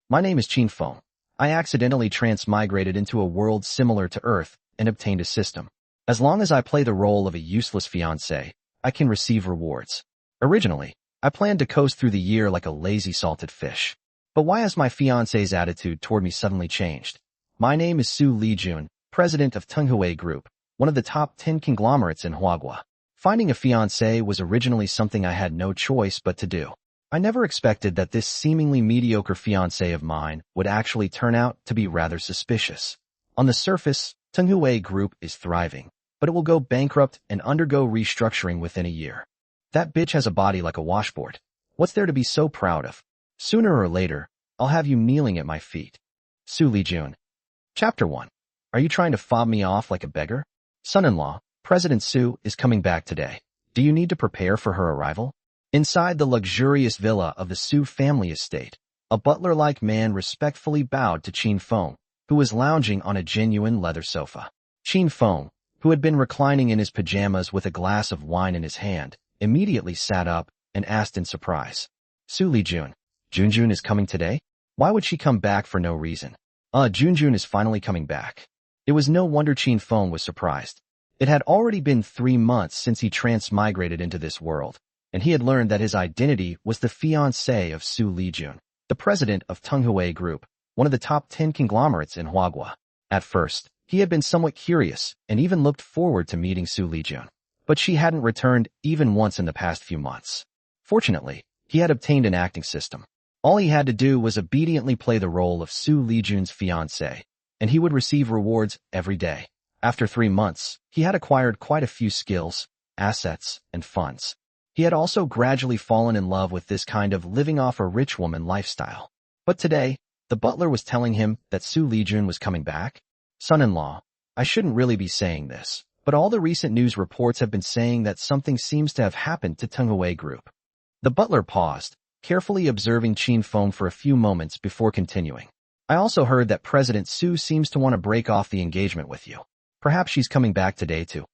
My name is Qin Feng. I accidentally transmigrated into a world similar to Earth and obtained a system. As long as I play the role of a useless fiancé, I can receive rewards. Originally, I planned to coast through the year like a lazy salted fish. But why has my fiancé's attitude toward me suddenly changed? My name is Xu Lijun, president of Tenghui Group, one of the top 10 conglomerates in Huaguo. Finding a fiancé was originally something I had no choice but to do. I never expected that this seemingly mediocre fiancé of mine would actually turn out to be rather suspicious. On the surface, Tenghui Group is thriving, but it will go bankrupt and undergo restructuring within a year. That bitch has a body like a washboard. What's there to be so proud of? Sooner or later, I'll have you kneeling at my feet. Xu Lijun. Chapter 1. Are you trying to fob me off like a beggar? Son-in-law, President Xu is coming back today. Do you need to prepare for her arrival? Inside the luxurious villa of the Xu family estate, a butler-like man respectfully bowed to Qin Feng, who was lounging on a genuine leather sofa. Qin Feng, who had been reclining in his pajamas with a glass of wine in his hand, immediately sat up and asked in surprise. Xu Lijun. Junjun is coming today? Why would she come back for no reason? Junjun is finally coming back. It was no wonder Qin Feng was surprised. It had already been 3 months since he transmigrated into this world, and he had learned that his identity was the fiancé of Xu Lijun, the president of Tenghui Group, one of the top 10 conglomerates in Huaguo. At first, he had been somewhat curious and even looked forward to meeting Xu Lijun, but she hadn't returned even once in the past few months. Fortunately, he had obtained an acting system. All he had to do was obediently play the role of Xu Lijun's fiancé, and he would receive rewards every day. After 3 months, he had acquired quite a few skills, assets, and funds. He had also gradually fallen in love with this kind of living off a rich woman lifestyle. But today, the butler was telling him that Xu Lijun was coming back. Son-in-law, I shouldn't really be saying this, but all the recent news reports have been saying that something seems to have happened to Tenghui Group. The butler paused, carefully observing Qin Feng for a few moments before continuing. I also heard that President Xu seems to want to break off the engagement with you. Perhaps she's coming back today too.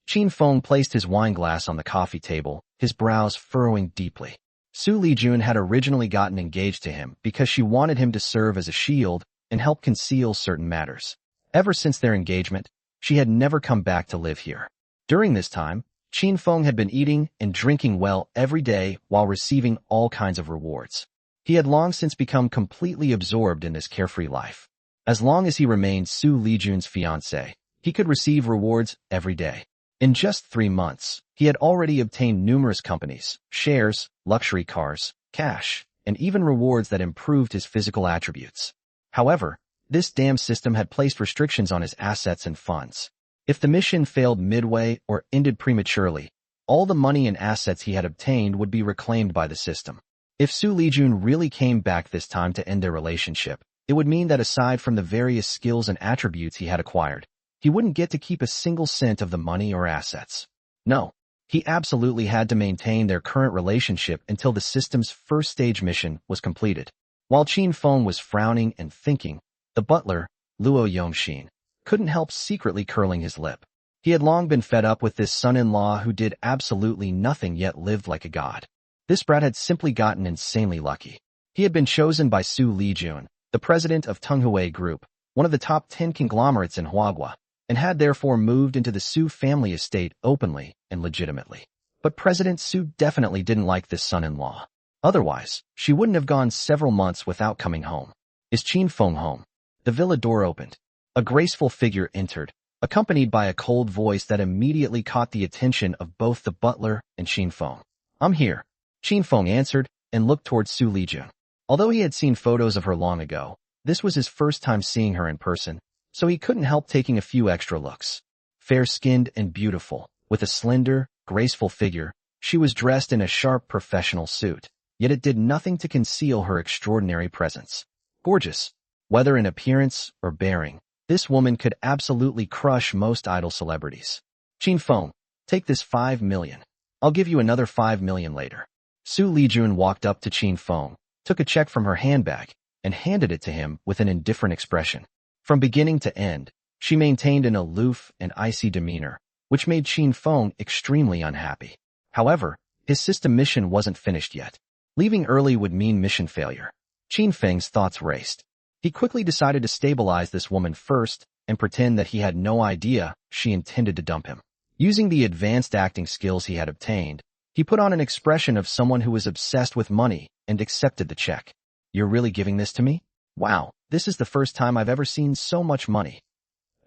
Qin Feng placed his wine glass on the coffee table, his brows furrowing deeply. Xu Lijun had originally gotten engaged to him because she wanted him to serve as a shield and help conceal certain matters. Ever since their engagement, she had never come back to live here. During this time, Qin Feng had been eating and drinking well every day while receiving all kinds of rewards. He had long since become completely absorbed in this carefree life. As long as he remained Xu Lijun's fiancé, he could receive rewards every day. In just 3 months, he had already obtained numerous companies, shares, luxury cars, cash, and even rewards that improved his physical attributes. However, this damn system had placed restrictions on his assets and funds. If the mission failed midway or ended prematurely, all the money and assets he had obtained would be reclaimed by the system. If Xu Lijun really came back this time to end their relationship, it would mean that aside from the various skills and attributes he had acquired, he wouldn't get to keep a single cent of the money or assets. No, he absolutely had to maintain their current relationship until the system's first stage mission was completed. While Qin Feng was frowning and thinking, the butler, Luo Yongxin, couldn't help secretly curling his lip. He had long been fed up with this son-in-law who did absolutely nothing yet lived like a god. This brat had simply gotten insanely lucky. He had been chosen by Xu Lijun, the president of Tenghui Group, one of the top 10 conglomerates in Huaguo, and had therefore moved into the Xu family estate openly and legitimately. But President Xu definitely didn't like this son-in-law. Otherwise, she wouldn't have gone several months without coming home. Is Qin Feng home? The villa door opened. A graceful figure entered, accompanied by a cold voice that immediately caught the attention of both the butler and Qin Feng. I'm here, Qin Feng answered and looked towards Xu Lijun. Although he had seen photos of her long ago, this was his first time seeing her in person, so he couldn't help taking a few extra looks. Fair-skinned and beautiful, with a slender, graceful figure, she was dressed in a sharp professional suit, yet it did nothing to conceal her extraordinary presence. Gorgeous, whether in appearance or bearing, this woman could absolutely crush most idol celebrities. Qin Feng, take this 5 million. I'll give you another 5 million later. Xu Lijun walked up to Qin Feng, took a check from her handbag, and handed it to him with an indifferent expression. From beginning to end, she maintained an aloof and icy demeanor, which made Qin Feng extremely unhappy. However, his system mission wasn't finished yet. Leaving early would mean mission failure. Qin Feng's thoughts raced. He quickly decided to stabilize this woman first and pretend that he had no idea she intended to dump him. Using the advanced acting skills he had obtained, he put on an expression of someone who was obsessed with money and accepted the check. You're really giving this to me? Wow, this is the first time I've ever seen so much money.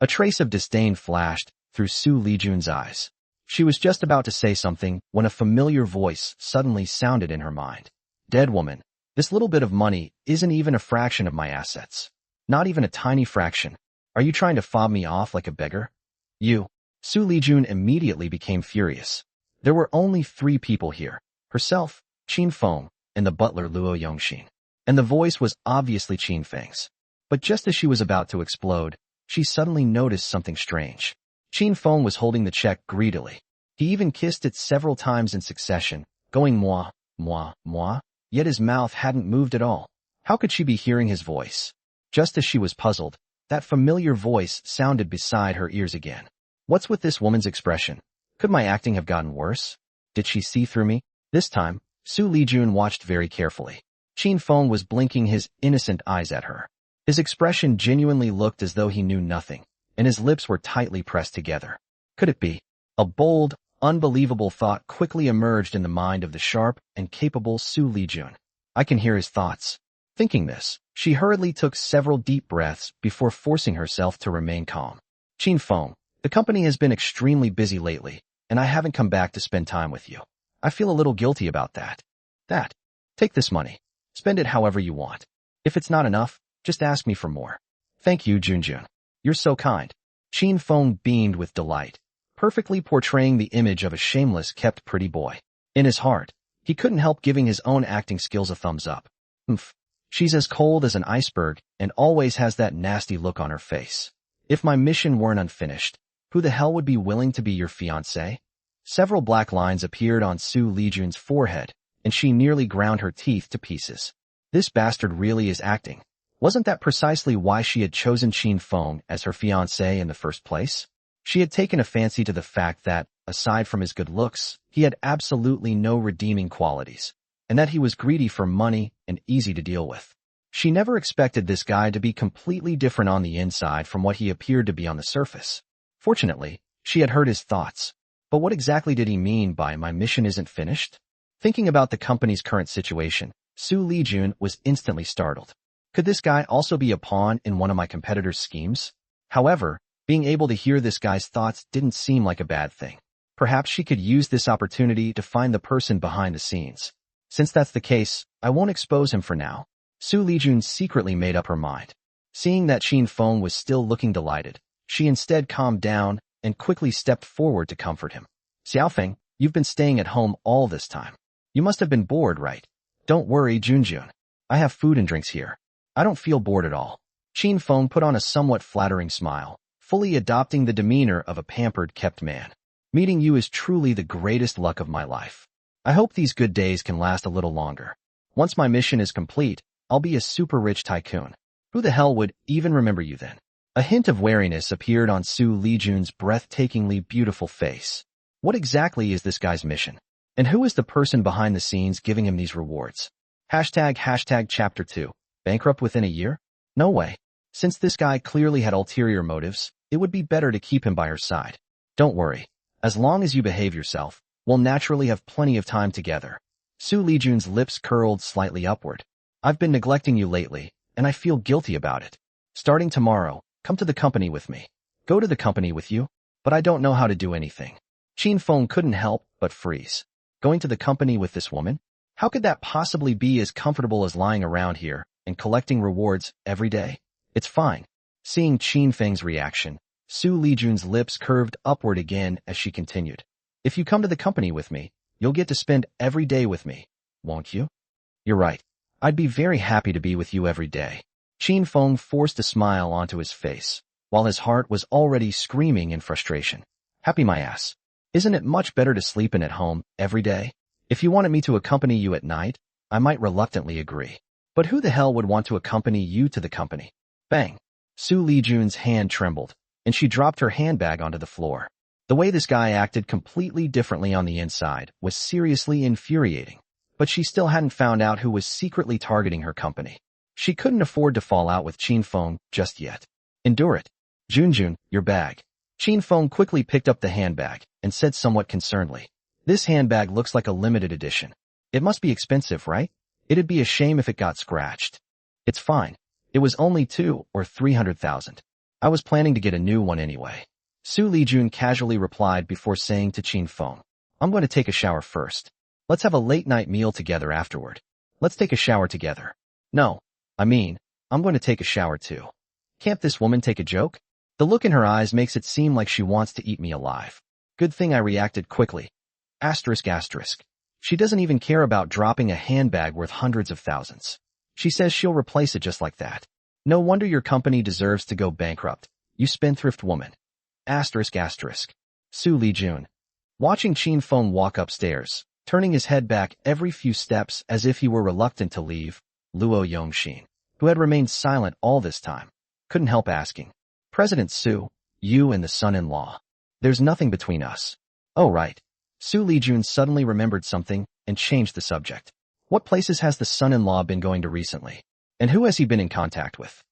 A trace of disdain flashed through Xu Lijun's eyes. She was just about to say something when a familiar voice suddenly sounded in her mind. Dead woman, this little bit of money isn't even a fraction of my assets. Not even a tiny fraction. Are you trying to fob me off like a beggar? You. Xu Lijun immediately became furious. There were only 3 people here. Herself, Qin Feng, and the butler Luo Yongxin. And the voice was obviously Qin Feng's. But just as she was about to explode, she suddenly noticed something strange. Qin Feng was holding the check greedily. He even kissed it several times in succession, going moi, moi, moi, yet his mouth hadn't moved at all. How could she be hearing his voice? Just as she was puzzled, that familiar voice sounded beside her ears again. What's with this woman's expression? Could my acting have gotten worse? Did she see through me? This time, Xu Lijun watched very carefully. Qin Feng was blinking his innocent eyes at her. His expression genuinely looked as though he knew nothing, and his lips were tightly pressed together. Could it be? A bold, unbelievable thought quickly emerged in the mind of the sharp and capable Xu Lijun. I can hear his thoughts. Thinking this, she hurriedly took several deep breaths before forcing herself to remain calm. Qin Feng, the company has been extremely busy lately, and I haven't come back to spend time with you. I feel a little guilty about that. Take this money. Spend it however you want. If it's not enough, just ask me for more. Thank you, Junjun. You're so kind. Qin Feng beamed with delight, perfectly portraying the image of a shameless, kept pretty boy. In his heart, he couldn't help giving his own acting skills a thumbs up. She's as cold as an iceberg and always has that nasty look on her face. If my mission weren't unfinished, who the hell would be willing to be your fiancé? Several black lines appeared on Xu Lijun's forehead, and she nearly ground her teeth to pieces. This bastard really is acting. Wasn't that precisely why she had chosen Qin Feng as her fiancé in the first place? She had taken a fancy to the fact that, aside from his good looks, he had absolutely no redeeming qualities, and that he was greedy for money and easy to deal with. She never expected this guy to be completely different on the inside from what he appeared to be on the surface. Fortunately, she had heard his thoughts. But what exactly did he mean by my mission isn't finished? Thinking about the company's current situation, Xu Lijun was instantly startled. Could this guy also be a pawn in one of my competitors' schemes? However, being able to hear this guy's thoughts didn't seem like a bad thing. Perhaps she could use this opportunity to find the person behind the scenes. Since that's the case, I won't expose him for now. Xu Lijun secretly made up her mind. Seeing that Qin Feng was still looking delighted, she instead calmed down and quickly stepped forward to comfort him. Xiaofeng, you've been staying at home all this time. You must have been bored, right? Don't worry, Junjun. I have food and drinks here. I don't feel bored at all. Qin Feng put on a somewhat flattering smile, fully adopting the demeanor of a pampered, kept man. Meeting you is truly the greatest luck of my life. I hope these good days can last a little longer. Once my mission is complete, I'll be a super rich tycoon. Who the hell would even remember you then? A hint of wariness appeared on Xu Lijun's breathtakingly beautiful face. What exactly is this guy's mission? And who is the person behind the scenes giving him these rewards? Hashtag chapter 2. Bankrupt within a year? No way. Since this guy clearly had ulterior motives, it would be better to keep him by her side. Don't worry. As long as you behave yourself, we'll naturally have plenty of time together. Xu Lijun's lips curled slightly upward. I've been neglecting you lately, and I feel guilty about it. Starting tomorrow, come to the company with me. Go to the company with you? But I don't know how to do anything. Qin Feng couldn't help but freeze. Going to the company with this woman? How could that possibly be as comfortable as lying around here and collecting rewards every day? It's fine. Seeing Qin Feng's reaction, Xu Lijun's lips curved upward again as she continued. If you come to the company with me, you'll get to spend every day with me, won't you? You're right. I'd be very happy to be with you every day. Qin Feng forced a smile onto his face, while his heart was already screaming in frustration. Happy my ass. Isn't it much better to sleep in at home every day? If you wanted me to accompany you at night, I might reluctantly agree. But who the hell would want to accompany you to the company? Bang! Xu Lijun's hand trembled, and she dropped her handbag onto the floor. The way this guy acted completely differently on the inside was seriously infuriating, but she still hadn't found out who was secretly targeting her company. She couldn't afford to fall out with Qin Feng just yet. Endure it. Junjun, your bag. Qin Feng quickly picked up the handbag and said somewhat concernedly, "This handbag looks like a limited edition. It must be expensive, right? It'd be a shame if it got scratched." "It's fine. It was only 2 or 300,000. I was planning to get a new one anyway." Xu Lijun casually replied before saying to Qin Feng, "I'm going to take a shower first. Let's have a late-night meal together afterward. Let's take a shower together." "No, I'm going to take a shower too. Can't this woman take a joke?" The look in her eyes makes it seem like she wants to eat me alive. Good thing I reacted quickly. Asterisk asterisk. She doesn't even care about dropping a handbag worth hundreds of thousands. She says she'll replace it just like that. No wonder your company deserves to go bankrupt, you spendthrift woman. Asterisk asterisk. Xu Lijun. Watching Qin Feng walk upstairs, turning his head back every few steps as if he were reluctant to leave, Luo Yongxin, who had remained silent all this time, couldn't help asking, "President Xu, you and the son-in-law. There's nothing between us." "Oh right." Xu Lijun suddenly remembered something and changed the subject. "What places has the son-in-law been going to recently? And who has he been in contact with?"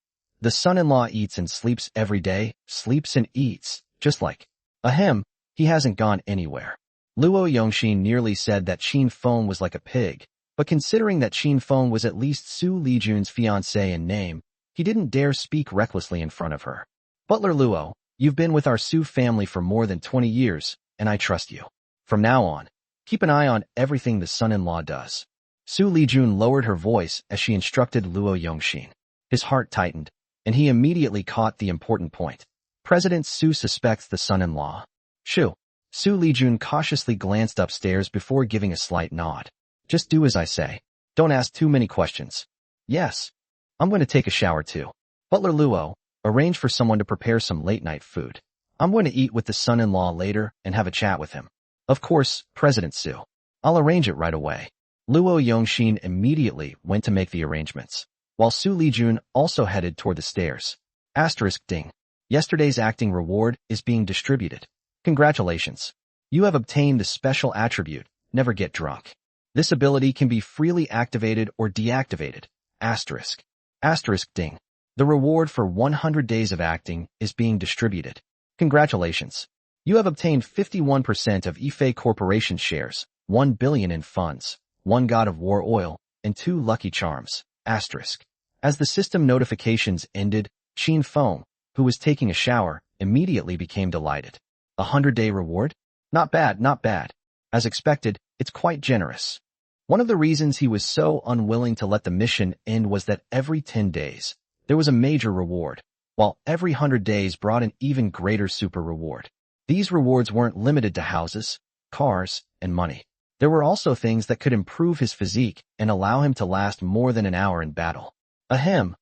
"The son-in-law eats and sleeps every day, sleeps and eats, just like." "Ahem, he hasn't gone anywhere." Luo Yongxin nearly said that Qin Feng was like a pig, but considering that Qin Feng was at least Xu Lijun's fiancé in name, he didn't dare speak recklessly in front of her. "Butler Luo, you've been with our Xu family for more than 20 years, and I trust you. From now on, keep an eye on everything the son-in-law does." Xu Lijun lowered her voice as she instructed Luo Yongxin. His heart tightened, and he immediately caught the important point. President Xu suspects the son-in-law. Xu Lijun cautiously glanced upstairs before giving a slight nod. "Just do as I say. Don't ask too many questions." "Yes. I'm going to take a shower too. Butler Luo, arrange for someone to prepare some late-night food. I'm going to eat with the son-in-law later and have a chat with him." "Of course, President Xu. I'll arrange it right away." Luo Yongxin immediately went to make the arrangements, while Xu Lijun also headed toward the stairs. Asterisk ding. Yesterday's acting reward is being distributed. Congratulations. You have obtained the special attribute, Never Get Drunk. This ability can be freely activated or deactivated. Asterisk. Asterisk ding. The reward for 100 days of acting is being distributed. Congratulations. You have obtained 51% of Yifei Corporation shares, 1 billion in funds, 1 God of War oil, and 2 lucky charms. Asterisk. As the system notifications ended, Qin Feng, who was taking a shower, immediately became delighted. A 100-day reward? Not bad, not bad. As expected, it's quite generous. One of the reasons he was so unwilling to let the mission end was that every 10 days, there was a major reward, while every 100 days brought an even greater super reward. These rewards weren't limited to houses, cars, and money. There were also things that could improve his physique and allow him to last more than an hour in battle. Ahem,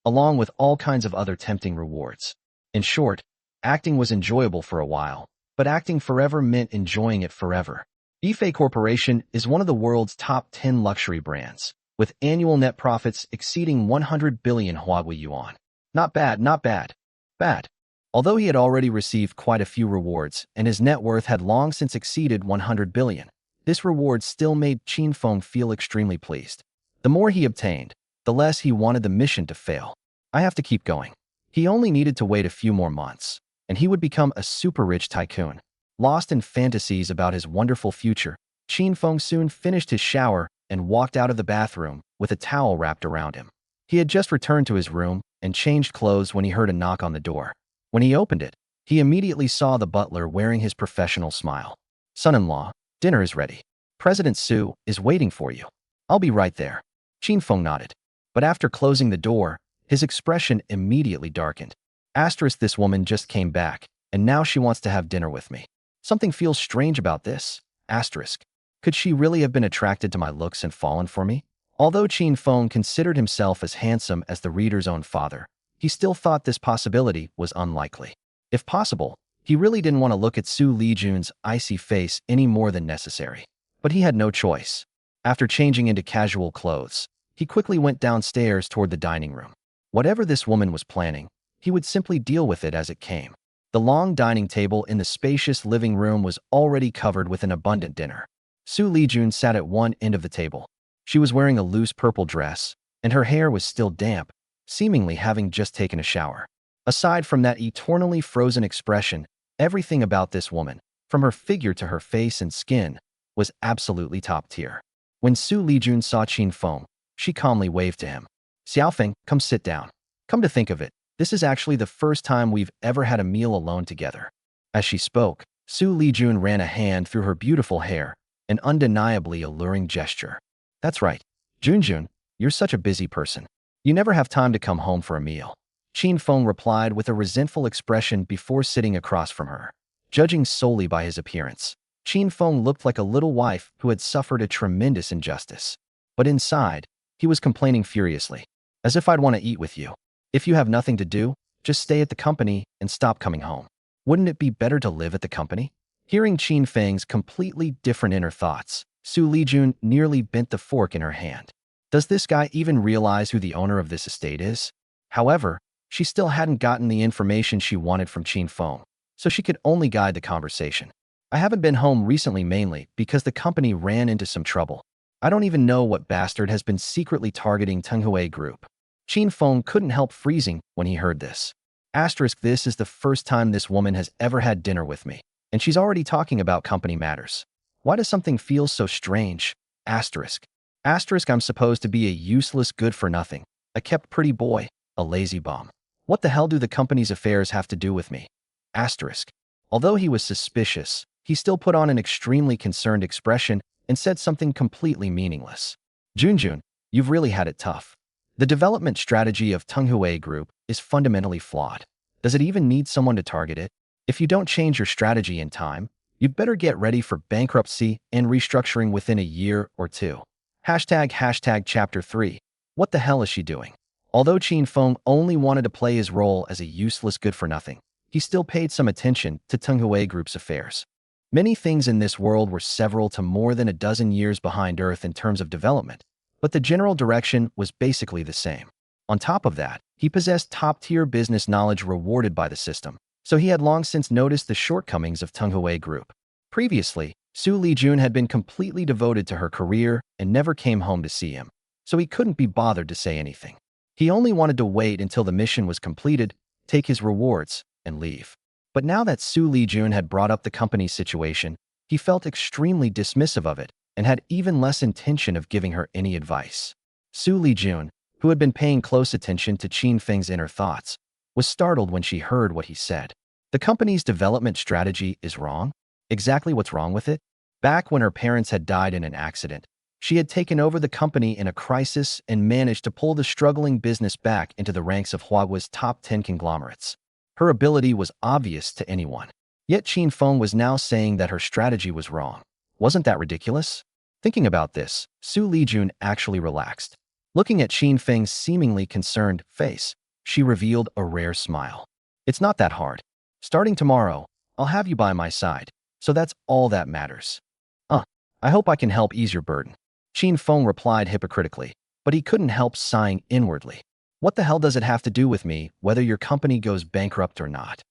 along with all kinds of other tempting rewards. In short, acting was enjoyable for a while, but acting forever meant enjoying it forever. Yifei Corporation is one of the world's top 10 luxury brands, with annual net profits exceeding 100 billion Huaguo yuan. Not bad, not bad. Bad. Although he had already received quite a few rewards and his net worth had long since exceeded 100 billion, this reward still made Qin Feng feel extremely pleased. The more he obtained, the less he wanted the mission to fail. I have to keep going. He only needed to wait a few more months, and he would become a super rich tycoon. Lost in fantasies about his wonderful future, Qin Feng soon finished his shower and walked out of the bathroom with a towel wrapped around him. He had just returned to his room and changed clothes when he heard a knock on the door. When he opened it, he immediately saw the butler wearing his professional smile. "Son-in-law, dinner is ready. President Xu is waiting for you." "I'll be right there." Qin Feng nodded. But after closing the door, his expression immediately darkened. Asterisk, this woman just came back, and now she wants to have dinner with me. Something feels strange about this. Asterisk. Could she really have been attracted to my looks and fallen for me? Although Qin Feng considered himself as handsome as the reader's own father, he still thought this possibility was unlikely. If possible, he really didn't want to look at Xu Lijun's icy face any more than necessary. But he had no choice. After changing into casual clothes, he quickly went downstairs toward the dining room. Whatever this woman was planning, he would simply deal with it as it came. The long dining table in the spacious living room was already covered with an abundant dinner. Xu Lijun sat at one end of the table. She was wearing a loose purple dress, and her hair was still damp, seemingly having just taken a shower. Aside from that eternally frozen expression, everything about this woman, from her figure to her face and skin, was absolutely top tier. When Xu Lijun saw Qin Feng, she calmly waved to him. "Xiaofeng, come sit down. Come to think of it, this is actually the first time we've ever had a meal alone together." As she spoke, Xu Lijun ran a hand through her beautiful hair, an undeniably alluring gesture. "That's right. Junjun, you're such a busy person. You never have time to come home for a meal." Qin Feng replied with a resentful expression before sitting across from her. Judging solely by his appearance, Qin Feng looked like a little wife who had suffered a tremendous injustice. But inside, he was complaining furiously. "As if I'd want to eat with you. If you have nothing to do, just stay at the company and stop coming home. Wouldn't it be better to live at the company?" Hearing Qin Feng's completely different inner thoughts, Xu Lijun nearly bent the fork in her hand. Does this guy even realize who the owner of this estate is? However, she still hadn't gotten the information she wanted from Qin Feng, so she could only guide the conversation. "I haven't been home recently mainly because the company ran into some trouble. I don't even know what bastard has been secretly targeting Tenghui Group." Qin Feng couldn't help freezing when he heard this. This is the first time this woman has ever had dinner with me, and she's already talking about company matters. Why does something feel so strange? I'm supposed to be a useless good-for-nothing, a kept pretty boy, a lazy bum. What the hell do the company's affairs have to do with me? Although he was suspicious, he still put on an extremely concerned expression and said something completely meaningless. "Junjun, you've really had it tough. The development strategy of Tenghui Group is fundamentally flawed. Does it even need someone to target it? If you don't change your strategy in time, you'd better get ready for bankruptcy and restructuring within a year or two." Chapter 3. What the hell is she doing? Although Qin Feng only wanted to play his role as a useless good-for-nothing, he still paid some attention to Tenghui Group's affairs. Many things in this world were several to more than a dozen years behind Earth in terms of development, but the general direction was basically the same. On top of that, he possessed top-tier business knowledge rewarded by the system, so he had long since noticed the shortcomings of Tenghui Group. Previously, Xu Lijun had been completely devoted to her career and never came home to see him, so he couldn't be bothered to say anything. He only wanted to wait until the mission was completed, take his rewards, and leave. But now that Xu Lijun had brought up the company's situation, he felt extremely dismissive of it and had even less intention of giving her any advice. Xu Lijun, who had been paying close attention to Qin Feng's inner thoughts, was startled when she heard what he said. "The company's development strategy is wrong? Exactly what's wrong with it?" Back when her parents had died in an accident, she had taken over the company in a crisis and managed to pull the struggling business back into the ranks of Huaguo's top 10 conglomerates. Her ability was obvious to anyone. Yet Qin Feng was now saying that her strategy was wrong. Wasn't that ridiculous? Thinking about this, Xu Lijun actually relaxed. Looking at Qin Feng's seemingly concerned face, she revealed a rare smile. "It's not that hard. Starting tomorrow, I'll have you by my side, so that's all that matters." I hope I can help ease your burden." Qin Feng replied hypocritically, but he couldn't help sighing inwardly. "What the hell does it have to do with me whether your company goes bankrupt or not?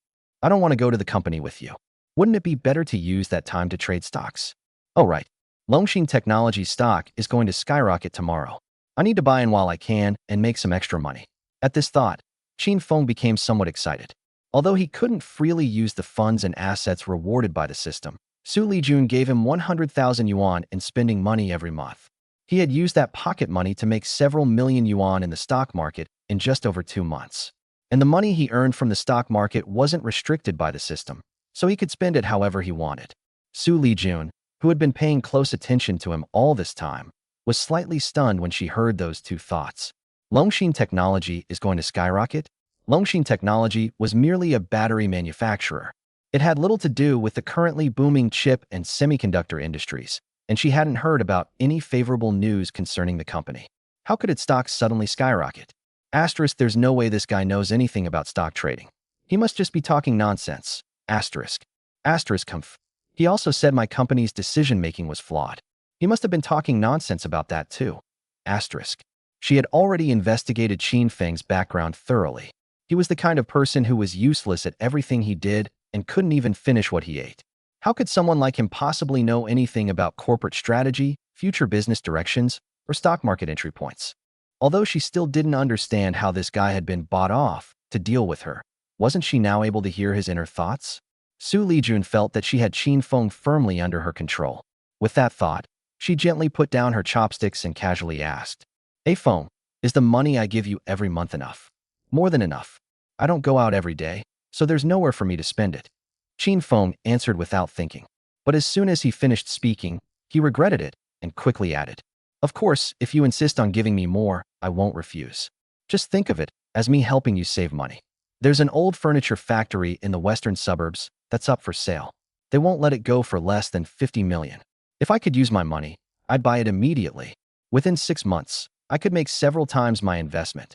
I don't want to go to the company with you. Wouldn't it be better to use that time to trade stocks? Oh right, Longxin Technology stock is going to skyrocket tomorrow. I need to buy in while I can and make some extra money." At this thought, Qin Feng became somewhat excited. Although he couldn't freely use the funds and assets rewarded by the system, Xu Lijun gave him 100,000 yuan in spending money every month. He had used that pocket money to make several million yuan in the stock market in just over 2 months. And the money he earned from the stock market wasn't restricted by the system, so he could spend it however he wanted. Xu Lijun, who had been paying close attention to him all this time, was slightly stunned when she heard those two thoughts. Longxin Technology is going to skyrocket? Longxin Technology was merely a battery manufacturer. It had little to do with the currently booming chip and semiconductor industries, and she hadn't heard about any favorable news concerning the company. How could its stock suddenly skyrocket? There's no way this guy knows anything about stock trading. He must just be talking nonsense. He also said my company's decision-making was flawed. He must have been talking nonsense about that too. She had already investigated Qin Feng's background thoroughly. He was the kind of person who was useless at everything he did and couldn't even finish what he ate. How could someone like him possibly know anything about corporate strategy, future business directions, or stock market entry points? Although she still didn't understand how this guy had been bought off to deal with her, wasn't she now able to hear his inner thoughts? Xu Lijun felt that she had Qin Feng firmly under her control. With that thought, she gently put down her chopsticks and casually asked, "Hey Feng, is the money I give you every month enough?" "More than enough. I don't go out every day, so there's nowhere for me to spend it." Qin Feng answered without thinking. But as soon as he finished speaking, he regretted it and quickly added, "Of course, if you insist on giving me more, I won't refuse. Just think of it as me helping you save money. There's an old furniture factory in the western suburbs that's up for sale. They won't let it go for less than 50 million. If I could use my money, I'd buy it immediately. Within 6 months, I could make several times my investment.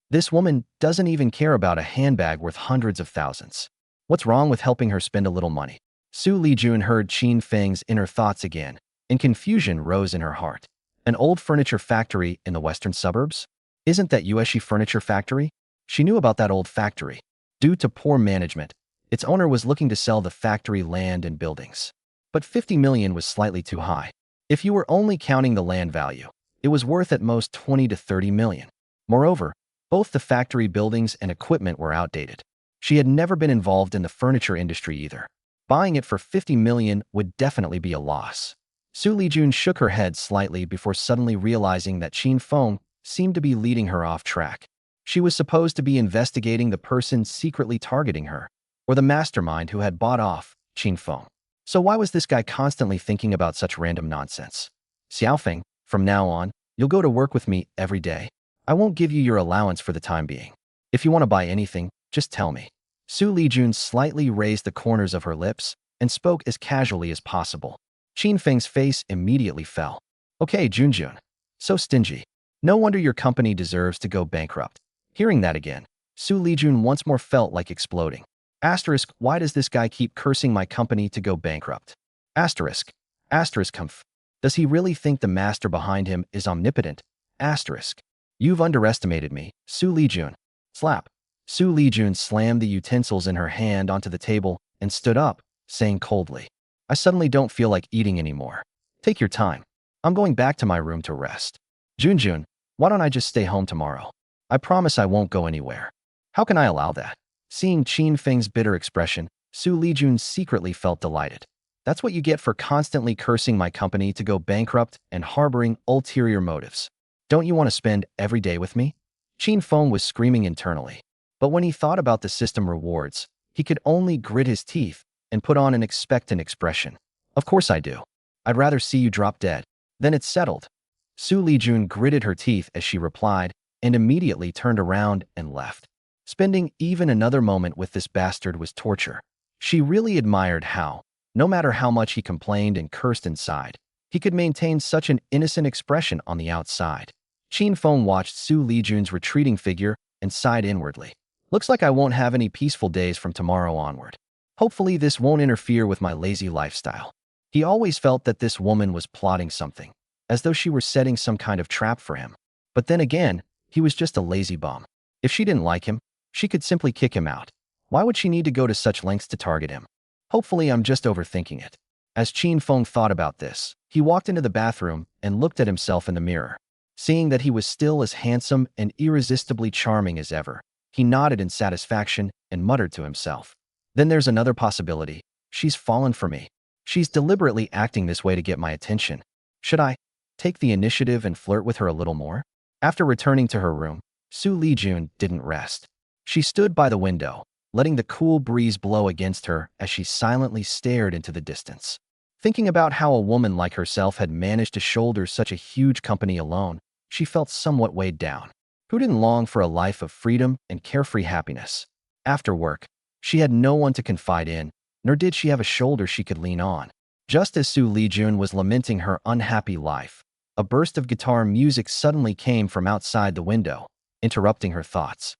This woman doesn't even care about a handbag worth hundreds of thousands. What's wrong with helping her spend a little money?" Xu Lijun heard Qin Feng's inner thoughts again, and confusion rose in her heart. An old furniture factory in the western suburbs? Isn't that Yueshi Furniture Factory? She knew about that old factory. Due to poor management, its owner was looking to sell the factory land and buildings. But 50 million was slightly too high. If you were only counting the land value, it was worth at most 20 to 30 million. Moreover, both the factory buildings and equipment were outdated. She had never been involved in the furniture industry either. Buying it for 50 million would definitely be a loss. Xu Lijun shook her head slightly before suddenly realizing that Qin Feng seemed to be leading her off track. She was supposed to be investigating the person secretly targeting her, or the mastermind who had bought off Qin Feng. So why was this guy constantly thinking about such random nonsense? "Xiaofeng, from now on, you'll go to work with me every day. I won't give you your allowance for the time being. If you want to buy anything, just tell me." Xu Lijun slightly raised the corners of her lips and spoke as casually as possible. Qin Feng's face immediately fell. "Okay, Junjun. So stingy. No wonder your company deserves to go bankrupt." Hearing that again, Xu Lijun once more felt like exploding. Asterisk, why does this guy keep cursing my company to go bankrupt? Asterisk. Asterisk humph. Does he really think the master behind him is omnipotent? Asterisk. You've underestimated me, Xu Lijun. Slap. Xu Lijun slammed the utensils in her hand onto the table and stood up, saying coldly, "I suddenly don't feel like eating anymore. Take your time. I'm going back to my room to rest. Junjun, why don't I just stay home tomorrow? I promise I won't go anywhere." "How can I allow that?" Seeing Qin Feng's bitter expression, Xu Lijun secretly felt delighted. "That's what you get for constantly cursing my company to go bankrupt and harboring ulterior motives. Don't you want to spend every day with me?" Qin Feng was screaming internally. But when he thought about the system rewards, he could only grit his teeth and put on an expectant expression. "Of course I do. I'd rather see you drop dead. Then it's settled." Xu Lijun gritted her teeth as she replied and immediately turned around and left. Spending even another moment with this bastard was torture. She really admired how, no matter how much he complained and cursed inside, he could maintain such an innocent expression on the outside. Qin Feng watched Xu Lijun's retreating figure and sighed inwardly. "Looks like I won't have any peaceful days from tomorrow onward. Hopefully this won't interfere with my lazy lifestyle." He always felt that this woman was plotting something, as though she were setting some kind of trap for him. But then again, he was just a lazy bum. If she didn't like him, she could simply kick him out. Why would she need to go to such lengths to target him? Hopefully I'm just overthinking it. As Qin Feng thought about this, he walked into the bathroom and looked at himself in the mirror. Seeing that he was still as handsome and irresistibly charming as ever, he nodded in satisfaction and muttered to himself, "Then there's another possibility. She's fallen for me. She's deliberately acting this way to get my attention. Should I take the initiative and flirt with her a little more?" After returning to her room, Xu Lijun didn't rest. She stood by the window, letting the cool breeze blow against her as she silently stared into the distance. Thinking about how a woman like herself had managed to shoulder such a huge company alone, she felt somewhat weighed down. Who didn't long for a life of freedom and carefree happiness? After work, she had no one to confide in, nor did she have a shoulder she could lean on. Just as Xu Lijun was lamenting her unhappy life, a burst of guitar music suddenly came from outside the window, interrupting her thoughts.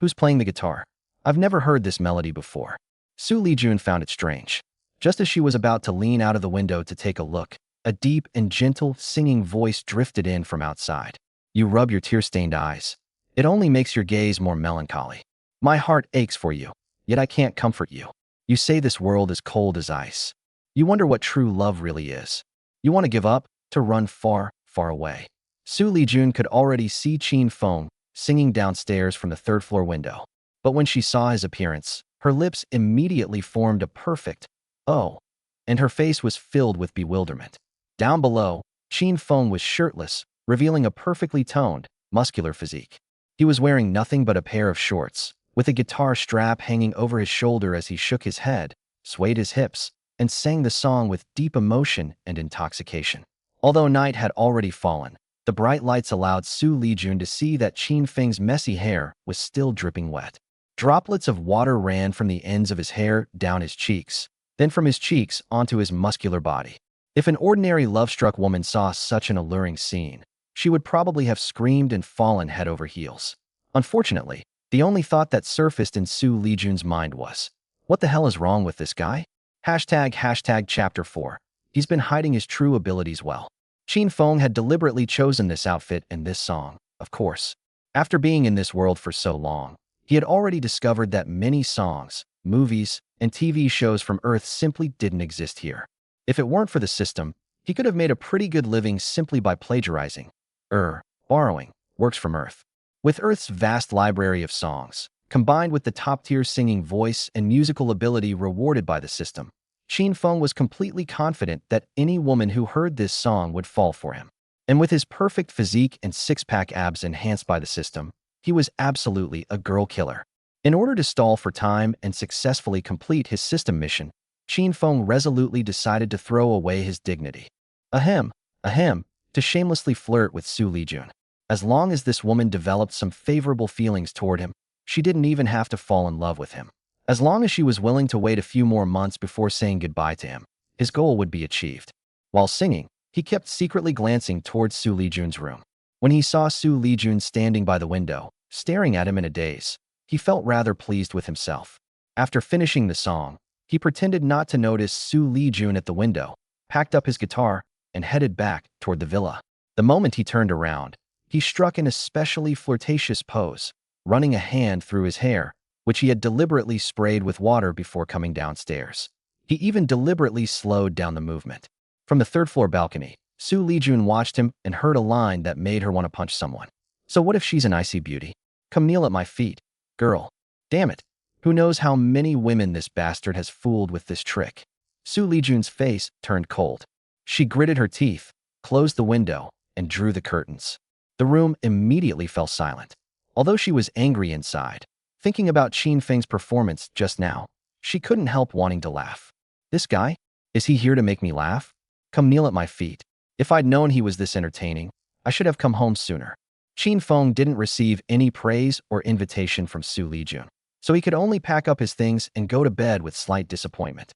Who's playing the guitar? I've never heard this melody before." Xu Lijun found it strange. Just as she was about to lean out of the window to take a look, a deep and gentle singing voice drifted in from outside. "You rub your tear-stained eyes. It only makes your gaze more melancholy. My heart aches for you, yet I can't comfort you. You say this world is cold as ice. You wonder what true love really is. You want to give up, to run far, far away. Xu Lijun could already see Qin Feng singing downstairs from the third-floor window. But when she saw his appearance, her lips immediately formed a perfect "oh," and her face was filled with bewilderment. Down below, Qin Feng was shirtless, revealing a perfectly toned, muscular physique. He was wearing nothing but a pair of shorts, with a guitar strap hanging over his shoulder as he shook his head, swayed his hips, and sang the song with deep emotion and intoxication. Although night had already fallen, the bright lights allowed Xu Lijun to see that Qin Feng's messy hair was still dripping wet. Droplets of water ran from the ends of his hair down his cheeks, then from his cheeks onto his muscular body. If an ordinary love-struck woman saw such an alluring scene, she would probably have screamed and fallen head over heels. Unfortunately, the only thought that surfaced in Xu Lijun's mind was, "What the hell is wrong with this guy?" Hashtag Chapter 4. He's been hiding his true abilities well. Qin Feng had deliberately chosen this outfit and this song, of course. After being in this world for so long, he had already discovered that many songs, movies, and TV shows from Earth simply didn't exist here. If it weren't for the system, he could have made a pretty good living simply by plagiarizing, borrowing, works from Earth. With Earth's vast library of songs, combined with the top-tier singing voice and musical ability rewarded by the system, Qin Feng was completely confident that any woman who heard this song would fall for him. And with his perfect physique and six-pack abs enhanced by the system, he was absolutely a girl killer. In order to stall for time and successfully complete his system mission, Qin Feng resolutely decided to throw away his dignity. Ahem, to shamelessly flirt with Xu Lijun. As long as this woman developed some favorable feelings toward him, she didn't even have to fall in love with him. As long as she was willing to wait a few more months before saying goodbye to him, his goal would be achieved. While singing, he kept secretly glancing towards Xu Lijun's room. When he saw Xu Lijun standing by the window, staring at him in a daze, he felt rather pleased with himself. After finishing the song, he pretended not to notice Xu Lijun at the window, packed up his guitar, and headed back toward the villa. The moment he turned around, he struck an especially flirtatious pose, running a hand through his hair, which he had deliberately sprayed with water before coming downstairs. He even deliberately slowed down the movement. From the third-floor balcony, Xu Lijun watched him and heard a line that made her want to punch someone. "So what if she's an icy beauty? Come kneel at my feet, girl. Damn it. Who knows how many women this bastard has fooled with this trick?" Xu Lijun's face turned cold. She gritted her teeth, closed the window, and drew the curtains. The room immediately fell silent. Although she was angry inside, thinking about Qin Feng's performance just now, she couldn't help wanting to laugh. "This guy? Is he here to make me laugh? Come kneel at my feet. If I'd known he was this entertaining, I should have come home sooner." Qin Feng didn't receive any praise or invitation from Xu Lijun, so he could only pack up his things and go to bed with slight disappointment.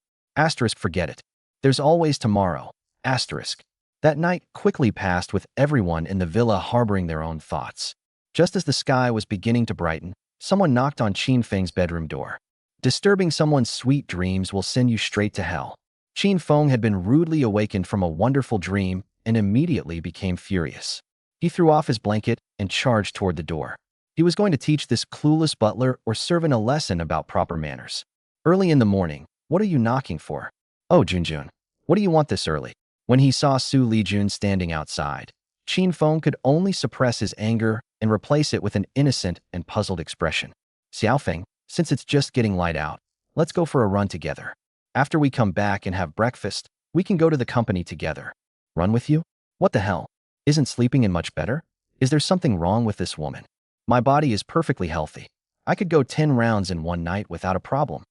Forget it. There's always tomorrow. That night quickly passed with everyone in the villa harboring their own thoughts. Just as the sky was beginning to brighten, someone knocked on Qin Feng's bedroom door. Disturbing someone's sweet dreams will send you straight to hell. Qin Feng had been rudely awakened from a wonderful dream and immediately became furious. He threw off his blanket and charged toward the door. He was going to teach this clueless butler or servant a lesson about proper manners. Early in the morning, "What are you knocking for?" "Oh, Junjun, what do you want this early?" When he saw Xu Lijun standing outside, Qin Feng could only suppress his anger and replace it with an innocent and puzzled expression. "Xiaofeng, since it's just getting light out, let's go for a run together. After we come back and have breakfast, we can go to the company together." "Run with you? What the hell? Isn't sleeping in much better? Is there something wrong with this woman? My body is perfectly healthy. I could go 10 rounds in one night without a problem."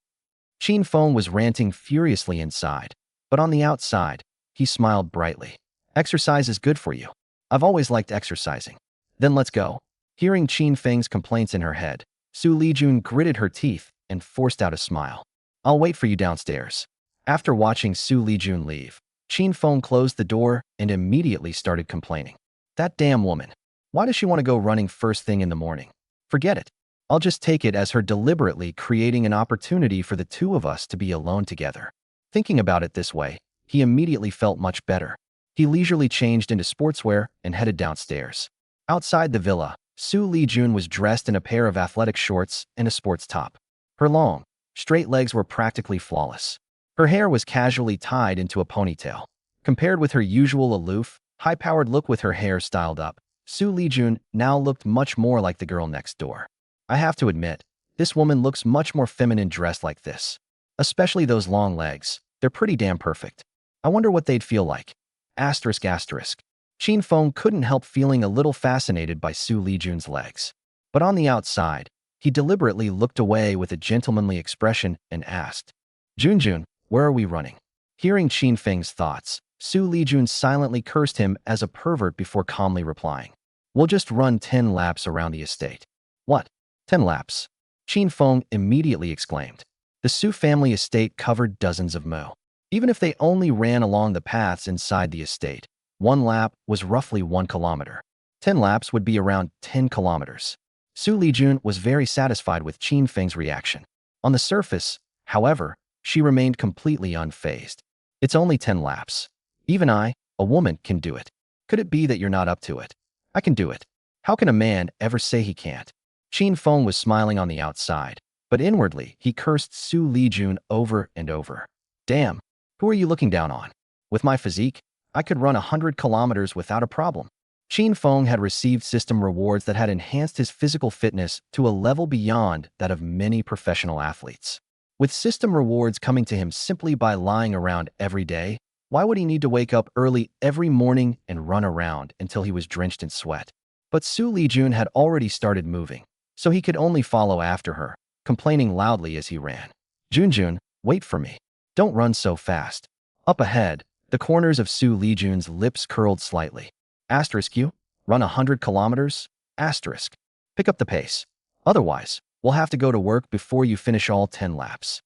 Qin Feng was ranting furiously inside, but on the outside, he smiled brightly. "Exercise is good for you. I've always liked exercising. Then let's go." Hearing Qin Feng's complaints in her head, Xu Lijun gritted her teeth and forced out a smile. "I'll wait for you downstairs." After watching Xu Lijun leave, Qin Feng closed the door and immediately started complaining. "That damn woman. Why does she want to go running first thing in the morning? Forget it. I'll just take it as her deliberately creating an opportunity for the two of us to be alone together." Thinking about it this way, he immediately felt much better. He leisurely changed into sportswear and headed downstairs. Outside the villa, Xu Lijun was dressed in a pair of athletic shorts and a sports top. Her long, straight legs were practically flawless. Her hair was casually tied into a ponytail. Compared with her usual aloof, high-powered look with her hair styled up, Xu Lijun now looked much more like the girl next door. I have to admit, this woman looks much more feminine dressed like this. Especially those long legs. They're pretty damn perfect. I wonder what they'd feel like. Asterisk asterisk. Qin Feng couldn't help feeling a little fascinated by Xu Lijun's legs. But on the outside, he deliberately looked away with a gentlemanly expression and asked, Junjun, where are we running? Hearing Qin Feng's thoughts, Xu Lijun silently cursed him as a pervert before calmly replying, We'll just run 10 laps around the estate. What? 10 laps? Qin Feng immediately exclaimed. The Xu family estate covered dozens of mo. Even if they only ran along the paths inside the estate, 1 lap was roughly 1 kilometer. 10 laps would be around 10 kilometers. Xu Lijun was very satisfied with Qin Feng's reaction. On the surface, however, she remained completely unfazed. It's only 10 laps. Even I, a woman, can do it. Could it be that you're not up to it? I can do it. How can a man ever say he can't? Qin Feng was smiling on the outside, but inwardly he cursed Xu Lijun over and over. Damn, who are you looking down on? With my physique, I could run 100 kilometers without a problem. Qin Feng had received system rewards that had enhanced his physical fitness to a level beyond that of many professional athletes. With system rewards coming to him simply by lying around every day, why would he need to wake up early every morning and run around until he was drenched in sweat? But Xu Lijun had already started moving, so he could only follow after her, complaining loudly as he ran. Junjun, wait for me. Don't run so fast. Up ahead, the corners of Xu Lijun's lips curled slightly. Asterisk you? Run 100 kilometers? Asterisk. Pick up the pace. Otherwise, we'll have to go to work before you finish all 10 laps.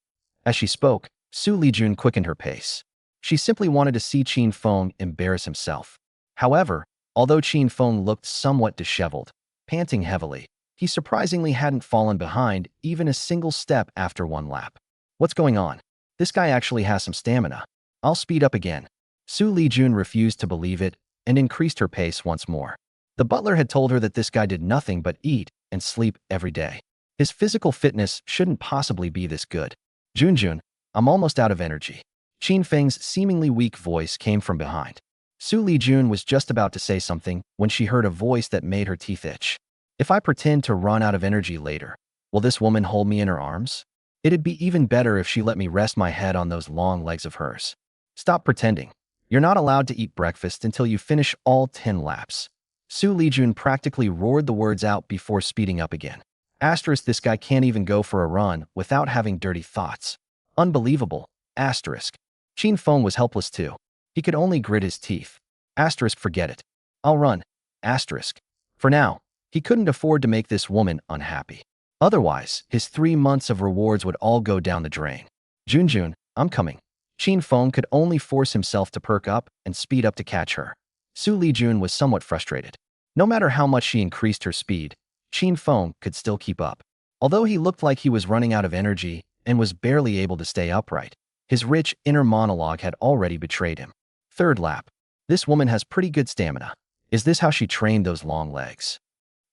As she spoke, Xu Lijun quickened her pace. She simply wanted to see Qin Feng embarrass himself. However, although Qin Feng looked somewhat disheveled, panting heavily, he surprisingly hadn't fallen behind even a single step after 1 lap. What's going on? This guy actually has some stamina. I'll speed up again. Xu Lijun refused to believe it and increased her pace once more. The butler had told her that this guy did nothing but eat and sleep every day. His physical fitness shouldn't possibly be this good. Junjun, I'm almost out of energy. Qin Feng's seemingly weak voice came from behind. Xu Lijun was just about to say something when she heard a voice that made her teeth itch. If I pretend to run out of energy later, will this woman hold me in her arms? It'd be even better if she let me rest my head on those long legs of hers. Stop pretending. You're not allowed to eat breakfast until you finish all 10 laps. Xu Lijun practically roared the words out before speeding up again. Asterisk, this guy can't even go for a run without having dirty thoughts. Unbelievable. Asterisk. Qin Feng was helpless too. He could only grit his teeth. Asterisk, forget it. I'll run. Asterisk. For now, he couldn't afford to make this woman unhappy. Otherwise, his 3 months of rewards would all go down the drain. Junjun, I'm coming. Qin Feng could only force himself to perk up and speed up to catch her. Xu Lijun was somewhat frustrated. No matter how much she increased her speed, Qin Feng could still keep up. Although he looked like he was running out of energy and was barely able to stay upright, his rich inner monologue had already betrayed him. 3rd lap. This woman has pretty good stamina. Is this how she trained those long legs?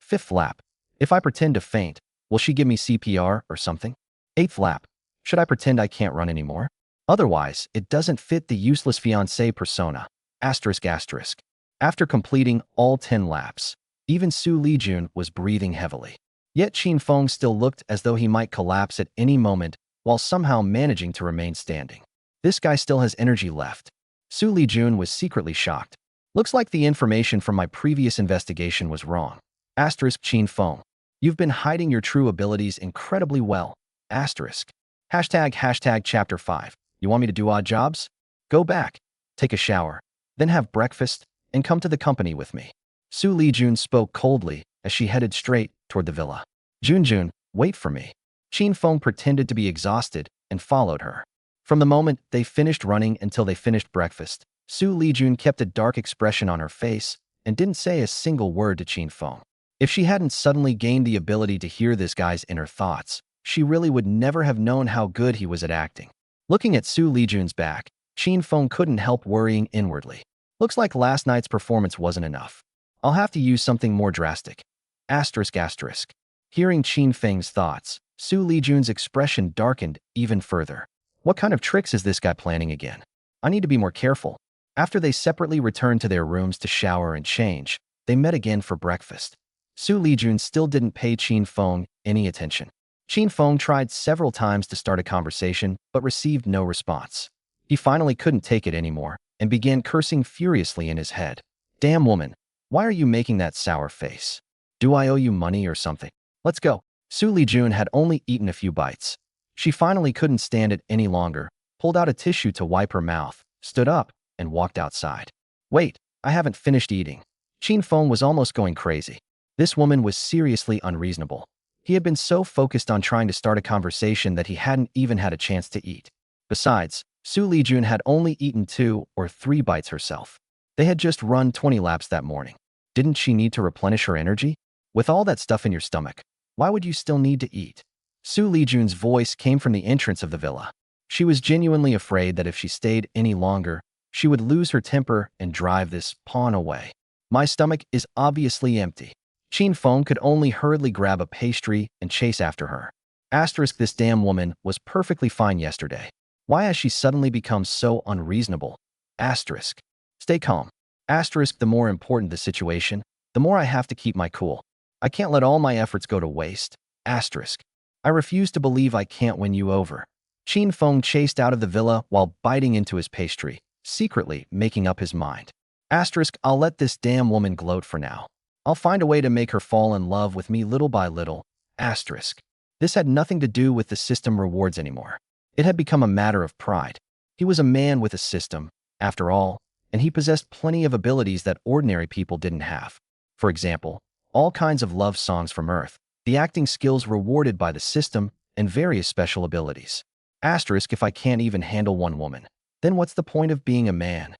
5th lap. If I pretend to faint, will she give me CPR or something? 8th lap. Should I pretend I can't run anymore? Otherwise, it doesn't fit the useless fiancé persona. Asterisk asterisk. After completing all 10 laps, even Xu Lijun was breathing heavily. Yet Qin Feng still looked as though he might collapse at any moment while somehow managing to remain standing. This guy still has energy left. Xu Lijun was secretly shocked. Looks like the information from my previous investigation was wrong. Asterisk Qin Feng. You've been hiding your true abilities incredibly well. Asterisk. Hashtag chapter 5. You want me to do odd jobs? Go back, take a shower, then have breakfast, and come to the company with me. Xu Lijun spoke coldly as she headed straight toward the villa. Junjun, wait for me. Qin Feng pretended to be exhausted and followed her. From the moment they finished running until they finished breakfast, Xu Lijun kept a dark expression on her face and didn't say a single word to Qin Feng. If she hadn't suddenly gained the ability to hear this guy's inner thoughts, she really would never have known how good he was at acting. Looking at Xu Lijun's back, Qin Feng couldn't help worrying inwardly. Looks like last night's performance wasn't enough. I'll have to use something more drastic. Asterisk asterisk. Hearing Qin Feng's thoughts, Xu Lijun's expression darkened even further. What kind of tricks is this guy planning again? I need to be more careful. After they separately returned to their rooms to shower and change, They met again for breakfast. Xu Lijun still didn't pay Qin Feng any attention. Qin Feng tried several times to start a conversation, but received no response. He finally couldn't take it anymore and began cursing furiously in his head. Damn woman, why are you making that sour face? Do I owe you money or something? Let's go. Xu Lijun had only eaten a few bites. She finally couldn't stand it any longer, pulled out a tissue to wipe her mouth, stood up, and walked outside. Wait, I haven't finished eating. Qin Feng was almost going crazy. This woman was seriously unreasonable. He had been so focused on trying to start a conversation that he hadn't even had a chance to eat. Besides, Xu Lijun had only eaten 2 or 3 bites herself. They had just run 20 laps that morning. Didn't she need to replenish her energy? With all that stuff in your stomach, why would you still need to eat? Xu Lijun's voice came from the entrance of the villa. She was genuinely afraid that if she stayed any longer, she would lose her temper and drive this pawn away. My stomach is obviously empty. Qin Feng could only hurriedly grab a pastry and chase after her. Asterisk, this damn woman was perfectly fine yesterday. Why has she suddenly become so unreasonable? Asterisk. Stay calm. Asterisk, the more important the situation, the more I have to keep my cool. I can't let all my efforts go to waste. Asterisk. I refuse to believe I can't win you over. Qin Feng chased out of the villa while biting into his pastry, secretly making up his mind. Asterisk, I'll let this damn woman gloat for now. I'll find a way to make her fall in love with me little by little. Asterisk. This had nothing to do with the system rewards anymore. It had become a matter of pride. He was a man with a system, after all, and he possessed plenty of abilities that ordinary people didn't have. For example, all kinds of love songs from Earth, the acting skills rewarded by the system, and various special abilities. Asterisk, if I can't even handle one woman, then what's the point of being a man?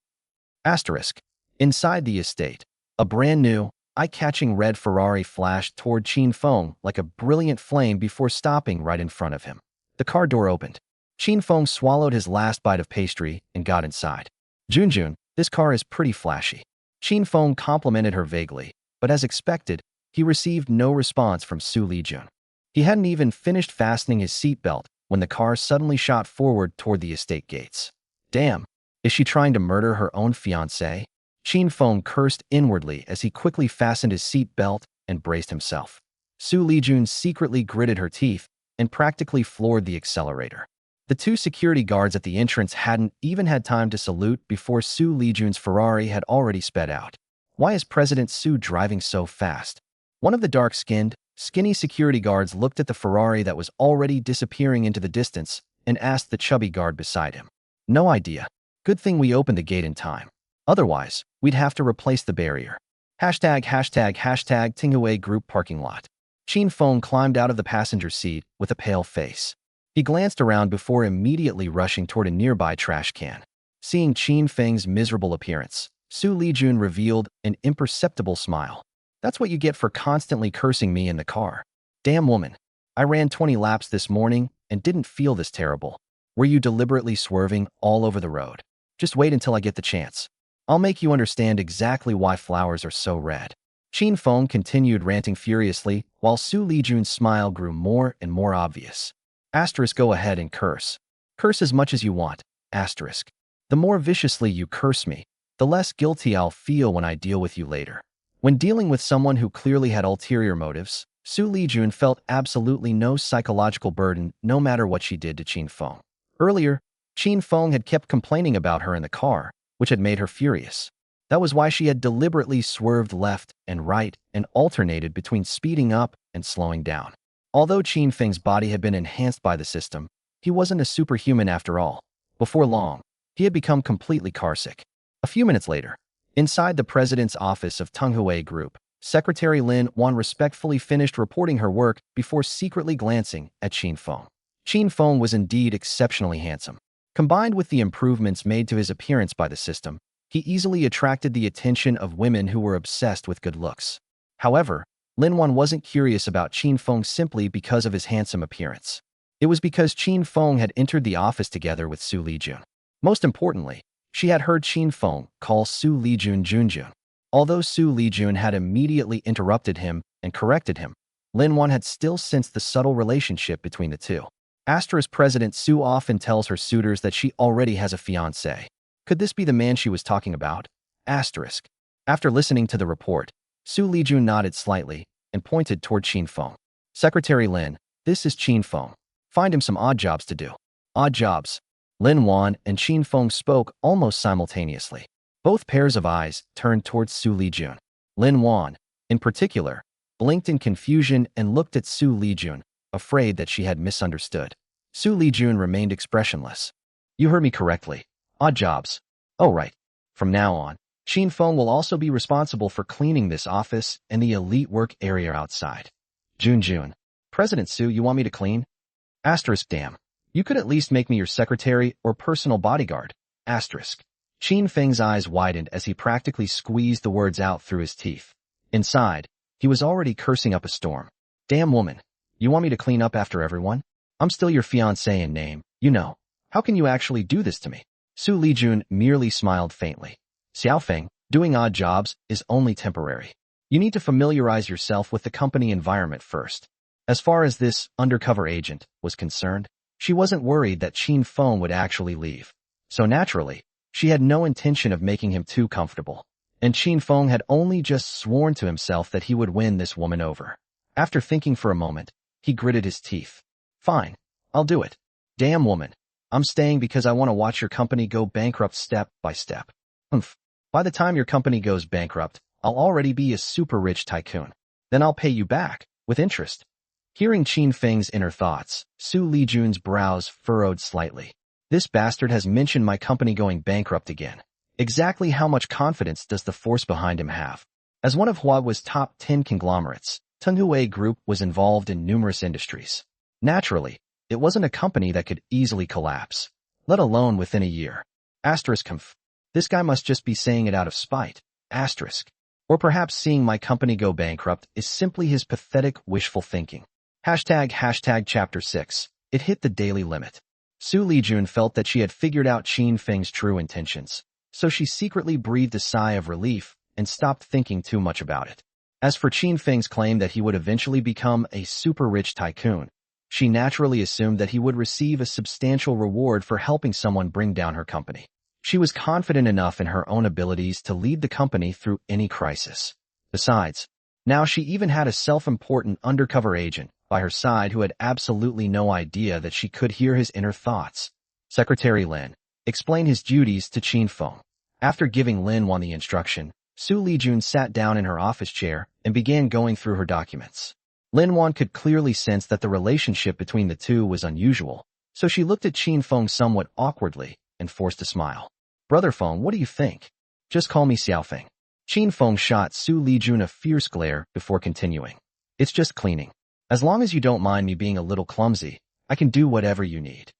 Asterisk. Inside the estate, a brand new, eye-catching red Ferrari flashed toward Qin Feng like a brilliant flame before stopping right in front of him. The car door opened. Qin Feng swallowed his last bite of pastry and got inside. Junjun, this car is pretty flashy. Qin Feng complimented her vaguely, but as expected, he received no response from Xu Lijun. He hadn't even finished fastening his seatbelt when the car suddenly shot forward toward the estate gates. Damn, is she trying to murder her own fiancé? Qin Feng cursed inwardly as he quickly fastened his seat belt and braced himself. Xu Lijun secretly gritted her teeth and practically floored the accelerator. The 2 security guards at the entrance hadn't even had time to salute before Xu Lijun's Ferrari had already sped out. Why is President Xu driving so fast? One of the dark-skinned, skinny security guards looked at the Ferrari that was already disappearing into the distance and asked the chubby guard beside him. No idea. Good thing we opened the gate in time. Otherwise, we'd have to replace the barrier. Hashtag Tenghui Group parking lot. Qin Feng climbed out of the passenger seat with a pale face. He glanced around before immediately rushing toward a nearby trash can. Seeing Qin Feng's miserable appearance, Xu Lijun revealed an imperceptible smile. That's what you get for constantly cursing me in the car. Damn woman. I ran 20 laps this morning and didn't feel this terrible. Were you deliberately swerving all over the road? Just wait until I get the chance. I'll make you understand exactly why flowers are so red. Qin Feng continued ranting furiously while Xu Lijun's smile grew more and more obvious. Asterisk, go ahead and curse. Curse as much as you want. Asterisk. The more viciously you curse me, the less guilty I'll feel when I deal with you later. When dealing with someone who clearly had ulterior motives, Xu Lijun felt absolutely no psychological burden no matter what she did to Qin Feng. Earlier, Qin Feng had kept complaining about her in the car, which had made her furious. That was why she had deliberately swerved left and right and alternated between speeding up and slowing down. Although Qin Feng's body had been enhanced by the system, he wasn't a superhuman after all. Before long, he had become completely carsick. A few minutes later, inside the president's office of Tenghui Group, Secretary Lin Wan respectfully finished reporting her work before secretly glancing at Qin Feng. Qin Feng was indeed exceptionally handsome. Combined with the improvements made to his appearance by the system, he easily attracted the attention of women who were obsessed with good looks. However, Lin Wan wasn't curious about Qin Feng simply because of his handsome appearance. It was because Qin Feng had entered the office together with Xu Lijun. Most importantly, she had heard Qin Feng call Xu Lijun Junjun. Although Xu Lijun had immediately interrupted him and corrected him, Lin Wan had still sensed the subtle relationship between the two. Asterisk, President Xu often tells her suitors that she already has a fiancé. Could this be the man she was talking about? Asterisk. After listening to the report, Xu Lijun nodded slightly and pointed toward Qin Feng. Secretary Lin, this is Qin Feng. Find him some odd jobs to do. Odd jobs. Lin Wan and Qin Feng spoke almost simultaneously. Both pairs of eyes turned towards Xu Lijun. Lin Wan, in particular, blinked in confusion and looked at Xu Lijun, afraid that she had misunderstood. Xu Lijun remained expressionless. You heard me correctly. Odd jobs. Oh, right. From now on, Qin Feng will also be responsible for cleaning this office and the elite work area outside. Jun. President Xu, you want me to clean? Asterisk damn. You could at least make me your secretary or personal bodyguard. Asterisk. Qin Feng's eyes widened as he practically squeezed the words out through his teeth. Inside, he was already cursing up a storm. Damn woman. You want me to clean up after everyone? I'm still your fiancé in name, you know. How can you actually do this to me? Xu Lijun merely smiled faintly. Xiaofeng, doing odd jobs is only temporary. You need to familiarize yourself with the company environment first. As far as this undercover agent was concerned, she wasn't worried that Qin Feng would actually leave. So naturally, she had no intention of making him too comfortable. And Qin Feng had only just sworn to himself that he would win this woman over. After thinking for a moment, he gritted his teeth. Fine, I'll do it. Damn woman. I'm staying because I want to watch your company go bankrupt step by step. By the time your company goes bankrupt, I'll already be a super rich tycoon. Then I'll pay you back, with interest. Hearing Qin Feng's inner thoughts, Xu Lijun's brows furrowed slightly. This bastard has mentioned my company going bankrupt again. Exactly how much confidence does the force behind him have? As one of Huaguo's top 10 conglomerates, Tenghui Group was involved in numerous industries. Naturally, it wasn't a company that could easily collapse, let alone within a year. Asterisk. This guy must just be saying it out of spite. Asterisk. Or perhaps seeing my company go bankrupt is simply his pathetic wishful thinking. Hashtag chapter 6. It hit the daily limit. Xu Lijun felt that she had figured out Qin Feng's true intentions, so she secretly breathed a sigh of relief and stopped thinking too much about it. As for Qin Feng's claim that he would eventually become a super rich tycoon, she naturally assumed that he would receive a substantial reward for helping someone bring down her company. She was confident enough in her own abilities to lead the company through any crisis. Besides, now she even had a self-important undercover agent by her side who had absolutely no idea that she could hear his inner thoughts. Secretary Lin explained his duties to Qin Feng. After giving Lin Wan the instruction, Xu Lijun sat down in her office chair and began going through her documents. Lin Wan could clearly sense that the relationship between the two was unusual, so she looked at Qin Feng somewhat awkwardly and forced a smile. Brother Feng, what do you think? Just call me Xiaofeng. Qin Feng shot Xu Lijun a fierce glare before continuing. It's just cleaning. As long as you don't mind me being a little clumsy, I can do whatever you need.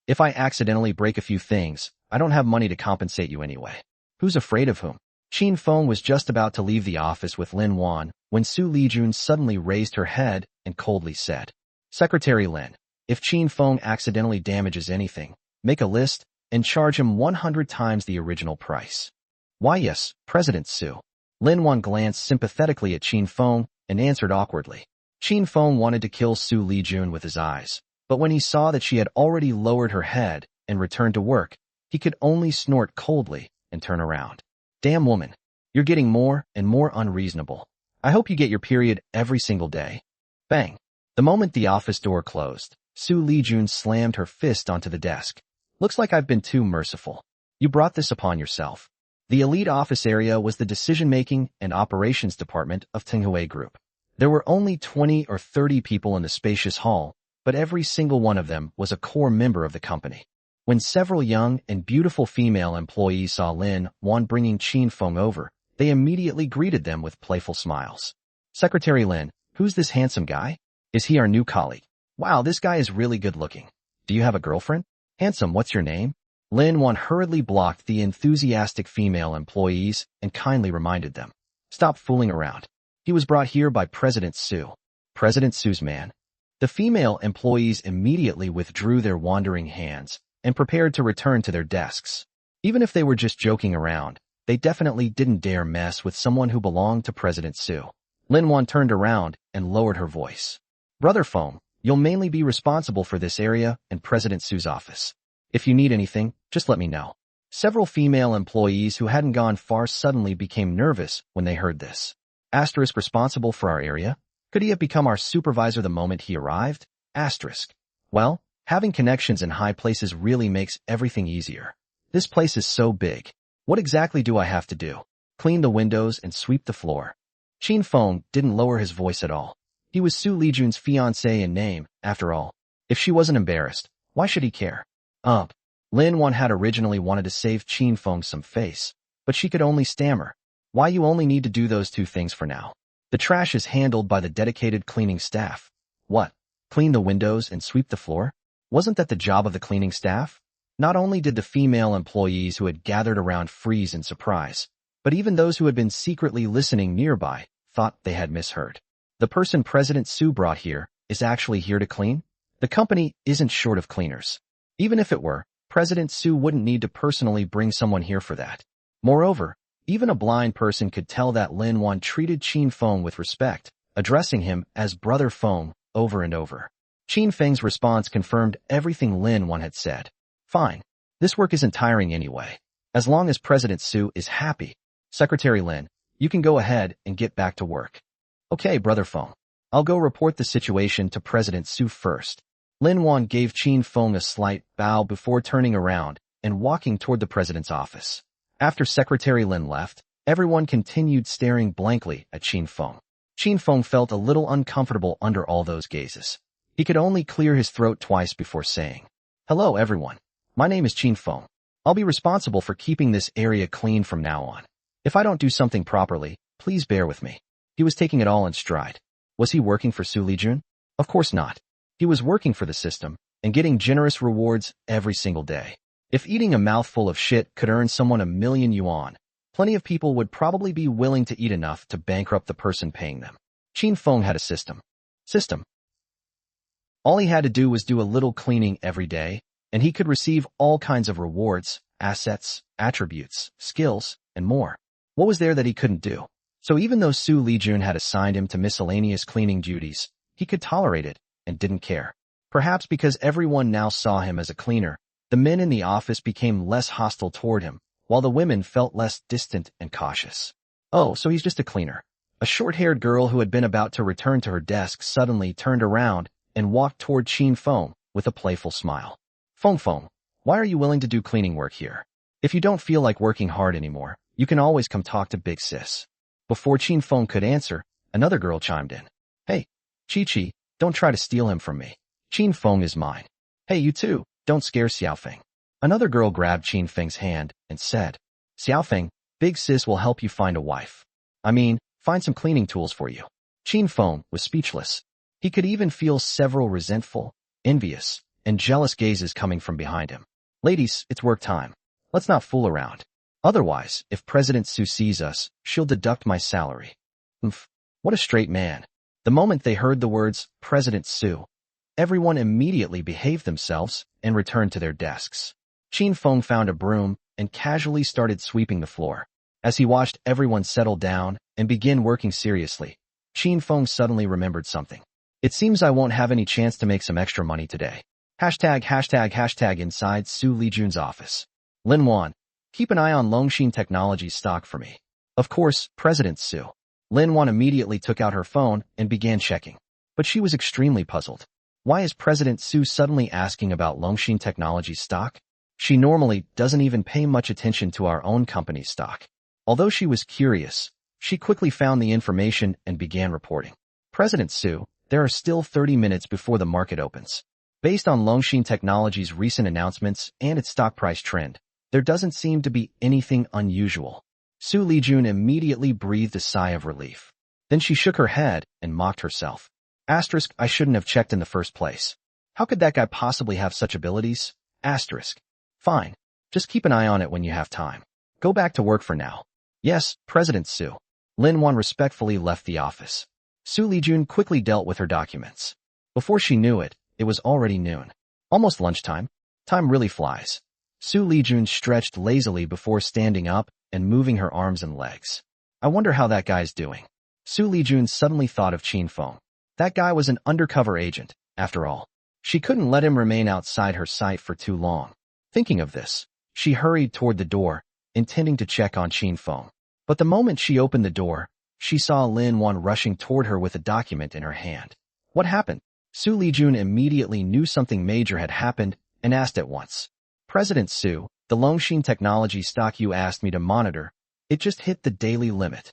If I accidentally break a few things, I don't have money to compensate you anyway. Who's afraid of whom? Qin Feng was just about to leave the office with Lin Wan when Xu Lijun suddenly raised her head and coldly said, Secretary Lin, if Qin Feng accidentally damages anything, make a list and charge him 100 times the original price. Why yes, President Xu. Lin Wan glanced sympathetically at Qin Feng and answered awkwardly. Qin Feng wanted to kill Xu Lijun with his eyes, but when he saw that she had already lowered her head and returned to work, he could only snort coldly and turn around. Damn woman, you're getting more and more unreasonable. I hope you get your period every single day. Bang. The moment the office door closed, Xu Lijun slammed her fist onto the desk. Looks like I've been too merciful. You brought this upon yourself. The elite office area was the decision-making and operations department of Tenghui Group. There were only 20 or 30 people in the spacious hall, but every single one of them was a core member of the company. When several young and beautiful female employees saw Lin Wan bringing Qin Feng over, they immediately greeted them with playful smiles. Secretary Lin, who's this handsome guy? Is he our new colleague? Wow, this guy is really good looking. Do you have a girlfriend? Handsome, what's your name? Lin Wan hurriedly blocked the enthusiastic female employees and kindly reminded them. Stop fooling around. He was brought here by President Xu. President Xu's man. The female employees immediately withdrew their wandering hands and prepared to return to their desks. Even if they were just joking around, they definitely didn't dare mess with someone who belonged to President Xu. Lin Wan turned around and lowered her voice. Brother Feng, you'll mainly be responsible for this area and President Xu's office. If you need anything, just let me know. Several female employees who hadn't gone far suddenly became nervous when they heard this. Asterisk responsible for our area? Could he have become our supervisor the moment he arrived? Asterisk. Well, having connections in high places really makes everything easier. This place is so big. What exactly do I have to do? Clean the windows and sweep the floor. Qin Feng didn't lower his voice at all. He was Xu Lijun's fiancé in name, after all. If she wasn't embarrassed, why should he care? Lin Wan had originally wanted to save Qin Feng some face, but she could only stammer. Why you only need to do those two things for now? The trash is handled by the dedicated cleaning staff. What? Clean the windows and sweep the floor? Wasn't that the job of the cleaning staff? Not only did the female employees who had gathered around freeze in surprise, but even those who had been secretly listening nearby thought they had misheard. The person President Xu brought here is actually here to clean? The company isn't short of cleaners. Even if it were, President Xu wouldn't need to personally bring someone here for that. Moreover, even a blind person could tell that Lin Wan treated Qin Feng with respect, addressing him as Brother Feng over and over. Qin Feng's response confirmed everything Lin Wan had said. Fine. This work isn't tiring anyway. As long as President Xu is happy. Secretary Lin, you can go ahead and get back to work. Okay, Brother Feng. I'll go report the situation to President Xu first. Lin Wan gave Qin Feng a slight bow before turning around and walking toward the president's office. After Secretary Lin left, everyone continued staring blankly at Qin Feng. Qin Feng felt a little uncomfortable under all those gazes. He could only clear his throat twice before saying, "Hello, everyone. My name is Qin Feng. I'll be responsible for keeping this area clean from now on. If I don't do something properly, please bear with me." He was taking it all in stride. Was he working for Xu Lijun? Of course not. He was working for the system and getting generous rewards every single day. If eating a mouthful of shit could earn someone 1,000,000 yuan, plenty of people would probably be willing to eat enough to bankrupt the person paying them. Qin Feng had a system. All he had to do was do a little cleaning every day, and he could receive all kinds of rewards, assets, attributes, skills, and more. What was there that he couldn't do? So even though Xu Lijun had assigned him to miscellaneous cleaning duties, he could tolerate it and didn't care. Perhaps because everyone now saw him as a cleaner, the men in the office became less hostile toward him, while the women felt less distant and cautious. Oh, so he's just a cleaner. A short-haired girl who had been about to return to her desk suddenly turned around and walked toward Qin Feng with a playful smile. Feng, why are you willing to do cleaning work here? If you don't feel like working hard anymore, you can always come talk to Big Sis. Before Qin Feng could answer, another girl chimed in. Hey, Chi, don't try to steal him from me. Qin Feng is mine. Hey, you too, don't scare Xiaofeng. Another girl grabbed Qin Feng's hand and said, Xiaofeng, Big Sis will help you find a wife. Find some cleaning tools for you. Qin Feng was speechless. He could even feel several resentful, envious, and jealous gazes coming from behind him. Ladies, it's work time. Let's not fool around. Otherwise, if President Xu sees us, she'll deduct my salary. What a straight man. The moment they heard the words, President Xu, everyone immediately behaved themselves and returned to their desks. Qin Feng found a broom and casually started sweeping the floor. As he watched everyone settle down and begin working seriously, Qin Feng suddenly remembered something. It seems I won't have any chance to make some extra money today. Inside Xu Lijun's office. Lin Wan, keep an eye on Longshin Technology's stock for me. Of course, President Xu. Lin Wan immediately took out her phone and began checking. But she was extremely puzzled. Why is President Xu suddenly asking about Longshin Technology's stock? She normally doesn't even pay much attention to our own company's stock. Although she was curious, she quickly found the information and began reporting. President Xu, there are still 30 minutes before the market opens. Based on Longshin Technology's recent announcements and its stock price trend, there doesn't seem to be anything unusual. Xu Lijun immediately breathed a sigh of relief. Then she shook her head and mocked herself. I shouldn't have checked in the first place. How could that guy possibly have such abilities? Fine. Just keep an eye on it when you have time. Go back to work for now. Yes, President Xu. Lin Wan respectfully left the office. Xu Lijun quickly dealt with her documents. Before she knew it, it was already noon. Almost lunchtime. Time really flies. Xu Lijun stretched lazily before standing up and moving her arms and legs. I wonder how that guy's doing. Xu Lijun suddenly thought of Qin Feng. That guy was an undercover agent, after all. She couldn't let him remain outside her sight for too long. Thinking of this, she hurried toward the door, intending to check on Qin Feng. But the moment she opened the door, she saw Lin Wan rushing toward her with a document in her hand. What happened? Xu Lijun immediately knew something major had happened and asked at once. President Xu, the Longshin Technology stock you asked me to monitor, it just hit the daily limit.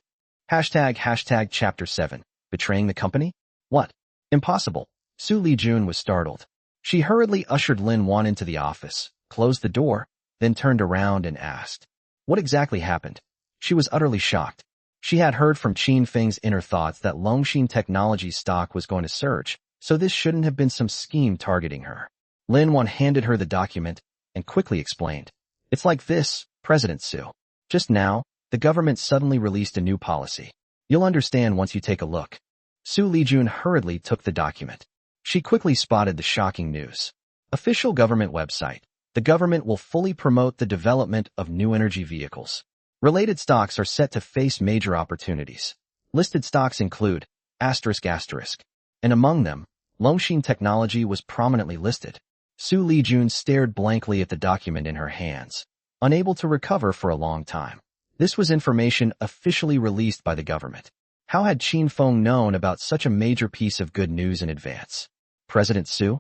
Hashtag Chapter 7. Betraying the company? What? Impossible. Xu Lijun was startled. She hurriedly ushered Lin Wan into the office, closed the door, then turned around and asked, what exactly happened? She was utterly shocked. She had heard from Qin Feng's inner thoughts that Longshin Technology's stock was going to surge, so this shouldn't have been some scheme targeting her. Lin Wan handed her the document and quickly explained. It's like this, President Xu. Just now, the government suddenly released a new policy. You'll understand once you take a look. Xu Lijun hurriedly took the document. She quickly spotted the shocking news. Official government website. The government will fully promote the development of new energy vehicles. Related stocks are set to face major opportunities. Listed stocks include ***, and among them, Longshin Technology was prominently listed. Xu Lijun stared blankly at the document in her hands, unable to recover for a long time. This was information officially released by the government. How had Qin Feng known about such a major piece of good news in advance? President Xu?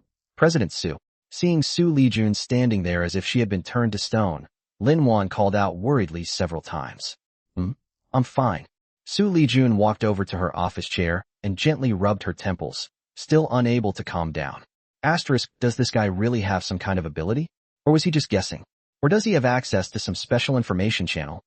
Seeing Xu Lijun standing there as if she had been turned to stone, Lin Wan called out worriedly several times. I'm fine. Xu Lijun walked over to her office chair and gently rubbed her temples, still unable to calm down. Does this guy really have some kind of ability? Or was he just guessing? Or does he have access to some special information channel?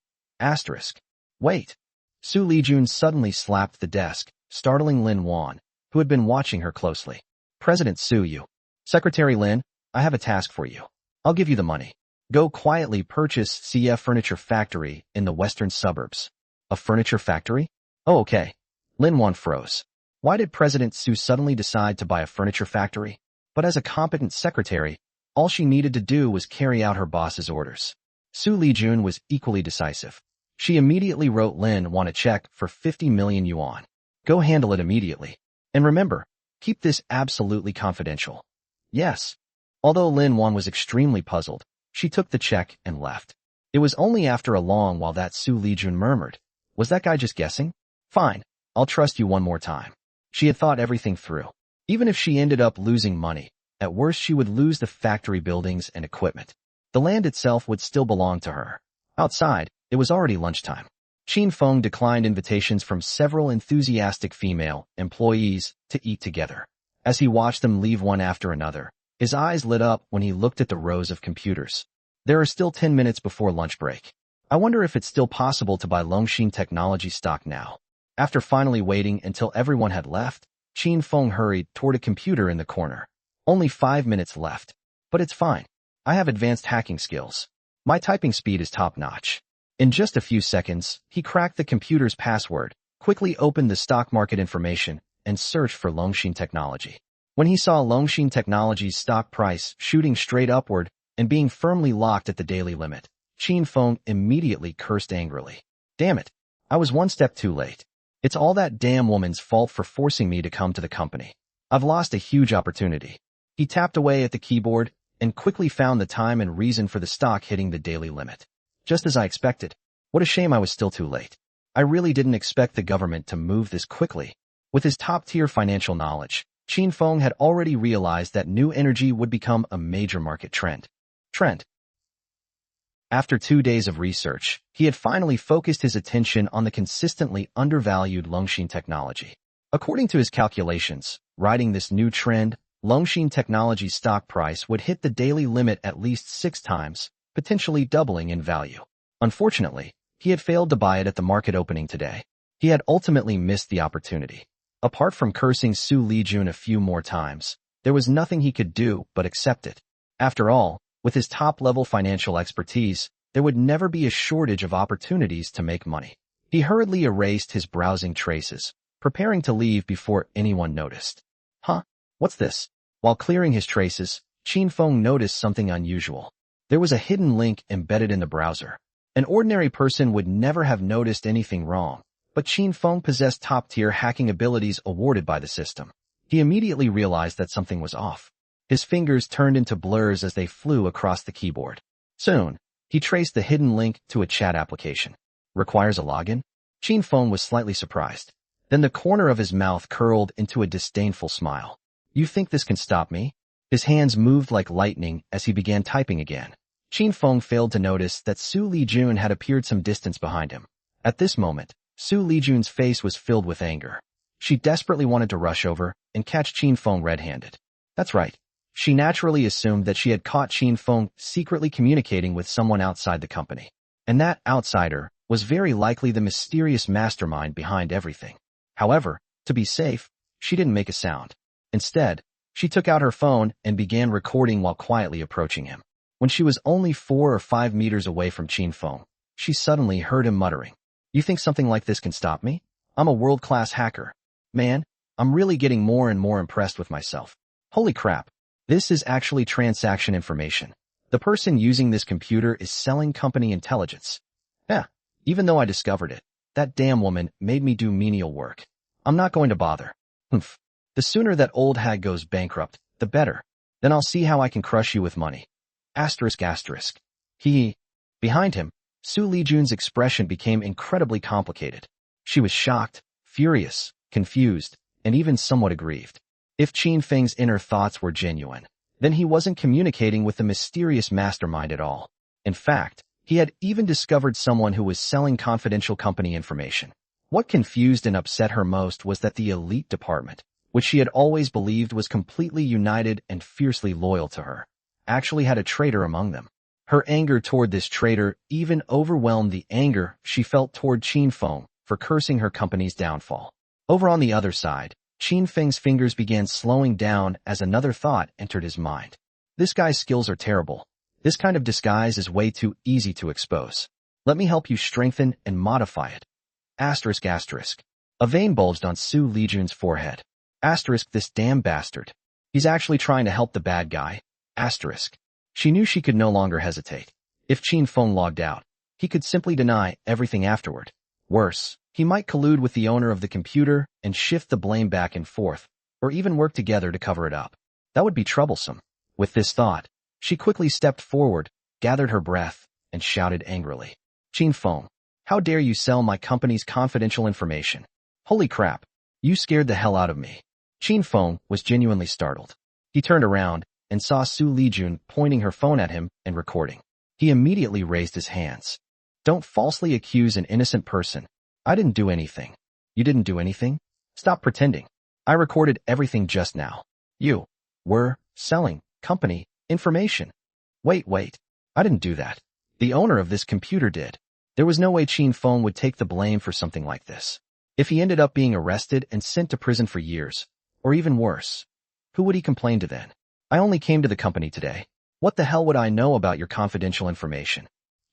Wait. Xu Lijun suddenly slapped the desk, startling Lin Wan, who had been watching her closely. President Xu, Secretary Lin, I have a task for you. I'll give you the money. Go quietly purchase CF Furniture Factory in the western suburbs. A furniture factory? Oh, okay. Lin Wan froze. Why did President Xu suddenly decide to buy a furniture factory? But as a competent secretary, all she needed to do was carry out her boss's orders. Xu Lijun was equally decisive. She immediately wrote Lin Wan a check for 50 million yuan. Go handle it immediately. And remember, keep this absolutely confidential. Yes. Although Lin Wan was extremely puzzled, she took the check and left. It was only after a long while that Xu Lijun murmured, was that guy just guessing? Fine, I'll trust you one more time. She had thought everything through. Even if she ended up losing money, at worst she would lose the factory buildings and equipment. The land itself would still belong to her. Outside, it was already lunchtime. Qin Feng declined invitations from several enthusiastic female employees to eat together. As he watched them leave one after another, his eyes lit up when he looked at the rows of computers. There are still 10 minutes before lunch break. I wonder if it's still possible to buy Longshin Technology stock now. After finally waiting until everyone had left, Qin Feng hurried toward a computer in the corner. Only 5 minutes left. But it's fine. I have advanced hacking skills. My typing speed is top-notch. In just a few seconds, he cracked the computer's password, quickly opened the stock market information, and searched for Longshin Technology. When he saw Longshin Technology's stock price shooting straight upward and being firmly locked at the daily limit, Qin Feng immediately cursed angrily. Damn it. I was one step too late. It's all that damn woman's fault for forcing me to come to the company. I've lost a huge opportunity. He tapped away at the keyboard and quickly found the time and reason for the stock hitting the daily limit. Just as I expected. What a shame I was still too late. I really didn't expect the government to move this quickly. With his top-tier financial knowledge, Qin Feng had already realized that new energy would become a major market trend. After 2 days of research, he had finally focused his attention on the consistently undervalued Longshin Technology. According to his calculations, riding this new trend, Longshin Technology's stock price would hit the daily limit at least 6 times, potentially doubling in value. Unfortunately, he had failed to buy it at the market opening today. He had ultimately missed the opportunity. Apart from cursing Xu Lijun a few more times, there was nothing he could do but accept it. After all, with his top-level financial expertise, there would never be a shortage of opportunities to make money. He hurriedly erased his browsing traces, preparing to leave before anyone noticed. What's this? While clearing his traces, Qin Feng noticed something unusual. There was a hidden link embedded in the browser. An ordinary person would never have noticed anything wrong, but Qin Feng possessed top-tier hacking abilities awarded by the system. He immediately realized that something was off. His fingers turned into blurs as they flew across the keyboard. Soon, he traced the hidden link to a chat application. Requires a login? Qin Feng was slightly surprised. Then the corner of his mouth curled into a disdainful smile. You think this can stop me? His hands moved like lightning as he began typing again. Qin Feng failed to notice that Xu Lijun had appeared some distance behind him. At this moment, Xu Lijun's face was filled with anger. She desperately wanted to rush over and catch Qin Feng red-handed. That's right. She naturally assumed that she had caught Qin Feng secretly communicating with someone outside the company. And that outsider was very likely the mysterious mastermind behind everything. However, to be safe, she didn't make a sound. Instead, she took out her phone and began recording while quietly approaching him. When she was only 4 or 5 meters away from Qin Feng, she suddenly heard him muttering, "You think something like this can stop me? I'm a world-class hacker. Man, I'm really getting more and more impressed with myself. Holy crap. This is actually transaction information. The person using this computer is selling company intelligence. Yeah, even though I discovered it, that damn woman made me do menial work. I'm not going to bother. Humph. The sooner that old hag goes bankrupt, the better. Then I'll see how I can crush you with money." Asterisk asterisk. Behind him, Xu Lijun's expression became incredibly complicated. She was shocked, furious, confused, and even somewhat aggrieved. If Qin Feng's inner thoughts were genuine, then he wasn't communicating with the mysterious mastermind at all. In fact, he had even discovered someone who was selling confidential company information. What confused and upset her most was that the elite department, which she had always believed was completely united and fiercely loyal to her, actually had a traitor among them. Her anger toward this traitor even overwhelmed the anger she felt toward Qin Feng for cursing her company's downfall. Over on the other side, Qin Feng's fingers began slowing down as another thought entered his mind. This guy's skills are terrible. This kind of disguise is way too easy to expose. Let me help you strengthen and modify it. Asterisk asterisk. A vein bulged on Xu Lijun's forehead. Asterisk, this damn bastard. He's actually trying to help the bad guy. Asterisk. She knew she could no longer hesitate. If Qin Feng logged out, he could simply deny everything afterward. Worse, he might collude with the owner of the computer and shift the blame back and forth, or even work together to cover it up. That would be troublesome. With this thought, she quickly stepped forward, gathered her breath, and shouted angrily, "Qin Feng, how dare you sell my company's confidential information? Holy crap, you scared the hell out of me." Qin Feng was genuinely startled. He turned around and saw Xu Lijun pointing her phone at him and recording. He immediately raised his hands. "Don't falsely accuse an innocent person. I didn't do anything." "You didn't do anything? Stop pretending. I recorded everything just now. You were selling company information." Wait. I didn't do that. The owner of this computer did." There was no way Qin Feng would take the blame for something like this. If he ended up being arrested and sent to prison for years, or even worse, who would he complain to then? "I only came to the company today. What the hell would I know about your confidential information?"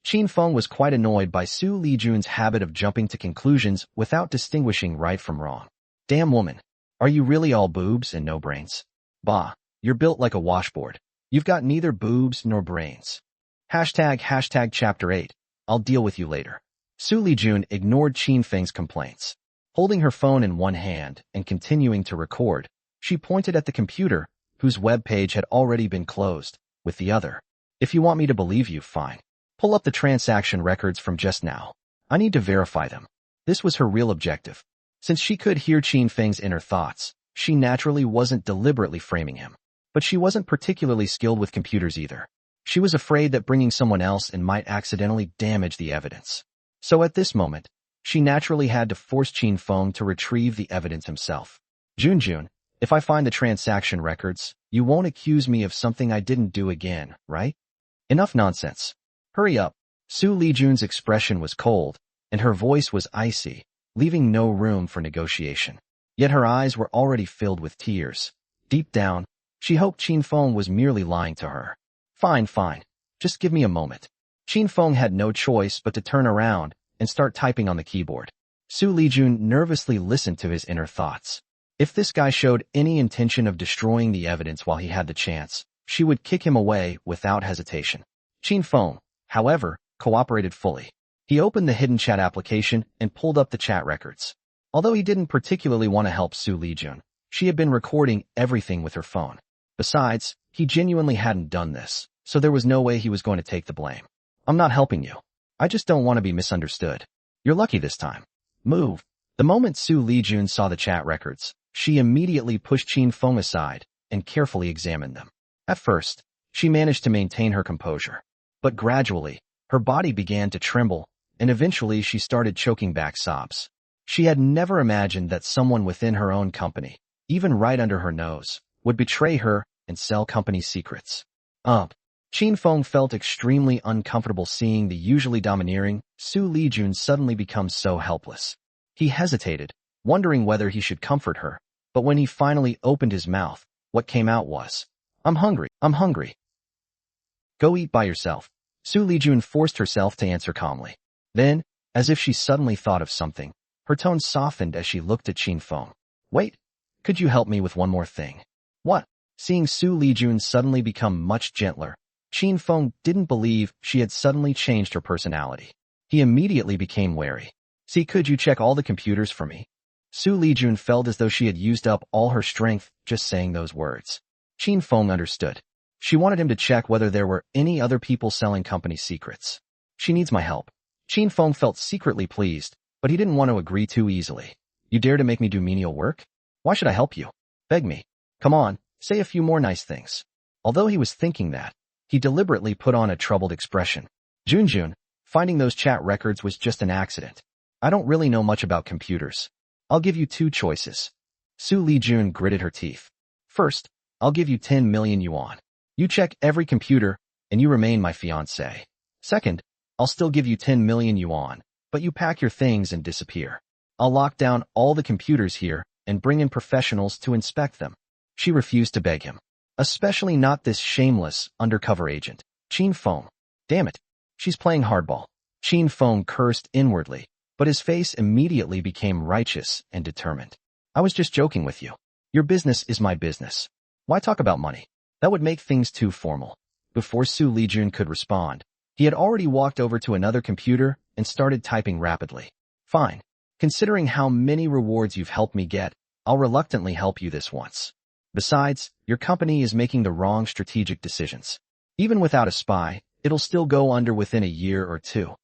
Qin Feng was quite annoyed by Xu Lijun's habit of jumping to conclusions without distinguishing right from wrong. "Damn woman. Are you really all boobs and no brains? Bah, you're built like a washboard. You've got neither boobs nor brains. Hashtag chapter 8. I'll deal with you later." Xu Lijun ignored Qin Feng's complaints. Holding her phone in one hand and continuing to record, she pointed at the computer, whose web page had already been closed, with the other. "If you want me to believe you, fine. Pull up the transaction records from just now. I need to verify them." This was her real objective. Since she could hear Qin Feng's inner thoughts, she naturally wasn't deliberately framing him. But she wasn't particularly skilled with computers either. She was afraid that bringing someone else in might accidentally damage the evidence. So at this moment, she naturally had to force Qin Feng to retrieve the evidence himself. Jun, if I find the transaction records, you won't accuse me of something I didn't do again, right?" "Enough nonsense. Hurry up." Xu Lijun's expression was cold, and her voice was icy, leaving no room for negotiation. Yet her eyes were already filled with tears. Deep down, she hoped Qin Feng was merely lying to her. Fine. Just give me a moment." Qin Feng had no choice but to turn around and start typing on the keyboard. Xu Lijun nervously listened to his inner thoughts. If this guy showed any intention of destroying the evidence while he had the chance, she would kick him away without hesitation. Qin Feng, however, cooperated fully. He opened the hidden chat application and pulled up the chat records. Although he didn't particularly want to help Xu Lijun, she had been recording everything with her phone. Besides, he genuinely hadn't done this, so there was no way he was going to take the blame. "I'm not helping you. I just don't want to be misunderstood. You're lucky this time. Move. The moment Xu Lijun saw the chat records, she immediately pushed Qin Feng aside and carefully examined them. At first, she managed to maintain her composure. But gradually, her body began to tremble, and eventually she started choking back sobs. She had never imagined that someone within her own company, even right under her nose, would betray her and sell company secrets. Qin Feng felt extremely uncomfortable seeing the usually domineering Xu Lijun suddenly become so helpless. He hesitated, wondering whether he should comfort her, but when he finally opened his mouth, what came out was, I'm hungry. Go eat by yourself. Xu Lijun forced herself to answer calmly. Then, as if she suddenly thought of something, her tone softened as she looked at Qin Feng. Wait, could you help me with one more thing? What? Seeing Xu Lijun suddenly become much gentler, Qin Feng didn't believe she had suddenly changed her personality. He immediately became wary. See, could you check all the computers for me? Xu Lijun felt as though she had used up all her strength just saying those words. Qin Feng understood. She wanted him to check whether there were any other people selling company secrets. She needs my help. Qin Feng felt secretly pleased, but he didn't want to agree too easily. You dare to make me do menial work? Why should I help you? Beg me. Come on, say a few more nice things. Although he was thinking that, he deliberately put on a troubled expression. Junjun, finding those chat records was just an accident. I don't really know much about computers. I'll give you two choices. Xu Lijun gritted her teeth. First, I'll give you 10 million yuan. You check every computer, and you remain my fiancé. Second, I'll still give you 10 million yuan, but you pack your things and disappear. I'll lock down all the computers here and bring in professionals to inspect them. She refused to beg him. Especially not this shameless, undercover agent, Qin Feng. Damn it. She's playing hardball. Qin Feng cursed inwardly, but his face immediately became righteous and determined. I was just joking with you. Your business is my business. Why talk about money? That would make things too formal. Before Xu Lijun could respond, he had already walked over to another computer and started typing rapidly. Fine. Considering how many rewards you've helped me get, I'll reluctantly help you this once. Besides, your company is making the wrong strategic decisions. Even without a spy, it'll still go under within a year or two.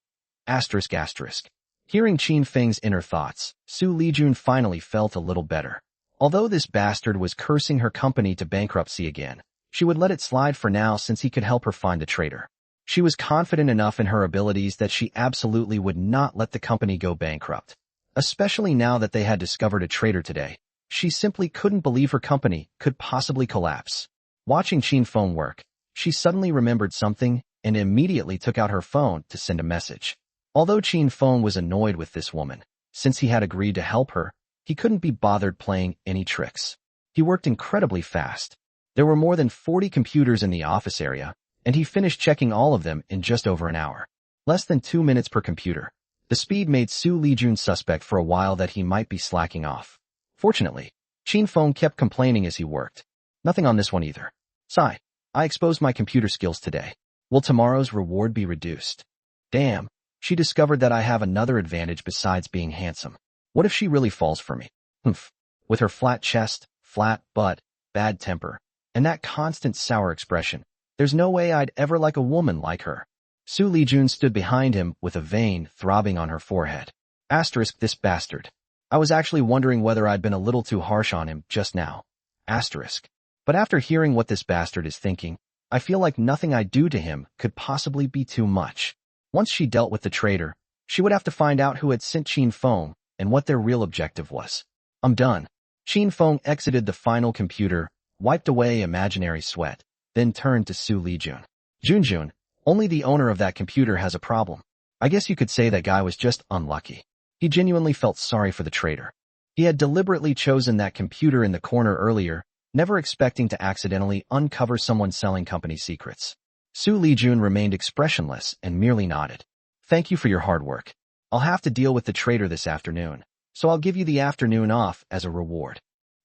Asterisk. Hearing Qin Feng's inner thoughts, Xu Lijun finally felt a little better. Although this bastard was cursing her company to bankruptcy again, she would let it slide for now since he could help her find the traitor. She was confident enough in her abilities that she absolutely would not let the company go bankrupt. Especially now that they had discovered a traitor today. She simply couldn't believe her company could possibly collapse. Watching Qin Feng work, she suddenly remembered something and immediately took out her phone to send a message. Although Qin Feng was annoyed with this woman, since he had agreed to help her, he couldn't be bothered playing any tricks. He worked incredibly fast. There were more than 40 computers in the office area, and he finished checking all of them in just over an hour. Less than 2 minutes per computer. The speed made Xu Lijun suspect for a while that he might be slacking off. Fortunately, Qin Feng kept complaining as he worked. Nothing on this one either. Sigh. I exposed my computer skills today. Will tomorrow's reward be reduced? Damn. She discovered that I have another advantage besides being handsome. What if she really falls for me? Humph. With her flat chest, flat butt, bad temper, and that constant sour expression, there's no way I'd ever like a woman like her. Xu Lijun stood behind him with a vein throbbing on her forehead. Asterisk this bastard. I was actually wondering whether I'd been a little too harsh on him just now. Asterisk. But after hearing what this bastard is thinking, I feel like nothing I do to him could possibly be too much. Once she dealt with the traitor, she would have to find out who had sent Qin Feng and what their real objective was. I'm done. Qin Feng exited the final computer, wiped away imaginary sweat, then turned to Xu Lijun. Junjun, only the owner of that computer has a problem. I guess you could say that guy was just unlucky. He genuinely felt sorry for the traitor. He had deliberately chosen that computer in the corner earlier, never expecting to accidentally uncover someone selling company secrets. Xu Lijun remained expressionless and merely nodded. Thank you for your hard work. I'll have to deal with the traitor this afternoon, so I'll give you the afternoon off as a reward.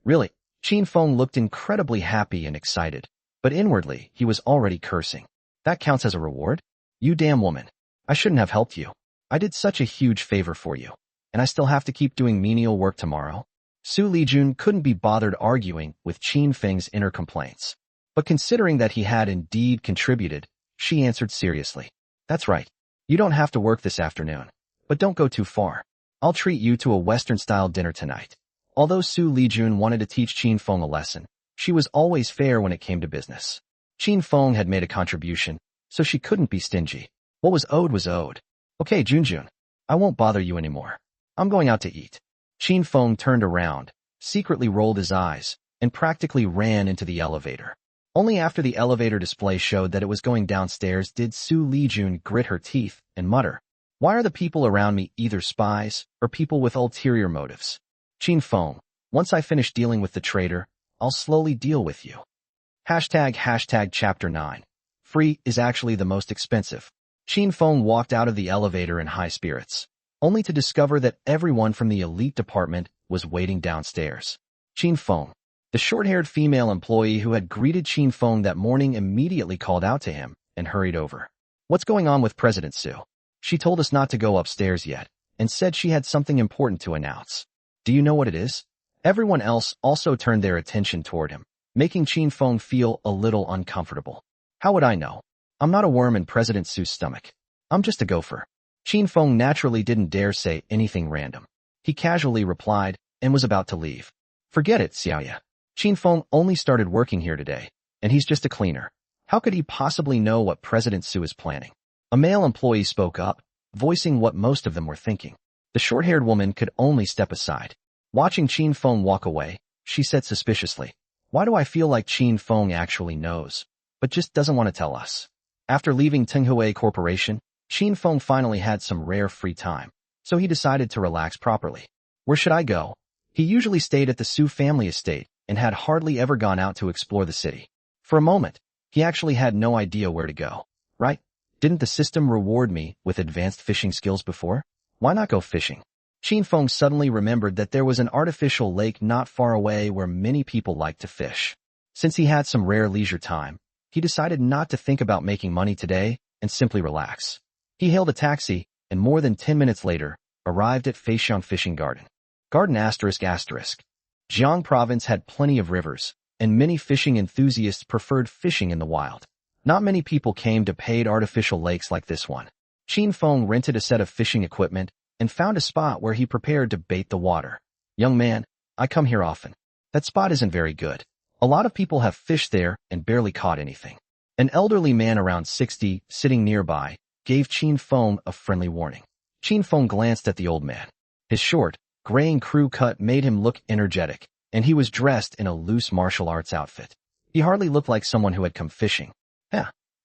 Really? Qin Feng looked incredibly happy and excited, but inwardly he was already cursing. That counts as a reward? You damn woman. I shouldn't have helped you. I did such a huge favor for you. And I still have to keep doing menial work tomorrow? Xu Lijun couldn't be bothered arguing with Qin Feng's inner complaints. But considering that he had indeed contributed, she answered seriously. That's right. You don't have to work this afternoon. But don't go too far. I'll treat you to a Western-style dinner tonight. Although Xu Lijun wanted to teach Qin Feng a lesson, she was always fair when it came to business. Qin Feng had made a contribution, so she couldn't be stingy. What was owed was owed. Okay, Junjun, I won't bother you anymore. I'm going out to eat. Qin Feng turned around, secretly rolled his eyes, and practically ran into the elevator. Only after the elevator display showed that it was going downstairs did Xu Lijun grit her teeth and mutter, "Why are the people around me either spies or people with ulterior motives? Qin Feng, once I finish dealing with the traitor, I'll slowly deal with you." ## Chapter 9. Free is actually the most expensive. Qin Feng walked out of the elevator in high spirits, only to discover that everyone from the elite department was waiting downstairs. Qin Feng, the short-haired female employee who had greeted Qin Feng that morning, immediately called out to him and hurried over. "What's going on with President Xu? She told us not to go upstairs yet and said she had something important to announce. Do you know what it is?" Everyone else also turned their attention toward him, making Qin Feng feel a little uncomfortable. "How would I know? I'm not a worm in President Xu's stomach. I'm just a gopher." Qin Feng naturally didn't dare say anything random. He casually replied and was about to leave. "Forget it, Xiaoya. Qin Feng only started working here today, and he's just a cleaner. How could he possibly know what President Xu is planning?" A male employee spoke up, voicing what most of them were thinking. The short-haired woman could only step aside. Watching Qin Feng walk away, she said suspiciously, "Why do I feel like Qin Feng actually knows, but just doesn't want to tell us?" After leaving Tenghui Corporation, Qin Feng finally had some rare free time, so he decided to relax properly. Where should I go? He usually stayed at the Xu family estate and had hardly ever gone out to explore the city. For a moment, he actually had no idea where to go. Right? Didn't the system reward me with advanced fishing skills before? Why not go fishing? Qin Feng suddenly remembered that there was an artificial lake not far away where many people like to fish. Since he had some rare leisure time, he decided not to think about making money today and simply relax. He hailed a taxi and more than 10 minutes later, arrived at Feixiang Fishing Garden. Jiang province had plenty of rivers, and many fishing enthusiasts preferred fishing in the wild. Not many people came to paid artificial lakes like this one. Qin Feng rented a set of fishing equipment and found a spot where he prepared to bait the water. "Young man, I come here often. That spot isn't very good. A lot of people have fished there and barely caught anything." An elderly man around 60, sitting nearby, gave Qin Feng a friendly warning. Qin Feng glanced at the old man. His short, graying crew cut made him look energetic, and he was dressed in a loose martial arts outfit. He hardly looked like someone who had come fishing.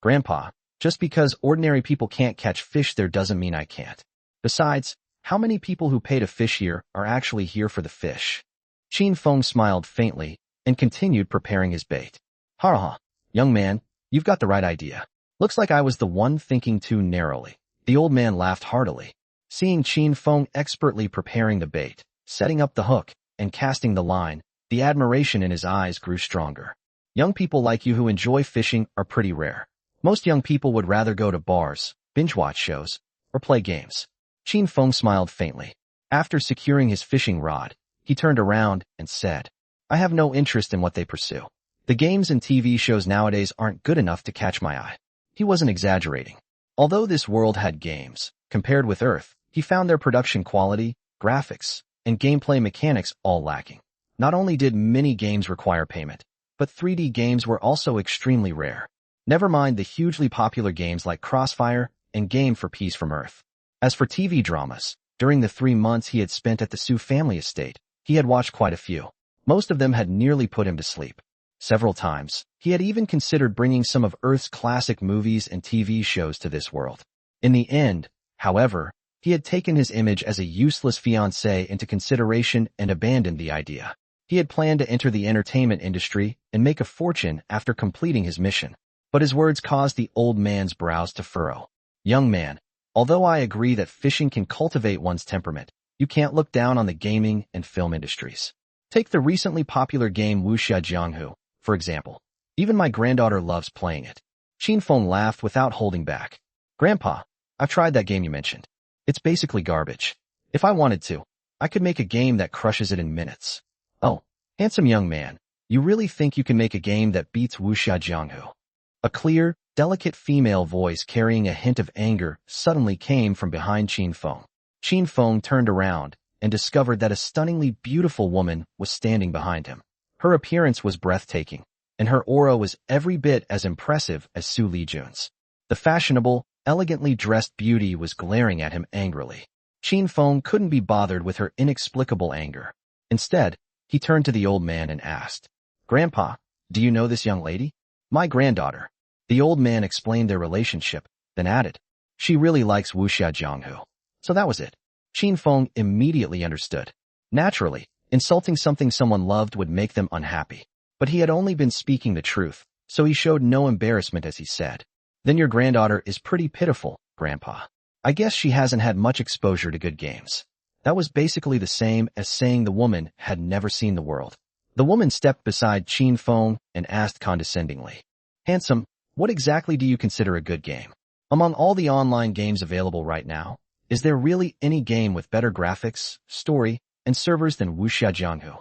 Grandpa, just because ordinary people can't catch fish there doesn't mean I can't. Besides, how many people who pay to fish here are actually here for the fish?" Qin Feng smiled faintly and continued preparing his bait. "Ha, young man, you've got the right idea. Looks like I was the one thinking too narrowly." The old man laughed heartily. Seeing Qin Feng expertly preparing the bait, setting up the hook, and casting the line, the admiration in his eyes grew stronger. "Young people like you who enjoy fishing are pretty rare. Most young people would rather go to bars, binge-watch shows, or play games." Qin Feng smiled faintly. After securing his fishing rod, he turned around and said, "I have no interest in what they pursue. The games and TV shows nowadays aren't good enough to catch my eye." He wasn't exaggerating. Although this world had games, compared with Earth, he found their production quality, graphics, and gameplay mechanics all lacking. Not only did many games require payment, but 3D games were also extremely rare. Never mind the hugely popular games like Crossfire and Game for Peace from Earth. As for TV dramas, during the 3 months he had spent at the Xu family estate, he had watched quite a few. Most of them had nearly put him to sleep. Several times, he had even considered bringing some of Earth's classic movies and TV shows to this world. In the end, however, he had taken his image as a useless fiancé into consideration and abandoned the idea. He had planned to enter the entertainment industry and make a fortune after completing his mission. But his words caused the old man's brows to furrow. "Young man, although I agree that fishing can cultivate one's temperament, you can't look down on the gaming and film industries. Take the recently popular game Wuxia Jianghu, for example. Even my granddaughter loves playing it." Qin Feng laughed without holding back. "Grandpa, I've tried that game you mentioned. It's basically garbage. If I wanted to, I could make a game that crushes it in minutes." "Oh, handsome young man, you really think you can make a game that beats Wuxia Jianghu?" A clear, delicate female voice carrying a hint of anger suddenly came from behind Qin Feng. Qin Feng turned around and discovered that a stunningly beautiful woman was standing behind him. Her appearance was breathtaking, and her aura was every bit as impressive as Xu Lijun's. The fashionable, elegantly dressed beauty was glaring at him angrily. Qin Feng couldn't be bothered with her inexplicable anger. Instead, he turned to the old man and asked, "Grandpa, do you know this young lady?" "My granddaughter." The old man explained their relationship, then added, "She really likes Wuxia Jianghu." So that was it. Qin Feng immediately understood. Naturally, insulting something someone loved would make them unhappy. But he had only been speaking the truth, so he showed no embarrassment as he said, "Then your granddaughter is pretty pitiful, Grandpa. I guess she hasn't had much exposure to good games." That was basically the same as saying the woman had never seen the world. The woman stepped beside Qin Feng and asked condescendingly, "Handsome, what exactly do you consider a good game? Among all the online games available right now, is there really any game with better graphics, story, and servers than Wuxia Jianghu?"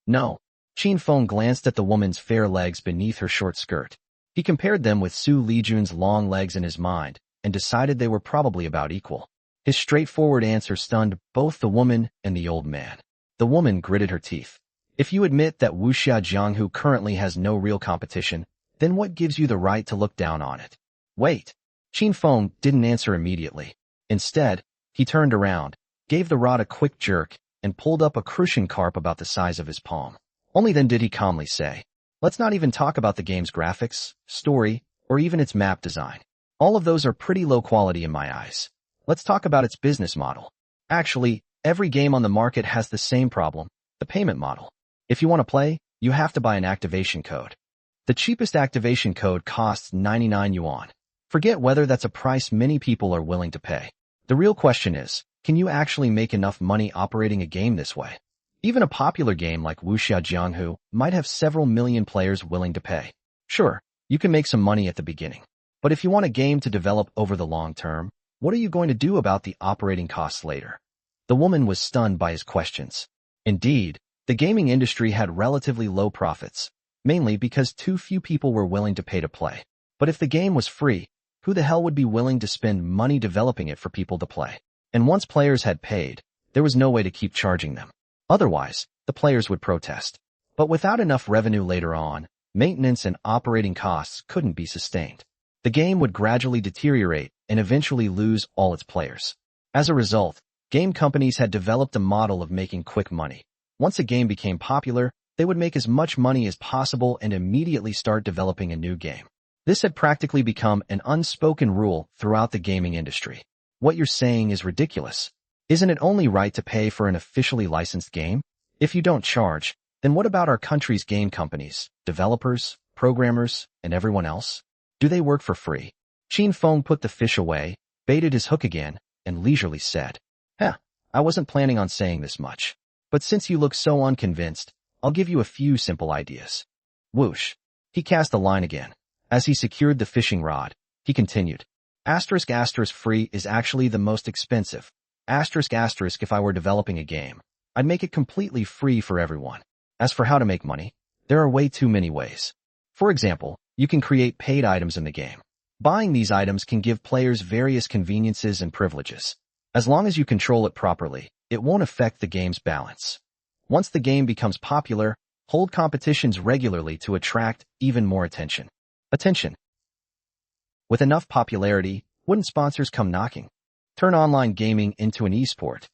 "No." Qin Feng glanced at the woman's fair legs beneath her short skirt. He compared them with Xu Lijun's long legs in his mind and decided they were probably about equal. His straightforward answer stunned both the woman and the old man. The woman gritted her teeth. "If you admit that Wuxia Jianghu currently has no real competition, then what gives you the right to look down on it?" "Wait." Qin Feng didn't answer immediately. Instead, he turned around, gave the rod a quick jerk, and pulled up a crucian carp about the size of his palm. Only then did he calmly say, "Let's not even talk about the game's graphics, story, or even its map design. All of those are pretty low quality in my eyes. Let's talk about its business model. Actually, every game on the market has the same problem, the payment model. If you want to play, you have to buy an activation code. The cheapest activation code costs 99 yuan. Forget whether that's a price many people are willing to pay. The real question is, can you actually make enough money operating a game this way? Even a popular game like Wuxia Jianghu might have several million players willing to pay. Sure, you can make some money at the beginning. But if you want a game to develop over the long term, what are you going to do about the operating costs later?" The woman was stunned by his questions. Indeed, the gaming industry had relatively low profits, mainly because too few people were willing to pay to play. But if the game was free, who the hell would be willing to spend money developing it for people to play? And once players had paid, there was no way to keep charging them. Otherwise, the players would protest. But without enough revenue later on, maintenance and operating costs couldn't be sustained. The game would gradually deteriorate and eventually lose all its players. As a result, game companies had developed a model of making quick money. Once a game became popular, they would make as much money as possible and immediately start developing a new game. This had practically become an unspoken rule throughout the gaming industry. "What you're saying is ridiculous. Isn't it only right to pay for an officially licensed game? If you don't charge, then what about our country's game companies, developers, programmers, and everyone else? Do they work for free?" Qin Feng put the fish away, baited his hook again, and leisurely said, I wasn't planning on saying this much. But since you look so unconvinced, I'll give you a few simple ideas." Whoosh. He cast the line again. As he secured the fishing rod, he continued, *** free is actually the most expensive. *** if I were developing a game, I'd make it completely free for everyone. As for how to make money, there are way too many ways. For example, you can create paid items in the game. Buying these items can give players various conveniences and privileges. As long as you control it properly, it won't affect the game's balance. Once the game becomes popular, hold competitions regularly to attract even more attention. With enough popularity, wouldn't sponsors come knocking? Turn online gaming into an esport.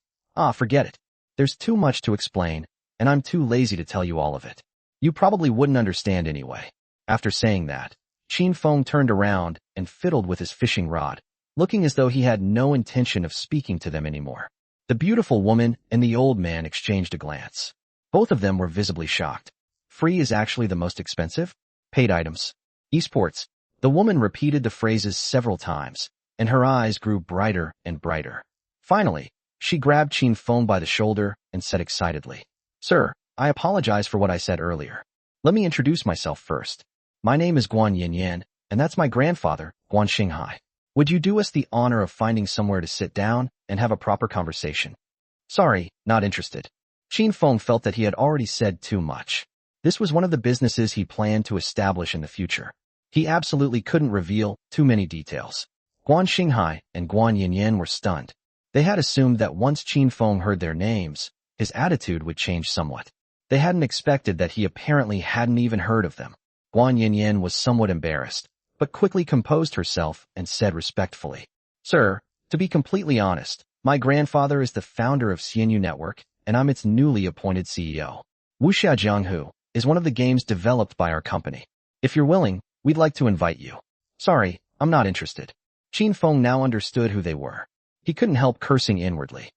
Forget it. There's too much to explain, and I'm too lazy to tell you all of it. You probably wouldn't understand anyway. After saying that, Qin Feng turned around and fiddled with his fishing rod, looking as though he had no intention of speaking to them anymore. The beautiful woman and the old man exchanged a glance. Both of them were visibly shocked. Free is actually the most expensive? Paid items. Esports. The woman repeated the phrases several times, and her eyes grew brighter and brighter. Finally, she grabbed Qin Feng by the shoulder and said excitedly, "Sir, I apologize for what I said earlier. Let me introduce myself first. My name is Guan Yanyan, and that's my grandfather, Guan Xinghai. Would you do us the honor of finding somewhere to sit down and have a proper conversation?" "Sorry, not interested." Qin Feng felt that he had already said too much. This was one of the businesses he planned to establish in the future. He absolutely couldn't reveal too many details. Guan Xinghai and Guan Yanyan were stunned. They had assumed that once Qin Feng heard their names, his attitude would change somewhat. They hadn't expected that he apparently hadn't even heard of them. Guan Yinyin was somewhat embarrassed, but quickly composed herself and said respectfully, "Sir, to be completely honest, my grandfather is the founder of Xianyu Network, and I'm its newly appointed CEO. Wuxia Jianghu is one of the games developed by our company. If you're willing, we'd like to invite you." "Sorry, I'm not interested." Qin Feng now understood who they were. He couldn't help cursing inwardly.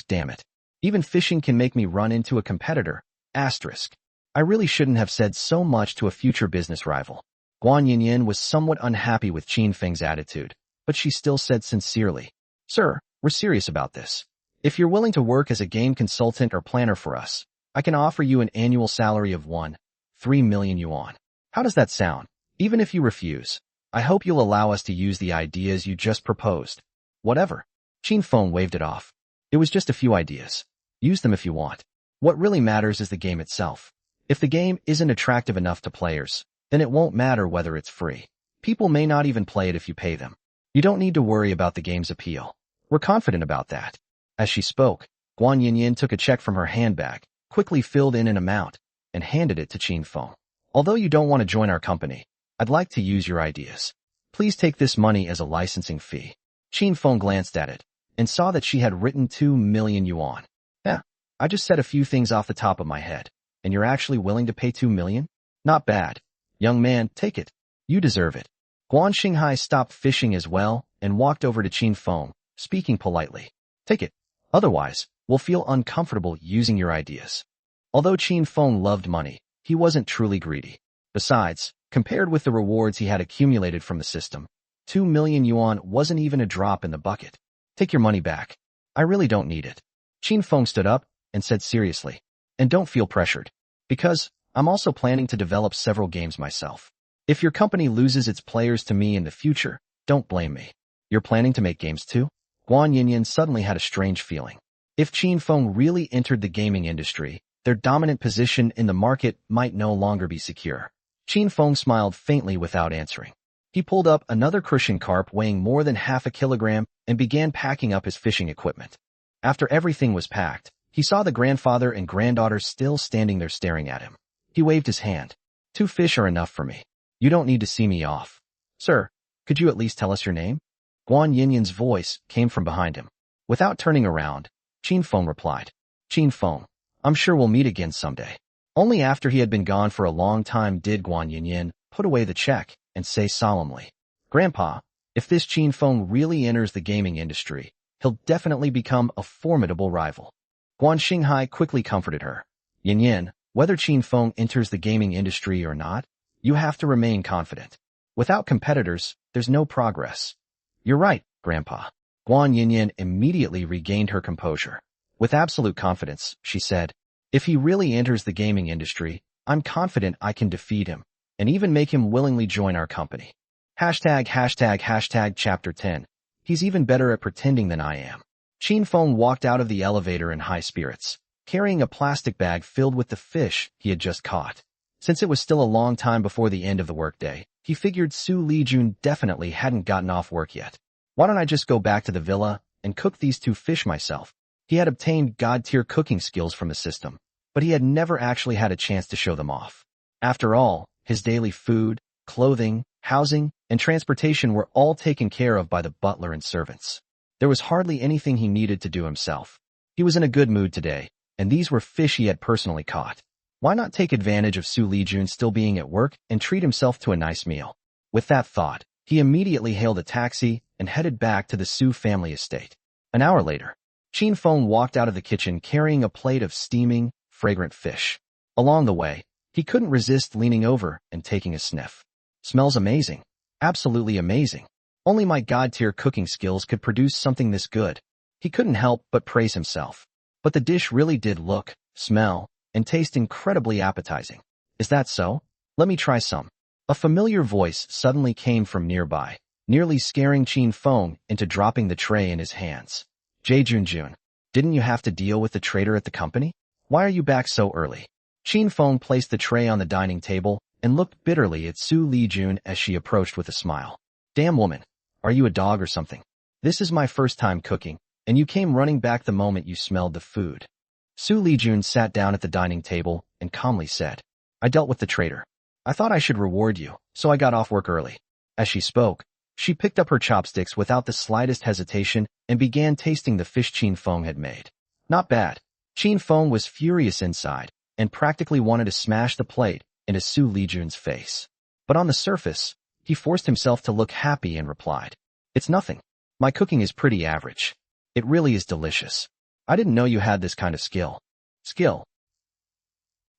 Damn it. Even fishing can make me run into a competitor. I really shouldn't have said so much to a future business rival. Guan Yinyin was somewhat unhappy with Qin Feng's attitude, but she still said sincerely, "Sir, we're serious about this. If you're willing to work as a game consultant or planner for us, I can offer you an annual salary of 3 million yuan. How does that sound? Even if you refuse, I hope you'll allow us to use the ideas you just proposed." "Whatever." Qin Feng waved it off. "It was just a few ideas. Use them if you want. What really matters is the game itself. If the game isn't attractive enough to players, then it won't matter whether it's free. People may not even play it if you pay them. You don't need to worry about the game's appeal. We're confident about that." As she spoke, Guan Yinyin took a check from her handbag, quickly filled in an amount, and handed it to Qin Feng. "Although you don't want to join our company, I'd like to use your ideas. Please take this money as a licensing fee." Qin Feng glanced at it and saw that she had written 2 million yuan. "Yeah, I just said a few things off the top of my head, and you're actually willing to pay 2 million? Not bad. Young man, take it. You deserve it." Guan Xinghai stopped fishing as well and walked over to Qin Feng, speaking politely. "Take it. Otherwise, we'll feel uncomfortable using your ideas." Although Qin Feng loved money, he wasn't truly greedy. Besides, compared with the rewards he had accumulated from the system, 2 million yuan wasn't even a drop in the bucket. "Take your money back. I really don't need it." Qin Feng stood up and said seriously, "And don't feel pressured, because I'm also planning to develop several games myself. If your company loses its players to me in the future, don't blame me." "You're planning to make games too?" Guan Yinyin suddenly had a strange feeling. If Qin Feng really entered the gaming industry, their dominant position in the market might no longer be secure. Qin Feng smiled faintly without answering. He pulled up another crucian carp weighing more than half a kilogram and began packing up his fishing equipment. After everything was packed, he saw the grandfather and granddaughter still standing there staring at him. He waved his hand. "2 fish are enough for me. You don't need to see me off." "Sir, could you at least tell us your name?" Guan Yinyin's voice came from behind him. Without turning around, Qin Feng replied, "Qin Feng, I'm sure we'll meet again someday." Only after he had been gone for a long time did Guan Yinyin put away the check and say solemnly, "Grandpa, if this Qin Feng really enters the gaming industry, he'll definitely become a formidable rival." Guan Xinghai quickly comforted her. "Yinyin, whether Qin Feng enters the gaming industry or not, you have to remain confident. Without competitors, there's no progress." "You're right, Grandpa." Guan Yinyin immediately regained her composure. With absolute confidence, she said, "If he really enters the gaming industry, I'm confident I can defeat him, and even make him willingly join our company." Chapter 10. He's even better at pretending than I am. Qin Feng walked out of the elevator in high spirits, carrying a plastic bag filled with the fish he had just caught. Since it was still a long time before the end of the workday, he figured Xu Lijun definitely hadn't gotten off work yet. Why don't I just go back to the villa and cook these 2 fish myself? He had obtained god-tier cooking skills from the system, but he had never actually had a chance to show them off. After all, his daily food, clothing, housing, and transportation were all taken care of by the butler and servants. There was hardly anything he needed to do himself. He was in a good mood today, and these were fish he had personally caught. Why not take advantage of Xu Lijun still being at work and treat himself to a nice meal? With that thought, he immediately hailed a taxi and headed back to the Xu family estate. An hour later, Qin Feng walked out of the kitchen carrying a plate of steaming, fragrant fish. Along the way, he couldn't resist leaning over and taking a sniff. "Smells amazing. Absolutely amazing. Only my god-tier cooking skills could produce something this good." He couldn't help but praise himself. But the dish really did look, smell, and taste incredibly appetizing. "Is that so? Let me try some." A familiar voice suddenly came from nearby, nearly scaring Qin Feng into dropping the tray in his hands. "Junjun, didn't you have to deal with the traitor at the company? Why are you back so early?" Qin Feng placed the tray on the dining table and looked bitterly at Xu Lijun as she approached with a smile. "Damn woman, are you a dog or something? This is my first time cooking, and you came running back the moment you smelled the food. Xu Lijun sat down at the dining table and calmly said, I dealt with the traitor. I thought I should reward you, so I got off work early. As she spoke, she picked up her chopsticks without the slightest hesitation and began tasting the fish Qin Feng had made. Not bad. Qin Feng was furious inside and practically wanted to smash the plate into Xu Lijun's face. But on the surface, he forced himself to look happy and replied, It's nothing. My cooking is pretty average. It really is delicious. I didn't know you had this kind of skill. Skill?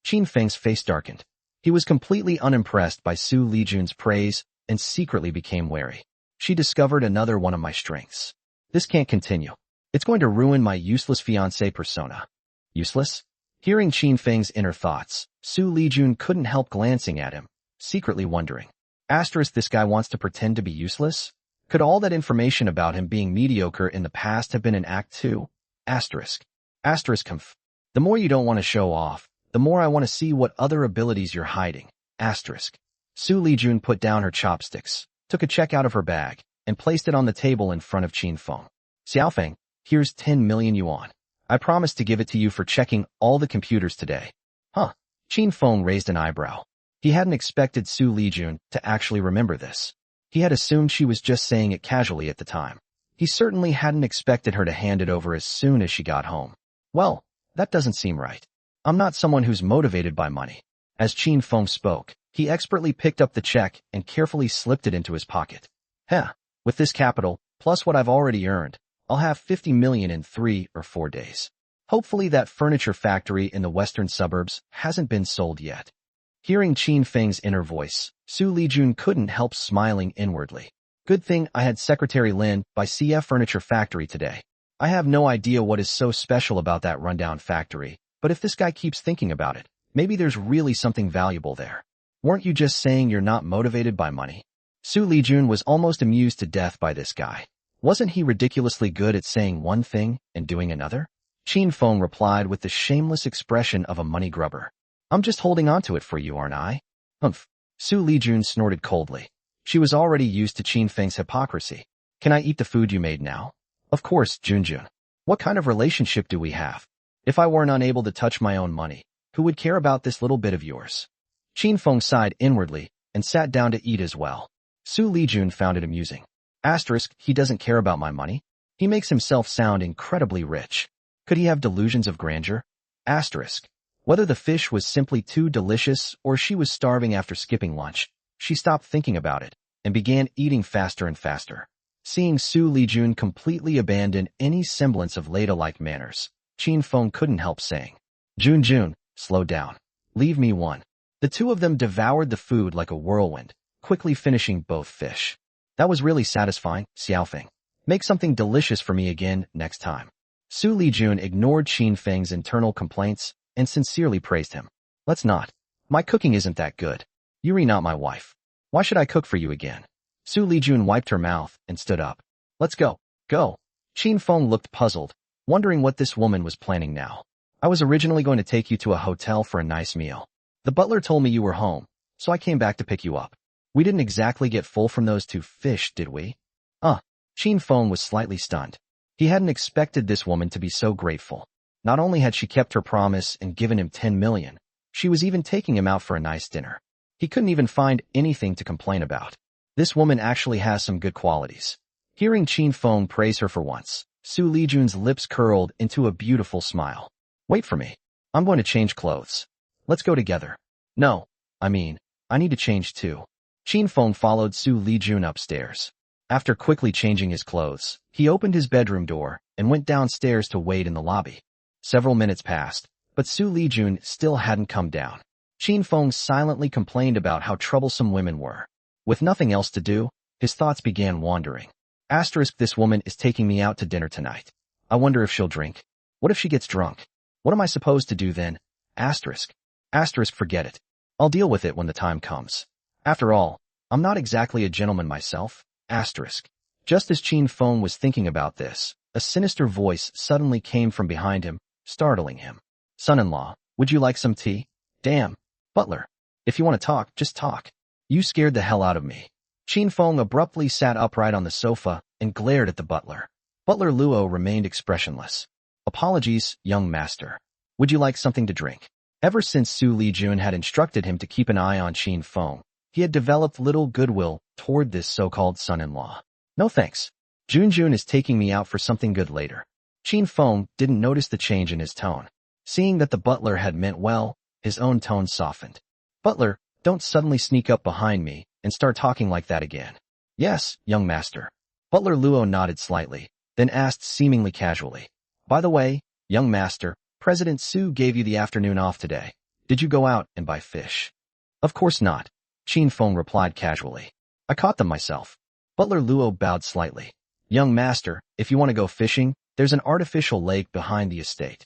Qin Feng's face darkened. He was completely unimpressed by Xu Lijun's praise and secretly became wary. She discovered another one of my strengths. This can't continue. It's going to ruin my useless fiancé persona. Useless? Hearing Qin Feng's inner thoughts, Xu Lijun couldn't help glancing at him, secretly wondering. This guy wants to pretend to be useless? Could all that information about him being mediocre in the past have been in Act 2? Conf. The more you don't want to show off, the more I want to see what other abilities you're hiding. Xu Lijun put down her chopsticks, took a check out of her bag, and placed it on the table in front of Qin Feng. Xiaofeng, here's 10 million yuan. I promise to give it to you for checking all the computers today. Huh? Qin Feng raised an eyebrow. He hadn't expected Xu Lijun to actually remember this. He had assumed she was just saying it casually at the time. He certainly hadn't expected her to hand it over as soon as she got home. Well, that doesn't seem right. I'm not someone who's motivated by money. As Qin Feng spoke, he expertly picked up the check and carefully slipped it into his pocket. With this capital, plus what I've already earned, I'll have 50 million in 3 or 4 days. Hopefully that furniture factory in the western suburbs hasn't been sold yet. Hearing Qin Feng's inner voice, Xu Lijun couldn't help smiling inwardly. Good thing I had Secretary Lin by CF Furniture Factory today. I have no idea what is so special about that rundown factory, but if this guy keeps thinking about it, maybe there's really something valuable there. Weren't you just saying you're not motivated by money? Xu Lijun was almost amused to death by this guy. Wasn't he ridiculously good at saying one thing and doing another? Qin Feng replied with the shameless expression of a money grubber. I'm just holding on to it for you, aren't I? Humph. Xu Lijun snorted coldly. She was already used to Qin Feng's hypocrisy. Can I eat the food you made now? Of course, Junjun. What kind of relationship do we have? If I weren't unable to touch my own money, who would care about this little bit of yours? Qin Feng sighed inwardly and sat down to eat as well. Xu Lijun found it amusing. He doesn't care about my money. He makes himself sound incredibly rich. Could he have delusions of grandeur? Whether the fish was simply too delicious or she was starving after skipping lunch, she stopped thinking about it and began eating faster and faster. Seeing Xu Lijun completely abandon any semblance of ladylike manners, Qin Feng couldn't help saying, Junjun, slow down. Leave me one. The two of them devoured the food like a whirlwind, quickly finishing both fish. That was really satisfying, Xiaofeng. Make something delicious for me again next time. Xu Lijun ignored Qin Feng's internal complaints and sincerely praised him. Let's not. My cooking isn't that good. You're not my wife. Why should I cook for you again? Xu Lijun wiped her mouth and stood up. Let's go. Go. Qin Feng looked puzzled, wondering what this woman was planning now. I was originally going to take you to a hotel for a nice meal. The butler told me you were home, so I came back to pick you up. We didn't exactly get full from those 2 fish, did we? Qin Feng was slightly stunned. He hadn't expected this woman to be so grateful. Not only had she kept her promise and given him 10 million, she was even taking him out for a nice dinner. He couldn't even find anything to complain about. This woman actually has some good qualities. Hearing Qin Feng praise her for once, Xu Lijun's lips curled into a beautiful smile. Wait for me. I'm going to change clothes. Let's go together. No, I need to change too. Qin Feng followed Xu Lijun upstairs. After quickly changing his clothes, he opened his bedroom door and went downstairs to wait in the lobby. Several minutes passed, but Xu Lijun still hadn't come down. Qin Feng silently complained about how troublesome women were. With nothing else to do, his thoughts began wandering. This woman is taking me out to dinner tonight. I wonder if she'll drink. What if she gets drunk? What am I supposed to do then? Forget it. I'll deal with it when the time comes. After all, I'm not exactly a gentleman myself. Just as Qin Feng was thinking about this, a sinister voice suddenly came from behind him, startling him. Son-in-law, would you like some tea? Damn, butler. If you want to talk, just talk. You scared the hell out of me. Qin Feng abruptly sat upright on the sofa and glared at the butler. Butler Luo remained expressionless. Apologies, young master. Would you like something to drink? Ever since Xu Lijun had instructed him to keep an eye on Qin Feng, he had developed little goodwill toward this so-called son-in-law. No thanks. Junjun is taking me out for something good later. Qin Feng didn't notice the change in his tone. Seeing that the butler had meant well, his own tone softened. Butler, don't suddenly sneak up behind me and start talking like that again. Yes, young master. Butler Luo nodded slightly, then asked seemingly casually. By the way, young master, President Xu gave you the afternoon off today. Did you go out and buy fish? Of course not. Qin Feng replied casually. I caught them myself. Butler Luo bowed slightly. Young master, if you want to go fishing, there's an artificial lake behind the estate.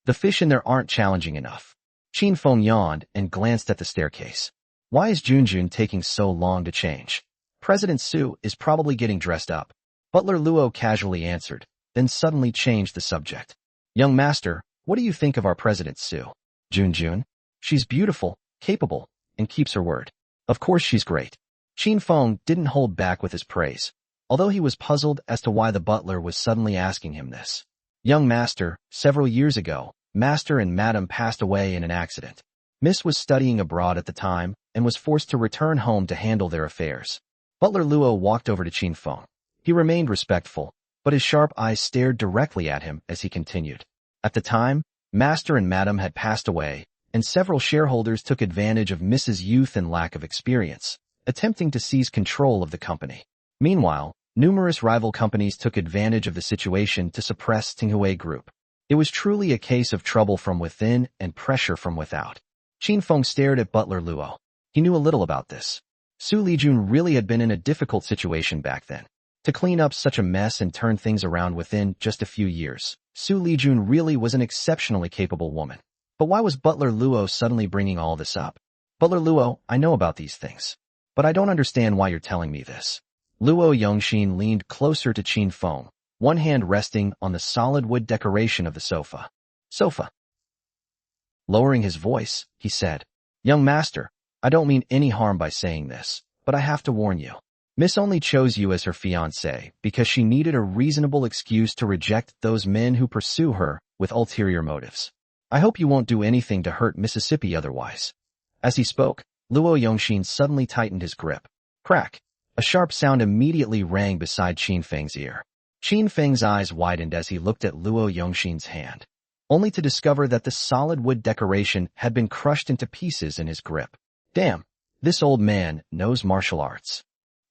The fish in there aren't challenging enough. Qin Feng yawned and glanced at the staircase. Why is Junjun taking so long to change? President Xu is probably getting dressed up. Butler Luo casually answered, then suddenly changed the subject. Young master, what do you think of our President Xu? Junjun? She's beautiful, capable, and keeps her word. Of course she's great. Qin Feng didn't hold back with his praise, although he was puzzled as to why the butler was suddenly asking him this. Young master, several years ago, Master and Madam passed away in an accident. Miss was studying abroad at the time and was forced to return home to handle their affairs. Butler Luo walked over to Qin Feng. He remained respectful, but his sharp eyes stared directly at him as he continued. At the time, Master and Madam had passed away, and several shareholders took advantage of Mrs. youth and lack of experience, attempting to seize control of the company. Meanwhile, numerous rival companies took advantage of the situation to suppress Tenghui Group. It was truly a case of trouble from within and pressure from without. Qin Feng stared at Butler Luo. He knew a little about this. Xu Lijun really had been in a difficult situation back then. To clean up such a mess and turn things around within just a few years, Xu Lijun really was an exceptionally capable woman. But why was Butler Luo suddenly bringing all this up? Butler Luo, I know about these things, but I don't understand why you're telling me this. Luo Yongxin leaned closer to Qin Feng, one hand resting on the solid wood decoration of the sofa. Sofa. Lowering his voice, he said, Young master, I don't mean any harm by saying this, but I have to warn you. Miss only chose you as her fiancé because she needed a reasonable excuse to reject those men who pursue her with ulterior motives. I hope you won't do anything to hurt Mississippi otherwise. As he spoke, Luo Yongxin suddenly tightened his grip. Crack! A sharp sound immediately rang beside Qin Feng's ear. Qin Feng's eyes widened as he looked at Luo Yongxin's hand, only to discover that the solid wood decoration had been crushed into pieces in his grip. Damn, this old man knows martial arts.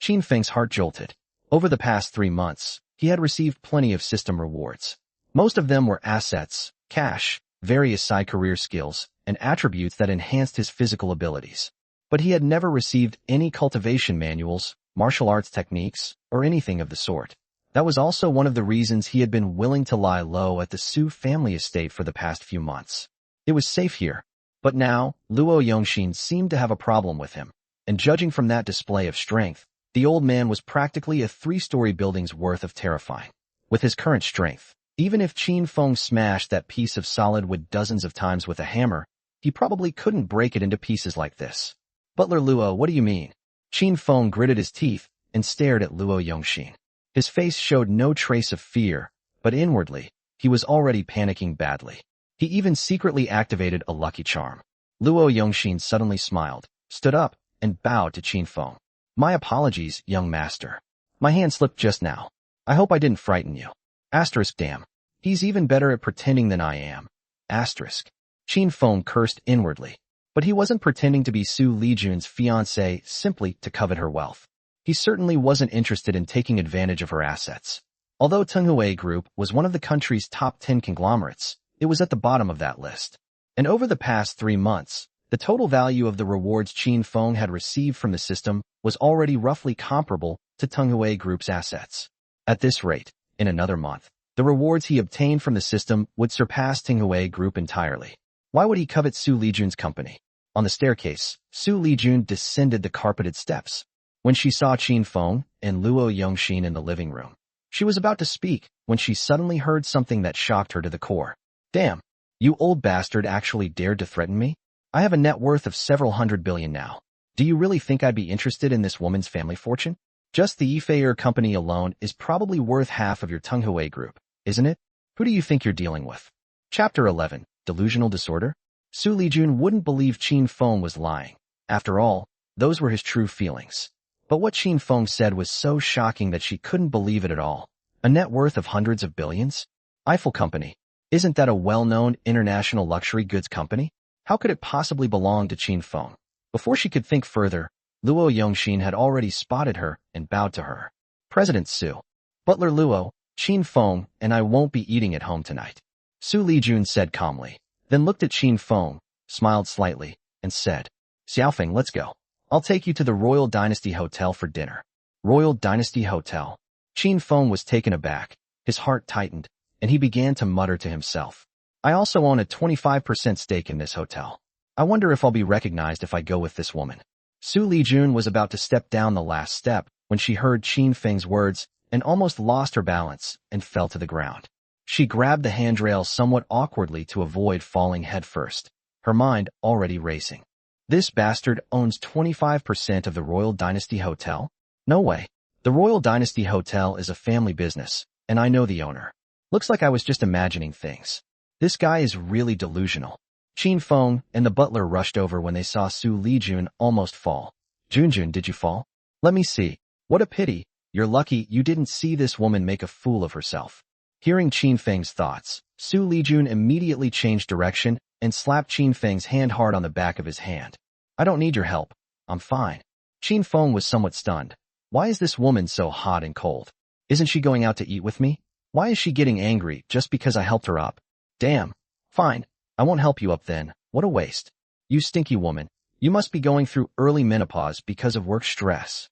Qin Feng's heart jolted. Over the past 3 months, he had received plenty of system rewards. Most of them were assets, cash, various side career skills, and attributes that enhanced his physical abilities. But he had never received any cultivation manuals, martial arts techniques, or anything of the sort. That was also one of the reasons he had been willing to lie low at the Xu family estate for the past few months. It was safe here. But now, Luo Yongxin seemed to have a problem with him, and judging from that display of strength, the old man was practically a 3-story building's worth of terrifying. With his current strength, even if Qin Feng smashed that piece of solid wood dozens of times with a hammer, he probably couldn't break it into pieces like this. Butler Luo, what do you mean? Qin Feng gritted his teeth and stared at Luo Yongxin. His face showed no trace of fear, but inwardly, he was already panicking badly. He even secretly activated a lucky charm. Luo Yongxin suddenly smiled, stood up, and bowed to Qin Feng. My apologies, young master. My hand slipped just now. I hope I didn't frighten you. Asterisk damn. He's even better at pretending than I am. Asterisk. Qin Feng cursed inwardly. But he wasn't pretending to be Xu Lijun's fiancé simply to covet her wealth. He certainly wasn't interested in taking advantage of her assets. Although Tenghui Group was one of the country's top 10 conglomerates, it was at the bottom of that list. And over the past 3 months, the total value of the rewards Qin Feng had received from the system was already roughly comparable to Tenghui Group's assets. At this rate, in another month, the rewards he obtained from the system would surpass Tenghui Group entirely. Why would he covet Xu Lijun's company? On the staircase, Xu Lijun descended the carpeted steps. When she saw Qin Feng and Luo Yongxin in the living room, she was about to speak when she suddenly heard something that shocked her to the core. Damn, you old bastard actually dared to threaten me? I have a net worth of several hundred billion now. Do you really think I'd be interested in this woman's family fortune? Just the Yifei company alone is probably worth half of your Tenghui Group, isn't it? Who do you think you're dealing with? Chapter 11. Delusional Disorder? Xu Lijun wouldn't believe Qin Feng was lying. After all, those were his true feelings. But what Qin Feng said was so shocking that she couldn't believe it at all. A net worth of hundreds of billions? Eiffel Company. Isn't that a well-known international luxury goods company? How could it possibly belong to Qin Feng? Before she could think further, Luo Yongxin had already spotted her and bowed to her. President Xu. Butler Luo, Qin Feng and I won't be eating at home tonight. Xu Lijun said calmly, then looked at Qin Feng, smiled slightly, and said, Xiaofeng, let's go. I'll take you to the Royal Dynasty Hotel for dinner. Royal Dynasty Hotel. Qin Feng was taken aback, his heart tightened, and he began to mutter to himself. I also own a 25% stake in this hotel. I wonder if I'll be recognized if I go with this woman. Xu Lijun was about to step down the last step when she heard Qin Feng's words and almost lost her balance and fell to the ground. She grabbed the handrail somewhat awkwardly to avoid falling headfirst, her mind already racing. This bastard owns 25% of the Royal Dynasty Hotel? No way. The Royal Dynasty Hotel is a family business, and I know the owner. Looks like I was just imagining things. This guy is really delusional. Qin Feng and the butler rushed over when they saw Xu Lijun almost fall. Junjun, did you fall? Let me see. What a pity. You're lucky you didn't see this woman make a fool of herself. Hearing Qin Feng's thoughts, Xu Lijun immediately changed direction and slapped Qin Feng's hand hard on the back of his hand. I don't need your help. I'm fine. Qin Feng was somewhat stunned. Why is this woman so hot and cold? Isn't she going out to eat with me? Why is she getting angry just because I helped her up? Damn. Fine. I won't help you up then. What a waste. You stinky woman. You must be going through early menopause because of work stress.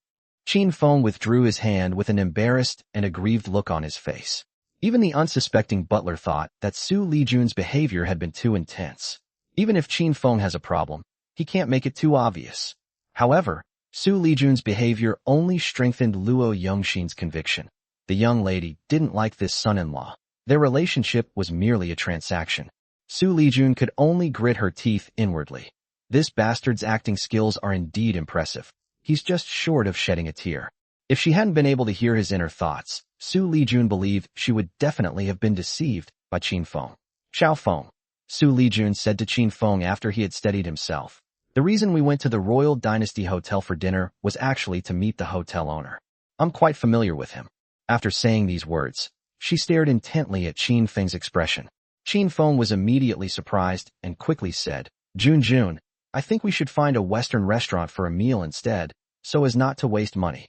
Qin Feng withdrew his hand with an embarrassed and aggrieved look on his face. Even the unsuspecting butler thought that Xu Lijun's behavior had been too intense. Even if Qin Feng has a problem, he can't make it too obvious. However, Xu Lijun's behavior only strengthened Luo Yongxin's conviction. The young lady didn't like this son-in-law. Their relationship was merely a transaction. Xu Lijun could only grit her teeth inwardly. This bastard's acting skills are indeed impressive. He's just short of shedding a tear. If she hadn't been able to hear his inner thoughts, Xu Lijun believed she would definitely have been deceived by Qin Feng. Xiao Feng, Xu Lijun said to Qin Feng after he had steadied himself. The reason we went to the Royal Dynasty Hotel for dinner was actually to meet the hotel owner. I'm quite familiar with him. After saying these words, she stared intently at Qin Feng's expression. Qin Feng was immediately surprised and quickly said, Jun, I think we should find a Western restaurant for a meal instead, so as not to waste money.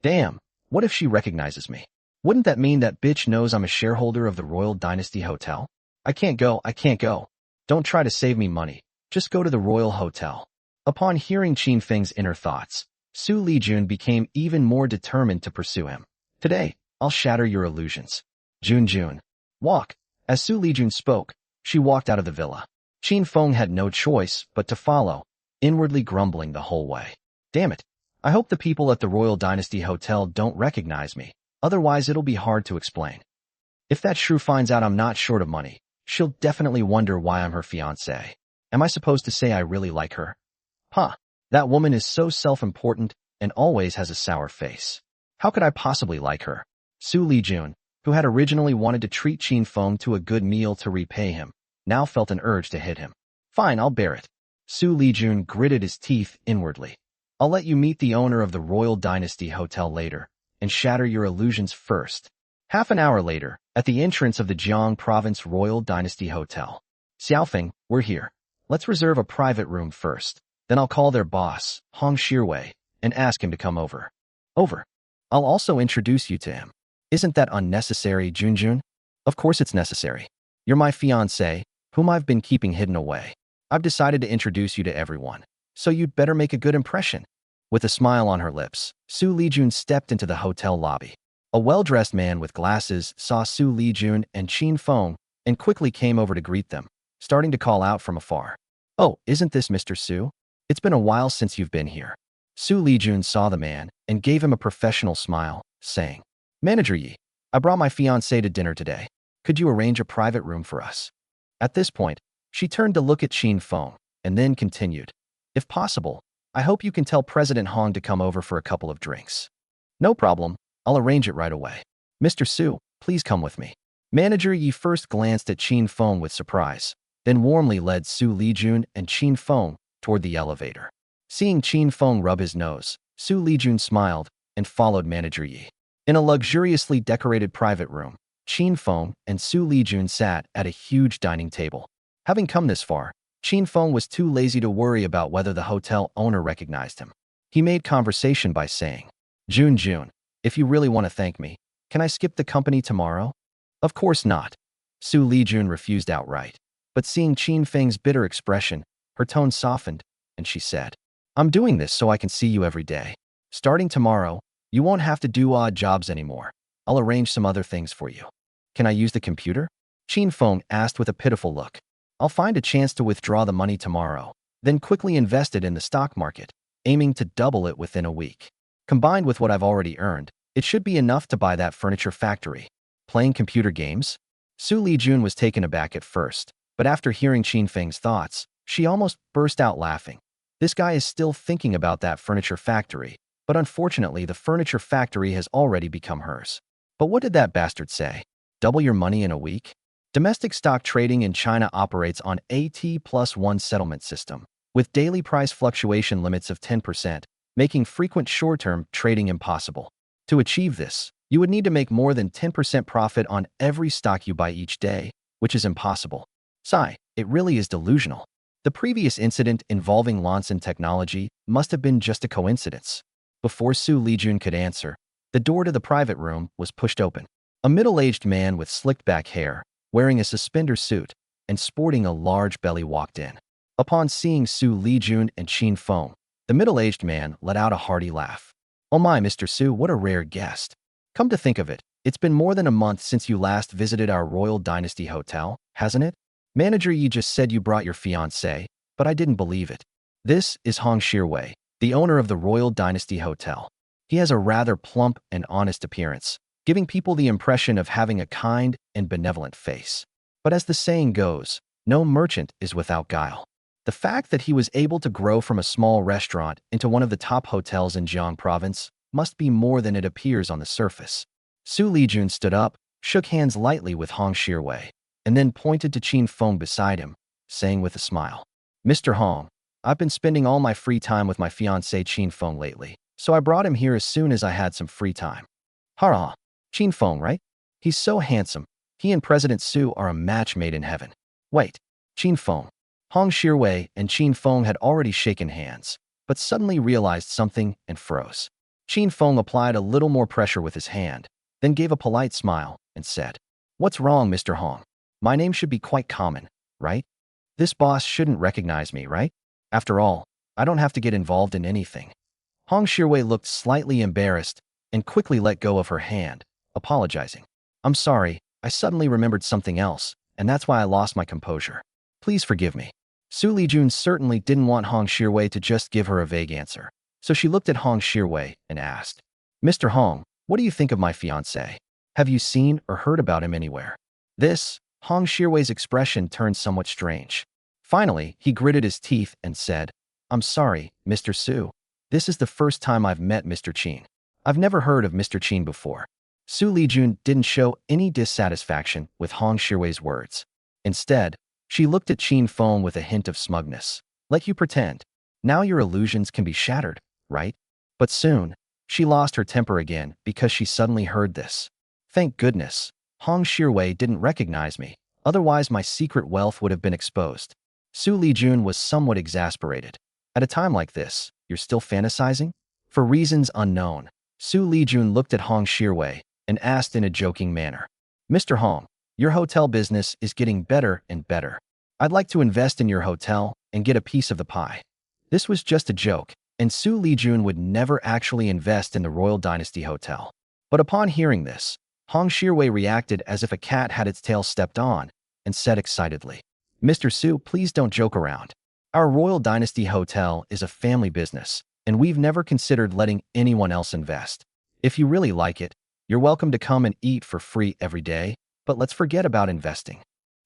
Damn, what if she recognizes me? Wouldn't that mean that bitch knows I'm a shareholder of the Royal Dynasty Hotel? I can't go. Don't try to save me money. Just go to the Royal Hotel. Upon hearing Qin Feng's inner thoughts, Xu Lijun became even more determined to pursue him. Today, I'll shatter your illusions. Jun, walk. As Xu Lijun spoke, she walked out of the villa. Qin Feng had no choice but to follow, inwardly grumbling the whole way. Damn it. I hope the people at the Royal Dynasty Hotel don't recognize me. Otherwise, it'll be hard to explain. If that shrew finds out I'm not short of money, she'll definitely wonder why I'm her fiancé. Am I supposed to say I really like her? That woman is so self-important and always has a sour face. How could I possibly like her? Xu Lijun, who had originally wanted to treat Qin Feng to a good meal to repay him, now felt an urge to hit him. Fine, I'll bear it. Xu Lijun gritted his teeth inwardly. I'll let you meet the owner of the Royal Dynasty Hotel later, and shatter your illusions first. Half an hour later, at the entrance of the Jiang Province Royal Dynasty Hotel. Xiaofeng, we're here. Let's reserve a private room first. Then I'll call their boss, Hong Shirwei, and ask him to come over. Over. I'll also introduce you to him. Isn't that unnecessary, Junjun? Of course it's necessary. You're my fiancé, whom I've been keeping hidden away. I've decided to introduce you to everyone, so you'd better make a good impression. With a smile on her lips, Xu Lijun stepped into the hotel lobby. A well-dressed man with glasses saw Xu Lijun and Qin Feng and quickly came over to greet them, starting to call out from afar. Oh, isn't this Mr. Xu? It's been a while since you've been here. Xu Lijun saw the man and gave him a professional smile, saying, Manager Yi, I brought my fiancé to dinner today. Could you arrange a private room for us? At this point, she turned to look at Qin Feng and then continued, If possible, I hope you can tell President Hong to come over for a couple of drinks. No problem. I'll arrange it right away. Mr. Su, please come with me. Manager Yi first glanced at Qin Feng with surprise, then warmly led Xu Lijun and Qin Feng toward the elevator. Seeing Qin Feng rub his nose, Xu Lijun smiled and followed Manager Yi. In a luxuriously decorated private room, Qin Feng and Xu Lijun sat at a huge dining table. Having come this far, Qin Feng was too lazy to worry about whether the hotel owner recognized him. He made conversation by saying, Jun, if you really want to thank me, can I skip the company tomorrow? Of course not. Xu Lijun refused outright. But seeing Qin Feng's bitter expression, her tone softened, and she said, I'm doing this so I can see you every day. Starting tomorrow, you won't have to do odd jobs anymore. I'll arrange some other things for you. Can I use the computer? Qin Feng asked with a pitiful look. I'll find a chance to withdraw the money tomorrow, then quickly invest it in the stock market, aiming to double it within a week. Combined with what I've already earned, it should be enough to buy that furniture factory. Playing computer games? Xu Lijun was taken aback at first, but after hearing Qin Feng's thoughts, she almost burst out laughing. This guy is still thinking about that furniture factory, but unfortunately the furniture factory has already become hers. But what did that bastard say? Double your money in a week? Domestic stock trading in China operates on a T+1 settlement system, with daily price fluctuation limits of 10%, making frequent short-term trading impossible. To achieve this, you would need to make more than 10% profit on every stock you buy each day, which is impossible. Sigh, it really is delusional. The previous incident involving Lonson Technology must have been just a coincidence. Before Xu Lijun could answer, the door to the private room was pushed open. A middle-aged man with slicked-back hair, wearing a suspender suit, and sporting a large belly walked in. Upon seeing Xu Lijun and Qin Feng, the middle-aged man let out a hearty laugh. Oh my, Mr. Su, what a rare guest. Come to think of it, it's been more than a month since you last visited our Royal Dynasty Hotel, hasn't it? Manager Yi just said you brought your fiancé, but I didn't believe it. This is Hong Shirwei, the owner of the Royal Dynasty Hotel. He has a rather plump and honest appearance, giving people the impression of having a kind and benevolent face. But as the saying goes, no merchant is without guile. The fact that he was able to grow from a small restaurant into one of the top hotels in Jiang Province must be more than it appears on the surface. Xu Lijun stood up, shook hands lightly with Hong Shirwei, and then pointed to Qin Feng beside him, saying with a smile, Mr. Hong, I've been spending all my free time with my fiancé Qin Feng lately, so I brought him here as soon as I had some free time. Hara, Qin Feng, right? He's so handsome. He and President Su are a match made in heaven. Wait, Qin Feng. Hong Shirwei and Qin Feng had already shaken hands, but suddenly realized something and froze. Qin Feng applied a little more pressure with his hand, then gave a polite smile and said, What's wrong, Mr. Hong? My name should be quite common, right? This boss shouldn't recognize me, right? After all, I don't have to get involved in anything. Hong Shirwei looked slightly embarrassed and quickly let go of her hand, apologizing. I'm sorry, I suddenly remembered something else, and that's why I lost my composure. Please forgive me. Xu Lijun certainly didn't want Hong Shirwei to just give her a vague answer, so she looked at Hong Shirwei and asked, Mr. Hong, what do you think of my fiancé? Have you seen or heard about him anywhere? Hong Shirwei's expression turned somewhat strange. Finally, he gritted his teeth and said, I'm sorry, Mr. Su. This is the first time I've met Mr. Qin. I've never heard of Mr. Qin before. Xu Lijun didn't show any dissatisfaction with Hong Shirwei's words. Instead, she looked at Qin Feng with a hint of smugness. Let you pretend. Now your illusions can be shattered, right? But soon, she lost her temper again because she suddenly heard this. Thank goodness, Hong Shirwei didn't recognize me, otherwise my secret wealth would have been exposed. Xu Lijun was somewhat exasperated. At a time like this, you're still fantasizing? For reasons unknown, Xu Lijun looked at Hong Shirwei and asked in a joking manner, Mr. Hong, your hotel business is getting better and better. I'd like to invest in your hotel and get a piece of the pie. This was just a joke, and Xu Lijun would never actually invest in the Royal Dynasty Hotel. But upon hearing this, Hong Shirwei reacted as if a cat had its tail stepped on and said excitedly, Mr. Su, please don't joke around. Our Royal Dynasty Hotel is a family business, and we've never considered letting anyone else invest. If you really like it, you're welcome to come and eat for free every day, but let's forget about investing.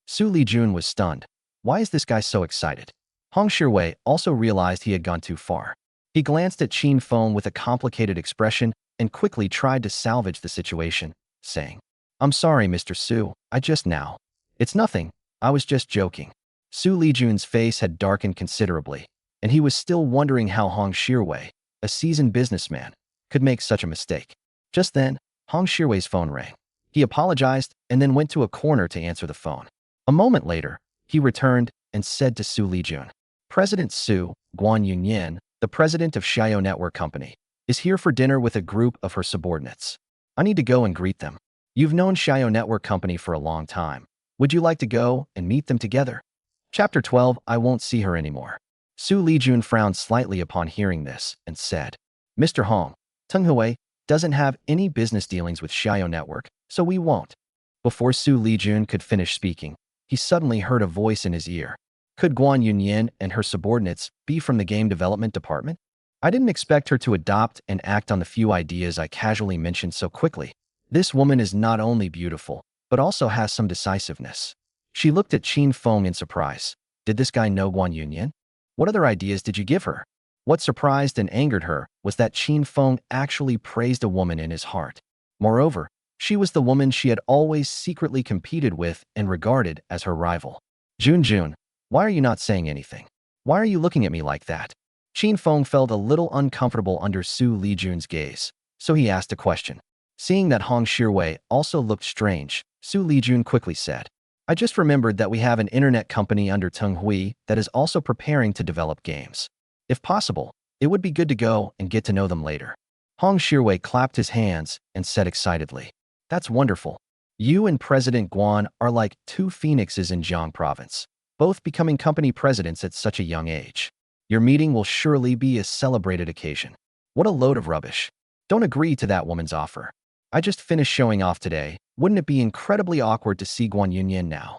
Xu Lijun was stunned. Why is this guy so excited? Hong Shirwei also realized he had gone too far. He glanced at Qin Feng with a complicated expression and quickly tried to salvage the situation, saying, "I'm sorry, Mr. Su, I just now. It's nothing, I was just joking." Xu Lijun's face had darkened considerably, and he was still wondering how Hong Shirwei, a seasoned businessman, could make such a mistake. Just then, Hong Shirwei's phone rang. He apologized and then went to a corner to answer the phone. A moment later, he returned and said to Xu Lijun, "President Su, Guan Yunyan, the president of Xiao Network Company, is here for dinner with a group of her subordinates. I need to go and greet them. You've known Xiao Network Company for a long time. Would you like to go and meet them together?" Chapter 12. I won't see her anymore. Xu Lijun frowned slightly upon hearing this and said, "Mr. Hong, Tenghui doesn't have any business dealings with Xiao Network, so we won't." Before Xu Lijun could finish speaking, he suddenly heard a voice in his ear. Could Guan Yunyan and her subordinates be from the game development department? I didn't expect her to adopt and act on the few ideas I casually mentioned so quickly. This woman is not only beautiful, but also has some decisiveness. She looked at Qin Feng in surprise. Did this guy know Guan Yunyan? What other ideas did you give her? What surprised and angered her was that Qin Feng actually praised a woman in his heart. Moreover, she was the woman she had always secretly competed with and regarded as her rival. Jun, why are you not saying anything? Why are you looking at me like that?" Qin Feng felt a little uncomfortable under Xu Lijun's gaze, so he asked a question. Seeing that Hong Shirwei also looked strange, Xu Lijun quickly said, "I just remembered that we have an internet company under Tenghui that is also preparing to develop games. If possible, it would be good to go and get to know them later." Hong Shirwei clapped his hands and said excitedly, "That's wonderful. You and President Guan are like two phoenixes in Jiang province, both becoming company presidents at such a young age. Your meeting will surely be a celebrated occasion." What a load of rubbish. Don't agree to that woman's offer. I just finished showing off today. Wouldn't it be incredibly awkward to see Guan Yunyan now?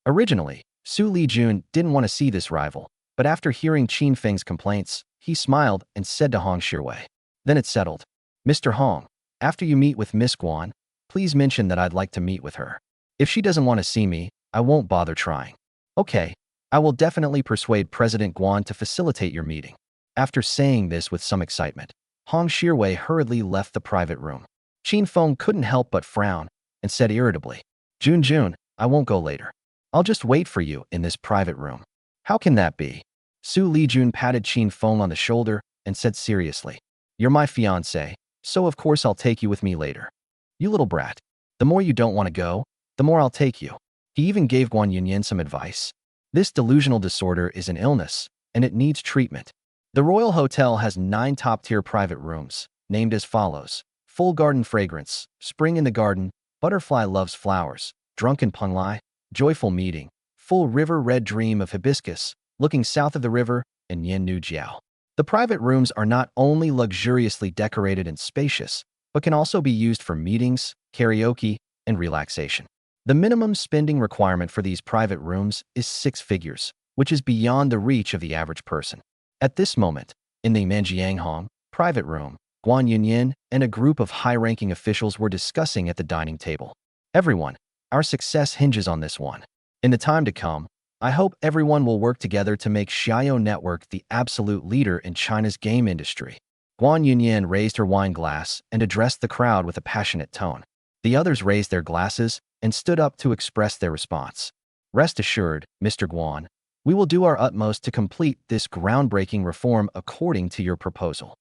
Originally, Xu Lijun didn't want to see this rival, but after hearing Qin Feng's complaints, he smiled and said to Hong Shirwei, "Then it's settled. Mr. Hong, after you meet with Miss Guan, please mention that I'd like to meet with her. If she doesn't want to see me, I won't bother trying." "Okay, I will definitely persuade President Guan to facilitate your meeting." After saying this with some excitement, Hong Shirwei hurriedly left the private room. Qin Feng couldn't help but frown and said irritably, Jun, I won't go later. I'll just wait for you in this private room." "How can that be?" Xu Lijun patted Qin Feng on the shoulder and said seriously, "You're my fiancé, so of course I'll take you with me later. You little brat. The more you don't want to go, the more I'll take you." He even gave Guan Yunyan some advice. This delusional disorder is an illness, and it needs treatment. The Royal Hotel has 9 top-tier private rooms, named as follows: Full Garden Fragrance, Spring in the Garden, Butterfly Loves Flowers, Drunken Penglai, Joyful Meeting, Full River Red Dream of Hibiscus, Looking South of the River, and Yin Nu Jiao. The private rooms are not only luxuriously decorated and spacious, but can also be used for meetings, karaoke, and relaxation. The minimum spending requirement for these private rooms is 6 figures, which is beyond the reach of the average person. At this moment, in the Manjianghong private room, Guan Yunyan and a group of high-ranking officials were discussing at the dining table. "Everyone, our success hinges on this one. In the time to come, I hope everyone will work together to make Xiao Network the absolute leader in China's game industry." Guan Yunyan raised her wine glass and addressed the crowd with a passionate tone. The others raised their glasses and stood up to express their response. "Rest assured, Mr. Guan, we will do our utmost to complete this groundbreaking reform according to your proposal.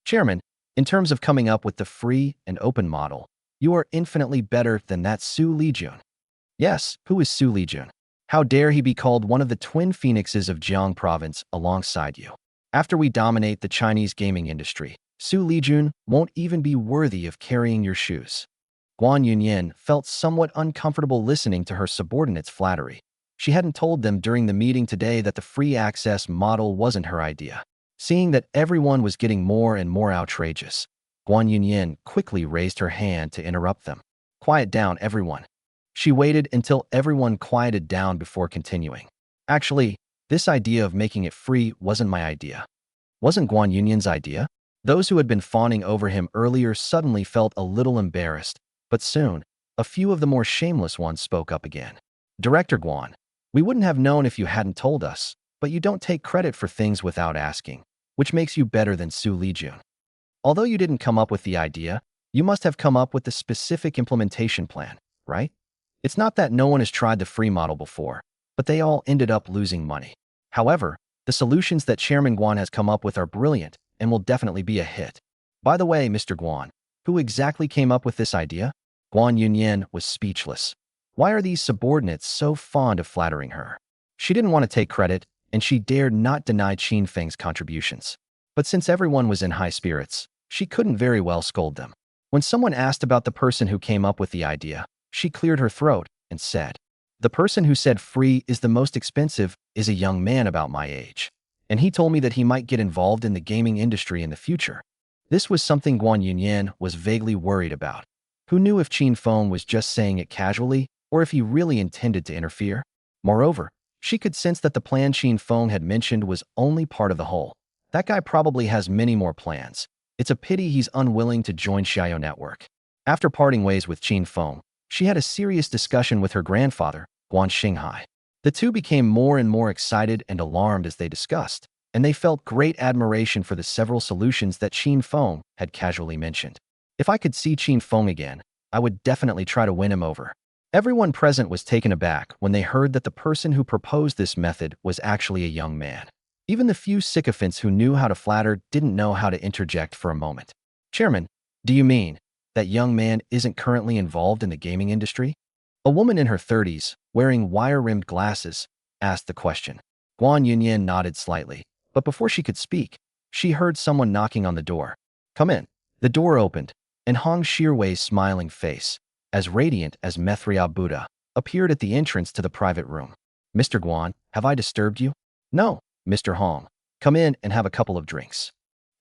Chairman, in terms of coming up with the free and open model, you are infinitely better than that Xu Lijun." "Yes, who is Xu Lijun? How dare he be called one of the twin phoenixes of Jiang province alongside you? After we dominate the Chinese gaming industry, Xu Lijun won't even be worthy of carrying your shoes." Guan Yunyan felt somewhat uncomfortable listening to her subordinates' flattery. She hadn't told them during the meeting today that the free access model wasn't her idea. Seeing that everyone was getting more and more outrageous, Guan Yunyan quickly raised her hand to interrupt them. "Quiet down, everyone." She waited until everyone quieted down before continuing. "Actually, this idea of making it free wasn't my idea." Wasn't Guan Yunyan's idea? Those who had been fawning over him earlier suddenly felt a little embarrassed, but soon, a few of the more shameless ones spoke up again. "Director Guan, we wouldn't have known if you hadn't told us, but you don't take credit for things without asking. which makes you better than Xu Lijun. Although you didn't come up with the idea, you must have come up with the specific implementation plan, right? It's not that no one has tried the free model before, but they all ended up losing money. However, the solutions that Chairman Guan has come up with are brilliant and will definitely be a hit. By the way, Mr. Guan, who exactly came up with this idea? Guan Yunyan was speechless. Why are these subordinates so fond of flattering her? She didn't want to take credit, and she dared not deny Qin Feng's contributions. But since everyone was in high spirits, she couldn't very well scold them. When someone asked about the person who came up with the idea, she cleared her throat and said, "The person who said free is the most expensive is a young man about my age. And he told me that he might get involved in the gaming industry in the future." This was something Guan Yunyan was vaguely worried about. Who knew if Qin Feng was just saying it casually or if he really intended to interfere? Moreover, she could sense that the plan Qin Feng had mentioned was only part of the whole. That guy probably has many more plans. It's a pity he's unwilling to join Xiao Network. After parting ways with Qin Feng, she had a serious discussion with her grandfather, Guan Xinghai. The two became more and more excited and alarmed as they discussed, and they felt great admiration for the several solutions that Qin Feng had casually mentioned. If I could see Qin Feng again, I would definitely try to win him over. Everyone present was taken aback when they heard that the person who proposed this method was actually a young man. Even the few sycophants who knew how to flatter didn't know how to interject for a moment. "Chairman, do you mean that young man isn't currently involved in the gaming industry?" A woman in her 30s, wearing wire-rimmed glasses, asked the question. Guan Yunyan nodded slightly, but before she could speak, she heard someone knocking on the door. "Come in." The door opened, and Hong Shiwei's smiling face, as radiant as Mithra Buddha, appeared at the entrance to the private room. "Mr. Guan, have I disturbed you?" "No, Mr. Hong. Come in and have a couple of drinks."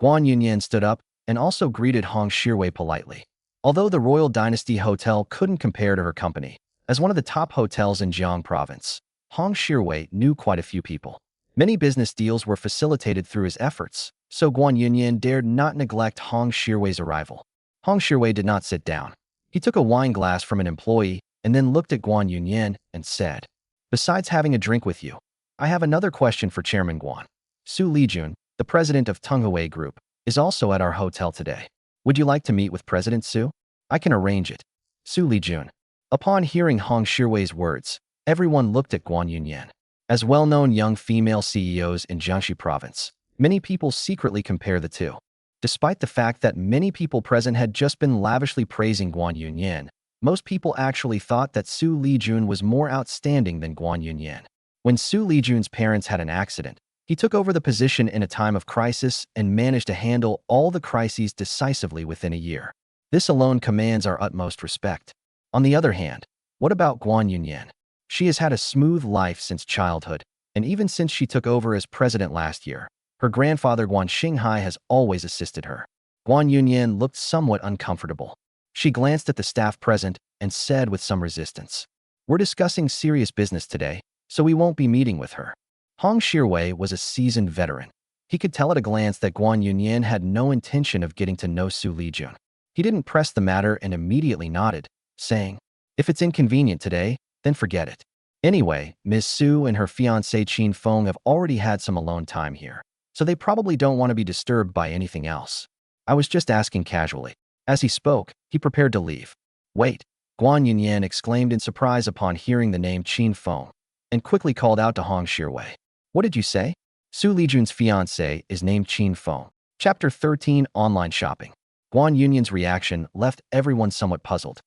Guan Yunyan stood up and also greeted Hong Shiwei politely. Although the Royal Dynasty Hotel couldn't compare to her company, as one of the top hotels in Jiang Province, Hong Shiwei knew quite a few people. Many business deals were facilitated through his efforts, so Guan Yunyan dared not neglect Hong Shiwei's arrival. Hong Shiwei did not sit down. He took a wine glass from an employee and then looked at Guan Yunyan and said, "Besides having a drink with you, I have another question for Chairman Guan. Xu Lijun, the president of Tenghui Group, is also at our hotel today. Would you like to meet with President Xu? I can arrange it." Xu Lijun. Upon hearing Hong Shiwei's words, everyone looked at Guan Yunyan. As well-known young female CEOs in Jiangxi province, many people secretly compare the two. Despite the fact that many people present had just been lavishly praising Guan Yunyan, most people actually thought that Xu Lijun was more outstanding than Guan Yunyan. When Xu Lijun's parents had an accident, he took over the position in a time of crisis and managed to handle all the crises decisively within a year. This alone commands our utmost respect. On the other hand, what about Guan Yunyan? She has had a smooth life since childhood, and even since she took over as president last year, her grandfather Guan Xinghai has always assisted her. Guan Yunyan looked somewhat uncomfortable. She glanced at the staff present and said with some resistance, "We're discussing serious business today, so we won't be meeting with her." Hong Shiwei was a seasoned veteran. He could tell at a glance that Guan Yunyan had no intention of getting to know Xu Lijun. He didn't press the matter and immediately nodded, saying, "If it's inconvenient today, then forget it. Anyway, Ms. Xu and her fiancé Qin Feng have already had some alone time here, so they probably don't want to be disturbed by anything else. I was just asking casually." As he spoke, he prepared to leave. "Wait," Guan Yunyan exclaimed in surprise upon hearing the name Qin Feng, and quickly called out to Hong Shiwei. "What did you say?" Xu Lijun's fiancé is named Qin Feng. Chapter 13 Online Shopping. Guan Yunyan's reaction left everyone somewhat puzzled.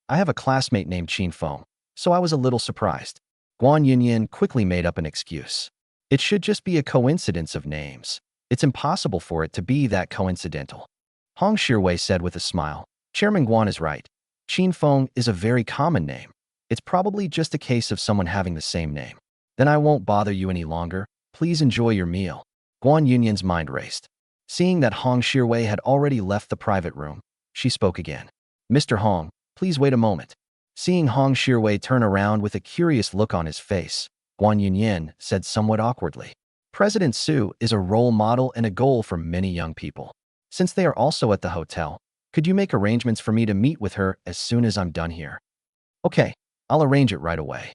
I have a classmate named Qin Feng, so I was a little surprised." Guan Yunyan quickly made up an excuse. "It should just be a coincidence of names. It's impossible for it to be that coincidental." Hong Shiwei said with a smile, "Chairman Guan is right. Qin Feng is a very common name. It's probably just a case of someone having the same name. Then I won't bother you any longer. Please enjoy your meal." Guan Yunyan's mind raced. Seeing that Hong Shiwei had already left the private room, she spoke again. "Mr. Hong, please wait a moment." Seeing Hong Shiwei turn around with a curious look on his face, Guan Yunyan said somewhat awkwardly, "President Xu is a role model and a goal for many young people. Since they are also at the hotel, could you make arrangements for me to meet with her as soon as I'm done here?" "Okay, I'll arrange it right away."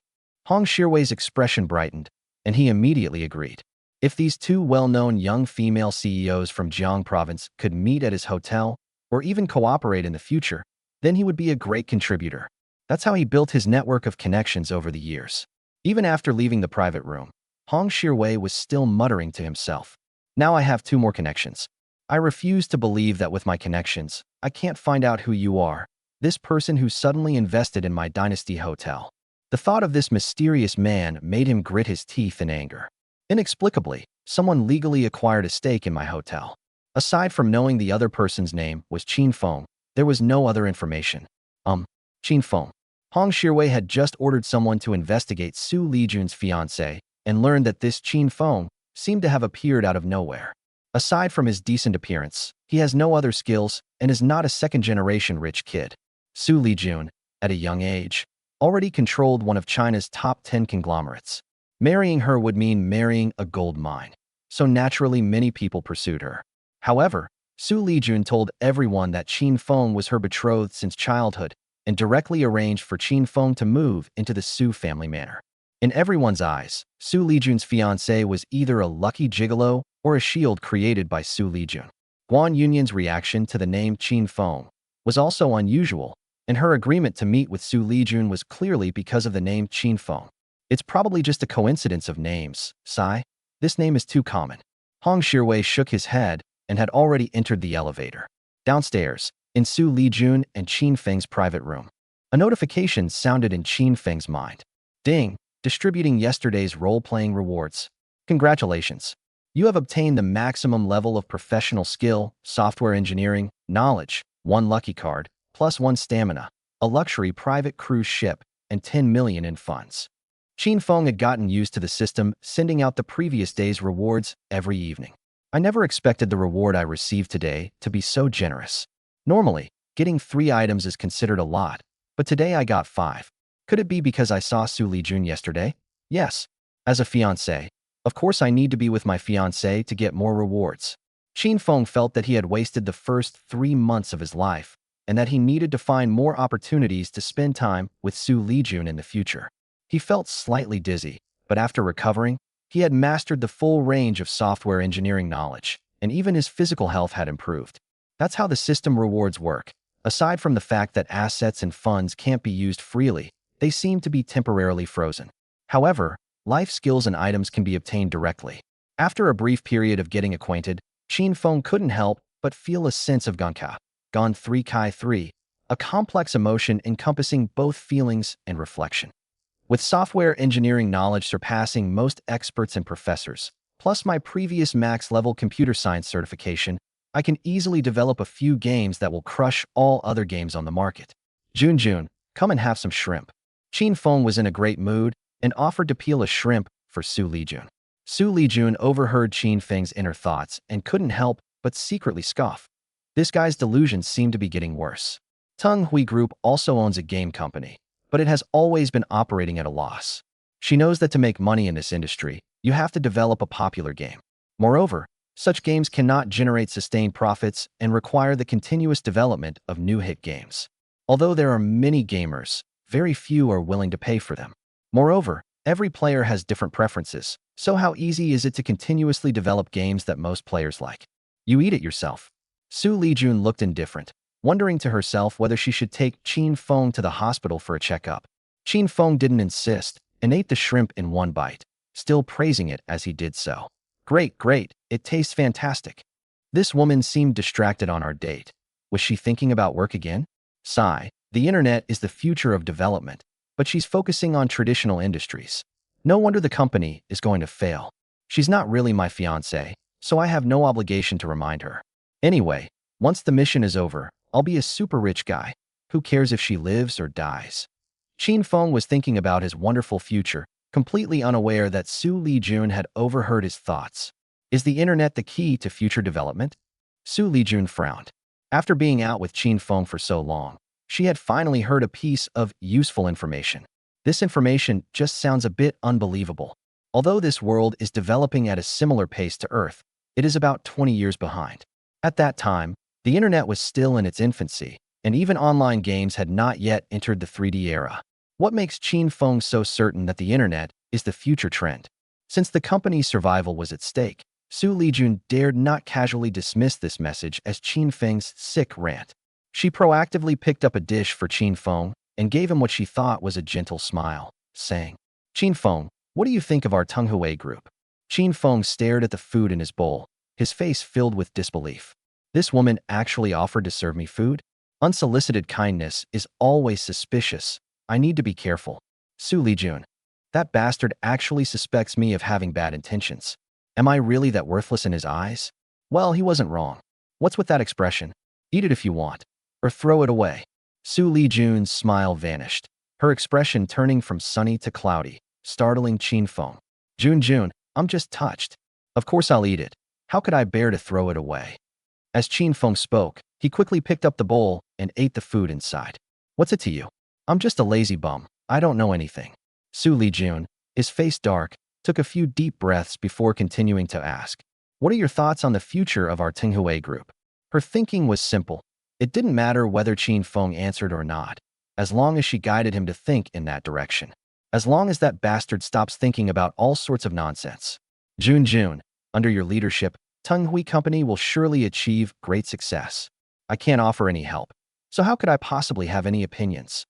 Hong Shiwei's expression brightened, and he immediately agreed. If these two well-known young female CEOs from Jiang province could meet at his hotel or even cooperate in the future, then he would be a great contributor. That's how he built his network of connections over the years. Even after leaving the private room, Hong Shirwei was still muttering to himself. Now I have two more connections. I refuse to believe that with my connections, I can't find out who you are, this person who suddenly invested in my dynasty hotel. The thought of this mysterious man made him grit his teeth in anger. Inexplicably, someone legally acquired a stake in my hotel. Aside from knowing the other person's name was Qin Feng, there was no other information. Qin Feng. Hong Shirwei had just ordered someone to investigate Xu Lijun's fiancé and learned that this Qin Feng seemed to have appeared out of nowhere. Aside from his decent appearance, he has no other skills and is not a second-generation rich kid. Xu Lijun, at a young age, already controlled one of China's top 10 conglomerates. Marrying her would mean marrying a gold mine, so naturally many people pursued her. However, Xu Lijun told everyone that Qin Feng was her betrothed since childhood and directly arranged for Qin Feng to move into the Xu family manor. In everyone's eyes, Xu Lijun's fiancé was either a lucky gigolo or a shield created by Xu Lijun. Guan Yunyan's reaction to the name Qin Feng was also unusual, and her agreement to meet with Xu Lijun was clearly because of the name Qin Feng. It's probably just a coincidence of names, Sai. This name is too common. Hong Shirwei shook his head and had already entered the elevator. Downstairs, in Xu Lijun and Qin Feng's private room, a notification sounded in Qin Feng's mind. Ding, distributing yesterday's role-playing rewards. Congratulations. You have obtained the maximum level of professional skill, software engineering, knowledge, 1 lucky card, plus 1 stamina, a luxury private cruise ship, and 10 million in funds. Qin Feng had gotten used to the system, sending out the previous day's rewards every evening. I never expected the reward I received today to be so generous. Normally, getting 3 items is considered a lot, but today I got 5. Could it be because I saw Xu Lijun yesterday? Yes. As a fiancé, of course I need to be with my fiancé to get more rewards. Qin Feng felt that he had wasted the first 3 months of his life, and that he needed to find more opportunities to spend time with Xu Lijun in the future. He felt slightly dizzy, but after recovering, he had mastered the full range of software engineering knowledge, and even his physical health had improved. That's how the system rewards work. Aside from the fact that assets and funds can't be used freely, they seem to be temporarily frozen. However, life skills and items can be obtained directly. After a brief period of getting acquainted, Qin Feng couldn't help but feel a sense of Ganka, Gan 3 Kai 3, a complex emotion encompassing both feelings and reflection. With software engineering knowledge surpassing most experts and professors, plus my previous max-level computer science certification, I can easily develop a few games that will crush all other games on the market. Jun, come and have some shrimp. Qin Feng was in a great mood and offered to peel a shrimp for Xu Lijun. Xu Lijun overheard Qin Feng's inner thoughts and couldn't help but secretly scoff. This guy's delusions seem to be getting worse. Tenghui Group also owns a game company, but it has always been operating at a loss. She knows that to make money in this industry, you have to develop a popular game. Moreover, such games cannot generate sustained profits and require the continuous development of new hit games. Although there are many gamers, very few are willing to pay for them. Moreover, every player has different preferences, so how easy is it to continuously develop games that most players like? You eat it yourself. Xu Lijun looked indifferent, wondering to herself whether she should take Qin Feng to the hospital for a checkup. Qin Feng didn't insist and ate the shrimp in 1 bite, still praising it as he did so. Great, it tastes fantastic. This woman seemed distracted on our date. Was she thinking about work again? Sigh, the internet is the future of development, but she's focusing on traditional industries. No wonder the company is going to fail. She's not really my fiancé, so I have no obligation to remind her. Anyway, once the mission is over, I'll be a super rich guy. Who cares if she lives or dies? Qin Feng was thinking about his wonderful future, completely unaware that Xu Lijun had overheard his thoughts. Is the internet the key to future development? Xu Lijun frowned. After being out with Qin Feng for so long, she had finally heard a piece of useful information. This information just sounds a bit unbelievable. Although this world is developing at a similar pace to Earth, it is about 20 years behind. At that time, the internet was still in its infancy, and even online games had not yet entered the 3D era. What makes Qin Feng so certain that the internet is the future trend? Since the company's survival was at stake, Xu Lijun dared not casually dismiss this message as Qin Feng's sick rant. She proactively picked up a dish for Qin Feng and gave him what she thought was a gentle smile, saying, "Qin Feng, what do you think of our Tenghui Group?" Qin Feng stared at the food in his bowl, his face filled with disbelief. This woman actually offered to serve me food? Unsolicited kindness is always suspicious. I need to be careful. Xu Lijun. That bastard actually suspects me of having bad intentions. Am I really that worthless in his eyes? Well, he wasn't wrong. What's with that expression? Eat it if you want. Or throw it away. Xu Lijun's smile vanished, her expression turning from sunny to cloudy, startling Qin Feng. Jun, I'm just touched. Of course I'll eat it. How could I bear to throw it away? As Qin Feng spoke, he quickly picked up the bowl and ate the food inside. What's it to you? I'm just a lazy bum. I don't know anything. Xu Lijun, his face dark, took a few deep breaths before continuing to ask, "What are your thoughts on the future of our Tenghui Group?" Her thinking was simple. It didn't matter whether Qin Feng answered or not, as long as she guided him to think in that direction. As long as that bastard stops thinking about all sorts of nonsense. Jun, under your leadership, Tenghui Company will surely achieve great success. I can't offer any help, so how could I possibly have any opinions?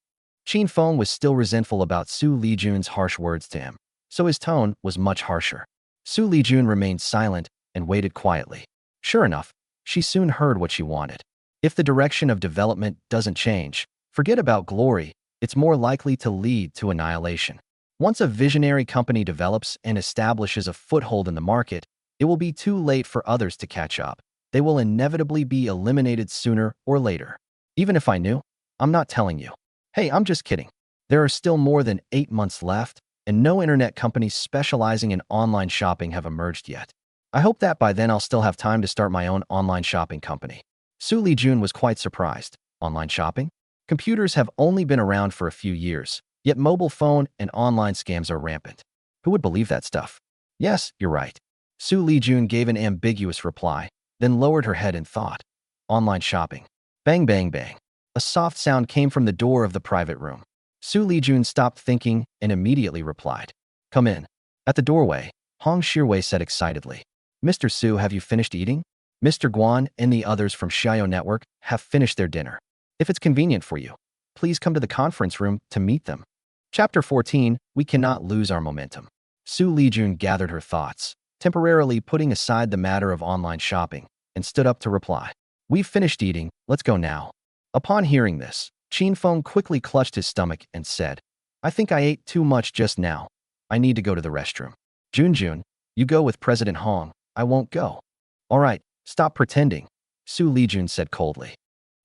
Qin Feng was still resentful about Xu Lijun's harsh words to him, so his tone was much harsher. Xu Lijun remained silent and waited quietly. Sure enough, she soon heard what she wanted. If the direction of development doesn't change, forget about glory, it's more likely to lead to annihilation. Once a visionary company develops and establishes a foothold in the market, it will be too late for others to catch up. They will inevitably be eliminated sooner or later. Even if I knew, I'm not telling you. Hey, I'm just kidding. There are still more than 8 months left, and no internet companies specializing in online shopping have emerged yet. I hope that by then I'll still have time to start my own online shopping company. Xu Lijun was quite surprised. Online shopping? Computers have only been around for a few years, yet mobile phone and online scams are rampant. Who would believe that stuff? Yes, you're right. Xu Lijun gave an ambiguous reply, then lowered her head in thought. Online shopping. Bang, bang, bang. A soft sound came from the door of the private room. Xu Lijun stopped thinking and immediately replied, "Come in." At the doorway, Hong Shirwei said excitedly, "Mr. Xu, have you finished eating? Mr. Guan and the others from Xiao Network have finished their dinner. If it's convenient for you, please come to the conference room to meet them." Chapter 14, We Cannot Lose Our Momentum. Xu Lijun gathered her thoughts, temporarily putting aside the matter of online shopping, and stood up to reply, "We've finished eating, let's go now." Upon hearing this, Qin Feng quickly clutched his stomach and said, "I think I ate too much just now. I need to go to the restroom." Jun, you go with President Hong. I won't go. All right, stop pretending, Xu Lijun said coldly.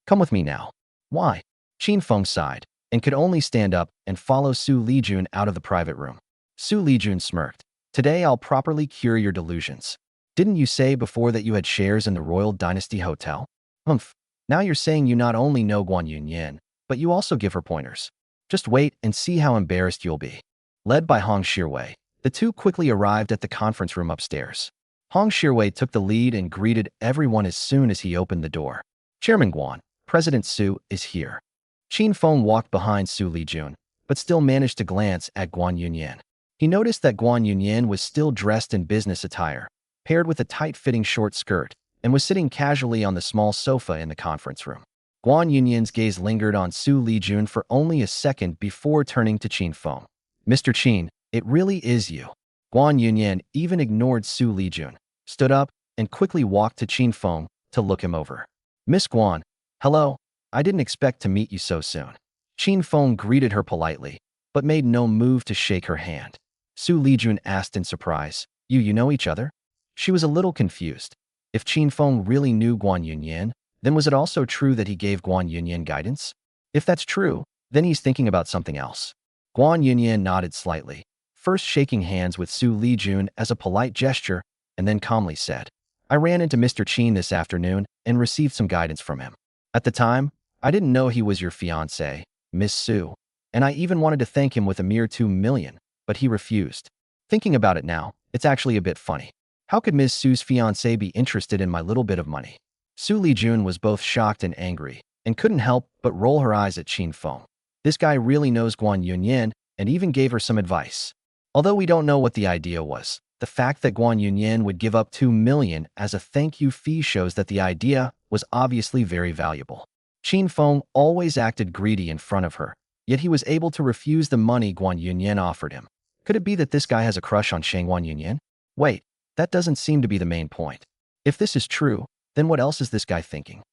Come with me now. Why? Qin Feng sighed and could only stand up and follow Xu Lijun out of the private room. Xu Lijun smirked. Today I'll properly cure your delusions. Didn't you say before that you had shares in the Royal Dynasty Hotel? Humph. Now you're saying you not only know Guan Yunyan, but you also give her pointers. Just wait and see how embarrassed you'll be. Led by Hong Shirwei, the two quickly arrived at the conference room upstairs. Hong Shirwei took the lead and greeted everyone as soon as he opened the door. Chairman Guan, President Xu is here. Qin Feng walked behind Xu Lijun, but still managed to glance at Guan Yunyan. He noticed that Guan Yunyan was still dressed in business attire, paired with a tight-fitting short skirt, and was sitting casually on the small sofa in the conference room. Guan Yunyan's gaze lingered on Xu Lijun for only a second before turning to Qin Feng. Mr. Qin, it really is you. Guan Yunyan even ignored Xu Lijun, stood up, and quickly walked to Qin Feng to look him over. Miss Guan, hello. I didn't expect to meet you so soon. Qin Feng greeted her politely, but made no move to shake her hand. Xu Lijun asked in surprise, You know each other? She was a little confused. If Qin Feng really knew Guan Yunyan, then was it also true that he gave Guan Yunyan guidance? If that's true, then he's thinking about something else. Guan Yunyan nodded slightly, first shaking hands with Xu Lijun as a polite gesture, and then calmly said, I ran into Mr. Qin this afternoon and received some guidance from him. At the time, I didn't know he was your fiancé, Miss Xu, and I even wanted to thank him with a mere 2 million, but he refused. Thinking about it now, it's actually a bit funny. How could Ms. Su's fiancé be interested in my little bit of money? Xu Lijun was both shocked and angry, and couldn't help but roll her eyes at Qin Feng. This guy really knows Guan Yunyan and even gave her some advice. Although we don't know what the idea was, The fact that Guan Yunyan would give up 2 million as a thank you fee shows that the idea was obviously very valuable. Qin Feng always acted greedy in front of her, yet he was able to refuse the money Guan Yunyan offered him. Could it be that this guy has a crush on Guan Yunyan? Wait, that doesn't seem to be the main point. If this is true, then what else is this guy thinking?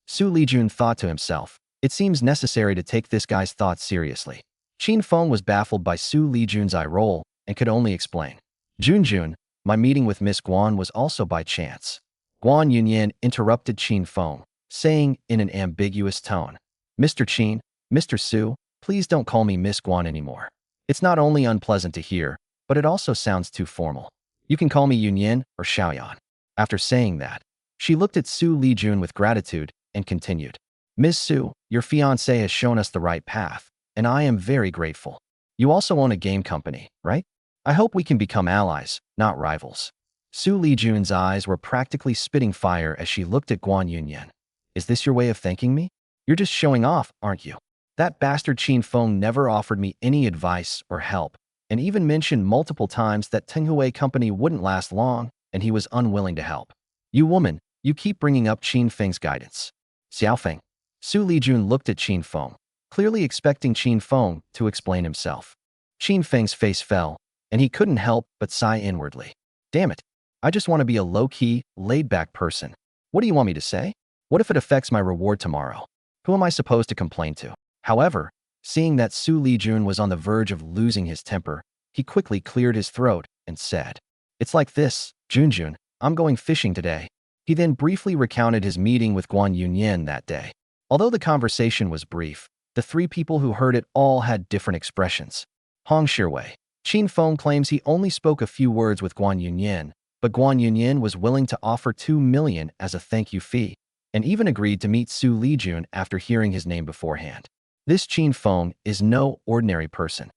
Xu Lijun thought to himself, it seems necessary to take this guy's thoughts seriously. Qin Feng was baffled by Xu Lijun's eye roll and could only explain. Junjun, my meeting with Miss Guan was also by chance. Guan Yunyan interrupted Qin Feng, saying in an ambiguous tone, Mr. Qin, Mr. Su, please don't call me Miss Guan anymore. It's not only unpleasant to hear, but it also sounds too formal. You can call me Yunyan or Xiaoyan. After saying that, she looked at Xu Lijun with gratitude and continued, Ms. Su, your fiancé has shown us the right path, and I am very grateful. You also own a game company, right? I hope we can become allies, not rivals. Xu Lijun's eyes were practically spitting fire as she looked at Guan Yunyan. Is this your way of thanking me? You're just showing off, aren't you? That bastard Qin Feng never offered me any advice or help, and even mentioned multiple times that Tenghui Company wouldn't last long, and he was unwilling to help. You woman, you keep bringing up Qin Feng's guidance. Xiaofeng. Xu Lijun looked at Qin Feng, clearly expecting Qin Feng to explain himself. Qin Feng's face fell, and he couldn't help but sigh inwardly. Damn it. I just want to be a low-key, laid-back person. What do you want me to say? What if it affects my reward tomorrow? Who am I supposed to complain to? However, seeing that Xu Lijun was on the verge of losing his temper, he quickly cleared his throat and said, It's like this, Junjun, I'm going fishing today. He then briefly recounted his meeting with Guan Yunyan that day. Although the conversation was brief, the three people who heard it all had different expressions. Hong Shiwei. Qin Feng claims he only spoke a few words with Guan Yunyan, but Guan Yunyan was willing to offer 2 million as a thank you fee, and even agreed to meet Xu Lijun after hearing his name beforehand. This Qin Feng is no ordinary person.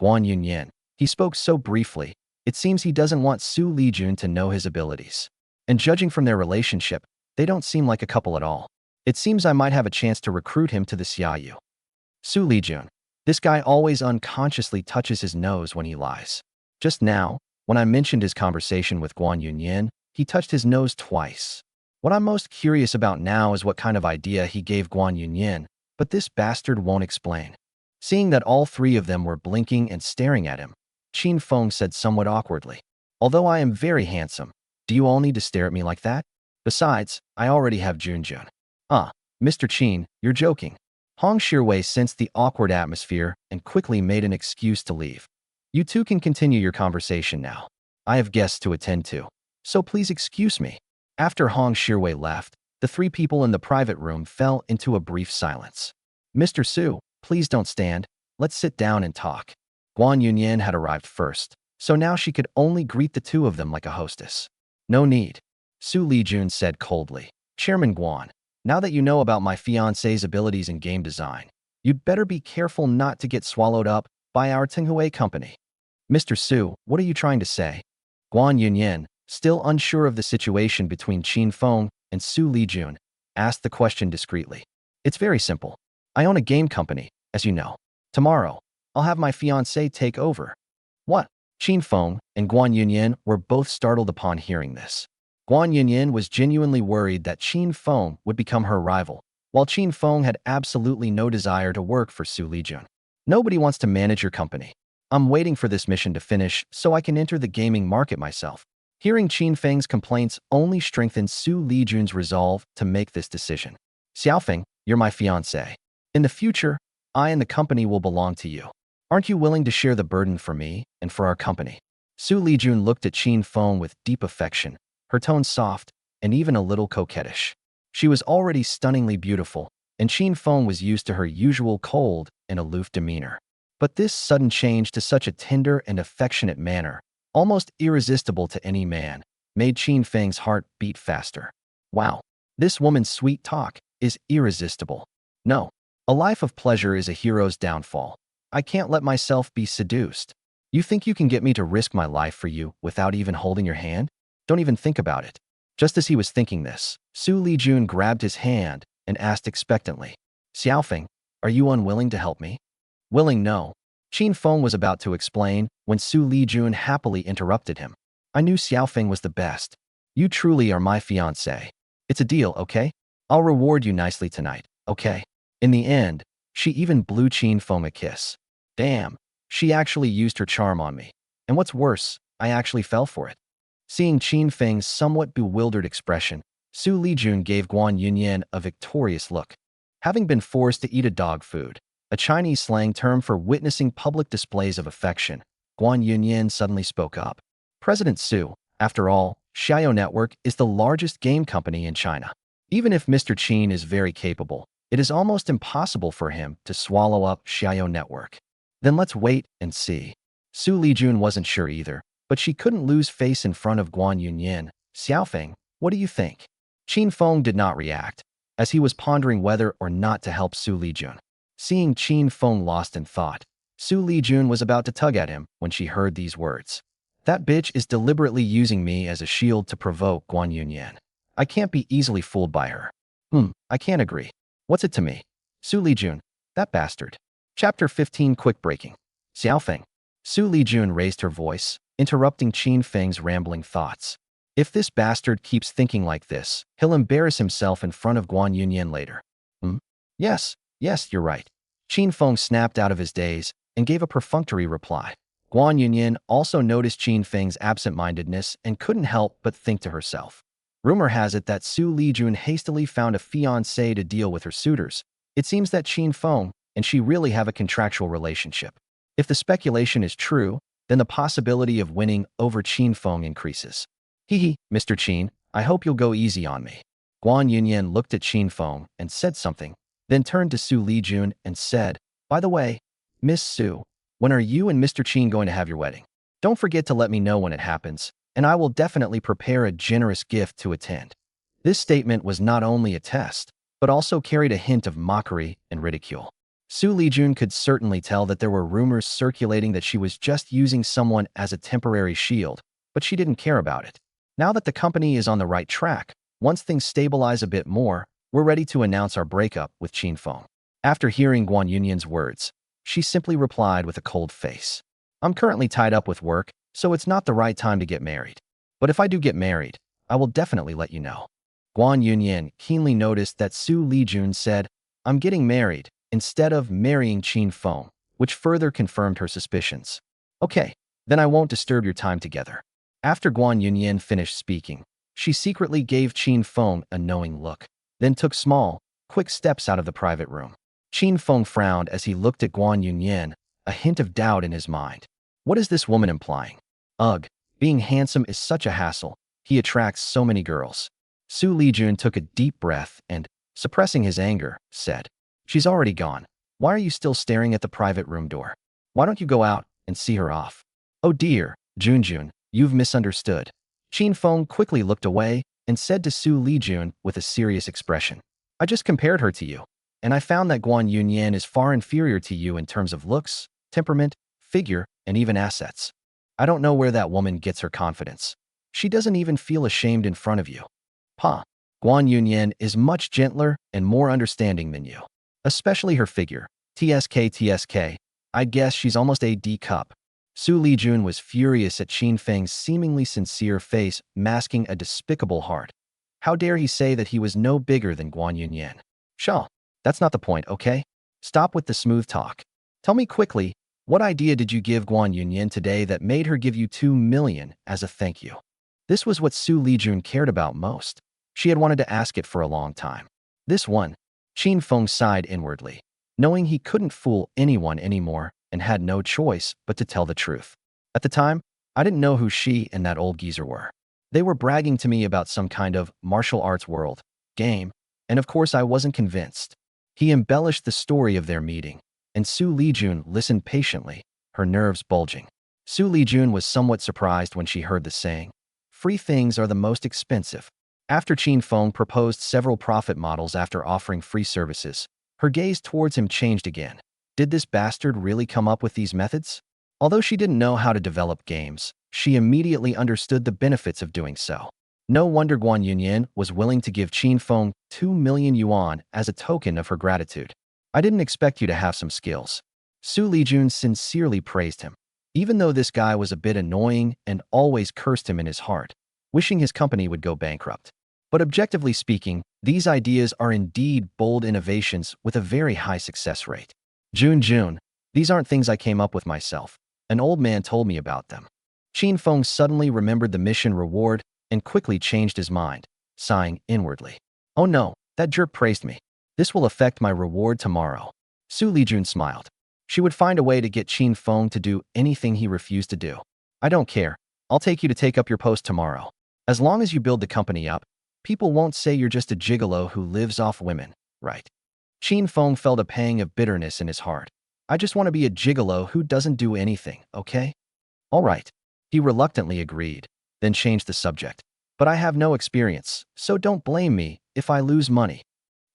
Guan Yunyan. He spoke so briefly, it seems he doesn't want Xu Lijun to know his abilities. And judging from their relationship, they don't seem like a couple at all. It seems I might have a chance to recruit him to the Xiaoyu. Xu Lijun. This guy always unconsciously touches his nose when he lies. Just now, when I mentioned his conversation with Guan Yunyan, he touched his nose twice. What I'm most curious about now is what kind of idea he gave Guan Yunyan, but this bastard won't explain. Seeing that all three of them were blinking and staring at him, Qin Feng said somewhat awkwardly, Although I am very handsome, do you all need to stare at me like that? Besides, I already have Junjun. Mr. Qin, you're joking. Hong Shiwei sensed the awkward atmosphere and quickly made an excuse to leave. You two can continue your conversation now. I have guests to attend to, so please excuse me. After Hong Shiwei left, the three people in the private room fell into a brief silence. Mr. Su, please don't stand. Let's sit down and talk. Guan Yunyan had arrived first, so now she could only greet the two of them like a hostess. No need. Xu Lijun said coldly. Chairman Guan, now that you know about my fiancé's abilities in game design, you'd better be careful not to get swallowed up by our Tenghui Company. Mr. Su, what are you trying to say? Guan Yunyan, still unsure of the situation between Qin Feng and Xu Lijun, asked the question discreetly. It's very simple. I own a game company, as you know. Tomorrow, I'll have my fiancé take over. What? Qin Feng and Guan Yunyan were both startled upon hearing this. Guan Yunyan was genuinely worried that Qin Feng would become her rival, while Qin Feng had absolutely no desire to work for Xu Lijun. Nobody wants to manage your company. I'm waiting for this mission to finish so I can enter the gaming market myself. Hearing Qin Feng's complaints only strengthened Xu Lijun's resolve to make this decision. Xiaofeng, you're my fiancé. In the future, I and the company will belong to you. Aren't you willing to share the burden for me and for our company? Xu Lijun looked at Qin Feng with deep affection, her tone soft and even a little coquettish. She was already stunningly beautiful, and Qin Feng was used to her usual cold and aloof demeanor. But this sudden change to such a tender and affectionate manner, almost irresistible to any man, made Qin Feng's heart beat faster. Wow, this woman's sweet talk is irresistible. No, a life of pleasure is a hero's downfall. I can't let myself be seduced. You think you can get me to risk my life for you without even holding your hand? Don't even think about it. Just as he was thinking this, Xu Lijun grabbed his hand and asked expectantly, Xiaofeng, are you unwilling to help me? Willing, no. Qin Feng was about to explain when Xu Lijun happily interrupted him. I knew Xiao Feng was the best. You truly are my fiancé. It's a deal, okay? I'll reward you nicely tonight, okay? In the end, she even blew Qin Feng a kiss. Damn, she actually used her charm on me. And what's worse, I actually fell for it. Seeing Qin Feng's somewhat bewildered expression, Xu Lijun gave Guan Yunyan a victorious look. Having been forced to eat a dog food, a Chinese slang term for witnessing public displays of affection, Guan Yunyan suddenly spoke up. President Xu, after all, Xiao Network is the largest game company in China. Even if Mr. Qin is very capable, it is almost impossible for him to swallow up Xiao Network. Then let's wait and see. Xu Lijun wasn't sure either, but she couldn't lose face in front of Guan Yunyan. Xiao Feng, what do you think? Qin Feng did not react, as he was pondering whether or not to help Xu Lijun. Seeing Qin Feng lost in thought, Xu Lijun was about to tug at him when she heard these words. That bitch is deliberately using me as a shield to provoke Guan Yunyan. I can't be easily fooled by her. I can't agree. What's it to me? Xu Lijun, that bastard. Chapter 15 Quick Breaking. Xiao Feng. Xu Lijun raised her voice, interrupting Qin Feng's rambling thoughts. If this bastard keeps thinking like this, he'll embarrass himself in front of Guan Yunyan later. Yes, you're right. Qin Feng snapped out of his daze and gave a perfunctory reply. Guan Yunyan also noticed Qin Feng's absent-mindedness and couldn't help but think to herself. Rumor has it that Xu Lijun hastily found a fiancé to deal with her suitors. It seems that Qin Feng and she really have a contractual relationship. If the speculation is true, then the possibility of winning over Qin Feng increases. Hee, Mr. Qin, I hope you'll go easy on me. Guan Yunyan looked at Qin Feng and said something, then turned to Xu Lijun and said, By the way, Miss Xu, when are you and Mr. Qin going to have your wedding? Don't forget to let me know when it happens, and I will definitely prepare a generous gift to attend. This statement was not only a test, but also carried a hint of mockery and ridicule. Xu Lijun could certainly tell that there were rumors circulating that she was just using someone as a temporary shield, but she didn't care about it. Now that the company is on the right track, once things stabilize a bit more, we're ready to announce our breakup with Qin Feng. After hearing Guan Yunyan's words, she simply replied with a cold face. I'm currently tied up with work, so it's not the right time to get married. But if I do get married, I will definitely let you know. Guan Yunyan keenly noticed that Xu Lijun said, I'm getting married, instead of marrying Qin Feng, which further confirmed her suspicions. Okay, then I won't disturb your time together. After Guan Yunyan finished speaking, she secretly gave Qin Feng a knowing look, then took small, quick steps out of the private room. Qin Feng frowned as he looked at Guan Yunyan, a hint of doubt in his mind. What is this woman implying? Ugh, being handsome is such a hassle. He attracts so many girls. Xu Lijun took a deep breath and, suppressing his anger, said, She's already gone. Why are you still staring at the private room door? Why don't you go out and see her off? Oh dear, Junjun, you've misunderstood. Qin Feng quickly looked away and said to Xu Lijun with a serious expression, I just compared her to you, and I found that Guan Yunyan is far inferior to you in terms of looks, temperament, figure, and even assets. I don't know where that woman gets her confidence. She doesn't even feel ashamed in front of you. Pa, Guan Yunyan is much gentler and more understanding than you. Especially her figure. TSK. I'd guess she's almost a D cup. Xu Lijun was furious at Qin Feng's seemingly sincere face masking a despicable heart. How dare he say that he was no bigger than Guan Yunyan? Shaw, that's not the point, okay? Stop with the smooth talk. Tell me quickly, what idea did you give Guan Yunyan today that made her give you 2 million as a thank you? This was what Xu Lijun cared about most. She had wanted to ask it for a long time. This one. Qin Feng sighed inwardly, knowing he couldn't fool anyone anymore and had no choice but to tell the truth. At the time, I didn't know who she and that old geezer were. They were bragging to me about some kind of martial arts world game, and of course I wasn't convinced. He embellished the story of their meeting, and Xu Lijun listened patiently, her nerves bulging. Xu Lijun was somewhat surprised when she heard the saying, free things are the most expensive. After Qin Feng proposed several profit models after offering free services, her gaze towards him changed again. Did this bastard really come up with these methods? Although she didn't know how to develop games, she immediately understood the benefits of doing so. No wonder Guan Yunyan was willing to give Qin Feng 2 million yuan as a token of her gratitude. I didn't expect you to have some skills. Xu Lijun sincerely praised him. even though this guy was a bit annoying and always cursed him in his heart, wishing his company would go bankrupt. But objectively speaking, these ideas are indeed bold innovations with a very high success rate. June, these aren't things I came up with myself. An old man told me about them. Qin Feng suddenly remembered the mission reward and quickly changed his mind, sighing inwardly. Oh no, that jerk praised me. This will affect my reward tomorrow. Xu Lijun smiled. She would find a way to get Qin Feng to do anything he refused to do. I don't care. I'll take you to take up your post tomorrow. As long as you build the company up, people won't say you're just a gigolo who lives off women, right? Qin Feng felt a pang of bitterness in his heart. I just want to be a gigolo who doesn't do anything, okay? All right. He reluctantly agreed, then changed the subject. But I have no experience, so don't blame me if I lose money.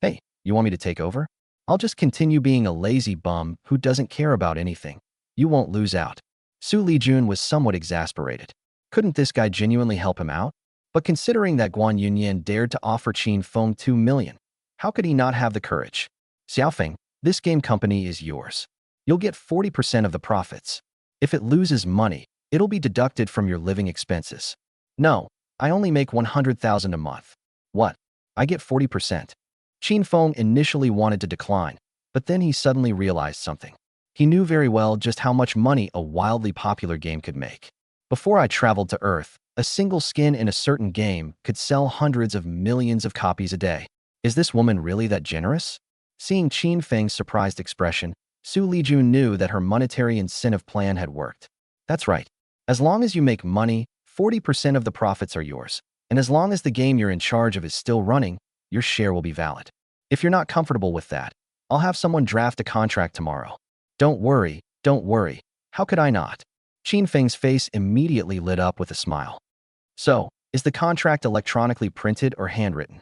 Hey, you want me to take over? I'll just continue being a lazy bum who doesn't care about anything. You won't lose out. Xu Lijun was somewhat exasperated. Couldn't this guy genuinely help him out? But considering that Guan Yunyan dared to offer Qin Feng 2 million, how could he not have the courage? Xiaofeng, this game company is yours. You'll get 40% of the profits. If it loses money, it'll be deducted from your living expenses. No, I only make 100,000 a month. What? I get 40%. Qin Feng initially wanted to decline, but then he suddenly realized something. He knew very well just how much money a wildly popular game could make. Before I traveled to Earth, a single skin in a certain game could sell hundreds of millions of copies a day. Is this woman really that generous? Seeing Qin Feng's surprised expression, Xu Lijun knew that her monetary incentive plan had worked. That's right. As long as you make money, 40% of the profits are yours. And as long as the game you're in charge of is still running, your share will be valid. If you're not comfortable with that, I'll have someone draft a contract tomorrow. Don't worry. How could I not? Qin Feng's face immediately lit up with a smile. So, is the contract electronically printed or handwritten?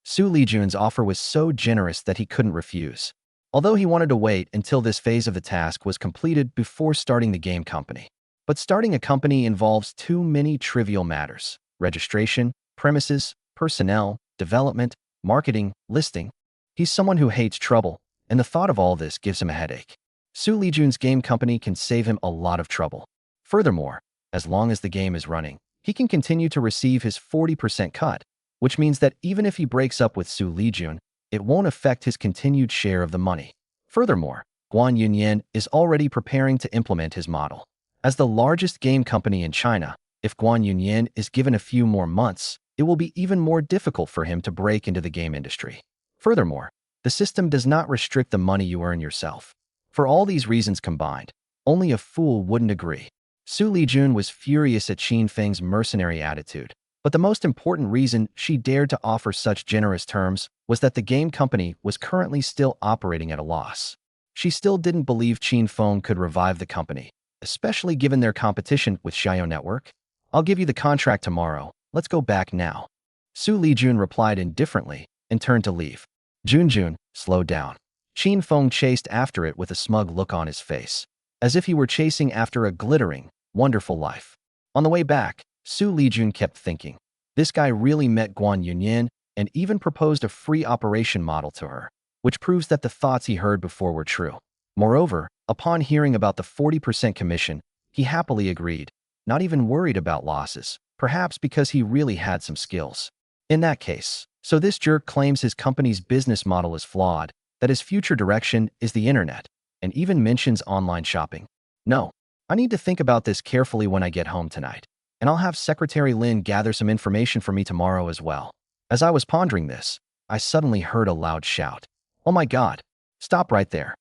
Xu Lijun's offer was so generous that he couldn't refuse, although he wanted to wait until this phase of the task was completed before starting the game company. But starting a company involves too many trivial matters: registration, premises, personnel, development, marketing, listing. He's someone who hates trouble, and the thought of all this gives him a headache. Xu Lijun's game company can save him a lot of trouble. Furthermore, as long as the game is running, he can continue to receive his 40% cut, which means that even if he breaks up with Xu Lijun, it won't affect his continued share of the money. Furthermore, Guan Yunyan is already preparing to implement his model. As the largest game company in China, if Guan Yunyan is given a few more months, it will be even more difficult for him to break into the game industry. Furthermore, the system does not restrict the money you earn yourself. For all these reasons combined, only a fool wouldn't agree. Xu Lijun was furious at Qin Feng's mercenary attitude, but the most important reason she dared to offer such generous terms was that the game company was currently still operating at a loss. She still didn't believe Qin Feng could revive the company, especially given their competition with Xiao Network. I'll give you the contract tomorrow. Let's go back now. Xu Lijun replied indifferently and turned to leave. Jun, slow down. Qin Feng chased after it with a smug look on his face, as if he were chasing after a glittering, wonderful life. On the way back, Xu Lijun kept thinking, this guy really met Guan Yunyan and even proposed a free operation model to her, which proves that the thoughts he heard before were true. Moreover, upon hearing about the 40% commission, he happily agreed, not even worried about losses, perhaps because he really had some skills. In that case, so this jerk claims his company's business model is flawed, that his future direction is the internet, and even mentions online shopping. No, I need to think about this carefully when I get home tonight, and I'll have Secretary Lin gather some information for me tomorrow as well. As I was pondering this, I suddenly heard a loud shout. Oh my God! Stop right there.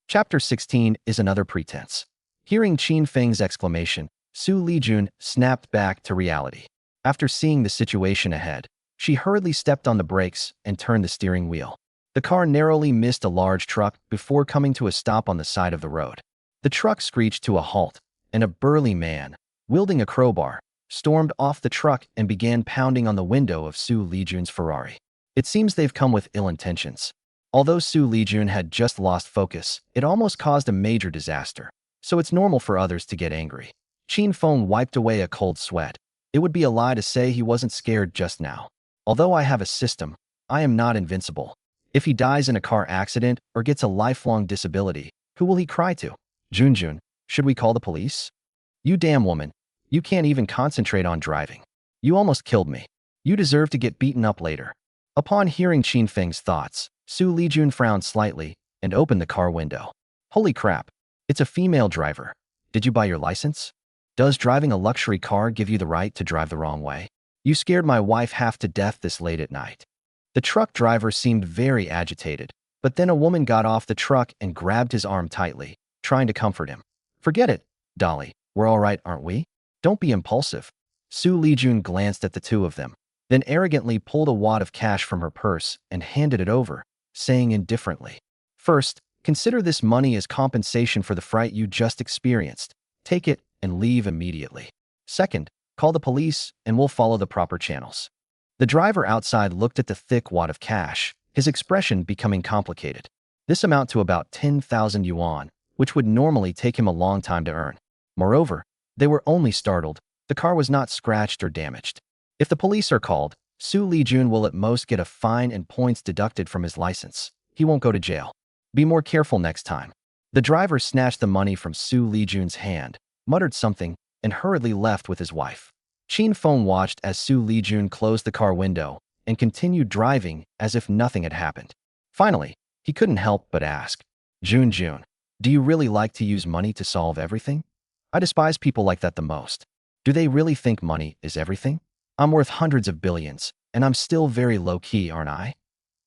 Chapter 16 is another pretense. Hearing Qin Feng's exclamation, Xu Lijun snapped back to reality. After seeing the situation ahead, she hurriedly stepped on the brakes and turned the steering wheel. The car narrowly missed a large truck before coming to a stop on the side of the road. The truck screeched to a halt, and a burly man, wielding a crowbar, stormed off the truck and began pounding on the window of Xu Lijun's Ferrari. It seems they've come with ill intentions. Although Xu Lijun had just lost focus, it almost caused a major disaster, so it's normal for others to get angry. Qin Feng wiped away a cold sweat. It would be a lie to say he wasn't scared just now. Although I have a system, I am not invincible. If he dies in a car accident or gets a lifelong disability, who will he cry to? Jun, should we call the police? You damn woman. You can't even concentrate on driving. You almost killed me. You deserve to get beaten up later. Upon hearing Qin Feng's thoughts, Xu Lijun frowned slightly and opened the car window. Holy crap. It's a female driver. Did you buy your license? Does driving a luxury car give you the right to drive the wrong way? You scared my wife half to death this late at night. The truck driver seemed very agitated, but then a woman got off the truck and grabbed his arm tightly, trying to comfort him. Forget it, Dolly. We're all right, aren't we? Don't be impulsive. Xu Lijun glanced at the two of them, then arrogantly pulled a wad of cash from her purse and handed it over, saying indifferently, "First, consider this money as compensation for the fright you just experienced. Take it and leave immediately. Second, call the police and we'll follow the proper channels." The driver outside looked at the thick wad of cash, his expression becoming complicated. This amount to about 10,000 yuan, which would normally take him a long time to earn. Moreover, they were only startled. The car was not scratched or damaged. If the police are called, Xu Lijun will at most get a fine and points deducted from his license. He won't go to jail. Be more careful next time. The driver snatched the money from Xu Lijun's hand, muttered something, and hurriedly left with his wife. Qin Feng watched as Xu Lijun closed the car window and continued driving as if nothing had happened. Finally, he couldn't help but ask, Jun, do you really like to use money to solve everything? I despise people like that the most. Do they really think money is everything? I'm worth hundreds of billions, and I'm still very low-key, aren't I?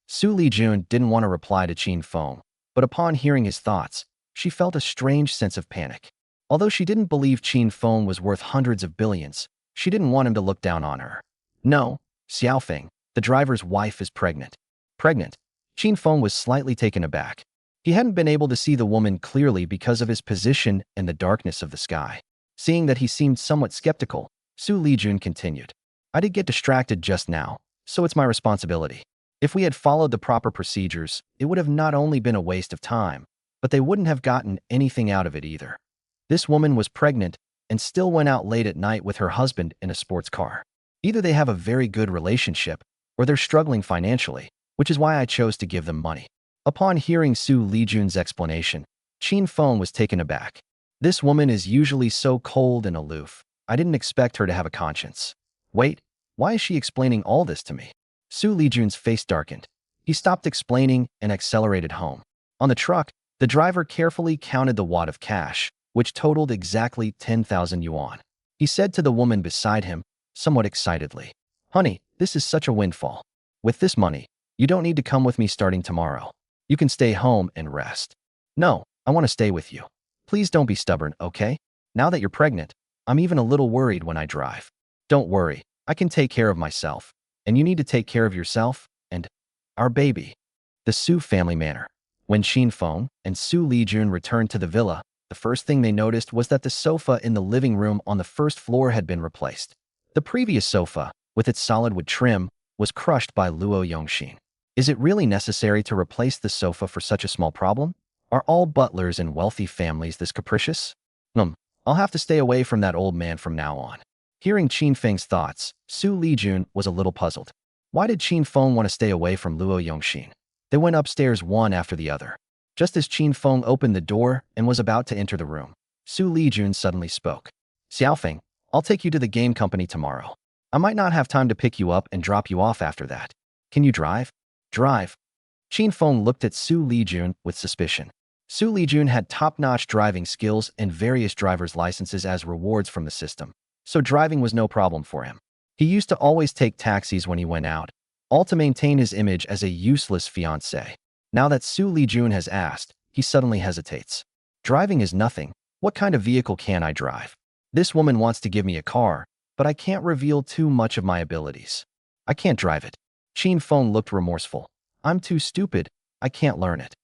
Xu Lijun didn't want to reply to Qin Feng, but upon hearing his thoughts, she felt a strange sense of panic. Although she didn't believe Qin Feng was worth hundreds of billions, she didn't want him to look down on her. No, Xiaofeng, the driver's wife, is pregnant. Pregnant? Qin Feng was slightly taken aback. He hadn't been able to see the woman clearly because of his position and the darkness of the sky. Seeing that he seemed somewhat skeptical, Xu Lijun continued, I did get distracted just now, so it's my responsibility. If we had followed the proper procedures, it would have not only been a waste of time, but they wouldn't have gotten anything out of it either. This woman was pregnant and still went out late at night with her husband in a sports car. Either they have a very good relationship, or they're struggling financially, which is why I chose to give them money. Upon hearing Xu Lijun's explanation, Qin Feng was taken aback. This woman is usually so cold and aloof. I didn't expect her to have a conscience. Wait, why is she explaining all this to me? Xu Lijun's face darkened. He stopped explaining and accelerated home. On the truck, the driver carefully counted the wad of cash, which totaled exactly 10,000 yuan. He said to the woman beside him, somewhat excitedly, Honey, this is such a windfall. With this money, you don't need to come with me starting tomorrow. You can stay home and rest. No, I want to stay with you. Please don't be stubborn, okay? Now that you're pregnant, I'm even a little worried when I drive. Don't worry, I can take care of myself. And you need to take care of yourself and our baby. The Xu family manor. When Qin Feng and Xu Lijun returned to the villa, the first thing they noticed was that the sofa in the living room on the first floor had been replaced. The previous sofa, with its solid wood trim, was crushed by Luo Yongxin. Is it really necessary to replace the sofa for such a small problem? Are all butlers in wealthy families this capricious? I'll have to stay away from that old man from now on. Hearing Qin Feng's thoughts, Xu Lijun was a little puzzled. Why did Qin Feng want to stay away from Luo Yongxin? They went upstairs one after the other. Just as Qin Feng opened the door and was about to enter the room, Xu Lijun suddenly spoke. Xiaofeng, I'll take you to the game company tomorrow. I might not have time to pick you up and drop you off after that. Can you drive? Drive. Qin Feng looked at Xu Lijun with suspicion. Xu Lijun had top-notch driving skills and various driver's licenses as rewards from the system, so driving was no problem for him. He used to always take taxis when he went out, all to maintain his image as a useless fiancé. Now that Xu Lijun has asked, he suddenly hesitates. Driving is nothing. What kind of vehicle can I drive? This woman wants to give me a car, but I can't reveal too much of my abilities. I can't drive it. Qin Feng looked remorseful. I'm too stupid. I can't learn it.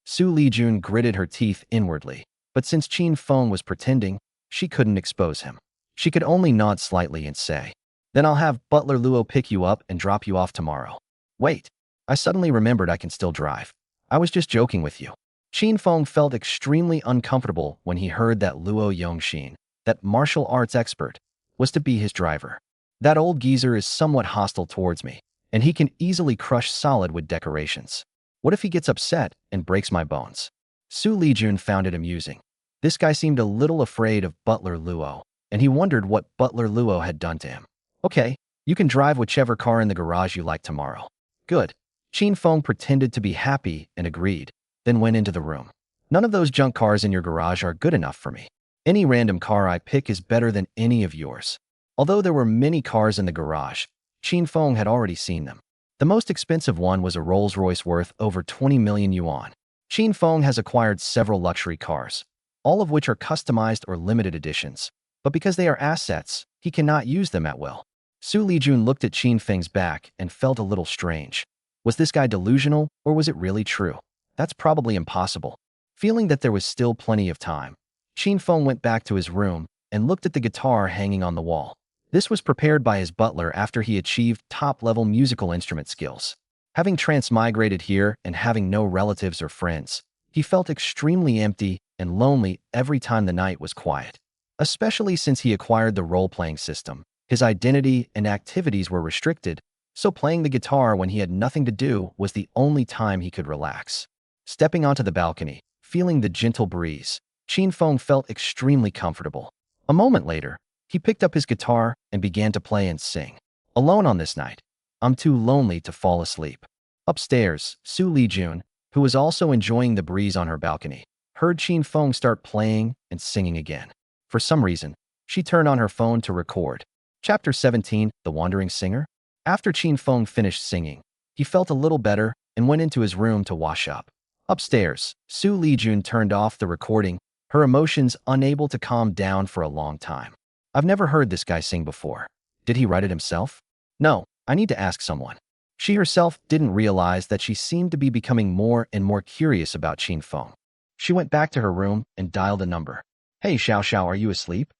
Xu Lijun gritted her teeth inwardly, but since Qin Feng was pretending, she couldn't expose him. She could only nod slightly and say, Then I'll have Butler Luo pick you up and drop you off tomorrow. Wait, I suddenly remembered I can still drive. I was just joking with you. Qin Feng felt extremely uncomfortable when he heard that Luo Yongxin, that martial arts expert, was to be his driver. That old geezer is somewhat hostile towards me, and he can easily crush solid wood decorations. What if he gets upset and breaks my bones? Xu Lijun found it amusing. This guy seemed a little afraid of Butler Luo. and he wondered what Butler Luo had done to him. Okay, you can drive whichever car in the garage you like tomorrow. Good. Qin Feng pretended to be happy and agreed, then went into the room. None of those junk cars in your garage are good enough for me. Any random car I pick is better than any of yours. Although there were many cars in the garage, Qin Feng had already seen them. The most expensive one was a Rolls-Royce worth over 20 million yuan. Qin Feng has acquired several luxury cars, all of which are customized or limited editions. But because they are assets, he cannot use them at will. Xu Lijun looked at Qin Feng's back and felt a little strange. Was this guy delusional, or was it really true? That's probably impossible. Feeling that there was still plenty of time, Qin Feng went back to his room and looked at the guitar hanging on the wall. This was prepared by his butler after he achieved top-level musical instrument skills. Having transmigrated here and having no relatives or friends, he felt extremely empty and lonely every time the night was quiet. Especially since he acquired the role-playing system, his identity and activities were restricted, so playing the guitar when he had nothing to do was the only time he could relax. Stepping onto the balcony, feeling the gentle breeze, Qin Feng felt extremely comfortable. A moment later, he picked up his guitar and began to play and sing. Alone on this night, I'm too lonely to fall asleep. Upstairs, Xu Lijun, who was also enjoying the breeze on her balcony, heard Qin Feng start playing and singing again. For some reason, she turned on her phone to record. Chapter 17, The Wandering Singer? After Qin Feng finished singing, he felt a little better and went into his room to wash up. Upstairs, Xu Lijun turned off the recording, her emotions unable to calm down for a long time. I've never heard this guy sing before. Did he write it himself? No, I need to ask someone. She herself didn't realize that she seemed to be becoming more and more curious about Qin Feng. She went back to her room and dialed a number. Hey Xiao Xiao, are you asleep?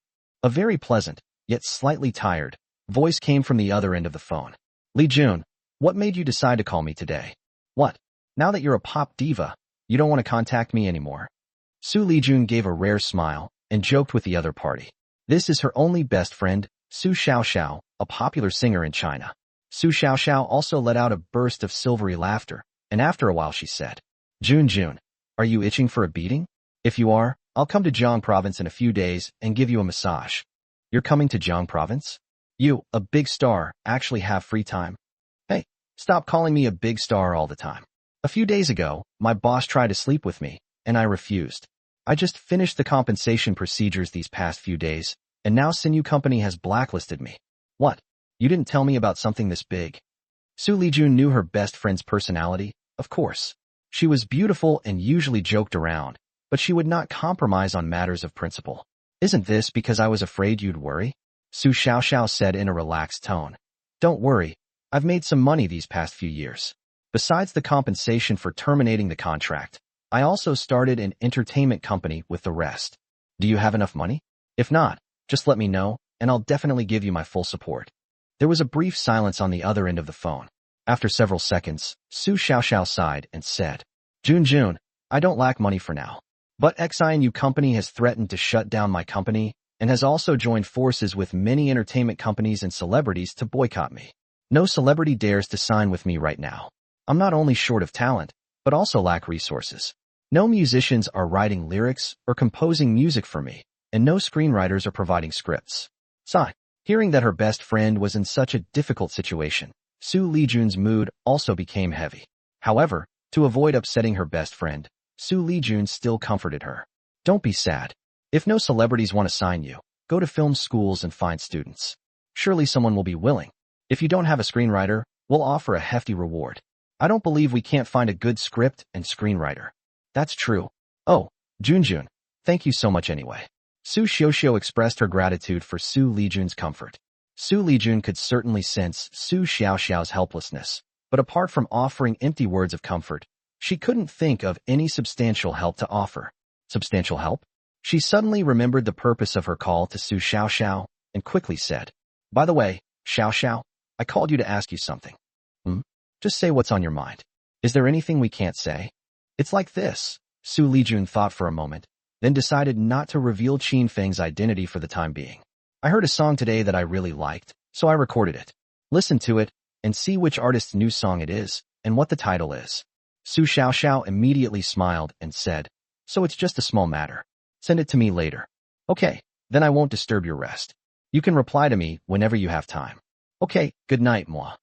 A very pleasant, yet slightly tired, voice came from the other end of the phone. Lijun, what made you decide to call me today? What? Now that you're a pop diva, you don't want to contact me anymore? Xu Lijun gave a rare smile and joked with the other party. This is her only best friend, Su Xiaoxiao, a popular singer in China. Su Xiaoxiao also let out a burst of silvery laughter, and after a while she said, Jun, are you itching for a beating? If you are, I'll come to Jiang Province in a few days and give you a massage. You're coming to Jiang Province? You, a big star, actually have free time? Hey, stop calling me a big star all the time. A few days ago, my boss tried to sleep with me, and I refused. I just finished the compensation procedures these past few days, and now Sinew Company has blacklisted me. What? You didn't tell me about something this big? Xu Lijun knew her best friend's personality, of course. She was beautiful and usually joked around, but she would not compromise on matters of principle. Isn't this because I was afraid you'd worry? Su Xiaoxiao said in a relaxed tone. Don't worry, I've made some money these past few years. Besides the compensation for terminating the contract, I also started an entertainment company with the rest. Do you have enough money? If not, just let me know, and I'll definitely give you my full support. There was a brief silence on the other end of the phone. After several seconds, Su Xiaoxiao sighed and said, Jun, I don't lack money for now. But Xinu Company has threatened to shut down my company and has also joined forces with many entertainment companies and celebrities to boycott me. No celebrity dares to sign with me right now. I'm not only short of talent, but also lack resources. No musicians are writing lyrics or composing music for me, and no screenwriters are providing scripts. Sigh. Hearing that her best friend was in such a difficult situation, Xu Lijun's mood also became heavy. However, to avoid upsetting her best friend, Xu Lijun still comforted her. Don't be sad. If no celebrities want to sign you, go to film schools and find students. Surely someone will be willing. If you don't have a screenwriter, we'll offer a hefty reward. I don't believe we can't find a good script and screenwriter. That's true. Oh, Jun, thank you so much anyway. Su Xiaoxiao expressed her gratitude for Xu Lijun's comfort. Xu Lijun could certainly sense Su Xiaoxiao's helplessness, but apart from offering empty words of comfort, she couldn't think of any substantial help to offer. Substantial help? She suddenly remembered the purpose of her call to Su Xiaoxiao and quickly said, By the way, Xiaoxiao, I called you to ask you something. Just say what's on your mind. Is there anything we can't say? It's like this. Xu Lijun thought for a moment, then decided not to reveal Qin Feng's identity for the time being. I heard a song today that I really liked, so I recorded it. Listen to it and see which artist's new song it is and what the title is. Su Xiaoxiao immediately smiled and said, So it's just a small matter. Send it to me later. Okay, Then I won't disturb your rest. You can reply to me whenever you have time. Okay, good night, moi.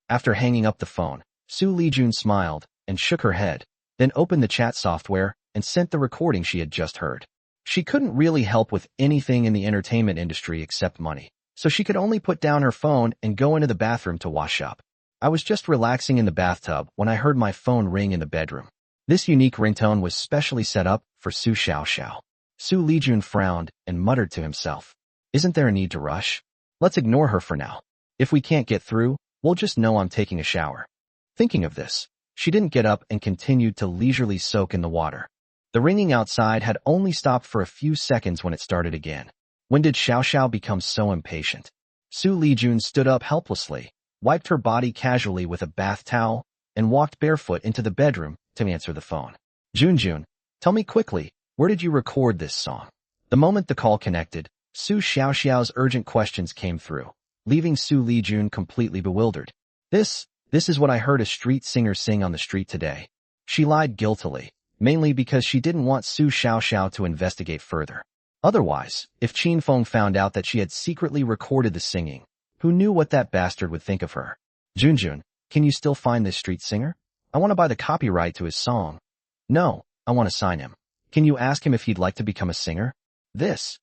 After hanging up the phone, Xu Lijun smiled and shook her head, then opened the chat software and sent the recording she had just heard. She couldn't really help with anything in the entertainment industry except money, so she could only put down her phone and go into the bathroom to wash up. I was just relaxing in the bathtub when I heard my phone ring in the bedroom. This unique ringtone was specially set up for Su Xiaoxiao. Xu Lijun frowned and muttered to himself, "Isn't there a need to rush? Let's ignore her for now. If we can't get through, we'll just know I'm taking a shower." Thinking of this, she didn't get up and continued to leisurely soak in the water. The ringing outside had only stopped for a few seconds when it started again. When did Xiaoxiao become so impatient? Xu Lijun stood up helplessly, wiped her body casually with a bath towel, and walked barefoot into the bedroom to answer the phone. Junjun, tell me quickly, where did you record this song? The moment the call connected, Su Xiaoxiao's urgent questions came through, leaving Xu Lijun completely bewildered. This is what I heard a street singer sing on the street today. She lied guiltily, mainly because she didn't want Su Xiaoxiao to investigate further. Otherwise, if Qin Feng found out that she had secretly recorded the singing, who knew what that bastard would think of her? Junjun, can you still find this street singer? I want to buy the copyright to his song. No, I want to sign him. Can you ask him if he'd like to become a singer? Xu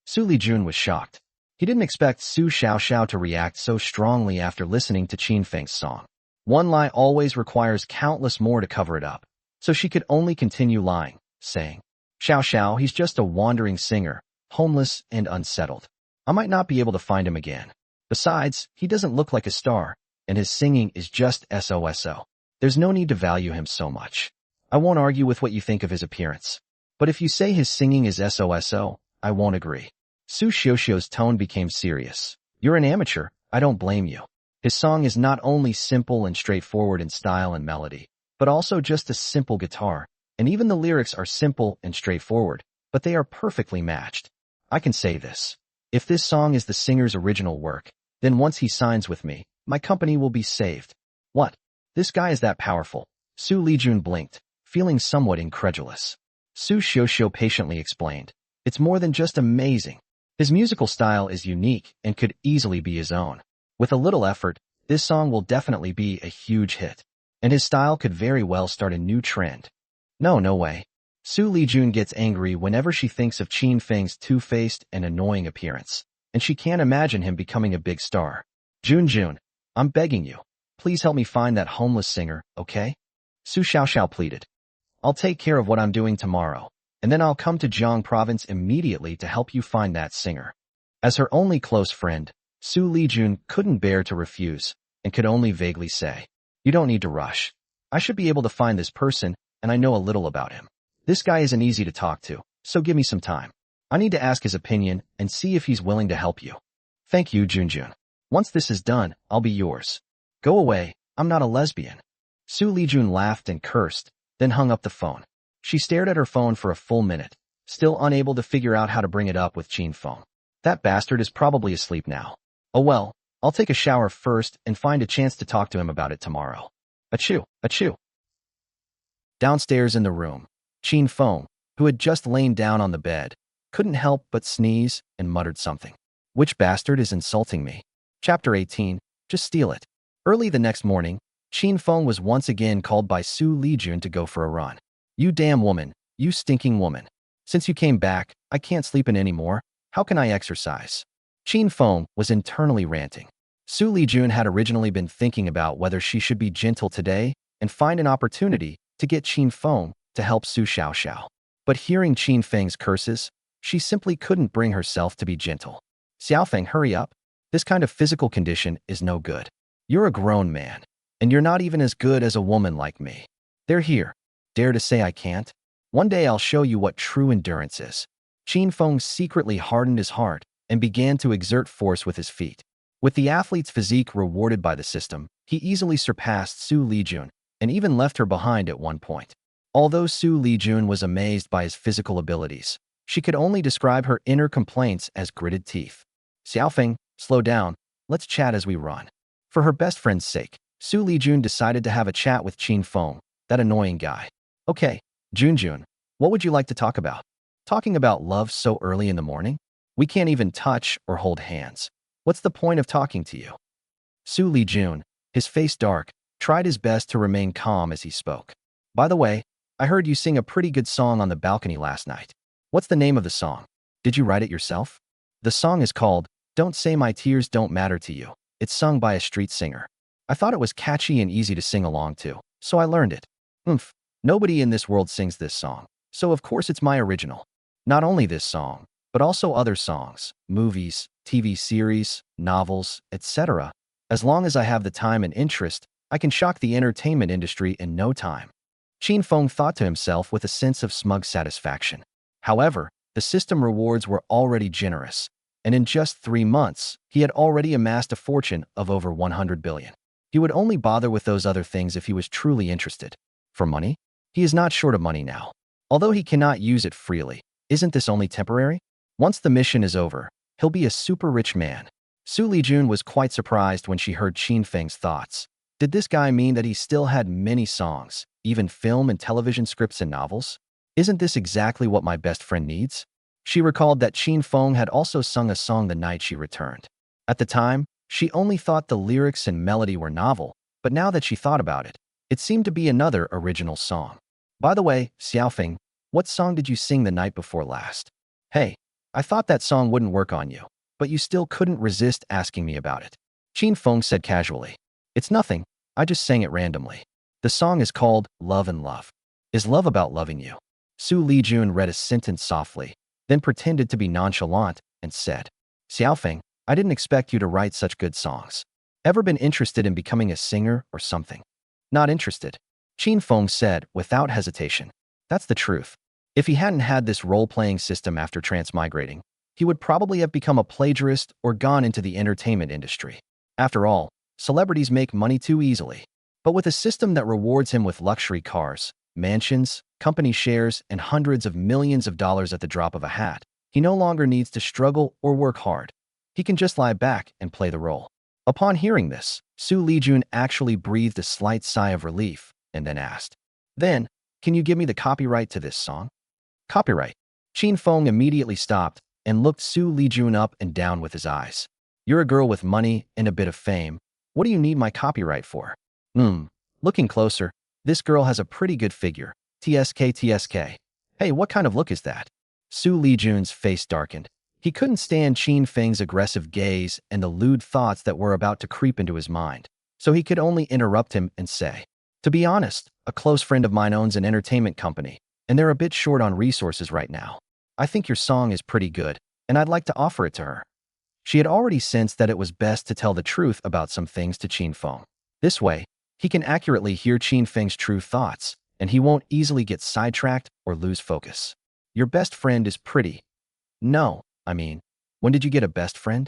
Lijun was shocked. He didn't expect Su Xiaoxiao to react so strongly after listening to Qin Feng's song. One lie always requires countless more to cover it up, so she could only continue lying, saying, "Xiaoxiao, he's just a wandering singer, homeless and unsettled. I might not be able to find him again. Besides, he doesn't look like a star, and his singing is just SOSO. There's no need to value him so much. I won't argue with what you think of his appearance. But if you say his singing is SOSO, I won't agree." Su Xiaoxiao's tone became serious. "You're an amateur, I don't blame you. His song is not only simple and straightforward in style and melody, but also just a simple guitar, and even the lyrics are simple and straightforward, but they are perfectly matched. I can say this. If this song is the singer's original work, then once he signs with me, my company will be saved." What? This guy is that powerful? Xu Lijun blinked, feeling somewhat incredulous. Su Xiaoxiao patiently explained, "It's more than just amazing. His musical style is unique and could easily be his own. With a little effort, this song will definitely be a huge hit, and his style could very well start a new trend." No way. Xu Lijun gets angry whenever she thinks of Qin Feng's two-faced and annoying appearance, and she can't imagine him becoming a big star. Junjun, I'm begging you. Please help me find that homeless singer, okay? Su Xiaoxiao pleaded. "I'll take care of what I'm doing tomorrow, and then I'll come to Jiang province immediately to help you find that singer." As her only close friend, Xu Lijun couldn't bear to refuse, and could only vaguely say, "You don't need to rush. I should be able to find this person, and I know a little about him. This guy isn't easy to talk to, so give me some time. I need to ask his opinion and see if he's willing to help you." "Thank you, Junjun. Once this is done, I'll be yours." "Go away, I'm not a lesbian." Xu Lijun laughed and cursed, then hung up the phone. She stared at her phone for a full minute, still unable to figure out how to bring it up with Qin Feng. That bastard is probably asleep now. Oh well, I'll take a shower first and find a chance to talk to him about it tomorrow. Achoo, achoo. Downstairs in the room, Qin Feng, who had just lain down on the bed, couldn't help but sneeze and muttered something. Which bastard is insulting me? Chapter 18, Just Steal It. Early the next morning, Qin Feng was once again called by Xu Lijun to go for a run. "You damn woman, you stinking woman. Since you came back, I can't sleep in anymore. How can I exercise?" Qin Feng was internally ranting. Xu Lijun had originally been thinking about whether she should be gentle today and find an opportunity to get Qin Feng to help Su Xiaoxiao. But hearing Qin Feng's curses, she simply couldn't bring herself to be gentle. "Xiaofeng, hurry up. This kind of physical condition is no good. You're a grown man, and you're not even as good as a woman like me. They're here. Dare to say I can't? One day I'll show you what true endurance is." Qin Feng secretly hardened his heart and began to exert force with his feet. With the athlete's physique rewarded by the system, he easily surpassed Xu Lijun and even left her behind at one point. Although Xu Lijun was amazed by his physical abilities, she could only describe her inner complaints as gritted teeth. "Xiaofeng, slow down. Let's chat as we run." For her best friend's sake, Xu Lijun decided to have a chat with Qin Feng, that annoying guy. "Okay, Junjun, what would you like to talk about?" "Talking about love so early in the morning?" We can't even touch or hold hands. What's the point of talking to you? Xu Lijun, his face dark, tried his best to remain calm as he spoke. By the way, I heard you sing a pretty good song on the balcony last night. What's the name of the song? Did you write it yourself? The song is called Don't Say My Tears Don't Matter to You. It's sung by a street singer. I thought it was catchy and easy to sing along to, so I learned it. Nobody in this world sings this song, so of course it's my original. Not only this song, but also other songs, movies, TV series, novels, etc. As long as I have the time and interest, I can shock the entertainment industry in no time. Qin Feng thought to himself with a sense of smug satisfaction. However, the system rewards were already generous, and in just 3 months, he had already amassed a fortune of over 100 billion. He would only bother with those other things if he was truly interested. For money? He is not short of money now. Although he cannot use it freely, isn't this only temporary? Once the mission is over, he'll be a super rich man. Xu Lijun was quite surprised when she heard Qin Feng's thoughts. Did this guy mean that he still had many songs, even film and television scripts and novels? Isn't this exactly what my best friend needs? She recalled that Qin Feng had also sung a song the night she returned. At the time, she only thought the lyrics and melody were novel, but now that she thought about it, it seemed to be another original song. By the way, Xiaofeng, what song did you sing the night before last? Hey, I thought that song wouldn't work on you, but you still couldn't resist asking me about it. Qin Feng said casually. It's nothing, I just sang it randomly. The song is called Love and Love. Is love about loving you? Xu Lijun read a sentence softly, then pretended to be nonchalant and said, Xiaofeng, I didn't expect you to write such good songs. Ever been interested in becoming a singer or something? Not interested. Qin Feng said without hesitation. That's the truth. If he hadn't had this role-playing system after transmigrating, he would probably have become a plagiarist or gone into the entertainment industry. After all, celebrities make money too easily. But with a system that rewards him with luxury cars, mansions, company shares, and hundreds of millions of dollars at the drop of a hat, he no longer needs to struggle or work hard. He can just lie back and play the role. Upon hearing this, Xu Lijun actually breathed a slight sigh of relief and then asked, Then, can you give me the copyright to this song? Copyright. Qin Feng immediately stopped and looked Xu Lijun up and down with his eyes. You're a girl with money and a bit of fame. What do you need my copyright for? Looking closer, this girl has a pretty good figure. TSK. Hey, what kind of look is that? Xu Lijun's face darkened. He couldn't stand Qin Feng's aggressive gaze and the lewd thoughts that were about to creep into his mind, so he could only interrupt him and say, To be honest, a close friend of mine owns an entertainment company, and they're a bit short on resources right now. I think your song is pretty good, and I'd like to offer it to her. She had already sensed that it was best to tell the truth about some things to Qin Feng. This way, he can accurately hear Qin Feng's true thoughts, and he won't easily get sidetracked or lose focus. Your best friend is pretty. No, when did you get a best friend?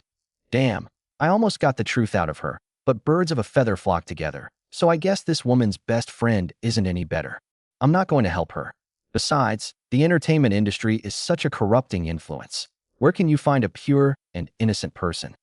Damn, I almost got the truth out of her, but birds of a feather flock together, so I guess this woman's best friend isn't any better. I'm not going to help her. Besides, the entertainment industry is such a corrupting influence. Where can you find a pure and innocent person?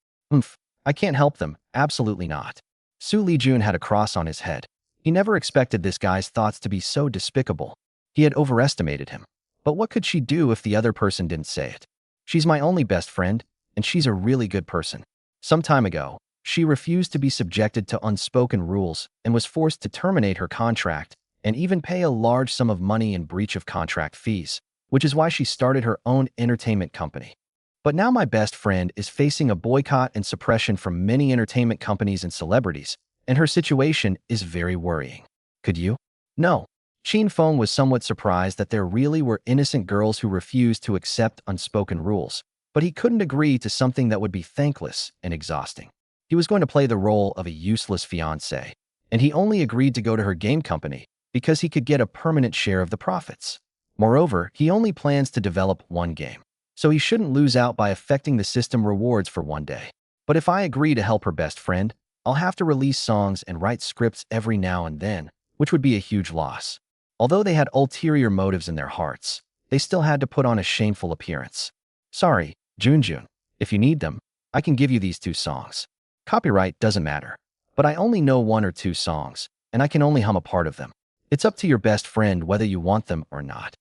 I can't help them, absolutely not. Xu Lijun had a cross on his head. He never expected this guy's thoughts to be so despicable. He had overestimated him. But what could she do if the other person didn't say it? She's my only best friend, and she's a really good person. Some time ago, she refused to be subjected to unspoken rules and was forced to terminate her contract and even pay a large sum of money in breach of contract fees, which is why she started her own entertainment company. But now my best friend is facing a boycott and suppression from many entertainment companies and celebrities, and her situation is very worrying. Could you? No. Qin Feng was somewhat surprised that there really were innocent girls who refused to accept unspoken rules, but he couldn't agree to something that would be thankless and exhausting. He was going to play the role of a useless fiancé, and he only agreed to go to her game company because he could get a permanent share of the profits. Moreover, he only plans to develop one game, so he shouldn't lose out by affecting the system rewards for one day. But if I agree to help her best friend, I'll have to release songs and write scripts every now and then, which would be a huge loss. Although they had ulterior motives in their hearts, they still had to put on a shameful appearance. Sorry, Junjun, if you need them, I can give you these 2 songs. Copyright doesn't matter, but I only know 1 or 2 songs, and I can only hum a part of them. It's up to your best friend whether you want them or not.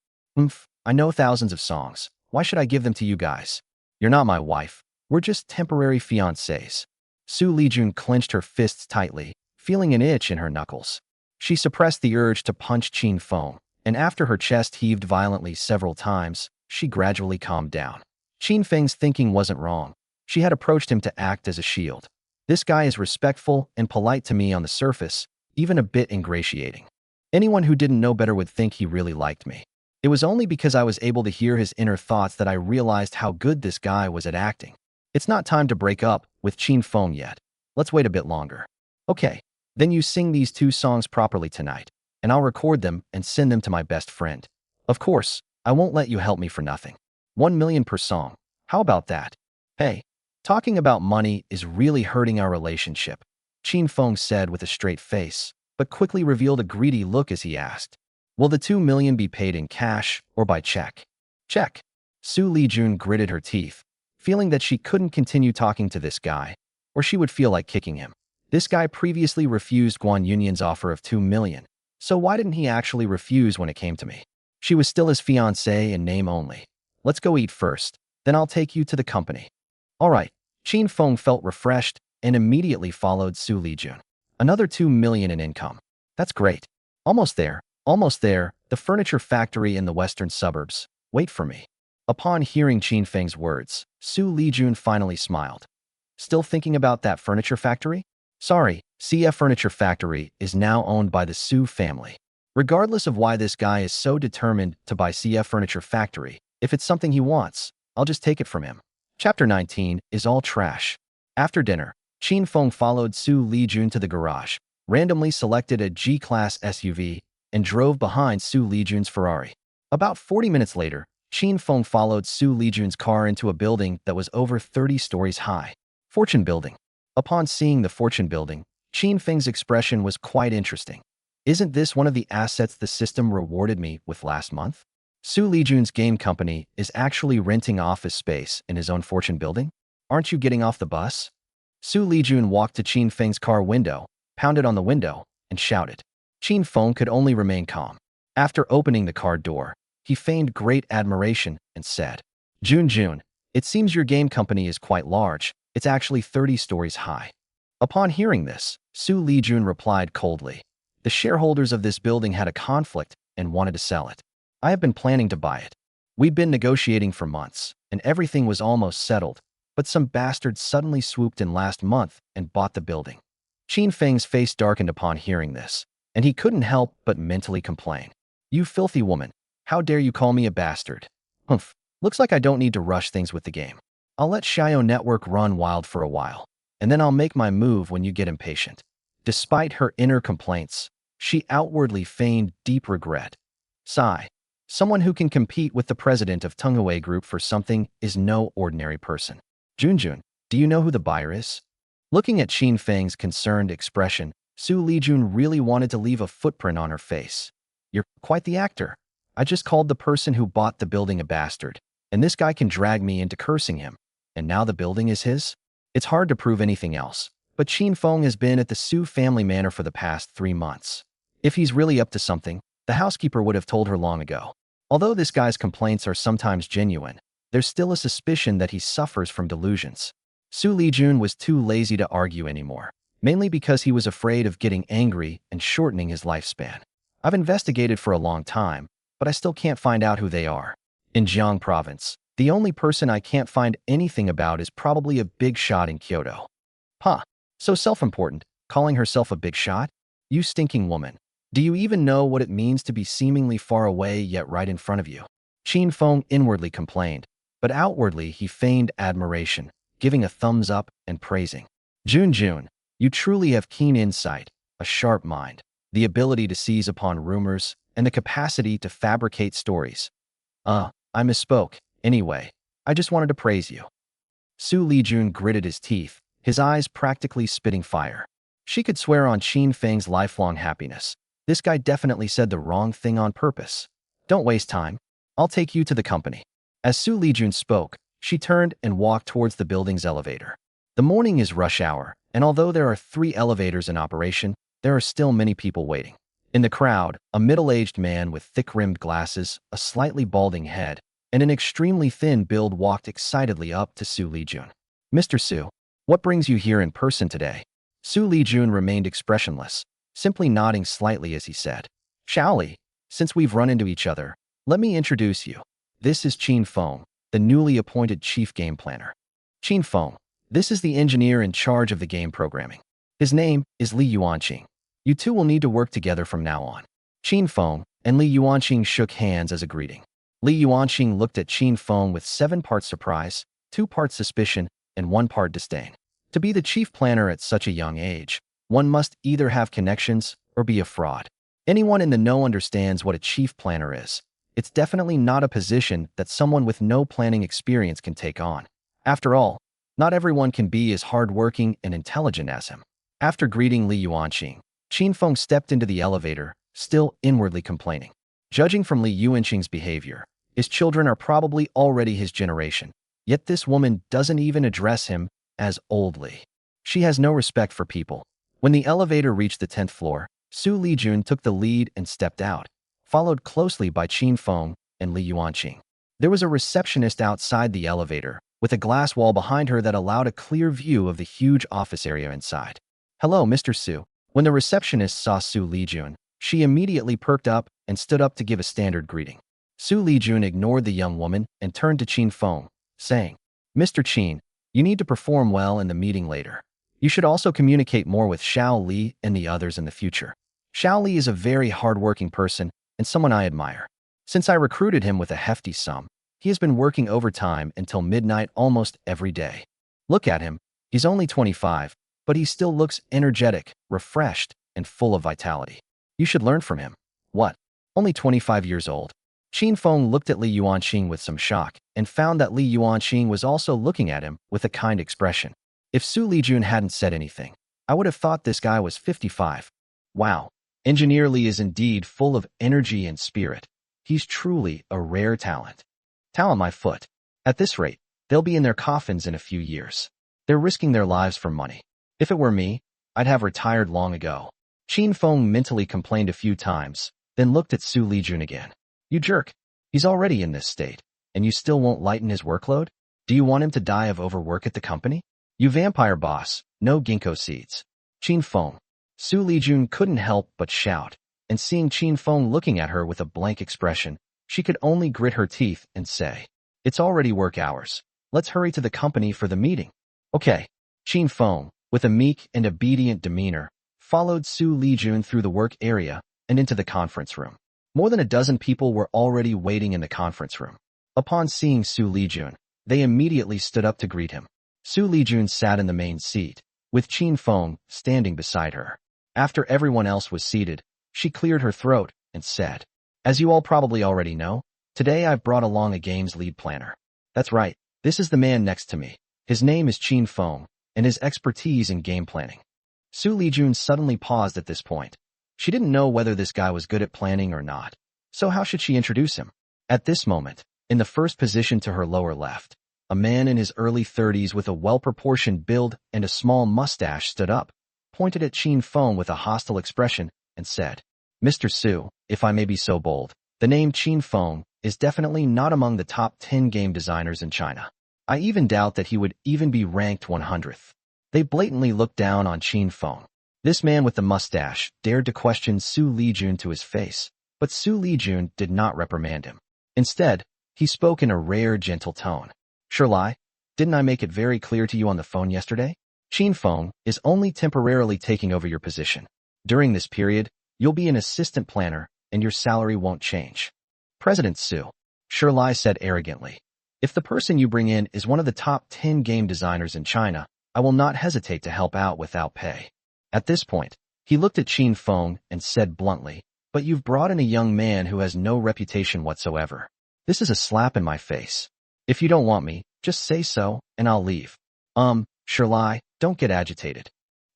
I know thousands of songs. Why should I give them to you guys? You're not my wife. We're just temporary fiancés. Xu Lijun clenched her fists tightly, feeling an itch in her knuckles. She suppressed the urge to punch Qin Feng, and after her chest heaved violently several times, she gradually calmed down. Qin Feng's thinking wasn't wrong. She had approached him to act as a shield. This guy is respectful and polite to me on the surface, even a bit ingratiating. Anyone who didn't know better would think he really liked me. It was only because I was able to hear his inner thoughts that I realized how good this guy was at acting. It's not time to break up with Qin Feng yet. Let's wait a bit longer. Okay, then you sing these 2 songs properly tonight, and I'll record them and send them to my best friend. Of course, I won't let you help me for nothing. 1 million per song. How about that? Hey, talking about money is really hurting our relationship, Qin Feng said with a straight face, but quickly revealed a greedy look as he asked, will the 2 million be paid in cash or by check? Check. Xu Lijun gritted her teeth, feeling that she couldn't continue talking to this guy, or she would feel like kicking him. This guy previously refused Guan Yunyan's offer of 2 million, so why didn't he actually refuse when it came to me? She was still his fiancée in name only. Let's go eat first, then I'll take you to the company. All right. Qin Feng felt refreshed and immediately followed Xu Lijun. Another 2 million in income. That's great. Almost there. Almost there. The furniture factory in the western suburbs. Wait for me. Upon hearing Qin Feng's words, Xu Lijun finally smiled. Still thinking about that furniture factory? Sorry, CF Furniture Factory is now owned by the Xu family. Regardless of why this guy is so determined to buy CF Furniture Factory, if it's something he wants, I'll just take it from him. Chapter 19 is all trash. After dinner, Qin Feng followed Xu Lijun to the garage, randomly selected a G-Class SUV, and drove behind Xu Lijun's Ferrari. About 40 minutes later, Qin Feng followed Xu Lijun's car into a building that was over 30 stories high. Fortune Building. Upon seeing the Fortune Building, Qin Feng's expression was quite interesting. Isn't this one of the assets the system rewarded me with last month? Xu Lijun's game company is actually renting office space in his own Fortune Building? Aren't you getting off the bus? Xu Lijun walked to Qin Feng's car window, pounded on the window, and shouted. Qin Feng could only remain calm. After opening the car door, he feigned great admiration and said, Jun, it seems your game company is quite large. It's actually 30 stories high. Upon hearing this, Xu Lijun replied coldly. The shareholders of this building had a conflict and wanted to sell it. I have been planning to buy it. We'd been negotiating for months, and everything was almost settled, but some bastard suddenly swooped in last month and bought the building. Qin Feng's face darkened upon hearing this, and he couldn't help but mentally complain. You filthy woman, how dare you call me a bastard? Humph, looks like I don't need to rush things with the game. I'll let Xiao Network run wild for a while, and then I'll make my move when you get impatient. Despite her inner complaints, she outwardly feigned deep regret. Sigh. Someone who can compete with the president of Tenghui Group for something is no ordinary person. Jun, do you know who the buyer is? Looking at Qin Feng's concerned expression, Xu Lijun really wanted to leave a footprint on her face. You're quite the actor. I just called the person who bought the building a bastard, and this guy can drag me into cursing him. And now the building is his? It's hard to prove anything else, but Qin Feng has been at the Xu family manor for the past 3 months. If he's really up to something, the housekeeper would have told her long ago. Although this guy's complaints are sometimes genuine, there's still a suspicion that he suffers from delusions. Xu Lijun was too lazy to argue anymore, mainly because he was afraid of getting angry and shortening his lifespan. I've investigated for a long time, but I still can't find out who they are. In Jiang province, the only person I can't find anything about is probably a big shot in Kyoto. Huh, so self-important, calling herself a big shot? You stinking woman. Do you even know what it means to be seemingly far away yet right in front of you? Qin Feng inwardly complained, but outwardly he feigned admiration, giving a thumbs up and praising. Jun, you truly have keen insight, a sharp mind, the ability to seize upon rumors, and the capacity to fabricate stories. I misspoke. Anyway, I just wanted to praise you. Xu Lijun gritted his teeth, his eyes practically spitting fire. She could swear on Qin Feng's lifelong happiness. This guy definitely said the wrong thing on purpose. Don't waste time. I'll take you to the company. As Xu Lijun spoke, she turned and walked towards the building's elevator. The morning is rush hour, and although there are 3 elevators in operation, there are still many people waiting. In the crowd, a middle-aged man with thick-rimmed glasses, a slightly balding head, and an extremely thin build walked excitedly up to Xu Lijun. Mr. Xu, what brings you here in person today? Xu Lijun remained expressionless, simply nodding slightly as he said, Xiaoli, since we've run into each other, let me introduce you. This is Qin Feng, the newly appointed chief game planner. Qin Feng, this is the engineer in charge of the game programming. His name is Li Yuanqing. You two will need to work together from now on. Qin Feng and Li Yuanqing shook hands as a greeting. Li Yuanqing looked at Qin Feng with 7 parts surprise, 2 parts suspicion, and 1 part disdain. To be the chief planner at such a young age, one must either have connections or be a fraud. Anyone in the know understands what a chief planner is. It's definitely not a position that someone with no planning experience can take on. After all, not everyone can be as hardworking and intelligent as him. After greeting Li Yuanqing, Qin Feng stepped into the elevator, still inwardly complaining. Judging from Li Yuanqing's behavior, his children are probably already his generation, yet this woman doesn't even address him as old Li. She has no respect for people. When the elevator reached the 10th floor, Xu Lijun took the lead and stepped out, followed closely by Qin Feng and Li Yuanqing. There was a receptionist outside the elevator, with a glass wall behind her that allowed a clear view of the huge office area inside. Hello, Mr. Xu. When the receptionist saw Xu Lijun, she immediately perked up and stood up to give a standard greeting. Xu Lijun ignored the young woman and turned to Qin Feng, saying, Mr. Qin, you need to perform well in the meeting later. You should also communicate more with Xiao Li and the others in the future. Xiao Li is a very hardworking person and someone I admire. Since I recruited him with a hefty sum, he has been working overtime until midnight almost every day. Look at him, he's only 25, but he still looks energetic, refreshed, and full of vitality. You should learn from him. What? Only 25 years old? Qin Feng looked at Li Yuanqing with some shock and found that Li Yuanqing was also looking at him with a kind expression. If Xu Lijun hadn't said anything, I would have thought this guy was 55. Wow, Engineer Li is indeed full of energy and spirit. He's truly a rare talent. Talent my foot. At this rate, they'll be in their coffins in a few years. They're risking their lives for money. If it were me, I'd have retired long ago. Qin Feng mentally complained a few times, then looked at Xu Lijun again. You jerk. He's already in this state, and you still won't lighten his workload? Do you want him to die of overwork at the company? You vampire boss, no ginkgo seeds. Qin Feng. Xu Lijun couldn't help but shout, and seeing Qin Feng looking at her with a blank expression, she could only grit her teeth and say, It's already work hours. Let's hurry to the company for the meeting. Okay. Qin Feng, with a meek and obedient demeanor, followed Xu Lijun through the work area and into the conference room. More than a dozen people were already waiting in the conference room. Upon seeing Xu Lijun, they immediately stood up to greet him. Xu Lijun sat in the main seat, with Qin Feng standing beside her. After everyone else was seated, she cleared her throat and said, As you all probably already know, today I've brought along a games lead planner. That's right, this is the man next to me. His name is Qin Feng, and his expertise in game planning. Xu Lijun suddenly paused at this point. She didn't know whether this guy was good at planning or not, so how should she introduce him? At this moment, in the first position to her lower left, a man in his early 30s with a well-proportioned build and a small mustache stood up, pointed at Qin Feng with a hostile expression, and said, Mr. Xu, if I may be so bold, the name Qin Feng is definitely not among the top 10 game designers in China. I even doubt that he would even be ranked 100th. They blatantly looked down on Qin Feng. This man with the mustache dared to question Xu Lijun to his face, but Xu Lijun did not reprimand him. Instead, he spoke in a rare, gentle tone. Shirlai, didn't I make it very clear to you on the phone yesterday? Qin Feng is only temporarily taking over your position. During this period, you'll be an assistant planner, and your salary won't change. President Xu, Shirlai said arrogantly, if the person you bring in is one of the top 10 game designers in China, I will not hesitate to help out without pay. At this point, he looked at Qin Feng and said bluntly, but you've brought in a young man who has no reputation whatsoever. This is a slap in my face. If you don't want me, just say so, and I'll leave. Shirlai, don't get agitated.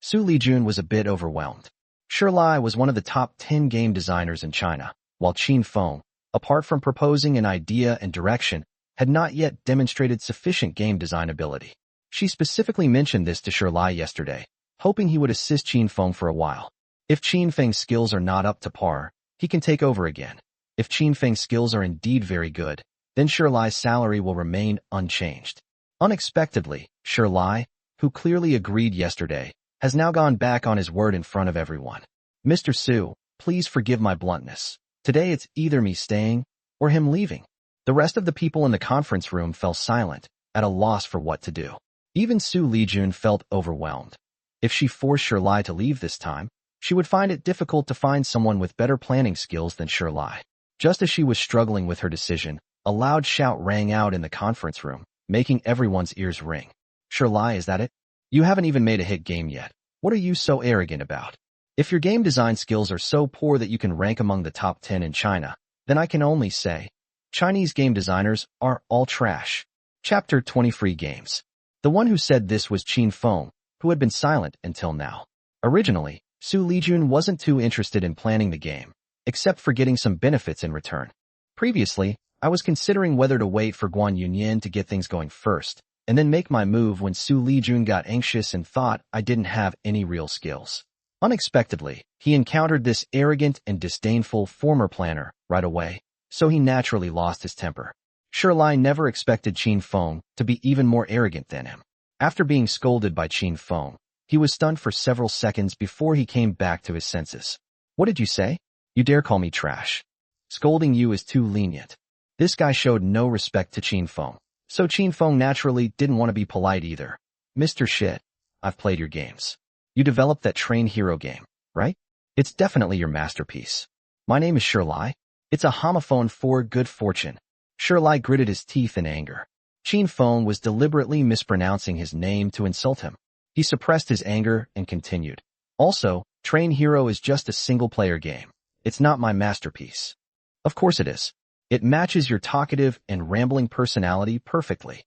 Xu Lijun was a bit overwhelmed. Shirlai was one of the top 10 game designers in China, while Qin Feng, apart from proposing an idea and direction, had not yet demonstrated sufficient game design ability. She specifically mentioned this to Shirlai yesterday, hoping he would assist Qin Feng for a while. If Qin Feng's skills are not up to par, he can take over again. If Qin Feng's skills are indeed very good, then Xu Li's salary will remain unchanged. Unexpectedly, Xu Li, who clearly agreed yesterday, has now gone back on his word in front of everyone. Mr. Su, please forgive my bluntness. Today it's either me staying or him leaving. The rest of the people in the conference room fell silent, at a loss for what to do. Even Xu Lijun felt overwhelmed. If she forced Xu Li to leave this time, she would find it difficult to find someone with better planning skills than Xu Li. Just as she was struggling with her decision, a loud shout rang out in the conference room, making everyone's ears ring. Xu Li, is that it? You haven't even made a hit game yet. What are you so arrogant about? If your game design skills are so poor that you can rank among the top 10 in China, then I can only say, Chinese game designers are all trash. Chapter 20 Free Games. The one who said this was Qin Feng, who had been silent until now. Originally, Xu Lijun wasn't too interested in planning the game, except for getting some benefits in return. Previously, I was considering whether to wait for Guan Yunyan to get things going first, and then make my move when Xu Lijun got anxious and thought I didn't have any real skills. Unexpectedly, he encountered this arrogant and disdainful former planner right away, so he naturally lost his temper. Xu Li never expected Qin Feng to be even more arrogant than him. After being scolded by Qin Feng, he was stunned for several seconds before he came back to his senses. What did you say? You dare call me trash? Scolding you is too lenient. This guy showed no respect to Qin Feng, so Qin Feng naturally didn't want to be polite either. Mr. Shit, I've played your games. You developed that Train Hero game, right? It's definitely your masterpiece. My name is Xu Li. It's a homophone for good fortune. Xu Li gritted his teeth in anger. Qin Feng was deliberately mispronouncing his name to insult him. He suppressed his anger and continued. Also, Train Hero is just a single-player game. It's not my masterpiece. Of course it is. It matches your talkative and rambling personality perfectly.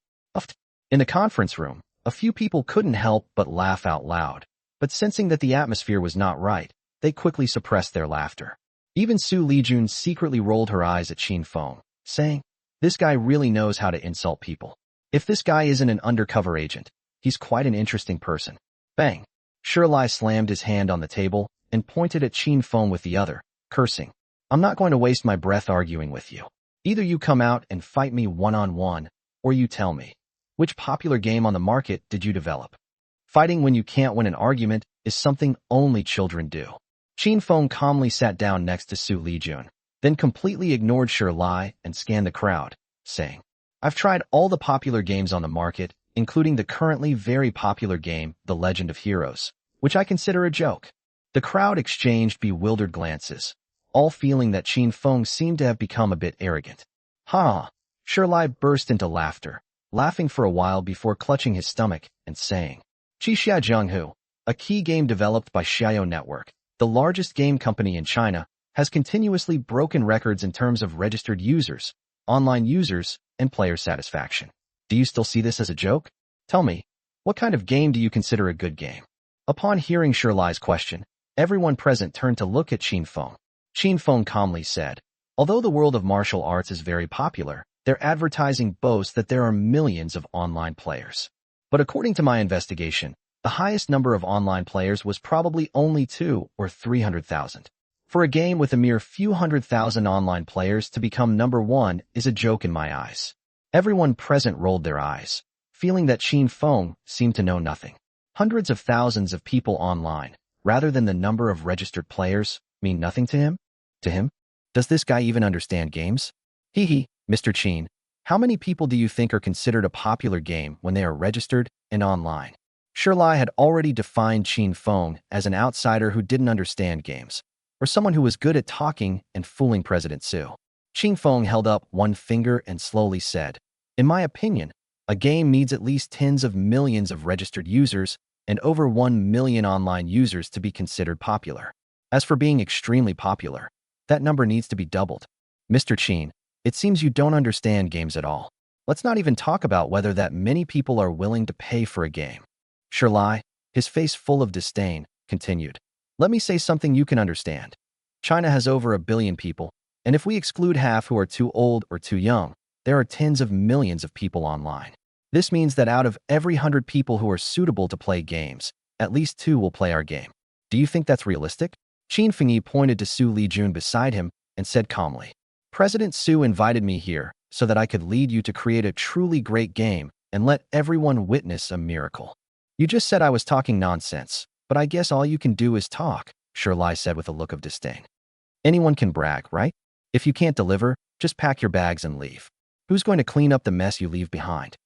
In the conference room, a few people couldn't help but laugh out loud, but sensing that the atmosphere was not right, they quickly suppressed their laughter. Even Xu Lijun secretly rolled her eyes at Qin Feng, saying, this guy really knows how to insult people. If this guy isn't an undercover agent, he's quite an interesting person. Bang! Xu Li slammed his hand on the table and pointed at Qin Feng with the other, cursing. I'm not going to waste my breath arguing with you. Either you come out and fight me one-on-one, or you tell me. Which popular game on the market did you develop? Fighting when you can't win an argument is something only children do. Qin Feng calmly sat down next to Xu Lijun, then completely ignored Xu Li and scanned the crowd, saying, I've tried all the popular games on the market, including the currently very popular game, The Legend of Heroes, which I consider a joke. The crowd exchanged bewildered glances, all feeling that Qin Feng seemed to have become a bit arrogant. Ha! Xu Li burst into laughter, laughing for a while before clutching his stomach and saying, Qixia Zhenghu, a key game developed by Xiaoyo Network, the largest game company in China, has continuously broken records in terms of registered users, online users, and player satisfaction. Do you still see this as a joke? Tell me, what kind of game do you consider a good game? Upon hearing Xu Li's question, everyone present turned to look at Qin Feng. Qin Feng calmly said, although the world of martial arts is very popular, their advertising boasts that there are millions of online players. But according to my investigation, the highest number of online players was probably only 200,000 or 300,000. For a game with a mere few 100,000 online players to become number one is a joke in my eyes. Everyone present rolled their eyes, feeling that Qin Feng seemed to know nothing. Hundreds of thousands of people online, rather than the number of registered players, mean nothing to him? To him? Does this guy even understand games? Hee, Mr. Qin, how many people do you think are considered a popular game when they are registered and online? Xu Li had already defined Qin Feng as an outsider who didn't understand games, or someone who was good at talking and fooling President Xu. Qin Feng held up one finger and slowly said, in my opinion, a game needs at least tens of millions of registered users and over 1 million online users to be considered popular. As for being extremely popular, that number needs to be doubled. Mr. Qin, it seems you don't understand games at all. Let's not even talk about whether that many people are willing to pay for a game. Xu Li, his face full of disdain, continued. Let me say something you can understand. China has over 1 billion people, and if we exclude half who are too old or too young, there are tens of millions of people online. This means that out of every 100 people who are suitable to play games, at least 2 will play our game. Do you think that's realistic? Qin Feng pointed to Xu Lijun beside him and said calmly, President Xu invited me here so that I could lead you to create a truly great game and let everyone witness a miracle. You just said I was talking nonsense, but I guess all you can do is talk, Xu Lijun said with a look of disdain. Anyone can brag, right? If you can't deliver, just pack your bags and leave. Who's going to clean up the mess you leave behind?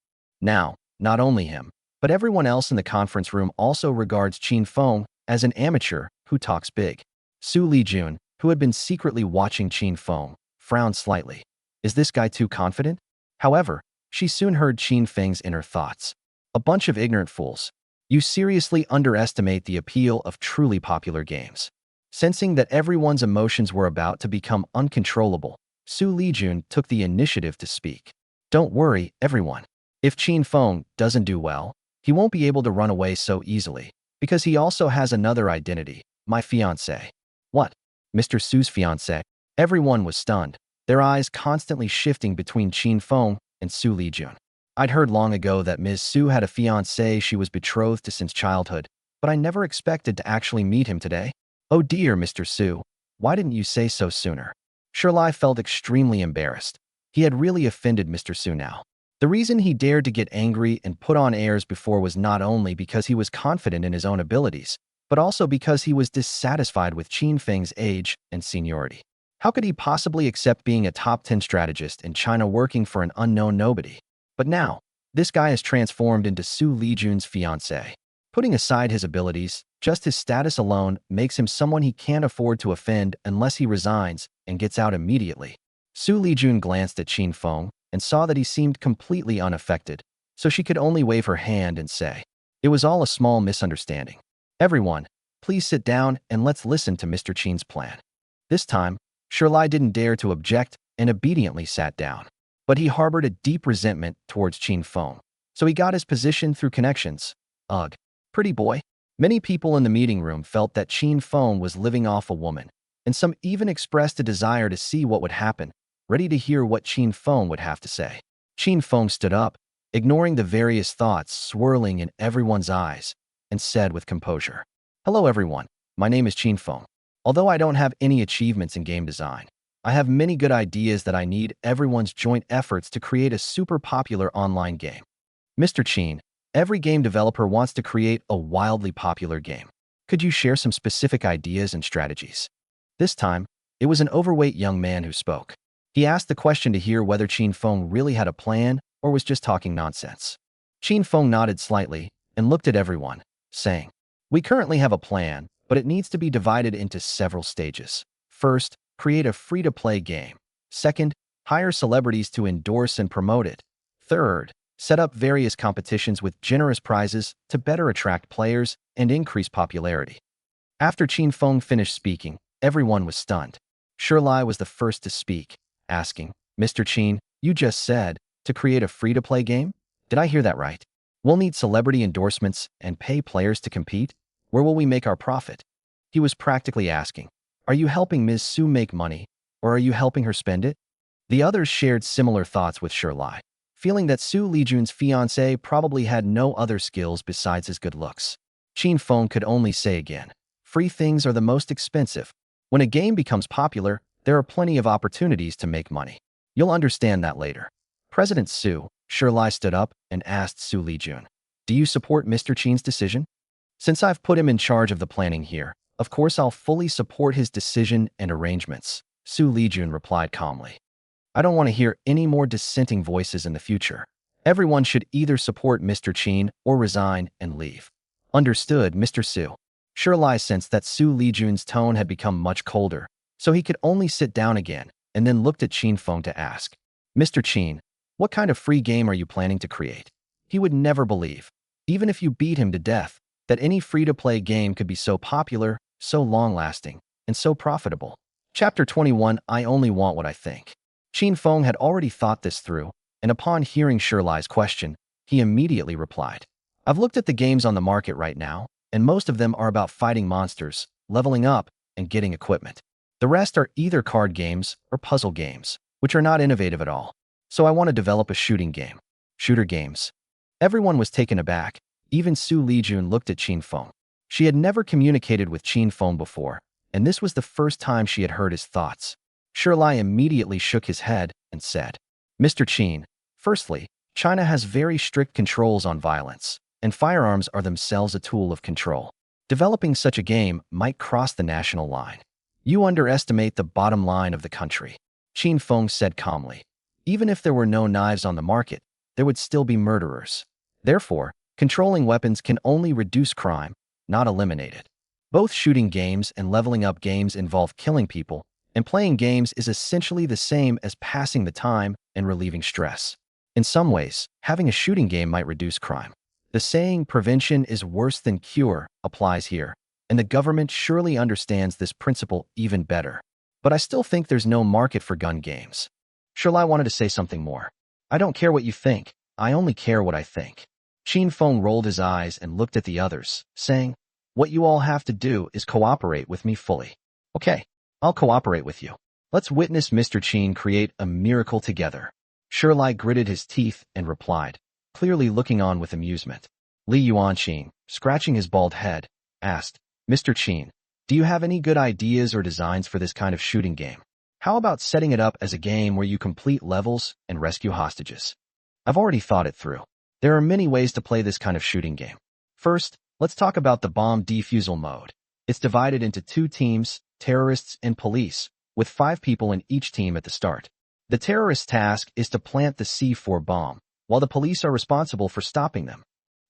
Now, not only him, but everyone else in the conference room also regards Qin Feng as an amateur who talks big. Xu Lijun, who had been secretly watching Qin Feng, frowned slightly. Is this guy too confident? However, she soon heard Qin Feng's inner thoughts. A bunch of ignorant fools. You seriously underestimate the appeal of truly popular games. Sensing that everyone's emotions were about to become uncontrollable, Xu Lijun took the initiative to speak. Don't worry, everyone. If Qin Feng doesn't do well, he won't be able to run away so easily, because he also has another identity, my fiancé. What? Mr. Su's fiancé? Everyone was stunned, their eyes constantly shifting between Qin Feng and Xu Lijun. I'd heard long ago that Ms. Su had a fiancé she was betrothed to since childhood, but I never expected to actually meet him today. Oh dear, Mr. Su, why didn't you say so sooner? Xu Lijun felt extremely embarrassed. He had really offended Mr. Su now. The reason he dared to get angry and put on airs before was not only because he was confident in his own abilities, but also because he was dissatisfied with Qin Feng's age and seniority. How could he possibly accept being a top 10 strategist in China working for an unknown nobody? But now, this guy is transformed into Xu Lijun's fiancé. Putting aside his abilities, just his status alone makes him someone he can't afford to offend unless he resigns and gets out immediately. Xu Lijun glanced at Qin Feng and saw that he seemed completely unaffected, so she could only wave her hand and say, "It was all a small misunderstanding. Everyone, please sit down and let's listen to Mr. Qin's plan." This time, Xu Lijun didn't dare to object and obediently sat down. But he harbored a deep resentment towards Qin Feng, so he got his position through connections. Ugh, pretty boy. Many people in the meeting room felt that Qin Feng was living off a woman, and some even expressed a desire to see what would happen, ready to hear what Qin Feng would have to say. Qin Feng stood up, ignoring the various thoughts swirling in everyone's eyes, and said with composure, "Hello everyone, my name is Qin Feng. Although I don't have any achievements in game design, I have many good ideas that I need everyone's joint efforts to create a super popular online game. Mr. Qin, every game developer wants to create a wildly popular game. Could you share some specific ideas and strategies?" This time, it was an overweight young man who spoke. He asked the question to hear whether Qin Feng really had a plan or was just talking nonsense. Qin Feng nodded slightly and looked at everyone, saying, "We currently have a plan, but it needs to be divided into several stages. First, create a free-to-play game. Second, hire celebrities to endorse and promote it. Third, set up various competitions with generous prizes to better attract players and increase popularity." After Qin Feng finished speaking, everyone was stunned. Xu Lijun was the first to speak, asking, "Mr. Qin, you just said to create a free-to-play game? Did I hear that right? We'll need celebrity endorsements and pay players to compete? Where will we make our profit?" He was practically asking, "Are you helping Ms. Su make money, or are you helping her spend it?" The others shared similar thoughts with Xu Lijun, feeling that Xu Lijun's fiancé probably had no other skills besides his good looks. Qin Feng could only say again, "Free things are the most expensive. When a game becomes popular, there are plenty of opportunities to make money. You'll understand that later." President Xu Lijun stood up and asked Xu Lijun, "Do you support Mr. Qin's decision?" "Since I've put him in charge of the planning here, of course I'll fully support his decision and arrangements," Xu Lijun replied calmly. "I don't want to hear any more dissenting voices in the future. Everyone should either support Mr. Qin or resign and leave." "Understood, Mr. Su." Xu Lijun sensed that Xu Lijun's tone had become much colder, so he could only sit down again and then looked at Qin Feng to ask, "Mr. Qin, what kind of free game are you planning to create?" He would never believe, even if you beat him to death, that any free-to-play game could be so popular, so long-lasting, and so profitable. Chapter 21, I Only Want What I Think. Qin Feng had already thought this through, and upon hearing Xu Lijun's question, he immediately replied, "I've looked at the games on the market right now, and most of them are about fighting monsters, leveling up, and getting equipment. The rest are either card games or puzzle games, which are not innovative at all. So I want to develop a shooting game." Shooter games. Everyone was taken aback. Even Xu Lijun looked at Qin Feng. She had never communicated with Qin Feng before, and this was the first time she had heard his thoughts. Xu Lijun immediately shook his head and said, Mr. Qin, firstly, China has very strict controls on violence, and firearms are themselves a tool of control. Developing such a game might cross the national line. You underestimate the bottom line of the country, Qin Feng said calmly. Even if there were no knives on the market, there would still be murderers. Therefore, controlling weapons can only reduce crime, not eliminate it. Both shooting games and leveling up games involve killing people, and playing games is essentially the same as passing the time and relieving stress. In some ways, having a shooting game might reduce crime. The saying, "prevention is worse than cure," applies here, and the government surely understands this principle even better. But I still think there's no market for gun games. Xu Lijun wanted to say something more. I don't care what you think, I only care what I think. Qin Feng rolled his eyes and looked at the others, saying, what you all have to do is cooperate with me fully. Okay, I'll cooperate with you. Let's witness Mr. Qin create a miracle together. Xu Lijun gritted his teeth and replied, clearly looking on with amusement. Li Yuanqing, scratching his bald head, asked, Mr. Qin, do you have any good ideas or designs for this kind of shooting game? How about setting it up as a game where you complete levels and rescue hostages? I've already thought it through. There are many ways to play this kind of shooting game. First, let's talk about the bomb defusal mode. It's divided into 2 teams, terrorists and police, with 5 people in each team at the start. The terrorist's task is to plant the C4 bomb, while the police are responsible for stopping them.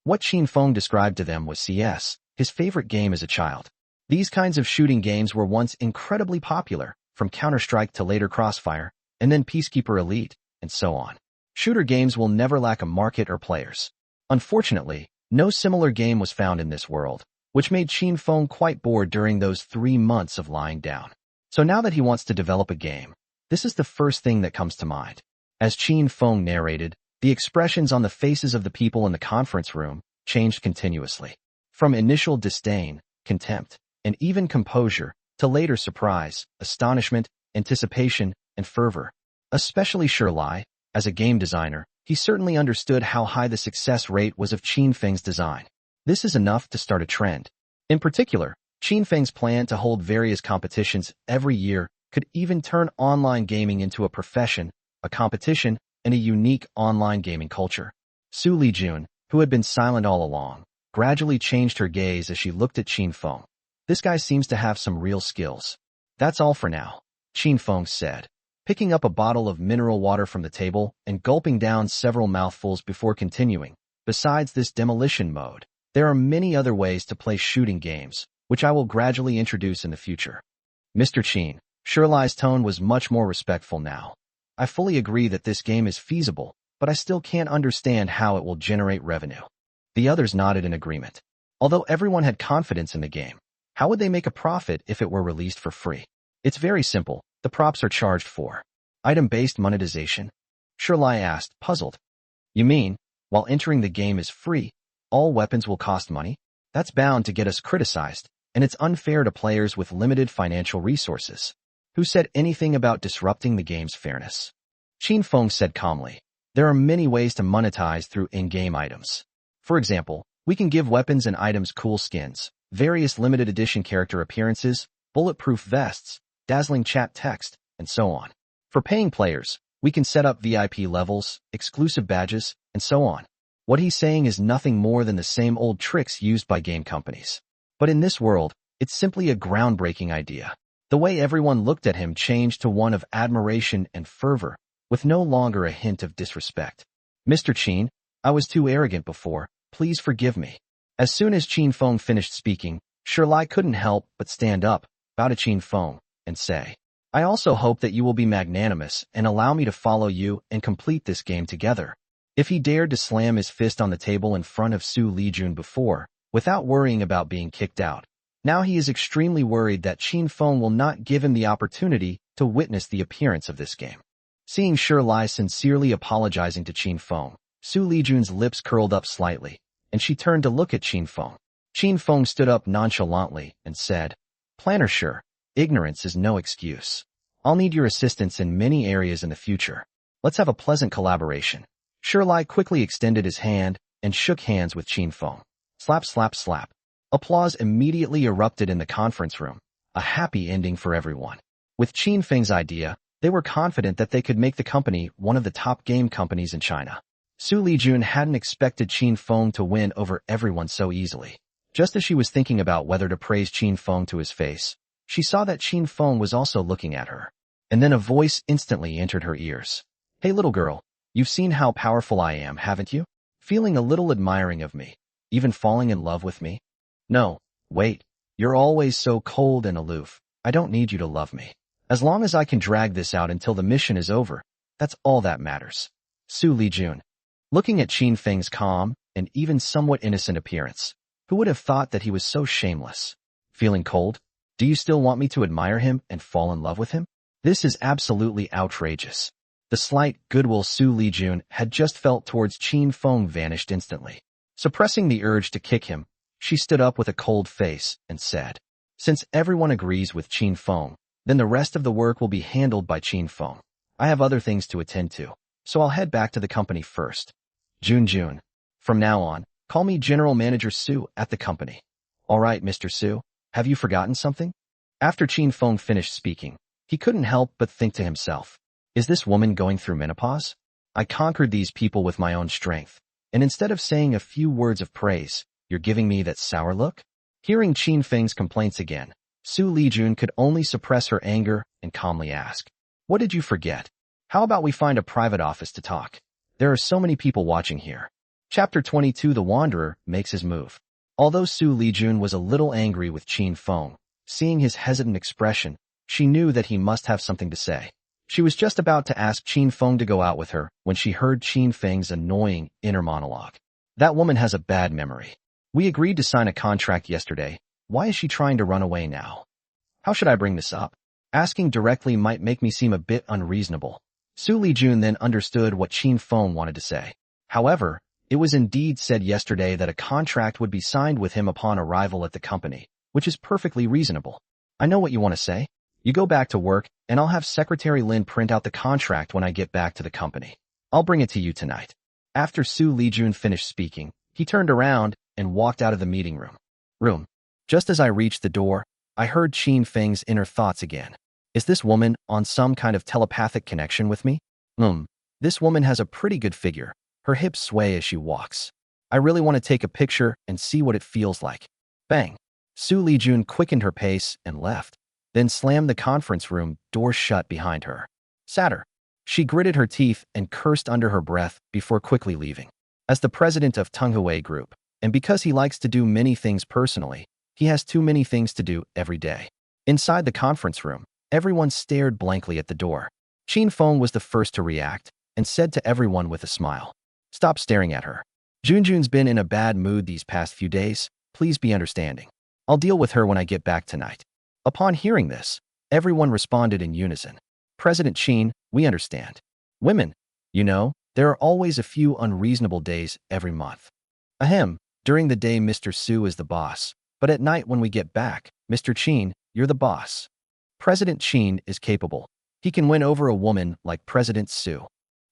What Qin Feng described to them was CS, his favorite game as a child. These kinds of shooting games were once incredibly popular, from Counter-Strike to later Crossfire, and then Peacekeeper Elite, and so on. Shooter games will never lack a market or players. Unfortunately, no similar game was found in this world, which made Qin Feng quite bored during those 3 months of lying down. So now that he wants to develop a game, this is the first thing that comes to mind. As Qin Feng narrated, the expressions on the faces of the people in the conference room changed continuously. From initial disdain, contempt, and even composure, to later surprise, astonishment, anticipation, and fervor. Especially Xu Lijun, as a game designer, he certainly understood how high the success rate was of Qin Feng's design. This is enough to start a trend. In particular, Qin Feng's plan to hold various competitions every year could even turn online gaming into a profession, a competition, and a unique online gaming culture. Xu Lijun, who had been silent all along, gradually changed her gaze as she looked at Qin Feng. This guy seems to have some real skills. That's all for now, Qin Feng said, picking up a bottle of mineral water from the table and gulping down several mouthfuls before continuing. Besides this demolition mode, there are many other ways to play shooting games, which I will gradually introduce in the future. Mr. Qin, Xu Lijun's tone was much more respectful now. I fully agree that this game is feasible, but I still can't understand how it will generate revenue. The others nodded in agreement. Although everyone had confidence in the game, how would they make a profit if it were released for free? It's very simple. The props are charged for. Item-based monetization? Xu Lijun asked, puzzled. You mean, while entering the game is free, all weapons will cost money? That's bound to get us criticized, and it's unfair to players with limited financial resources. Who said anything about disrupting the game's fairness? Qin Feng said calmly. There are many ways to monetize through in-game items. For example, we can give weapons and items cool skins, various limited edition character appearances, bulletproof vests, dazzling chat text, and so on. For paying players, we can set up VIP levels, exclusive badges, and so on. What he's saying is nothing more than the same old tricks used by game companies. But in this world, it's simply a groundbreaking idea. The way everyone looked at him changed to one of admiration and fervor, with no longer a hint of disrespect. Mr. Qin, I was too arrogant before, please forgive me. As soon as Qin Feng finished speaking, Xu Lijun couldn't help but stand up, bow to Qin Feng, and say, I also hope that you will be magnanimous and allow me to follow you and complete this game together. If he dared to slam his fist on the table in front of Xu Lijun before, without worrying about being kicked out, now he is extremely worried that Qin Feng will not give him the opportunity to witness the appearance of this game. Seeing Xu Lijun sincerely apologizing to Qin Feng, Xu Lijun's lips curled up slightly, and she turned to look at Qin Feng. Qin Feng stood up nonchalantly and said, Planner Xu, ignorance is no excuse. I'll need your assistance in many areas in the future. Let's have a pleasant collaboration. Xu Lijun quickly extended his hand and shook hands with Qin Feng. Slap, slap, slap. Applause immediately erupted in the conference room, a happy ending for everyone. With Qin Feng's idea, They were confident that they could make the company one of the top game companies in China. Xu Lijun hadn't expected Qin Feng to win over everyone so easily. Just as she was thinking about whether to praise Qin Feng to his face, she saw that Qin Feng was also looking at her. And then a voice instantly entered her ears. "Hey little girl, you've seen how powerful I am, haven't you? Feeling a little admiring of me, even falling in love with me? No, wait, you're always so cold and aloof. I don't need you to love me. As long as I can drag this out until the mission is over, that's all that matters." Xu Lijun. Looking at Qin Feng's calm and even somewhat innocent appearance, who would have thought that he was so shameless? Feeling cold? Do you still want me to admire him and fall in love with him? This is absolutely outrageous. The slight goodwill Xu Lijun had just felt towards Qin Feng vanished instantly. Suppressing the urge to kick him, she stood up with a cold face and said, "Since everyone agrees with Qin Feng, then the rest of the work will be handled by Qin Feng. I have other things to attend to, so I'll head back to the company first. Jun. From now on, call me General Manager Su at the company." "All right, Mr. Su, have you forgotten something?" After Qin Feng finished speaking, he couldn't help but think to himself, "Is this woman going through menopause? I conquered these people with my own strength, and instead of saying a few words of praise, you're giving me that sour look?" Hearing Qin Feng's complaints again, Xu Lijun could only suppress her anger and calmly ask, "What did you forget? How about we find a private office to talk? There are so many people watching here." Chapter 22. The Wanderer makes his move. Although Xu Lijun was a little angry with Qin Feng, seeing his hesitant expression, she knew that he must have something to say. She was just about to ask Qin Feng to go out with her when she heard Qin Feng's annoying inner monologue. "That woman has a bad memory. We agreed to sign a contract yesterday. Why is she trying to run away now? How should I bring this up? Asking directly might make me seem a bit unreasonable." Xu Lijun then understood what Qin Feng wanted to say. However, it was indeed said yesterday that a contract would be signed with him upon arrival at the company, which is perfectly reasonable. "I know what you want to say. You go back to work, and I'll have Secretary Lin print out the contract when I get back to the company. I'll bring it to you tonight." After Xu Lijun finished speaking, he turned around and walked out of the meeting room. Just as I reached the door, I heard Qin Feng's inner thoughts again. "Is this woman on some kind of telepathic connection with me? This woman has a pretty good figure. Her hips sway as she walks. I really want to take a picture and see what it feels like." Bang! Xu Lijun quickened her pace and left, then slammed the conference room door shut behind her. Sadder. She gritted her teeth and cursed under her breath before quickly leaving. As the president of Tenghui Group, and because he likes to do many things personally, he has too many things to do every day. Inside the conference room, everyone stared blankly at the door. Qin Feng was the first to react and said to everyone with a smile, "Stop staring at her. Junjun's been in a bad mood these past few days. Please be understanding. I'll deal with her when I get back tonight." Upon hearing this, everyone responded in unison. "President Qin, we understand. Women, there are always a few unreasonable days every month. Ahem, during the day Mr. Su is the boss, but at night when we get back, Mr. Qin, you're the boss." President Qin is capable. He can win over a woman like President Su.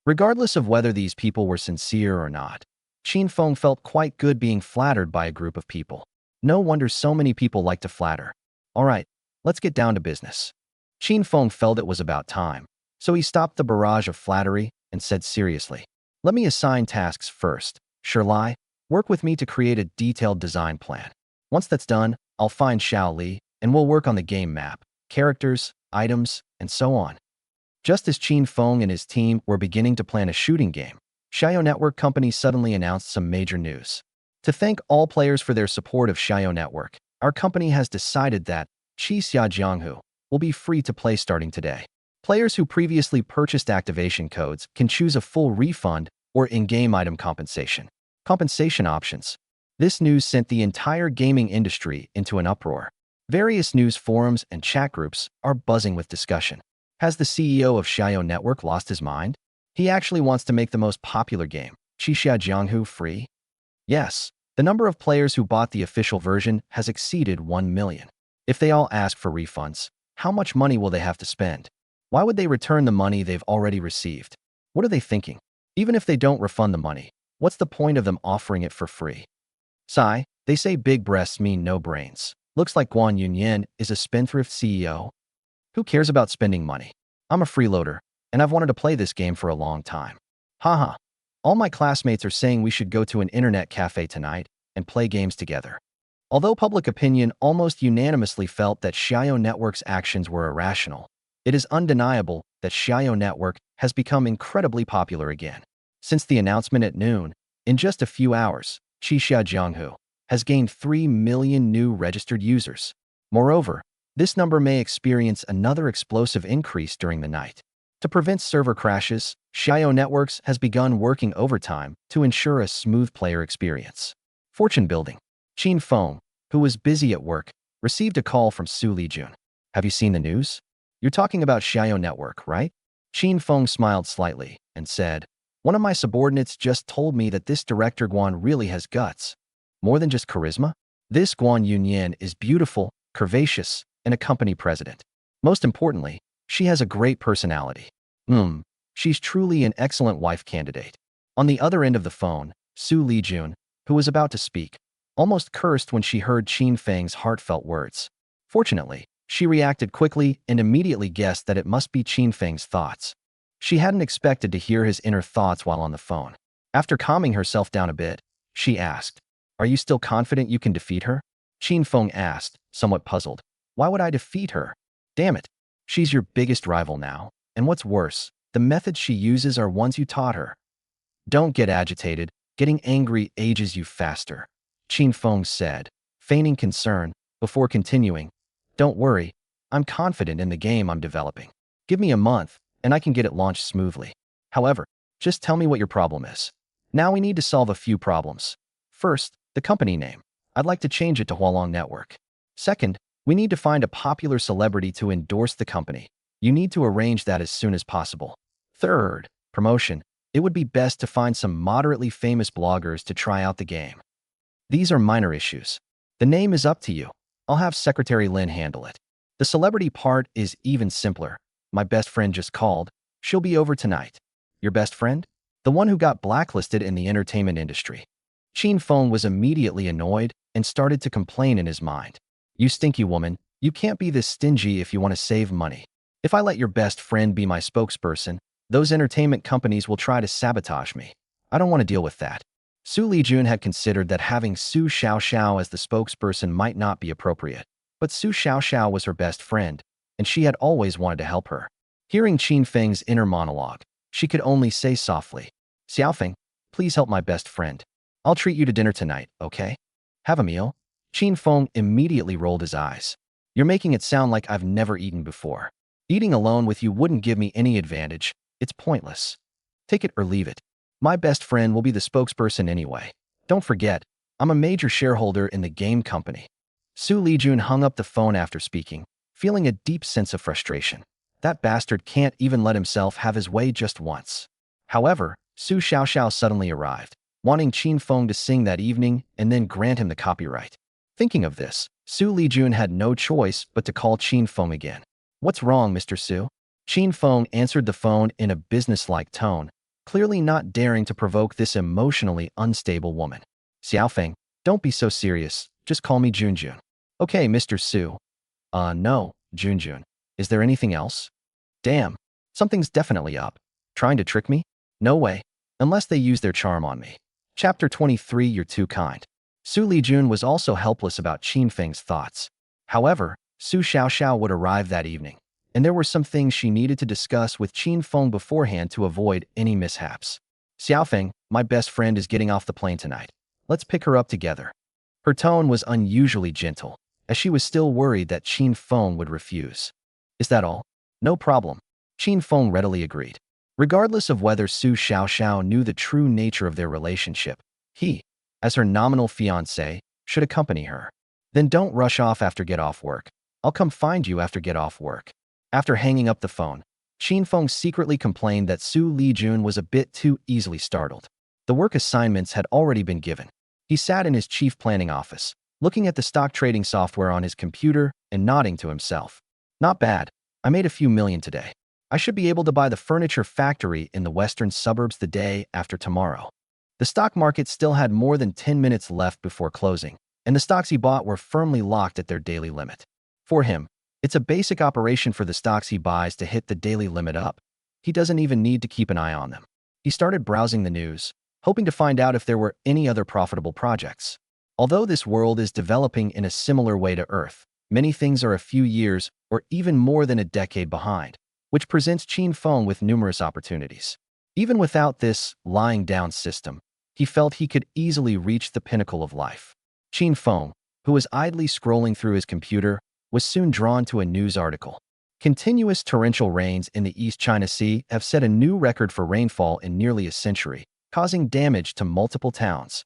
Regardless of whether these people were sincere or not, Qin Feng felt quite good being flattered by a group of people. No wonder so many people like to flatter. All right, let's get down to business. Qin Feng felt it was about time, so he stopped the barrage of flattery and said seriously, "Let me assign tasks first. Shirlai, work with me to create a detailed design plan. Once that's done, I'll find Xiao Li, and we'll work on the game map, characters, items, and so on." Just as Qin Feng and his team were beginning to plan a shooting game, Xiao Network Company suddenly announced some major news. To thank all players for their support of Xiao Network, our company has decided that Qi Xiajianghu will be free to play starting today. Players who previously purchased activation codes can choose a full refund or in-game item compensation. Compensation options. This news sent the entire gaming industry into an uproar. Various news forums and chat groups are buzzing with discussion. Has the CEO of Xiao Network lost his mind? He actually wants to make the most popular game, Qi Xiajianghu, free? Yes, the number of players who bought the official version has exceeded 1 million. If they all ask for refunds, how much money will they have to spend? Why would they return the money they've already received? What are they thinking? Even if they don't refund the money, what's the point of them offering it for free? Sigh, they say big breasts mean no brains. Looks like Guan Yunyan is a spendthrift CEO. Who cares about spending money? I'm a freeloader, and I've wanted to play this game for a long time. Haha. All my classmates are saying we should go to an internet cafe tonight and play games together. Although public opinion almost unanimously felt that Xiao Network's actions were irrational, it is undeniable that Xiao Network has become incredibly popular again. Since the announcement at noon, in just a few hours, Qixia has gained 3 million new registered users. Moreover, this number may experience another explosive increase during the night. To prevent server crashes, Xiao Networks has begun working overtime to ensure a smooth player experience. Fortune building. Qin Feng, who was busy at work, received a call from Xu Lijun. Have you seen the news? You're talking about Xiao Network, right? Qin Feng smiled slightly and said, one of my subordinates just told me that this director Guan really has guts. More than just charisma? This Guan Yunyan is beautiful, curvaceous, and a company president. Most importantly, she has a great personality. She's truly an excellent wife candidate. On the other end of the phone, Xu Lijun, who was about to speak, almost cursed when she heard Qin Feng's heartfelt words. Fortunately, she reacted quickly and immediately guessed that it must be Qin Feng's thoughts. She hadn't expected to hear his inner thoughts while on the phone. After calming herself down a bit, she asked, "Are you still confident you can defeat her?" Qin Feng asked, somewhat puzzled. "Why would I defeat her? Damn it. She's your biggest rival now, and what's worse, the methods she uses are ones you taught her." "Don't get agitated. Getting angry ages you faster," Qin Feng said, feigning concern, before continuing. "Don't worry, I'm confident in the game I'm developing. Give me a month, and I can get it launched smoothly. However, just tell me what your problem is. Now we need to solve a few problems. First, the company name. I'd like to change it to Huaguo Network. Second, we need to find a popular celebrity to endorse the company. You need to arrange that as soon as possible. Third, promotion. It would be best to find some moderately famous bloggers to try out the game. These are minor issues. The name is up to you. I'll have Secretary Lin handle it. The celebrity part is even simpler. My best friend just called. She'll be over tonight." "Your best friend?" "The one who got blacklisted in the entertainment industry." Qin Feng was immediately annoyed and started to complain in his mind. "You stinky woman, you can't be this stingy if you want to save money. If I let your best friend be my spokesperson, those entertainment companies will try to sabotage me. I don't want to deal with that." Xu Lijun had considered that having Su Xiaoxiao as the spokesperson might not be appropriate, but Su Xiaoxiao was her best friend, and she had always wanted to help her. Hearing Qin Feng's inner monologue, she could only say softly, "Xiaofeng, please help my best friend. I'll treat you to dinner tonight, okay? Have a meal?" Qin Feng immediately rolled his eyes. "You're making it sound like I've never eaten before. Eating alone with you wouldn't give me any advantage. It's pointless. Take it or leave it. My best friend will be the spokesperson anyway. Don't forget, I'm a major shareholder in the game company." Xu Lijun hung up the phone after speaking, feeling a deep sense of frustration. That bastard can't even let himself have his way just once. However, Su Xiaoxiao suddenly arrived, wanting Qin Feng to sing that evening and then grant him the copyright. Thinking of this, Xu Lijun had no choice but to call Qin Feng again. "What's wrong, Mr. Su?" Qin Feng answered the phone in a businesslike tone, clearly not daring to provoke this emotionally unstable woman. "Xiaofeng, don't be so serious. Just call me Junjun." "Okay, Mr. Su." No, Junjun. Is there anything else?" "Damn, something's definitely up. Trying to trick me? No way. Unless they use their charm on me." Chapter 23. You're too kind. Xu Lijun was also helpless about Qin Feng's thoughts. However, Su Xiaoxiao would arrive that evening, and there were some things she needed to discuss with Qin Feng beforehand to avoid any mishaps. "Xiaofeng, my best friend is getting off the plane tonight. Let's pick her up together." Her tone was unusually gentle, as she was still worried that Qin Feng would refuse. "Is that all?" "No problem." Qin Feng readily agreed. Regardless of whether Su Xiaoxiao knew the true nature of their relationship, he, as her nominal fiancé, should accompany her. "Then don't rush off after get off work. I'll come find you after get off work." After hanging up the phone, Qin Feng secretly complained that Xu Lijun was a bit too easily startled. The work assignments had already been given. He sat in his chief planning office, looking at the stock trading software on his computer and nodding to himself. "Not bad. I made a few million today. I should be able to buy the furniture factory in the western suburbs the day after tomorrow." The stock market still had more than 10 minutes left before closing, and the stocks he bought were firmly locked at their daily limit. For him, It's a basic operation for the stocks he buys to hit the daily limit up. He doesn't even need to keep an eye on them. He started browsing the news, hoping to find out if there were any other profitable projects. Although this world is developing in a similar way to Earth, many things are a few years or even more than a decade behind, which presents Qin Feng with numerous opportunities. Even without this lying-down system, he felt he could easily reach the pinnacle of life. Qin Feng, who was idly scrolling through his computer, was soon drawn to a news article. Continuous torrential rains in the East China Sea have set a new record for rainfall in nearly a century, causing damage to multiple towns.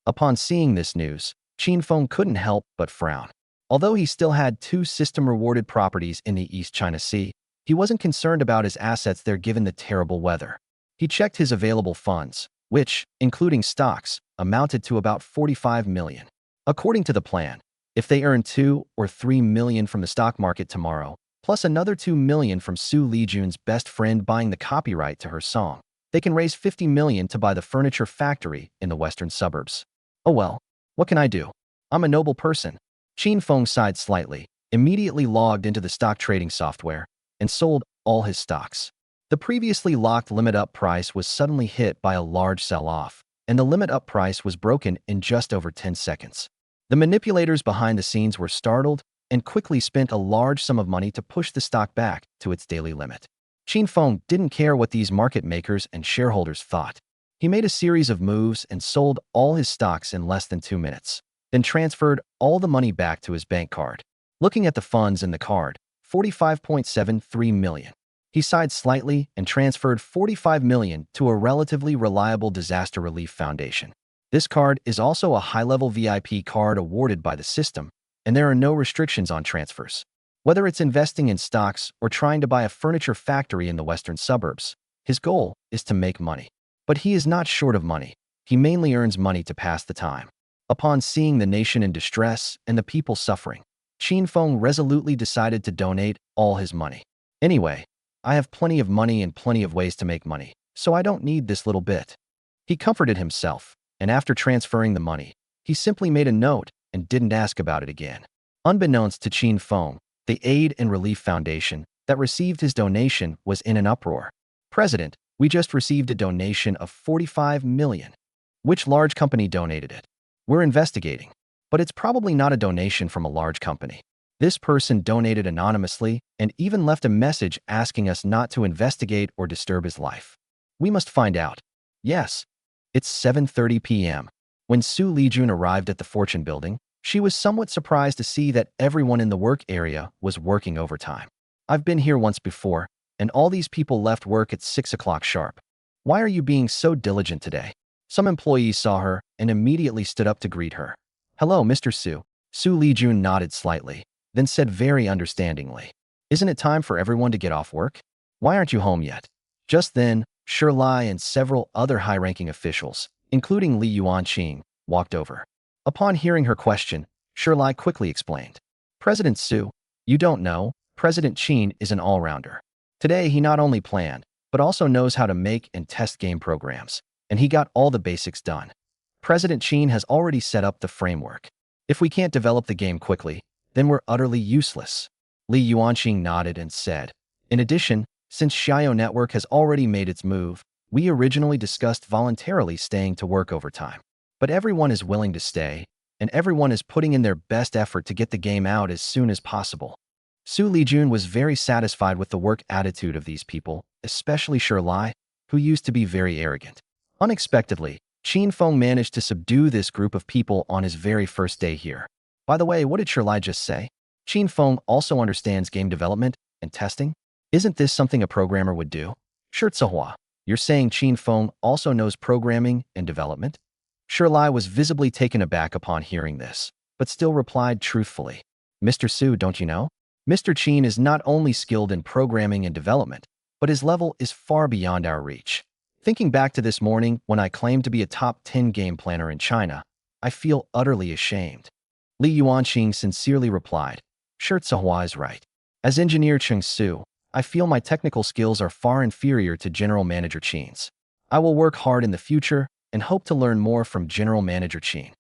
Upon seeing this news, Qin Feng couldn't help but frown. Although he still had 2 system-rewarded properties in the East China Sea, he wasn't concerned about his assets there given the terrible weather. He checked his available funds, which, including stocks, amounted to about 45 million. According to the plan, if they earn 2 or 3 million from the stock market tomorrow, plus another 2 million from Xu Lijun's best friend buying the copyright to her song, they can raise 50 million to buy the furniture factory in the western suburbs. Oh well, what can I do? I'm a noble person. Qin Feng sighed slightly, immediately logged into the stock trading software, and sold all his stocks. The previously locked limit-up price was suddenly hit by a large sell-off, and the limit-up price was broken in just over 10 seconds. The manipulators behind the scenes were startled and quickly spent a large sum of money to push the stock back to its daily limit. Qin Feng didn't care what these market makers and shareholders thought. He made a series of moves and sold all his stocks in less than 2 minutes, then transferred all the money back to his bank card. Looking at the funds in the card, 45.73 million. He sighed slightly and transferred 45 million to a relatively reliable disaster relief foundation. This card is also a high-level VIP card awarded by the system, and there are no restrictions on transfers. Whether it's investing in stocks or trying to buy a furniture factory in the western suburbs, his goal is to make money. But he is not short of money. He mainly earns money to pass the time. Upon seeing the nation in distress and the people suffering, Qin Feng resolutely decided to donate all his money. Anyway, I have plenty of money and plenty of ways to make money, so I don't need this little bit. He comforted himself, and after transferring the money, he simply made a note and didn't ask about it again. Unbeknownst to Qin Feng, the Aid and Relief Foundation that received his donation was in an uproar. President, we just received a donation of 45 million. Which large company donated it? We're investigating. But it's probably not a donation from a large company. This person donated anonymously and even left a message asking us not to investigate or disturb his life. We must find out. Yes. It's 7:30 p.m. When Xu Lijun arrived at the Fortune building, she was somewhat surprised to see that everyone in the work area was working overtime. I've been here once before, and all these people left work at 6 o'clock sharp. Why are you being so diligent today? Some employees saw her and immediately stood up to greet her. Hello, Mr. Xu. Xu Lijun nodded slightly, then said very understandingly, isn't it time for everyone to get off work? Why aren't you home yet? Just then, Xu Lijun and several other high-ranking officials, including Li Yuanqing, walked over. Upon hearing her question, Xu Lijun quickly explained. President Xu, you don't know, President Qin is an all-rounder. Today he not only planned, but also knows how to make and test game programs, and he got all the basics done. President Qin has already set up the framework. If we can't develop the game quickly, then we're utterly useless. Li Yuanqing nodded and said, in addition, since Xiao Network has already made its move, we originally discussed voluntarily staying to work overtime. But everyone is willing to stay, and everyone is putting in their best effort to get the game out as soon as possible. Xu Lijun was very satisfied with the work attitude of these people, especially Xu Lijun, who used to be very arrogant. Unexpectedly, Qin Feng managed to subdue this group of people on his very first day here. By the way, what did Xu Lijun just say? Qin Feng also understands game development and testing? Isn't this something a programmer would do? Hua, you're saying Qin Feng also knows programming and development? Xu Lijun was visibly taken aback upon hearing this, but still replied truthfully. Mr. Xu, don't you know? Mr. Qin is not only skilled in programming and development, but his level is far beyond our reach. Thinking back to this morning when I claimed to be a top 10 game planner in China, I feel utterly ashamed. Li Yuanqing sincerely replied, Hua is right. As engineer Cheng Su, I feel my technical skills are far inferior to General Manager Qin's. I will work hard in the future and hope to learn more from General Manager Qin.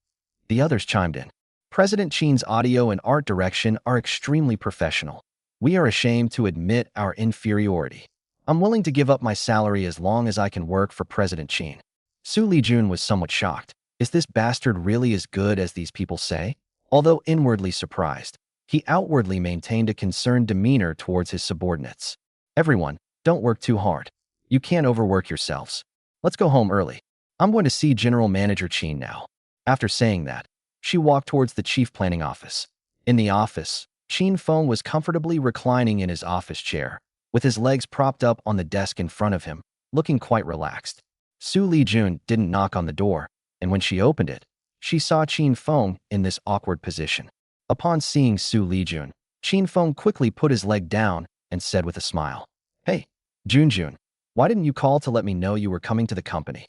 The others chimed in. President Qin's audio and art direction are extremely professional. We are ashamed to admit our inferiority. I'm willing to give up my salary as long as I can work for President Qin. Xu Lijun was somewhat shocked. Is this bastard really as good as these people say? Although inwardly surprised, he outwardly maintained a concerned demeanor towards his subordinates. Everyone, don't work too hard. You can't overwork yourselves. Let's go home early. I'm going to see General Manager Qin now. After saying that, she walked towards the chief planning office. In the office, Qin Feng was comfortably reclining in his office chair, with his legs propped up on the desk in front of him, looking quite relaxed. Xu Lijun didn't knock on the door, and when she opened it, she saw Qin Feng in this awkward position. Upon seeing Xu Lijun, Qin Feng quickly put his leg down and said with a smile, "Hey, Junjun, why didn't you call to let me know you were coming to the company?"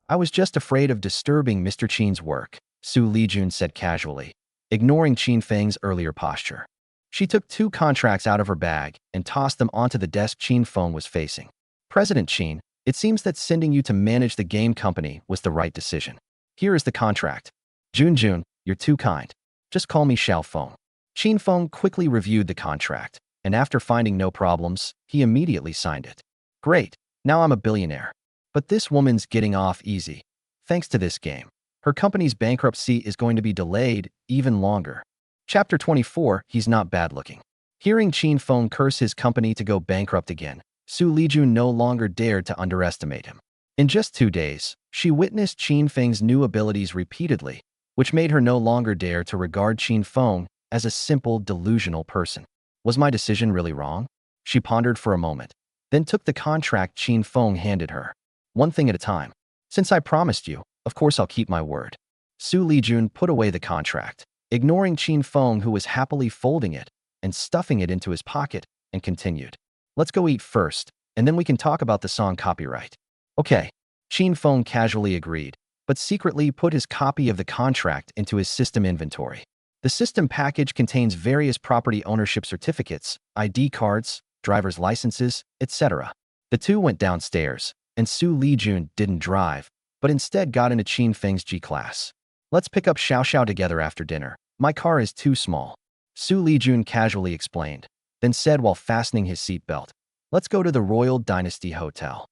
"I was just afraid of disturbing Mr. Qin's work," Xu Lijun said casually, ignoring Qin Feng's earlier posture. She took 2 contracts out of her bag and tossed them onto the desk Qin Feng was facing. "President Qin, it seems that sending you to manage the game company was the right decision. Here is the contract. Junjun, you're too kind. Just call me Xiao Feng." Qin Feng quickly reviewed the contract, and after finding no problems, he immediately signed it. "Great, now I'm a billionaire. But this woman's getting off easy. Thanks to this game, her company's bankruptcy is going to be delayed even longer." Chapter 24, He's Not Bad Looking. Hearing Qin Feng curse his company to go bankrupt again, Xu Lijun no longer dared to underestimate him. In just 2 days, she witnessed Qin Feng's new abilities repeatedly, which made her no longer dare to regard Qin Feng as a simple, delusional person. Was my decision really wrong? She pondered for a moment, then took the contract Qin Feng handed her. "One thing at a time. Since I promised you, of course I'll keep my word." Xu Lijun put away the contract, ignoring Qin Feng, who was happily folding it and stuffing it into his pocket, and continued, "Let's go eat first, and then we can talk about the song copyright." "Okay." Qin Feng casually agreed, but secretly put his copy of the contract into his system inventory. The system package contains various property ownership certificates, ID cards, driver's licenses, etc. The two went downstairs, and Xu Lijun didn't drive, but instead got into Qin Feng's G-Class. "Let's pick up Xiao Xiao together after dinner. My car is too small," Xu Lijun casually explained, then said while fastening his seatbelt, "Let's go to the Royal Dynasty Hotel."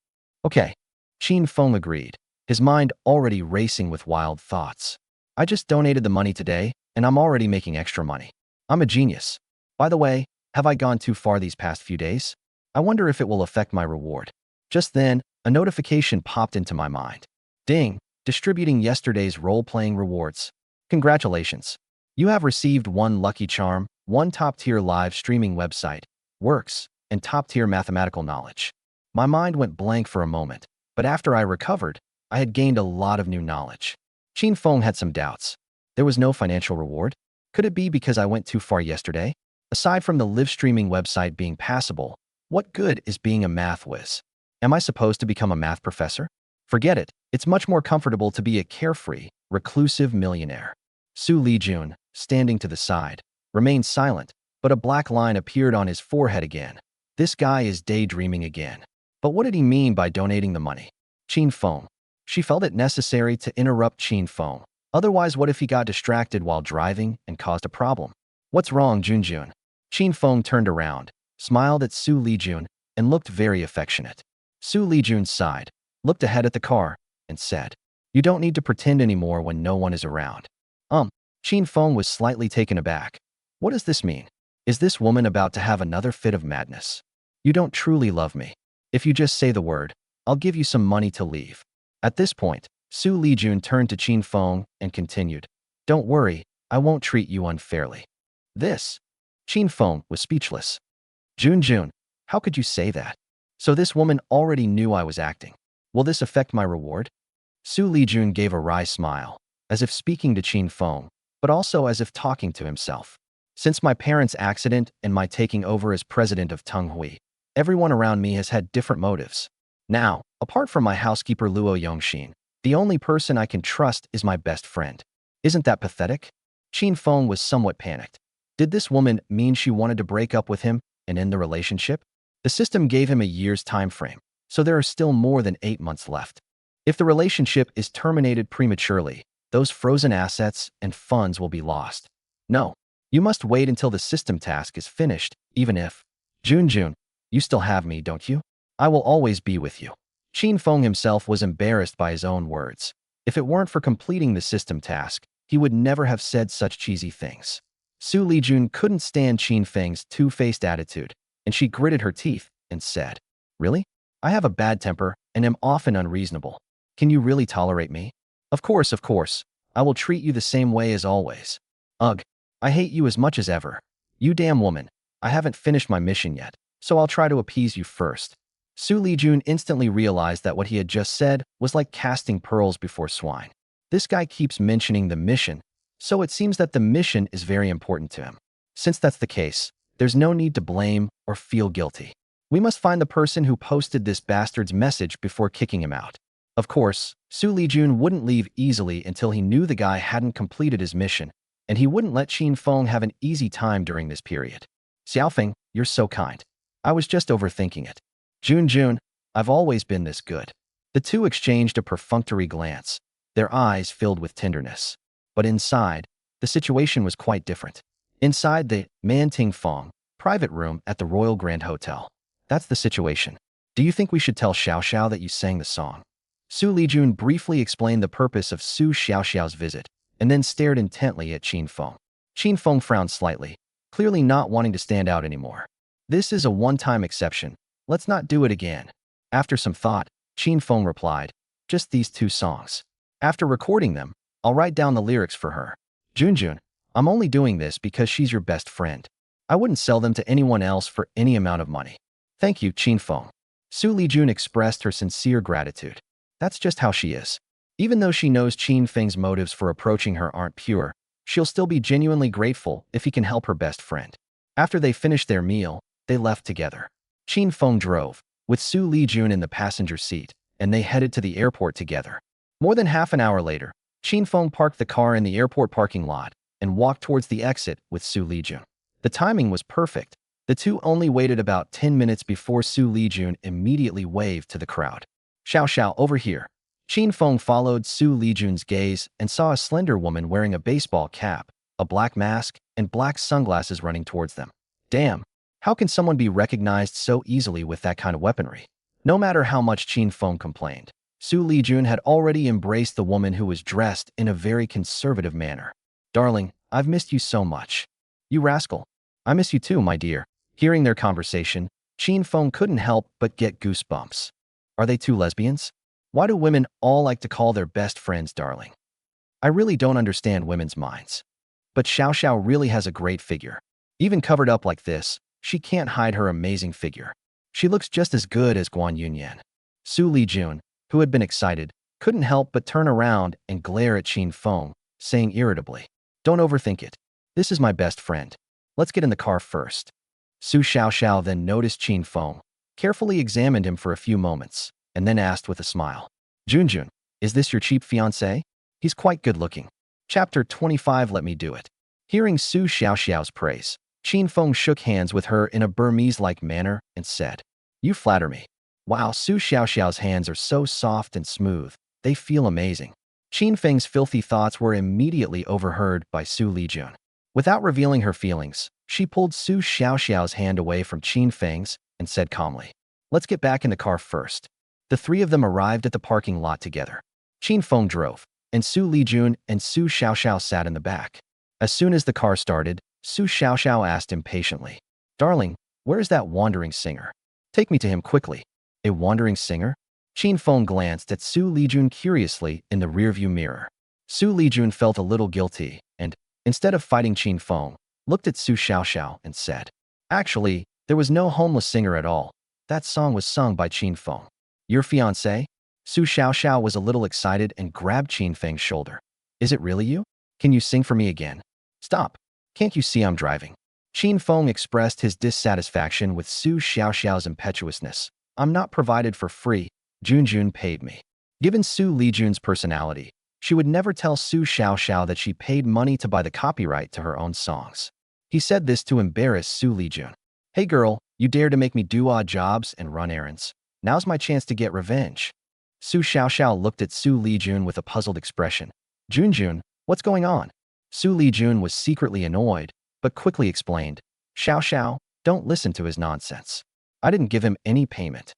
"Okay." Qin Feng agreed, his mind already racing with wild thoughts. "I just donated the money today, and I'm already making extra money. I'm a genius. By the way, have I gone too far these past few days? I wonder if it will affect my reward." Just then, a notification popped into my mind. "Ding, distributing yesterday's role-playing rewards. Congratulations. You have received 1 lucky charm, 1 top-tier live streaming website, works, and top-tier mathematical knowledge." My mind went blank for a moment, but after I recovered, I had gained a lot of new knowledge. Qin Feng had some doubts. There was no financial reward? Could it be because I went too far yesterday? Aside from the live streaming website being passable, what good is being a math whiz? Am I supposed to become a math professor? Forget it. It's much more comfortable to be a carefree, reclusive millionaire. Xu Lijun, standing to the side, remained silent, but a black line appeared on his forehead again. This guy is daydreaming again. But what did he mean by donating the money? Qin Feng. She felt it necessary to interrupt Qin Feng. Otherwise, what if he got distracted while driving and caused a problem? "What's wrong, Junjun?" Qin Feng turned around, smiled at Xu Lijun, and looked very affectionate. Xu Lijun sighed, looked ahead at the car, and said, "You don't need to pretend anymore when no one is around." Qin Feng was slightly taken aback. What does this mean? Is this woman about to have another fit of madness? "You don't truly love me. If you just say the word, I'll give you some money to leave." At this point, Xu Lijun turned to Qin Feng and continued, "Don't worry, I won't treat you unfairly." This? Qin Feng was speechless. Junjun, how could you say that? So this woman already knew I was acting. Will this affect my reward? Xu Lijun gave a wry smile, as if speaking to Qin Feng, but also as if talking to himself. Since my parents' accident and my taking over as president of Tenghui, everyone around me has had different motives. Now, apart from my housekeeper Luo Yongxin, the only person I can trust is my best friend. Isn't that pathetic? Qin Feng was somewhat panicked. Did this woman mean she wanted to break up with him and end the relationship? The system gave him a year's time frame, so there are still more than 8 months left. If the relationship is terminated prematurely, those frozen assets and funds will be lost. No, You must wait until the system task is finished, even if… Junjun, you still have me, don't you? I will always be with you. Qin Feng himself was embarrassed by his own words. If it weren't for completing the system task, he would never have said such cheesy things. Xu Lijun couldn't stand Qin Feng's two-faced attitude, and she gritted her teeth and said, "Really? I have a bad temper and am often unreasonable. Can you really tolerate me?" Of course. I will treat you the same way as always." "Ugh, I hate you as much as ever. You damn woman, I haven't finished my mission yet, so I'll try to appease you first." Xu Lijun instantly realized that what he had just said was like casting pearls before swine. This guy keeps mentioning the mission, so it seems that the mission is very important to him. Since that's the case, there's no need to blame or feel guilty. We must find the person who posted this bastard's message before kicking him out. Of course, Xu Lijun wouldn't leave easily until he knew the guy hadn't completed his mission, and he wouldn't let Qin Feng have an easy time during this period. "Xiaofeng, you're so kind. I was just overthinking it." "Junjun, I've always been this good." The two exchanged a perfunctory glance, their eyes filled with tenderness. But inside, the situation was quite different. Inside the Manting Feng private room at the Royal Grand Hotel. "That's the situation. Do you think we should tell Xiao that you sang the song?" Xu Lijun briefly explained the purpose of Su Xiao's visit, and then stared intently at Qin Feng. Qin Feng frowned slightly, clearly not wanting to stand out anymore. "This is a one-time exception. Let's not do it again." After some thought, Qin Feng replied, "Just these two songs. After recording them, I'll write down the lyrics for her. Junjun, I'm only doing this because she's your best friend. I wouldn't sell them to anyone else for any amount of money." "Thank you, Qin Feng." Xu Lijun expressed her sincere gratitude. That's just how she is. Even though she knows Qin Feng's motives for approaching her aren't pure, she'll still be genuinely grateful if he can help her best friend. After they finished their meal, they left together. Qin Feng drove, with Xu Lijun in the passenger seat, and they headed to the airport together. More than half an hour later, Qin Feng parked the car in the airport parking lot and walked towards the exit with Xu Lijun. The timing was perfect. The two only waited about 10 minutes before Xu Lijun immediately waved to the crowd. Xiao, over here." Qin Feng followed Xu Lijun's gaze and saw a slender woman wearing a baseball cap, a black mask, and black sunglasses running towards them. Damn, how can someone be recognized so easily with that kind of weaponry? No matter how much Qin Feng complained, Xu Lijun had already embraced the woman who was dressed in a very conservative manner. "Darling, I've missed you so much." "You rascal. I miss you too, my dear." Hearing their conversation, Qin Feng couldn't help but get goosebumps. Are they two lesbians? Why do women all like to call their best friends darling? I really don't understand women's minds. But Xiao really has a great figure. Even covered up like this, she can't hide her amazing figure. She looks just as good as Guan Yunyan. Xu Lijun, who had been excited, couldn't help but turn around and glare at Qin Feng, saying irritably, "Don't overthink it. This is my best friend. Let's get in the car first." Su Xiao then noticed Qin Feng, carefully examined him for a few moments, and then asked with a smile, "Junjun, is this your cheap fiancé? He's quite good-looking." Chapter 25. Let me do it. Hearing Su Xiao's praise, Qin Feng shook hands with her in a Burmese-like manner and said, "You flatter me." Wow, Su Xiao's hands are so soft and smooth, they feel amazing. Qin Feng's filthy thoughts were immediately overheard by Xu Lijun. Without revealing her feelings, she pulled Su Xiao's hand away from Qin Feng's and said calmly, "Let's get back in the car first." The three of them arrived at the parking lot together. Qin Feng drove, and Xu Lijun and Su Xiao sat in the back. As soon as the car started, Su Xiao asked impatiently, "Darling, where's that wandering singer? Take me to him quickly." "A wandering singer?" Qin Feng glanced at Xu Lijun curiously in the rearview mirror. Xu Lijun felt a little guilty and, instead of fighting Qin Feng, looked at Su Xiao and said, "Actually, there was no homeless singer at all. That song was sung by Qin Feng." "Your fiancé?" Su Xiao was a little excited and grabbed Qin Feng's shoulder. "Is it really you? Can you sing for me again?" "Stop. Can't you see I'm driving?" Qin Feng expressed his dissatisfaction with Su Xiao's impetuousness. "I'm not provided for free. Junjun paid me." Given Xu Lijun's personality, she would never tell Su Xiao that she paid money to buy the copyright to her own songs. He said this to embarrass Xu Lijun. "Hey girl, you dare to make me do odd jobs and run errands. Now's my chance to get revenge." Su Xiao looked at Xu Lijun with a puzzled expression. "Junjun, what's going on?" Xu Lijun was secretly annoyed, but quickly explained, Xiao Xiao, don't listen to his nonsense. I didn't give him any payment.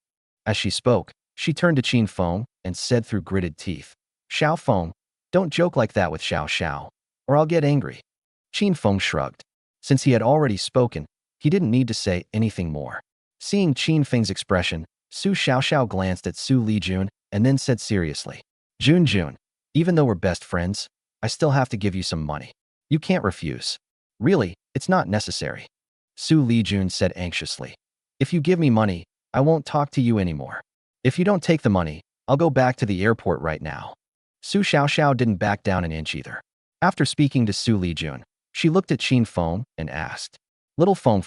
As she spoke, she turned to Qin Feng and said through gritted teeth, Xiao Feng, don't joke like that with Xiao Xiao, or I'll get angry. Qin Feng shrugged. Since he had already spoken, he didn't need to say anything more. Seeing Qin Feng's expression, Xu Xiaoxiao glanced at Xu Lijun and then said seriously, Jun, even though we're best friends, I still have to give you some money. You can't refuse. Really, it's not necessary. Xu Lijun said anxiously. If you give me money, I won't talk to you anymore. If you don't take the money, I'll go back to the airport right now. Xu Xiaoxiao didn't back down an inch either. After speaking to Xu Lijun, she looked at Qin Feng and asked, Little Feng,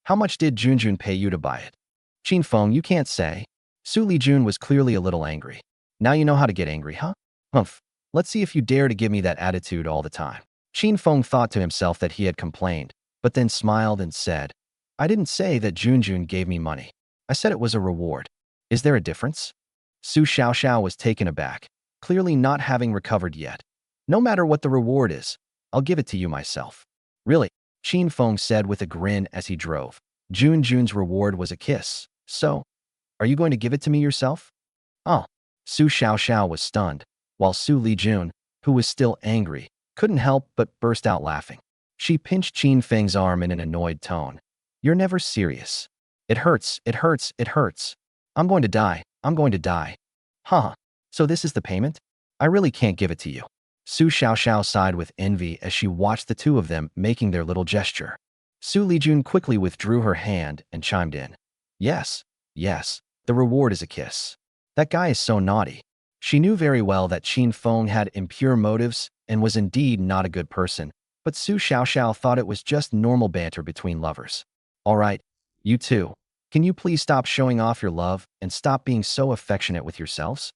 how much did Junjun pay you to buy it? Qin Feng, you can't say. Xu Lijun was clearly a little angry. Now you know how to get angry, huh? Humph. Let's see if you dare to give me that attitude all the time. Qin Feng thought to himself that he had complained, but then smiled and said, I didn't say that Junjun gave me money. I said it was a reward. Is there a difference? Xu Xiaoxiao was taken aback, clearly not having recovered yet. No matter what the reward is, I'll give it to you myself. Really? Qin Feng said with a grin as he drove. Junjun's reward was a kiss. So, are you going to give it to me yourself? Oh. Xu Xiaoxiao was stunned, while Xu Lijun, who was still angry, couldn't help but burst out laughing. She pinched Qin Feng's arm in an annoyed tone. You're never serious. It hurts. I'm going to die. Huh. So this is the payment? I really can't give it to you. Xu Xiaoxiao sighed with envy as she watched the two of them making their little gesture. Xu Lijun quickly withdrew her hand and chimed in. Yes, the reward is a kiss. That guy is so naughty. She knew very well that Qin Feng had impure motives and was indeed not a good person, but Xu Xiaoxiao thought it was just normal banter between lovers. All right, you two. Can you please stop showing off your love and stop being so affectionate with yourselves?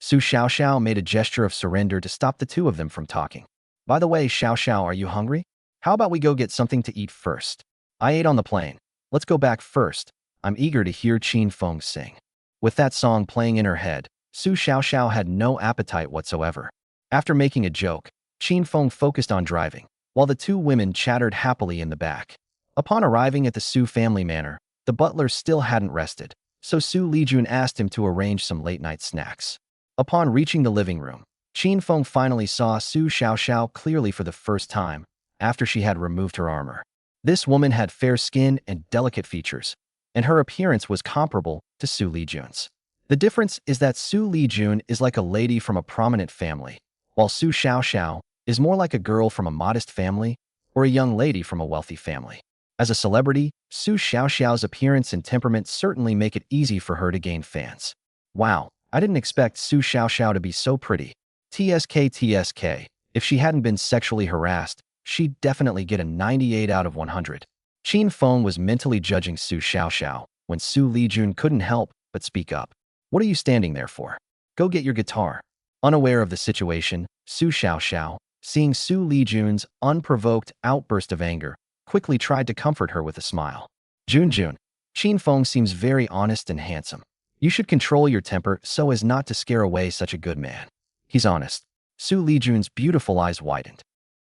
Xu Xiaoxiao made a gesture of surrender to stop the two of them from talking. By the way, Xiaoxiao, are you hungry? How about we go get something to eat first? I ate on the plane. Let's go back first. I'm eager to hear Qin Feng sing. With that song playing in her head, Xu Xiaoxiao had no appetite whatsoever. After making a joke, Qin Feng focused on driving, while the two women chattered happily in the back. Upon arriving at the Xu family manor, the butler still hadn't rested, so Xu Lijun asked him to arrange some late-night snacks. Upon reaching the living room, Qin Feng finally saw Xu Xiaoxiao clearly for the first time, after she had removed her armor. This woman had fair skin and delicate features, and her appearance was comparable to Xu Lijun's. The difference is that Xu Lijun is like a lady from a prominent family, while Xu Xiaoxiao is more like a girl from a modest family or a young lady from a wealthy family. As a celebrity, Xu Xiaoxiao's appearance and temperament certainly make it easy for her to gain fans. Wow, I didn't expect Xu Xiaoxiao to be so pretty. TSK. If she hadn't been sexually harassed, she'd definitely get a 98 out of 100. Qin Feng was mentally judging Xu Xiaoxiao when Xu Lijun couldn't help but speak up. What are you standing there for? Go get your guitar. Unaware of the situation, Xu Xiaoxiao, seeing Xu Lijun's unprovoked outburst of anger, quickly tried to comfort her with a smile. Junjun, Qin Feng seems very honest and handsome. You should control your temper so as not to scare away such a good man. He's honest. Xu Lijun's beautiful eyes widened.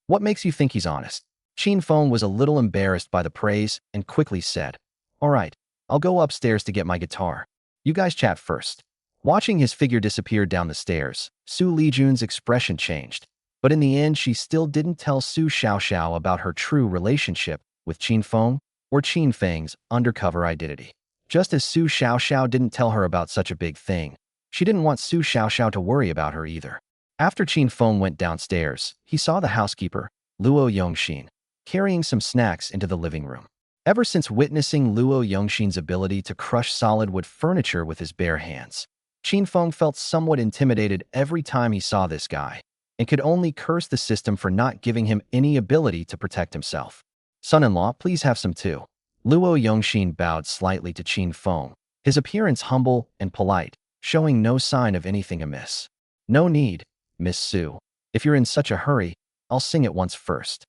What makes you think he's honest? Qin Feng was a little embarrassed by the praise and quickly said, All right, I'll go upstairs to get my guitar. You guys chat first. Watching his figure disappear down the stairs, Xu Lijun's expression changed. But in the end, she still didn't tell Xu Xiaoxiao about her true relationship with Qin Feng or Qin Feng's undercover identity. Just as Xu Xiaoxiao didn't tell her about such a big thing, she didn't want Xu Xiaoxiao to worry about her either. After Qin Feng went downstairs, he saw the housekeeper, Luo Yongxin, carrying some snacks into the living room. Ever since witnessing Luo Yongxin's ability to crush solid wood furniture with his bare hands, Qin Feng felt somewhat intimidated every time he saw this guy, and could only curse the system for not giving him any ability to protect himself. Son-in-law, please have some too. Luo Yongxin bowed slightly to Qin Feng, his appearance humble and polite, showing no sign of anything amiss. No need, Miss Su. If you're in such a hurry, I'll sing it once first.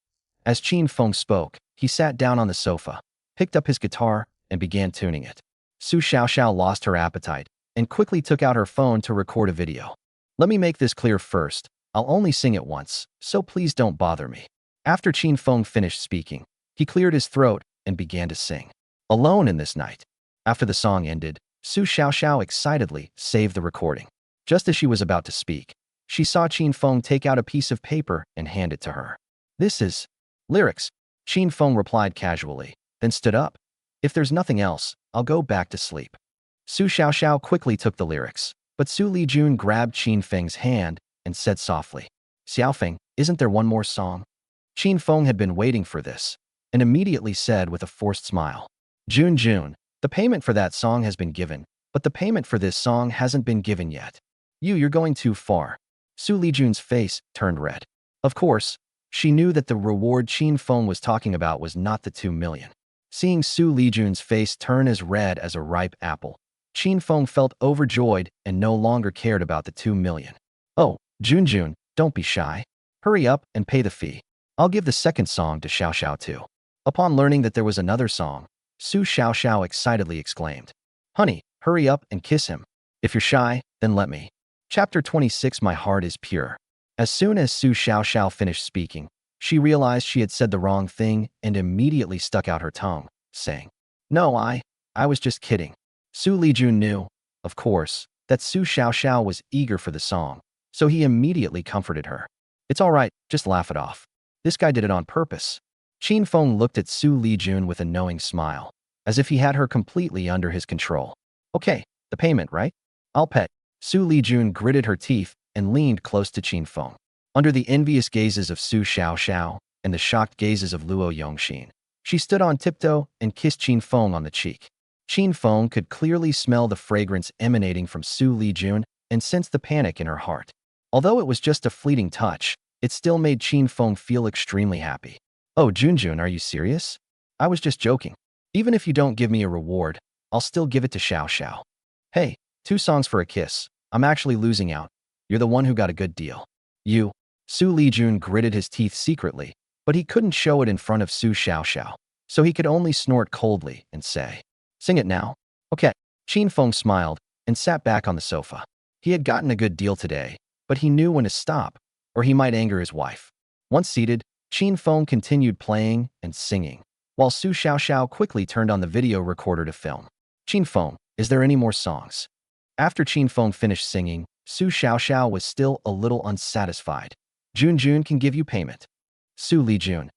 As Qin Feng spoke, he sat down on the sofa, picked up his guitar, and began tuning it. Xu Xiaoxiao lost her appetite and quickly took out her phone to record a video. Let me make this clear first. I'll only sing it once, so please don't bother me. After Qin Feng finished speaking, He cleared his throat and began to sing. Alone in this night. After the song ended, Su Xiaoxiao excitedly saved the recording. Just as she was about to speak, she saw Qin Feng take out a piece of paper and hand it to her. This is lyrics, Qin Feng replied casually, then stood up. If there's nothing else, I'll go back to sleep. Su Xiaoxiao quickly took the lyrics, but Xu Lijun grabbed Qin Feng's hand and said softly, Xiaofeng, isn't there one more song? Qin Feng had been waiting for this, and immediately said with a forced smile, Jun, the payment for that song has been given, but the payment for this song hasn't been given yet. You're going too far. Xu Lijun's face turned red. Of course, she knew that the reward Qin Feng was talking about was not the 2 million. Seeing Xu Lijun's face turn as red as a ripe apple, Qin Feng felt overjoyed and no longer cared about the 2 million. Oh, Jun, don't be shy. Hurry up and pay the fee. I'll give the second song to Xiaoxiao too. Upon learning that there was another song, Su Xiaoxiao excitedly exclaimed, Honey, hurry up and kiss him. If you're shy, then let me. Chapter 26 My Heart is Pure. As soon as Su Xiaoxiao finished speaking, she realized she had said the wrong thing and immediately stuck out her tongue, saying, No, I was just kidding. Xu Lijun knew, of course, that Su Xiaoxiao was eager for the song, so he immediately comforted her. It's all right, just laugh it off. This guy did it on purpose. Qin Feng looked at Xu Lijun with a knowing smile, as if he had her completely under his control. Okay, the payment, right? I'll pay. Xu Lijun gritted her teeth and leaned close to Qin Feng. Under the envious gazes of Su Xiaoxiao and the shocked gazes of Luo Yongxin, she stood on tiptoe and kissed Qin Feng on the cheek. Qin Feng could clearly smell the fragrance emanating from Xu Lijun and sensed the panic in her heart. Although it was just a fleeting touch, it still made Qin Feng feel extremely happy. Oh, Jun, are you serious? I was just joking. Even if you don't give me a reward, I'll still give it to Xiaoxiao. Hey, 2 songs for a kiss. I'm actually losing out. You're the one who got a good deal. You. Xu Lijun gritted his teeth secretly, but he couldn't show it in front of Su Xiaoxiao, so he could only snort coldly and say, Sing it now. Okay. Qin Feng smiled and sat back on the sofa. He had gotten a good deal today, but he knew when to stop, or he might anger his wife. Once seated, Qin Feng continued playing and singing, while Su Xiaoxiao quickly turned on the video recorder to film. Qin Feng, is there any more songs? After Qin Feng finished singing, Su Xiaoxiao was still a little unsatisfied. Jun can give you payment. Xu Lijun.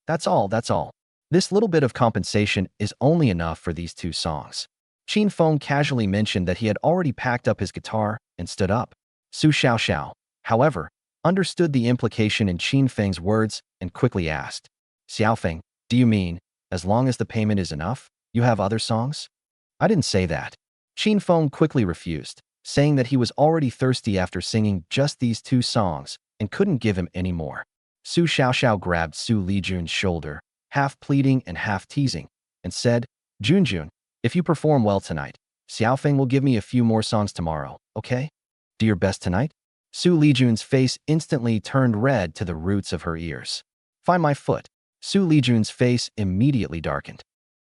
That's all. This little bit of compensation is only enough for these 2 songs. Qin Feng casually mentioned that he had already packed up his guitar and stood up. Su Xiaoxiao, however, understood the implication in Qin Feng's words and quickly asked, Xiaofeng, do you mean, as long as the payment is enough, you have other songs? I didn't say that. Qin Feng quickly refused, saying that he was already thirsty after singing just these 2 songs and couldn't give him any more. Su Xiaoxiao grabbed Xu Lijun's shoulder, half pleading and half teasing, and said, Jun, if you perform well tonight, Xiaofeng will give me a few more songs tomorrow, okay? Do your best tonight? Xu Lijun's face instantly turned red to the roots of her ears. Find my foot. Xu Lijun's face immediately darkened.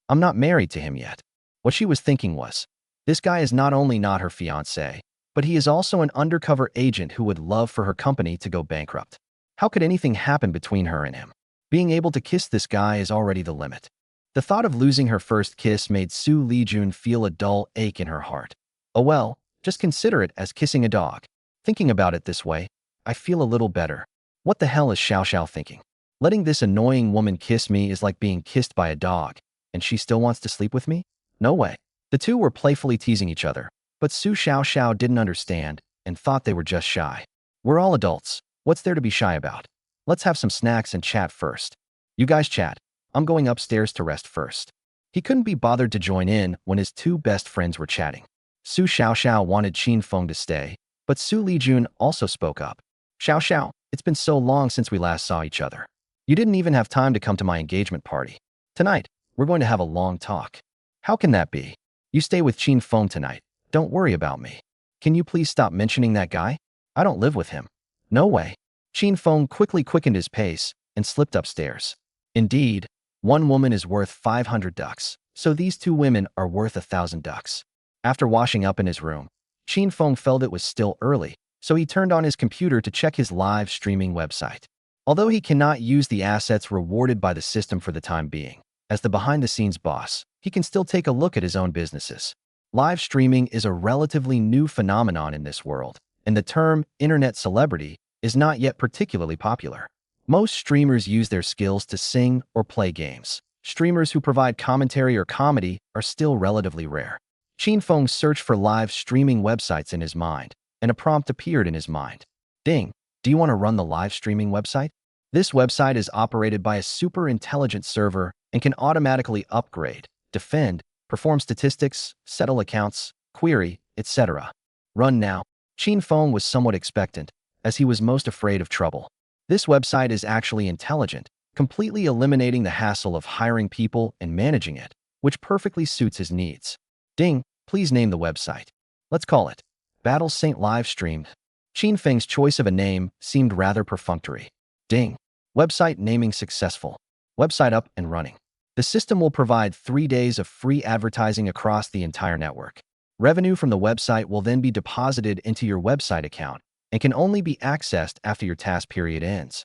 I'm not married to him yet. What she was thinking was, this guy is not only not her fiancé, but he is also an undercover agent who would love for her company to go bankrupt. How could anything happen between her and him? Being able to kiss this guy is already the limit. The thought of losing her first kiss made Xu Lijun feel a dull ache in her heart. Oh well, just consider it as kissing a dog. Thinking about it this way, I feel a little better. What the hell is Xiaoxiao thinking? Letting this annoying woman kiss me is like being kissed by a dog, and she still wants to sleep with me? No way. The 2 were playfully teasing each other, but Su Xiaoxiao didn't understand and thought they were just shy. We're all adults. What's there to be shy about? Let's have some snacks and chat first. You guys chat. I'm going upstairs to rest first. He couldn't be bothered to join in when his 2 best friends were chatting. Su Xiaoxiao wanted Qin Feng to stay, but Xu Lijun also spoke up. Xiaoxiao, it's been so long since we last saw each other. You didn't even have time to come to my engagement party. Tonight, we're going to have a long talk. How can that be? You stay with Qin Feng tonight. Don't worry about me. Can you please stop mentioning that guy? I don't live with him. No way. Qin Feng quickly quickened his pace and slipped upstairs. Indeed, one woman is worth 500 ducks, so these 2 women are worth 1,000 ducks. After washing up in his room, Qin Feng felt it was still early, so he turned on his computer to check his live streaming website. Although he cannot use the assets rewarded by the system for the time being, as the behind-the-scenes boss, he can still take a look at his own businesses. Live streaming is a relatively new phenomenon in this world, and the term internet celebrity is not yet particularly popular. Most streamers use their skills to sing or play games. Streamers who provide commentary or comedy are still relatively rare. Qin Feng searched for live streaming websites in his mind, and a prompt appeared in his mind. Ding, do you want to run the live streaming website? This website is operated by a super intelligent server and can automatically upgrade, defend, perform statistics, settle accounts, query, etc. Run now. Qin Feng was somewhat expectant, as he was most afraid of trouble. This website is actually intelligent, completely eliminating the hassle of hiring people and managing it, which perfectly suits his needs. Ding, please name the website. Let's call it Battle Saint Livestream. Qin Feng's choice of a name seemed rather perfunctory. Ding. Website naming successful. Website up and running. The system will provide 3 days of free advertising across the entire network. Revenue from the website will then be deposited into your website account and can only be accessed after your task period ends.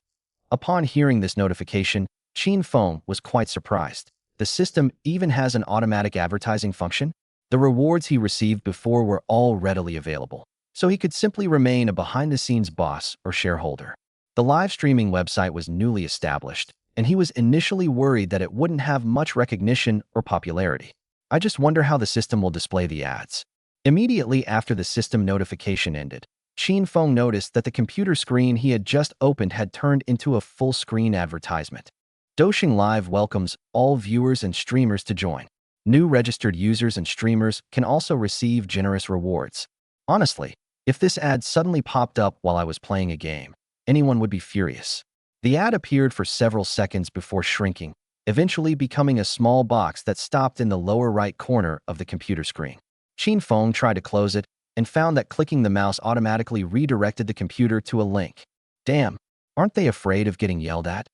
Upon hearing this notification, Qin Feng was quite surprised. The system even has an automatic advertising function. The rewards he received before were all readily available, so he could simply remain a behind-the-scenes boss or shareholder. The live streaming website was newly established, and he was initially worried that it wouldn't have much recognition or popularity. I just wonder how the system will display the ads. Immediately after the system notification ended, Qin Feng noticed that the computer screen he had just opened had turned into a full-screen advertisement. Douxing Live welcomes all viewers and streamers to join. New registered users and streamers can also receive generous rewards. Honestly, if this ad suddenly popped up while I was playing a game, anyone would be furious. The ad appeared for several seconds before shrinking, eventually becoming a small box that stopped in the lower right corner of the computer screen. Qin Feng tried to close it and found that clicking the mouse automatically redirected the computer to a link. Damn, aren't they afraid of getting yelled at?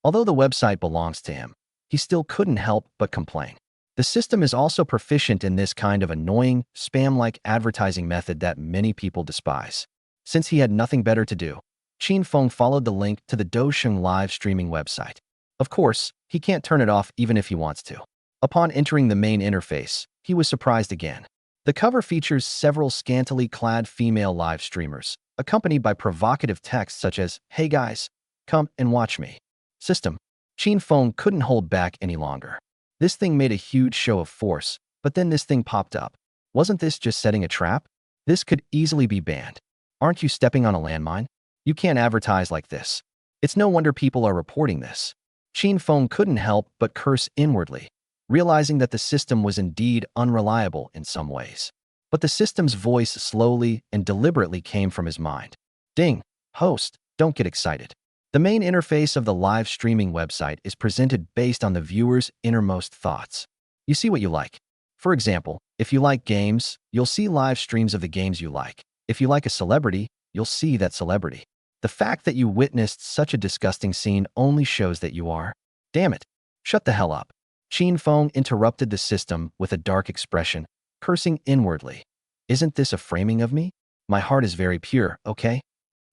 Although the website belongs to him, he still couldn't help but complain. The system is also proficient in this kind of annoying, spam-like advertising method that many people despise. Since he had nothing better to do, Qin Feng followed the link to the Douxing live streaming website. Of course, he can't turn it off even if he wants to. Upon entering the main interface, he was surprised again. The cover features several scantily clad female live streamers, accompanied by provocative text such as, "Hey guys, come and watch me." System. Qin Feng couldn't hold back any longer. This thing made a huge show of force, but then this thing popped up. Wasn't this just setting a trap? This could easily be banned. Aren't you stepping on a landmine? You can't advertise like this. It's no wonder people are reporting this. Qin Feng couldn't help but curse inwardly, realizing that the system was indeed unreliable in some ways. But the system's voice slowly and deliberately came from his mind. Ding, host, don't get excited. The main interface of the live streaming website is presented based on the viewer's innermost thoughts. You see what you like. For example, if you like games, you'll see live streams of the games you like. If you like a celebrity, you'll see that celebrity. The fact that you witnessed such a disgusting scene only shows that you are. Damn it. Shut the hell up. Qin Feng interrupted the system with a dark expression, cursing inwardly. Isn't this a framing of me? My heart is very pure, okay?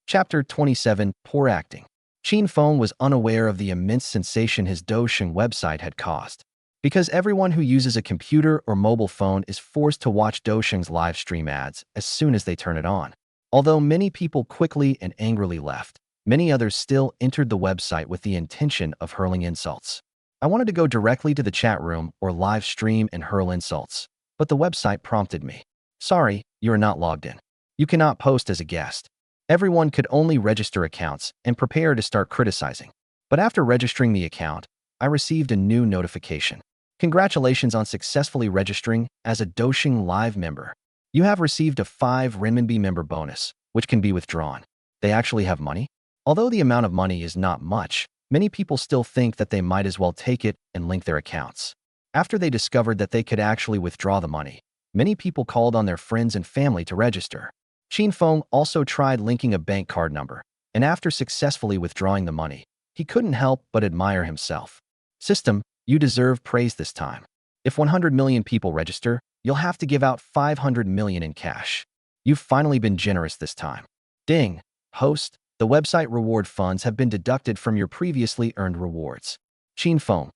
Chapter 27, Poor Acting. Qin Feng was unaware of the immense sensation his Douxing website had caused. Because everyone who uses a computer or mobile phone is forced to watch Douxing's live stream ads as soon as they turn it on. Although many people quickly and angrily left, many others still entered the website with the intention of hurling insults. I wanted to go directly to the chat room or live stream and hurl insults, but the website prompted me. Sorry, you are not logged in. You cannot post as a guest. Everyone could only register accounts and prepare to start criticizing. But after registering the account, I received a new notification. Congratulations on successfully registering as a Douxing Live member. You have received a 5 renminbi member bonus, which can be withdrawn. They actually have money? Although the amount of money is not much, many people still think that they might as well take it and link their accounts. After they discovered that they could actually withdraw the money, many people called on their friends and family to register. Qin Feng also tried linking a bank card number, and after successfully withdrawing the money, he couldn't help but admire himself. System, you deserve praise this time. If 100 million people register, you'll have to give out 500 million in cash. You've finally been generous this time. Ding, host, The website reward funds have been deducted from your previously earned rewards. Qin Feng.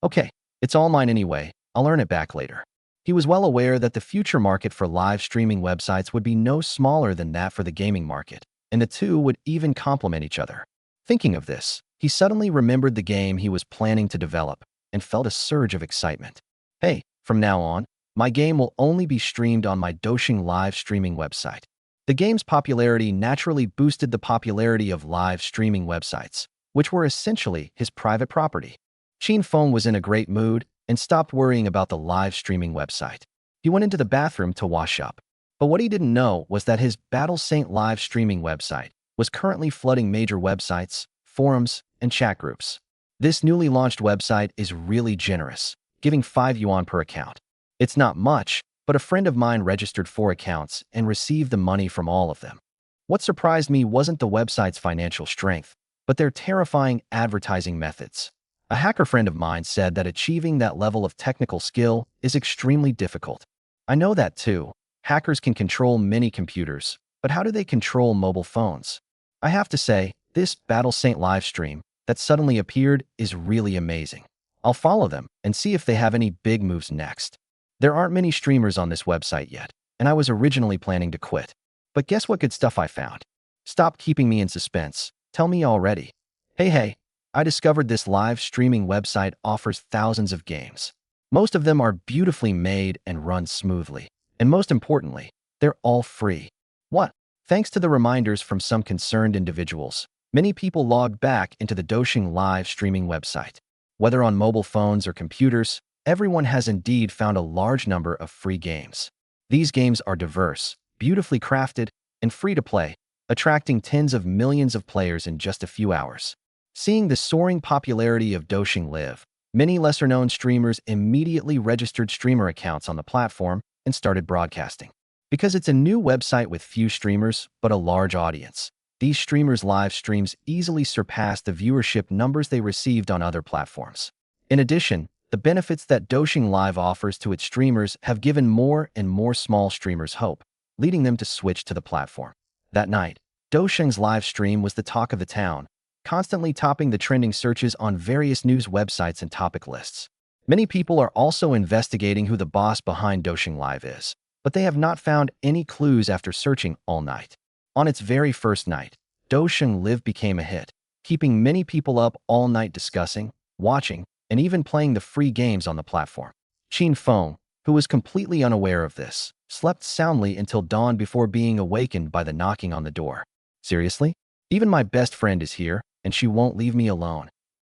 Okay, it's all mine anyway. I'll earn it back later. He was well aware that the future market for live streaming websites would be no smaller than that for the gaming market, and the two would even complement each other. Thinking of this, he suddenly remembered the game he was planning to develop and felt a surge of excitement. Hey, from now on, my game will only be streamed on my Douxing live streaming website. The game's popularity naturally boosted the popularity of live streaming websites, which were essentially his private property. Qin Feng was in a great mood and stopped worrying about the live streaming website. He went into the bathroom to wash up. But what he didn't know was that his Battle Saint live streaming website was currently flooding major websites, forums, and chat groups. This newly launched website is really generous, giving 5 yuan per account. It's not much, but a friend of mine registered 4 accounts and received the money from all of them. What surprised me wasn't the website's financial strength, but their terrifying advertising methods. A hacker friend of mine said that achieving that level of technical skill is extremely difficult. I know that too. Hackers can control many computers, but how do they control mobile phones? I have to say, this Battle Saint livestream that suddenly appeared is really amazing. I'll follow them and see if they have any big moves next. There aren't many streamers on this website yet, and I was originally planning to quit. But guess what good stuff I found? Stop keeping me in suspense. Tell me already. Hey, I discovered this live streaming website offers thousands of games. Most of them are beautifully made and run smoothly. And most importantly, they're all free. What? Thanks to the reminders from some concerned individuals, many people logged back into the Douxing live streaming website. Whether on mobile phones or computers, everyone has indeed found a large number of free games. These games are diverse, beautifully crafted, and free to play, attracting tens of millions of players in just a few hours. Seeing the soaring popularity of Douxing Live, many lesser-known streamers immediately registered streamer accounts on the platform and started broadcasting. Because it's a new website with few streamers but a large audience, these streamers' live streams easily surpassed the viewership numbers they received on other platforms. In addition, the benefits that Douxing Live offers to its streamers have given more and more small streamers hope, leading them to switch to the platform. That night, Douxing's live stream was the talk of the town, constantly topping the trending searches on various news websites and topic lists. Many people are also investigating who the boss behind Douxing Live is, but they have not found any clues after searching all night. On its very first night, Douxing Live became a hit, keeping many people up all night discussing, watching, and even playing the free games on the platform. Qin Feng, who was completely unaware of this, slept soundly until dawn before being awakened by the knocking on the door. Seriously? Even my best friend is here, and she won't leave me alone.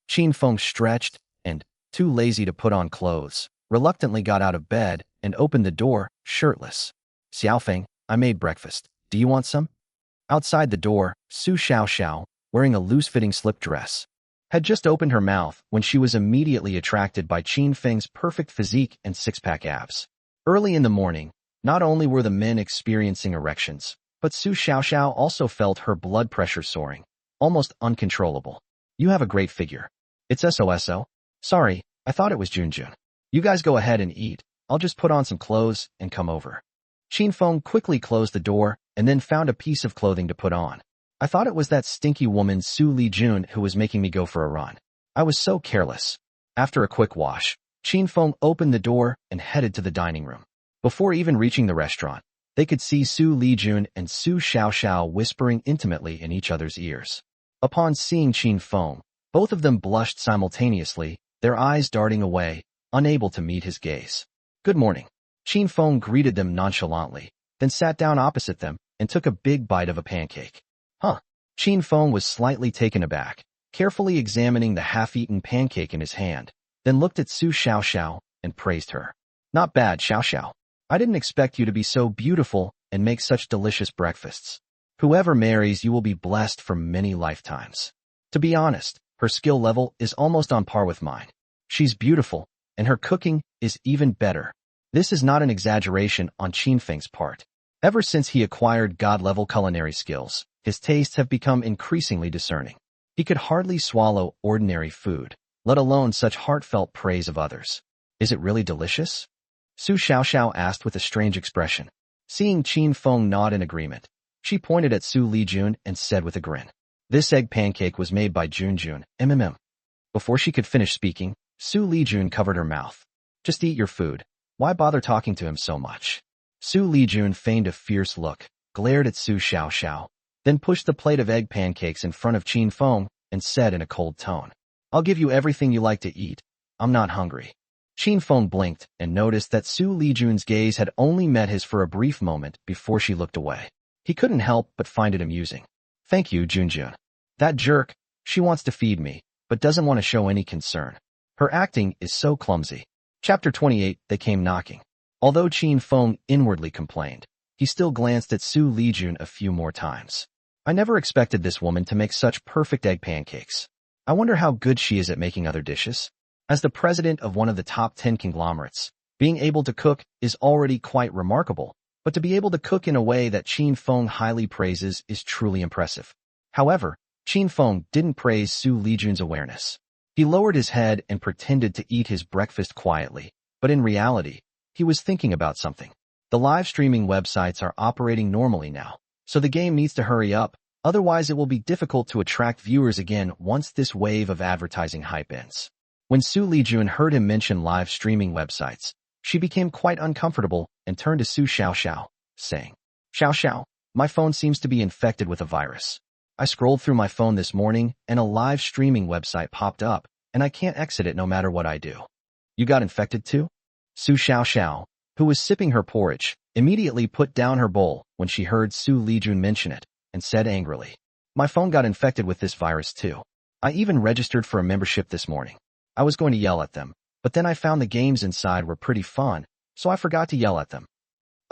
Qin Feng stretched and, too lazy to put on clothes, reluctantly got out of bed and opened the door, shirtless. Xiaofeng, I made breakfast. Do you want some? Outside the door, Su Xiaoxiao, wearing a loose-fitting slip dress, had just opened her mouth when she was immediately attracted by Qin Feng's perfect physique and six-pack abs. Early in the morning, not only were the men experiencing erections, but Su Xiaoxiao also felt her blood pressure soaring, almost uncontrollable. You have a great figure. It's SOSO. Sorry, I thought it was Junjun. You guys go ahead and eat. I'll just put on some clothes and come over. Qin Feng quickly closed the door and then found a piece of clothing to put on. I thought it was that stinky woman Xu Lijun who was making me go for a run. I was so careless. After a quick wash, Qin Feng opened the door and headed to the dining room. Before even reaching the restaurant, they could see Xu Lijun and Su Xiaoxiao whispering intimately in each other's ears. Upon seeing Qin Feng, both of them blushed simultaneously, their eyes darting away, unable to meet his gaze. Good morning. Qin Feng greeted them nonchalantly, then sat down opposite them and took a big bite of a pancake. Huh. Qin Feng was slightly taken aback, carefully examining the half-eaten pancake in his hand, then looked at Su Xiaoxiao and praised her. Not bad, Xiaoxiao. I didn't expect you to be so beautiful and make such delicious breakfasts. Whoever marries you will be blessed for many lifetimes. To be honest, her skill level is almost on par with mine. She's beautiful, and her cooking is even better. This is not an exaggeration on Qin Feng's part. Ever since he acquired god-level culinary skills, his tastes have become increasingly discerning. He could hardly swallow ordinary food, let alone such heartfelt praise of others. Is it really delicious? Su Xiaoxiao asked with a strange expression. Seeing Qin Feng nod in agreement, She pointed at Xu Lijun and said with a grin, "This egg pancake was made by Junjun, MMM." Before she could finish speaking, Xu Lijun covered her mouth. "Just eat your food. Why bother talking to him so much?" Xu Lijun feigned a fierce look, glared at Su Xiaoxiao, then pushed the plate of egg pancakes in front of Qin Feng and said in a cold tone, "I'll give you everything you like to eat. I'm not hungry." Qin Feng blinked and noticed that Xu Lijun's gaze had only met his for a brief moment before she looked away. He couldn't help but find it amusing. "Thank you, Junjun. That jerk, she wants to feed me, but doesn't want to show any concern. Her acting is so clumsy." Chapter 28, They came knocking. Although Qin Feng inwardly complained, he still glanced at Xu Lijun a few more times. "I never expected this woman to make such perfect egg pancakes. I wonder how good she is at making other dishes." As the president of one of the top 10 conglomerates, being able to cook is already quite remarkable, but to be able to cook in a way that Qin Feng highly praises is truly impressive. However, Qin Feng didn't praise Xu Lijun's awareness. He lowered his head and pretended to eat his breakfast quietly, but in reality, he was thinking about something. The live streaming websites are operating normally now, so the game needs to hurry up, otherwise it will be difficult to attract viewers again once this wave of advertising hype ends. When Xu Lijun heard him mention live streaming websites, she became quite uncomfortable and turned to Su Xiaoxiao, saying, "Xiaoxiao, my phone seems to be infected with a virus. I scrolled through my phone this morning and a live streaming website popped up, and I can't exit it no matter what I do." "You got infected too?" Su Xiaoxiao, who was sipping her porridge, immediately put down her bowl when she heard Xu Lijun mention it, and said angrily, "My phone got infected with this virus too. I even registered for a membership this morning. I was going to yell at them, but then I found the games inside were pretty fun, so I forgot to yell at them."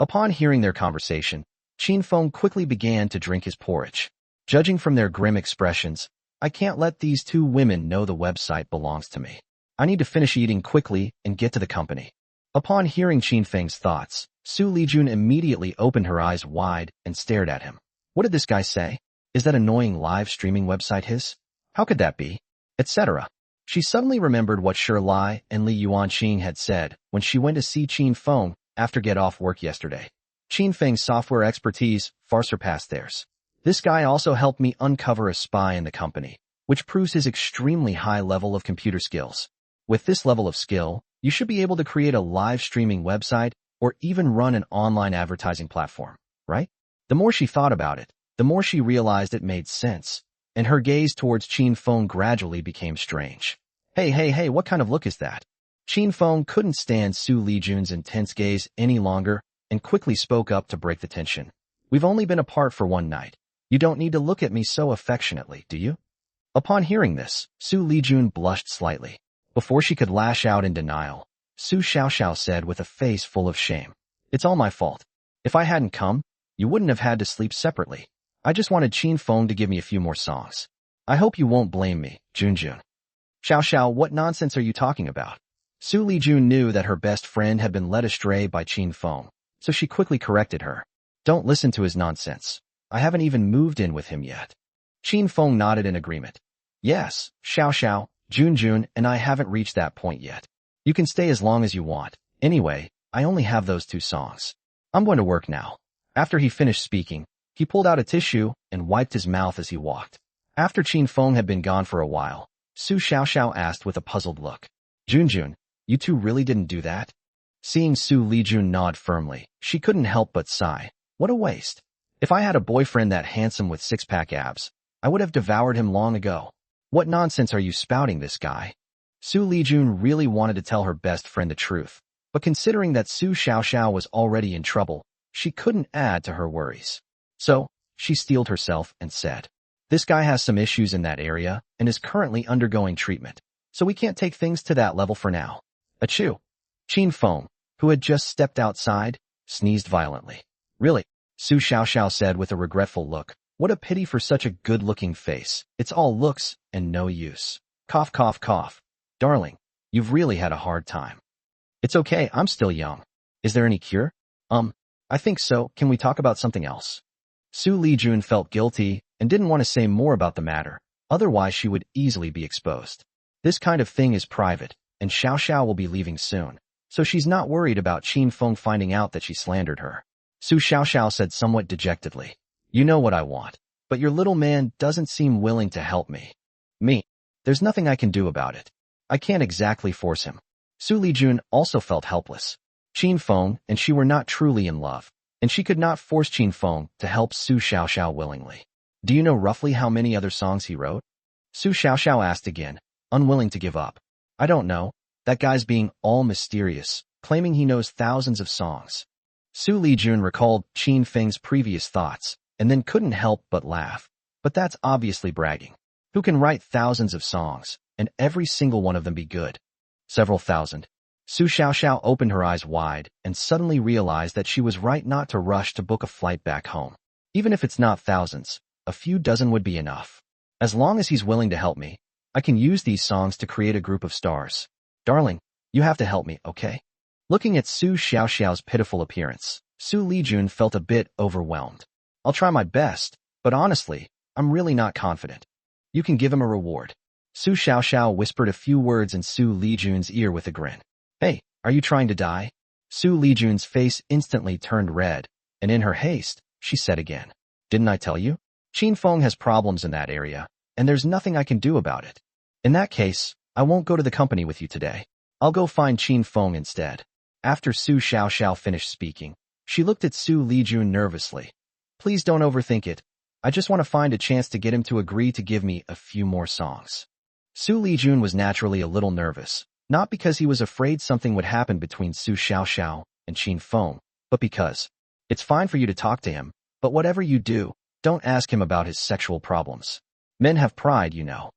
Upon hearing their conversation, Qin Feng quickly began to drink his porridge. Judging from their grim expressions, I can't let these two women know the website belongs to me. I need to finish eating quickly and get to the company. Upon hearing Qin Feng's thoughts, Xu Lijun immediately opened her eyes wide and stared at him. What did this guy say? Is that annoying live streaming website his? How could that be? Etc. She suddenly remembered what Shi Lai and Li Yuanqing had said when she went to see Qin Feng after get off work yesterday. Qin Feng's software expertise far surpassed theirs. This guy also helped me uncover a spy in the company, which proves his extremely high level of computer skills. With this level of skill, you should be able to create a live streaming website or even run an online advertising platform, right? The more she thought about it, the more she realized it made sense, and her gaze towards Qin Feng gradually became strange. Hey, what kind of look is that?" Qin Feng couldn't stand Xu Lijun's intense gaze any longer and quickly spoke up to break the tension. "We've only been apart for one night. You don't need to look at me so affectionately, do you?" Upon hearing this, Xu Lijun blushed slightly. Before she could lash out in denial, Su Xiaoxiao said with a face full of shame, "It's all my fault. If I hadn't come, you wouldn't have had to sleep separately. I just wanted Qin Feng to give me a few more songs. I hope you won't blame me, Junjun." "Xiaoxiao, what nonsense are you talking about?" Xu Lijun knew that her best friend had been led astray by Qin Feng, so she quickly corrected her. "Don't listen to his nonsense. I haven't even moved in with him yet." Qin Feng nodded in agreement. "Yes, Xiaoxiao, Junjun and I haven't reached that point yet. You can stay as long as you want. Anyway, I only have those 2 songs. I'm going to work now." After he finished speaking, he pulled out a tissue and wiped his mouth as he walked. After Qin Feng had been gone for a while, Su Xiaoxiao asked with a puzzled look, "Junjun, you two really didn't do that?" Seeing Xu Lijun nod firmly, she couldn't help but sigh. What a waste. If I had a boyfriend that handsome with 6-pack abs, I would have devoured him long ago. What nonsense are you spouting, this guy? Xu Lijun really wanted to tell her best friend the truth, but considering that Su Xiaoxiao was already in trouble, she couldn't add to her worries. So, she steeled herself and said, "This guy has some issues in that area and is currently undergoing treatment, so we can't take things to that level for now." Achoo! Qin Feng, who had just stepped outside, sneezed violently. "Really?" Su Xiaoxiao said with a regretful look. "What a pity for such a good-looking face. It's all looks and no use." Cough, cough, cough. "Darling, you've really had a hard time." "It's okay, I'm still young. Is there any cure?" I think so. Can we talk about something else?" Xu Lijun felt guilty and didn't want to say more about the matter, otherwise she would easily be exposed. This kind of thing is private, and Xiaoxiao will be leaving soon, so she's not worried about Qin Feng finding out that she slandered her. Su Xiaoxiao said somewhat dejectedly, You know what I want, but your little man doesn't seem willing to help me. Me. There's nothing I can do about it. I can't exactly force him. Xu Lijun also felt helpless. Qin Feng and she were not truly in love, and she could not force Qin Feng to help Su Xiaoxiao willingly. Do you know roughly how many other songs he wrote? Su Xiaoxiao asked again, unwilling to give up. I don't know. That guy's being all mysterious, claiming he knows thousands of songs. Xu Lijun recalled Qin Feng's previous thoughts, and then couldn't help but laugh. But that's obviously bragging. Who can write thousands of songs, and every single one of them be good? Several thousand. Su Xiaoxiao opened her eyes wide and suddenly realized that she was right not to rush to book a flight back home. Even if it's not thousands, a few dozen would be enough. As long as he's willing to help me, I can use these songs to create a group of stars. Darling, you have to help me, okay? Looking at Su Xiaoxiao's pitiful appearance, Xu Lijun felt a bit overwhelmed. I'll try my best, but honestly, I'm really not confident. You can give him a reward. Su Xiaoxiao whispered a few words in Xu Lijun's ear with a grin. Hey, are you trying to die? Xu Lijun's face instantly turned red, and in her haste, she said again. Didn't I tell you? Qin Feng has problems in that area, and there's nothing I can do about it. In that case, I won't go to the company with you today. I'll go find Qin Feng instead. After Su Xiaoxiao finished speaking, she looked at Xu Lijun nervously. Please don't overthink it. I just want to find a chance to get him to agree to give me a few more songs. Xu Lijun was naturally a little nervous, not because he was afraid something would happen between Su Xiaoxiao and Qin Feng, but because it's fine for you to talk to him, but whatever you do, don't ask him about his sexual problems. Men have pride, you know.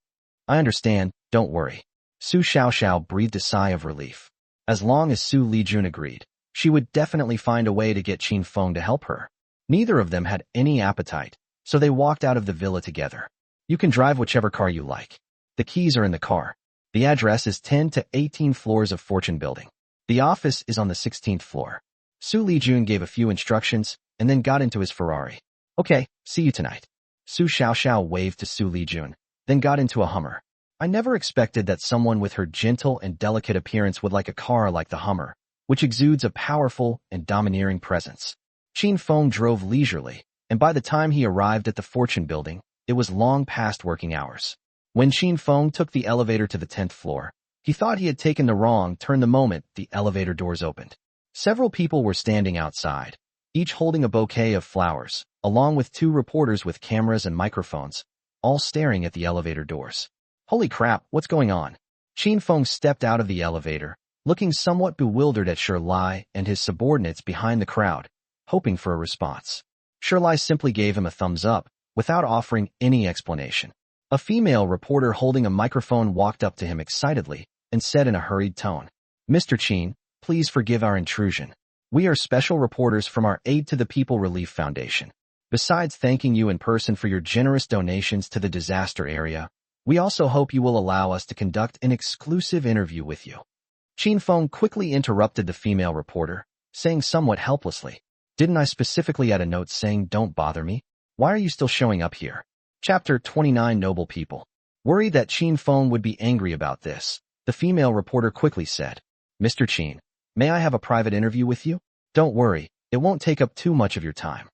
I understand, don't worry. Su Xiaoxiao breathed a sigh of relief. As long as Xu Lijun agreed, she would definitely find a way to get Qin Feng to help her. Neither of them had any appetite, so they walked out of the villa together. You can drive whichever car you like. The keys are in the car. The address is 10 to 18 floors of Fortune Building. The office is on the 16th floor. Xu Lijun gave a few instructions and then got into his Ferrari. Okay, see you tonight. Su Xiaoxiao waved to Xu Lijun, then got into a Hummer. I never expected that someone with her gentle and delicate appearance would like a car like the Hummer, which exudes a powerful and domineering presence. Qin Feng drove leisurely, and by the time he arrived at the Fortune Building, it was long past working hours. When Qin Feng took the elevator to the 10th floor, he thought he had taken the wrong turn the moment the elevator doors opened. Several people were standing outside, each holding a bouquet of flowers, along with two reporters with cameras and microphones, all staring at the elevator doors. Holy crap, what's going on? Qin Feng stepped out of the elevator, looking somewhat bewildered at Xu Lijun and his subordinates behind the crowd, hoping for a response. Xu Lijun simply gave him a thumbs up, without offering any explanation. A female reporter holding a microphone walked up to him excitedly and said in a hurried tone, Mr. Qin, please forgive our intrusion. We are special reporters from our Aid to the People Relief Foundation. Besides thanking you in person for your generous donations to the disaster area, we also hope you will allow us to conduct an exclusive interview with you. Qin Feng quickly interrupted the female reporter, saying somewhat helplessly, Didn't I specifically add a note saying don't bother me? Why are you still showing up here? Chapter 29 Noble People. Worried that Qin Feng would be angry about this, the female reporter quickly said, Mr. Qin, may I have a private interview with you? Don't worry, it won't take up too much of your time.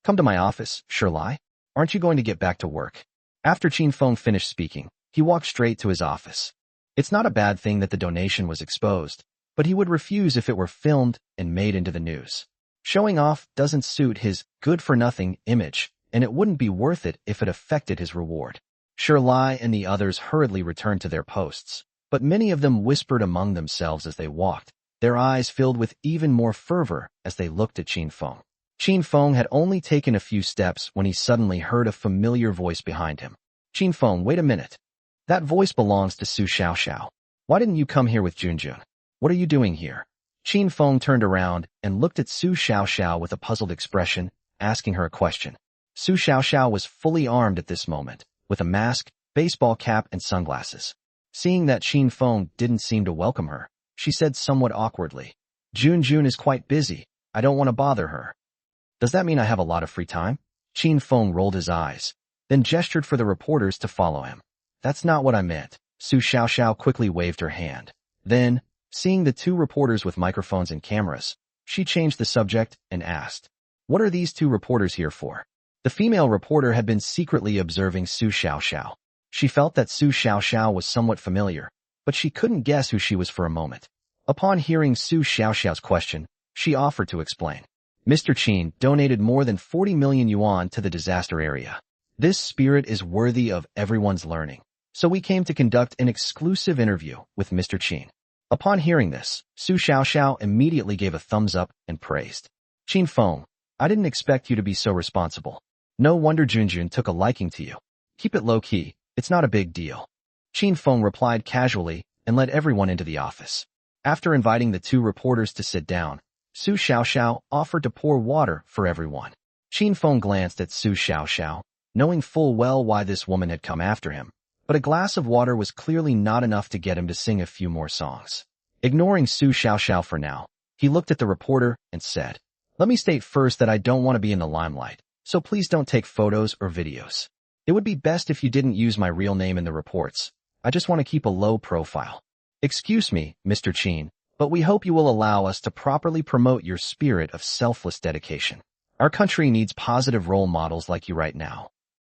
Come to my office, Xu Lijun. Aren't you going to get back to work? After Qin Feng finished speaking, he walked straight to his office. It's not a bad thing that the donation was exposed, but he would refuse if it were filmed and made into the news. Showing off doesn't suit his good-for-nothing image, and it wouldn't be worth it if it affected his reward. Xu Lijun and the others hurriedly returned to their posts, but many of them whispered among themselves as they walked, their eyes filled with even more fervor as they looked at Qin Feng. Qin Feng had only taken a few steps when he suddenly heard a familiar voice behind him. Qin Feng, wait a minute. That voice belongs to Su Xiaoxiao. Why didn't you come here with Junjun? What are you doing here? Qin Feng turned around and looked at Su Xiaoxiao with a puzzled expression, asking her a question. Su Xiaoxiao was fully armed at this moment, with a mask, baseball cap, and sunglasses. Seeing that Qin Feng didn't seem to welcome her, she said somewhat awkwardly, Junjun is quite busy. I don't want to bother her. Does that mean I have a lot of free time? Qin Feng rolled his eyes, then gestured for the reporters to follow him. That's not what I meant. Su Xiaoxiao quickly waved her hand. Then, seeing the two reporters with microphones and cameras, she changed the subject and asked, What are these two reporters here for? The female reporter had been secretly observing Xu Xiaoxiao. She felt that Xu Xiaoxiao was somewhat familiar, but she couldn't guess who she was for a moment. Upon hearing Xu Xiaoxiao's question, she offered to explain. Mr. Qin donated more than 40 million yuan to the disaster area. This spirit is worthy of everyone's learning. So we came to conduct an exclusive interview with Mr. Qin. Upon hearing this, Xu Xiaoxiao immediately gave a thumbs up and praised. Qin Feng, I didn't expect you to be so responsible. No wonder Junjun took a liking to you. Keep it low-key, it's not a big deal. Qin Feng replied casually and led everyone into the office. After inviting the two reporters to sit down, Xu Xiaoxiao offered to pour water for everyone. Qin Feng glanced at Xu Xiaoxiao, knowing full well why this woman had come after him, but a glass of water was clearly not enough to get him to sing a few more songs. Ignoring Xu Xiaoxiao for now, he looked at the reporter and said, "Let me state first that I don't want to be in the limelight, so please don't take photos or videos. It would be best if you didn't use my real name in the reports. I just want to keep a low profile. Excuse me, Mr. Qin, but we hope you will allow us to properly promote your spirit of selfless dedication. Our country needs positive role models like you right now.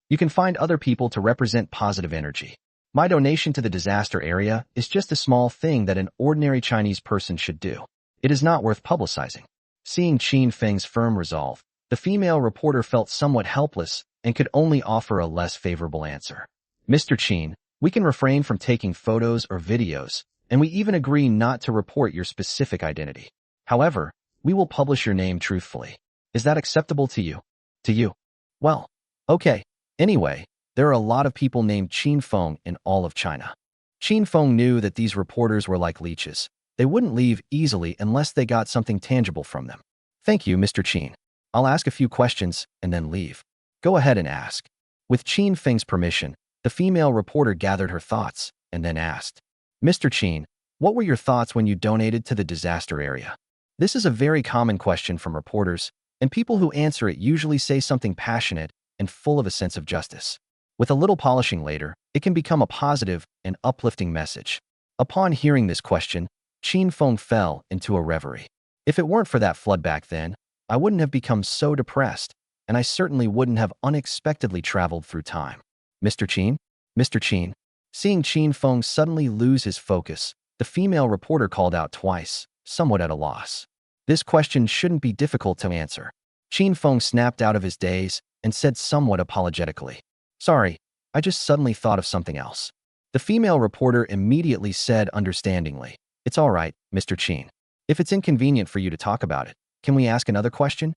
You can find other people to represent positive energy. My donation to the disaster area is just a small thing that an ordinary Chinese person should do. It is not worth publicizing." Seeing Qin Feng's firm resolve, the female reporter felt somewhat helpless and could only offer a less favorable answer. "Mr. Qin, we can refrain from taking photos or videos, and we even agree not to report your specific identity. However, we will publish your name truthfully. Is that acceptable to you?" "To you? Well, okay. Anyway, there are a lot of people named Qin Feng in all of China." Qin Feng knew that these reporters were like leeches. They wouldn't leave easily unless they got something tangible from them. "Thank you, Mr. Qin. I'll ask a few questions and then leave." "Go ahead and ask." With Qin Feng's permission, the female reporter gathered her thoughts and then asked, "Mr. Qin, what were your thoughts when you donated to the disaster area?" This is a very common question from reporters, and people who answer it usually say something passionate and full of a sense of justice. With a little polishing later, it can become a positive and uplifting message. Upon hearing this question, Qin Feng fell into a reverie. "If it weren't for that flood back then, I wouldn't have become so depressed, and I certainly wouldn't have unexpectedly traveled through time." "Mr. Qin? Mr. Qin?" Seeing Qin Feng suddenly lose his focus, the female reporter called out twice, somewhat at a loss. This question shouldn't be difficult to answer. Qin Feng snapped out of his daze and said somewhat apologetically, "Sorry, I just suddenly thought of something else." The female reporter immediately said understandingly, "It's all right, Mr. Qin. If it's inconvenient for you to talk about it, can we ask another question?"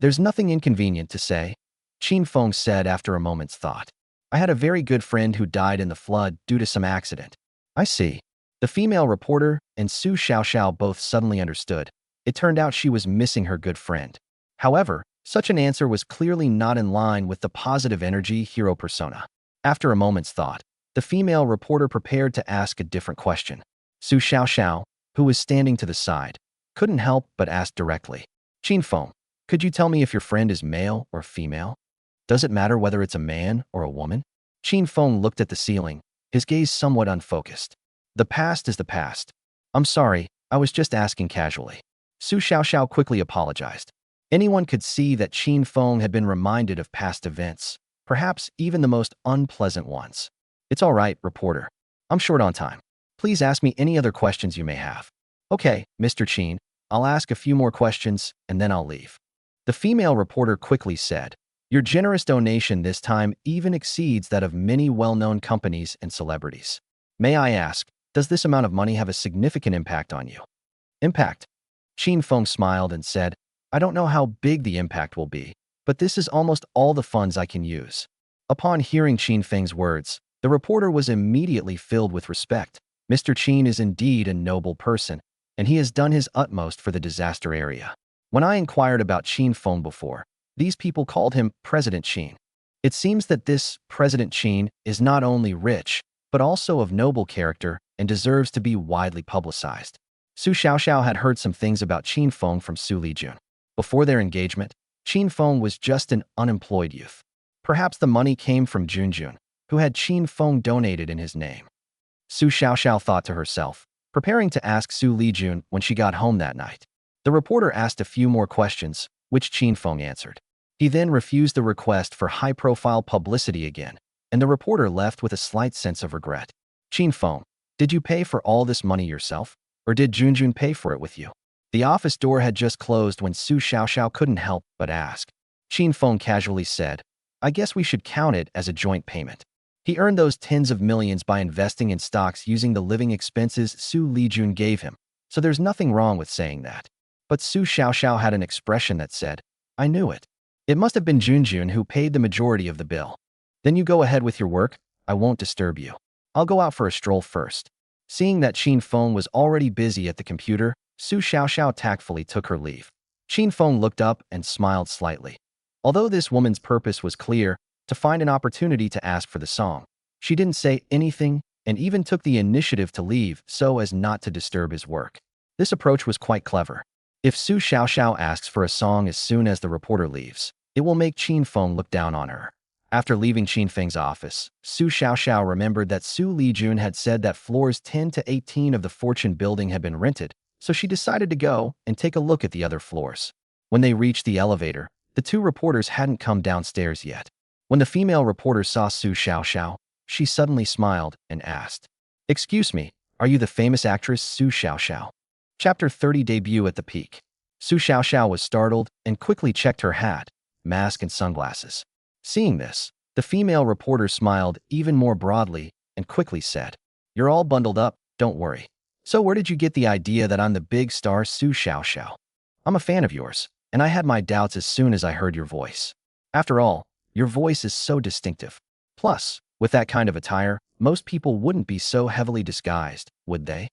"There's nothing inconvenient to say," Qin Feng said after a moment's thought. "I had a very good friend who died in the flood due to some accident." "I see." The female reporter and Xu Xiaoxiao both suddenly understood. It turned out she was missing her good friend. However, such an answer was clearly not in line with the positive energy hero persona. After a moment's thought, the female reporter prepared to ask a different question. Xu Xiaoxiao, who was standing to the side, couldn't help but ask directly, "Qin Feng, could you tell me if your friend is male or female? Does it matter whether it's a man or a woman?" Qin Feng looked at the ceiling, his gaze somewhat unfocused. "The past is the past. I'm sorry, I was just asking casually." Xu Xiaoxiao quickly apologized. Anyone could see that Qin Feng had been reminded of past events, perhaps even the most unpleasant ones. "It's all right, reporter. I'm short on time. Please ask me any other questions you may have." "Okay, Mr. Qin, I'll ask a few more questions and then I'll leave." The female reporter quickly said, "Your generous donation this time even exceeds that of many well-known companies and celebrities. May I ask, does this amount of money have a significant impact on you?" "Impact?" Qin Feng smiled and said, "I don't know how big the impact will be, but this is almost all the funds I can use." Upon hearing Qin Feng's words, the reporter was immediately filled with respect. Mr. Qin is indeed a noble person, and he has done his utmost for the disaster area. When I inquired about Qin Feng before, these people called him President Qin. It seems that this President Qin is not only rich, but also of noble character and deserves to be widely publicized. Xu Xiaoxiao had heard some things about Qin Feng from Xu Lijun. Before their engagement, Qin Feng was just an unemployed youth. Perhaps the money came from Junjun, who had Qin Feng donated in his name. Xu Xiaoxiao thought to herself, preparing to ask Xu Lijun when she got home that night. The reporter asked a few more questions, which Qin Feng answered. He then refused the request for high-profile publicity again, and the reporter left with a slight sense of regret. Qin Feng, did you pay for all this money yourself, or did Junjun pay for it with you? The office door had just closed when Su Xiaoxiao couldn't help but ask. Qin Feng casually said, I guess we should count it as a joint payment. He earned those tens of millions by investing in stocks using the living expenses Xu Lijun gave him, so there's nothing wrong with saying that. But Su Xiaoxiao had an expression that said, I knew it. It must have been Junjun who paid the majority of the bill. Then you go ahead with your work, I won't disturb you. I'll go out for a stroll first. Seeing that Qin Feng was already busy at the computer, Su Xiaoxiao tactfully took her leave. Qin Feng looked up and smiled slightly. Although this woman's purpose was clear, to find an opportunity to ask for the song, she didn't say anything and even took the initiative to leave so as not to disturb his work. This approach was quite clever. If Su Xiaoxiao asks for a song as soon as the reporter leaves, it will make Qin Feng look down on her. After leaving Qin Feng's office, Su Xiaoxiao remembered that Xu Lijun had said that floors 10 to 18 of the Fortune building had been rented, so she decided to go and take a look at the other floors. When they reached the elevator, the two reporters hadn't come downstairs yet. When the female reporter saw Su Xiaoxiao, she suddenly smiled and asked, Excuse me, are you the famous actress Su Xiaoxiao? Chapter 30 Debut at the Peak. Su Xiaoxiao was startled and quickly checked her hat, mask and sunglasses. Seeing this, the female reporter smiled even more broadly and quickly said, You're all bundled up, don't worry. So where did you get the idea that I'm the big star Su Xiaoxiao? I'm a fan of yours, and I had my doubts as soon as I heard your voice. After all, your voice is so distinctive. Plus, with that kind of attire, most people wouldn't be so heavily disguised, would they?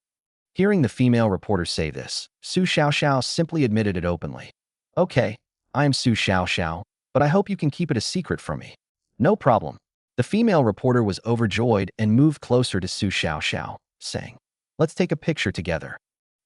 Hearing the female reporter say this, Su Xiaoxiao simply admitted it openly. Okay, I am Su Xiaoxiao, but I hope you can keep it a secret from me. No problem. The female reporter was overjoyed and moved closer to Su Xiaoxiao, saying, Let's take a picture together.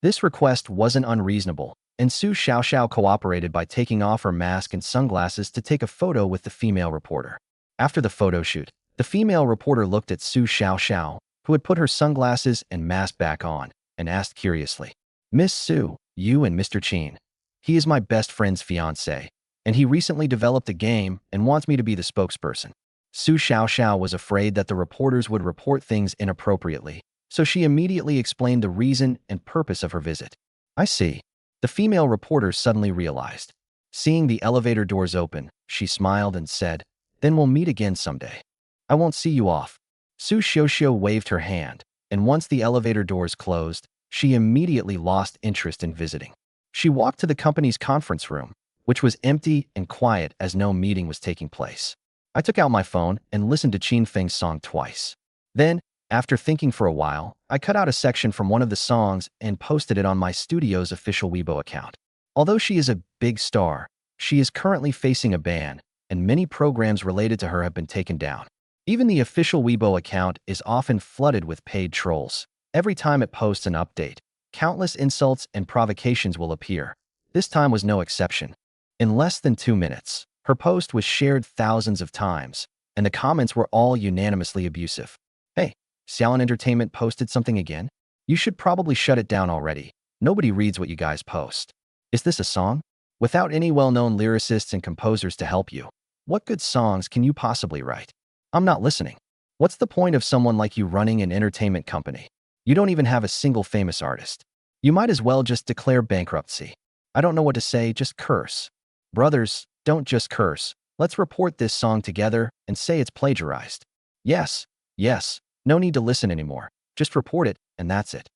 This request wasn't unreasonable, and Su Xiaoxiao cooperated by taking off her mask and sunglasses to take a photo with the female reporter. After the photo shoot, the female reporter looked at Su Xiaoxiao, who had put her sunglasses and mask back on, and asked curiously, Miss Su, you and Mr. Qin. He is my best friend's fiancé, and he recently developed a game and wants me to be the spokesperson. Su Xiaoxiao was afraid that the reporters would report things inappropriately, so she immediately explained the reason and purpose of her visit. I see. The female reporter suddenly realized. Seeing the elevator doors open, she smiled and said, Then we'll meet again someday. I won't see you off. Su Xiaoxiao waved her hand, and once the elevator doors closed, she immediately lost interest in visiting. She walked to the company's conference room, which was empty and quiet as no meeting was taking place. I took out my phone and listened to Qin Feng's song twice. Then, after thinking for a while, I cut out a section from one of the songs and posted it on my studio's official Weibo account. Although she is a big star, she is currently facing a ban, and many programs related to her have been taken down. Even the official Weibo account is often flooded with paid trolls. Every time it posts an update, countless insults and provocations will appear. This time was no exception. In less than 2 minutes, her post was shared thousands of times, and the comments were all unanimously abusive. Hey, Xiaolin Entertainment posted something again? You should probably shut it down already. Nobody reads what you guys post. Is this a song? Without any well-known lyricists and composers to help you, what good songs can you possibly write? I'm not listening. What's the point of someone like you running an entertainment company? You don't even have a single famous artist. You might as well just declare bankruptcy. I don't know what to say, just curse. Brothers, don't just curse. Let's report this song together and say it's plagiarized. Yes, no need to listen anymore. Just report it, and that's it.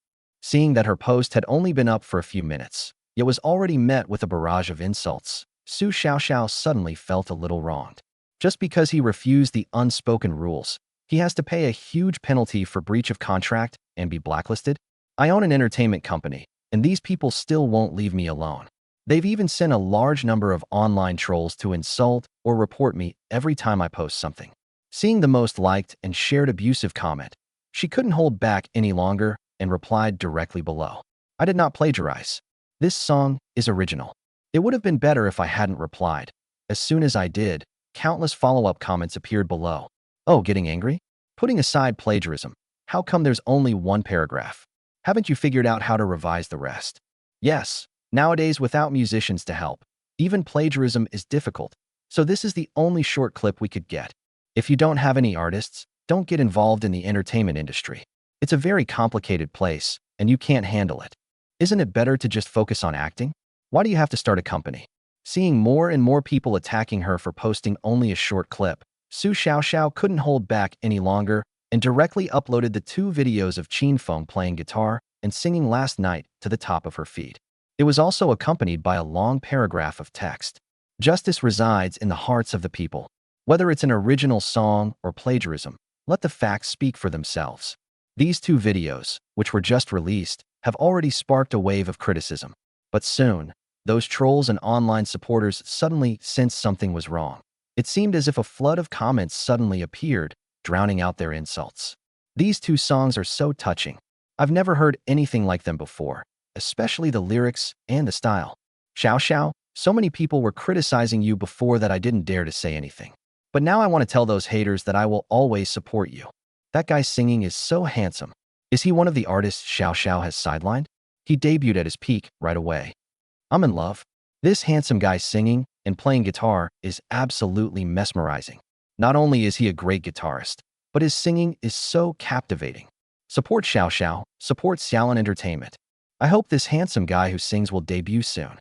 Seeing that her post had only been up for a few minutes, yet was already met with a barrage of insults, Su Xiaoxiao suddenly felt a little wronged. Just because he refused the unspoken rules, he has to pay a huge penalty for breach of contract and be blacklisted? I own an entertainment company, and these people still won't leave me alone. They've even sent a large number of online trolls to insult or report me every time I post something. Seeing the most liked and shared abusive comment, she couldn't hold back any longer and replied directly below. I did not plagiarize. This song is original. It would have been better if I hadn't replied. As soon as I did, countless follow-up comments appeared below. Oh, getting angry? Putting aside plagiarism, how come there's only one paragraph? Haven't you figured out how to revise the rest? Yes, nowadays without musicians to help, even plagiarism is difficult, So this is the only short clip we could get. If you don't have any artists, don't get involved in the entertainment industry. It's a very complicated place, and you can't handle it. Isn't it better to just focus on acting? Why do you have to start a company? Seeing more and more people attacking her for posting only a short clip, Xu Xiaoxiao couldn't hold back any longer and directly uploaded the 2 videos of Qin Feng playing guitar and singing last night to the top of her feed. It was also accompanied by a long paragraph of text. Justice resides in the hearts of the people. Whether it's an original song or plagiarism, let the facts speak for themselves. These 2 videos, which were just released, have already sparked a wave of criticism. But soon, those trolls and online supporters suddenly sensed something was wrong. It seemed as if a flood of comments suddenly appeared, drowning out their insults. These 2 songs are so touching. I've never heard anything like them before, especially the lyrics and the style. Xiao Xiao, so many people were criticizing you before that I didn't dare to say anything. But now I want to tell those haters that I will always support you. That guy singing is so handsome. Is he one of the artists Xiao Xiao has sidelined? He debuted at his peak right away. I'm in love. This handsome guy singing and playing guitar is absolutely mesmerizing. Not only is he a great guitarist, but his singing is so captivating. Support Xiao Xiao, support Xiaolin Entertainment. I hope this handsome guy who sings will debut soon.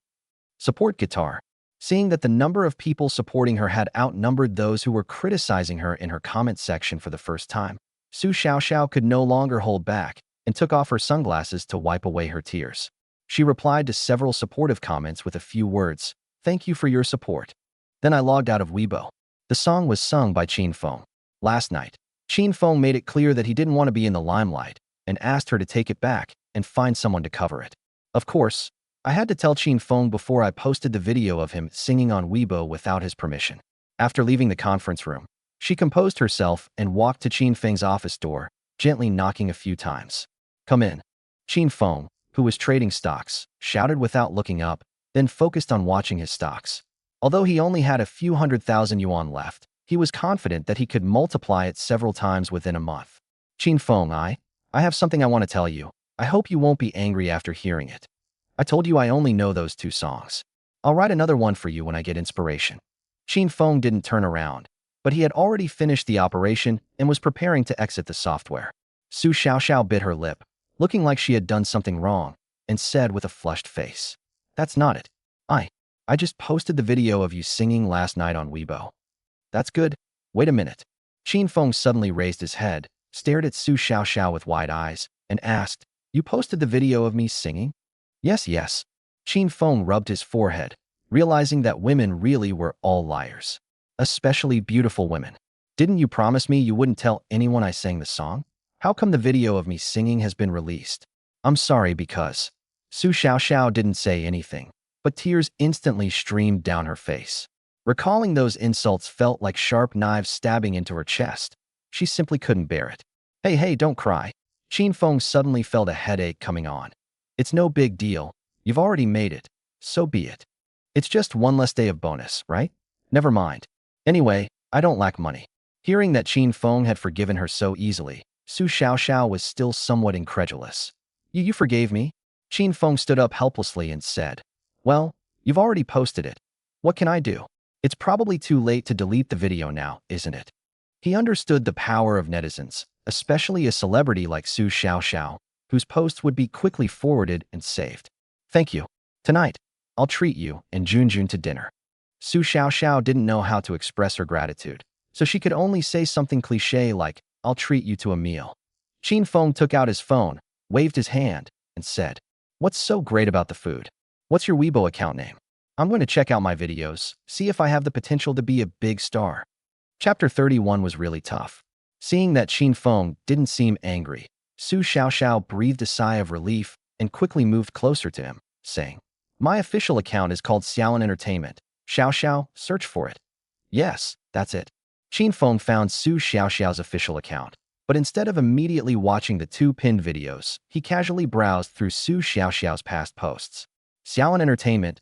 Support guitar. Seeing that the number of people supporting her had outnumbered those who were criticizing her in her comment section for the first time, Xu Xiaoxiao could no longer hold back and took off her sunglasses to wipe away her tears. She replied to several supportive comments with a few words, "Thank you for your support." Then I logged out of Weibo. The song was sung by Qin Feng. Last night, Qin Feng made it clear that he didn't want to be in the limelight and asked her to take it back and find someone to cover it. Of course, I had to tell Qin Feng before I posted the video of him singing on Weibo without his permission. After leaving the conference room, she composed herself and walked to Qin Feng's office door, gently knocking a few times. "Come in." Qin Feng, who was trading stocks, shouted without looking up, then focused on watching his stocks. Although he only had a few 100,000 yuan left, he was confident that he could multiply it several times within a month. "Qin Feng, I have something I want to tell you. I hope you won't be angry after hearing it. I told you I only know those 2 songs. I'll write another one for you when I get inspiration." Qin Feng didn't turn around, but he had already finished the operation and was preparing to exit the software. Xu Xiaoxiao bit her lip, looking like she had done something wrong, and said with a flushed face, "That's not it. I just posted the video of you singing last night on Weibo." "That's good. Wait a minute." Qin Feng suddenly raised his head, stared at Xu Xiaoxiao with wide eyes, and asked, "You posted the video of me singing?" Yes. Qin Feng rubbed his forehead, realizing that women really were all liars. Especially beautiful women. "Didn't you promise me you wouldn't tell anyone I sang the song? How come the video of me singing has been released?" "I'm sorry because..." Xu Xiaoxiao didn't say anything, but tears instantly streamed down her face. Recalling those insults felt like sharp knives stabbing into her chest. She simply couldn't bear it. Hey, don't cry." Qin Feng suddenly felt a headache coming on. "It's no big deal. You've already made it. So be it. It's just one less day of bonus, right? Never mind. Anyway, I don't lack money." Hearing that Qin Feng had forgiven her so easily, Xu Xiaoxiao was still somewhat incredulous. You forgave me?" Qin Feng stood up helplessly and said, "Well, you've already posted it. What can I do? It's probably too late to delete the video now, isn't it?" He understood the power of netizens, especially a celebrity like Xu Xiaoxiao, whose posts would be quickly forwarded and saved. "Thank you. Tonight, I'll treat you and Junjun to dinner." Xu Xiaoxiao didn't know how to express her gratitude, so she could only say something cliché like, "I'll treat you to a meal." Qin Feng took out his phone, waved his hand, and said, "What's so great about the food? What's your Weibo account name? I'm going to check out my videos, see if I have the potential to be a big star." Chapter 31 was really tough. Seeing that Qin Feng didn't seem angry, Xu Xiaoxiao breathed a sigh of relief and quickly moved closer to him, saying, "My official account is called Xiaolin Entertainment. Xiao, search for it." "Yes, that's it." Qin Feng found Xu Xiaoxiao's official account, but instead of immediately watching the 2 pinned videos, he casually browsed through Xu Xiaoxiao's past posts. Xiaolin Entertainment,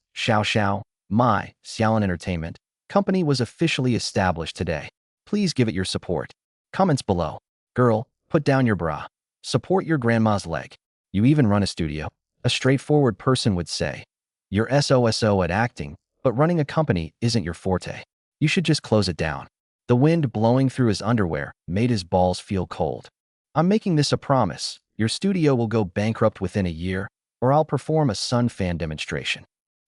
my Xiaolin Entertainment company was officially established today. Please give it your support. Comments below. Girl, put down your bra. Support your grandma's leg. You even run a studio. A straightforward person would say, "You're SOSO at acting, but running a company isn't your forte. You should just close it down. The wind blowing through his underwear made his balls feel cold. I'm making this a promise. Your studio will go bankrupt within a year, or I'll perform a Sun fan demonstration.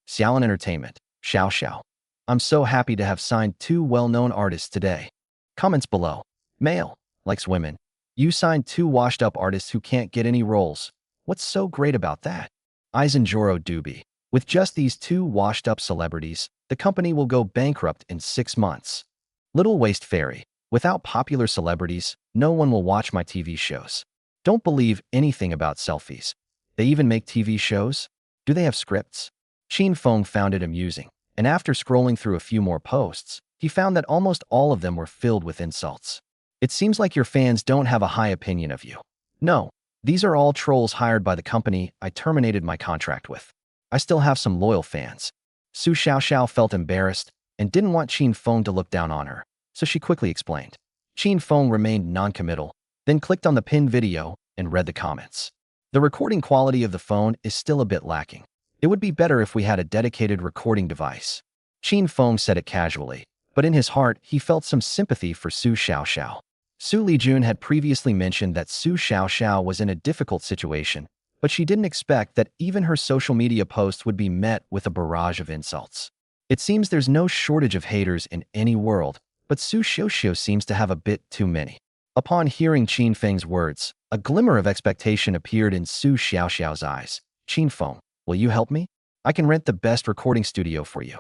Xiaolin Entertainment, Xiao Xiao. I'm so happy to have signed 2 well-known artists today. Comments below. Male, likes women. You signed 2 washed-up artists who can't get any roles. What's so great about that? Eisenjoro Doobie. With just these 2 washed-up celebrities, the company will go bankrupt in 6 months. Little Waste Fairy. Without popular celebrities, no one will watch my TV shows. Don't believe anything about selfies. They even make TV shows? Do they have scripts? Qin Feng found it amusing, and after scrolling through a few more posts, he found that almost all of them were filled with insults. It seems like your fans don't have a high opinion of you. No, these are all trolls hired by the company I terminated my contract with. I still have some loyal fans. Su Xiaoxiao felt embarrassed and didn't want Qin Feng to look down on her, so she quickly explained. Qin Feng remained non-committal, then clicked on the pinned video and read the comments. The recording quality of the phone is still a bit lacking. It would be better if we had a dedicated recording device. Qin Feng said it casually, but in his heart, he felt some sympathy for Xu Xiaoxiao. Xu Lijun had previously mentioned that Xu Xiaoxiao was in a difficult situation, but she didn't expect that even her social media posts would be met with a barrage of insults. It seems there's no shortage of haters in any world, but Xu Xiaoxiao seems to have a bit too many. Upon hearing Qin Feng's words, a glimmer of expectation appeared in Xu Xiaoxiao's eyes. Qin Feng, will you help me? I can rent the best recording studio for you.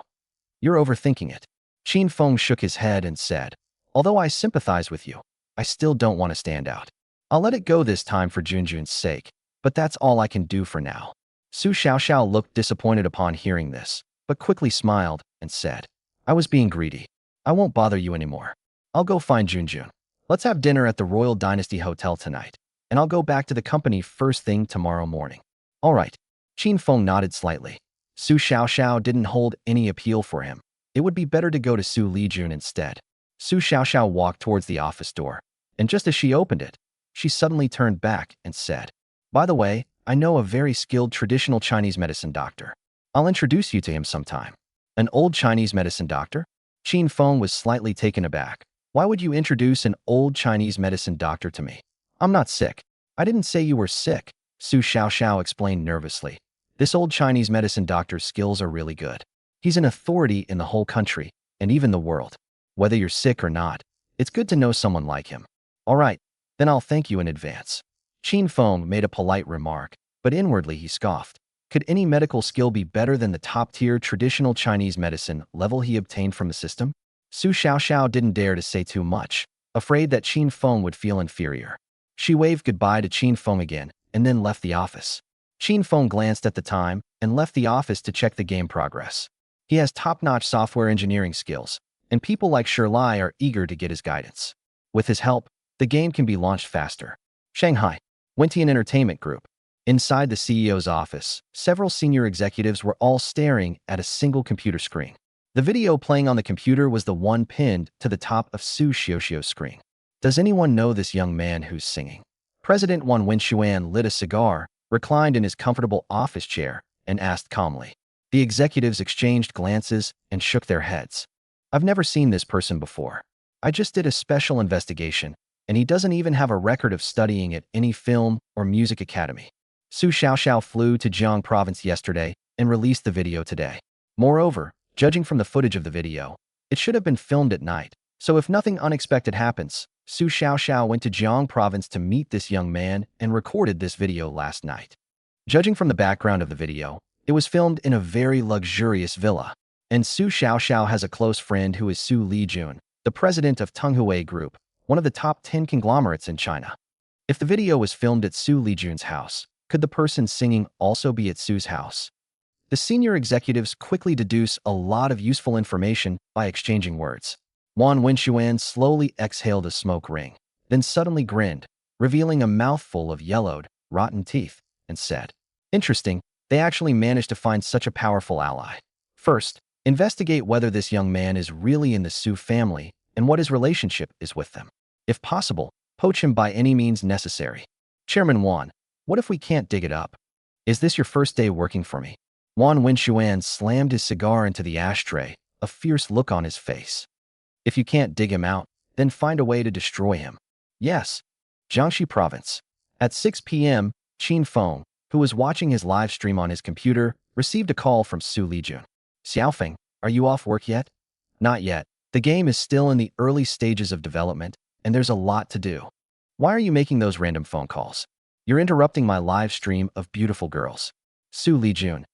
You're overthinking it. Qin Feng shook his head and said, although I sympathize with you, I still don't want to stand out. I'll let it go this time for Junjun's sake, but that's all I can do for now. Xu Xiaoxiao looked disappointed upon hearing this, but quickly smiled and said, I was being greedy. I won't bother you anymore. I'll go find Junjun. Let's have dinner at the Royal Dynasty Hotel tonight, and I'll go back to the company first thing tomorrow morning. All right. Qin Feng nodded slightly. Xu Xiaoxiao didn't hold any appeal for him. It would be better to go to Xu Lijun instead. Xu Xiaoxiao walked towards the office door, and just as she opened it, she suddenly turned back and said, by the way, I know a very skilled traditional Chinese medicine doctor. I'll introduce you to him sometime. An old Chinese medicine doctor? Qin Feng was slightly taken aback. Why would you introduce an old Chinese medicine doctor to me? I'm not sick. I didn't say you were sick, Xu Xiaoxiao explained nervously. This old Chinese medicine doctor's skills are really good. He's an authority in the whole country, and even the world. Whether you're sick or not, it's good to know someone like him. All right, then I'll thank you in advance. Qin Feng made a polite remark, but inwardly he scoffed. Could any medical skill be better than the top-tier traditional Chinese medicine level he obtained from the system? Xu Xiaoxiao didn't dare to say too much, afraid that Qin Feng would feel inferior. She waved goodbye to Qin Feng again, and then left the office. Qin Feng glanced at the time and left the office to check the game progress. He has top-notch software engineering skills, and people like Shirlai are eager to get his guidance. With his help, the game can be launched faster. Shanghai, Wentian Entertainment Group. Inside the CEO's office, several senior executives were all staring at a single computer screen. The video playing on the computer was the one pinned to the top of Xu Xiaoxiao's screen. Does anyone know this young man who's singing? President Wang Wenxuan lit a cigar, reclined in his comfortable office chair, and asked calmly. The executives exchanged glances and shook their heads. I've never seen this person before. I just did a special investigation, and he doesn't even have a record of studying at any film or music academy. Xu Xiaoxiao flew to Jiang province yesterday and released the video today. Moreover, judging from the footage of the video, it should have been filmed at night, so if nothing unexpected happens, Xu Xiaoxiao went to Jiang province to meet this young man and recorded this video last night. Judging from the background of the video, it was filmed in a very luxurious villa, and Xu Xiaoxiao has a close friend who is Xu Lijun, the president of Tenghui Group, one of the top 10 conglomerates in China. If the video was filmed at Xu Lijun's house, could the person singing also be at Xu's house? The senior executives quickly deduce a lot of useful information by exchanging words. Wang Wenxuan slowly exhaled a smoke ring, then suddenly grinned, revealing a mouthful of yellowed, rotten teeth, and said, interesting, they actually managed to find such a powerful ally. First, investigate whether this young man is really in the Xu family and what his relationship is with them. If possible, poach him by any means necessary. Chairman Wang, what if we can't dig it up? Is this your first day working for me? Wang Wenxuan slammed his cigar into the ashtray, a fierce look on his face. If you can't dig him out, then find a way to destroy him. Yes. Jiangxi Province. At 6 p.m., Qin Feng, who was watching his live stream on his computer, received a call from Xu Lijun. Xiaofeng, are you off work yet? Not yet. The game is still in the early stages of development, and there's a lot to do. Why are you making those random phone calls? You're interrupting my live stream of beautiful girls. Xu Lijun.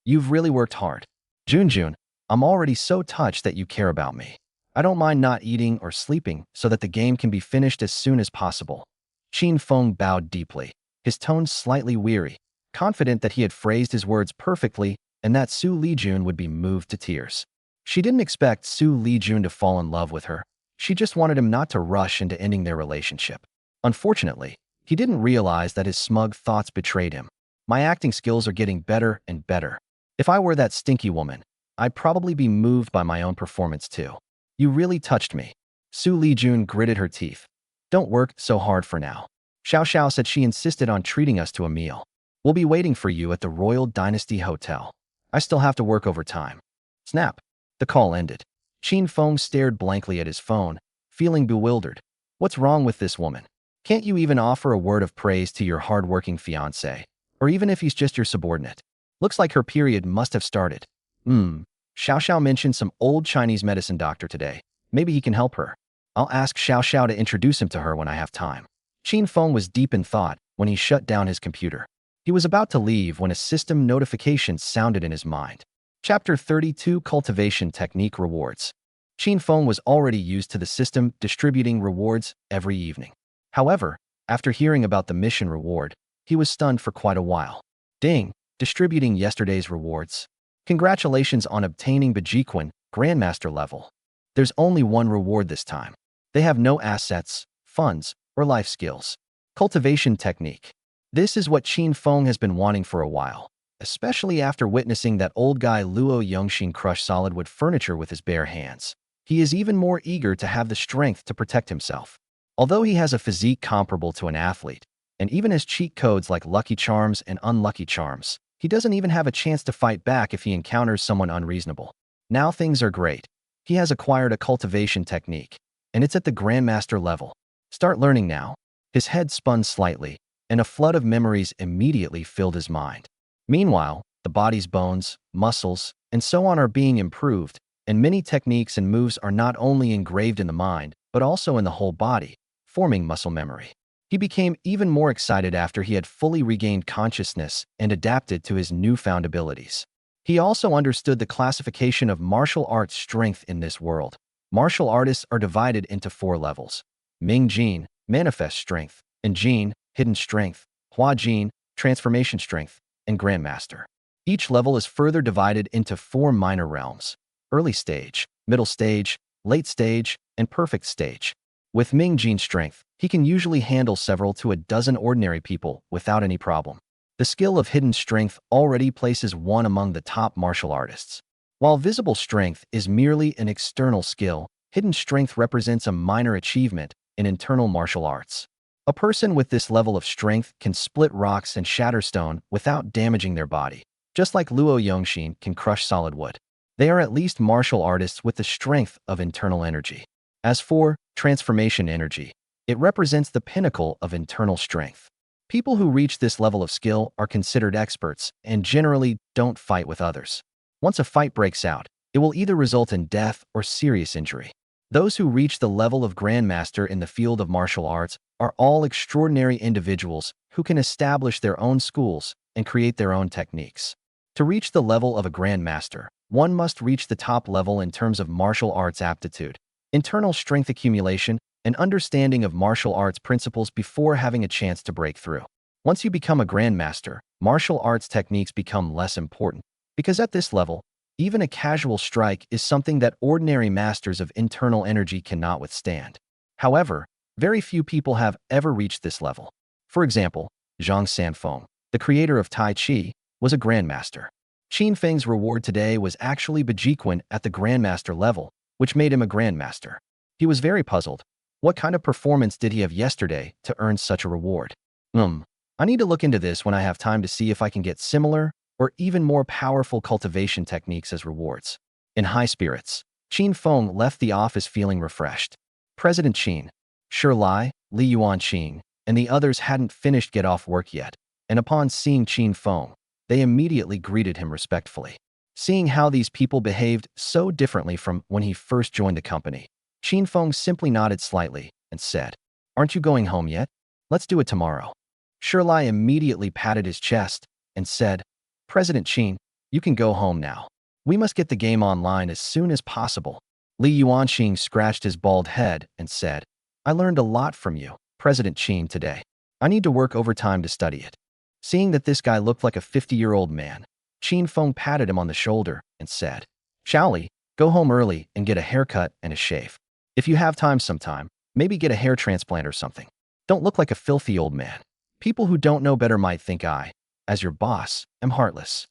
You've really worked hard. Junjun, I'm already so touched that you care about me. I don't mind not eating or sleeping so that the game can be finished as soon as possible. Qin Feng bowed deeply, his tone slightly weary, confident that he had phrased his words perfectly and that Xu Lijun would be moved to tears. She didn't expect Xu Lijun to fall in love with her. She just wanted him not to rush into ending their relationship. Unfortunately, he didn't realize that his smug thoughts betrayed him. My acting skills are getting better and better. If I were that stinky woman, I'd probably be moved by my own performance too. You really touched me. Xu Lijun gritted her teeth. Don't work so hard for now. Xiao Xiao said she insisted on treating us to a meal. We'll be waiting for you at the Royal Dynasty Hotel. I still have to work overtime. Snap. The call ended. Qin Feng stared blankly at his phone, feeling bewildered. What's wrong with this woman? Can't you even offer a word of praise to your hard-working fiancé? Or even if he's just your subordinate? Looks like her period must have started. Xiao Xiao mentioned some old Chinese medicine doctor today. Maybe he can help her. I'll ask Xiao Xiao to introduce him to her when I have time. Qin Feng was deep in thought when he shut down his computer. He was about to leave when a system notification sounded in his mind. Chapter 32 Cultivation Technique Rewards. Qin Feng was already used to the system distributing rewards every evening. However, after hearing about the mission reward, he was stunned for quite a while. Ding! Distributing yesterday's rewards. Congratulations on obtaining Bejiquan Grandmaster level. There's only one reward this time. They have no assets, funds, or life skills. Cultivation technique. This is what Qin Feng has been wanting for a while, especially after witnessing that old guy Luo Yongxin crush solid-wood furniture with his bare hands. He is even more eager to have the strength to protect himself. Although he has a physique comparable to an athlete, and even has cheat codes like Lucky Charms and Unlucky Charms, he doesn't even have a chance to fight back if he encounters someone unreasonable. Now things are great. He has acquired a cultivation technique, and it's at the Grandmaster level. Start learning now. His head spun slightly, and a flood of memories immediately filled his mind. Meanwhile, the body's bones, muscles, and so on are being improved, and many techniques and moves are not only engraved in the mind, but also in the whole body, forming muscle memory. He became even more excited after he had fully regained consciousness and adapted to his newfound abilities. He also understood the classification of martial arts strength in this world. Martial artists are divided into 4 levels. Ming Jin, manifest strength, and Jin, hidden strength, Hua Jin, transformation strength, and Grandmaster. Each level is further divided into 4 minor realms: early stage, middle stage, late stage, and perfect stage. With Ming Jin strength, he can usually handle several to a dozen ordinary people without any problem. The skill of hidden strength already places one among the top martial artists. While visible strength is merely an external skill, hidden strength represents a minor achievement in internal martial arts. A person with this level of strength can split rocks and shatter stone without damaging their body, just like Luo Yongxin can crush solid wood. They are at least martial artists with the strength of internal energy. As for transformation energy, it represents the pinnacle of internal strength. People who reach this level of skill are considered experts and generally don't fight with others. Once a fight breaks out, it will either result in death or serious injury. Those who reach the level of Grandmaster in the field of martial arts are all extraordinary individuals who can establish their own schools and create their own techniques. To reach the level of a Grandmaster, one must reach the top level in terms of martial arts aptitude, internal strength accumulation, and understanding of martial arts principles before having a chance to break through. Once you become a Grandmaster, martial arts techniques become less important, because at this level, even a casual strike is something that ordinary masters of internal energy cannot withstand. However, very few people have ever reached this level. For example, Zhang Sanfeng, the creator of Tai Chi, was a Grandmaster. Qin Feng's reward today was actually Bejiquan at the Grandmaster level, which made him a Grandmaster. He was very puzzled. What kind of performance did he have yesterday to earn such a reward? I need to look into this when I have time to see if I can get similar or even more powerful cultivation techniques as rewards. In high spirits, Qin Feng left the office feeling refreshed. President Qin, Xu Lijun, and the others hadn't finished get off work yet, and upon seeing Qin Feng, they immediately greeted him respectfully. Seeing how these people behaved so differently from when he first joined the company, Qin Feng simply nodded slightly and said, "Aren't you going home yet? Let's do it tomorrow." Xu immediately patted his chest and said, "President Qin, you can go home now. We must get the game online as soon as possible." Li Yuanqing scratched his bald head and said, "I learned a lot from you, President Qin, today. I need to work overtime to study it." Seeing that this guy looked like a 50-year-old man, Qin Feng patted him on the shoulder and said, "Shaoli, go home early and get a haircut and a shave. If you have time sometime, maybe get a hair transplant or something. Don't look like a filthy old man. People who don't know better might think I, as your boss, am heartless."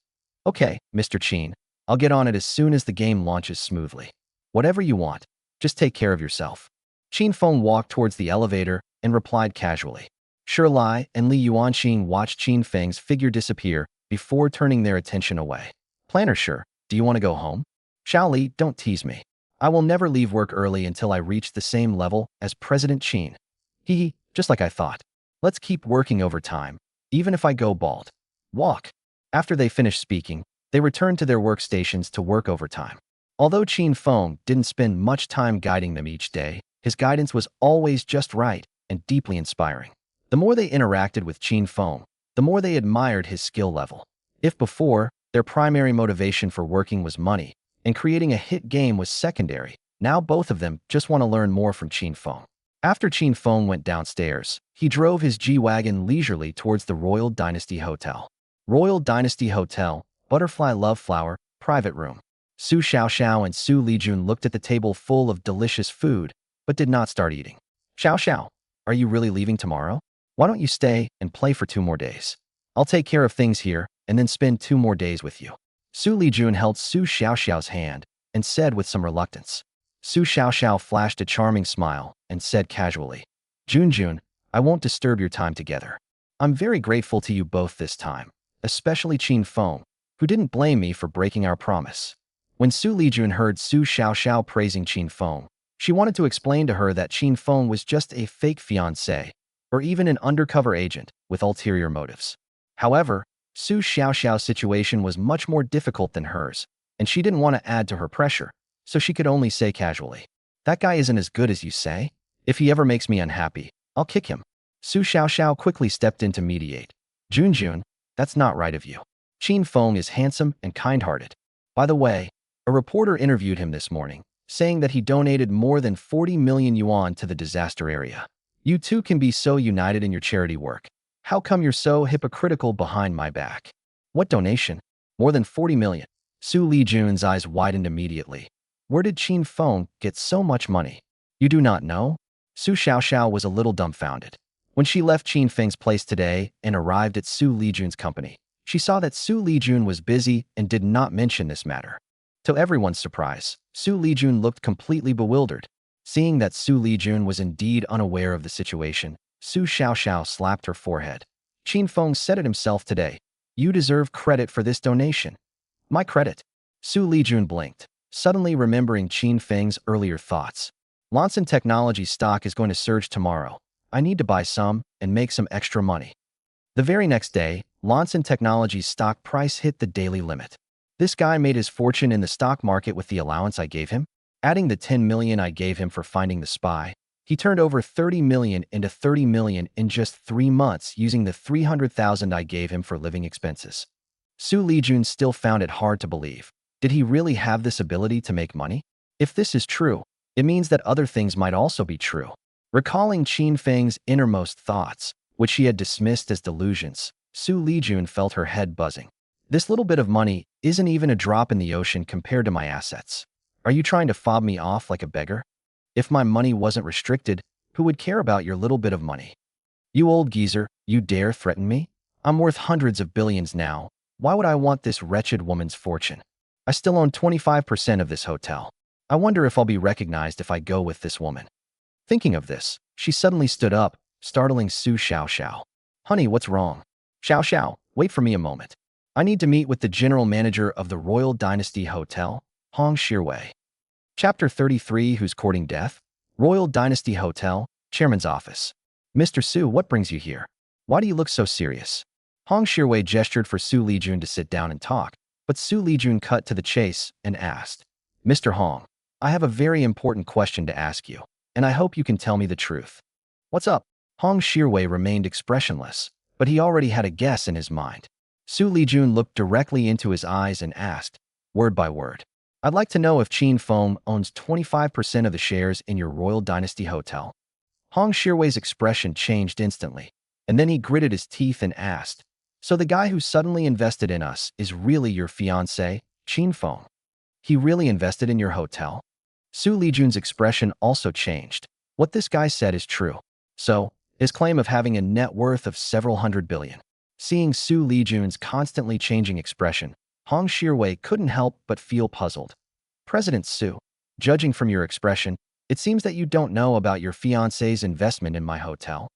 "Okay, Mr. Qin, I'll get on it as soon as the game launches smoothly. Whatever you want, just take care of yourself." Qin Feng walked towards the elevator and replied casually. Xu and Li Yuanqing watched Qin Feng's figure disappear before turning their attention away. "Planner Shi, do you want to go home?" "Shaoli, don't tease me. I will never leave work early until I reach the same level as President Qin." "Hee, just like I thought. Let's keep working overtime, even if I go bald. Walk." After they finished speaking, they returned to their workstations to work overtime. Although Qin Feng didn't spend much time guiding them each day, his guidance was always just right and deeply inspiring. The more they interacted with Qin Feng, the more they admired his skill level. If before, their primary motivation for working was money, and creating a hit game was secondary, now both of them just want to learn more from Qin Feng. After Qin Feng went downstairs, he drove his G-Wagon leisurely towards the Royal Dynasty Hotel. Royal Dynasty Hotel, Butterfly Love Flower, Private Room. Xu Xiaoxiao and Xu Lijun looked at the table full of delicious food, but did not start eating. "Xiaoxiao, are you really leaving tomorrow? Why don't you stay and play for 2 more days? I'll take care of things here and then spend 2 more days with you." Xu Lijun held Xu Xiaoxiao's hand and said with some reluctance. Xu Xiaoxiao flashed a charming smile and said casually, Jun, I won't disturb your time together. I'm very grateful to you both this time, especially Qin Feng, who didn't blame me for breaking our promise." When Xu Lijun heard Xu Xiaoxiao praising Qin Feng, she wanted to explain to her that Qin Feng was just a fake fiancé, or even an undercover agent with ulterior motives. However, Xu Xiaoxiao's situation was much more difficult than hers, and she didn't want to add to her pressure, so she could only say casually, "That guy isn't as good as you say. If he ever makes me unhappy, I'll kick him." Xu Xiaoxiao quickly stepped in to mediate. Jun, that's not right of you. Qin Feng is handsome and kind-hearted. By the way, a reporter interviewed him this morning, saying that he donated more than 40 million yuan to the disaster area. You two can be so united in your charity work. How come you're so hypocritical behind my back? What donation? More than 40 million. Xu Lijun's eyes widened immediately. Where did Qin Feng get so much money? You do not know? Xu Xiaoxiao was a little dumbfounded. When she left Qin Feng's place today and arrived at Xu Lijun's company, she saw that Xu Lijun was busy and did not mention this matter. To everyone's surprise, Xu Lijun looked completely bewildered. Seeing that Xu Lijun was indeed unaware of the situation, Xu Xiaoxiao slapped her forehead. Qin Feng said it himself today. You deserve credit for this donation. My credit? Xu Lijun blinked, suddenly remembering Qin Feng's earlier thoughts. Lanson Technology stock is going to surge tomorrow. I need to buy some and make some extra money. The very next day, Lanson Technology's stock price hit the daily limit. This guy made his fortune in the stock market with the allowance I gave him. Adding the 10 million I gave him for finding the spy, he turned over 30 million into 30 million in just 3 months using the 300,000 I gave him for living expenses. Xu Lijun still found it hard to believe. Did he really have this ability to make money? If this is true, it means that other things might also be true. Recalling Qin Feng's innermost thoughts, which she had dismissed as delusions, Xu Lijun felt her head buzzing. This little bit of money isn't even a drop in the ocean compared to my assets. Are you trying to fob me off like a beggar? If my money wasn't restricted, who would care about your little bit of money? You old geezer, you dare threaten me? I'm worth hundreds of billions now. Why would I want this wretched woman's fortune? I still own 25% of this hotel. I wonder if I'll be recognized if I go with this woman. Thinking of this, she suddenly stood up, startling Xu Xiaoxiao. Honey, what's wrong? Xiaoxiao, wait for me a moment. I need to meet with the general manager of the Royal Dynasty Hotel, Hong Shirwei. Chapter 33, Who's Courting Death? Royal Dynasty Hotel, Chairman's Office. Mr. Su, what brings you here? Why do you look so serious? Hong Shirwei gestured for Xu Lijun to sit down and talk, but Xu Lijun cut to the chase and asked, Mr. Hong, I have a very important question to ask you, and I hope you can tell me the truth. What's up? Hong Shirwei remained expressionless, but he already had a guess in his mind. Xu Lijun looked directly into his eyes and asked, word by word, I'd like to know if Qin Feng owns 25% of the shares in your Royal Dynasty Hotel. Hong Shirwei's expression changed instantly, and then he gritted his teeth and asked, so the guy who suddenly invested in us is really your fiancé, Qin Feng? He really invested in your hotel? Xu Lijun's expression also changed. What this guy said is true. So, his claim of having a net worth of several hundred billion. Seeing Xu Lijun's constantly changing expression, Hong Shirwei couldn't help but feel puzzled. President Su, judging from your expression, it seems that you don't know about your fiancé's investment in my hotel.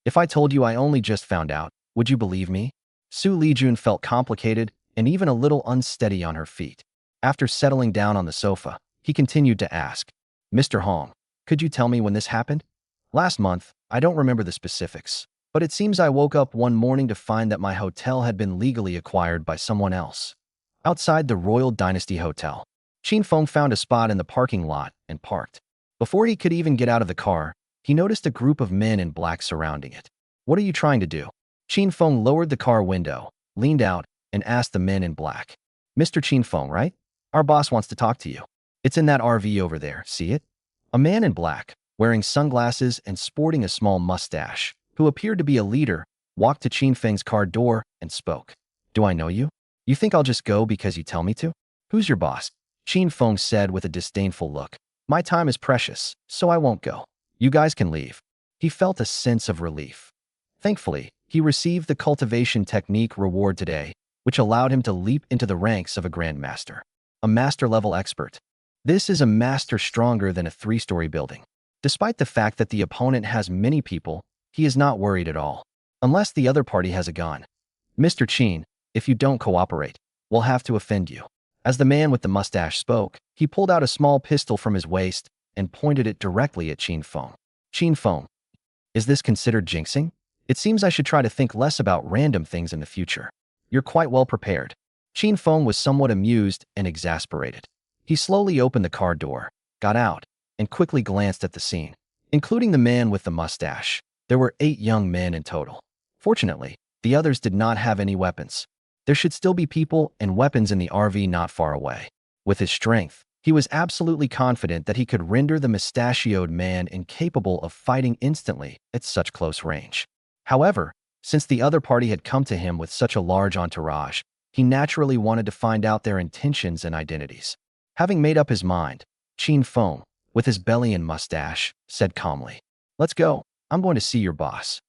If I told you I only just found out, would you believe me? Xu Lijun felt complicated and even a little unsteady on her feet. After settling down on the sofa, he continued to ask, Mr. Hong, could you tell me when this happened? Last month, I don't remember the specifics, but it seems I woke up one morning to find that my hotel had been legally acquired by someone else. Outside the Royal Dynasty Hotel, Qin Feng found a spot in the parking lot and parked. Before he could even get out of the car, he noticed a group of men in black surrounding it. What are you trying to do? Qin Feng lowered the car window, leaned out, and asked the men in black. Mr. Qin Feng, right? Our boss wants to talk to you. It's in that RV over there, see it? A man in black, wearing sunglasses and sporting a small mustache, who appeared to be a leader, walked to Qin Feng's car door and spoke. Do I know you? You think I'll just go because you tell me to? Who's your boss? Qin Feng said with a disdainful look. My time is precious, so I won't go. You guys can leave. He felt a sense of relief. Thankfully, he received the cultivation technique reward today, which allowed him to leap into the ranks of a grandmaster, a master-level expert. This is a master stronger than a 3-story building. Despite the fact that the opponent has many people, he is not worried at all, unless the other party has a gun. Mr. Qin, if you don't cooperate, we'll have to offend you. As the man with the mustache spoke, he pulled out a small pistol from his waist and pointed it directly at Qin Feng. Qin Feng, is this considered jinxing? It seems I should try to think less about random things in the future. You're quite well prepared. Qin Feng was somewhat amused and exasperated. He slowly opened the car door, got out, and quickly glanced at the scene. Including the man with the mustache, there were 8 young men in total. Fortunately, the others did not have any weapons. There should still be people and weapons in the RV not far away. With his strength, he was absolutely confident that he could render the mustachioed man incapable of fighting instantly at such close range. However, since the other party had come to him with such a large entourage, he naturally wanted to find out their intentions and identities. Having made up his mind, Qin Feng, with his belly and mustache, said calmly, Let's go. I'm going to see your boss.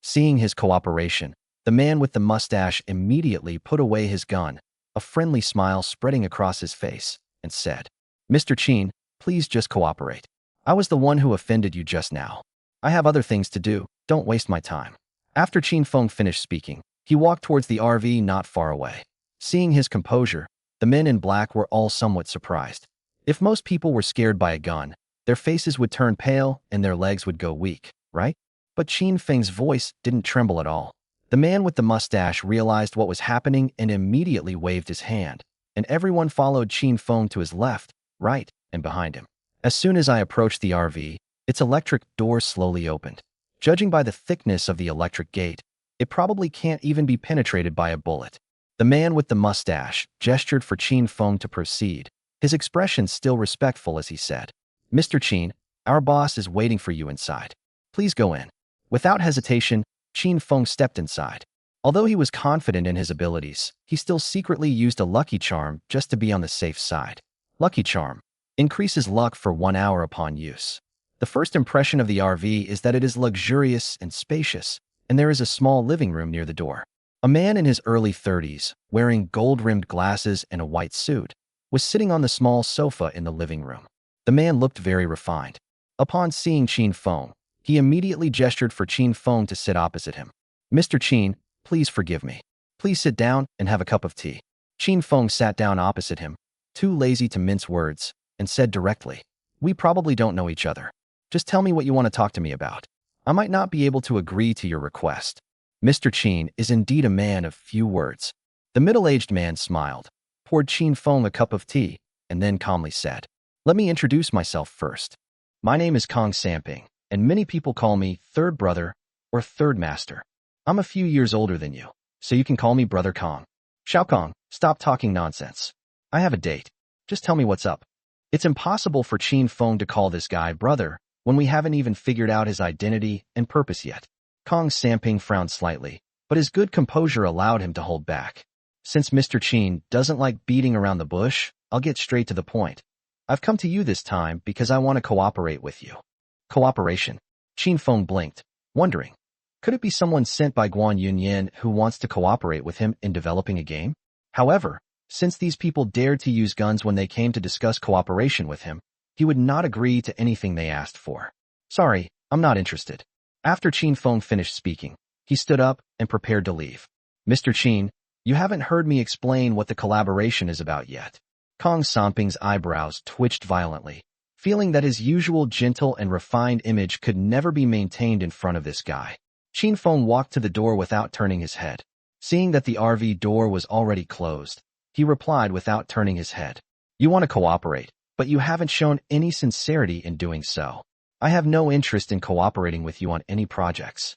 Seeing his cooperation, the man with the mustache immediately put away his gun, a friendly smile spreading across his face, and said, Mr. Qin, please just cooperate. I was the one who offended you just now. I have other things to do. Don't waste my time. After Qin Feng finished speaking, he walked towards the RV not far away. Seeing his composure, the men in black were all somewhat surprised. If most people were scared by a gun, their faces would turn pale and their legs would go weak, right? But Qin Feng's voice didn't tremble at all. The man with the mustache realized what was happening and immediately waved his hand, and everyone followed Qin Feng to his left, right, and behind him. As soon as I approached the RV, its electric door slowly opened. Judging by the thickness of the electric gate, it probably can't even be penetrated by a bullet. The man with the mustache gestured for Qin Feng to proceed, his expression still respectful as he said, Mr. Qin, our boss is waiting for you inside. Please go in. Without hesitation, Qin Feng stepped inside. Although he was confident in his abilities, he still secretly used a lucky charm just to be on the safe side. Lucky charm increases luck for 1 hour upon use. The first impression of the RV is that it is luxurious and spacious, and there is a small living room near the door. A man in his early 30s, wearing gold-rimmed glasses and a white suit, was sitting on the small sofa in the living room. The man looked very refined. Upon seeing Qin Feng, he immediately gestured for Qin Feng to sit opposite him. Mr. Qin, please forgive me. Please sit down and have a cup of tea. Qin Feng sat down opposite him, too lazy to mince words, and said directly, "We probably don't know each other. Just tell me what you want to talk to me about. I might not be able to agree to your request." Mr. Qin is indeed a man of few words. The middle-aged man smiled, poured Qin Feng a cup of tea, and then calmly said, "Let me introduce myself first. My name is Kong Samping, and many people call me third brother or third master. I'm a few years older than you, so you can call me Brother Kong." "Xiao Kong, stop talking nonsense. I have a date. Just tell me what's up." It's impossible for Qin Feng to call this guy brother when we haven't even figured out his identity and purpose yet. Kong Samping frowned slightly, but his good composure allowed him to hold back. "Since Mr. Qin doesn't like beating around the bush, I'll get straight to the point. I've come to you this time because I want to cooperate with you." Cooperation? Qin Feng blinked, wondering, could it be someone sent by Guan Yunyan who wants to cooperate with him in developing a game? However, since these people dared to use guns when they came to discuss cooperation with him, he would not agree to anything they asked for. "Sorry, I'm not interested." After Qin Feng finished speaking, he stood up and prepared to leave. "Mr. Qin, you haven't heard me explain what the collaboration is about yet." Kong Samping's eyebrows twitched violently, feeling that his usual gentle and refined image could never be maintained in front of this guy. Qin Feng walked to the door without turning his head. Seeing that the RV door was already closed, he replied without turning his head, "You want to cooperate, but you haven't shown any sincerity in doing so. I have no interest in cooperating with you on any projects."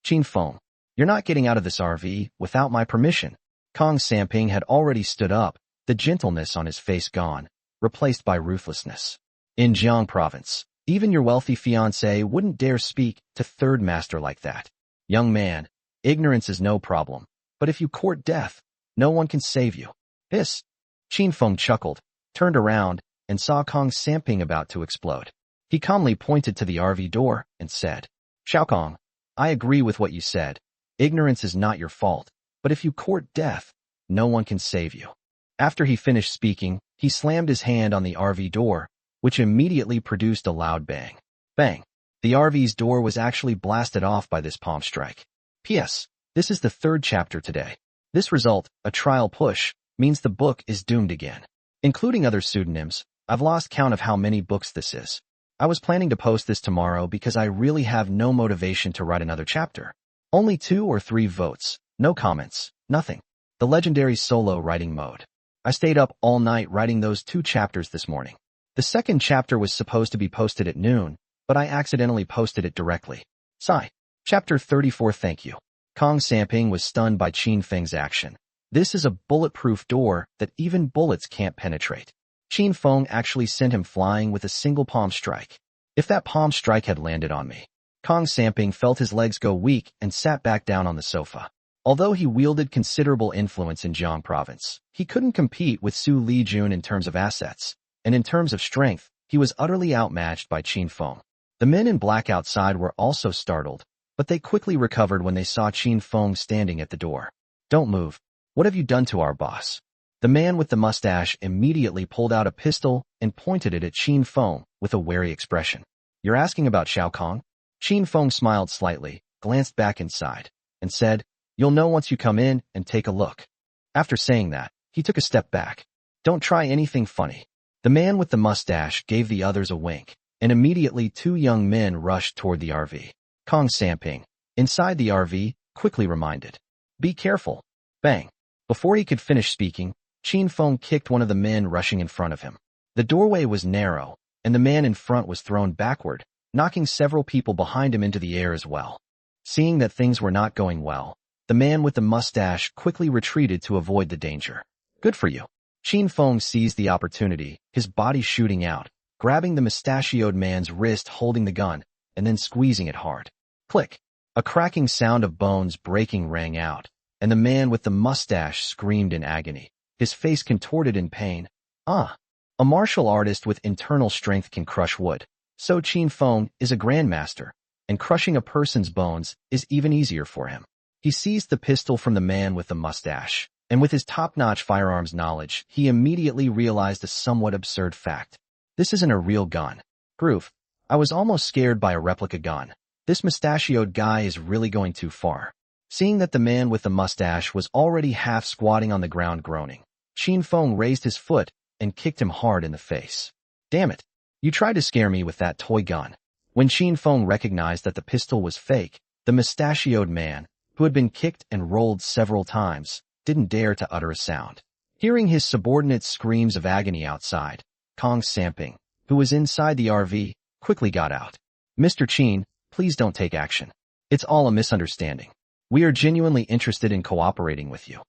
"Qin Feng, you're not getting out of this RV without my permission." Kong Samping had already stood up, the gentleness on his face gone, replaced by ruthlessness. "In Jiang province, even your wealthy fiancé wouldn't dare speak to third master like that. Young man, ignorance is no problem, but if you court death, no one can save you." "Hiss." Qin Feng chuckled, turned around, and saw Kong Samping about to explode. He calmly pointed to the RV door and said, "Xiao Kong, I agree with what you said. Ignorance is not your fault, but if you court death, no one can save you." After he finished speaking, he slammed his hand on the RV door, which immediately produced a loud bang. Bang! The RV's door was actually blasted off by this palm strike. P.S. This is the third chapter today. This result, a trial push, means the book is doomed again. Including other pseudonyms, I've lost count of how many books this is. I was planning to post this tomorrow because I really have no motivation to write another chapter. Only 2 or 3 votes, no comments, nothing. The legendary solo writing mode. I stayed up all night writing those 2 chapters this morning. The second chapter was supposed to be posted at noon, but I accidentally posted it directly. Sigh. Chapter 34. Thank you. Kong Samping was stunned by Qin Feng's action. This is a bulletproof door that even bullets can't penetrate. Qin Feng actually sent him flying with a single palm strike. If that palm strike had landed on me, Kong Samping felt his legs go weak and sat back down on the sofa. Although he wielded considerable influence in Jiang province, he couldn't compete with Xu Lijun in terms of assets, and in terms of strength, he was utterly outmatched by Qin Feng. The men in black outside were also startled, but they quickly recovered when they saw Qin Feng standing at the door. "Don't move. What have you done to our boss?" The man with the mustache immediately pulled out a pistol and pointed it at Qin Feng with a wary expression. "You're asking about Xiao Kong?" Qin Feng smiled slightly, glanced back inside, and said, "You'll know once you come in and take a look." After saying that, he took a step back. "Don't try anything funny." The man with the mustache gave the others a wink, and immediately 2 young men rushed toward the RV. Kong Samping, inside the RV, quickly reminded, "Be careful." Bang! Before he could finish speaking, Qin Feng kicked one of the men rushing in front of him. The doorway was narrow, and the man in front was thrown backward, knocking several people behind him into the air as well. Seeing that things were not going well, the man with the mustache quickly retreated to avoid the danger. "Good for you." Qin Feng seized the opportunity, his body shooting out, grabbing the mustachioed man's wrist holding the gun, and then squeezing it hard. Click! A cracking sound of bones breaking rang out, and the man with the mustache screamed in agony, his face contorted in pain. Ah! A martial artist with internal strength can crush wood, so Qin Feng is a grandmaster, and crushing a person's bones is even easier for him. He seized the pistol from the man with the mustache, and with his top-notch firearms knowledge, he immediately realized a somewhat absurd fact. This isn't a real gun. Proof. I was almost scared by a replica gun. This mustachioed guy is really going too far. Seeing that the man with the mustache was already half squatting on the ground groaning, Qin Feng raised his foot and kicked him hard in the face. Damn it. You tried to scare me with that toy gun. When Qin Feng recognized that the pistol was fake, the mustachioed man, who had been kicked and rolled several times, didn't dare to utter a sound. Hearing his subordinate's screams of agony outside, Kong Samping, who was inside the RV, quickly got out. Mr. Qin, please don't take action. It's all a misunderstanding. We are genuinely interested in cooperating with you.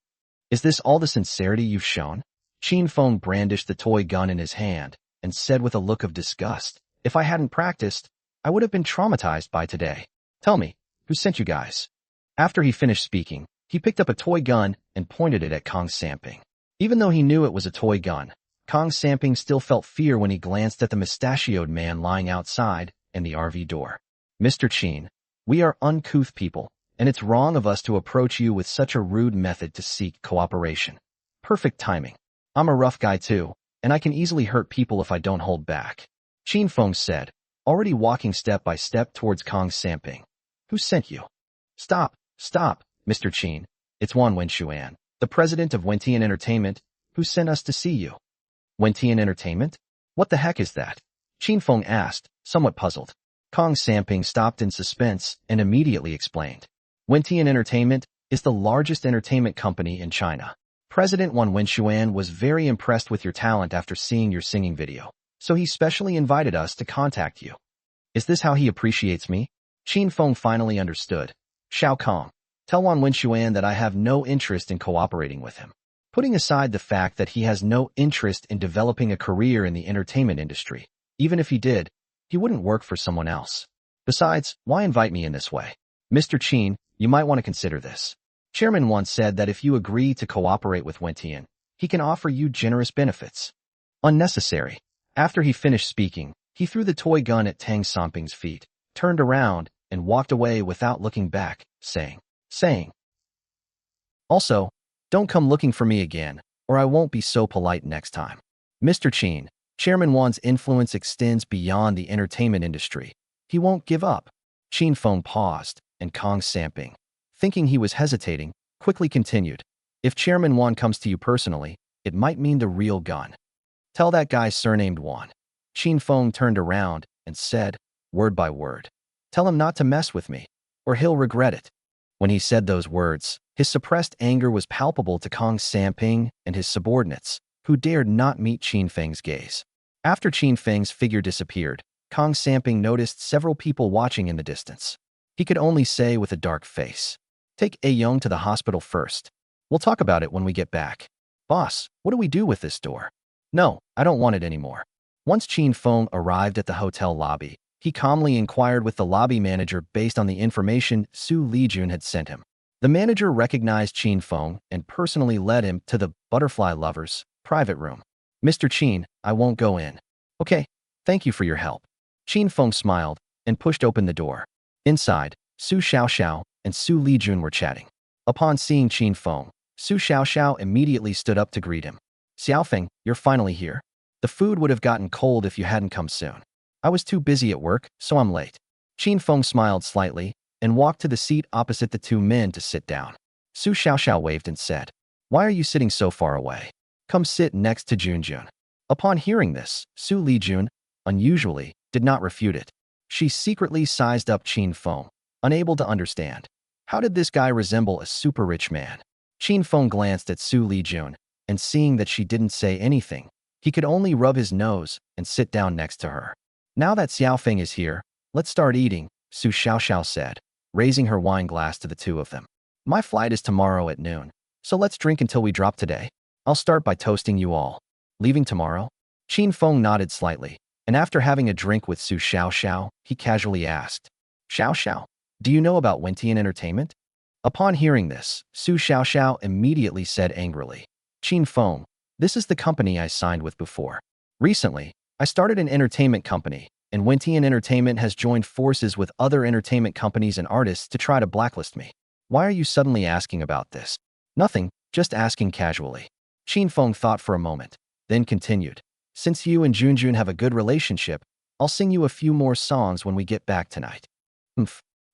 Is this all the sincerity you've shown? Qin Feng brandished the toy gun in his hand and said with a look of disgust, if I hadn't practiced, I would have been traumatized by today. Tell me, who sent you guys? After he finished speaking, he picked up a toy gun and pointed it at Kong Samping. Even though he knew it was a toy gun, Kong Samping still felt fear when he glanced at the mustachioed man lying outside and the RV door. Mr. Qin, we are uncouth people, and it's wrong of us to approach you with such a rude method to seek cooperation. Perfect timing. I'm a rough guy too, and I can easily hurt people if I don't hold back. Qin Feng said, already walking step by step towards Kong Samping. Who sent you? Stop, Mr. Qin. It's Wan Wenshuan, the president of Wentian Entertainment, who sent us to see you. Wentian Entertainment? What the heck is that? Qin Feng asked, somewhat puzzled. Kong Samping stopped in suspense and immediately explained. Wentian Entertainment is the largest entertainment company in China. President Wan Wenshuan was very impressed with your talent after seeing your singing video, so he specially invited us to contact you. Is this how he appreciates me? Qin Feng finally understood. Xiao Kong, tell Wan Wenshuan that I have no interest in cooperating with him. Putting aside the fact that he has no interest in developing a career in the entertainment industry, even if he did, he wouldn't work for someone else. Besides, why invite me in this way? Mr. Qin, you might want to consider this. Chairman once said that if you agree to cooperate with Wentian, he can offer you generous benefits. Unnecessary. After he finished speaking, he threw the toy gun at Tang Samping's feet, turned around, and walked away without looking back, saying, also, don't come looking for me again, or I won't be so polite next time. Mr. Qin, Chairman Wan's influence extends beyond the entertainment industry. He won't give up. Qin Feng paused, and Kong Samping, thinking he was hesitating, quickly continued. If Chairman Wan comes to you personally, it might mean the real gun. Tell that guy surnamed Wan. Qin Feng turned around and said, word by word, tell him not to mess with me, or he'll regret it. When he said those words, his suppressed anger was palpable to Kong Samping and his subordinates, who dared not meet Qin Feng's gaze. After Qin Feng's figure disappeared, Kong Samping noticed several people watching in the distance. He could only say with a dark face, take A Young to the hospital first. We'll talk about it when we get back. Boss, what do we do with this door? No, I don't want it anymore. Once Qin Feng arrived at the hotel lobby, he calmly inquired with the lobby manager based on the information Xu Lijun had sent him. The manager recognized Qin Feng and personally led him to the Butterfly Lovers' private room. Mr. Qin, I won't go in. Okay, thank you for your help. Qin Feng smiled and pushed open the door. Inside, Su Xiaoxiao and Xu Lijun were chatting. Upon seeing Qin Feng, Su Xiaoxiao immediately stood up to greet him. Xiaofeng, you're finally here. The food would have gotten cold if you hadn't come soon. I was too busy at work, so I'm late. Qin Feng smiled slightly and walked to the seat opposite the two men to sit down. Su Xiaoxiao waved and said, why are you sitting so far away? Come sit next to Junjun. Upon hearing this, Xu Lijun, unusually, did not refute it. She secretly sized up Qin Feng, unable to understand. How did this guy resemble a super rich man? Qin Feng glanced at Xu Lijun, and seeing that she didn't say anything, he could only rub his nose and sit down next to her. Now that Xiaofeng is here, let's start eating, Su Xiaoxiao said, raising her wine glass to the two of them. My flight is tomorrow at noon, so let's drink until we drop today. I'll start by toasting you all. Leaving tomorrow? Qin Feng nodded slightly, and after having a drink with Su Xiaoxiao, he casually asked, Xiaoxiao, do you know about Wentian Entertainment? Upon hearing this, Su Xiaoxiao immediately said angrily, Qin Feng, this is the company I signed with before. Recently, I started an entertainment company, and Wentian Entertainment has joined forces with other entertainment companies and artists to try to blacklist me. Why are you suddenly asking about this? Nothing, just asking casually. Qin Feng thought for a moment, then continued, since you and Junjun have a good relationship, I'll sing you a few more songs when we get back tonight.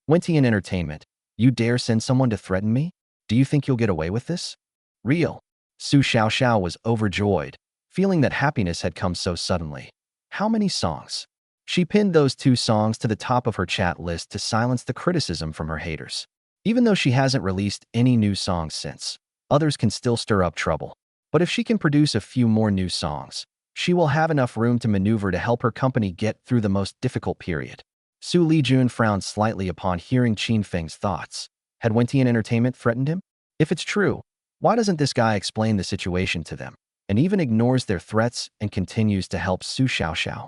Wentian Entertainment, you dare send someone to threaten me? Do you think you'll get away with this? Real. Su Xiaoxiao was overjoyed, feeling that happiness had come so suddenly. How many songs? She pinned those 2 songs to the top of her chat list to silence the criticism from her haters. Even though she hasn't released any new songs since, others can still stir up trouble. But if she can produce a few more new songs, she will have enough room to maneuver to help her company get through the most difficult period. Xu Lijun frowned slightly upon hearing Qin Feng's thoughts. Had Wentian Entertainment threatened him? If it's true, why doesn't this guy explain the situation to them, and even ignores their threats and continues to help Su Xiaoxiao?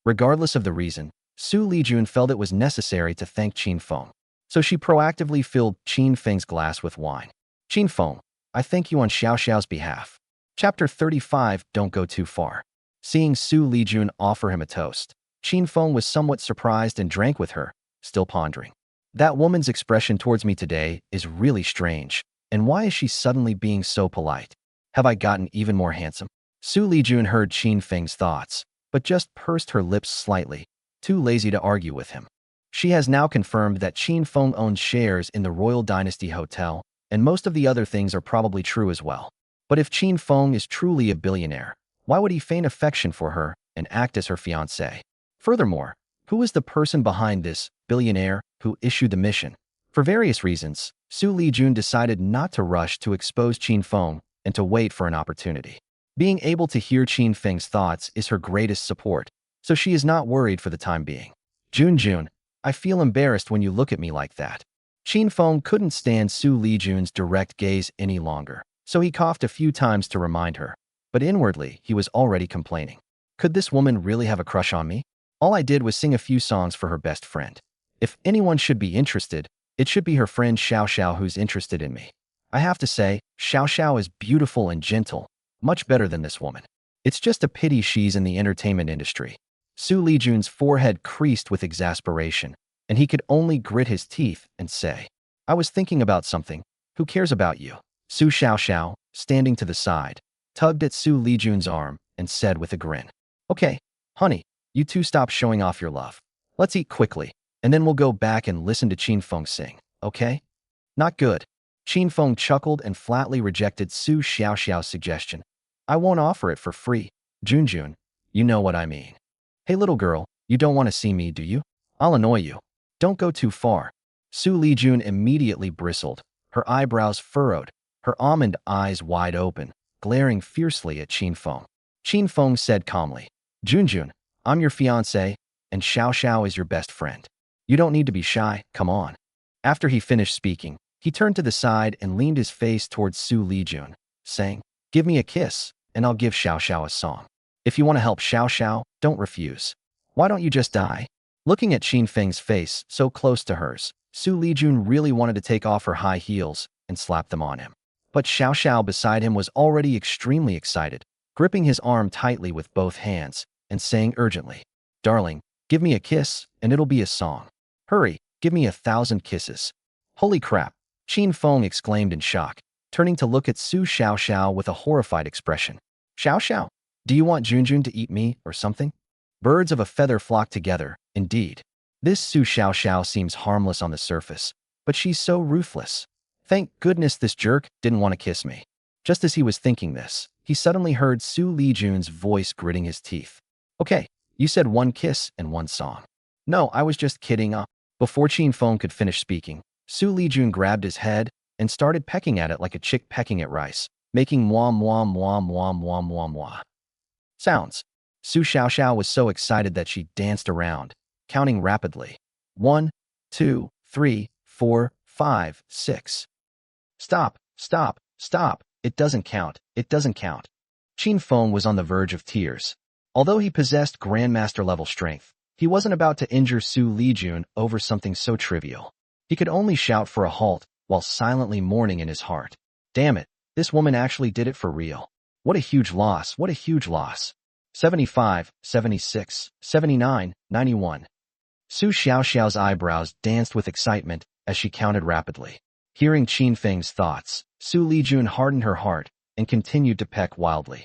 Regardless of the reason, Xu Lijun felt it was necessary to thank Qin Feng, so she proactively filled Qin Feng's glass with wine. Qin Feng, I thank you on Xiaoxiao's behalf. Chapter 35, Don't Go Too Far. Seeing Xu Lijun offer him a toast, Qin Feng was somewhat surprised and drank with her, still pondering. That woman's expression towards me today is really strange, and why is she suddenly being so polite? Have I gotten even more handsome? Xu Lijun heard Qin Feng's thoughts, but just pursed her lips slightly, too lazy to argue with him. She has now confirmed that Qin Feng owns shares in the Royal Dynasty Hotel, and most of the other things are probably true as well. But if Qin Feng is truly a billionaire, why would he feign affection for her and act as her fiancé? Furthermore, who is the person behind this billionaire who issued the mission? For various reasons, Xu Lijun decided not to rush to expose Qin Feng and to wait for an opportunity. Being able to hear Qin Feng's thoughts is her greatest support, so she is not worried for the time being. Jun, I feel embarrassed when you look at me like that. Qin Feng couldn't stand Xu Lijun's direct gaze any longer, so he coughed a few times to remind her, but inwardly he was already complaining. Could this woman really have a crush on me? All I did was sing a few songs for her best friend. If anyone should be interested, it should be her friend Xiaoxiao who's interested in me. I have to say, Xiaoxiao is beautiful and gentle, much better than this woman. It's just a pity she's in the entertainment industry. Xu Lijun's forehead creased with exasperation, and he could only grit his teeth and say, I was thinking about something. Who cares about you? Su Xiaoxiao, standing to the side, tugged at Xu Lijun's arm and said with a grin, Okay, honey, you two stop showing off your love. Let's eat quickly, and then we'll go back and listen to Qin Feng sing, okay? Not good. Qin Feng chuckled and flatly rejected Su Xiaoxiao's suggestion. I won't offer it for free. Jun, you know what I mean. Hey little girl, you don't want to see me, do you? I'll annoy you. Don't go too far. Xu Lijun immediately bristled, her eyebrows furrowed, her almond eyes wide open, glaring fiercely at Qin Feng. Qin Feng said calmly, Jun, I'm your fiancé, and Xiaoxiao is your best friend. You don't need to be shy, come on. After he finished speaking, he turned to the side and leaned his face towards Xu Lijun, saying, Give me a kiss, and I'll give Xiaoxiao a song. If you want to help Xiaoxiao, don't refuse. Why don't you just die? Looking at Qin Feng's face so close to hers, Xu Lijun really wanted to take off her high heels and slap them on him. But Xiaoxiao beside him was already extremely excited, gripping his arm tightly with both hands and saying urgently, Darling, give me a kiss, and it'll be a song. Hurry, give me 1,000 kisses. Holy crap, Qin Feng exclaimed in shock, turning to look at Su Xiaoxiao with a horrified expression. Xiaoxiao, do you want Jun to eat me or something? Birds of a feather flock together, indeed. This Su Xiaoxiao seems harmless on the surface, but she's so ruthless. Thank goodness this jerk didn't want to kiss me. Just as he was thinking this, he suddenly heard Xu Lijun's voice gritting his teeth. Okay, you said 1 kiss and 1 song. No, I was just kidding. Before Qin Feng could finish speaking, Xu Lijun grabbed his head and started pecking at it like a chick pecking at rice, making mwah mwah mwah mwah mwah mwah mwah sounds. Su Xiaoxiao was so excited that she danced around, counting rapidly. 1, 2, 3, 4, 5, 6. Stop, stop, stop. It doesn't count. It doesn't count. Qin Feng was on the verge of tears. Although he possessed grandmaster-level strength, he wasn't about to injure Xu Lijun over something so trivial. He could only shout for a halt while silently mourning in his heart. Damn it, this woman actually did it for real. What a huge loss, what a huge loss. 75, 76, 79, 91. Su Xiaoxiao's eyebrows danced with excitement as she counted rapidly. Hearing Qin Feng's thoughts, Xu Lijun hardened her heart and continued to peck wildly.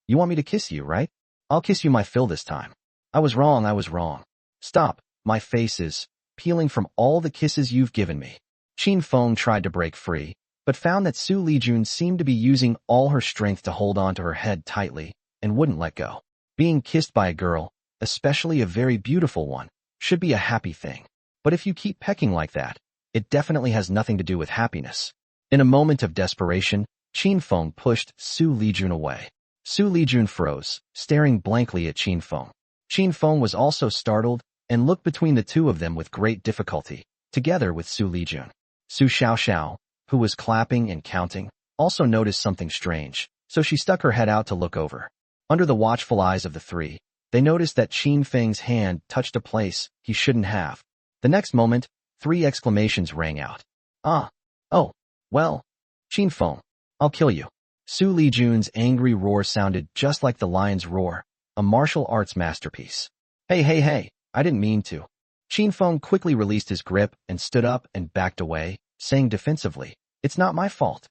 You want me to kiss you, right? I'll kiss you my fill this time. I was wrong. Stop, my face is peeling from all the kisses you've given me. Qin Feng tried to break free, but found that Xu Lijun seemed to be using all her strength to hold on to her head tightly and wouldn't let go. Being kissed by a girl especially a very beautiful one, should be a happy thing. But if you keep pecking like that, it definitely has nothing to do with happiness. In a moment of desperation, Qin Feng pushed Xu Lijun away. Xu Lijun froze, staring blankly at Qin Feng. Qin Feng was also startled and looked between the two of them with great difficulty, together with Xu Lijun. Su Xiaoxiao, who was clapping and counting, also noticed something strange, so she stuck her head out to look over. Under the watchful eyes of the three, they noticed that Qin Feng's hand touched a place he shouldn't have. The next moment, 3 exclamations rang out. Ah! Oh! Well! Qin Feng, I'll kill you. Xu Lijun's angry roar sounded just like the lion's roar, a martial arts masterpiece. Hey, I didn't mean to. Qin Feng quickly released his grip and stood up and backed away, saying defensively, it's not my fault.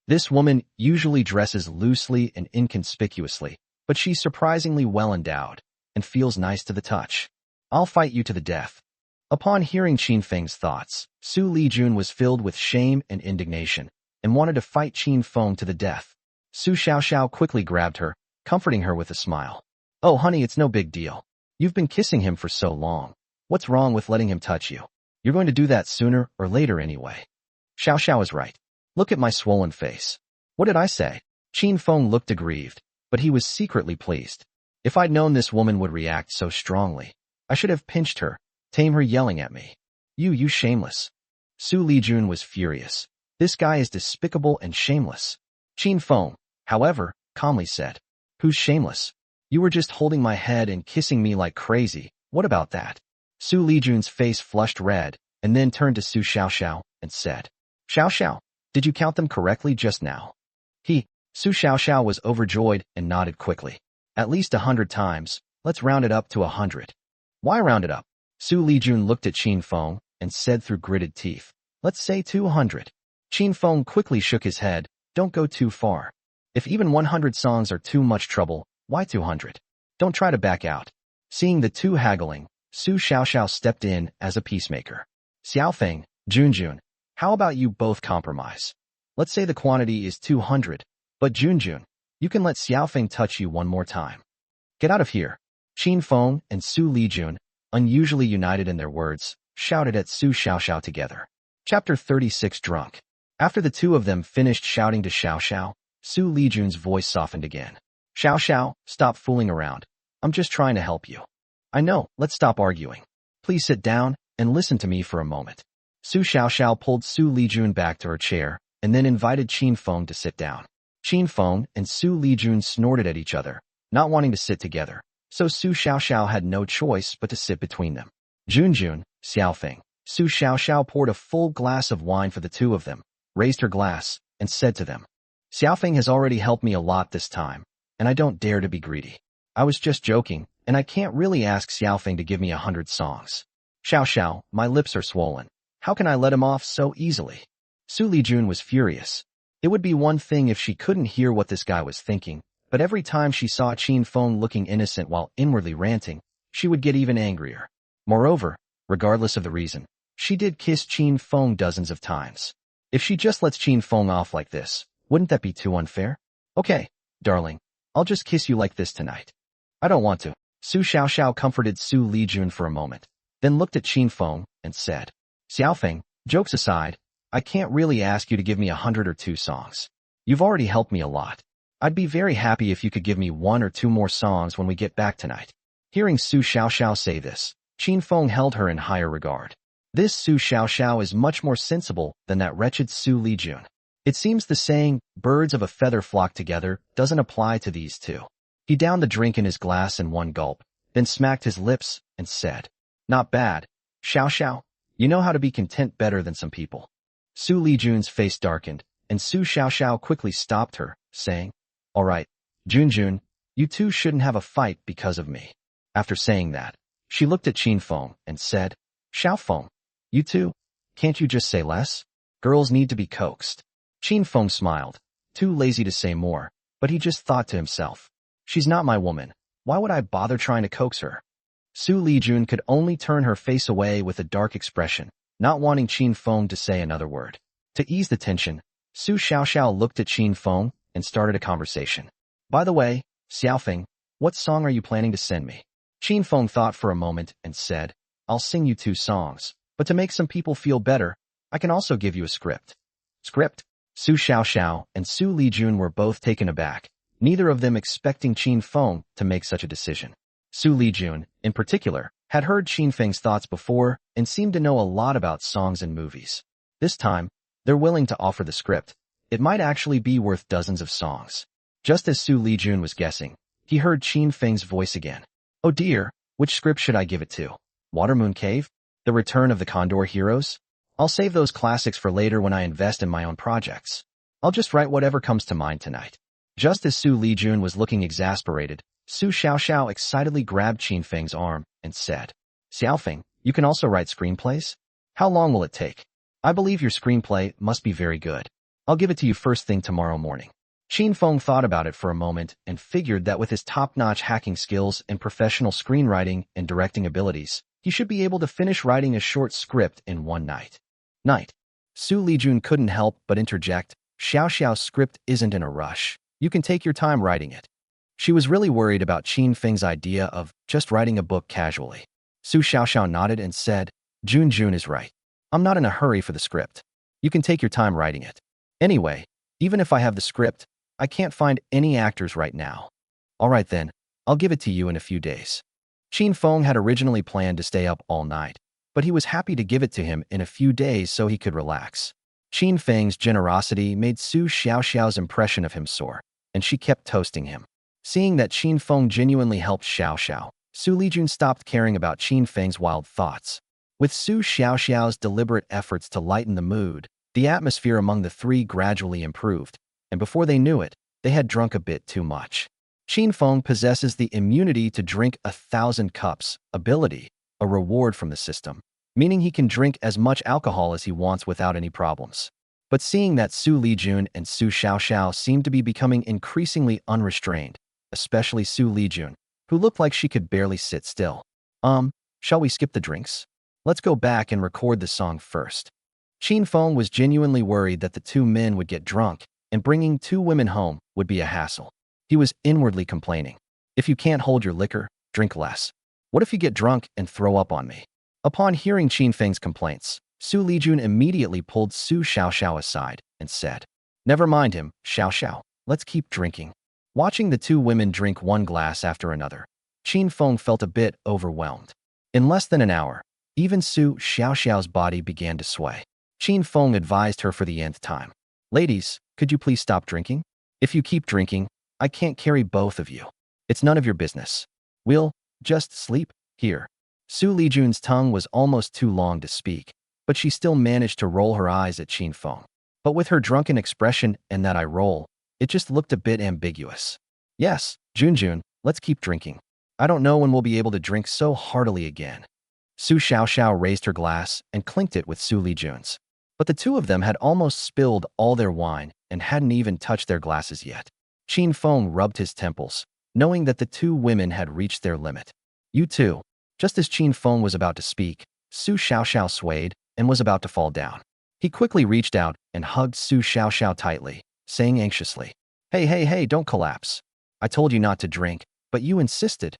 This woman usually dresses loosely and inconspicuously, but she's surprisingly well endowed and feels nice to the touch. I'll fight you to the death. Upon hearing Qin Feng's thoughts, Xu Lijun was filled with shame and indignation and wanted to fight Qin Feng to the death. Su Xiaoxiao quickly grabbed her, comforting her with a smile. Oh honey, it's no big deal. You've been kissing him for so long. What's wrong with letting him touch you? You're going to do that sooner or later anyway. Xiaoxiao is right. Look at my swollen face. What did I say? Qin Feng looked aggrieved, but he was secretly pleased. If I'd known this woman would react so strongly, I should have pinched her, tame her yelling at me. You shameless. Xu Lijun was furious. This guy is despicable and shameless. Qin Feng, however, calmly said, who's shameless? You were just holding my head and kissing me like crazy. What about that? Xu Lijun's face flushed red, and then turned to Su Xiaoxiao and said, Xiaoxiao, did you count them correctly just now? Su Xiaoxiao was overjoyed and nodded quickly. At least 100 times. Let's round it up to 100. Why round it up? Xu Lijun looked at Qin Feng and said through gritted teeth, let's say 200. Qin Feng quickly shook his head, don't go too far. If even 100 songs are too much trouble, why 200? Don't try to back out. Seeing the two haggling, Su Xiaoxiao stepped in as a peacemaker. Xiaofeng, Junjun, how about you both compromise? Let's say the quantity is 200, but Junjun, you can let Xiaofeng touch you one more time. Get out of here. Qin Feng and Xu Lijun, unusually united in their words, shouted at Su Xiaoxiao together. Chapter 36 Drunk. After the two of them finished shouting to Xiaoxiao, Xu Lijun's voice softened again. Xiaoxiao, stop fooling around. I'm just trying to help you. I know, let's stop arguing. Please sit down and listen to me for a moment. Su Xiaoxiao pulled Xu Lijun back to her chair and then invited Qin Feng to sit down. Qin Feng and Xu Lijun snorted at each other, not wanting to sit together, so Su Xiaoxiao had no choice but to sit between them. Junjun, Xiaofeng, Su Xiaoxiao poured a full glass of wine for the two of them, raised her glass, and said to them, Xiaofeng has already helped me a lot this time, and I don't dare to be greedy. I was just joking, and I can't really ask Xiaofeng to give me 100 songs. Xiaoxiao, my lips are swollen. How can I let him off so easily? Xu Lijun was furious. It would be one thing if she couldn't hear what this guy was thinking, but every time she saw Qin Feng looking innocent while inwardly ranting, she would get even angrier. Moreover, regardless of the reason, she did kiss Qin Feng dozens of times. If she just lets Qin Feng off like this, wouldn't that be too unfair? Okay, darling, I'll just kiss you like this tonight. I don't want to. Su Xiaoxiao comforted Xu Lijun for a moment, then looked at Qin Feng and said, Xiaofeng, jokes aside, I can't really ask you to give me 100 or 2 songs. You've already helped me a lot. I'd be very happy if you could give me 1 or 2 more songs when we get back tonight. Hearing Su Xiaoxiao say this, Qin Feng held her in higher regard. This Su Xiaoxiao is much more sensible than that wretched Xu Lijun. It seems the saying, birds of a feather flock together, doesn't apply to these two. He downed the drink in his glass in one gulp, then smacked his lips and said, Not bad, Xiaoxiao. You know how to be content better than some people. Xu Lijun's face darkened, and Su Xiaoxiao quickly stopped her, saying, All right, Junjun, you two shouldn't have a fight because of me. After saying that, she looked at Qin Feng and said, Xiaofeng, you two, can't you just say less? Girls need to be coaxed. Qin Feng smiled, too lazy to say more, but he just thought to himself, She's not my woman. Why would I bother trying to coax her? Xu Lijun could only turn her face away with a dark expression, not wanting Qin Feng to say another word. To ease the tension, Su Xiaoxiao looked at Qin Feng and started a conversation. By the way, Xiaofeng, what song are you planning to send me? Qin Feng thought for a moment and said, I'll sing you 2 songs, but to make some people feel better, I can also give you a script. Script? Xu Xiaoxiao and Xu Lijun were both taken aback, neither of them expecting Qin Feng to make such a decision. Xu Lijun, in particular, had heard Qin Feng's thoughts before and seemed to know a lot about songs and movies. This time, they're willing to offer the script. It might actually be worth dozens of songs. Just as Xu Lijun was guessing, he heard Qin Feng's voice again. Oh dear, which script should I give it to? Watermoon Cave? The Return of the Condor Heroes? I'll save those classics for later when I invest in my own projects. I'll just write whatever comes to mind tonight. Just as Xu Lijun was looking exasperated, Xu Xiaoxiao excitedly grabbed Qin Feng's arm and said, Xiaofeng, you can also write screenplays? How long will it take? I believe your screenplay must be very good. I'll give it to you first thing tomorrow morning. Qin Feng thought about it for a moment and figured that with his top-notch hacking skills and professional screenwriting and directing abilities, he should be able to finish writing a short script in one night. Xu Lijun couldn't help but interject, Xiaoxiao's script isn't in a rush. You can take your time writing it. She was really worried about Qin Feng's idea of just writing a book casually. Xu Xiaoxiao nodded and said, Jun is right. I'm not in a hurry for the script. You can take your time writing it. Anyway, even if I have the script, I can't find any actors right now. All right then, I'll give it to you in a few days. Qin Feng had originally planned to stay up all night, but he was happy to give it to him in a few days so he could relax. Qin Feng's generosity made Xu Xiaoxiao's impression of him soar, and she kept toasting him. Seeing that Qin Feng genuinely helped Xiaoxiao, Xu Lijun stopped caring about Qin Feng's wild thoughts. With Xu Xiaoxiao's deliberate efforts to lighten the mood, the atmosphere among the 3 gradually improved, and before they knew it, they had drunk a bit too much. Qin Feng possesses the immunity to drink 1,000 cups ability, a reward from the system, meaning he can drink as much alcohol as he wants without any problems. But seeing that Xu Lijun and Xu Xiaoxiao seemed to be becoming increasingly unrestrained, especially Xu Lijun, who looked like she could barely sit still. Shall we skip the drinks? Let's go back and record the song first. Qin Feng was genuinely worried that the 2 men would get drunk, and bringing 2 women home would be a hassle. He was inwardly complaining. If you can't hold your liquor, drink less. What if you get drunk and throw up on me? Upon hearing Qin Feng's complaints, Xu Lijun immediately pulled Xu Xiaoxiao aside and said, Never mind him, Xiaoxiao, let's keep drinking. Watching the 2 women drink one glass after another, Qin Feng felt a bit overwhelmed. In less than an hour, even Xu Xiaoxiao's body began to sway. Qin Feng advised her for the nth time. Ladies, could you please stop drinking? If you keep drinking, I can't carry both of you. It's none of your business. We'll just sleep here. Xu Lijun's tongue was almost too long to speak, but she still managed to roll her eyes at Qin Feng. But with her drunken expression and that eye roll, it just looked a bit ambiguous. Yes, Jun, let's keep drinking. I don't know when we'll be able to drink so heartily again. Xu Xiaoxiao raised her glass and clinked it with Xu Lijun's. But the 2 of them had almost spilled all their wine and hadn't even touched their glasses yet. Qin Feng rubbed his temples, knowing that the 2 women had reached their limit. You too. Just as Qin Feng was about to speak, Xu Xiaoxiao swayed and was about to fall down. He quickly reached out and hugged Xu Xiaoxiao tightly, saying anxiously, Hey, don't collapse. I told you not to drink, but you insisted.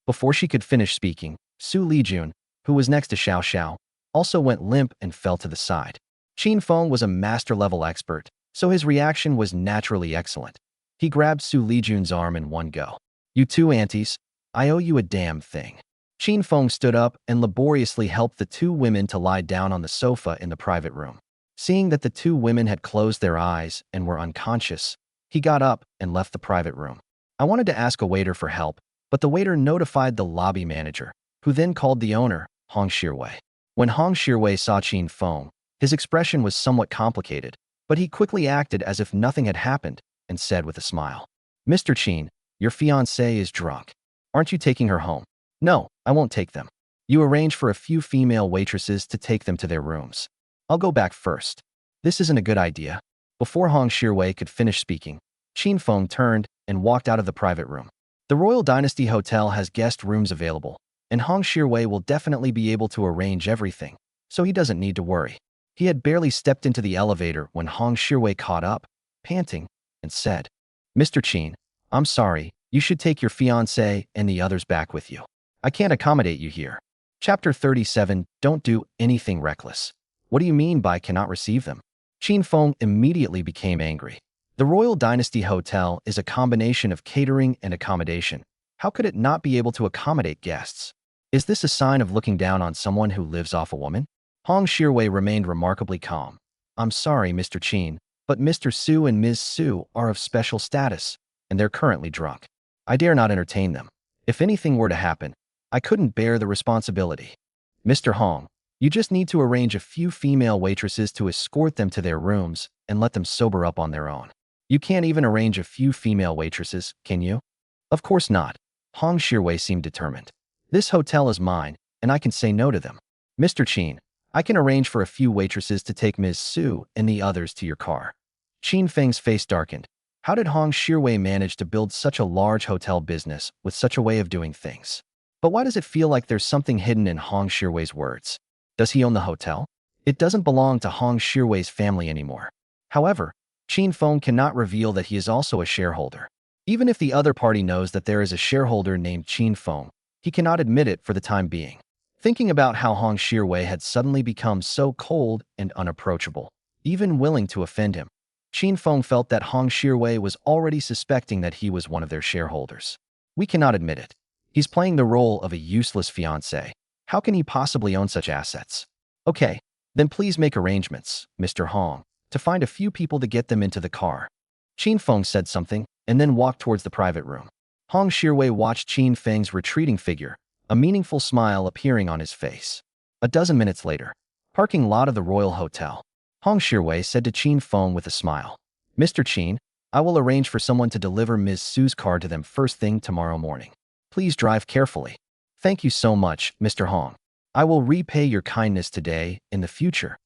Before she could finish speaking, Xu Lijun, who was next to Xiaoxiao, also went limp and fell to the side. Qin Feng was a master-level expert, so his reaction was naturally excellent. He grabbed Xu Lijun's arm in one go. You 2 aunties, I owe you a damn thing. Qin Feng stood up and laboriously helped the 2 women to lie down on the sofa in the private room. Seeing that the 2 women had closed their eyes and were unconscious, he got up and left the private room. I wanted to ask a waiter for help, but the waiter notified the lobby manager, who then called the owner, Hong Shirwei. When Hong Shirwei saw Qin Feng, his expression was somewhat complicated, but he quickly acted as if nothing had happened and said with a smile, Mr. Qin, your fiancée is drunk. Aren't you taking her home? No, I won't take them. You arrange for a few female waitresses to take them to their rooms. I'll go back first. This isn't a good idea. Before Hong Shirwei could finish speaking, Qin Feng turned and walked out of the private room. The Royal Dynasty Hotel has guest rooms available, and Hong Shirwei will definitely be able to arrange everything, so he doesn't need to worry. He had barely stepped into the elevator when Hong Shirwei caught up, panting, and said, Mr. Qin, I'm sorry, you should take your fiancé and the others back with you. I can't accommodate you here. Chapter 37, Don't do anything reckless. What do you mean by cannot receive them? Qin Feng immediately became angry. The Royal Dynasty Hotel is a combination of catering and accommodation. How could it not be able to accommodate guests? Is this a sign of looking down on someone who lives off a woman? Hong Shirwei remained remarkably calm. I'm sorry, Mr. Qin, but Mr. Su and Ms. Su are of special status, and they're currently drunk. I dare not entertain them. If anything were to happen, I couldn't bear the responsibility. Mr. Hong, you just need to arrange a few female waitresses to escort them to their rooms and let them sober up on their own. You can't even arrange a few female waitresses, can you? Of course not. Hong Shirwei seemed determined. This hotel is mine, and I can say no to them. Mr. Qin, I can arrange for a few waitresses to take Ms. Su and the others to your car. Qin Feng's face darkened. How did Hong Shirwei manage to build such a large hotel business with such a way of doing things? But why does it feel like there's something hidden in Hong Shirwei's words? Does he own the hotel? It doesn't belong to Hong Shirwei's family anymore. However, Qin Feng cannot reveal that he is also a shareholder. Even if the other party knows that there is a shareholder named Qin Feng, he cannot admit it for the time being. Thinking about how Hong Shirwei had suddenly become so cold and unapproachable, even willing to offend him, Qin Feng felt that Hong Shirwei was already suspecting that he was one of their shareholders. We cannot admit it. He's playing the role of a useless fiancé. How can he possibly own such assets? Okay, then please make arrangements, Mr. Hong, to find a few people to get them into the car. Qin Feng said something and then walked towards the private room. Hong Shirwei watched Qin Feng's retreating figure, a meaningful smile appearing on his face. A dozen minutes later, parking lot of the Royal Hotel, Hong Shirwei said to Qin Feng with a smile, Mr. Qin, I will arrange for someone to deliver Ms. Su's car to them first thing tomorrow morning. Please drive carefully. Thank you so much, Mr. Hong. I will repay your kindness today in the future.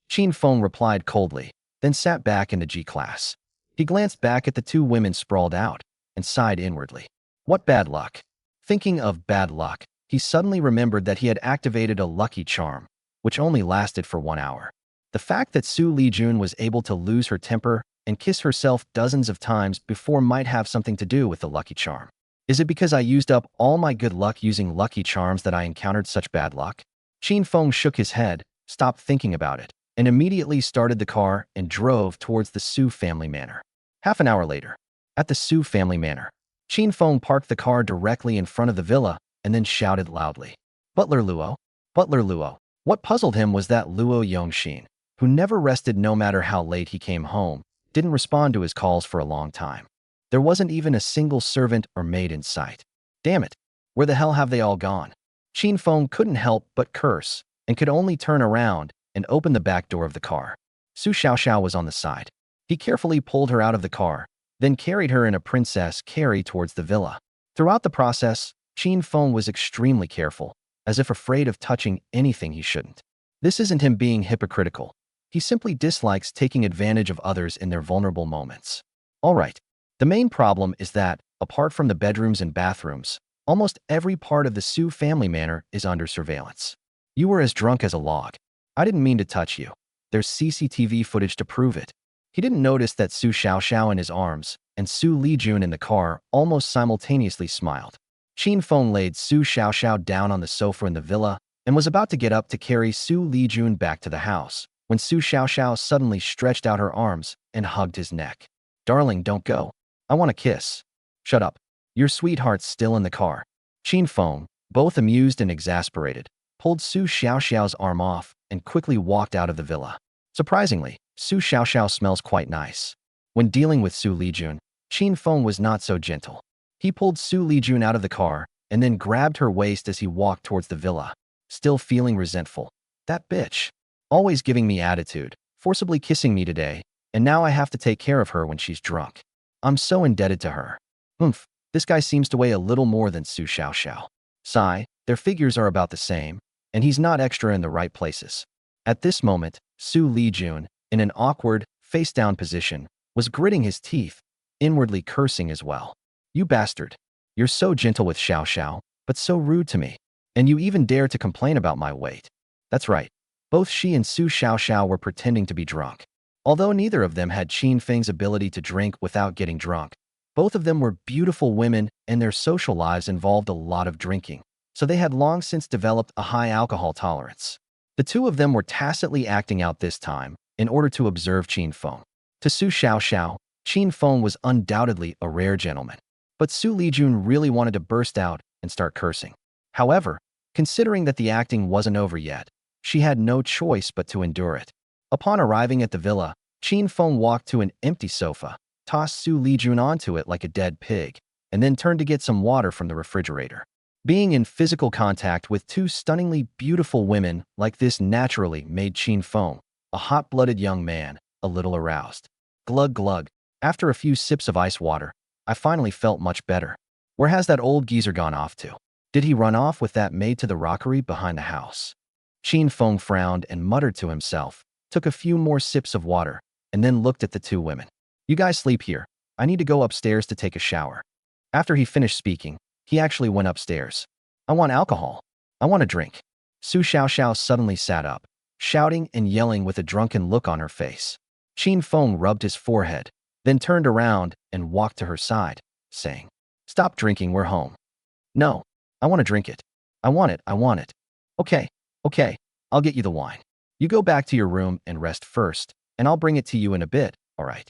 Qin Feng replied coldly, then sat back in the G-class. He glanced back at the two women sprawled out and sighed inwardly. What bad luck. Thinking of bad luck, he suddenly remembered that he had activated a lucky charm, which only lasted for 1 hour. The fact that Xu Lijun was able to lose her temper and kiss herself dozens of times before might have something to do with the lucky charm. Is it because I used up all my good luck using lucky charms that I encountered such bad luck? Qin Feng shook his head, stopped thinking about it, and immediately started the car and drove towards the Su family manor. Half an hour later, at the Su family manor, Qin Feng parked the car directly in front of the villa and then shouted loudly, Butler Luo! Butler Luo! What puzzled him was that Luo Yongxin, who never rested no matter how late he came home, didn't respond to his calls for a long time. There wasn't even a single servant or maid in sight. Damn it! Where the hell have they all gone? Qin Feng couldn't help but curse and could only turn around and open the back door of the car. Su Xiaoxiao was on the side. He carefully pulled her out of the car, then carried her in a princess carry towards the villa. Throughout the process, Qin Feng was extremely careful, as if afraid of touching anything he shouldn't. This isn't him being hypocritical. He simply dislikes taking advantage of others in their vulnerable moments. All right. The main problem is that, apart from the bedrooms and bathrooms, almost every part of the Su family manor is under surveillance. You were as drunk as a log. I didn't mean to touch you. There's CCTV footage to prove it. He didn't notice that Su Xiaoxiao in his arms and Xu Lijun in the car almost simultaneously smiled. Qin Feng laid Su Xiaoxiao down on the sofa in the villa and was about to get up to carry Xu Lijun back to the house when Su Xiaoxiao suddenly stretched out her arms and hugged his neck. Darling, don't go. I want a kiss. Shut up. Your sweetheart's still in the car. Qin Feng, both amused and exasperated, pulled Su Xiaoxiao's arm off and quickly walked out of the villa. Surprisingly, Su Xiaoxiao smells quite nice. When dealing with Xu Lijun, Qin Feng was not so gentle. He pulled Xu Lijun out of the car and then grabbed her waist as he walked towards the villa, still feeling resentful. That bitch. Always giving me attitude, forcibly kissing me today, and now I have to take care of her when she's drunk. I'm so indebted to her. This guy seems to weigh a little more than Su Xiaoxiao. Sigh, their figures are about the same, and he's not extra in the right places. At this moment, Xu Lijun, in an awkward, face-down position, was gritting his teeth, inwardly cursing as well. You bastard. You're so gentle with Xiaoxiao, but so rude to me. And you even dare to complain about my weight. That's right. Both she and Su Xiaoxiao were pretending to be drunk. Although neither of them had Qin Feng's ability to drink without getting drunk, both of them were beautiful women and their social lives involved a lot of drinking. so they had long since developed a high alcohol tolerance. The two of them were tacitly acting out this time in order to observe Qin Feng. To Su Xiaoxiao, Qin Feng was undoubtedly a rare gentleman. But Xu Lijun really wanted to burst out and start cursing. However, considering that the acting wasn't over yet, she had no choice but to endure it. Upon arriving at the villa, Qin Feng walked to an empty sofa, tossed Xu Lijun onto it like a dead pig, and then turned to get some water from the refrigerator. Being in physical contact with two stunningly beautiful women like this naturally made Qin Feng, a hot-blooded young man, a little aroused. Glug glug. After a few sips of ice water, I finally felt much better. Where has that old geezer gone off to? Did he run off with that maid to the rockery behind the house? Qin Feng frowned and muttered to himself, took a few more sips of water, and then looked at the two women. You guys sleep here. I need to go upstairs to take a shower. After he finished speaking, he actually went upstairs. I want alcohol. I want a drink. Su Xiaoxiao suddenly sat up, shouting and yelling with a drunken look on her face. Qin Feng rubbed his forehead, then turned around and walked to her side, saying, Stop drinking, we're home. No, I want to drink it. I want it, I want it. Okay, I'll get you the wine. You go back to your room and rest first, and I'll bring it to you in a bit, all right?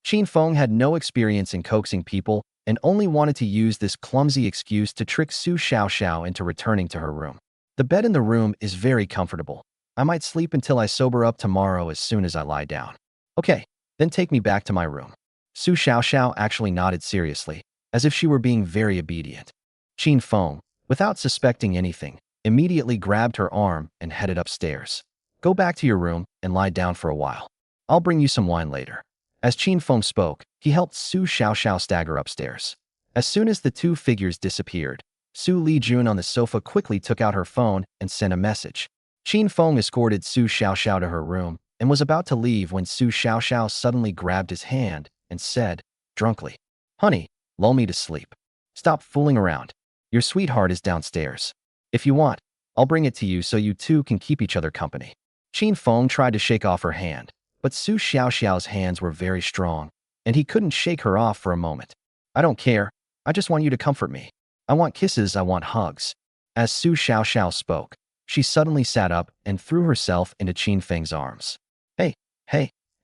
Qin Feng had no experience in coaxing people and only wanted to use this clumsy excuse to trick Su Xiaoxiao into returning to her room. The bed in the room is very comfortable. I might sleep until I sober up tomorrow as soon as I lie down. Okay, then take me back to my room. Su Xiaoxiao actually nodded seriously, as if she were being very obedient. Qin Feng, without suspecting anything, immediately grabbed her arm and headed upstairs. Go back to your room and lie down for a while. I'll bring you some wine later. As Qin Feng spoke, he helped Su Xiaoxiao stagger upstairs. As soon as the two figures disappeared, Xu Lijun on the sofa quickly took out her phone and sent a message. Qin Feng escorted Su Xiaoxiao to her room and was about to leave when Su Xiaoxiao suddenly grabbed his hand and said, drunkenly, Honey, lull me to sleep. Stop fooling around. Your sweetheart is downstairs. If you want, I'll bring it to you so you two can keep each other company. Qin Feng tried to shake off her hand, but Su Xiaoxiao's hands were very strong, and he couldn't shake her off for a moment. I don't care. I just want you to comfort me. I want kisses, I want hugs. As Su Xiaoxiao spoke, she suddenly sat up and threw herself into Qin Feng's arms.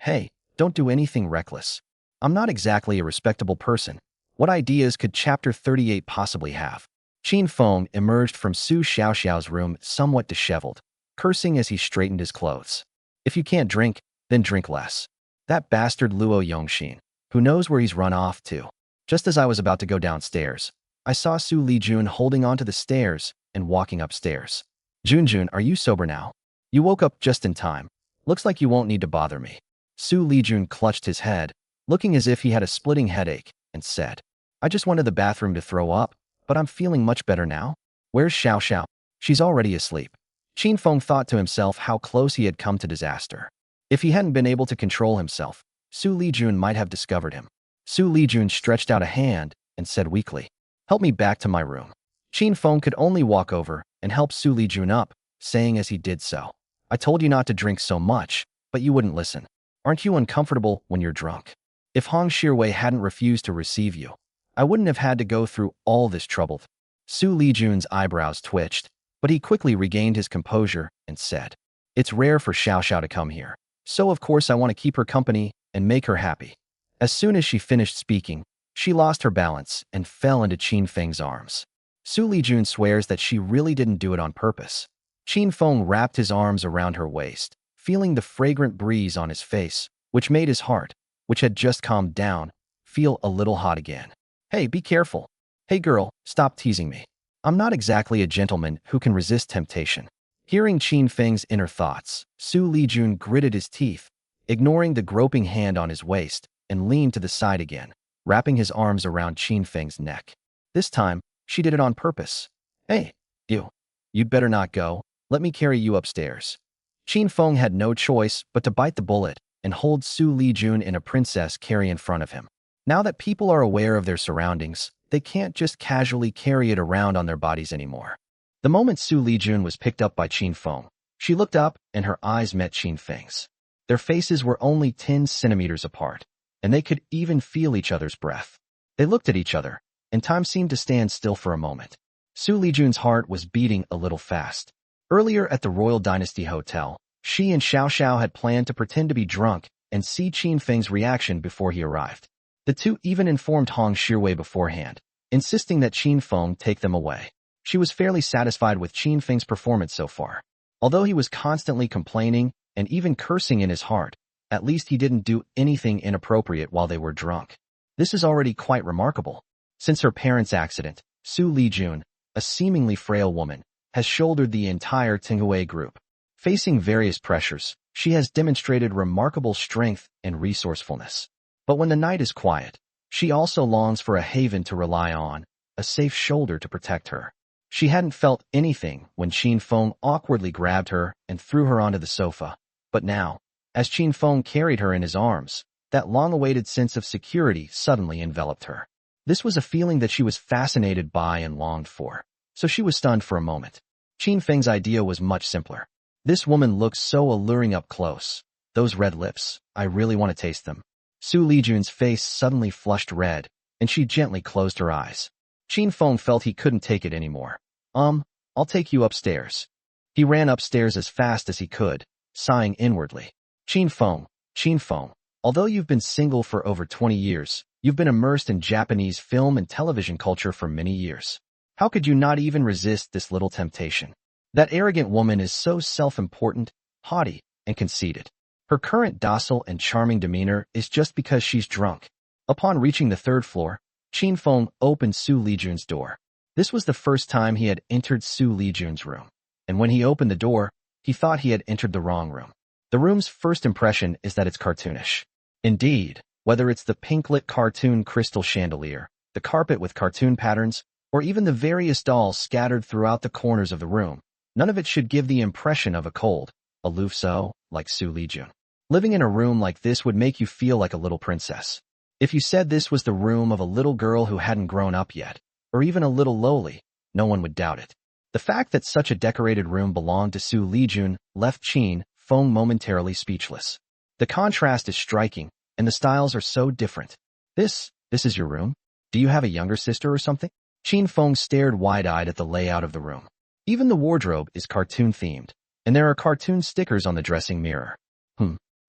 Hey, don't do anything reckless. I'm not exactly a respectable person. What ideas could Chapter 38 possibly have? Qin Feng emerged from Su Xiaoxiao's room somewhat disheveled, cursing as he straightened his clothes. If you can't drink, then drink less. That bastard Luo Yongxin, who knows where he's run off to. Just as I was about to go downstairs, I saw Xu Lijun holding onto the stairs and walking upstairs. Junjun, are you sober now? You woke up just in time. Looks like you won't need to bother me. Xu Lijun clutched his head, looking as if he had a splitting headache, and said, I just went to the bathroom to throw up, but I'm feeling much better now. Where's Xiao Xiao? She's already asleep. Qin Feng thought to himself how close he had come to disaster. If he hadn't been able to control himself, Xu Lijun might have discovered him. Xu Lijun stretched out a hand and said weakly, Help me back to my room. Qin Feng could only walk over and help Xu Lijun up, saying as he did so, I told you not to drink so much, but you wouldn't listen. Aren't you uncomfortable when you're drunk? If Hong Shirwei hadn't refused to receive you, I wouldn't have had to go through all this trouble. Xu Lijun's eyebrows twitched, but he quickly regained his composure and said, It's rare for Xiao Xiao to come here, so of course I want to keep her company and make her happy. As soon as she finished speaking, she lost her balance and fell into Qin Feng's arms. Xu Lijun swears that she really didn't do it on purpose. Qin Feng wrapped his arms around her waist, feeling the fragrant breeze on his face, which made his heart, which had just calmed down, feel a little hot again. Hey, be careful. Hey girl, stop teasing me. I'm not exactly a gentleman who can resist temptation. Hearing Qin Feng's inner thoughts, Xu Lijun gritted his teeth, ignoring the groping hand on his waist, and leaned to the side again, wrapping his arms around Qin Feng's neck. This time, she did it on purpose. Hey, you'd better not go. Let me carry you upstairs. Qin Feng had no choice but to bite the bullet and hold Xu Lijun in a princess carry in front of him. Now that people are aware of their surroundings, they can't just casually carry it around on their bodies anymore. The moment Xu Lijun was picked up by Qin Feng, she looked up and her eyes met Qin Feng's. Their faces were only 10 centimeters apart, and they could even feel each other's breath. They looked at each other, and time seemed to stand still for a moment. Xu Lijun's heart was beating a little fast. Earlier at the Royal Dynasty Hotel, she and Xiao Xiao had planned to pretend to be drunk and see Qin Feng's reaction before he arrived. The two even informed Hong Shirwei beforehand, insisting that Qin Feng take them away. She was fairly satisfied with Qin Feng's performance so far. Although he was constantly complaining and even cursing in his heart, at least he didn't do anything inappropriate while they were drunk. This is already quite remarkable. Since her parents' accident, Xu Lijun, a seemingly frail woman, has shouldered the entire Tenghui Group. Facing various pressures, she has demonstrated remarkable strength and resourcefulness. But when the night is quiet, she also longs for a haven to rely on, a safe shoulder to protect her. She hadn't felt anything when Qin Feng awkwardly grabbed her and threw her onto the sofa. But now, as Qin Feng carried her in his arms, that long-awaited sense of security suddenly enveloped her. This was a feeling that she was fascinated by and longed for, so she was stunned for a moment. Qin Feng's idea was much simpler. This woman looks so alluring up close. Those red lips, I really want to taste them. Xu Lijun's face suddenly flushed red, and she gently closed her eyes. Qin Feng felt he couldn't take it anymore. I'll take you upstairs. He ran upstairs as fast as he could, sighing inwardly. Qin Feng, although you've been single for over 20 years, you've been immersed in Japanese film and television culture for many years. How could you not even resist this little temptation? That arrogant woman is so self-important, haughty, and conceited. Her current docile and charming demeanor is just because she's drunk. Upon reaching the third floor, Qin Feng opened Xu Lijun's door. This was the first time he had entered Xu Lijun's room, and when he opened the door, he thought he had entered the wrong room. The room's first impression is that it's cartoonish. Indeed, whether it's the pink-lit cartoon crystal chandelier, the carpet with cartoon patterns, or even the various dolls scattered throughout the corners of the room, none of it should give the impression of a cold, aloof soul like Xu Lijun. Living in a room like this would make you feel like a little princess. If you said this was the room of a little girl who hadn't grown up yet, or even a little lowly, no one would doubt it. The fact that such a decorated room belonged to Xu Lijun left Qin Feng momentarily speechless. The contrast is striking, and the styles are so different. This is your room? Do you have a younger sister or something? Qin Feng stared wide-eyed at the layout of the room. Even the wardrobe is cartoon-themed, and there are cartoon stickers on the dressing mirror.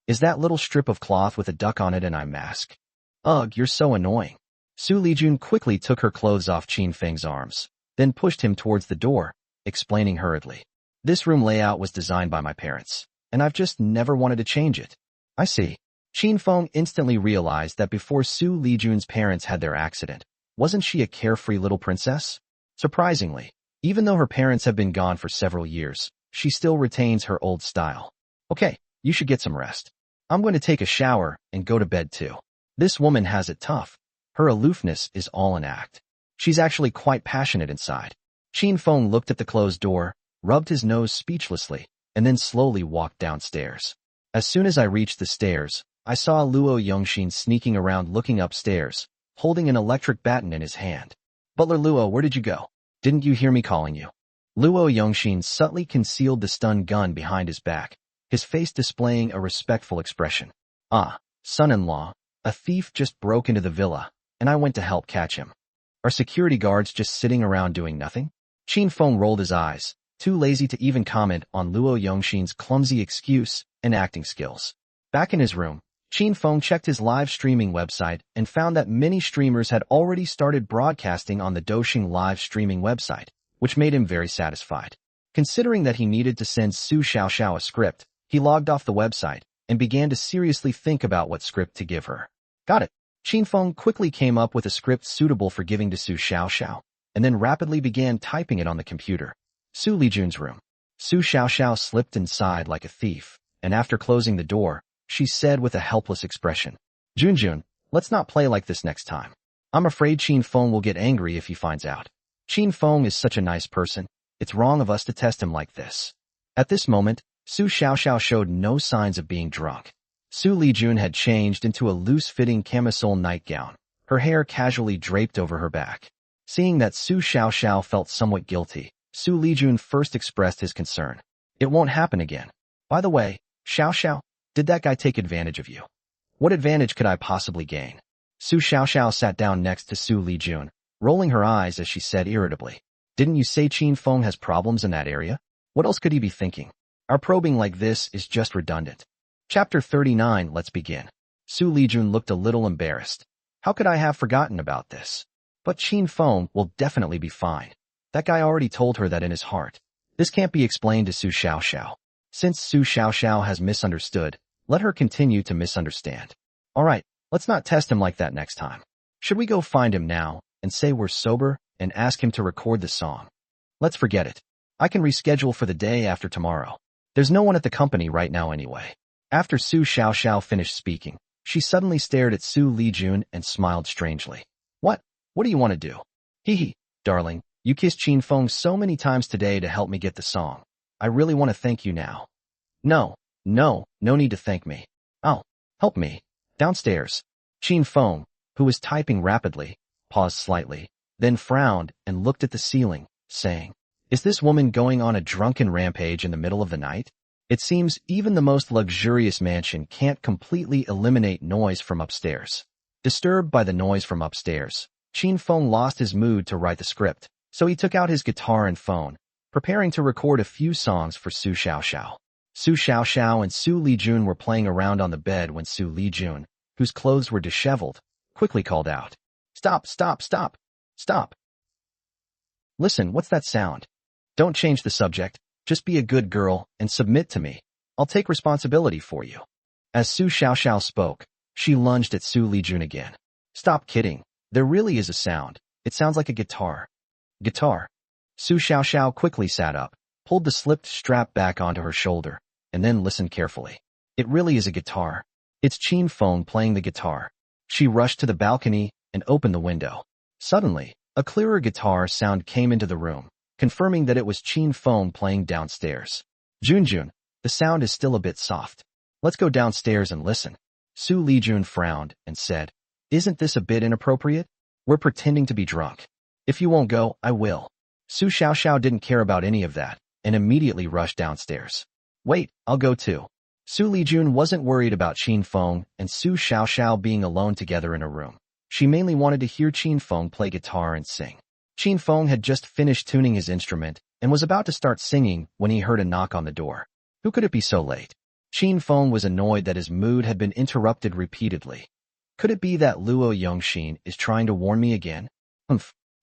Is that little strip of cloth with a duck on it an eye mask? Ugh, you're so annoying. Xu Lijun quickly took her clothes off Qin Feng's arms, then pushed him towards the door, explaining hurriedly. This room layout was designed by my parents, and I've just never wanted to change it. I see. Qin Feng instantly realized that before Xu Lijun's parents had their accident, wasn't she a carefree little princess? Surprisingly, even though her parents have been gone for several years, she still retains her old style. Okay, you should get some rest. I'm going to take a shower and go to bed too. This woman has it tough. Her aloofness is all an act. She's actually quite passionate inside. Qin Feng looked at the closed door, rubbed his nose speechlessly, and then slowly walked downstairs. As soon as I reached the stairs, I saw Luo Yongxin sneaking around looking upstairs, holding an electric baton in his hand. Butler Luo, where did you go? Didn't you hear me calling you? Luo Yongxin subtly concealed the stun gun behind his back, his face displaying a respectful expression. Ah, son-in-law, a thief just broke into the villa, and I went to help catch him. Are security guards just sitting around doing nothing? Qin Feng rolled his eyes, too lazy to even comment on Luo Yongxin's clumsy excuse and acting skills. Back in his room, Qin Feng checked his live streaming website and found that many streamers had already started broadcasting on the Douxing live streaming website, which made him very satisfied. Considering that he needed to send Su Xiaoxiao a script, he logged off the website and began to seriously think about what script to give her. Got it. Qin Feng quickly came up with a script suitable for giving to Su Xiaoxiao, and then rapidly began typing it on the computer. Xu Lijun's room. Su Xiaoxiao slipped inside like a thief, and after closing the door, she said with a helpless expression, Junjun, let's not play like this next time. I'm afraid Qin Feng will get angry if he finds out. Qin Feng is such a nice person, it's wrong of us to test him like this. At this moment, Su Xiaoxiao showed no signs of being drunk. Xu Lijun had changed into a loose-fitting camisole nightgown, her hair casually draped over her back. Seeing that Su Xiaoxiao felt somewhat guilty, Xu Lijun first expressed his concern. It won't happen again. By the way, Xiaoxiao, did that guy take advantage of you? What advantage could I possibly gain? Su Xiaoxiao sat down next to Xu Lijun, rolling her eyes as she said irritably. Didn't you say Qin Feng has problems in that area? What else could he be thinking? Our probing like this is just redundant. Chapter 39, let's begin. Xu Lijun looked a little embarrassed. How could I have forgotten about this? But Qin Feng will definitely be fine. That guy already told her that in his heart. This can't be explained to Su Xiaoxiao. Since Su Xiaoxiao has misunderstood, let her continue to misunderstand. Alright, let's not test him like that next time. Should we go find him now and say we're sober and ask him to record the song? Let's forget it. I can reschedule for the day after tomorrow. There's no one at the company right now anyway. After Su Xiaoxiao finished speaking, she suddenly stared at Xu Lijun and smiled strangely. What? What do you want to do? Hee, darling, you kissed Qin Feng so many times today to help me get the song. I really want to thank you now. No need to thank me. Oh, help me. Downstairs. Qin Feng, who was typing rapidly, paused slightly, then frowned and looked at the ceiling, saying, Is this woman going on a drunken rampage in the middle of the night? It seems even the most luxurious mansion can't completely eliminate noise from upstairs. Disturbed by the noise from upstairs, Qin Feng lost his mood to write the script, so he took out his guitar and phone, preparing to record a few songs for Su Xiaoxiao. Su Xiaoxiao and Xu Lijun were playing around on the bed when Xu Lijun, whose clothes were disheveled, quickly called out, Stop! Listen, what's that sound? Don't change the subject, just be a good girl and submit to me. I'll take responsibility for you. As Su Xiaoxiao spoke, she lunged at Xu Lijun again. Stop kidding, there really is a sound. It sounds like a guitar. Guitar. Su Xiaoxiao quickly sat up, pulled the slipped strap back onto her shoulder, and then listened carefully. It really is a guitar. It's Qin Feng playing the guitar. She rushed to the balcony and opened the window. Suddenly, a clearer guitar sound came into the room, confirming that it was Qin Feng playing downstairs. Junjun, the sound is still a bit soft. Let's go downstairs and listen. Xu Lijun frowned and said, Isn't this a bit inappropriate? We're pretending to be drunk. If you won't go, I will. Su Xiaoxiao didn't care about any of that, and immediately rushed downstairs. Wait, I'll go too. Xu Lijun wasn't worried about Qin Feng and Su Xiaoxiao being alone together in a room. She mainly wanted to hear Qin Feng play guitar and sing. Qin Feng had just finished tuning his instrument and was about to start singing when he heard a knock on the door. Who could it be so late? Qin Feng was annoyed that his mood had been interrupted repeatedly. Could it be that Luo Yongxin is trying to warn me again?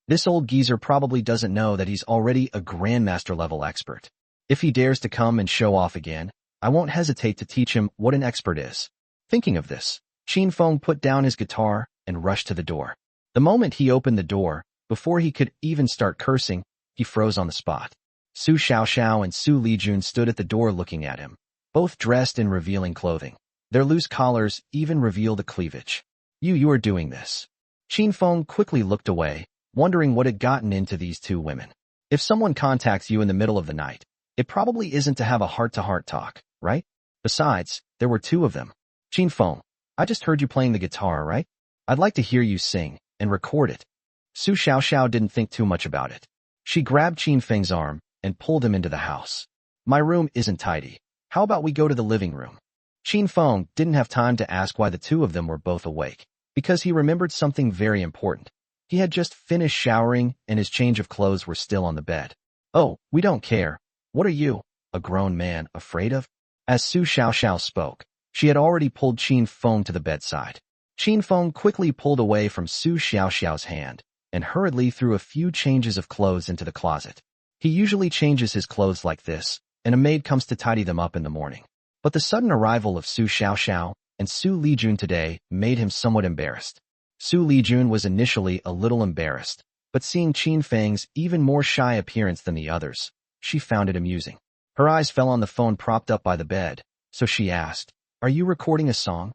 This old geezer probably doesn't know that he's already a grandmaster-level expert. If he dares to come and show off again, I won't hesitate to teach him what an expert is. Thinking of this, Qin Feng put down his guitar and rushed to the door. The moment he opened the door, before he could even start cursing, he froze on the spot. Su Xiaoxiao and Xu Lijun stood at the door looking at him, both dressed in revealing clothing. Their loose collars even revealed a cleavage. You are doing this. Qin Feng quickly looked away, wondering what had gotten into these two women. If someone contacts you in the middle of the night, it probably isn't to have a heart-to-heart talk, right? Besides, there were two of them. Qin Feng, I just heard you playing the guitar, right? I'd like to hear you sing and record it. Su Xiaoxiao didn't think too much about it. She grabbed Qin Feng's arm and pulled him into the house. My room isn't tidy. How about we go to the living room? Qin Feng didn't have time to ask why the two of them were both awake, because he remembered something very important. He had just finished showering and his change of clothes were still on the bed. Oh, we don't care. What are you, a grown man, afraid of? As Su Xiaoxiao spoke, she had already pulled Qin Feng to the bedside. Qin Feng quickly pulled away from Su Xiaoxiao's hand and hurriedly threw a few changes of clothes into the closet. He usually changes his clothes like this, and a maid comes to tidy them up in the morning. But the sudden arrival of Su Xiaoxiao and Xu Lijun today made him somewhat embarrassed. Xu Lijun was initially a little embarrassed, but seeing Qin Feng's even more shy appearance than the others, she found it amusing. Her eyes fell on the phone propped up by the bed, so she asked, Are you recording a song?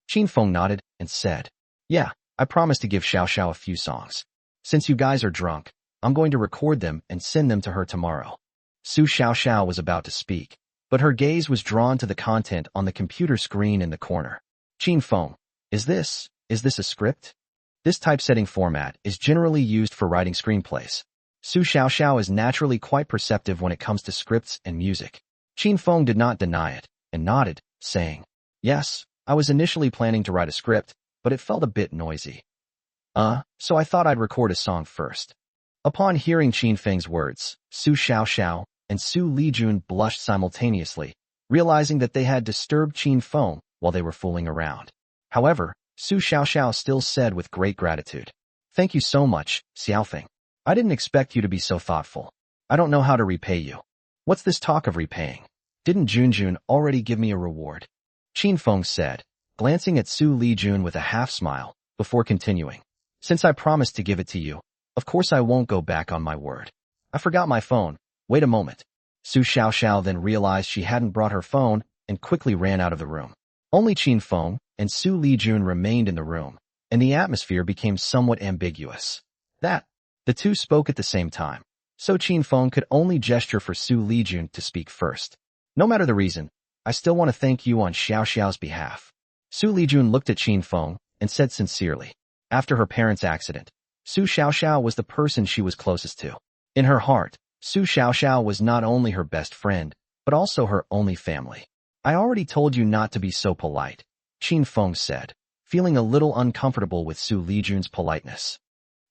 Qin Feng nodded and said, Yeah, I promised to give Xiaoxiao a few songs. Since you guys are drunk, I'm going to record them and send them to her tomorrow. Su Xiaoxiao was about to speak, but her gaze was drawn to the content on the computer screen in the corner. Qin Feng, is this a script? This typesetting format is generally used for writing screenplays. Su Xiaoxiao is naturally quite perceptive when it comes to scripts and music. Qin Feng did not deny it, and nodded, saying, Yes, I was initially planning to write a script, but it felt a bit noisy. So I thought I'd record a song first. Upon hearing Qin Feng's words, Xu Xiaoxiao and Xu Lijun blushed simultaneously, realizing that they had disturbed Qin Feng while they were fooling around. However, Xu Xiaoxiao still said with great gratitude, "Thank you so much, Xiaofeng. I didn't expect you to be so thoughtful. I don't know how to repay you." "What's this talk of repaying? Didn't Junjun already give me a reward?" Qin Feng said, glancing at Xu Lijun with a half-smile, before continuing. "Since I promised to give it to you, of course I won't go back on my word. I forgot my phone. Wait a moment." Xu Xiaoxiao then realized she hadn't brought her phone and quickly ran out of the room. Only Qin Feng and Xu Lijun remained in the room, and the atmosphere became somewhat ambiguous. The two spoke at the same time, so Qin Feng could only gesture for Xu Lijun to speak first. "No matter the reason, I still want to thank you on Xiao Xiao's behalf." Xu Lijun looked at Qin Feng and said sincerely. After her parents' accident, Xu Xiaoxiao was the person she was closest to. In her heart, Xu Xiaoxiao was not only her best friend, but also her only family. "I already told you not to be so polite," Qin Feng said, feeling a little uncomfortable with Xu Lijun's politeness.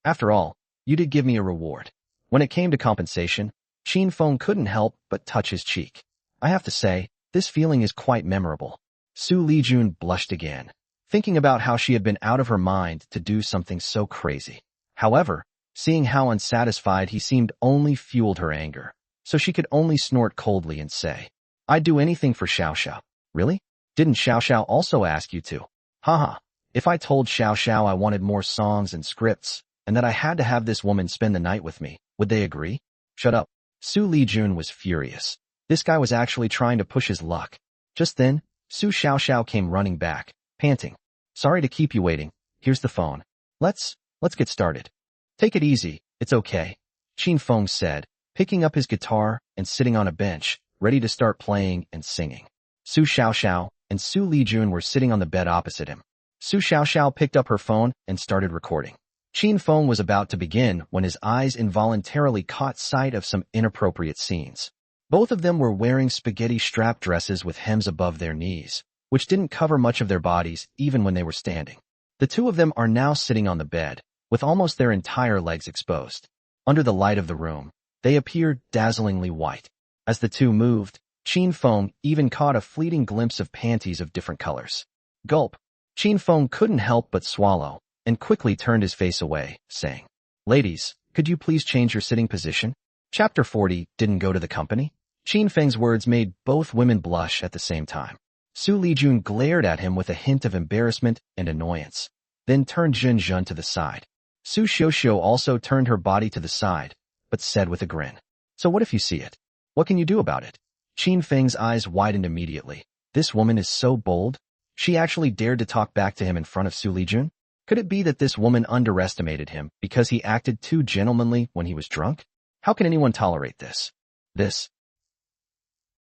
"After all, you did give me a reward." When it came to compensation, Qin Feng couldn't help but touch his cheek. "I have to say, this feeling is quite memorable." Xu Lijun blushed again, thinking about how she had been out of her mind to do something so crazy. However, seeing how unsatisfied he seemed only fueled her anger, so she could only snort coldly and say, "I'd do anything for Xiao Xiao." "Really? Didn't Xiao Xiao also ask you to?" "Haha, if I told Xiao Xiao I wanted more songs and scripts, and that I had to have this woman spend the night with me, would they agree?" "Shut up." Xu Lijun was furious. This guy was actually trying to push his luck. Just then, Xu Xiaoxiao came running back, panting. "Sorry to keep you waiting. Here's the phone. Let's get started." "Take it easy, it's okay," Qin Feng said, picking up his guitar and sitting on a bench, ready to start playing and singing. Xu Xiaoxiao and Xu Lijun were sitting on the bed opposite him. Xu Xiaoxiao picked up her phone and started recording. Qin Feng was about to begin when his eyes involuntarily caught sight of some inappropriate scenes. Both of them were wearing spaghetti strap dresses with hems above their knees, which didn't cover much of their bodies even when they were standing. The two of them are now sitting on the bed, with almost their entire legs exposed. Under the light of the room, they appeared dazzlingly white. As the two moved, Qin Feng even caught a fleeting glimpse of panties of different colors. Gulp. Qin Feng couldn't help but swallow, and quickly turned his face away, saying, "Ladies, could you please change your sitting position?" Chapter 40 didn't go to the company? Qin Feng's words made both women blush at the same time. Xu Lijun glared at him with a hint of embarrassment and annoyance, then turned Jun Jun to the side. Xu Xiuxiu also turned her body to the side, but said with a grin, "So what if you see it? What can you do about it?" Qin Feng's eyes widened immediately. This woman is so bold. She actually dared to talk back to him in front of Xu Lijun? Could it be that this woman underestimated him because he acted too gentlemanly when he was drunk? How can anyone tolerate this?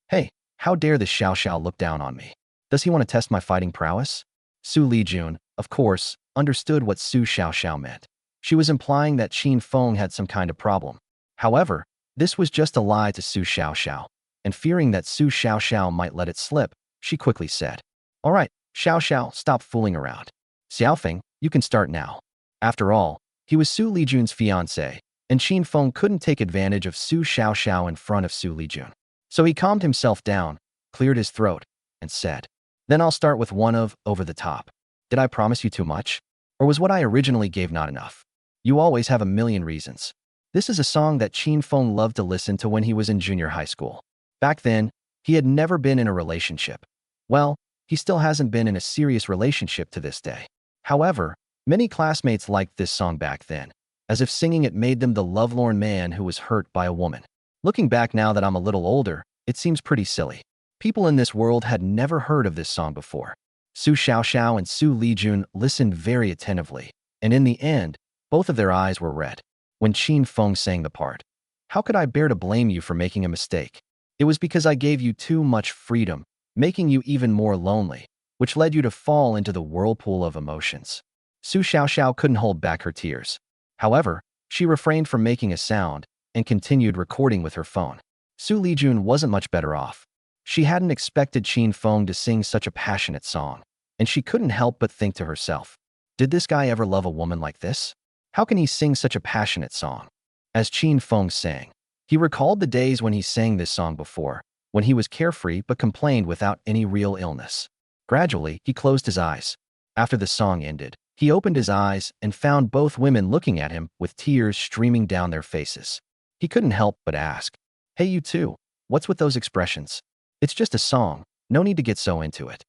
Hey, how dare this Xiao Xiao look down on me? Does he want to test my fighting prowess? Xu Lijun, of course, understood what Xu Xiaoxiao meant. She was implying that Qin Feng had some kind of problem. However, this was just a lie to Xu Xiaoxiao, and fearing that Xu Xiaoxiao might let it slip, she quickly said, "All right, Xiao Xiao, stop fooling around. Xiaofeng, you can start now." After all, he was Xu Lijun's fiancé, and Qin Feng couldn't take advantage of Xu Xiaoxiao in front of Xu Lijun. So he calmed himself down, cleared his throat, and said, "Then I'll start with one of Over the Top. Did I promise you too much? Or was what I originally gave not enough? You always have a million reasons." This is a song that Qin Feng loved to listen to when he was in junior high school. Back then, he had never been in a relationship. Well, he still hasn't been in a serious relationship to this day. However, many classmates liked this song back then, as if singing it made them the lovelorn man who was hurt by a woman. Looking back now that I'm a little older, it seems pretty silly. People in this world had never heard of this song before. Xu Xiaoxiao and Xu Lijun listened very attentively, and in the end, both of their eyes were red. When Qin Feng sang the part, "How could I bear to blame you for making a mistake? It was because I gave you too much freedom, making you even more lonely, which led you to fall into the whirlpool of emotions." Xu Xiaoxiao couldn't hold back her tears. However, she refrained from making a sound and continued recording with her phone. Xu Lijun wasn't much better off. She hadn't expected Qin Feng to sing such a passionate song, and she couldn't help but think to herself, did this guy ever love a woman like this? How can he sing such a passionate song? as Qin Feng sang. He recalled the days when he sang this song before, when he was carefree but complained without any real illness. Gradually, he closed his eyes. After the song ended, he opened his eyes and found both women looking at him with tears streaming down their faces. He couldn't help but ask, "Hey, you two, what's with those expressions? It's just a song, no need to get so into it."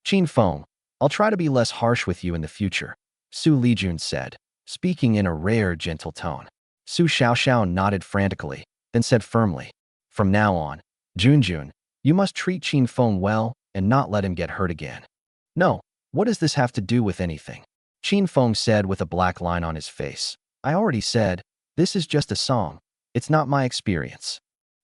"Qin Feng, I'll try to be less harsh with you in the future," Xu Lijun said, speaking in a rare, gentle tone. Xu Xiaoxiao nodded frantically, then said firmly, "From now on, Junjun, you must treat Qin Feng well and not let him get hurt again." "No, what does this have to do with anything?" Qin Feng said with a black line on his face. "I already said, this is just a song. It's not my experience.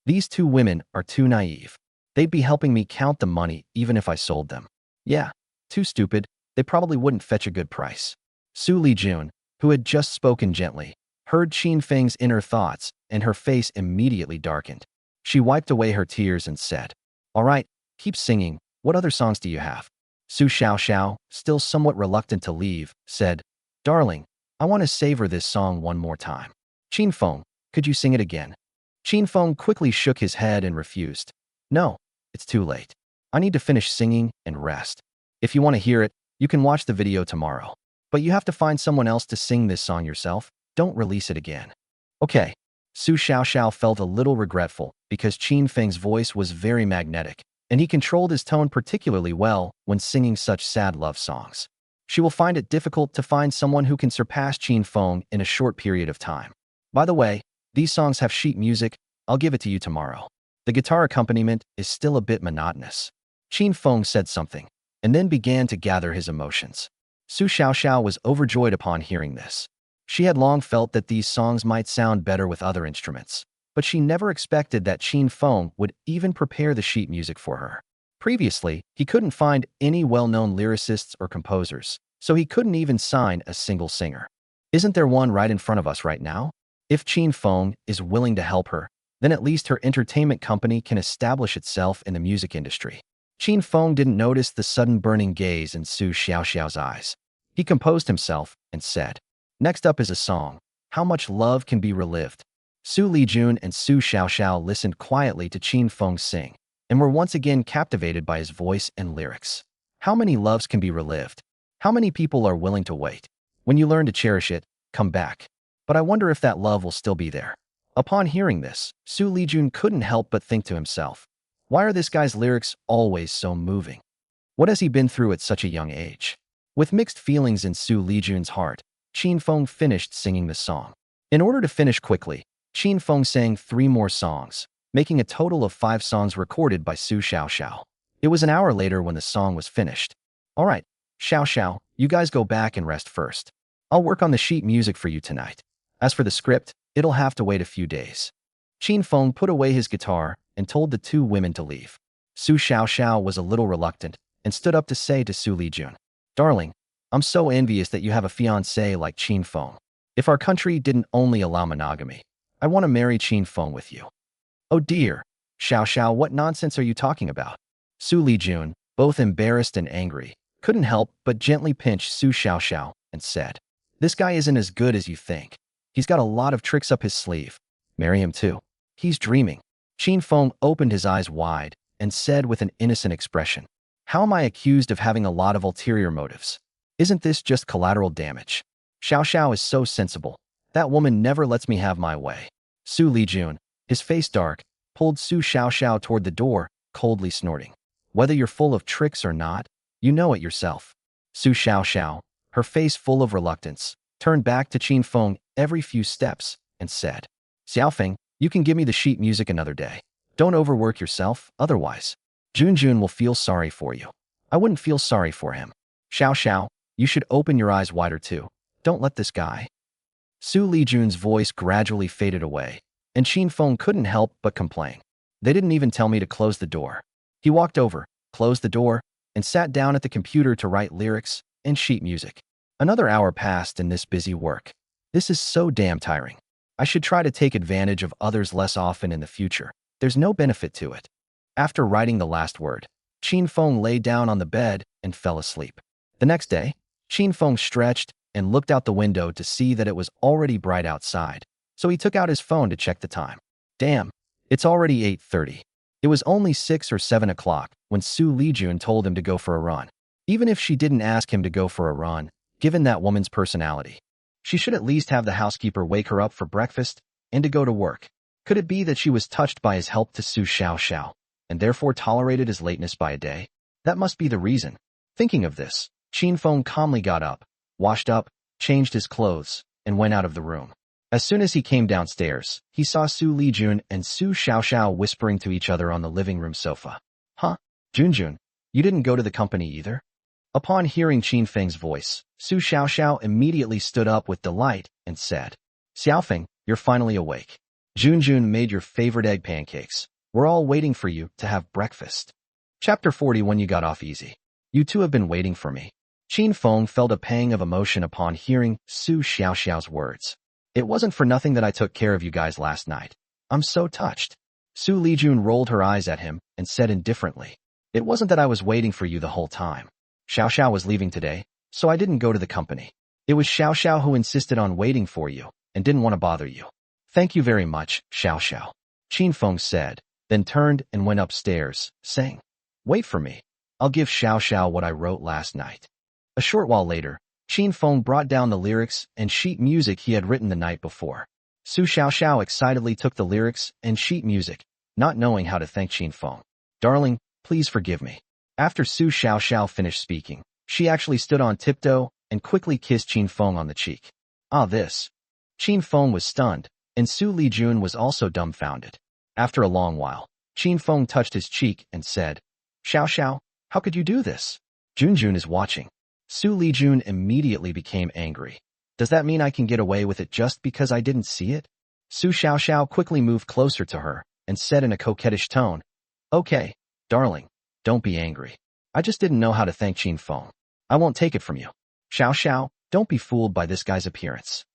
These two women are too naive. They'd be helping me count the money even if I sold them. Yeah, too stupid. They probably wouldn't fetch a good price." Xu Lijun, who had just spoken gently, heard Qin Feng's inner thoughts, and her face immediately darkened. She wiped away her tears and said, "All right, keep singing. What other songs do you have?" Xu Xiaoxiao, still somewhat reluctant to leave, said, "Darling, I want to savor this song one more time. Qin Feng, could you sing it again?" Qin Feng quickly shook his head and refused. "No, it's too late. I need to finish singing and rest. If you want to hear it, you can watch the video tomorrow. But you have to find someone else to sing this song yourself. Don't release it again." "Okay." Xu Xiaoxiao felt a little regretful because Qin Feng's voice was very magnetic, and he controlled his tone particularly well when singing such sad love songs. She will find it difficult to find someone who can surpass Qin Feng in a short period of time. By the way, these songs have sheet music. I'll give it to you tomorrow. The guitar accompaniment is still a bit monotonous. Qin Feng said something, and then began to gather his emotions. Xu Xiaoxiao was overjoyed upon hearing this. She had long felt that these songs might sound better with other instruments, but she never expected that Qin Feng would even prepare the sheet music for her. Previously, he couldn't find any well-known lyricists or composers, so he couldn't even sign a single singer. Isn't there one right in front of us right now? If Qin Feng is willing to help her, then at least her entertainment company can establish itself in the music industry. Qin Feng didn't notice the sudden burning gaze in Xu Xiaoxiao's eyes. He composed himself and said, "Next up is a song, How Much Love Can Be Relived." Xu Lijun and Xu Xiaoxiao listened quietly to Qin Feng sing, and were once again captivated by his voice and lyrics. How many loves can be relived? How many people are willing to wait? When you learn to cherish it, come back. But I wonder if that love will still be there. Upon hearing this, Xu Lijun couldn't help but think to himself, why are this guy's lyrics always so moving? What has he been through at such a young age? With mixed feelings in Xu Lijun's heart, Qin Feng finished singing the song. In order to finish quickly, Qin Feng sang 3 more songs, making a total of 5 songs recorded by Xu Xiaoxiao. It was an hour later when the song was finished. "All right, Xiaoxiao, you guys go back and rest first. I'll work on the sheet music for you tonight. As for the script, it'll have to wait a few days." Qin Feng put away his guitar and told the 2 women to leave. Xu Xiaoxiao was a little reluctant and stood up to say to Xu Lijun, "Darling, I'm so envious that you have a fiancé like Qin Feng. If our country didn't only allow monogamy, I want to marry Qin Feng with you." "Oh dear, Xiaoxiao, what nonsense are you talking about?" Xu Lijun, both embarrassed and angry, couldn't help but gently pinch Xu Xiaoxiao and said, "This guy isn't as good as you think. He's got a lot of tricks up his sleeve. Marry him too. He's dreaming." Qin Feng opened his eyes wide and said with an innocent expression, "How am I accused of having a lot of ulterior motives? Isn't this just collateral damage? Xiaoxiao is so sensible. That woman never lets me have my way." Xu Lijun, his face dark, pulled Xu Xiaoxiao toward the door, coldly snorting, "Whether you're full of tricks or not, you know it yourself." Xu Xiaoxiao, her face full of reluctance, turned back to Qin Feng every few steps and said, "Xiaofeng, you can give me the sheet music another day. Don't overwork yourself, otherwise Junjun will feel sorry for you." "I wouldn't feel sorry for him. Xiaoxiao, you should open your eyes wider too. Don't let this guy." Xu Lijun's voice gradually faded away, and Qin Feng couldn't help but complain. "They didn't even tell me to close the door." He walked over, closed the door, and sat down at the computer to write lyrics and sheet music. Another hour passed in this busy work. "This is so damn tiring. I should try to take advantage of others less often in the future. There's no benefit to it." After writing the last word, Qin Feng lay down on the bed and fell asleep. The next day, Qin Feng stretched and looked out the window to see that it was already bright outside, so he took out his phone to check the time. Damn, it's already 8:30. It was only 6 or 7 o'clock when Xu Lijun told him to go for a run. Even if she didn't ask him to go for a run, given that woman's personality, she should at least have the housekeeper wake her up for breakfast and to go to work. Could it be that she was touched by his help to Su Xiaoxiao, and therefore tolerated his lateness by a day? That must be the reason. Thinking of this, Qin Feng calmly got up, washed up, changed his clothes, and went out of the room. As soon as he came downstairs, he saw Xu Lijun and Su Xiaoxiao whispering to each other on the living room sofa. Huh? Junjun, you didn't go to the company either? Upon hearing Qin Feng's voice, Su Xiaoxiao immediately stood up with delight and said, Xiaofeng, you're finally awake. Junjun made your favorite egg pancakes. We're all waiting for you to have breakfast. Chapter 40. When you got off easy. You two have been waiting for me. Qin Feng felt a pang of emotion upon hearing Su Xiaoxiao's words. It wasn't for nothing that I took care of you guys last night. I'm so touched. Xu Lijun rolled her eyes at him and said indifferently, It wasn't that I was waiting for you the whole time. Xiaoxiao was leaving today, so I didn't go to the company. It was Xiaoxiao who insisted on waiting for you and didn't want to bother you. Thank you very much, Xiaoxiao, Qin Feng said, then turned and went upstairs, saying, Wait for me. I'll give Xiaoxiao what I wrote last night. A short while later, Qin Feng brought down the lyrics and sheet music he had written the night before. Su Xiaoxiao excitedly took the lyrics and sheet music, not knowing how to thank Qin Feng. Darling, please forgive me. After Su Xiaoxiao finished speaking, she actually stood on tiptoe and quickly kissed Qin Feng on the cheek. Ah, this. Qin Feng was stunned, and Xu Lijun was also dumbfounded. After a long while, Qin Feng touched his cheek and said, Xiaoxiao, how could you do this? Junjun is watching. Xu Lijun immediately became angry. Does that mean I can get away with it just because I didn't see it? Su Xiaoxiao quickly moved closer to her and said in a coquettish tone, Okay, darling, don't be angry. I just didn't know how to thank Qin Feng. I won't take it from you. Xiaoxiao, don't be fooled by this guy's appearance.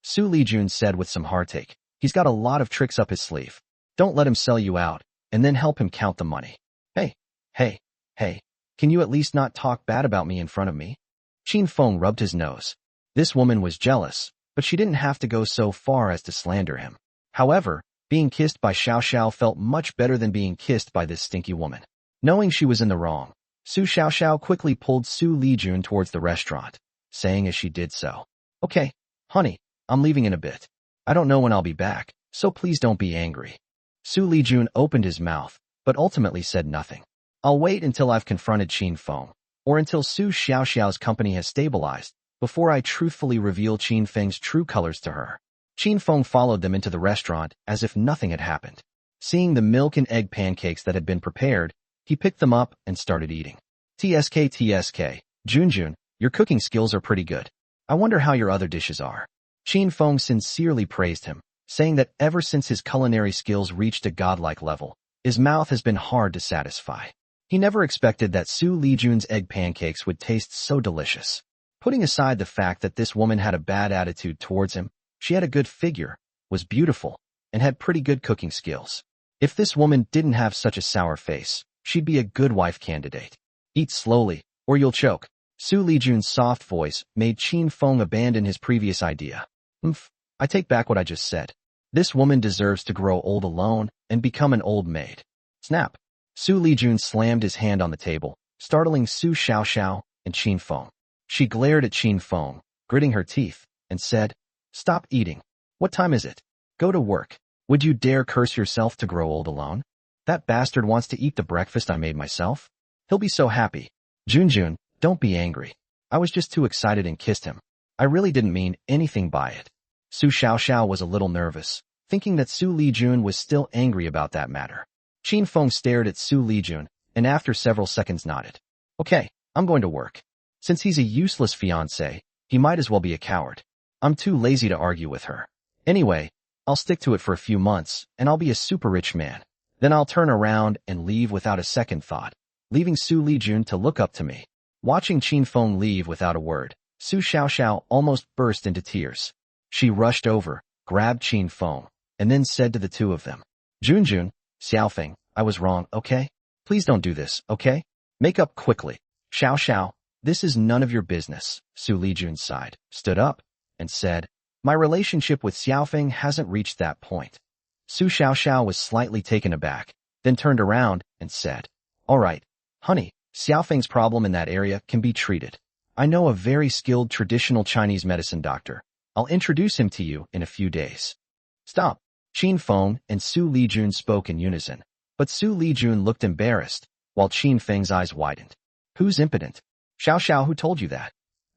Xu Lijun said with some heartache. He's got a lot of tricks up his sleeve. Don't let him sell you out, and then help him count the money. Hey, can you at least not talk bad about me in front of me? Qin Feng rubbed his nose. This woman was jealous, but she didn't have to go so far as to slander him. However, being kissed by Xiaoxiao felt much better than being kissed by this stinky woman. Knowing she was in the wrong, Su Xiaoxiao quickly pulled Xu Lijun towards the restaurant, saying as she did so, Okay, honey, I'm leaving in a bit. I don't know when I'll be back, so please don't be angry. Xu Lijun opened his mouth, but ultimately said nothing. I'll wait until I've confronted Qin Feng, or until Su Xiaoxiao's company has stabilized, before I truthfully reveal Qin Feng's true colors to her. Qin Feng followed them into the restaurant as if nothing had happened. Seeing the milk and egg pancakes that had been prepared, he picked them up and started eating. TSK, Junjun, your cooking skills are pretty good. I wonder how your other dishes are. Qin Feng sincerely praised him, saying that ever since his culinary skills reached a godlike level, his mouth has been hard to satisfy. He never expected that Xu Lijun's egg pancakes would taste so delicious. Putting aside the fact that this woman had a bad attitude towards him, she had a good figure, was beautiful, and had pretty good cooking skills. If this woman didn't have such a sour face, she'd be a good wife candidate. Eat slowly, or you'll choke. Xu Lijun's soft voice made Qin Feng abandon his previous idea. I take back what I just said. This woman deserves to grow old alone and become an old maid. Snap. Xu Lijun slammed his hand on the table, startling Su Xiaoxiao and Qin Feng. She glared at Qin Feng, gritting her teeth, and said, Stop eating. What time is it? Go to work. Would you dare curse yourself to grow old alone? That bastard wants to eat the breakfast I made myself. He'll be so happy. Junjun, don't be angry. I was just too excited and kissed him. I really didn't mean anything by it. Su Xiaoxiao was a little nervous, thinking that Xu Lijun was still angry about that matter. Qin Feng stared at Xu Lijun, and after several seconds nodded. Okay, I'm going to work. Since he's a useless fiancé, he might as well be a coward. I'm too lazy to argue with her. Anyway, I'll stick to it for a few months, and I'll be a super rich man. Then I'll turn around and leave without a second thought, leaving Xu Lijun to look up to me. Watching Qin Feng leave without a word, Su Xiaoxiao almost burst into tears. She rushed over, grabbed Qin Feng, and then said to the two of them, Junjun, Xiaofeng, I was wrong, okay? Please don't do this, okay? Make up quickly. Xiaoxiao, this is none of your business. Xu Lijun sighed, stood up, and said, My relationship with Xiaofeng hasn't reached that point. Su Xiaoxiao was slightly taken aback, then turned around and said, All right, honey, Xiaofeng's problem in that area can be treated. I know a very skilled traditional Chinese medicine doctor. I'll introduce him to you in a few days. Stop. Qin Feng and Xu Lijun spoke in unison, but Xu Lijun looked embarrassed, while Qin Feng's eyes widened. Who's impotent? Xiao, who told you that?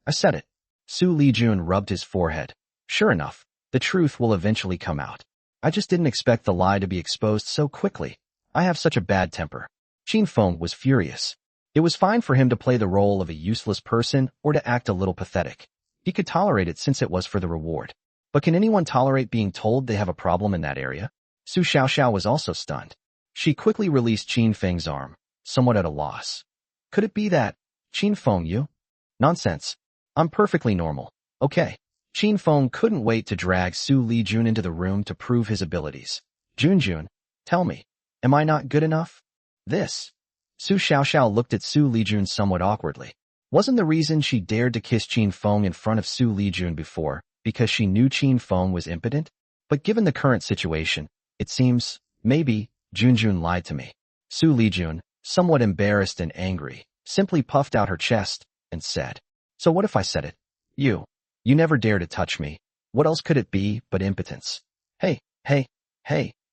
I said it. Xu Lijun rubbed his forehead. Sure enough, the truth will eventually come out. I just didn't expect the lie to be exposed so quickly. I have such a bad temper. Qin Feng was furious. It was fine for him to play the role of a useless person or to act a little pathetic. He could tolerate it since it was for the reward. But can anyone tolerate being told they have a problem in that area? Su Xiaoxiao was also stunned. She quickly released Qin Feng's arm, somewhat at a loss. Could it be that? Qin Feng, you? Nonsense. I'm perfectly normal. Okay. Qin Feng couldn't wait to drag Xu Lijun into the room to prove his abilities. Junjun, tell me, am I not good enough? This. Su Xiaoxiao looked at Xu Lijun somewhat awkwardly. Wasn't the reason she dared to kiss Qin Feng in front of Xu Lijun before because she knew Qin Feng was impotent? But given the current situation, it seems, maybe, Junjun lied to me. Xu Lijun, somewhat embarrassed and angry, simply puffed out her chest and said, So what if I said it? You never dare to touch me. What else could it be but impotence? Hey,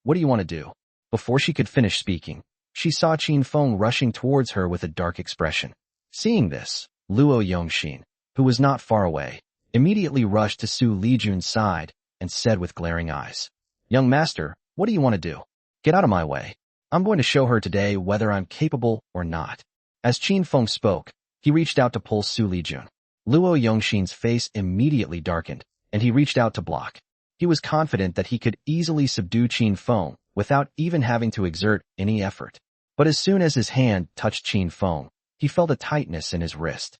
what do you want to do? Before she could finish speaking, she saw Qin Feng rushing towards her with a dark expression. Seeing this, Luo Yongxin, who was not far away, immediately rushed to Xu Lijun's side and said with glaring eyes, Young master, what do you want to do? Get out of my way. I'm going to show her today whether I'm capable or not. As Qin Feng spoke, he reached out to pull Xu Lijun. Luo Yongxin's face immediately darkened, and he reached out to block. He was confident that he could easily subdue Qin Feng without even having to exert any effort. But as soon as his hand touched Qin Feng, he felt a tightness in his wrist.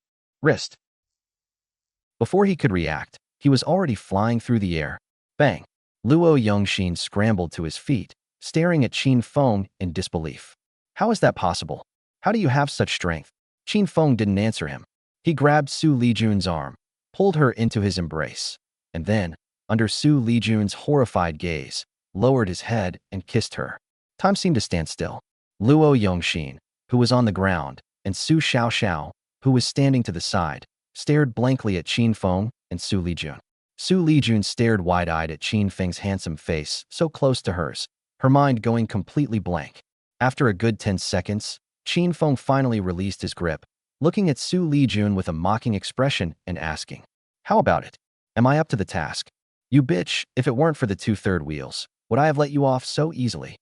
Before he could react, he was already flying through the air. Bang! Luo Yongxin scrambled to his feet, staring at Qin Feng in disbelief. How is that possible? How do you have such strength? Qin Feng didn't answer him. He grabbed Xu Lijun's arm, pulled her into his embrace, and then, under Xu Lijun's horrified gaze, lowered his head and kissed her. Time seemed to stand still. Luo Yongxin, who was on the ground, and Su Xiaoxiao, who was standing to the side, stared blankly at Qin Feng and Xu Lijun. Xu Lijun stared wide-eyed at Qin Feng's handsome face so close to hers, her mind going completely blank. After a good 10 seconds, Qin Feng finally released his grip, looking at Xu Lijun with a mocking expression and asking, How about it? Am I up to the task? You bitch, if it weren't for the 2/3 wheels, would I have let you off so easily?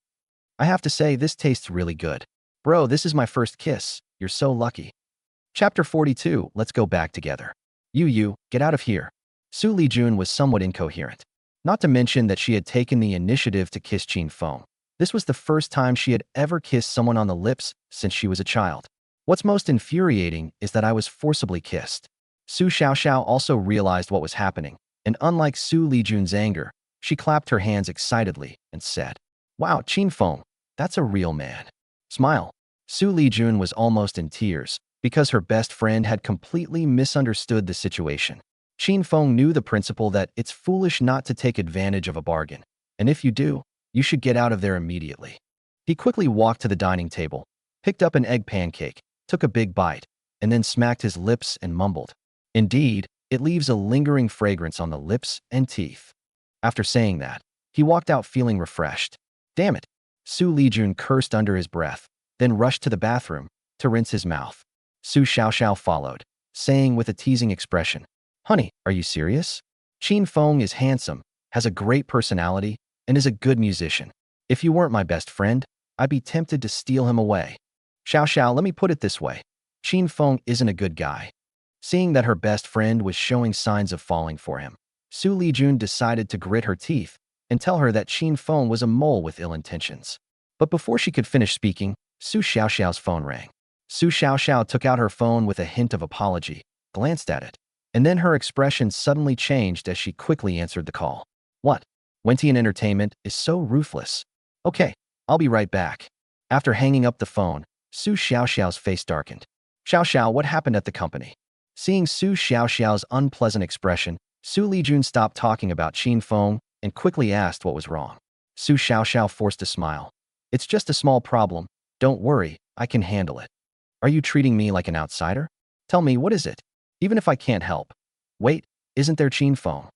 I have to say, this tastes really good. Bro, this is my first kiss. You're so lucky. Chapter 42, let's go back together. You, get out of here. Xu Lijun was somewhat incoherent. Not to mention that she had taken the initiative to kiss Qin Feng. This was the first time she had ever kissed someone on the lips since she was a child. What's most infuriating is that I was forcibly kissed. Su Xiaoxiao also realized what was happening, and unlike Xu Lijun's anger, she clapped her hands excitedly and said, Wow, Qin Feng, that's a real man. Smile. Xu Lijun was almost in tears because her best friend had completely misunderstood the situation. Qin Feng knew the principle that it's foolish not to take advantage of a bargain, and if you do, you should get out of there immediately. He quickly walked to the dining table, picked up an egg pancake, took a big bite, and then smacked his lips and mumbled. Indeed, it leaves a lingering fragrance on the lips and teeth. After saying that, he walked out feeling refreshed. Damn it! Xu Lijun cursed under his breath, then rushed to the bathroom to rinse his mouth. Su Xiaoxiao followed, saying with a teasing expression, Honey, are you serious? Qin Feng is handsome, has a great personality, and is a good musician. If you weren't my best friend, I'd be tempted to steal him away. Xiao, let me put it this way. Qin Feng isn't a good guy. Seeing that her best friend was showing signs of falling for him, Xu Lijun decided to grit her teeth and tell her that Qin Feng was a mole with ill intentions. But before she could finish speaking, Su Xiaoxiao's phone rang. Su Xiaoxiao took out her phone with a hint of apology, glanced at it, and then her expression suddenly changed as she quickly answered the call. What? Wentian Entertainment is so ruthless. Okay, I'll be right back. After hanging up the phone, Su Xiaoxiao's face darkened. Xiao, what happened at the company? Seeing Su Xiaoxiao's unpleasant expression, Xu Lijun stopped talking about Qin Feng and quickly asked what was wrong. Xu Xiaoxiao forced a smile. It's just a small problem. Don't worry, I can handle it. Are you treating me like an outsider? Tell me, what is it? Even if I can't help. Wait, isn't there Qin Feng?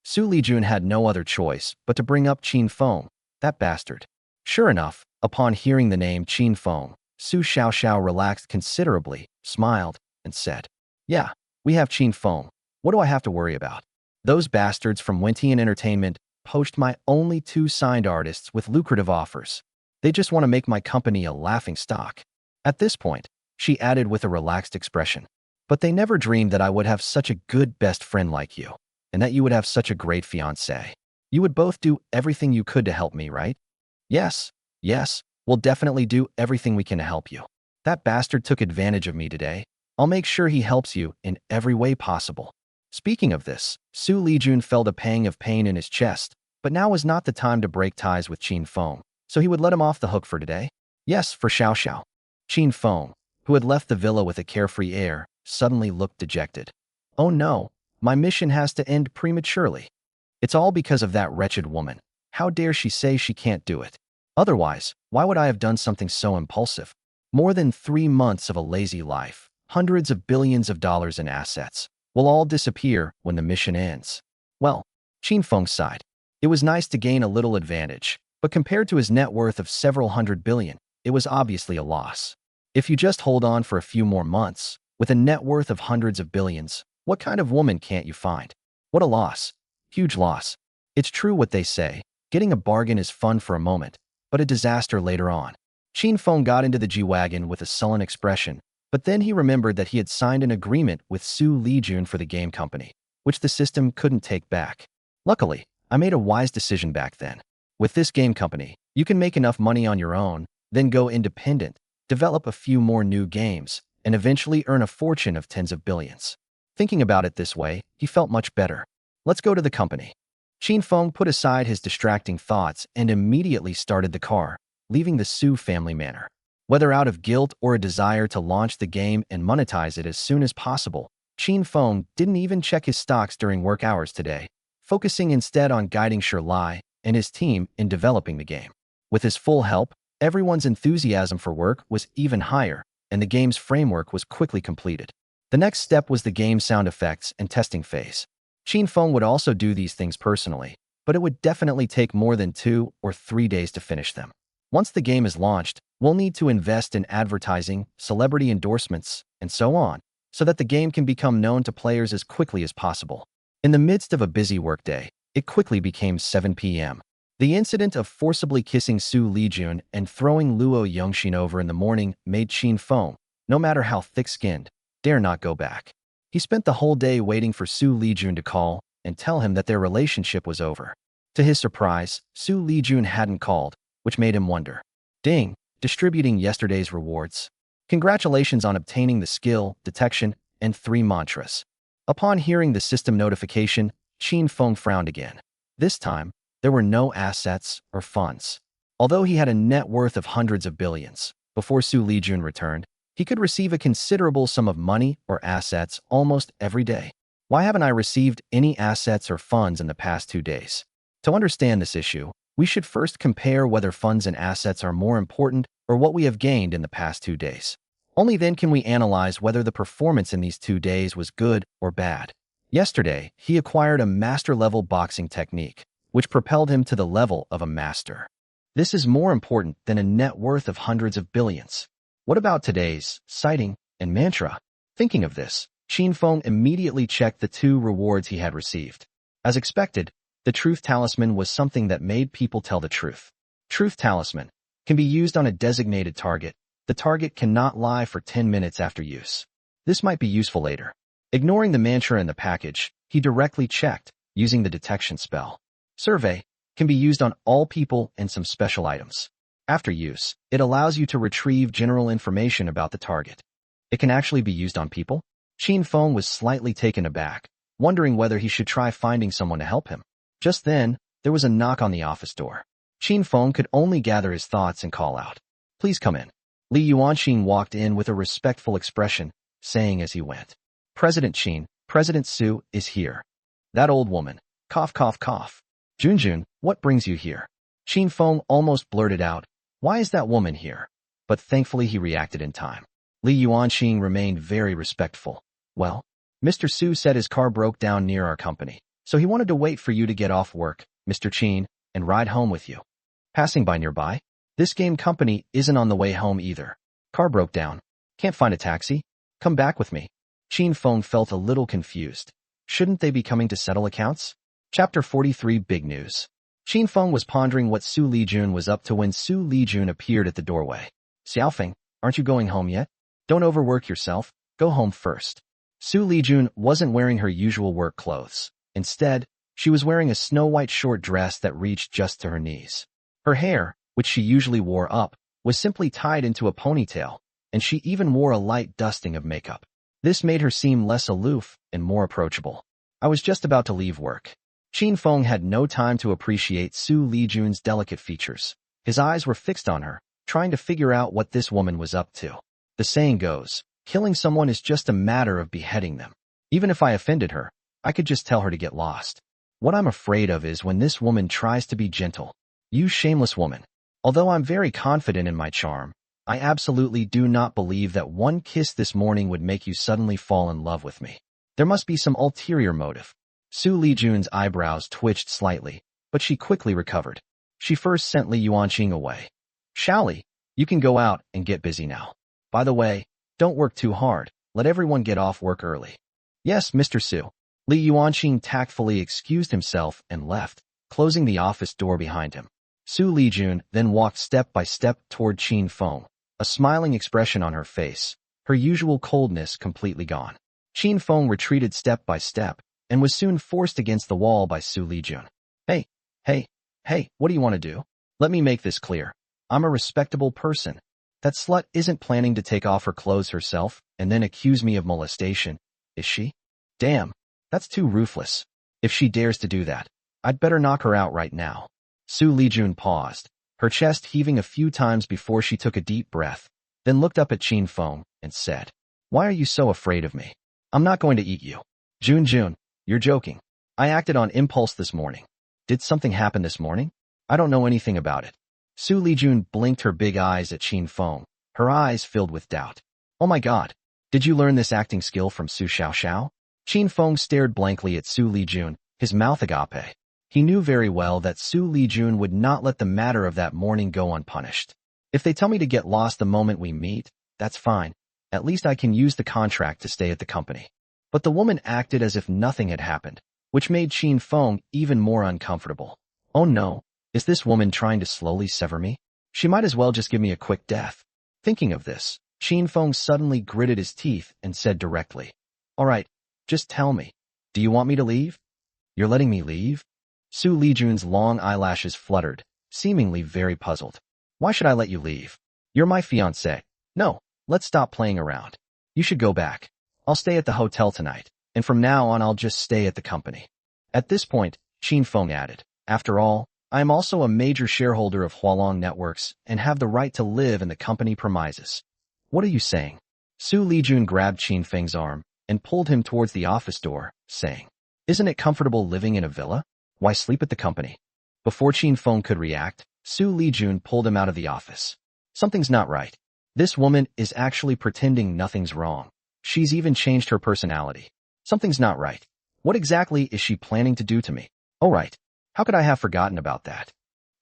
Xu Lijun had no other choice but to bring up Qin Feng, that bastard. Sure enough, upon hearing the name Qin Feng, Xu Xiaoxiao relaxed considerably, smiled, and said, Yeah, we have Qin Feng. What do I have to worry about? Those bastards from Wentian Entertainment poached my only 2 signed artists with lucrative offers. They just want to make my company a laughing stock. At this point, she added with a relaxed expression, but they never dreamed that I would have such a good best friend like you, and that you would have such a great fiancé. You would both do everything you could to help me, right? Yes, we'll definitely do everything we can to help you. That bastard took advantage of me today. I'll make sure he helps you in every way possible. Speaking of this, Xu Lijun felt a pang of pain in his chest, but now was not the time to break ties with Qin Feng, so he would let him off the hook for today. Yes, for Xiaoxiao. Qin Feng, who had left the villa with a carefree air, suddenly looked dejected. Oh no, my mission has to end prematurely. It's all because of that wretched woman. How dare she say she can't do it? Otherwise, why would I have done something so impulsive? More than 3 months of a lazy life, hundreds of billions of dollars in assets, will all disappear when the mission ends. Well, Qin Feng sighed. It was nice to gain a little advantage, but compared to his net worth of several hundred billion, it was obviously a loss. If you just hold on for a few more months, with a net worth of hundreds of billions, what kind of woman can't you find? What a loss. Huge loss. It's true what they say, getting a bargain is fun for a moment, but a disaster later on. Qin Feng got into the G-Wagon with a sullen expression, but then he remembered that he had signed an agreement with Xu Lijun for the game company, which the system couldn't take back. Luckily, I made a wise decision back then. With this game company, you can make enough money on your own, then go independent, develop a few more new games, and eventually earn a fortune of tens of billions. Thinking about it this way, he felt much better. Let's go to the company. Qin Feng put aside his distracting thoughts and immediately started the car, leaving the Xu family manor. Whether out of guilt or a desire to launch the game and monetize it as soon as possible, Qin Feng didn't even check his stocks during work hours today, focusing instead on guiding Xu Lijun and his team in developing the game. With his full help, everyone's enthusiasm for work was even higher, and the game's framework was quickly completed. The next step was the game's sound effects and testing phase. Qin Feng would also do these things personally, but it would definitely take more than 2 or 3 days to finish them. Once the game is launched, we'll need to invest in advertising, celebrity endorsements, and so on, so that the game can become known to players as quickly as possible. In the midst of a busy workday, it quickly became 7 p.m. The incident of forcibly kissing Xu Lijun and throwing Luo Yongxin over in the morning made Qin Feng, no matter how thick-skinned, dare not go back. He spent the whole day waiting for Xu Lijun to call and tell him that their relationship was over. To his surprise, Xu Lijun hadn't called, which made him wonder. Ding, distributing yesterday's rewards. Congratulations on obtaining the skill, detection, and 3 mantras. Upon hearing the system notification, Qin Feng frowned again. This time, there were no assets or funds. Although he had a net worth of hundreds of billions, before Xu Lijun returned, he could receive a considerable sum of money or assets almost every day. Why haven't I received any assets or funds in the past 2 days? To understand this issue, we should first compare whether funds and assets are more important or what we have gained in the past 2 days. Only then can we analyze whether the performance in these 2 days was good or bad. Yesterday, he acquired a master-level boxing technique, which propelled him to the level of a master. This is more important than a net worth of hundreds of billions. What about today's sighting and mantra? Thinking of this, Qin Feng immediately checked the 2 rewards he had received. As expected, the Truth Talisman was something that made people tell the truth. Truth Talisman can be used on a designated target. The target cannot lie for 10 minutes after use. This might be useful later. Ignoring the mantra in the package, he directly checked, using the detection spell. Survey can be used on all people and some special items. After use, it allows you to retrieve general information about the target. It can actually be used on people? Qin Feng was slightly taken aback, wondering whether he should try finding someone to help him. Just then, there was a knock on the office door. Qin Feng could only gather his thoughts and call out, "Please come in." Li Yuanxin walked in with a respectful expression, saying as he went, "President Qin, President Xu is here." That old woman. Cough, cough, cough. Junjun, what brings you here? Qin Feng almost blurted out, why is that woman here? But thankfully he reacted in time. Li Yuanqing remained very respectful. Well, Mr. Su said his car broke down near our company, so he wanted to wait for you to get off work, Mr. Qin, and ride home with you. Passing by nearby, this game company isn't on the way home either. Car broke down. Can't find a taxi? Come back with me. Qin Feng felt a little confused. Shouldn't they be coming to settle accounts? Chapter 43 Big News. Qin Feng was pondering what Xu Lijun was up to when Xu Lijun appeared at the doorway. Xiaofeng, aren't you going home yet? Don't overwork yourself. Go home first. Xu Lijun wasn't wearing her usual work clothes. Instead, she was wearing a snow-white short dress that reached just to her knees. Her hair, which she usually wore up, was simply tied into a ponytail, and she even wore a light dusting of makeup. This made her seem less aloof and more approachable. I was just about to leave work. Qin Feng had no time to appreciate Xu Lijun's delicate features. His eyes were fixed on her, trying to figure out what this woman was up to. The saying goes, killing someone is just a matter of beheading them. Even if I offended her, I could just tell her to get lost. What I'm afraid of is when this woman tries to be gentle. You shameless woman. Although I'm very confident in my charm, I absolutely do not believe that one kiss this morning would make you suddenly fall in love with me. There must be some ulterior motive. Xu Lijun's eyebrows twitched slightly, but she quickly recovered. She first sent Li Yuanqing away. Shaoli, you can go out and get busy now. By the way, don't work too hard. Let everyone get off work early. Yes, Mr. Su. Li Yuanqing tactfully excused himself and left, closing the office door behind him. Xu Lijun then walked step by step toward Qin Feng, a smiling expression on her face, her usual coldness completely gone. Qin Feng retreated step by step, and was soon forced against the wall by Xu Lijun. Hey, what do you want to do? Let me make this clear. I'm a respectable person. That slut isn't planning to take off her clothes herself and then accuse me of molestation, is she? Damn, that's too ruthless. If she dares to do that, I'd better knock her out right now. Xu Lijun paused, her chest heaving a few times before she took a deep breath, then looked up at Qin Feng and said, why are you so afraid of me? I'm not going to eat you. Junjun, you're joking. I acted on impulse this morning. Did something happen this morning? I don't know anything about it. Xu Lijun blinked her big eyes at Qin Feng, her eyes filled with doubt. Oh my god. Did you learn this acting skill from Su Xiaoxiao? Qin Feng stared blankly at Xu Lijun, his mouth agape. He knew very well that Xu Lijun would not let the matter of that morning go unpunished. If they tell me to get lost the moment we meet, that's fine. At least I can use the contract to stay at the company. But the woman acted as if nothing had happened, which made Qin Feng even more uncomfortable. Oh no, is this woman trying to slowly sever me? She might as well just give me a quick death. Thinking of this, Qin Feng suddenly gritted his teeth and said directly, all right, just tell me. Do you want me to leave? You're letting me leave? Xu Lijun's long eyelashes fluttered, seemingly very puzzled. Why should I let you leave? You're my fiancé. No, let's stop playing around. You should go back. I'll stay at the hotel tonight, and from now on I'll just stay at the company. At this point, Qin Feng added, after all, I am also a major shareholder of Huaguo Networks and have the right to live in the company premises. What are you saying? Xu Lijun grabbed Qin Feng's arm and pulled him towards the office door, saying, isn't it comfortable living in a villa? Why sleep at the company? Before Qin Feng could react, Xu Lijun pulled him out of the office. Something's not right. This woman is actually pretending nothing's wrong. She's even changed her personality. Something's not right. What exactly is she planning to do to me? Oh right. How could I have forgotten about that?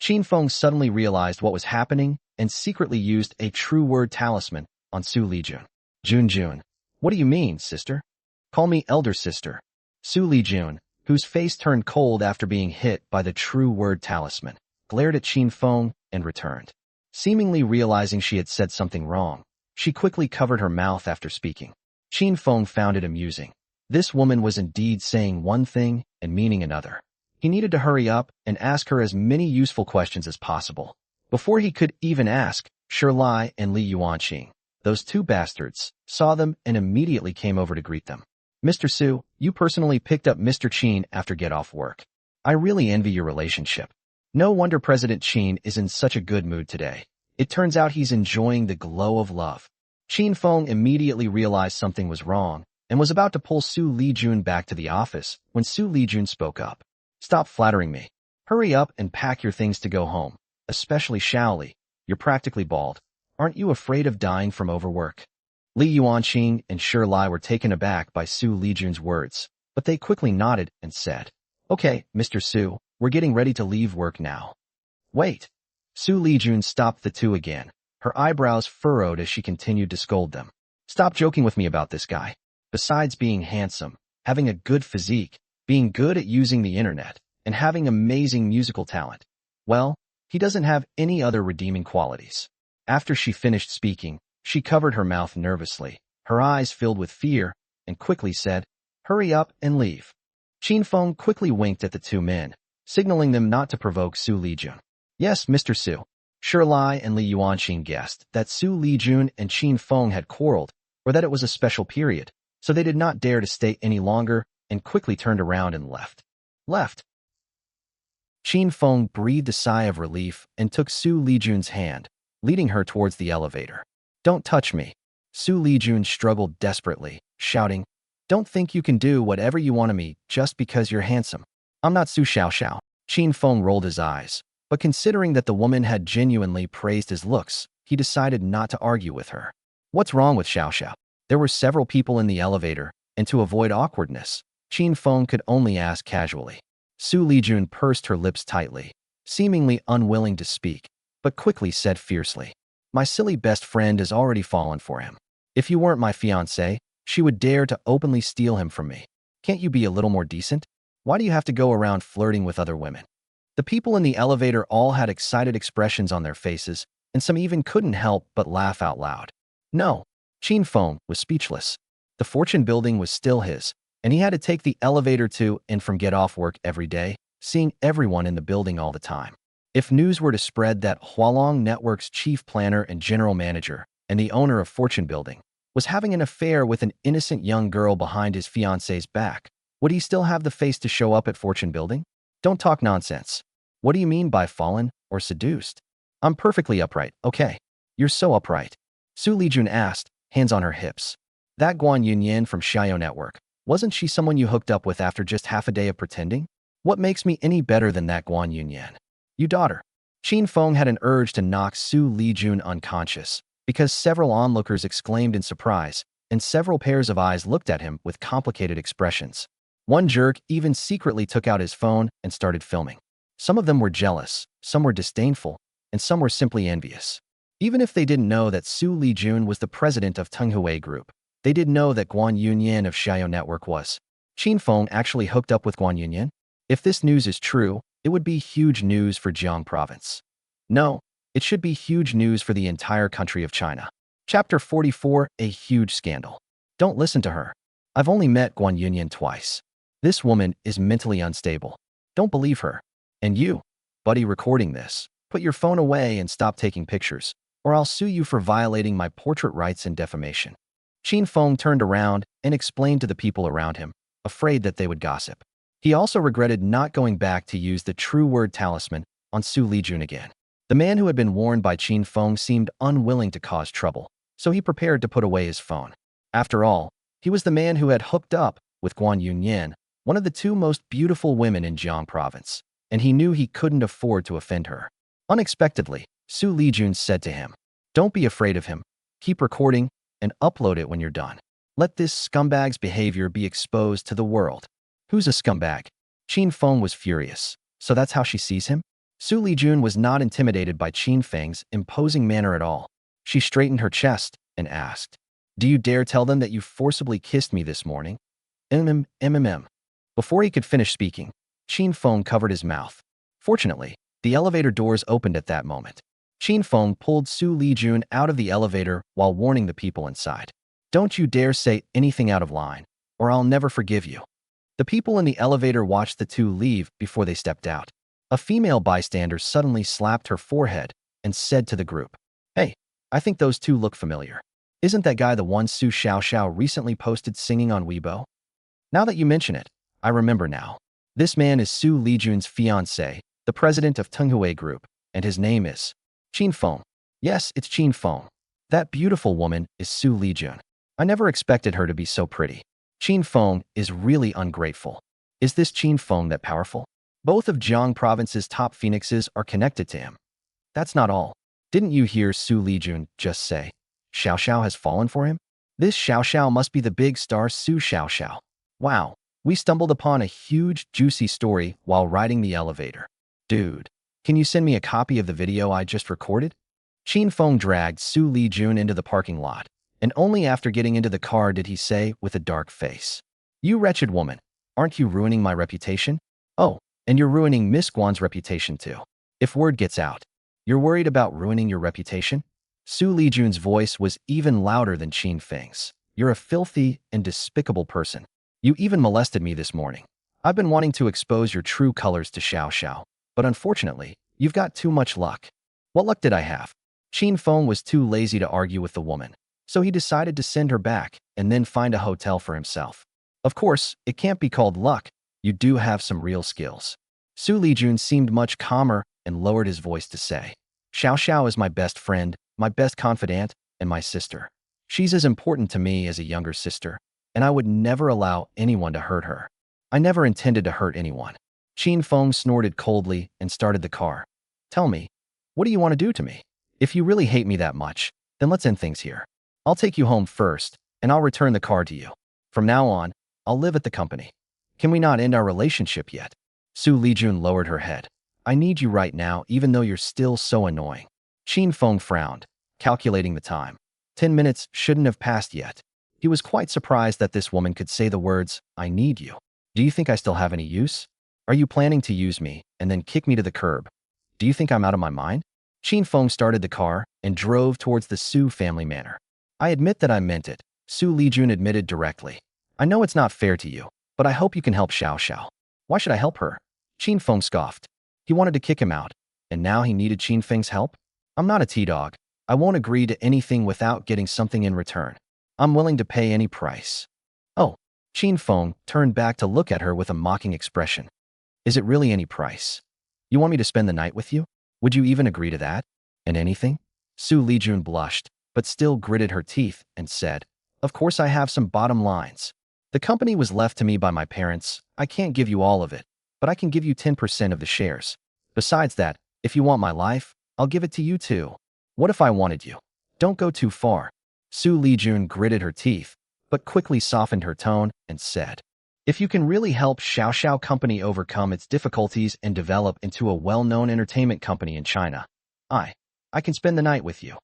Qin Feng suddenly realized what was happening and secretly used a true word talisman on Xu Lijun. Junjun. What do you mean, sister? Call me elder sister. Xu Lijun, whose face turned cold after being hit by the true word talisman, glared at Qin Feng and returned. Seemingly realizing she had said something wrong, she quickly covered her mouth after speaking. Qin Feng found it amusing. This woman was indeed saying one thing and meaning another. He needed to hurry up and ask her as many useful questions as possible. Before he could even ask, Shirlai and Li Yuanqing, those two bastards, saw them and immediately came over to greet them. Mr. Su, you personally picked up Mr. Qin after get off work. I really envy your relationship. No wonder President Qin is in such a good mood today. It turns out he's enjoying the glow of love. Qin Feng immediately realized something was wrong and was about to pull Xu Lijun back to the office when Xu Lijun spoke up. Stop flattering me. Hurry up and pack your things to go home, especially Shaoli. You're practically bald. Aren't you afraid of dying from overwork? Li Yuanqing and Shi Lai were taken aback by Xu Lijun's words, but they quickly nodded and said, Okay, Mr. Xu, we're getting ready to leave work now. Wait. Xu Lijun stopped the two again, her eyebrows furrowed as she continued to scold them. Stop joking with me about this guy. Besides being handsome, having a good physique, being good at using the internet, and having amazing musical talent, well, he doesn't have any other redeeming qualities. After she finished speaking, she covered her mouth nervously, her eyes filled with fear, and quickly said, Hurry up and leave. Qin Feng quickly winked at the two men, signaling them not to provoke Xu Lijun. Yes, Mr. Xu. Shi Lai and Li Yuanqing guessed that Xu Lijun and Qin Feng had quarreled, or that it was a special period, so they did not dare to stay any longer and quickly turned around and left. Qin Feng breathed a sigh of relief and took Xu Lijun's hand, leading her towards the elevator. Don't touch me. Xu Lijun struggled desperately, shouting, Don't think you can do whatever you want to me just because you're handsome. I'm not Su Xiaoxiao. Qin Feng rolled his eyes, but considering that the woman had genuinely praised his looks, he decided not to argue with her. What's wrong with Xiaoxiao? There were several people in the elevator, and to avoid awkwardness, Qin Feng could only ask casually. Xu Lijun pursed her lips tightly, seemingly unwilling to speak, but quickly said fiercely, My silly best friend has already fallen for him. If you weren't my fiancé, she would dare to openly steal him from me. Can't you be a little more decent? Why do you have to go around flirting with other women? The people in the elevator all had excited expressions on their faces, and some even couldn't help but laugh out loud. No, Qin Feng was speechless. The fortune building was still his, and he had to take the elevator to and from get off work every day, seeing everyone in the building all the time. If news were to spread that Hualong Network's chief planner and general manager, and the owner of Fortune Building, was having an affair with an innocent young girl behind his fiancé's back, would he still have the face to show up at Fortune Building? Don't talk nonsense. What do you mean by fallen or seduced? I'm perfectly upright, okay? You're so upright. Xu Lijun asked, hands on her hips. That Guan Yunyan from Xiaoyou Network, wasn't she someone you hooked up with after just half a day of pretending? What makes me any better than that Guan Yunyan? You daughter. Qin Feng had an urge to knock Xu Lijun unconscious, because several onlookers exclaimed in surprise, and several pairs of eyes looked at him with complicated expressions. One jerk even secretly took out his phone and started filming. Some of them were jealous, some were disdainful, and some were simply envious. Even if they didn't know that Xu Lijun was the president of Tenghui Group, they did know that Guan Yunyan of Xiaoyou Network was. Qin Feng actually hooked up with Guan Yunyan? If this news is true, it would be huge news for Jiang Province. No, it should be huge news for the entire country of China. Chapter 44, A Huge Scandal. Don't listen to her. I've only met Guan Yunyan twice. This woman is mentally unstable. Don't believe her. And you, buddy recording this, put your phone away and stop taking pictures, or I'll sue you for violating my portrait rights and defamation. Qin Feng turned around and explained to the people around him, afraid that they would gossip. He also regretted not going back to use the true word talisman on Xu Lijun again. The man who had been warned by Qin Feng seemed unwilling to cause trouble, so he prepared to put away his phone. After all, he was the man who had hooked up with Guan Yunyan, one of the two most beautiful women in Jiang Province, and he knew he couldn't afford to offend her. Unexpectedly, Xu Lijun said to him, Don't be afraid of him. Keep recording and upload it when you're done. Let this scumbag's behavior be exposed to the world. Who's a scumbag? Qin Feng was furious. So that's how she sees him? Xu Lijun was not intimidated by Qin Feng's imposing manner at all. She straightened her chest and asked, Do you dare tell them that you forcibly kissed me this morning? Before he could finish speaking, Qin Feng covered his mouth. Fortunately, the elevator doors opened at that moment. Qin Feng pulled Xu Lijun out of the elevator while warning the people inside. Don't you dare say anything out of line, or I'll never forgive you. The people in the elevator watched the two leave before they stepped out. A female bystander suddenly slapped her forehead and said to the group, Hey, I think those two look familiar. Isn't that guy the one Su Xiaoxiao recently posted singing on Weibo? Now that you mention it, I remember now. This man is Xu Lijun's fiancé, the president of Tenghui Group, and his name is Qin Feng. Yes, it's Qin Feng. That beautiful woman is Xu Lijun. I never expected her to be so pretty. Qin Feng is really ungrateful. Is this Qin Feng that powerful? Both of Jiang province's top phoenixes are connected to him. That's not all. Didn't you hear Xu Lijun just say, Xiao Xiao has fallen for him? This Xiao Xiao must be the big star Su Xiao Xiao. Wow, we stumbled upon a huge, juicy story while riding the elevator. Dude, can you send me a copy of the video I just recorded? Qin Feng dragged Xu Lijun into the parking lot, and only after getting into the car did he say with a dark face, You wretched woman, aren't you ruining my reputation? Oh, and you're ruining Miss Guan's reputation too. If word gets out, you're worried about ruining your reputation? Xu Lijun's voice was even louder than Qin Feng's. You're a filthy and despicable person. You even molested me this morning. I've been wanting to expose your true colors to Xiao Xiao, but unfortunately, you've got too much luck. What luck did I have? Qin Feng was too lazy to argue with the woman, so he decided to send her back and then find a hotel for himself. Of course, it can't be called luck. You do have some real skills. Xu Lijun seemed much calmer and lowered his voice to say, Xiao Xiao is my best friend, my best confidant, and my sister. She's as important to me as a younger sister, and I would never allow anyone to hurt her. I never intended to hurt anyone. Qin Feng snorted coldly and started the car. Tell me, what do you want to do to me? If you really hate me that much, then let's end things here. I'll take you home first, and I'll return the car to you. From now on, I'll live at the company. Can we not end our relationship yet? Xu Lijun lowered her head. I need you right now, even though you're still so annoying. Qin Feng frowned, calculating the time. 10 minutes shouldn't have passed yet. He was quite surprised that this woman could say the words, I need you. Do you think I still have any use? Are you planning to use me and then kick me to the curb? Do you think I'm out of my mind? Qin Feng started the car and drove towards the Su family manor. I admit that I meant it, Xu Lijun admitted directly. I know it's not fair to you, but I hope you can help Xiao Xiao. Why should I help her? Qin Feng scoffed. He wanted to kick him out, and now he needed Qin Feng's help? I'm not a T-dog. I won't agree to anything without getting something in return. I'm willing to pay any price. Oh, Qin Feng turned back to look at her with a mocking expression. Is it really any price? You want me to spend the night with you? Would you even agree to that? And anything? Xu Lijun blushed, but still gritted her teeth and said, Of course I have some bottom lines. The company was left to me by my parents. I can't give you all of it, but I can give you 10% of the shares. Besides that, if you want my life, I'll give it to you too. What if I wanted you? Don't go too far. Xu Lijun gritted her teeth, but quickly softened her tone and said, If you can really help Xiao Xiao Company overcome its difficulties and develop into a well-known entertainment company in China, I can spend the night with you.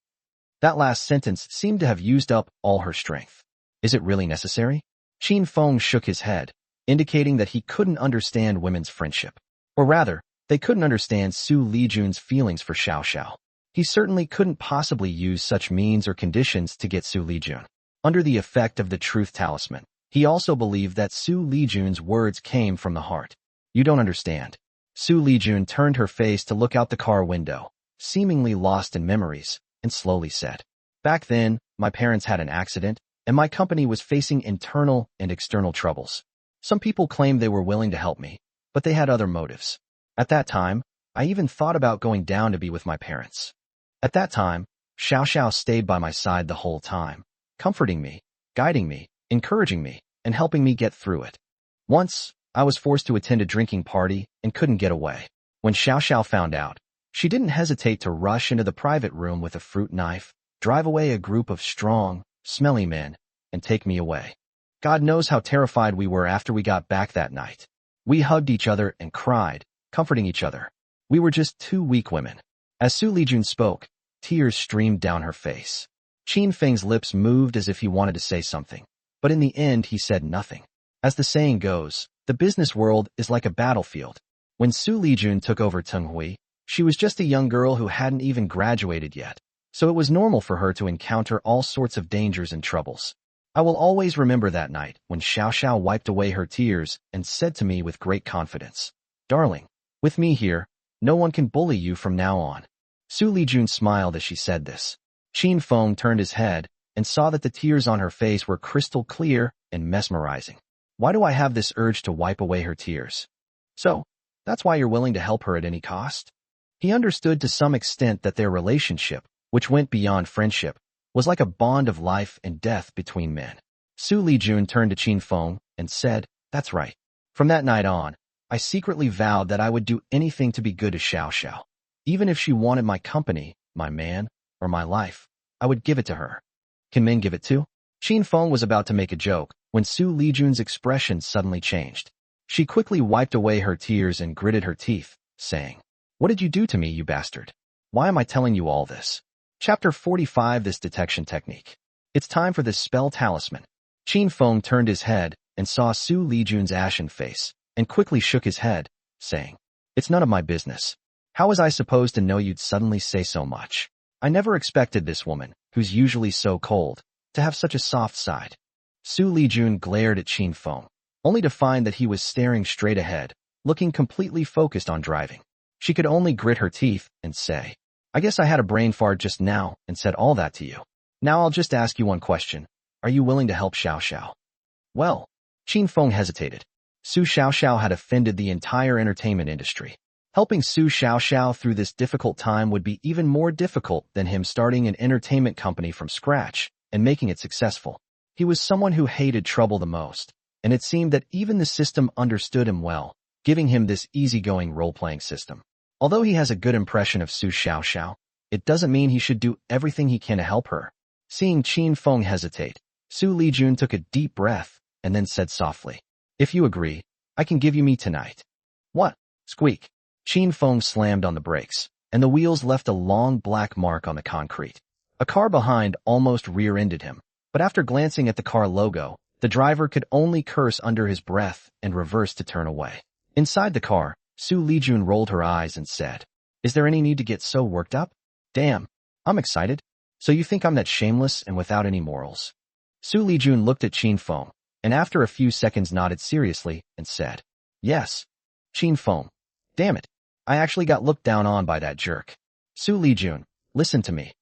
That last sentence seemed to have used up all her strength. Is it really necessary? Qin Feng shook his head, indicating that he couldn't understand women's friendship. Or rather, they couldn't understand Xu Lijun's feelings for Xiao Xiao. He certainly couldn't possibly use such means or conditions to get Xu Lijun. Under the effect of the truth talisman, he also believed that Xu Lijun's words came from the heart. You don't understand. Xu Lijun turned her face to look out the car window, seemingly lost in memories, and slowly said, Back then, my parents had an accident, and my company was facing internal and external troubles. Some people claimed they were willing to help me, but they had other motives. At that time, I even thought about going down to be with my parents. At that time, Xiao Xiao stayed by my side the whole time, comforting me, guiding me, encouraging me, and helping me get through it. Once, I was forced to attend a drinking party and couldn't get away. When Xiao Xiao found out, she didn't hesitate to rush into the private room with a fruit knife, drive away a group of strong, smelly men, and take me away. God knows how terrified we were after we got back that night. We hugged each other and cried, comforting each other. We were just two weak women. As Xu Lijun spoke, tears streamed down her face. Qin Feng's lips moved as if he wanted to say something, but in the end he said nothing. As the saying goes, the business world is like a battlefield. When Xu Lijun took over Tenghui, she was just a young girl who hadn't even graduated yet, so it was normal for her to encounter all sorts of dangers and troubles. I will always remember that night when Xiao Xiao wiped away her tears and said to me with great confidence, Darling, with me here, no one can bully you from now on. Xu Lijun smiled as she said this. Qin Feng turned his head and saw that the tears on her face were crystal clear and mesmerizing. Why do I have this urge to wipe away her tears? So, that's why you're willing to help her at any cost? He understood to some extent that their relationship, which went beyond friendship, was like a bond of life and death between men. Xu Lijun turned to Qin Feng and said, "That's right. From that night on, I secretly vowed that I would do anything to be good to Xiao Xiao. Even if she wanted my company, my man, or my life, I would give it to her." "Can men give it too?" Qin Feng was about to make a joke when Xu Lijun's expression suddenly changed. She quickly wiped away her tears and gritted her teeth, saying, "What did you do to me, you bastard? Why am I telling you all this?" Chapter 45. This detection technique. It's time for this spell talisman. Qin Feng turned his head and saw Xu Lijun's ashen face, and quickly shook his head, saying, "It's none of my business. How was I supposed to know you'd suddenly say so much? I never expected this woman, who's usually so cold, to have such a soft side." Xu Lijun glared at Qin Feng, only to find that he was staring straight ahead, looking completely focused on driving. She could only grit her teeth and say, "I guess I had a brain fart just now and said all that to you. Now I'll just ask you one question. Are you willing to help Xiao Xiao?" "Well," Qin Feng hesitated. Xiao Xiao had offended the entire entertainment industry. Helping Xiao Xiao through this difficult time would be even more difficult than him starting an entertainment company from scratch and making it successful. He was someone who hated trouble the most, and it seemed that even the system understood him well, giving him this easygoing role-playing system. Although he has a good impression of Xiao Xiao, it doesn't mean he should do everything he can to help her. Seeing Qin Feng hesitate, Xu Lijun took a deep breath and then said softly, "If you agree, I can give you me tonight." "What?" Squeak. Qin Feng slammed on the brakes, and the wheels left a long black mark on the concrete. A car behind almost rear-ended him, but after glancing at the car logo, the driver could only curse under his breath and reverse to turn away. Inside the car, Xu Lijun rolled her eyes and said, "Is there any need to get so worked up? Damn, I'm excited. So you think I'm that shameless and without any morals?" Xu Lijun looked at Qin Feng, and after a few seconds nodded seriously and said, "Yes." Qin Feng, "Damn it. I actually got looked down on by that jerk." Xu Lijun, "Listen to me.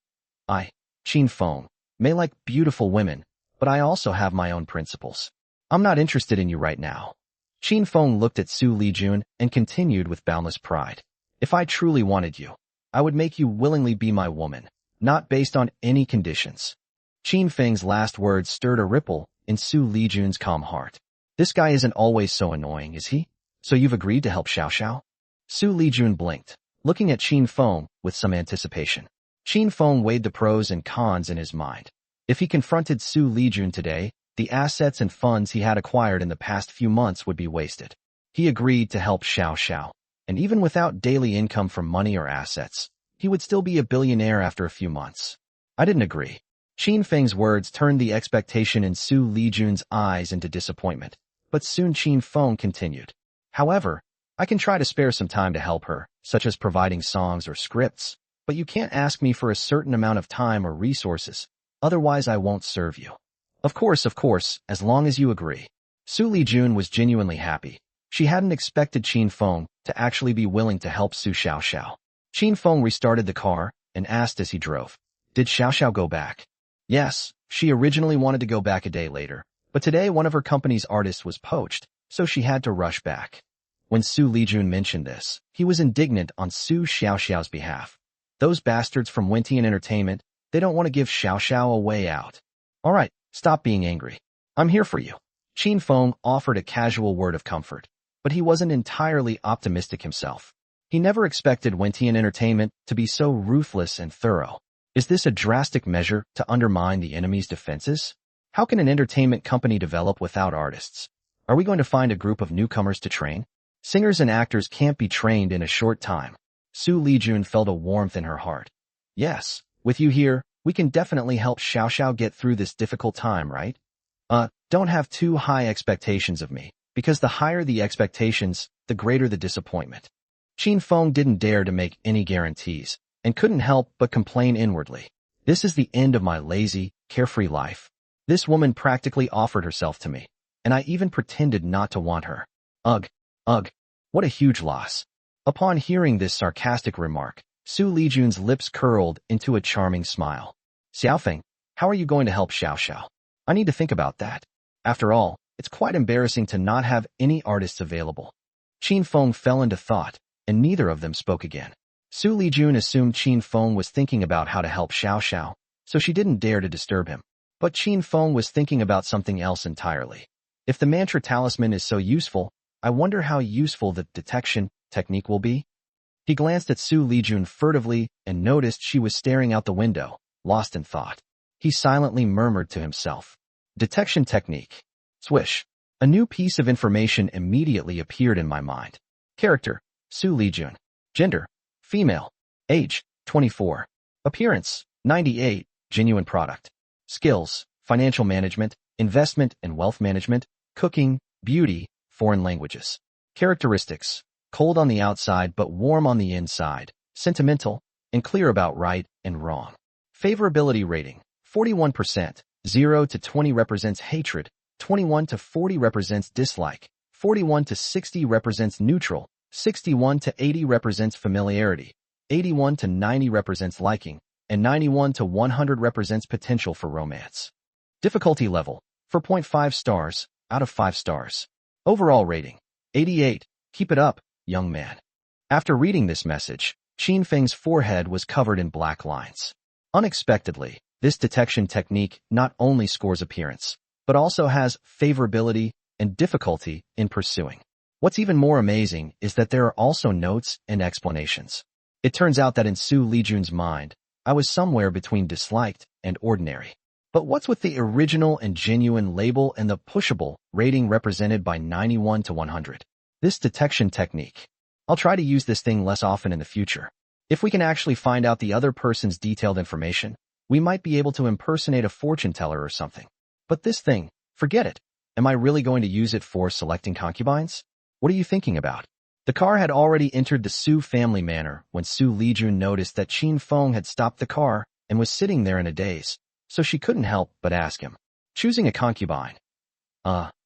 Qin Feng, may like beautiful women, but I also have my own principles. I'm not interested in you right now." Qin Feng looked at Xu Lijun and continued with boundless pride. "If I truly wanted you, I would make you willingly be my woman, not based on any conditions." Qin Feng's last words stirred a ripple in Xu Lijun's calm heart. This guy isn't always so annoying, is he? So you've agreed to help Xiao Xiao? Xu Lijun blinked, looking at Qin Feng with some anticipation. Qin Feng weighed the pros and cons in his mind. If he confronted Xu Lijun today, the assets and funds he had acquired in the past few months would be wasted. He agreed to help Xiao Xiao, and even without daily income from money or assets, he would still be a billionaire after a few months. "I didn't agree." Qin Feng's words turned the expectation in Xu Lijun's eyes into disappointment, but soon Qin Feng continued. "However, I can try to spare some time to help her, such as providing songs or scripts, but you can't ask me for a certain amount of time or resources, otherwise I won't serve you." Of course, as long as you agree." Xu Lijun was genuinely happy. She hadn't expected Qin Feng to actually be willing to help Xiao Xiao. Qin Feng restarted the car and asked as he drove, "Did Xiao Xiao go back?" Yes, she originally wanted to go back a day later, but today one of her company's artists was poached, so she had to rush back. When Xu Lijun mentioned this, he was indignant on Xiao Xiao's behalf. Those bastards from Wentian Entertainment, they don't want to give Xiao Xiao a way out. "All right, stop being angry. I'm here for you." Qin Feng offered a casual word of comfort, but he wasn't entirely optimistic himself. He never expected Wentian Entertainment to be so ruthless and thorough. Is this a drastic measure to undermine the enemy's defenses? How can an entertainment company develop without artists? Are we going to find a group of newcomers to train? Singers and actors can't be trained in a short time. Xu Lijun felt a warmth in her heart. "Yes, with you here, we can definitely help Xiao Xiao get through this difficult time, right? Don't have too high expectations of me, because the higher the expectations, the greater the disappointment." Qin Feng didn't dare to make any guarantees, and couldn't help but complain inwardly. "This is the end of my lazy, carefree life. This woman practically offered herself to me, and I even pretended not to want her. Ugh, what a huge loss." Upon hearing this sarcastic remark, Xu Lijun's lips curled into a charming smile. "Xiaofeng, how are you going to help Xiao Xiao? I need to think about that. After all, it's quite embarrassing to not have any artists available." Qin Feng fell into thought, and neither of them spoke again. Xu Lijun assumed Qin Feng was thinking about how to help Xiao Xiao, so she didn't dare to disturb him. But Qin Feng was thinking about something else entirely. If the mantra talisman is so useful, I wonder how useful the detection technique will be. He glanced at Xu Lijun furtively and noticed she was staring out the window, lost in thought. He silently murmured to himself, "Detection technique." Swish. A new piece of information immediately appeared in my mind. Character, Xu Lijun. Gender, female. Age, 24. Appearance, 98, genuine product. Skills, financial management, investment and wealth management, cooking, beauty, foreign languages. Characteristics, cold on the outside but warm on the inside, sentimental, and clear about right and wrong. Favorability rating, 41%, 0 to 20 represents hatred, 21 to 40 represents dislike, 41 to 60 represents neutral, 61 to 80 represents familiarity, 81 to 90 represents liking, and 91 to 100 represents potential for romance. Difficulty level, 4.5 stars, out of 5 stars. Overall rating, 88, keep it up, young man. After reading this message, Qin Feng's forehead was covered in black lines. Unexpectedly, this detection technique not only scores appearance, but also has favorability and difficulty in pursuing. What's even more amazing is that there are also notes and explanations. It turns out that in Xu Lijun's mind, I was somewhere between disliked and ordinary. But what's with the original and genuine label and the pushable rating represented by 91 to 100? This detection technique. I'll try to use this thing less often in the future. If we can actually find out the other person's detailed information, we might be able to impersonate a fortune teller or something. But this thing, forget it. Am I really going to use it for selecting concubines? What are you thinking about? The car had already entered the Xu family manor when Xu Lijun noticed that Qin Feng had stopped the car and was sitting there in a daze, so she couldn't help but ask him. Choosing a concubine.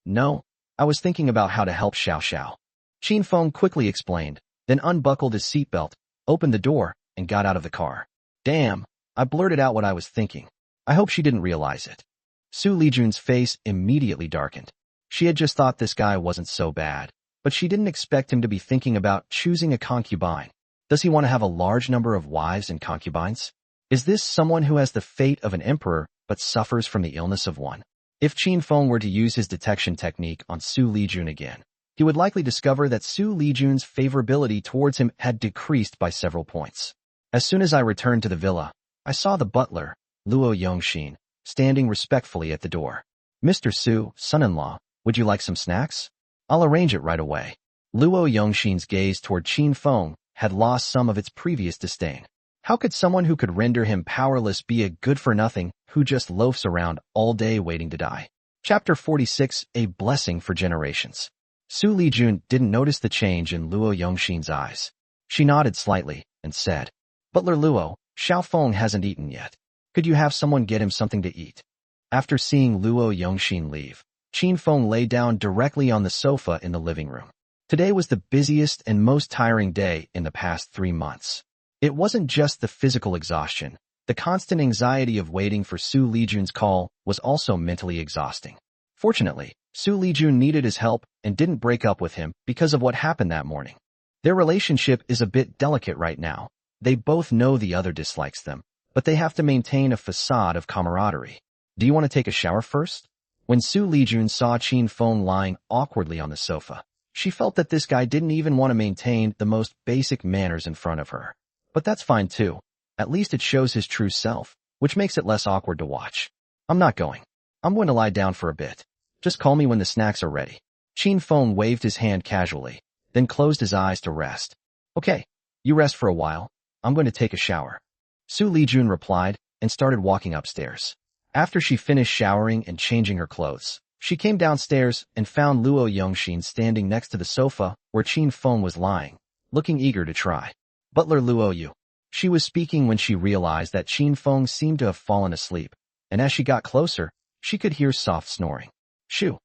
No, I was thinking about how to help Xiao Xiao. Qin Feng quickly explained, then unbuckled his seatbelt, opened the door, and got out of the car. Damn, I blurted out what I was thinking. I hope she didn't realize it. Xu Lijun's face immediately darkened. She had just thought this guy wasn't so bad, but she didn't expect him to be thinking about choosing a concubine. Does he want to have a large number of wives and concubines? Is this someone who has the fate of an emperor but suffers from the illness of one? If Qin Feng were to use his detection technique on Xu Lijun again, he would likely discover that Xu Lijun's favorability towards him had decreased by several points. As soon as I returned to the villa, I saw the butler, Luo Yongxin, standing respectfully at the door. Mr. Xu, son-in-law, would you like some snacks? I'll arrange it right away. Luo Yongxin's gaze toward Qin Feng had lost some of its previous disdain. How could someone who could render him powerless be a good-for-nothing who just loafs around all day waiting to die? Chapter 46, A Blessing for Generations. Xu Lijun didn't notice the change in Luo Yongxin's eyes. She nodded slightly and said, Butler Luo, Xiao Feng hasn't eaten yet. Could you have someone get him something to eat? After seeing Luo Yongxin leave, Qin Feng lay down directly on the sofa in the living room. Today was the busiest and most tiring day in the past 3 months. It wasn't just the physical exhaustion. The constant anxiety of waiting for Xu Lijun's call was also mentally exhausting. Fortunately, Xu Lijun needed his help and didn't break up with him because of what happened that morning. Their relationship is a bit delicate right now. They both know the other dislikes them, but they have to maintain a facade of camaraderie. Do you want to take a shower first? When Xu Lijun saw Qin Feng lying awkwardly on the sofa, she felt that this guy didn't even want to maintain the most basic manners in front of her. But that's fine too. At least it shows his true self, which makes it less awkward to watch. I'm not going. I'm going to lie down for a bit. Just call me when the snacks are ready. Qin Feng waved his hand casually, then closed his eyes to rest. Okay, you rest for a while. I'm going to take a shower. Xu Lijun replied and started walking upstairs. After she finished showering and changing her clothes, she came downstairs and found Luo Yongxin standing next to the sofa where Qin Feng was lying, looking eager to try. Butler Luo Yu. She was speaking when she realized that Qin Feng seemed to have fallen asleep, and as she got closer, she could hear soft snoring. Shoo.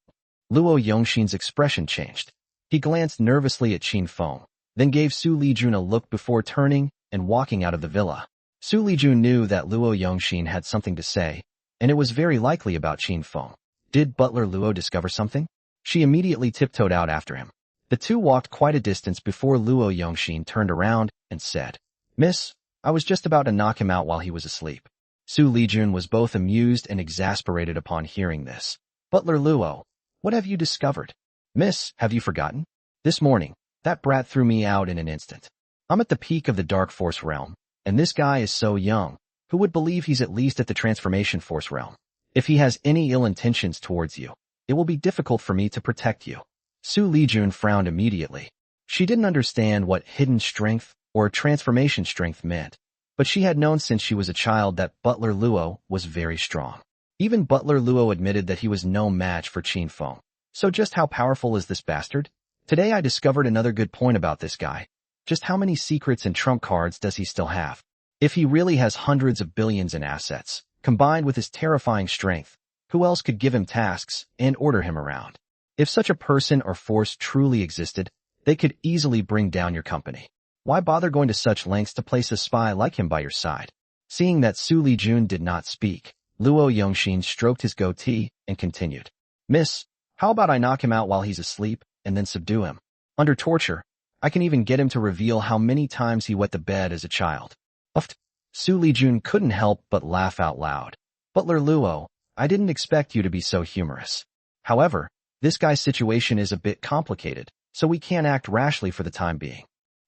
Luo Yongxin's expression changed. He glanced nervously at Qin Feng, then gave Xu Lijun a look before turning and walking out of the villa. Xu Lijun knew that Luo Yongxin had something to say, and it was very likely about Qin Feng. Did Butler Luo discover something? She immediately tiptoed out after him. The two walked quite a distance before Luo Yongxin turned around and said, Miss, I was just about to knock him out while he was asleep. Xu Lijun was both amused and exasperated upon hearing this. Butler Luo, what have you discovered? Miss, have you forgotten? This morning, that brat threw me out in an instant. I'm at the peak of the Dark Force realm, and this guy is so young. Who would believe he's at least at the Transformation Force realm? If he has any ill intentions towards you, it will be difficult for me to protect you. Xu Lijun frowned immediately. She didn't understand what hidden strength or transformation strength meant, but she had known since she was a child that Butler Luo was very strong. Even Butler Luo admitted that he was no match for Qin Feng. So just how powerful is this bastard? Today I discovered another good point about this guy. Just how many secrets and trump cards does he still have? If he really has hundreds of billions in assets, combined with his terrifying strength, who else could give him tasks and order him around? If such a person or force truly existed, they could easily bring down your company. Why bother going to such lengths to place a spy like him by your side? Seeing that Xu Lijun did not speak, Luo Yongxin stroked his goatee and continued. Miss, how about I knock him out while he's asleep and then subdue him? Under torture, I can even get him to reveal how many times he wet the bed as a child. Uft. Xu Lijun couldn't help but laugh out loud. Butler Luo, I didn't expect you to be so humorous. However, this guy's situation is a bit complicated, so we can't act rashly for the time being.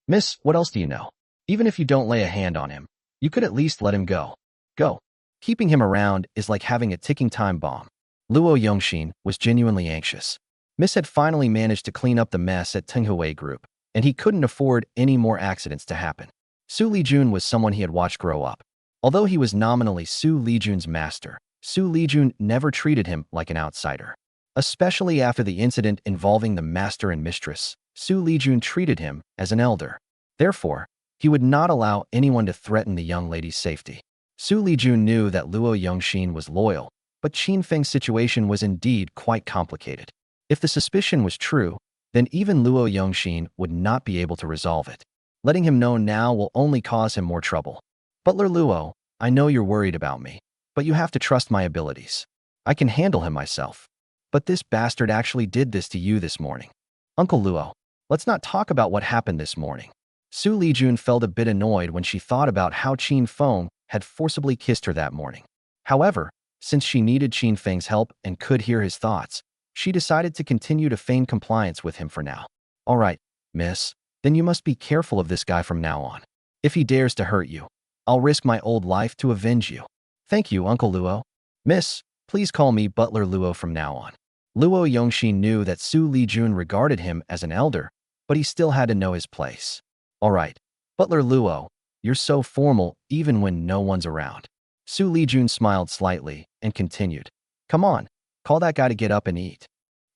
Miss, what else do you know? Even if you don't lay a hand on him, you could at least let him go. Go. Keeping him around is like having a ticking time bomb. Luo Yongxin was genuinely anxious. Miss had finally managed to clean up the mess at Tenghui Group, and he couldn't afford any more accidents to happen. Xu Lijun was someone he had watched grow up. Although he was nominally Xu Lijun's master, Xu Lijun never treated him like an outsider. Especially after the incident involving the master and mistress, Xu Lijun treated him as an elder. Therefore, he would not allow anyone to threaten the young lady's safety. Xu Lijun knew that Luo Yongxin was loyal, but Qin Feng's situation was indeed quite complicated. If the suspicion was true, then even Luo Yongxin would not be able to resolve it. Letting him know now will only cause him more trouble. Butler Luo, I know you're worried about me, but you have to trust my abilities. I can handle him myself. But this bastard actually did this to you this morning. Uncle Luo, let's not talk about what happened this morning. Xu Lijun felt a bit annoyed when she thought about how Qin Feng had forcibly kissed her that morning. However, since she needed Qin Feng's help and could hear his thoughts, she decided to continue to feign compliance with him for now. All right, miss, then you must be careful of this guy from now on. If he dares to hurt you, I'll risk my old life to avenge you. Thank you, Uncle Luo. Miss, please call me Butler Luo from now on. Luo Yongxin knew that Xu Lijun regarded him as an elder, but he still had to know his place. All right, Butler Luo, you're so formal even when no one's around. Xu Lijun smiled slightly and continued. Come on, call that guy to get up and eat.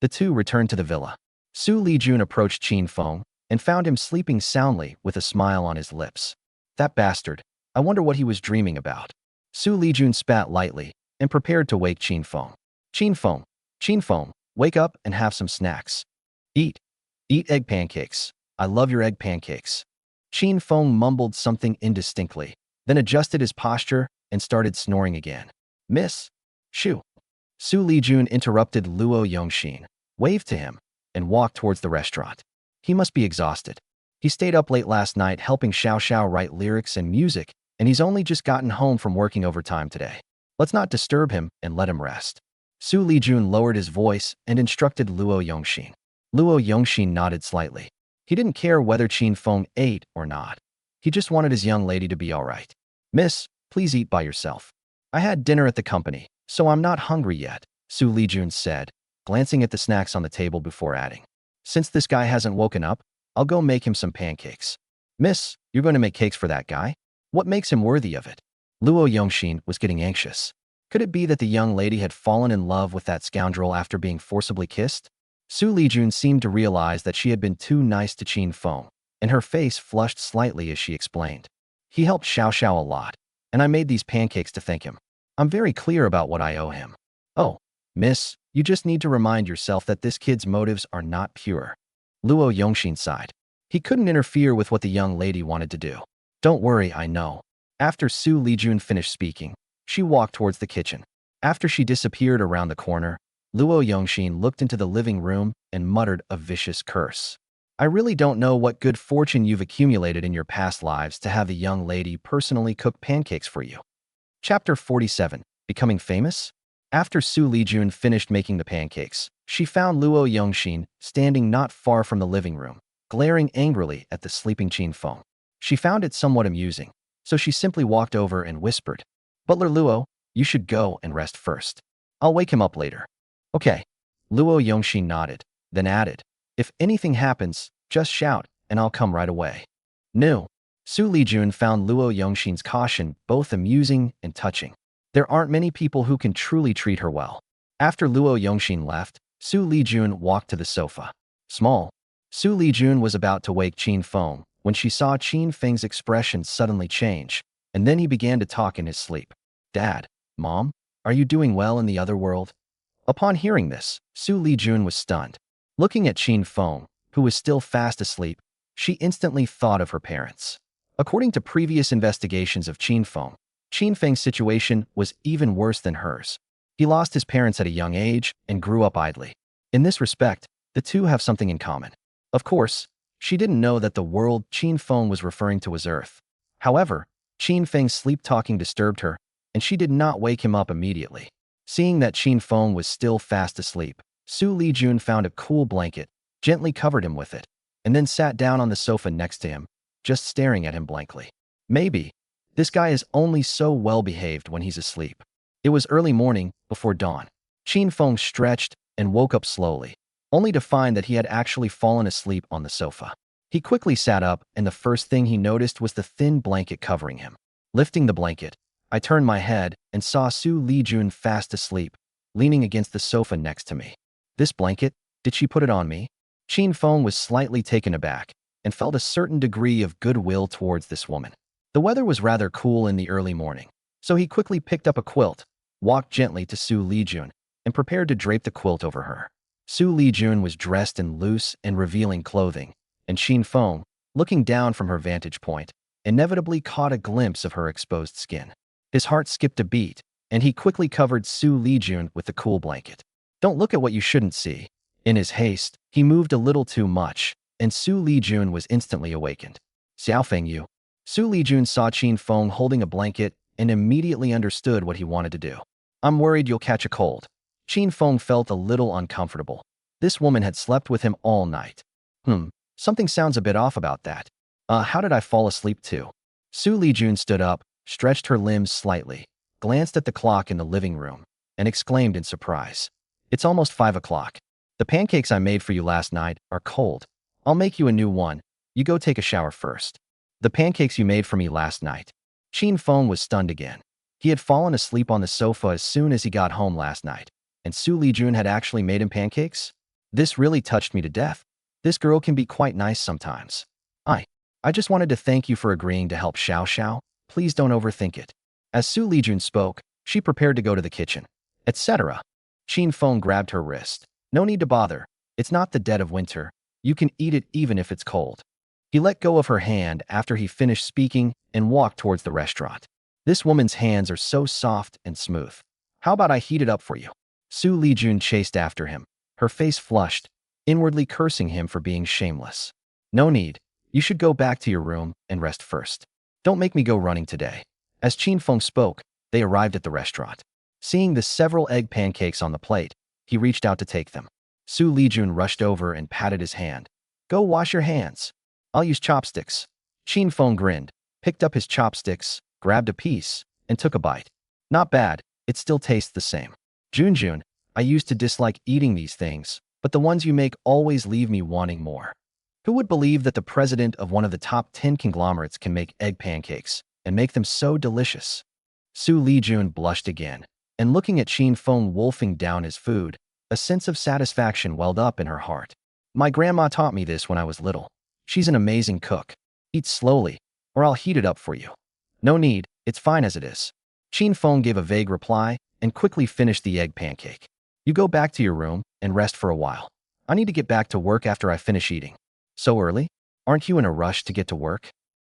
The two returned to the villa. Xu Lijun approached Qin Feng and found him sleeping soundly with a smile on his lips. That bastard, I wonder what he was dreaming about. Xu Lijun spat lightly and prepared to wake Qin Feng. Qin Feng, wake up and have some snacks. Eat egg pancakes. I love your egg pancakes. Qin Feng mumbled something indistinctly, then adjusted his posture and started snoring again. Miss, Xu Lijun interrupted Luo Yongxin, waved to him, and walked towards the restaurant. He must be exhausted. He stayed up late last night helping Xiao write lyrics and music, and he's only just gotten home from working overtime today. Let's not disturb him and let him rest. Xu Lijun lowered his voice and instructed Luo Yongxin. Luo Yongxin nodded slightly. He didn't care whether Qin Feng ate or not. He just wanted his young lady to be all right. Miss, please eat by yourself. I had dinner at the company, so I'm not hungry yet, Xu Lijun said, glancing at the snacks on the table before adding. Since this guy hasn't woken up, I'll go make him some pancakes. Miss, you're going to make cakes for that guy? What makes him worthy of it? Luo Yongxin was getting anxious. Could it be that the young lady had fallen in love with that scoundrel after being forcibly kissed? Xu Lijun seemed to realize that she had been too nice to Qin Feng, and her face flushed slightly as she explained. He helped Xiao a lot, and I made these pancakes to thank him. I'm very clear about what I owe him. Oh, miss, you just need to remind yourself that this kid's motives are not pure. Luo Yongxin sighed. He couldn't interfere with what the young lady wanted to do. Don't worry, I know. After Xu Lijun finished speaking, she walked towards the kitchen. After she disappeared around the corner, Luo Yongxin looked into the living room and muttered a vicious curse. I really don't know what good fortune you've accumulated in your past lives to have the young lady personally cook pancakes for you. Chapter 47. Becoming Famous? After Xu Lijun finished making the pancakes, she found Luo Yongxin standing not far from the living room, glaring angrily at the sleeping Qin Feng. She found it somewhat amusing, so she simply walked over and whispered, "Butler Luo, you should go and rest first. I'll wake him up later." "Okay." Luo Yongxin nodded, then added, "If anything happens, just shout, and I'll come right away." No. Xu Lijun found Luo Yongxin's caution both amusing and touching. There aren't many people who can truly treat her well. After Luo Yongxin left, Xu Lijun walked to the sofa. Small. Xu Lijun was about to wake Qin Feng when she saw Qin Feng's expression suddenly change, and then he began to talk in his sleep. "Dad, Mom, are you doing well in the other world?" Upon hearing this, Xu Lijun was stunned. Looking at Qin Feng, who was still fast asleep, she instantly thought of her parents. According to previous investigations of Qin Feng's situation was even worse than hers. He lost his parents at a young age and grew up idly. In this respect, the two have something in common. Of course, she didn't know that the world Qin Feng was referring to was Earth. However, Qin Feng's sleep-talking disturbed her, and she did not wake him up immediately. Seeing that Qin Feng was still fast asleep, Xu Lijun found a cool blanket, gently covered him with it, and then sat down on the sofa next to him, just staring at him blankly. Maybe this guy is only so well-behaved when he's asleep. It was early morning, before dawn. Qin Feng stretched and woke up slowly, only to find that he had actually fallen asleep on the sofa. He quickly sat up, and the first thing he noticed was the thin blanket covering him. Lifting the blanket, I turned my head and saw Xu Lijun fast asleep, leaning against the sofa next to me. "This blanket, did she put it on me?" Qin Feng was slightly taken aback and felt a certain degree of goodwill towards this woman. The weather was rather cool in the early morning, so he quickly picked up a quilt, walked gently to Xu Lijun, and prepared to drape the quilt over her. Xu Lijun was dressed in loose and revealing clothing, and Qin Feng, looking down from her vantage point, inevitably caught a glimpse of her exposed skin. His heart skipped a beat, and he quickly covered Xu Lijun with the cool blanket. "Don't look at what you shouldn't see." In his haste, he moved a little too much, and Xu Lijun was instantly awakened. "Xiao Feng Yu." Xu Lijun saw Qin Feng holding a blanket and immediately understood what he wanted to do. "I'm worried you'll catch a cold." Qin Feng felt a little uncomfortable. This woman had slept with him all night. Something sounds a bit off about that. How did I fall asleep too? Xu Lijun stood up, stretched her limbs slightly, glanced at the clock in the living room, and exclaimed in surprise, "It's almost 5 o'clock. The pancakes I made for you last night are cold. I'll make you a new one. You go take a shower first." "The pancakes you made for me last night?" Qin Feng was stunned again. He had fallen asleep on the sofa as soon as he got home last night, and Xu Lijun had actually made him pancakes? This really touched me to death. This girl can be quite nice sometimes. I just wanted to thank you for agreeing to help Xiao Xiao. Please don't overthink it." As Xu Lijun spoke, she prepared to go to the kitchen, etc. Qin Feng grabbed her wrist. "No need to bother. It's not the dead of winter. You can eat it even if it's cold." He let go of her hand after he finished speaking and walked towards the restaurant. "This woman's hands are so soft and smooth. How about I heat it up for you?" Xu Lijun chased after him, her face flushed, inwardly cursing him for being shameless. "No need. You should go back to your room and rest first. Don't make me go running today." As Qin Feng spoke, they arrived at the restaurant. Seeing the several egg pancakes on the plate, he reached out to take them. Xu Lijun rushed over and patted his hand. "Go wash your hands. I'll use chopsticks." Qin Feng grinned, picked up his chopsticks, grabbed a piece, and took a bite. "Not bad. It still tastes the same. Junjun, I used to dislike eating these things, but the ones you make always leave me wanting more." Who would believe that the president of one of the top 10 conglomerates can make egg pancakes and make them so delicious? Xu Lijun blushed again, and looking at Qin Feng wolfing down his food, a sense of satisfaction welled up in her heart. "My grandma taught me this when I was little. She's an amazing cook. Eat slowly, or I'll heat it up for you." "No need, it's fine as it is." Qin Feng gave a vague reply and quickly finished the egg pancake. "You go back to your room and rest for a while. I need to get back to work after I finish eating." "So early? Aren't you in a rush to get to work?"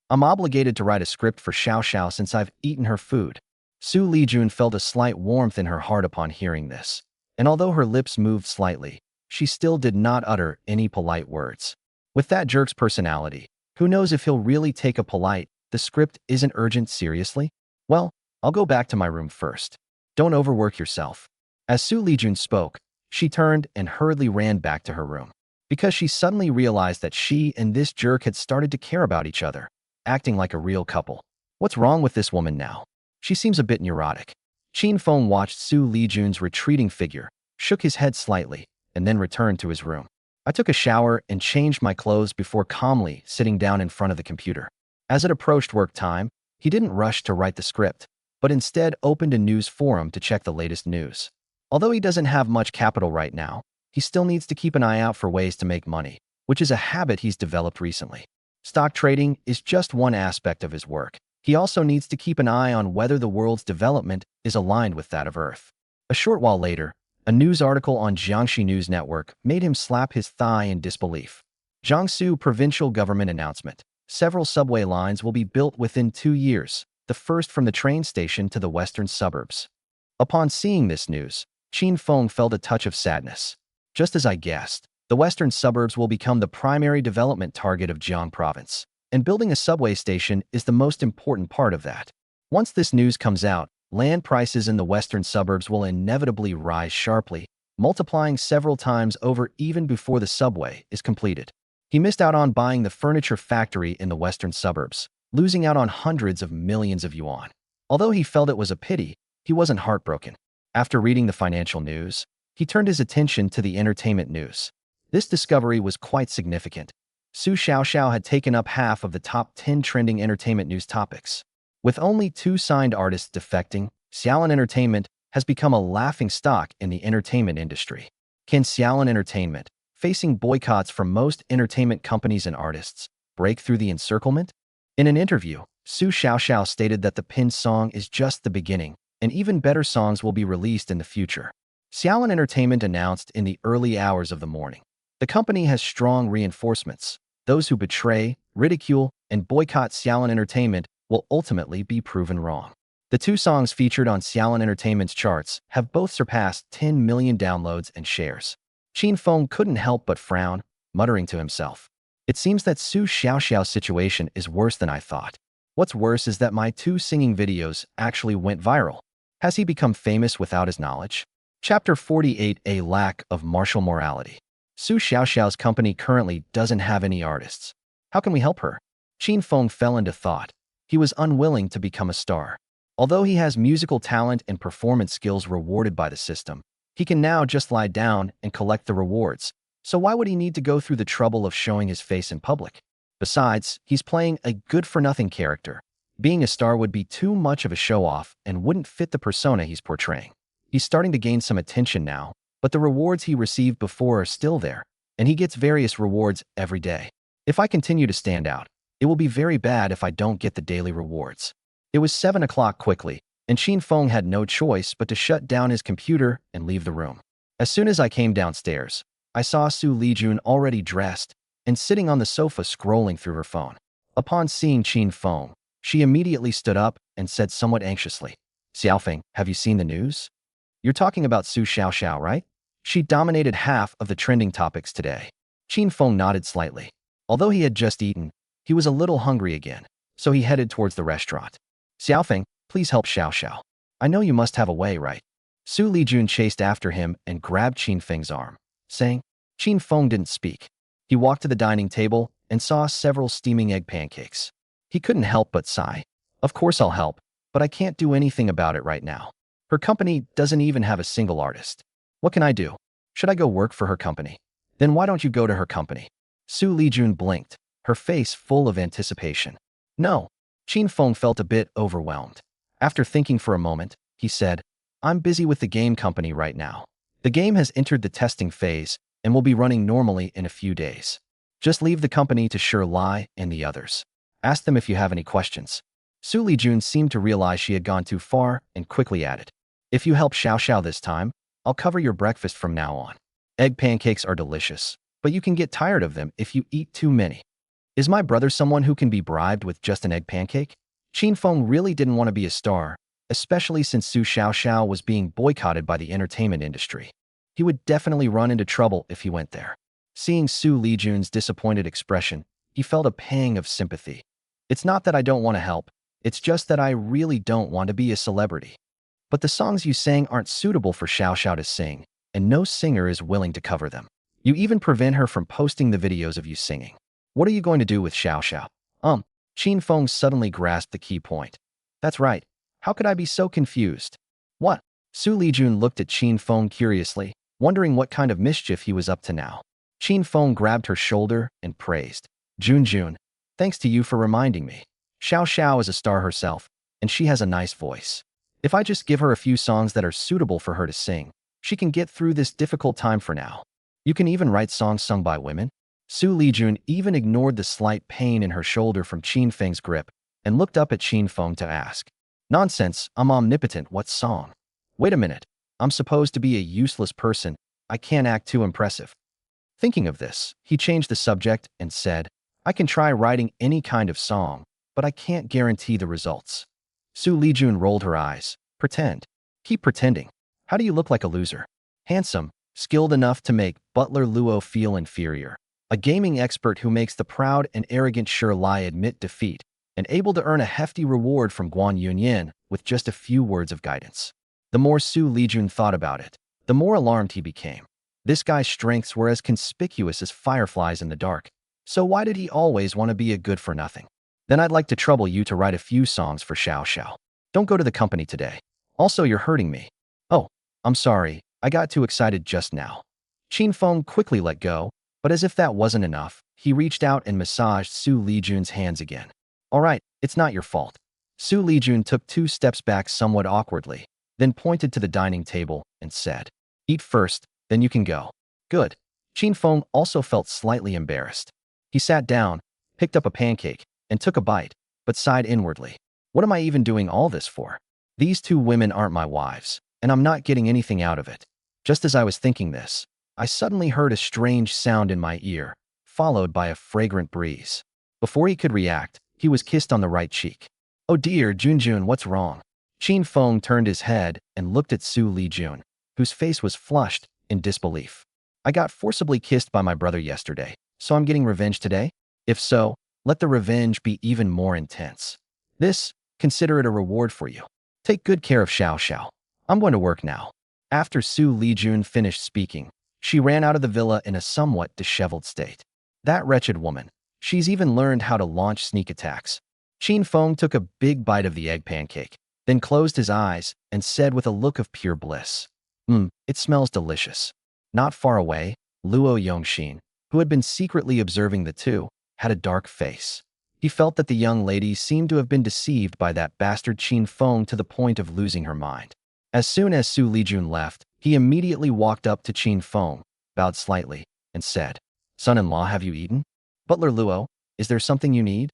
"I'm obligated to write a script for Xiao Xiao since I've eaten her food." Xu Lijun felt a slight warmth in her heart upon hearing this, and although her lips moved slightly, she still did not utter any polite words. With that jerk's personality, who knows if he'll really take a polite, "the script isn't urgent" seriously? Well, I'll go back to my room first. Don't overwork yourself. As Xu Lijun spoke, she turned and hurriedly ran back to her room. Because she suddenly realized that she and this jerk had started to care about each other, acting like a real couple. What's wrong with this woman now? She seems a bit neurotic. Qin Feng watched Xu Lijun's retreating figure, shook his head slightly, and then returned to his room. I took a shower and changed my clothes before calmly sitting down in front of the computer. As it approached work time, he didn't rush to write the script, but instead opened a news forum to check the latest news. Although he doesn't have much capital right now, he still needs to keep an eye out for ways to make money, which is a habit he's developed recently. Stock trading is just one aspect of his work. He also needs to keep an eye on whether the world's development is aligned with that of Earth. A short while later, a news article on Jiangxi News Network made him slap his thigh in disbelief. Jiangsu provincial government announcement. Several subway lines will be built within 2 years, the first from the train station to the western suburbs. Upon seeing this news, Qin Feng felt a touch of sadness. Just as I guessed, the western suburbs will become the primary development target of Jiang province, and building a subway station is the most important part of that. Once this news comes out, land prices in the western suburbs will inevitably rise sharply, multiplying several times over even before the subway is completed. He missed out on buying the furniture factory in the western suburbs, losing out on hundreds of millions of yuan. Although he felt it was a pity, he wasn't heartbroken. After reading the financial news, he turned his attention to the entertainment news. This discovery was quite significant. Su Xiaoxiao had taken up half of the top 10 trending entertainment news topics. With only 2 signed artists defecting, Xiaolin Entertainment has become a laughingstock in the entertainment industry. Can Xiaolin Entertainment, facing boycotts from most entertainment companies and artists, break through the encirclement? In an interview, Su Xiaoxiao stated that the pinned song is just the beginning, and even better songs will be released in the future. Xiaolin Entertainment announced in the early hours of the morning. The company has strong reinforcements. Those who betray, ridicule, and boycott Xiaolin Entertainment will ultimately be proven wrong. The 2 songs featured on Xiaolin Entertainment's charts have both surpassed 10 million downloads and shares. Qin Feng couldn't help but frown, muttering to himself. It seems that Su Xiaoxiao's situation is worse than I thought. What's worse is that my 2 singing videos actually went viral. Has he become famous without his knowledge? Chapter 48: A lack of martial morality. Su Xiaoxiao's company currently doesn't have any artists. How can we help her? Qin Feng fell into thought. He was unwilling to become a star. Although he has musical talent and performance skills rewarded by the system, he can now just lie down and collect the rewards. So why would he need to go through the trouble of showing his face in public? Besides, he's playing a good-for-nothing character. Being a star would be too much of a show-off and wouldn't fit the persona he's portraying. He's starting to gain some attention now, but the rewards he received before are still there, and he gets various rewards every day. If I continue to stand out, it will be very bad if I don't get the daily rewards. It was 7 o'clock quickly, and Qin Feng had no choice but to shut down his computer and leave the room. As soon as I came downstairs, I saw Xu Lijun already dressed and sitting on the sofa scrolling through her phone. Upon seeing Qin Feng, she immediately stood up and said somewhat anxiously, "Xiaofeng, have you seen the news? You're talking about Su Xiaoxiao, right? She dominated half of the trending topics today." Qin Feng nodded slightly. Although he had just eaten, he was a little hungry again, so he headed towards the restaurant. "Xiaofeng, please help Xiaoxiao. I know you must have a way, right?" Xu Lijun chased after him and grabbed Qin Feng's arm, saying. Qin Feng didn't speak. He walked to the dining table and saw several steaming egg pancakes. He couldn't help but sigh. "Of course I'll help, but I can't do anything about it right now. Her company doesn't even have a single artist. What can I do? Should I go work for her company? Then why don't you go to her company?" Xu Lijun blinked, her face full of anticipation. "No." Qin Feng felt a bit overwhelmed. After thinking for a moment, he said, "I'm busy with the game company right now. The game has entered the testing phase and will be running normally in a few days. Just leave the company to Xu Li and the others. Ask them if you have any questions." Xu Lijun seemed to realize she had gone too far and quickly added, "If you help Xiaoxiao this time, I'll cover your breakfast from now on. Egg pancakes are delicious, but you can get tired of them if you eat too many. Is my brother someone who can be bribed with just an egg pancake?" Qin Feng really didn't want to be a star, especially since Su Xiaoxiao was being boycotted by the entertainment industry. He would definitely run into trouble if he went there. Seeing Xu Lijun's disappointed expression, he felt a pang of sympathy. "It's not that I don't want to help, It's just that I really don't want to be a celebrity. But the songs you sang aren't suitable for Xiao Xiao to sing, and no singer is willing to cover them. You even prevent her from posting the videos of you singing. What are you going to do with Xiao Xiao? Qin Feng suddenly grasped the key point. That's right. How could I be so confused? What? Xu Lijun looked at Qin Feng curiously, wondering what kind of mischief he was up to now. Qin Feng grabbed her shoulder and praised. Jun, thanks to you for reminding me. Xiao Xiao is a star herself, and she has a nice voice. If I just give her a few songs that are suitable for her to sing, she can get through this difficult time for now. You can even write songs sung by women. Xu Lijun even ignored the slight pain in her shoulder from Qin Feng's grip and looked up at Qin Feng to ask. Nonsense, I'm omnipotent, what song? Wait a minute, I'm supposed to be a useless person, I can't act too impressive. Thinking of this, he changed the subject and said, I can try writing any kind of song, but I can't guarantee the results. Xu Lijun rolled her eyes. Pretend. Keep pretending. How do you look like a loser? Handsome, skilled enough to make Butler Luo feel inferior. A gaming expert who makes the proud and arrogant Shi Lai admit defeat, and able to earn a hefty reward from Guan Yunyan with just a few words of guidance. The more Xu Lijun thought about it, the more alarmed he became. This guy's strengths were as conspicuous as fireflies in the dark, so why did he always want to be a good-for-nothing? Then I'd like to trouble you to write a few songs for Xiao Xiao. Don't go to the company today. Also, you're hurting me. Oh, I'm sorry, I got too excited just now. Qin Feng quickly let go, but as if that wasn't enough, he reached out and massaged Xu Lijun's hands again. All right, it's not your fault. Xu Lijun took 2 steps back somewhat awkwardly, then pointed to the dining table and said, Eat first, then you can go. Good. Qin Feng also felt slightly embarrassed. He sat down, picked up a pancake, and took a bite, but sighed inwardly. What am I even doing all this for? These 2 women aren't my wives, and I'm not getting anything out of it. Just as I was thinking this, I suddenly heard a strange sound in my ear, followed by a fragrant breeze. Before he could react, he was kissed on the right cheek. Oh dear, Jun, what's wrong? Qin Feng turned his head and looked at Xu Lijun, whose face was flushed in disbelief. I got forcibly kissed by my brother yesterday, so I'm getting revenge today? If so, let the revenge be even more intense. Consider it a reward for you. Take good care of Xiao Xiao. I'm going to work now. After Xu Lijun finished speaking, she ran out of the villa in a somewhat disheveled state. That wretched woman. She's even learned how to launch sneak attacks. Qin Feng took a big bite of the egg pancake, then closed his eyes and said with a look of pure bliss, It smells delicious. Not far away, Luo Yongxin, who had been secretly observing the 2, had a dark face. He felt that the young lady seemed to have been deceived by that bastard Qin Feng to the point of losing her mind. As soon as Xu Lijun left, he immediately walked up to Qin Feng, bowed slightly, and said, Son-in-law, have you eaten? Butler Luo, is there something you need?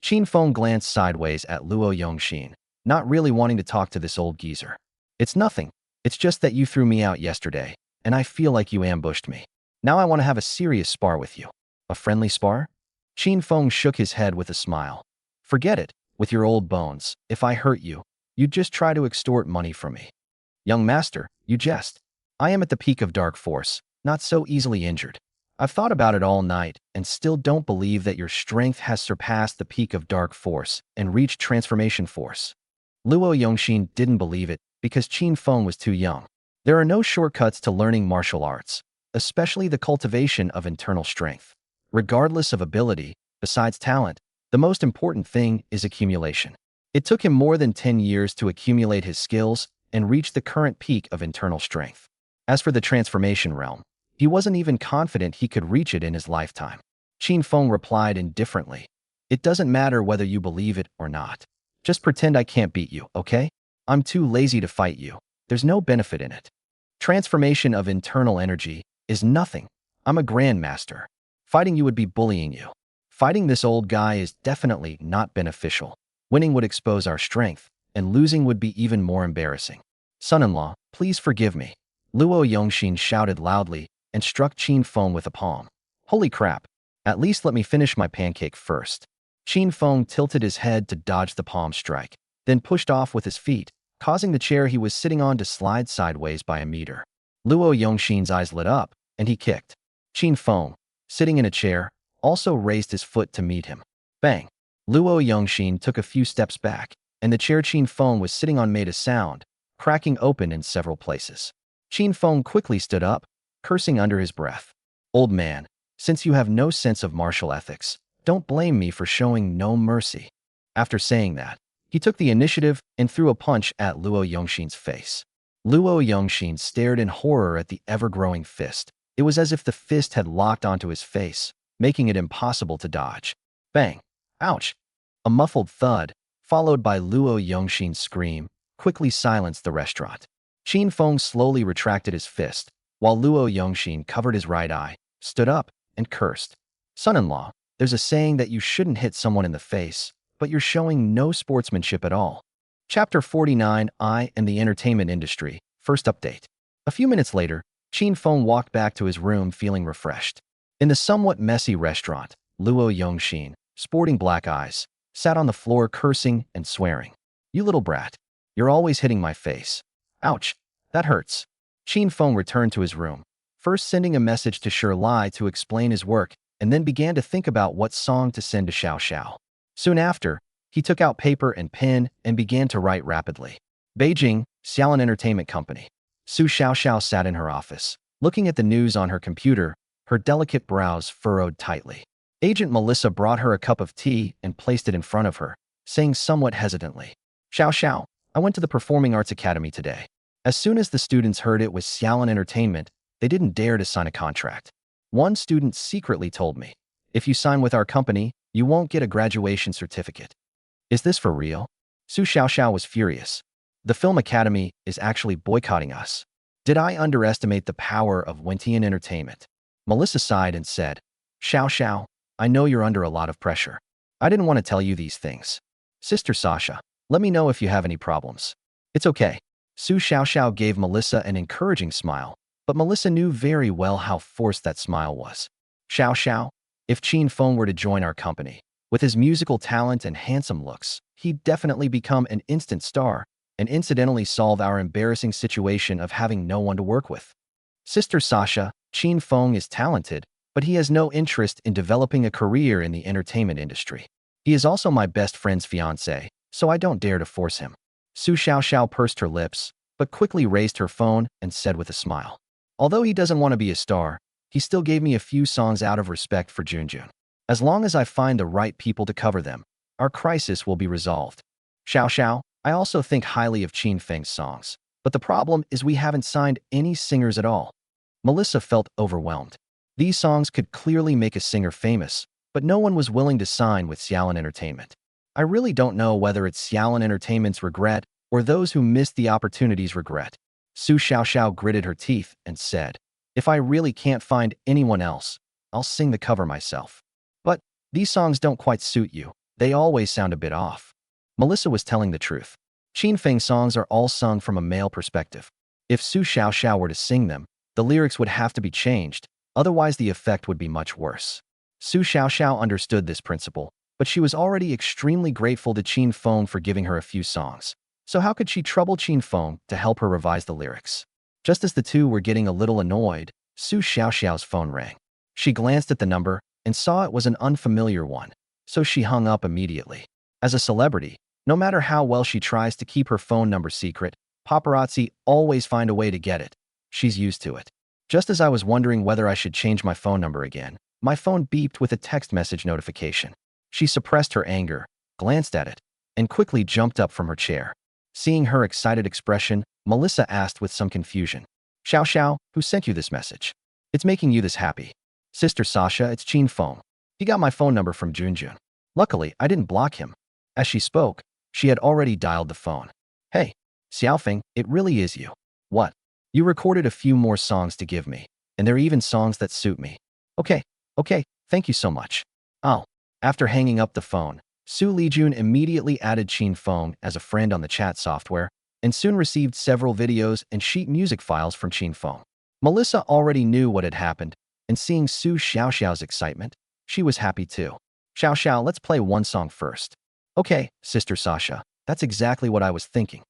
Qin Feng glanced sideways at Luo Yongxin, not really wanting to talk to this old geezer. It's nothing. It's just that you threw me out yesterday, and I feel like you ambushed me. Now I want to have a serious spar with you. A friendly spar? Qin Feng shook his head with a smile. Forget it, with your old bones. If I hurt you, you'd just try to extort money from me. Young master, you jest. I am at the peak of dark force, not so easily injured. I've thought about it all night and still don't believe that your strength has surpassed the peak of dark force and reached transformation force. Luo Yongxin didn't believe it because Qin Feng was too young. There are no shortcuts to learning martial arts, especially the cultivation of internal strength. Regardless of ability, besides talent, the most important thing is accumulation. It took him more than 10 years to accumulate his skills and reach the current peak of internal strength. As for the transformation realm, he wasn't even confident he could reach it in his lifetime. Qin Feng replied indifferently, It doesn't matter whether you believe it or not. Just pretend I can't beat you, okay? I'm too lazy to fight you. There's no benefit in it. Transformation of internal energy is nothing. I'm a grandmaster. Fighting you would be bullying you. Fighting this old guy is definitely not beneficial. Winning would expose our strength, and losing would be even more embarrassing. Son-in-law, please forgive me. Luo Yongxin shouted loudly and struck Qin Feng with a palm. Holy crap. At least let me finish my pancake first. Qin Feng tilted his head to dodge the palm strike, then pushed off with his feet, causing the chair he was sitting on to slide sideways by a meter. Luo Yongxin's eyes lit up, and he kicked. Qin Feng, sitting in a chair, also raised his foot to meet him. Bang! Luo Yongxin took a few steps back, and the chair Qin Feng was sitting on made a sound, cracking open in several places. Qin Feng quickly stood up, cursing under his breath. Old man, since you have no sense of martial ethics, don't blame me for showing no mercy. After saying that, he took the initiative and threw a punch at Luo Yongxin's face. Luo Yongxin stared in horror at the ever-growing fist. It was as if the fist had locked onto his face, making it impossible to dodge. Bang! Ouch! A muffled thud, followed by Luo Yongxin's scream, quickly silenced the restaurant. Qin Feng slowly retracted his fist, while Luo Yongxin covered his right eye, stood up, and cursed. Son-in-law, there's a saying that you shouldn't hit someone in the face, but you're showing no sportsmanship at all. Chapter 49, I and the Entertainment Industry, First Update. A few minutes later, Qin Feng walked back to his room feeling refreshed. In the somewhat messy restaurant, Luo Yongxin, sporting black eyes, sat on the floor cursing and swearing. You little brat. You're always hitting my face. Ouch. That hurts. Qin Feng returned to his room, first sending a message to Xu Lijun to explain his work, and then began to think about what song to send to Xiao Xiao. Soon after, he took out paper and pen and began to write rapidly. Beijing, Xiaolin Entertainment Company. Su Xiaoxiao sat in her office, looking at the news on her computer, her delicate brows furrowed tightly. Agent Melissa brought her a cup of tea and placed it in front of her, saying somewhat hesitantly, Xiao Xiao, I went to the Performing Arts Academy today. As soon as the students heard it was Xiaolin Entertainment, they didn't dare to sign a contract. One student secretly told me, if you sign with our company, you won't get a graduation certificate. Is this for real? Su Xiaoxiao was furious. The Film Academy is actually boycotting us. Did I underestimate the power of Wentian Entertainment? Melissa sighed and said, Xiao Xiao, I know you're under a lot of pressure. I didn't want to tell you these things. Sister Sasha, let me know if you have any problems. It's okay. Su Xiaoxiao gave Melissa an encouraging smile, but Melissa knew very well how forced that smile was. Xiao Xiao, if Qin Feng were to join our company, with his musical talent and handsome looks, he'd definitely become an instant star and incidentally solve our embarrassing situation of having no one to work with. Sister Sasha, Qin Feng is talented, but he has no interest in developing a career in the entertainment industry. He is also my best friend's fiancé, so I don't dare to force him. Su Xiaoxiao pursed her lips, but quickly raised her phone and said with a smile, although he doesn't want to be a star, he still gave me a few songs out of respect for Junjun. As long as I find the right people to cover them, our crisis will be resolved. Xiao Xiao, I also think highly of Qin Feng's songs, but the problem is we haven't signed any singers at all. Melissa felt overwhelmed. These songs could clearly make a singer famous, but no one was willing to sign with Xiaolin Entertainment. I really don't know whether it's Xiaolin Entertainment's regret or those who missed the opportunity's regret. Su Xiaoxiao gritted her teeth and said, if I really can't find anyone else, I'll sing the cover myself. But these songs don't quite suit you. They always sound a bit off. Melissa was telling the truth. Qin Feng songs are all sung from a male perspective. If Su Xiaoxiao were to sing them, the lyrics would have to be changed, otherwise the effect would be much worse. Su Xiaoxiao understood this principle, but she was already extremely grateful to Qin Feng for giving her a few songs. So how could she trouble Qin Feng to help her revise the lyrics? Just as the two were getting a little annoyed, Su Xiaoxiao's phone rang. She glanced at the number and saw it was an unfamiliar one, so she hung up immediately. As a celebrity, no matter how well she tries to keep her phone number secret, paparazzi always find a way to get it. She's used to it. Just as I was wondering whether I should change my phone number again, my phone beeped with a text message notification. She suppressed her anger, glanced at it, and quickly jumped up from her chair. Seeing her excited expression, Melissa asked with some confusion, Xiao Xiao, who sent you this message? It's making you this happy. Sister Sasha, it's Qin Feng. He got my phone number from Junjun. Luckily, I didn't block him. As she spoke, she had already dialed the phone. Hey, Xiaofeng, it really is you. What? You recorded a few more songs to give me, and there are even songs that suit me. Okay, thank you so much. Oh. After hanging up the phone, Xu Lijun immediately added Qin Feng as a friend on the chat software, and soon received several videos and sheet music files from Qin Feng. Melissa already knew what had happened, and seeing Su Xiaoxiao's excitement, she was happy too. Xiao Xiao, let's play one song first. Okay, Sister Sasha, that's exactly what I was thinking.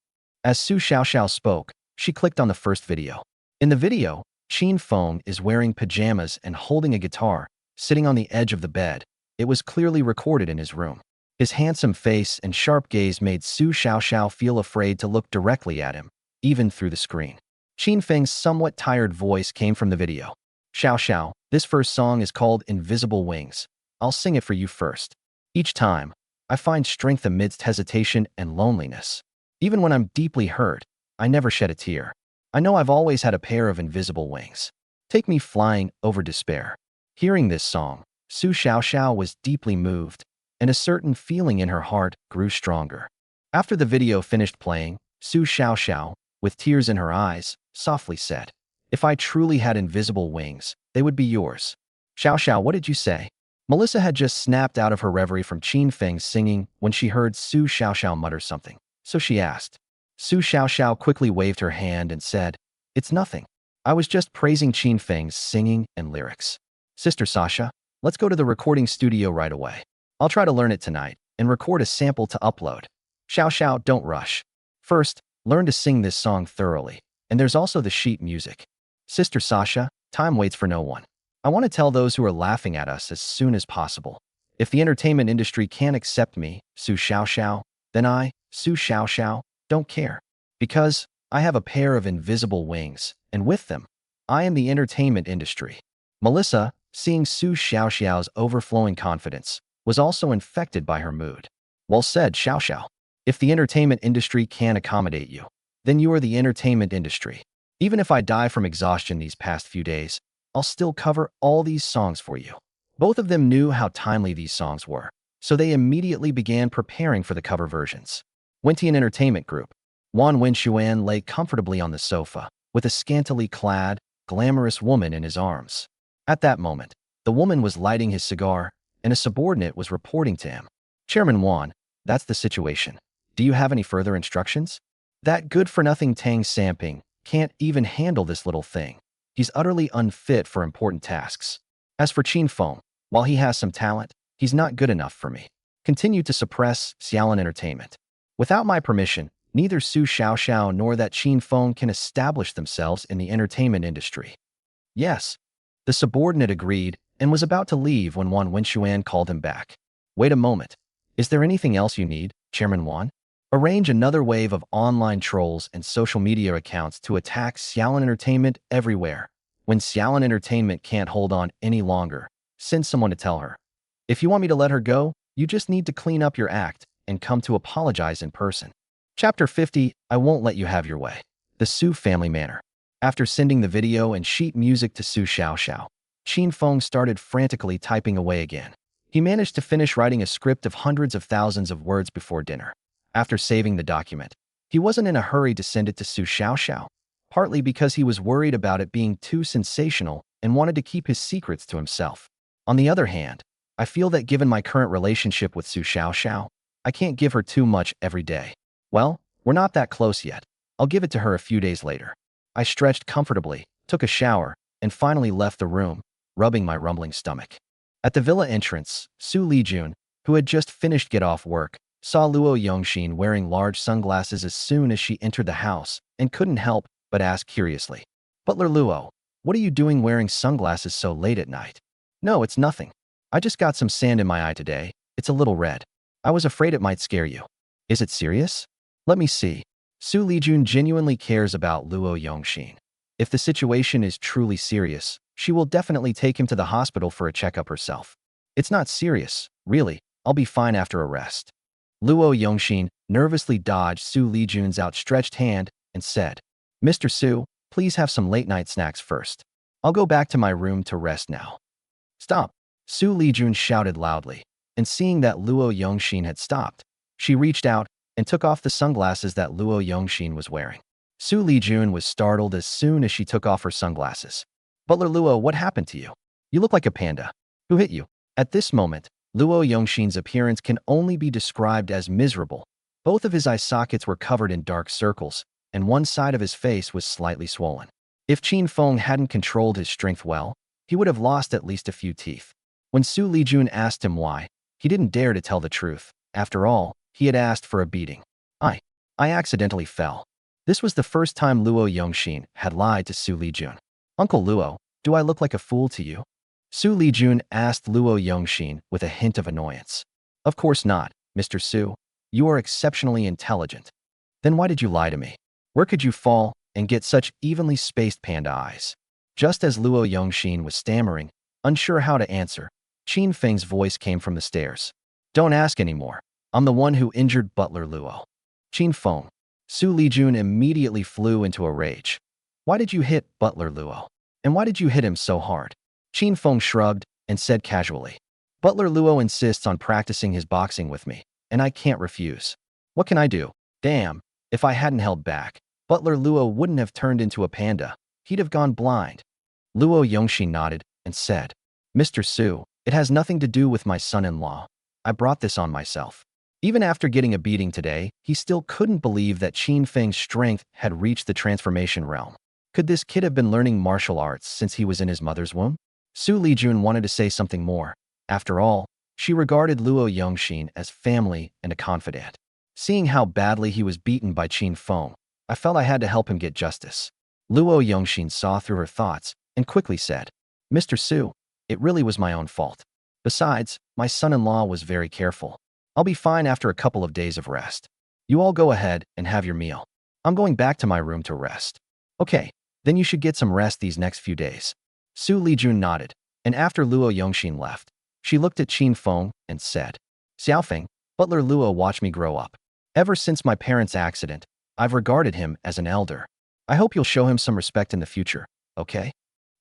As Su Xiaoxiao spoke, she clicked on the first video. In the video, Qin Feng is wearing pajamas and holding a guitar, sitting on the edge of the bed. It was clearly recorded in his room. His handsome face and sharp gaze made Xu Xiaoxiao feel afraid to look directly at him, even through the screen. Qin Feng's somewhat tired voice came from the video. Xiaoxiao, this first song is called Invisible Wings. I'll sing it for you first. Each time, I find strength amidst hesitation and loneliness. Even when I'm deeply hurt, I never shed a tear. I know I've always had a pair of invisible wings. Take me flying over despair. Hearing this song, Xu Xiaoxiao was deeply moved, and a certain feeling in her heart grew stronger. After the video finished playing, Xu Xiaoxiao, with tears in her eyes, softly said, "If I truly had invisible wings, they would be yours." Xiaoxiao, what did you say? Melissa had just snapped out of her reverie from Qin Feng's singing when she heard Xu Xiaoxiao mutter something, so she asked. Xu Xiaoxiao quickly waved her hand and said, "It's nothing. I was just praising Qin Feng's singing and lyrics." Sister Sasha, let's go to the recording studio right away. I'll try to learn it tonight and record a sample to upload. Xiaoxiao, don't rush. First, learn to sing this song thoroughly, and there's also the sheet music. Sister Sasha, time waits for no one. I want to tell those who are laughing at us as soon as possible. If the entertainment industry can't accept me, Xu Xiaoxiao, then I, Xu Xiaoxiao, don't care. Because I have a pair of invisible wings, and with them, I am the entertainment industry. Melissa, seeing Xu Xiaoxiao's overflowing confidence, was also infected by her mood. Well said, Xiaoxiao. If the entertainment industry can't accommodate you, then you are the entertainment industry. Even if I die from exhaustion these past few days, I'll still cover all these songs for you. Both of them knew how timely these songs were, so they immediately began preparing for the cover versions. Wentian Entertainment Group. Wan Wenxuan lay comfortably on the sofa, with a scantily clad, glamorous woman in his arms. At that moment, the woman was lighting his cigar, and a subordinate was reporting to him. Chairman Wan, that's the situation. Do you have any further instructions? That good-for-nothing Tang Samping can't even handle this little thing. He's utterly unfit for important tasks. As for Qin Feng, while he has some talent, he's not good enough for me. Continue to suppress Xiaolin Entertainment. Without my permission, neither Xu Xiaoxiao nor that Qin Feng can establish themselves in the entertainment industry. Yes. The subordinate agreed and was about to leave when Wan Wenxuan called him back. Wait a moment. Is there anything else you need, Chairman Wan? Arrange another wave of online trolls and social media accounts to attack Xiaolin Entertainment everywhere. When Xiaolin Entertainment can't hold on any longer, send someone to tell her. If you want me to let her go, you just need to clean up your act and come to apologize in person. Chapter 50, I won't let you have your way. The Su family manor. After sending the video and sheet music to Xu Xiaoxiao, Qin Feng started frantically typing away again. He managed to finish writing a script of hundreds of thousands of words before dinner. After saving the document, he wasn't in a hurry to send it to Xu Xiaoxiao, partly because he was worried about it being too sensational and wanted to keep his secrets to himself. On the other hand, I feel that given my current relationship with Xu Xiaoxiao, I can't give her too much every day. Well, we're not that close yet. I'll give it to her a few days later. I stretched comfortably, took a shower, and finally left the room, rubbing my rumbling stomach. At the villa entrance, Xu Lijun, who had just finished get off work, saw Luo Yongxin wearing large sunglasses as soon as she entered the house and couldn't help but ask curiously, "Butler Luo, what are you doing wearing sunglasses so late at night?" "No, it's nothing. I just got some sand in my eye today. It's a little red. I was afraid it might scare you." "Is it serious?" "Let me see." Xu Lijun genuinely cares about Luo Yongxin. If the situation is truly serious, she will definitely take him to the hospital for a checkup herself. "It's not serious, really. I'll be fine after a rest." Luo Yongxin nervously dodged Xu Lijun's outstretched hand and said, "Mr. Xu, please have some late-night snacks first. I'll go back to my room to rest now." "Stop!" Xu Lijun shouted loudly, and seeing that Luo Yongxin had stopped, she reached out and took off the sunglasses that Luo Yongxin was wearing. Xu Lijun was startled as soon as she took off her sunglasses. "Butler Luo, what happened to you? You look like a panda. Who hit you?" At this moment, Luo Yongxin's appearance can only be described as miserable. Both of his eye sockets were covered in dark circles, and one side of his face was slightly swollen. If Qin Feng hadn't controlled his strength well, he would have lost at least a few teeth. When Xu Lijun asked him why, he didn't dare to tell the truth. After all, he had asked for a beating. I accidentally fell." This was the first time Luo Yongxin had lied to Xu Lijun. "Uncle Luo, do I look like a fool to you?" Xu Lijun asked Luo Yongxin with a hint of annoyance. "Of course not. Mr. Su, you are exceptionally intelligent. Then why did you lie to me? Where could you fall and get such evenly spaced panda eyes? Just as Luo Yongxin was stammering, unsure how to answer, Qin Feng's voice came from the stairs. Don't ask anymore. I'm the one who injured Butler Luo. Qin Feng. Xu Lijun immediately flew into a rage. Why did you hit Butler Luo? And why did you hit him so hard? Qin Feng shrugged and said casually, Butler Luo insists on practicing his boxing with me, and I can't refuse. What can I do? Damn, if I hadn't held back, Butler Luo wouldn't have turned into a panda. He'd have gone blind. Luo Yongxi nodded and said, Mr. Su, it has nothing to do with my son-in-law. I brought this on myself. Even after getting a beating today, he still couldn't believe that Qin Feng's strength had reached the transformation realm. Could this kid have been learning martial arts since he was in his mother's womb? Xu Lijun wanted to say something more. After all, she regarded Luo Yongxin as family and a confidant. Seeing how badly he was beaten by Qin Feng, I felt I had to help him get justice. Luo Yongxin saw through her thoughts and quickly said, Mr. Su, it really was my own fault. Besides, my son-in-law was very careful. I'll be fine after a couple of days of rest. You all go ahead and have your meal. I'm going back to my room to rest. Okay, then you should get some rest these next few days. Xu Lijun nodded, and after Luo Yongxin left, she looked at Qin Feng and said, Xiaofeng, Butler Luo watched me grow up. Ever since my parents' accident, I've regarded him as an elder. I hope you'll show him some respect in the future, okay?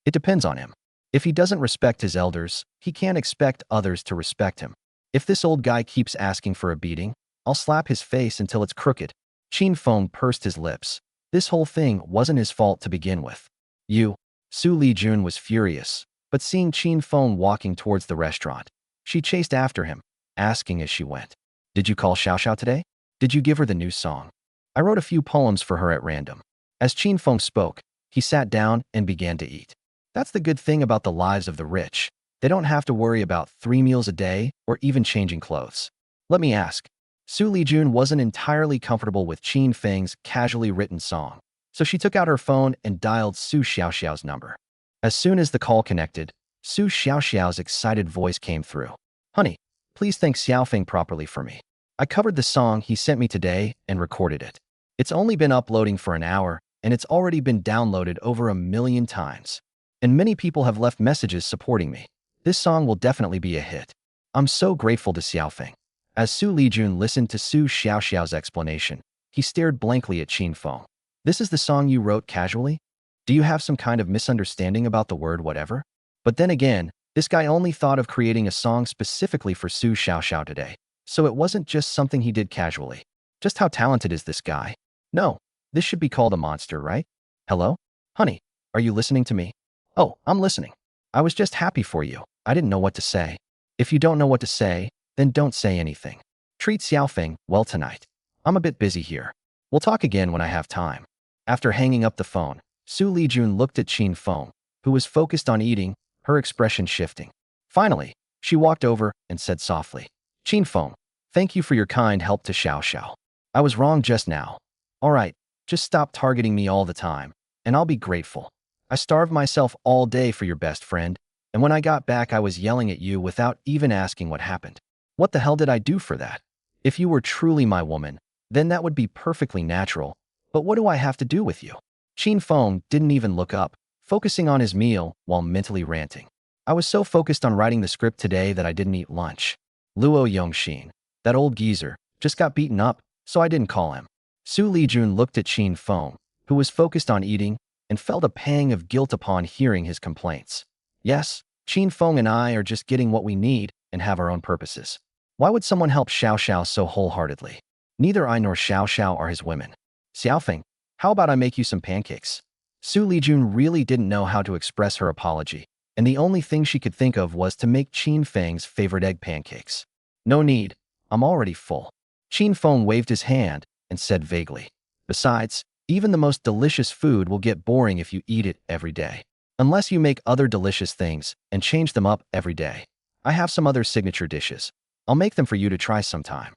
It depends on him. If he doesn't respect his elders, he can't expect others to respect him. If this old guy keeps asking for a beating, I'll slap his face until it's crooked. Qin Feng pursed his lips. This whole thing wasn't his fault to begin with. Xu Lijun was furious, but seeing Qin Feng walking towards the restaurant, she chased after him, asking as she went, Did you call Xiao Xiao today? Did you give her the new song? I wrote a few poems for her at random. As Qin Feng spoke, he sat down and began to eat. That's the good thing about the lives of the rich. They don't have to worry about 3 meals a day or even changing clothes. Let me ask. Xu Lijun wasn't entirely comfortable with Qin Feng's casually written song, so she took out her phone and dialed Su Xiaoxiao's number. As soon as the call connected, Su Xiaoxiao's excited voice came through. Honey, please thank Xiaofeng properly for me. I covered the song he sent me today and recorded it. It's only been uploading for an hour, and it's already been downloaded over 1 million times. And many people have left messages supporting me. This song will definitely be a hit. I'm so grateful to Xiaofeng. As Xu Lijun listened to Su Xiaoxiao's explanation, he stared blankly at Qin Feng. This is the song you wrote casually? Do you have some kind of misunderstanding about the word whatever? But then again, this guy only thought of creating a song specifically for Su Xiaoxiao today, so it wasn't just something he did casually. Just how talented is this guy? No, this should be called a monster, right? Hello? Honey, are you listening to me? Oh, I'm listening. I was just happy for you. I didn't know what to say. If you don't know what to say, then don't say anything. Treat Xiaofeng well tonight. I'm a bit busy here. We'll talk again when I have time. After hanging up the phone, Xu Lijun looked at Qin Feng, who was focused on eating, her expression shifting. Finally, she walked over and said softly, Qin Feng, thank you for your kind help to Xiao Xiao. I was wrong just now. All right, just stop targeting me all the time, and I'll be grateful. I starved myself all day for your best friend, and when I got back I was yelling at you without even asking what happened. What the hell did I do for that? If you were truly my woman, then that would be perfectly natural, but what do I have to do with you? Qin Feng didn't even look up, focusing on his meal while mentally ranting. I was so focused on writing the script today that I didn't eat lunch. Luo Yongxin, that old geezer, just got beaten up, so I didn't call him. Xu Lijun looked at Qin Feng, who was focused on eating, and felt a pang of guilt upon hearing his complaints. Yes, Qin Feng and I are just getting what we need and have our own purposes. Why would someone help Xiao Xiao so wholeheartedly? Neither I nor Xiao Xiao are his women. Xiaofeng, how about I make you some pancakes? Xu Lijun really didn't know how to express her apology, and the only thing she could think of was to make Qin Feng's favorite egg pancakes. No need, I'm already full. Qin Feng waved his hand and said vaguely, Besides, even the most delicious food will get boring if you eat it every day. Unless you make other delicious things and change them up every day. I have some other signature dishes. I'll make them for you to try sometime.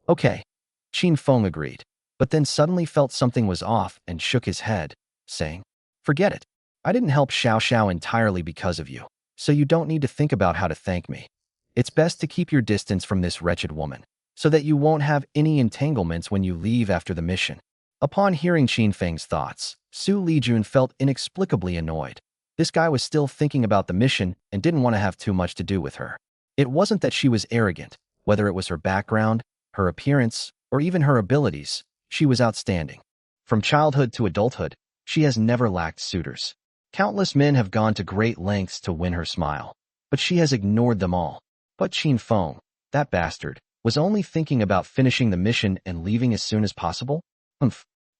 Okay. Qin Feng agreed, but then suddenly felt something was off and shook his head, saying, Forget it. I didn't help Xiao Xiao entirely because of you, so you don't need to think about how to thank me. It's best to keep your distance from this wretched woman. so that you won't have any entanglements when you leave after the mission. Upon hearing Qin Feng's thoughts, Xu Lijun felt inexplicably annoyed. This guy was still thinking about the mission and didn't want to have too much to do with her. It wasn't that she was arrogant, whether it was her background, her appearance, or even her abilities, she was outstanding. From childhood to adulthood, she has never lacked suitors. Countless men have gone to great lengths to win her smile, but she has ignored them all. But Qin Feng, that bastard, was only thinking about finishing the mission and leaving as soon as possible?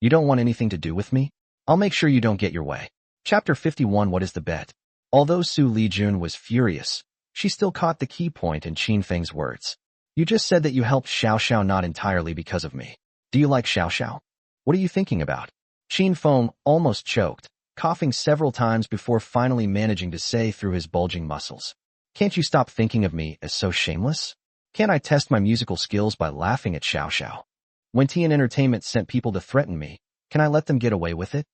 You don't want anything to do with me? I'll make sure you don't get your way. Chapter 51. What is the bet? Although Xu Lijun was furious, she still caught the key point in Qin Feng's words. You just said that you helped Xiao Xiao not entirely because of me. Do you like Xiao Xiao? What are you thinking about? Qin Feng almost choked, coughing several times before finally managing to say through his bulging muscles. Can't you stop thinking of me as so shameless? Can't I test my musical skills by laughing at Xiao Xiao? When Tian Entertainment sent people to threaten me, can I let them get away with it?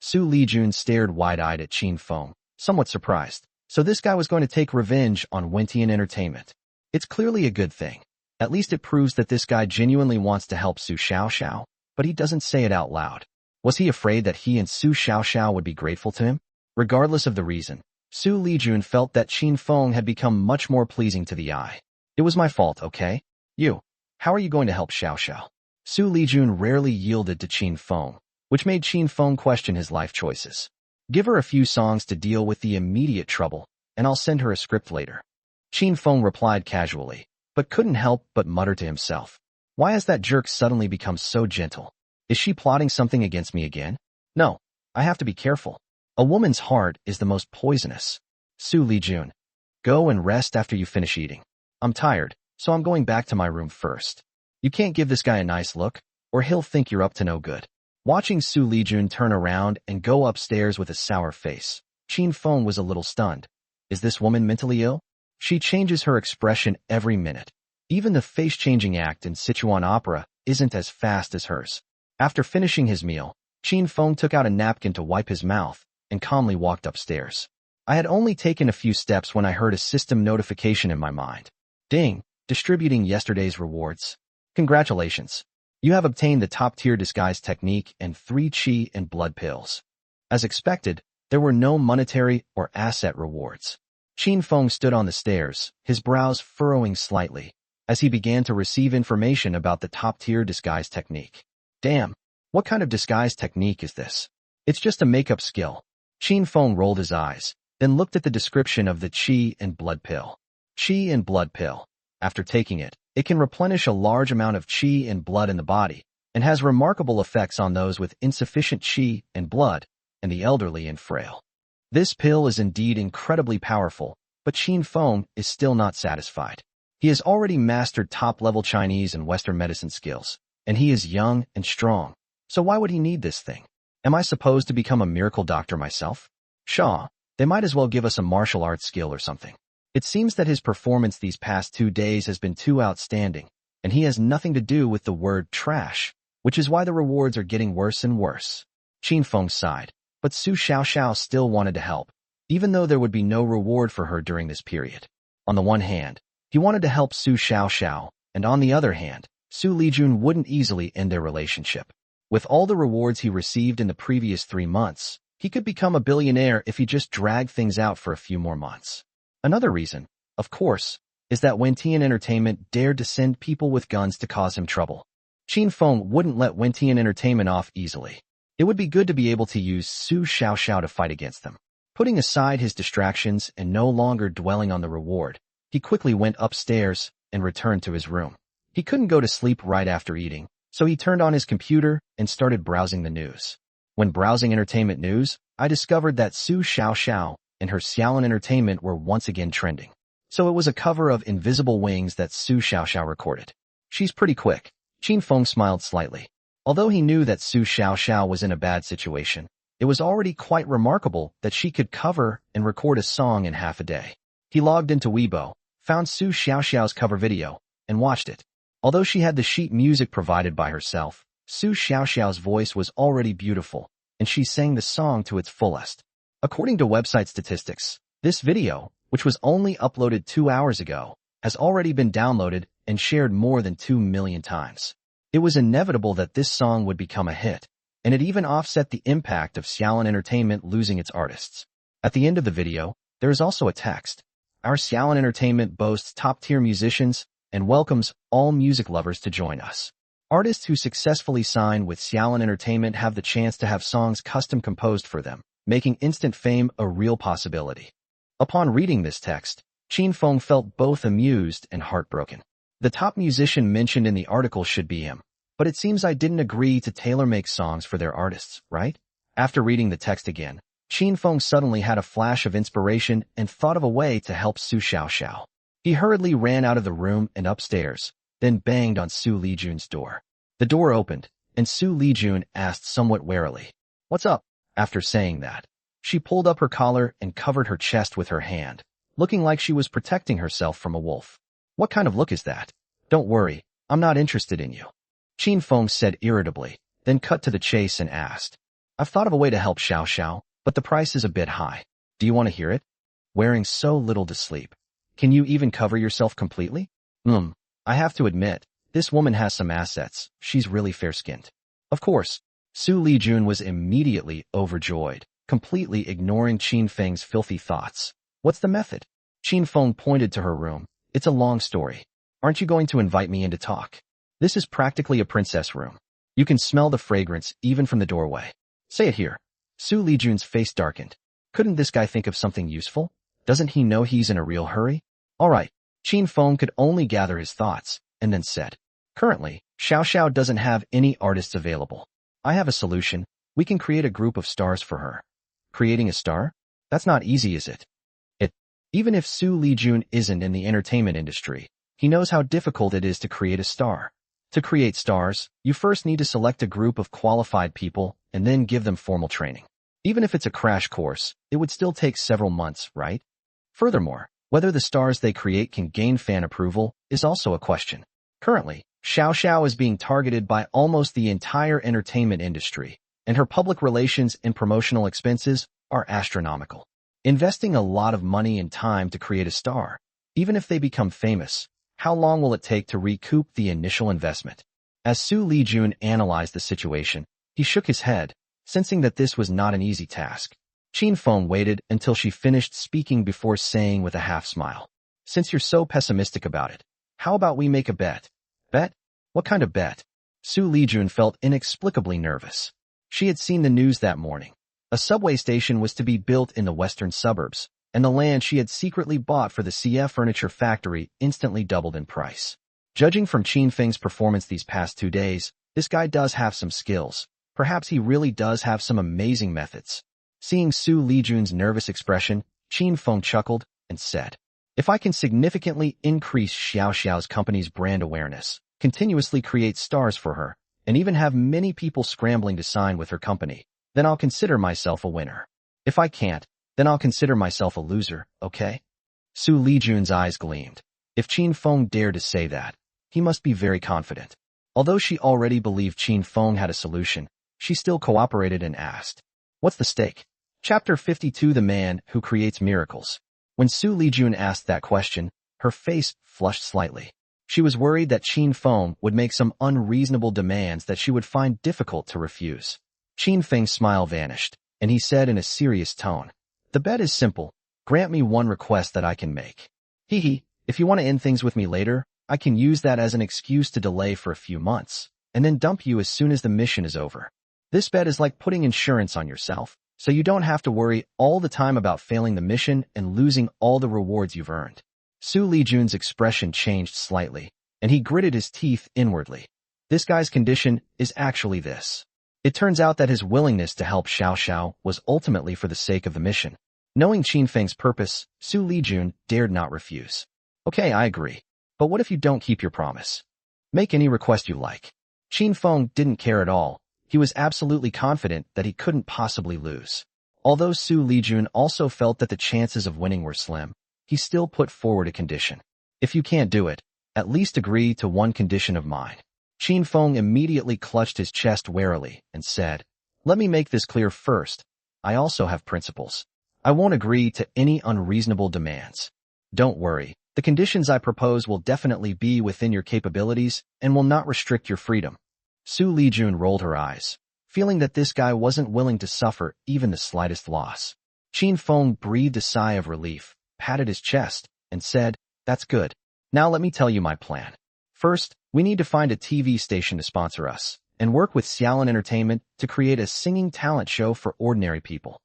Xu Lijun stared wide-eyed at Qin Feng, somewhat surprised. So this guy was going to take revenge on Tian Entertainment. It's clearly a good thing. At least it proves that this guy genuinely wants to help Su Xiao Xiao, but he doesn't say it out loud. Was he afraid that he and Su Xiao Xiao would be grateful to him? Regardless of the reason, Xu Lijun felt that Qin Feng had become much more pleasing to the eye. It was my fault, okay? How are you going to help Xiao Xiao? Xu Lijun rarely yielded to Qin Feng, which made Qin Feng question his life choices. Give her a few songs to deal with the immediate trouble, and I'll send her a script later. Qin Feng replied casually, but couldn't help but mutter to himself. Why has that jerk suddenly become so gentle? Is she plotting something against me again? No, I have to be careful. A woman's heart is the most poisonous. Xu Lijun, go and rest after you finish eating. I'm tired, so I'm going back to my room first. You can't give this guy a nice look, or he'll think you're up to no good. Watching Xu Lijun turn around and go upstairs with a sour face, Qin Feng was a little stunned. Is this woman mentally ill? She changes her expression every minute. Even the face-changing act in Sichuan opera isn't as fast as hers. After finishing his meal, Qin Feng took out a napkin to wipe his mouth and calmly walked upstairs. I had only taken a few steps when I heard a system notification in my mind. Ding, distributing yesterday's rewards. Congratulations. You have obtained the top-tier disguise technique and 3 qi and blood pills. As expected, there were no monetary or asset rewards. Qin Feng stood on the stairs, his brows furrowing slightly, as he began to receive information about the top-tier disguise technique. Damn, what kind of disguise technique is this? It's just a makeup skill. Qin Feng rolled his eyes, then looked at the description of the qi and blood pill. Qi and blood pill. After taking it, it can replenish a large amount of qi and blood in the body, and has remarkable effects on those with insufficient qi and blood, and the elderly and frail. This pill is indeed incredibly powerful, but Qin Feng is still not satisfied. He has already mastered top-level Chinese and Western medicine skills, and he is young and strong, so why would he need this thing? Am I supposed to become a miracle doctor myself? Shaw, they might as well give us a martial arts skill or something. It seems that his performance these past 2 days has been too outstanding, and he has nothing to do with the word trash, which is why the rewards are getting worse and worse. Qin Feng sighed, but Su Xiao Xiao still wanted to help, even though there would be no reward for her during this period. On the one hand, he wanted to help Su Xiao Xiao, and on the other hand, Xu Lijun wouldn't easily end their relationship. With all the rewards he received in the previous 3 months, he could become a billionaire if he just dragged things out for a few more months. Another reason, of course, is that when Tian Entertainment dared to send people with guns to cause him trouble, Qin Feng wouldn't let Tian Entertainment off easily. It would be good to be able to use Su Xiao Xiao to fight against them. Putting aside his distractions and no longer dwelling on the reward, he quickly went upstairs and returned to his room. He couldn't go to sleep right after eating, so he turned on his computer and started browsing the news. When browsing entertainment news, I discovered that Su Xiao Xiao and her Xiaolin Entertainment were once again trending. So it was a cover of Invisible Wings that Su Xiao Xiao recorded. She's pretty quick. Qin Feng smiled slightly. Although he knew that Su Xiao Xiao was in a bad situation, it was already quite remarkable that she could cover and record a song in half a day. He logged into Weibo, found Su Xiao Xiao's cover video, and watched it. Although she had the sheet music provided by herself, Su Xiao Xiao's voice was already beautiful, and she sang the song to its fullest. According to website statistics, this video, which was only uploaded 2 hours ago, has already been downloaded and shared more than 2 million times. It was inevitable that this song would become a hit, and it even offset the impact of Xiaolin Entertainment losing its artists. At the end of the video, there is also a text. Our Xiaolin Entertainment boasts top-tier musicians and welcomes all music lovers to join us. Artists who successfully sign with Xiaolin Entertainment have the chance to have songs custom composed for them, making instant fame a real possibility. Upon reading this text, Qin Feng felt both amused and heartbroken. The top musician mentioned in the article should be him, but it seems I didn't agree to tailor-make songs for their artists, right? After reading the text again, Qin Feng suddenly had a flash of inspiration and thought of a way to help Xu Xiaoxiao. He hurriedly ran out of the room and upstairs, then banged on Xu Lijun's door. The door opened, and Xu Lijun asked somewhat warily, "What's up?" After saying that, she pulled up her collar and covered her chest with her hand, looking like she was protecting herself from a wolf. "What kind of look is that? Don't worry, I'm not interested in you," Qin Feng said irritably, then cut to the chase and asked, "I've thought of a way to help Xiao Xiao, but the price is a bit high. Do you want to hear it? Wearing so little to sleep. Can you even cover yourself completely?" I have to admit, this woman has some assets. She's really fair-skinned." Of course, Xu Lijun was immediately overjoyed, completely ignoring Qin Feng's filthy thoughts. "What's the method?" Qin Feng pointed to her room. "It's a long story. Aren't you going to invite me in to talk? This is practically a princess room. You can smell the fragrance even from the doorway." "Say it here." Xu Lijun's face darkened. Couldn't this guy think of something useful? Doesn't he know he's in a real hurry? All right. Qin Feng could only gather his thoughts, and then said, "Currently, Xiao Xiao doesn't have any artists available. I have a solution. We can create a group of stars for her." Creating a star? That's not easy, is it? Even if Xu Lijun isn't in the entertainment industry, he knows how difficult it is to create a star. To create stars, you first need to select a group of qualified people and then give them formal training. Even if it's a crash course, it would still take several months, right? Furthermore, whether the stars they create can gain fan approval is also a question. Currently, Xiao Xiao is being targeted by almost the entire entertainment industry, and her public relations and promotional expenses are astronomical. Investing a lot of money and time to create a star, even if they become famous, how long will it take to recoup the initial investment? As Xu Lijun analyzed the situation, he shook his head, sensing that this was not an easy task. Qin Feng waited until she finished speaking before saying with a half-smile, "Since you're so pessimistic about it, how about we make a bet?" "Bet? What kind of bet?" Xu Lijun felt inexplicably nervous. She had seen the news that morning. A subway station was to be built in the western suburbs, and the land she had secretly bought for the CF furniture factory instantly doubled in price. Judging from Qin Feng's performance these past 2 days, this guy does have some skills. Perhaps he really does have some amazing methods. Seeing Xu Lijun's nervous expression, Qin Feng chuckled and said, "If I can significantly increase Xiao Xiao's company's brand awareness, continuously create stars for her, and even have many people scrambling to sign with her company, then I'll consider myself a winner. If I can't, then I'll consider myself a loser, okay?" Xu Lijun's eyes gleamed. If Qin Feng dared to say that, he must be very confident. Although she already believed Qin Feng had a solution, she still cooperated and asked, "What's the stake?" Chapter 52: The Man Who Creates Miracles. When Xu Lijun asked that question, her face flushed slightly. She was worried that Qin Feng would make some unreasonable demands that she would find difficult to refuse. Qin Feng's smile vanished, and he said in a serious tone, "The bet is simple. Grant me one request that I can make. If you want to end things with me later, I can use that as an excuse to delay for a few months, and then dump you as soon as the mission is over. This bet is like putting insurance on yourself, so you don't have to worry all the time about failing the mission and losing all the rewards you've earned." Xu Lijun's expression changed slightly, and he gritted his teeth inwardly. This guy's condition is actually this. It turns out that his willingness to help Xiao Xiao was ultimately for the sake of the mission. Knowing Qin Feng's purpose, Xu Lijun dared not refuse. "Okay, I agree. But what if you don't keep your promise? Make any request you like." Qin Feng didn't care at all. He was absolutely confident that he couldn't possibly lose. Although Xu Lijun also felt that the chances of winning were slim, he still put forward a condition. "If you can't do it, at least agree to one condition of mine." Qin Feng immediately clutched his chest warily and said, "Let me make this clear first. I also have principles. I won't agree to any unreasonable demands." "Don't worry, The conditions I propose will definitely be within your capabilities and will not restrict your freedom. Xu Lijun rolled her eyes, feeling that this guy wasn't willing to suffer even the slightest loss. Qin Feng breathed a sigh of relief, patted his chest, and said, "That's good. Now let me tell you my plan. First, we need to find a TV station to sponsor us, and work with Xiaolin Entertainment to create a singing talent show for ordinary people."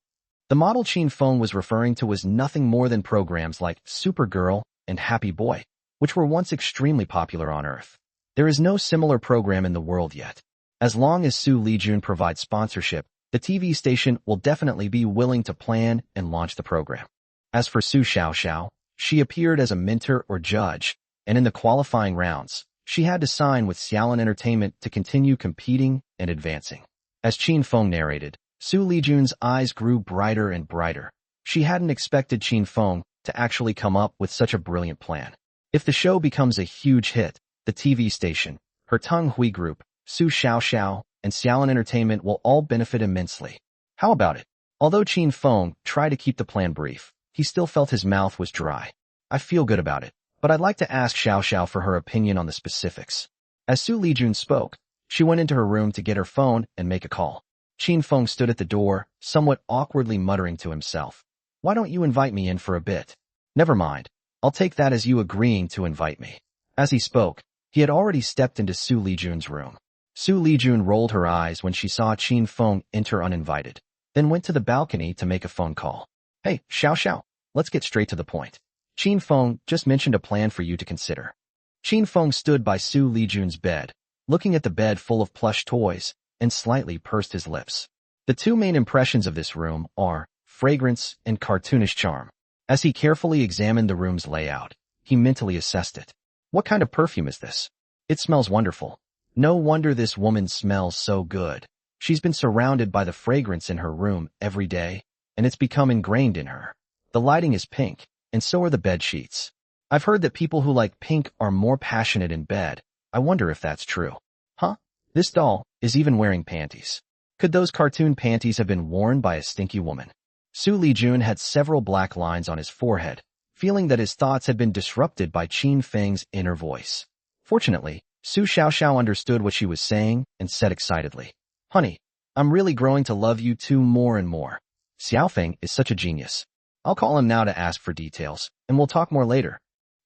The model Qin Feng was referring to was nothing more than programs like Supergirl and Happy Boy, which were once extremely popular on Earth. There is no similar program in the world yet. As long as Xu Lijun provides sponsorship, the TV station will definitely be willing to plan and launch the program. As for Xu Xiaoxiao, she appeared as a mentor or judge, and in the qualifying rounds, she had to sign with Xiaolin Entertainment to continue competing and advancing. As Qin Feng narrated, Xu Lijun's eyes grew brighter and brighter. She hadn't expected Qin Feng to actually come up with such a brilliant plan. If the show becomes a huge hit, the TV station, her Tenghui Group, Xu Xiaoxiao, and Xiaolin Entertainment will all benefit immensely. How about it? Although Qin Feng tried to keep the plan brief, he still felt his mouth was dry. I feel good about it, but I'd like to ask Xiaoxiao for her opinion on the specifics. As Xu Lijun spoke, she went into her room to get her phone and make a call. Qin Feng stood at the door, somewhat awkwardly muttering to himself. "Why don't you invite me in for a bit?" "Never mind. I'll take that as you agreeing to invite me." As he spoke, he had already stepped into Xu Lijun's room. Xu Lijun rolled her eyes when she saw Qin Feng enter uninvited, then went to the balcony to make a phone call. "Hey, Xiaoxiao, let's get straight to the point. Qin Feng just mentioned a plan for you to consider." Qin Feng stood by Xu Lijun's bed, looking at the bed full of plush toys, and slightly pursed his lips. The two main impressions of this room are fragrance and cartoonish charm. As he carefully examined the room's layout, he mentally assessed it. What kind of perfume is this? It smells wonderful. No wonder this woman smells so good. She's been surrounded by the fragrance in her room every day, and it's become ingrained in her. The lighting is pink, and so are the bed sheets. I've heard that people who like pink are more passionate in bed. I wonder if that's true. Huh? This doll is even wearing panties. Could those cartoon panties have been worn by a stinky woman? Xu Lijun had several black lines on his forehead, feeling that his thoughts had been disrupted by Qin Feng's inner voice. Fortunately, Xu Xiaoxiao understood what she was saying and said excitedly, "Honey, I'm really growing to love you two more and more. Xiaofeng is such a genius. I'll call him now to ask for details, and we'll talk more later.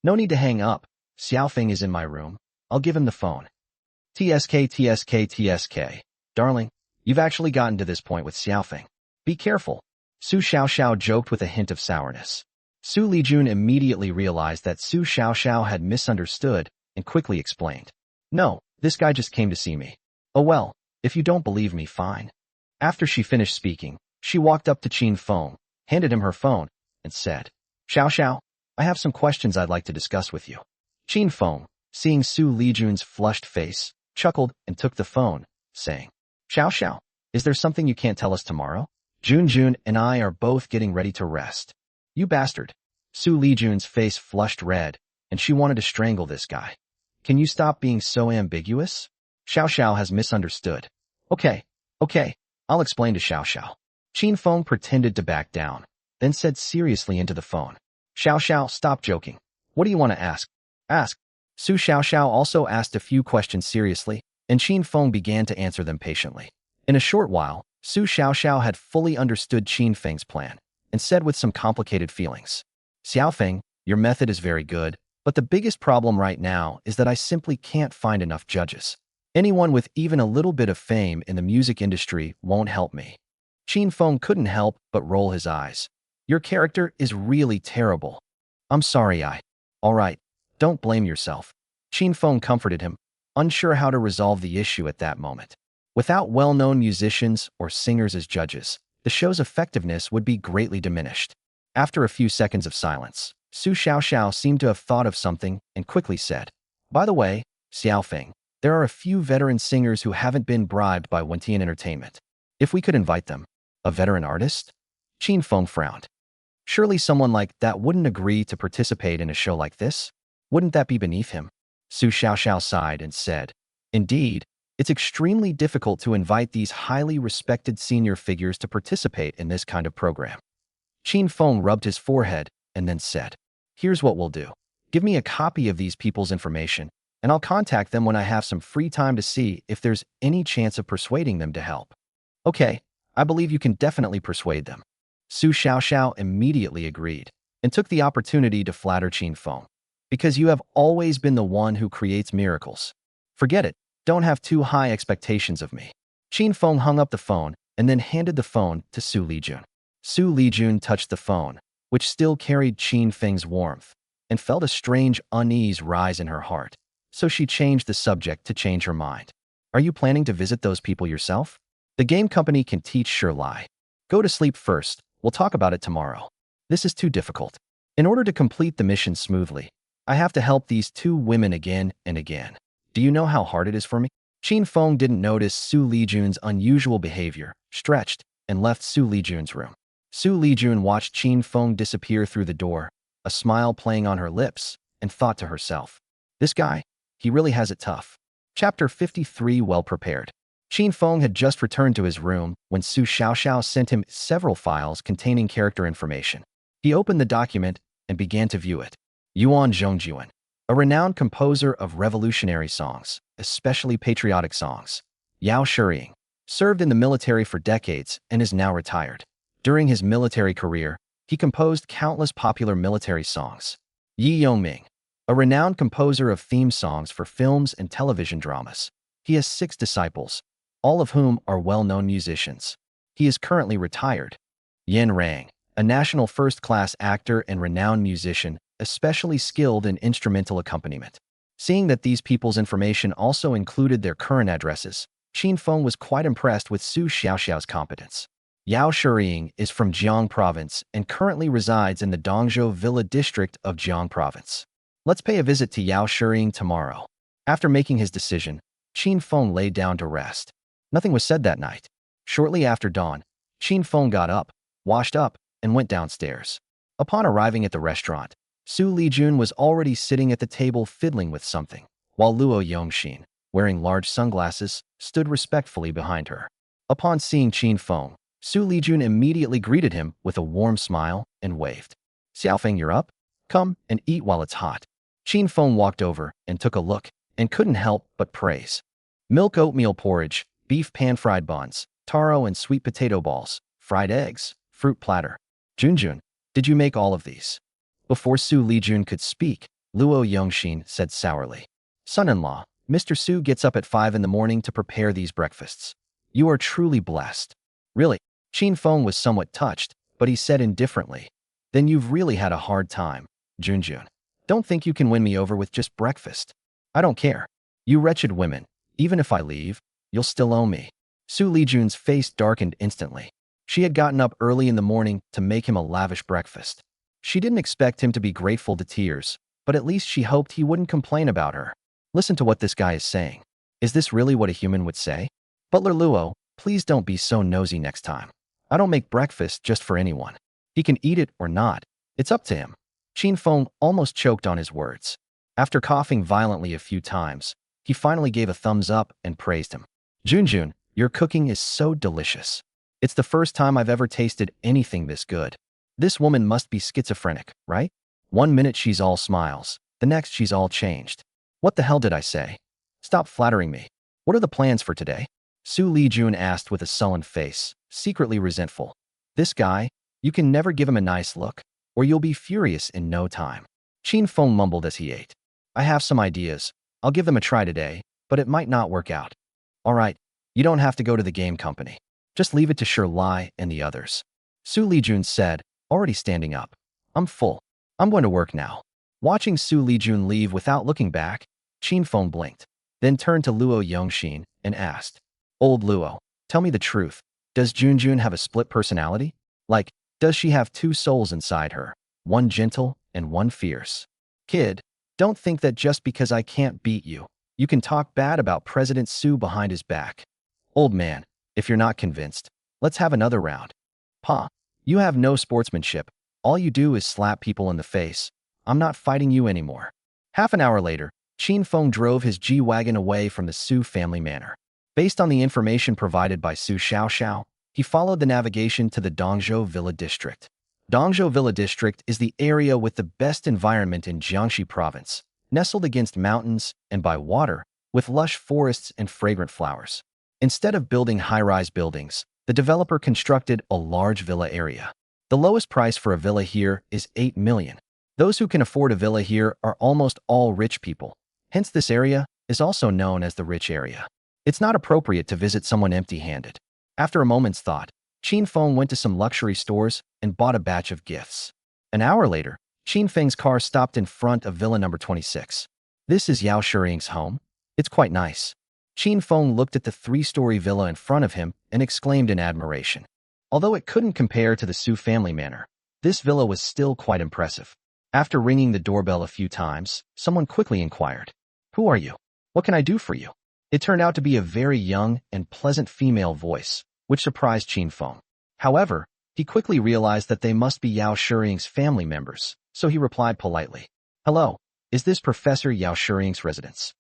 No need to hang up. Xiaofeng is in my room. I'll give him the phone." TSK. Darling, you've actually gotten to this point with Xiaofeng. Be careful. Xu Xiaoxiao joked with a hint of sourness. Xu Lijun immediately realized that Xu Xiaoxiao had misunderstood and quickly explained. "No, this guy just came to see me." "Oh well, if you don't believe me, fine." After she finished speaking, she walked up to Qin Feng, handed him her phone, and said, "Xiaoxiao, I have some questions I'd like to discuss with you." Qin Feng, seeing Xu Lijun's flushed face, chuckled and took the phone, saying, "Xiaoxiao, is there something you can't tell us tomorrow? Jun and I are both getting ready to rest." "You bastard." Xu Lijun's face flushed red, and she wanted to strangle this guy. "Can you stop being so ambiguous? Xiaoxiao has misunderstood." Okay, I'll explain to Xiaoxiao." Qin Feng pretended to back down, then said seriously into the phone, "Xiaoxiao, stop joking. What do you want to ask?" "Ask." Xu Xiaoxiao also asked a few questions seriously, and Qin Feng began to answer them patiently. In a short while, Xu Xiaoxiao had fully understood Qin Feng's plan, and said with some complicated feelings, "Xiaofeng, your method is very good, but the biggest problem right now is that I simply can't find enough judges. Anyone with even a little bit of fame in the music industry won't help me." Qin Feng couldn't help but roll his eyes. "Your character is really terrible." "I'm sorry, All right, don't blame yourself." Qin Feng comforted him, unsure how to resolve the issue at that moment. Without well-known musicians or singers as judges, the show's effectiveness would be greatly diminished. After a few seconds of silence, Xu Xiaoxiao seemed to have thought of something and quickly said, "By the way, Xiaofeng, there are a few veteran singers who haven't been bribed by Wentian Entertainment. If we could invite them." "A veteran artist?" Qin Feng frowned. "Surely someone like that wouldn't agree to participate in a show like this? Wouldn't that be beneath him?" Xu Xiaoxiao sighed and said, "Indeed, it's extremely difficult to invite these highly respected senior figures to participate in this kind of program." Qin Feng rubbed his forehead and then said, "Here's what we'll do. Give me a copy of these people's information, and I'll contact them when I have some free time to see if there's any chance of persuading them to help. Okay, I believe you can definitely persuade them. Su Xiaoxiao immediately agreed and took the opportunity to flatter Qin Feng. Because you have always been the one who creates miracles. Forget it, don't have too high expectations of me. Qin Feng hung up the phone and then handed the phone to Xu Lijun. Xu Lijun touched the phone, which still carried Qin Feng's warmth, and felt a strange unease rise in her heart. So she changed the subject to change her mind. Are you planning to visit those people yourself? The game company can teach Xu Lijun. Go to sleep first, we'll talk about it tomorrow. This is too difficult. In order to complete the mission smoothly, I have to help these two women again and again. Do you know how hard it is for me? Qin Feng didn't notice Xu Lijun's unusual behavior, stretched, and left Xu Lijun's room. Xu Lijun watched Qin Feng disappear through the door, a smile playing on her lips, and thought to herself, this guy, he really has it tough. Chapter 53 Well Prepared. Qin Feng had just returned to his room when Su Xiaoxiao sent him several files containing character information. He opened the document and began to view it. Yuan Zhongjuan, a renowned composer of revolutionary songs, especially patriotic songs. Yao Shiying, served in the military for decades and is now retired. During his military career, he composed countless popular military songs. Yi Yongming, a renowned composer of theme songs for films and television dramas. He has 6 disciples, all of whom are well-known musicians. He is currently retired. Yan Rang, a national first-class actor and renowned musician, especially skilled in instrumental accompaniment. Seeing that these people's information also included their current addresses, Qin Feng was quite impressed with Su Xiaoxiao's competence. Yao Shiying is from Jiang Province and currently resides in the Dongzhou Villa district of Jiang Province. Let's pay a visit to Yao Shiying tomorrow. After making his decision, Qin Feng lay down to rest. Nothing was said that night. Shortly after dawn, Qin Feng got up, washed up, and went downstairs. Upon arriving at the restaurant, Xu Lijun was already sitting at the table fiddling with something, while Luo Yongxin, wearing large sunglasses, stood respectfully behind her. Upon seeing Qin Feng, Xu Lijun immediately greeted him with a warm smile and waved. Xiaofeng, you're up? Come and eat while it's hot. Qin Feng walked over and took a look and couldn't help but praise. Milk oatmeal porridge, beef pan-fried buns, taro and sweet potato balls, fried eggs, fruit platter. Junjun, did you make all of these? Before Xu Lijun could speak, Luo Yongxin said sourly. Son-in-law, Mr. Su gets up at 5 in the morning to prepare these breakfasts. You are truly blessed. Really? Qin Feng was somewhat touched, but he said indifferently. Then you've really had a hard time, Junjun. Don't think you can win me over with just breakfast. I don't care. You wretched women, even if I leave, you'll still owe me. Xu Lijun's face darkened instantly. She had gotten up early in the morning to make him a lavish breakfast. She didn't expect him to be grateful to tears, but at least she hoped he wouldn't complain about her. Listen to what this guy is saying. Is this really what a human would say? Butler Luo, please don't be so nosy next time. I don't make breakfast just for anyone. He can eat it or not. It's up to him. Qin Feng almost choked on his words. After coughing violently a few times, he finally gave a thumbs up and praised him. Junjun, your cooking is so delicious. It's the first time I've ever tasted anything this good. This woman must be schizophrenic, right? One minute she's all smiles, the next she's all changed. What the hell did I say? Stop flattering me. What are the plans for today? Xu Lijun asked with a sullen face, secretly resentful. This guy, you can never give him a nice look, or you'll be furious in no time. Qin Feng mumbled as he ate. I have some ideas. I'll give them a try today, but it might not work out. All right, you don't have to go to the game company. Just leave it to Xu Lijun and the others. Xu Lijun said, already standing up. I'm full. I'm going to work now. Watching Xu Lijun leave without looking back, Qin Feng blinked, then turned to Luo Yongxin and asked, Old Luo, tell me the truth. Does Junjun have a split personality? Like, does she have 2 souls inside her, one gentle and one fierce? Kid, don't think that just because I can't beat you, you can talk bad about President Su behind his back. Old man, if you're not convinced, let's have another round. Pa, you have no sportsmanship. All you do is slap people in the face. I'm not fighting you anymore. Half an hour later, Qin Feng drove his G-Wagon away from the Su family manor. Based on the information provided by Su Xiaoxiao, he followed the navigation to the Dongzhou Villa district. Dongzhou Villa District is the area with the best environment in Jiangxi Province, nestled against mountains and by water, with lush forests and fragrant flowers. Instead of building high-rise buildings, the developer constructed a large villa area. The lowest price for a villa here is 8 million. Those who can afford a villa here are almost all rich people. Hence, this area is also known as the rich area. It's not appropriate to visit someone empty-handed. After a moment's thought, Qin Feng went to some luxury stores and bought a batch of gifts. An hour later, Qin Feng's car stopped in front of villa number 26. This is Yao Shiying's home. It's quite nice. Qin Feng looked at the 3-story villa in front of him and exclaimed in admiration. Although it couldn't compare to the Su family manor, this villa was still quite impressive. After ringing the doorbell a few times, someone quickly inquired, "Who are you? What can I do for you?" It turned out to be a very young and pleasant female voice, which surprised Qin Feng. However, he quickly realized that they must be Yao Shiying's family members, so he replied politely, "Hello, is this Professor Yao Shiying's residence?"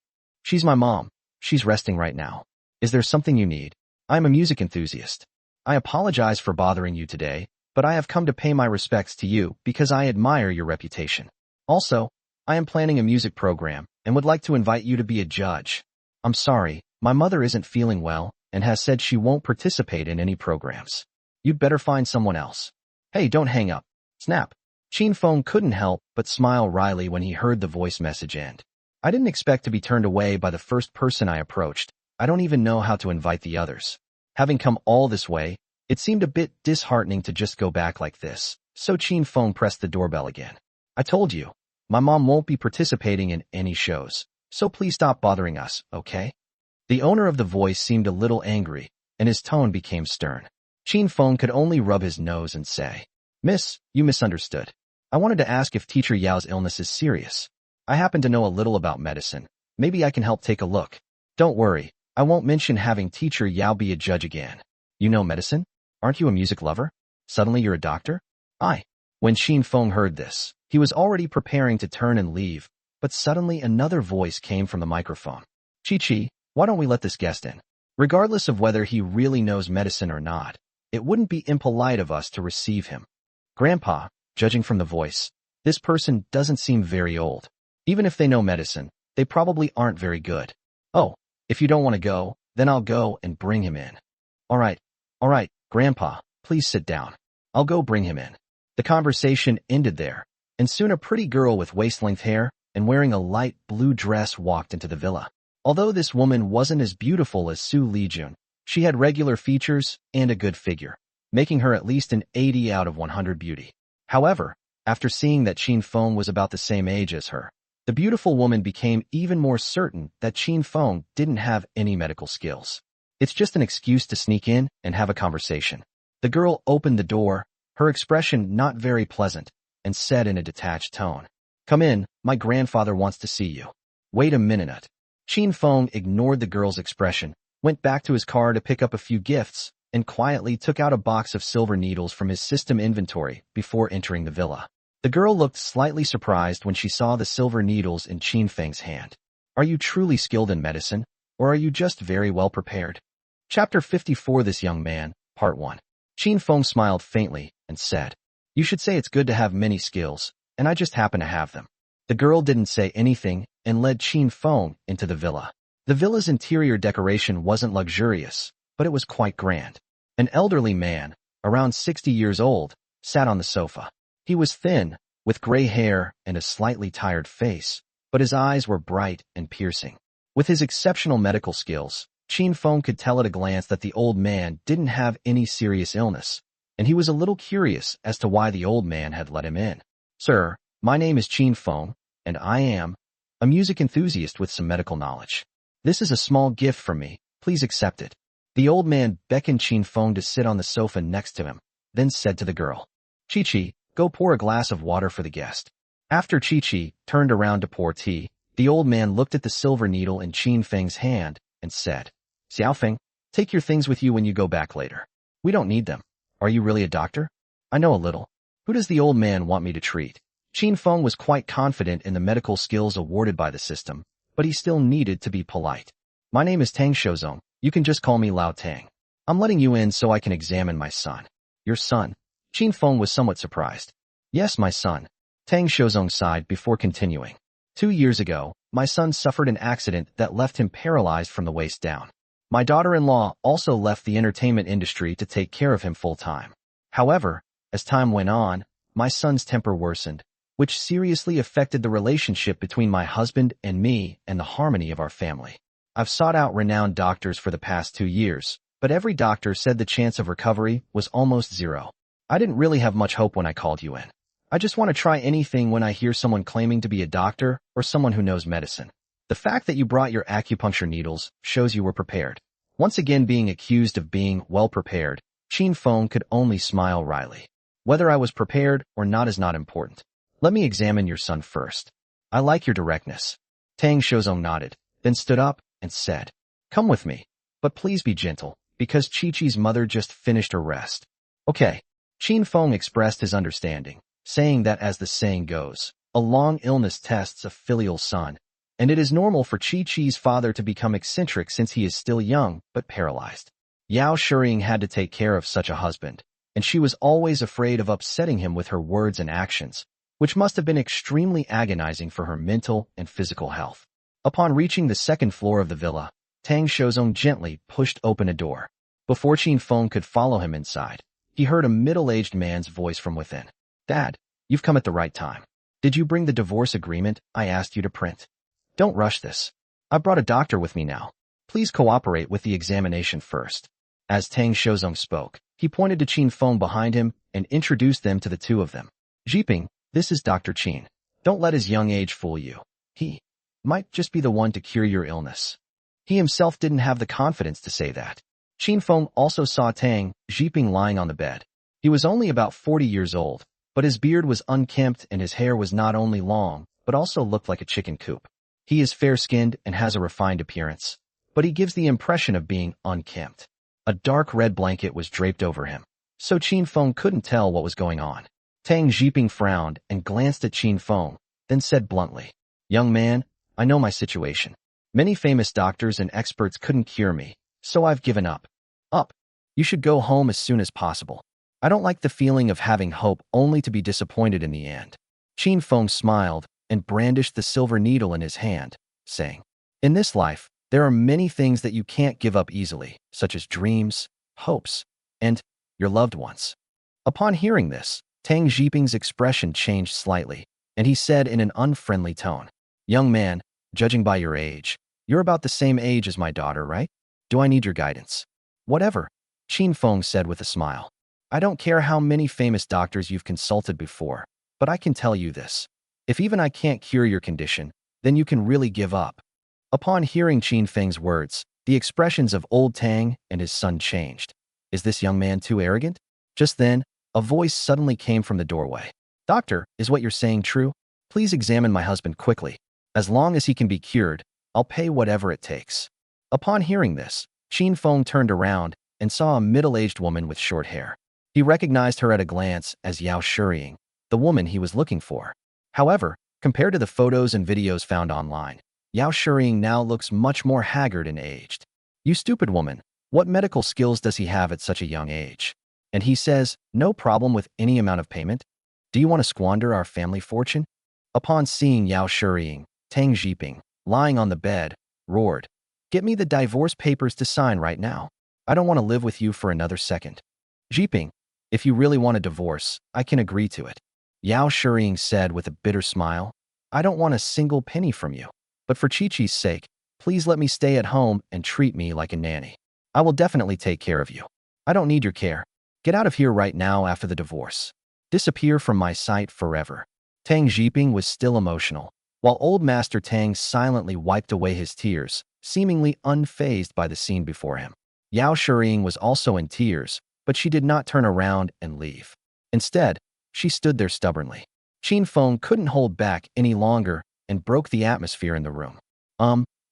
"She's my mom. She's resting right now. Is there something you need? I'm a music enthusiast. I apologize for bothering you today, but I have come to pay my respects to you because I admire your reputation. Also, I am planning a music program and would like to invite you to be a judge. I'm sorry, my mother isn't feeling well and has said she won't participate in any programs. You'd better find someone else. Hey, don't hang up. Snap." Qin Feng couldn't help but smile wryly when he heard the voice message end. "I didn't expect to be turned away by the first person I approached. I don't even know how to invite the others. Having come all this way, it seemed a bit disheartening to just go back like this, so Qin Feng pressed the doorbell again. "I told you, my mom won't be participating in any shows, so please stop bothering us, okay?" The owner of the voice seemed a little angry, and his tone became stern. Qin Feng could only rub his nose and say, "Miss, you misunderstood. I wanted to ask if Teacher Yao's illness is serious. I happen to know a little about medicine. Maybe I can help take a look. Don't worry, I won't mention having Teacher Yao be a judge again. You know medicine? Aren't you a music lover? Suddenly you're a doctor?" When Qin Feng heard this, he was already preparing to turn and leave, but suddenly another voice came from the microphone. "Chi, why don't we let this guest in? Regardless of whether he really knows medicine or not, it wouldn't be impolite of us to receive him. Grandpa, judging from the voice, this person doesn't seem very old. Even if they know medicine, they probably aren't very good. Oh, if you don't want to go, then I'll go and bring him in." All right, Grandpa, please sit down. I'll go bring him in." The conversation ended there, and soon a pretty girl with waist-length hair and wearing a light blue dress walked into the villa. Although this woman wasn't as beautiful as Xu Lijun, she had regular features and a good figure, making her at least an 80 out of 100 beauty. However, after seeing that Qin Feng was about the same age as her, the beautiful woman became even more certain that Qin Feng didn't have any medical skills. It's just an excuse to sneak in and have a conversation. The girl opened the door, her expression not very pleasant, and said in a detached tone, "Come in, my grandfather wants to see you." "Wait a minute." Qin Feng ignored the girl's expression, went back to his car to pick up a few gifts, and quietly took out a box of silver needles from his system inventory before entering the villa. The girl looked slightly surprised when she saw the silver needles in Qin Feng's hand. "Are you truly skilled in medicine, or are you just very well prepared?" Chapter 54 This Young Man, Part 1. Qin Feng smiled faintly and said, "You should say it's good to have many skills, and I just happen to have them." The girl didn't say anything and led Qin Feng into the villa. The villa's interior decoration wasn't luxurious, but it was quite grand. An elderly man, around 60 years old, sat on the sofa. He was thin, with gray hair and a slightly tired face, but his eyes were bright and piercing. With his exceptional medical skills, Qin Feng could tell at a glance that the old man didn't have any serious illness, and he was a little curious as to why the old man had let him in. "Sir, my name is Qin Feng, and I am a music enthusiast with some medical knowledge. This is a small gift from me, please accept it." The old man beckoned Qin Feng to sit on the sofa next to him, then said to the girl, "Chi, go pour a glass of water for the guest." After Chi turned around to pour tea, the old man looked at the silver needle in Qin Feng's hand and said, "Xiaofeng, take your things with you when you go back later. We don't need them. Are you really a doctor?" "I know a little. Who does the old man want me to treat?" Qin Feng was quite confident in the medical skills awarded by the system, but he still needed to be polite. "My name is Tang Shozong. You can just call me Lao Tang. I'm letting you in so I can examine my son." "Your son?" Qin Feng was somewhat surprised. Yes, my son. Tang Xiuzong sighed before continuing. 2 years ago, my son suffered an accident that left him paralyzed from the waist down. My daughter-in-law also left the entertainment industry to take care of him full-time. However, as time went on, my son's temper worsened, which seriously affected the relationship between my husband and me and the harmony of our family. I've sought out renowned doctors for the past 2 years, but every doctor said the chance of recovery was almost zero. I didn't really have much hope when I called you in. I just want to try anything when I hear someone claiming to be a doctor or someone who knows medicine. The fact that you brought your acupuncture needles shows you were prepared. Once again being accused of being well-prepared, Qin Feng could only smile wryly. Whether I was prepared or not is not important. Let me examine your son first. I like your directness. Tang Xiuzong nodded, then stood up and said, Come with me, but please be gentle, because Chi-Chi's mother just finished her rest. Okay. Qin Feng expressed his understanding, saying that as the saying goes, a long illness tests a filial son, and it is normal for Chi-Chi's father to become eccentric since he is still young but paralyzed. Yao Shiying had to take care of such a husband, and she was always afraid of upsetting him with her words and actions, which must have been extremely agonizing for her mental and physical health. Upon reaching the second floor of the villa, Tang Xiuzong gently pushed open a door. Before Qin Feng could follow him inside, he heard a middle-aged man's voice from within. Dad, you've come at the right time. Did you bring the divorce agreement I asked you to print? Don't rush this. I brought a doctor with me now. Please cooperate with the examination first. As Tang Xiuzong spoke, he pointed to Qin Feng behind him and introduced them to the two of them. Jiping, this is Dr. Qin. Don't let his young age fool you. He might just be the one to cure your illness. He himself didn't have the confidence to say that. Qin Feng also saw Tang Jiping lying on the bed. He was only about 40 years old, but his beard was unkempt and his hair was not only long, but also looked like a chicken coop. He is fair-skinned and has a refined appearance, but he gives the impression of being unkempt. A dark red blanket was draped over him, so Qin Feng couldn't tell what was going on. Tang Jiping frowned and glanced at Qin Feng, then said bluntly, Young man, I know my situation. Many famous doctors and experts couldn't cure me, so I've given up. You should go home as soon as possible. I don't like the feeling of having hope only to be disappointed in the end. Qin Feng smiled and brandished the silver needle in his hand, saying, In this life, there are many things that you can't give up easily, such as dreams, hopes, and your loved ones. Upon hearing this, Tang Jiping's expression changed slightly, and he said in an unfriendly tone, Young man, judging by your age, you're about the same age as my daughter, right? Do I need your guidance? Whatever, Qin Feng said with a smile. I don't care how many famous doctors you've consulted before, but I can tell you this. If even I can't cure your condition, then you can really give up. Upon hearing Qin Feng's words, the expressions of old Tang and his son changed. Is this young man too arrogant? Just then, a voice suddenly came from the doorway. Doctor, is what you're saying true? Please examine my husband quickly. As long as he can be cured, I'll pay whatever it takes. Upon hearing this, Qin Feng turned around and saw a middle-aged woman with short hair. He recognized her at a glance as Yao Shiying, the woman he was looking for. However, compared to the photos and videos found online, Yao Shiying now looks much more haggard and aged. You stupid woman, what medical skills does he have at such a young age? And he says, no problem with any amount of payment? Do you want to squander our family fortune? Upon seeing Yao Shiying, Tang Jiping, lying on the bed, roared, Get me the divorce papers to sign right now. I don't want to live with you for another second. Jiping, if you really want a divorce, I can agree to it. Yao Shiying said with a bitter smile, I don't want a single penny from you. But for Chi-Chi's sake, please let me stay at home and treat me like a nanny. I will definitely take care of you. I don't need your care. Get out of here right now after the divorce. Disappear from my sight forever. Tang Jiping was still emotional, while old Master Tang silently wiped away his tears, seemingly unfazed by the scene before him. Yao Shiying was also in tears, but she did not turn around and leave. Instead, she stood there stubbornly. Qin Feng couldn't hold back any longer and broke the atmosphere in the room.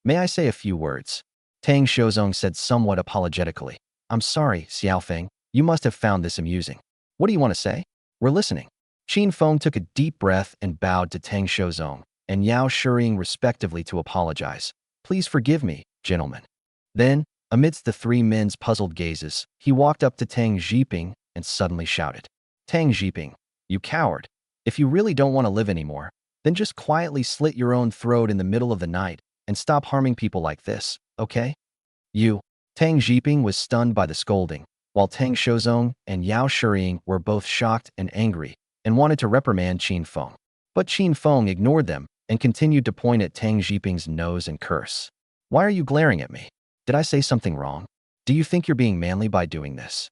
May I say a few words? Tang Xiuzong said somewhat apologetically. I'm sorry, Xiao Feng, you must have found this amusing. What do you want to say? We're listening. Qin Feng took a deep breath and bowed to Tang Xiuzong and Yao Shiying respectively to apologize. Please forgive me, gentlemen. Then, amidst the three men's puzzled gazes, he walked up to Tang Jiping and suddenly shouted, Tang Jiping, you coward. If you really don't want to live anymore, then just quietly slit your own throat in the middle of the night and stop harming people like this, okay? You. Tang Jiping was stunned by the scolding, while Tang Shozong and Yao Shiying were both shocked and angry and wanted to reprimand Qin Feng. But Qin Feng ignored them and continued to point at Tang Jiping's nose and curse. Why are you glaring at me? Did I say something wrong? Do you think you're being manly by doing this?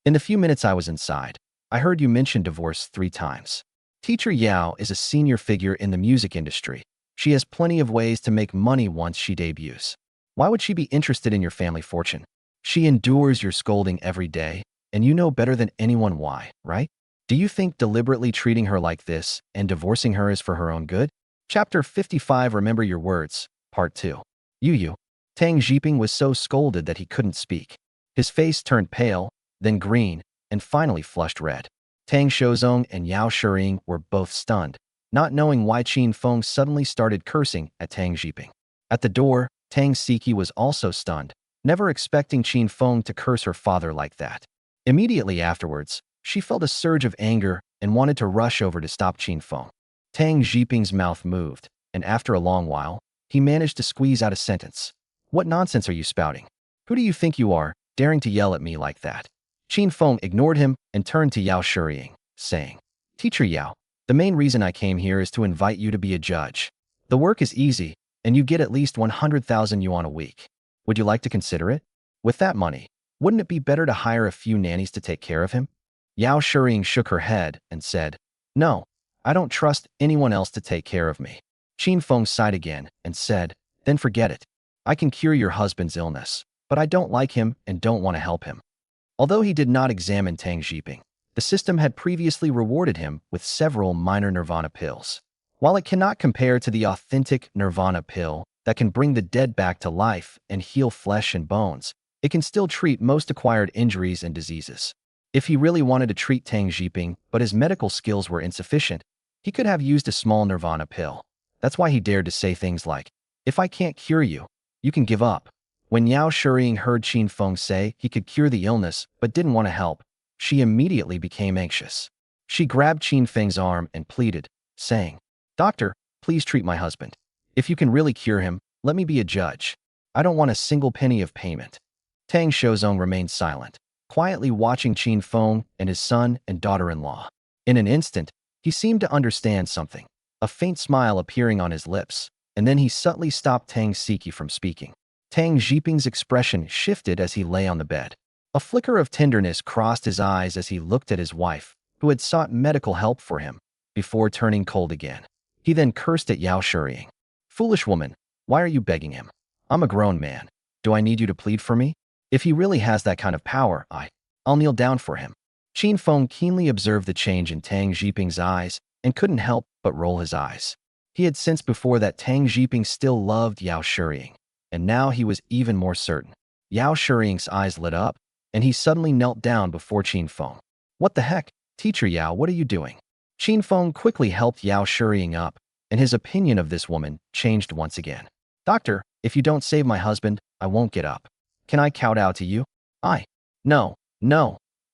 In the few minutes I was inside, I heard you mention divorce 3 times. Teacher Yao is a senior figure in the music industry. She has plenty of ways to make money once she debuts. Why would she be interested in your family fortune? She endures your scolding every day, and you know better than anyone why, right? Do you think deliberately treating her like this and divorcing her is for her own good? Chapter 55 Remember Your Words, Part 2. Yu. Tang Jiping was so scolded that he couldn't speak. His face turned pale, then green, and finally flushed red. Tang Shozong and Yao Shiying were both stunned, not knowing why Qin Feng suddenly started cursing at Tang Jiping. At the door, Tang Siki was also stunned, never expecting Qin Feng to curse her father like that. Immediately afterwards, she felt a surge of anger and wanted to rush over to stop Qin Feng. Tang Jiping's mouth moved, and after a long while, he managed to squeeze out a sentence. What nonsense are you spouting? Who do you think you are, daring to yell at me like that? Qin Feng ignored him and turned to Yao Shiying, saying, Teacher Yao, the main reason I came here is to invite you to be a judge. The work is easy, and you get at least 100,000 yuan a week. Would you like to consider it? With that money, wouldn't it be better to hire a few nannies to take care of him? Yao Shiying shook her head and said, No, I don't trust anyone else to take care of me. Qin Feng sighed again and said, Then forget it. I can cure your husband's illness, but I don't like him and don't want to help him. Although he did not examine Tang Jiping, the system had previously rewarded him with several minor nirvana pills. While it cannot compare to the authentic nirvana pill that can bring the dead back to life and heal flesh and bones, it can still treat most acquired injuries and diseases. If he really wanted to treat Tang Jiping, but his medical skills were insufficient, he could have used a small nirvana pill. That's why he dared to say things like, If I can't cure you, you can give up. When Yao Shiying heard Qin Feng say he could cure the illness but didn't want to help, she immediately became anxious. She grabbed Qin Feng's arm and pleaded, saying, Doctor, please treat my husband. If you can really cure him, let me be a judge. I don't want a single penny of payment. Tang Shozong remained silent, quietly watching Qin Feng and his son and daughter-in-law. In an instant, he seemed to understand something, a faint smile appearing on his lips, and then he subtly stopped Tang Siki from speaking. Tang Jiping's expression shifted as he lay on the bed. A flicker of tenderness crossed his eyes as he looked at his wife, who had sought medical help for him, before turning cold again. He then cursed at Yao Shiying. Foolish woman, why are you begging him? I'm a grown man. Do I need you to plead for me? If he really has that kind of power, I'll kneel down for him. Qin Feng keenly observed the change in Tang Jiping's eyes and couldn't help but roll his eyes. He had sensed before that Tang Jiping still loved Yao Shiying, and now he was even more certain. Yao Shiying's eyes lit up, and he suddenly knelt down before Qin Feng. What the heck? Teacher Yao, what are you doing? Qin Feng quickly helped Yao Shiying up, and his opinion of this woman changed once again. Doctor, if you don't save my husband, I won't get up. Can I kowtow to you?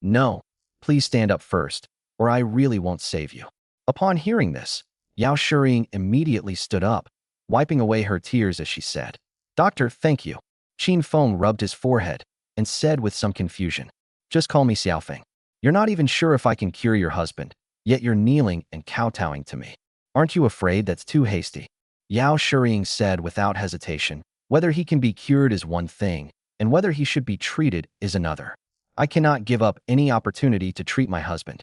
No. Please stand up first, or I really won't save you. Upon hearing this, Yao Shiying immediately stood up, wiping away her tears as she said, Doctor, thank you. Qin Feng rubbed his forehead and said with some confusion, Just call me Xiao Feng. You're not even sure if I can cure your husband, yet you're kneeling and kowtowing to me. Aren't you afraid that's too hasty? Yao Shiying said without hesitation, Whether he can be cured is one thing, and whether he should be treated is another. I cannot give up any opportunity to treat my husband.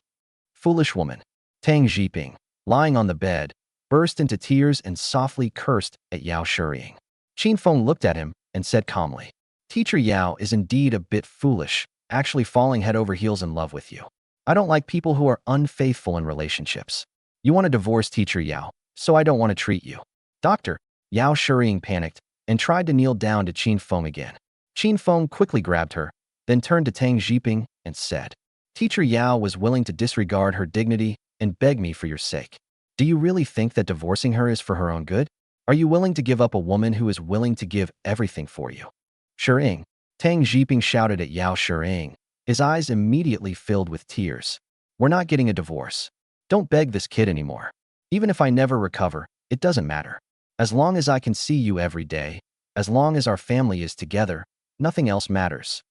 Foolish woman. Tang Jiping, lying on the bed, burst into tears and softly cursed at Yao Shiying. Qin Feng looked at him and said calmly, Teacher Yao is indeed a bit foolish, actually falling head over heels in love with you. I don't like people who are unfaithful in relationships. You want to divorce Teacher Yao, so I don't want to treat you. Doctor, Yao Shiying panicked and tried to kneel down to Qin Feng again. Qin Feng quickly grabbed her, then turned to Tang Jiping and said, Teacher Yao was willing to disregard her dignity and beg me for your sake. Do you really think that divorcing her is for her own good? Are you willing to give up a woman who is willing to give everything for you? Shiying. Tang Jiping shouted at Yao Shiying, his eyes immediately filled with tears. We're not getting a divorce. Don't beg this kid anymore. Even if I never recover, it doesn't matter. As long as I can see you every day, as long as our family is together, nothing else matters.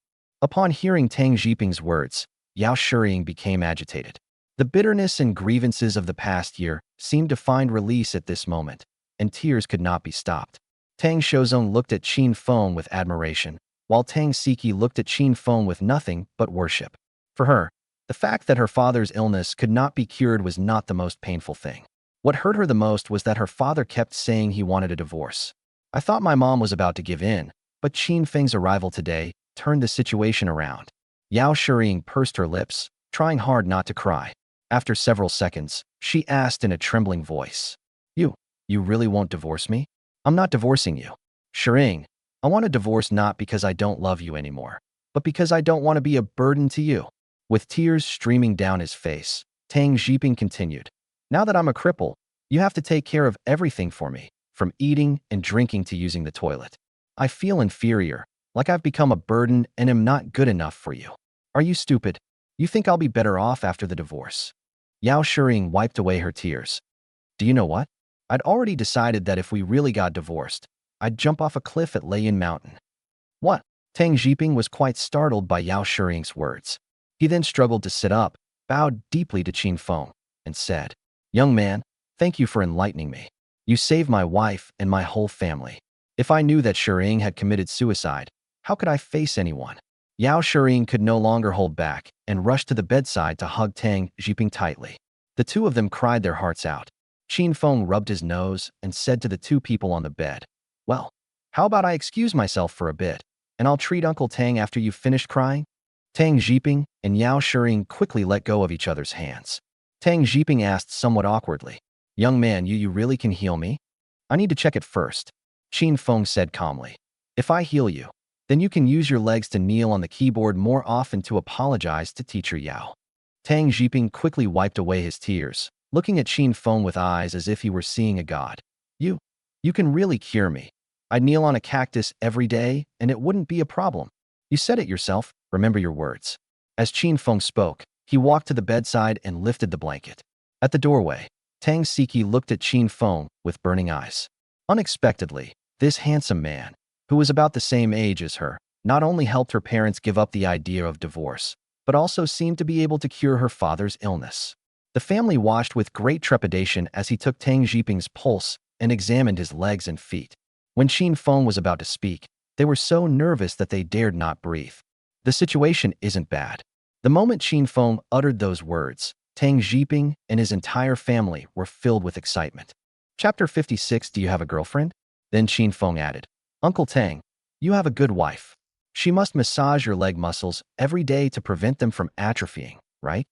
Upon hearing Tang Zhiping's words, Yao Shiying became agitated. The bitterness and grievances of the past year seemed to find release at this moment, and tears could not be stopped. Tang Shozong looked at Qin Feng with admiration, while Tang Siki looked at Qin Feng with nothing but worship. For her, the fact that her father's illness could not be cured was not the most painful thing. What hurt her the most was that her father kept saying he wanted a divorce. I thought my mom was about to give in, but Qin Feng's arrival today turned the situation around. Yao Shiying pursed her lips, trying hard not to cry. After several seconds, she asked in a trembling voice, You really won't divorce me? I'm not divorcing you. Shiying, I want a divorce not because I don't love you anymore, but because I don't want to be a burden to you. With tears streaming down his face, Tang Zhiping continued, Now that I'm a cripple, you have to take care of everything for me, from eating and drinking to using the toilet. I feel inferior, like I've become a burden and am not good enough for you. Are you stupid? You think I'll be better off after the divorce? Yao Shiying wiped away her tears. Do you know what? I'd already decided that if we really got divorced, I'd jump off a cliff at Leiyin Mountain. What? Tang Zhiping was quite startled by Yao Shiying's words. He then struggled to sit up, bowed deeply to Qin Feng, and said, Young man, thank you for enlightening me. You saved my wife and my whole family. If I knew that Shiying had committed suicide, how could I face anyone? Yao Shiying could no longer hold back and rushed to the bedside to hug Tang Zhiping tightly. The two of them cried their hearts out. Qin Feng rubbed his nose and said to the two people on the bed, Well, how about I excuse myself for a bit, and I'll treat Uncle Tang after you've finished crying? Tang Zhiping and Yao Shiying quickly let go of each other's hands. Tang Zhiping asked somewhat awkwardly, Young man, you really can heal me? I need to check it first. Qin Feng said calmly, If I heal you, then you can use your legs to kneel on the keyboard more often to apologize to Teacher Yao. Tang Zhiping quickly wiped away his tears, looking at Qin Feng with eyes as if he were seeing a god. You can really cure me. I'd kneel on a cactus every day, and it wouldn't be a problem. You said it yourself, remember your words. As Qin Feng spoke, he walked to the bedside and lifted the blanket. At the doorway, Tang Siki looked at Qin Feng with burning eyes. Unexpectedly, this handsome man, who was about the same age as her, not only helped her parents give up the idea of divorce, but also seemed to be able to cure her father's illness. The family watched with great trepidation as he took Tang Zhiping's pulse and examined his legs and feet. When Qin Feng was about to speak, they were so nervous that they dared not breathe. The situation isn't bad. The moment Qin Feng uttered those words, Tang Zhiping and his entire family were filled with excitement. Chapter 56. Do you have a girlfriend? Then Qin Feng added, Uncle Tang, you have a good wife. She must massage your leg muscles every day to prevent them from atrophying, right?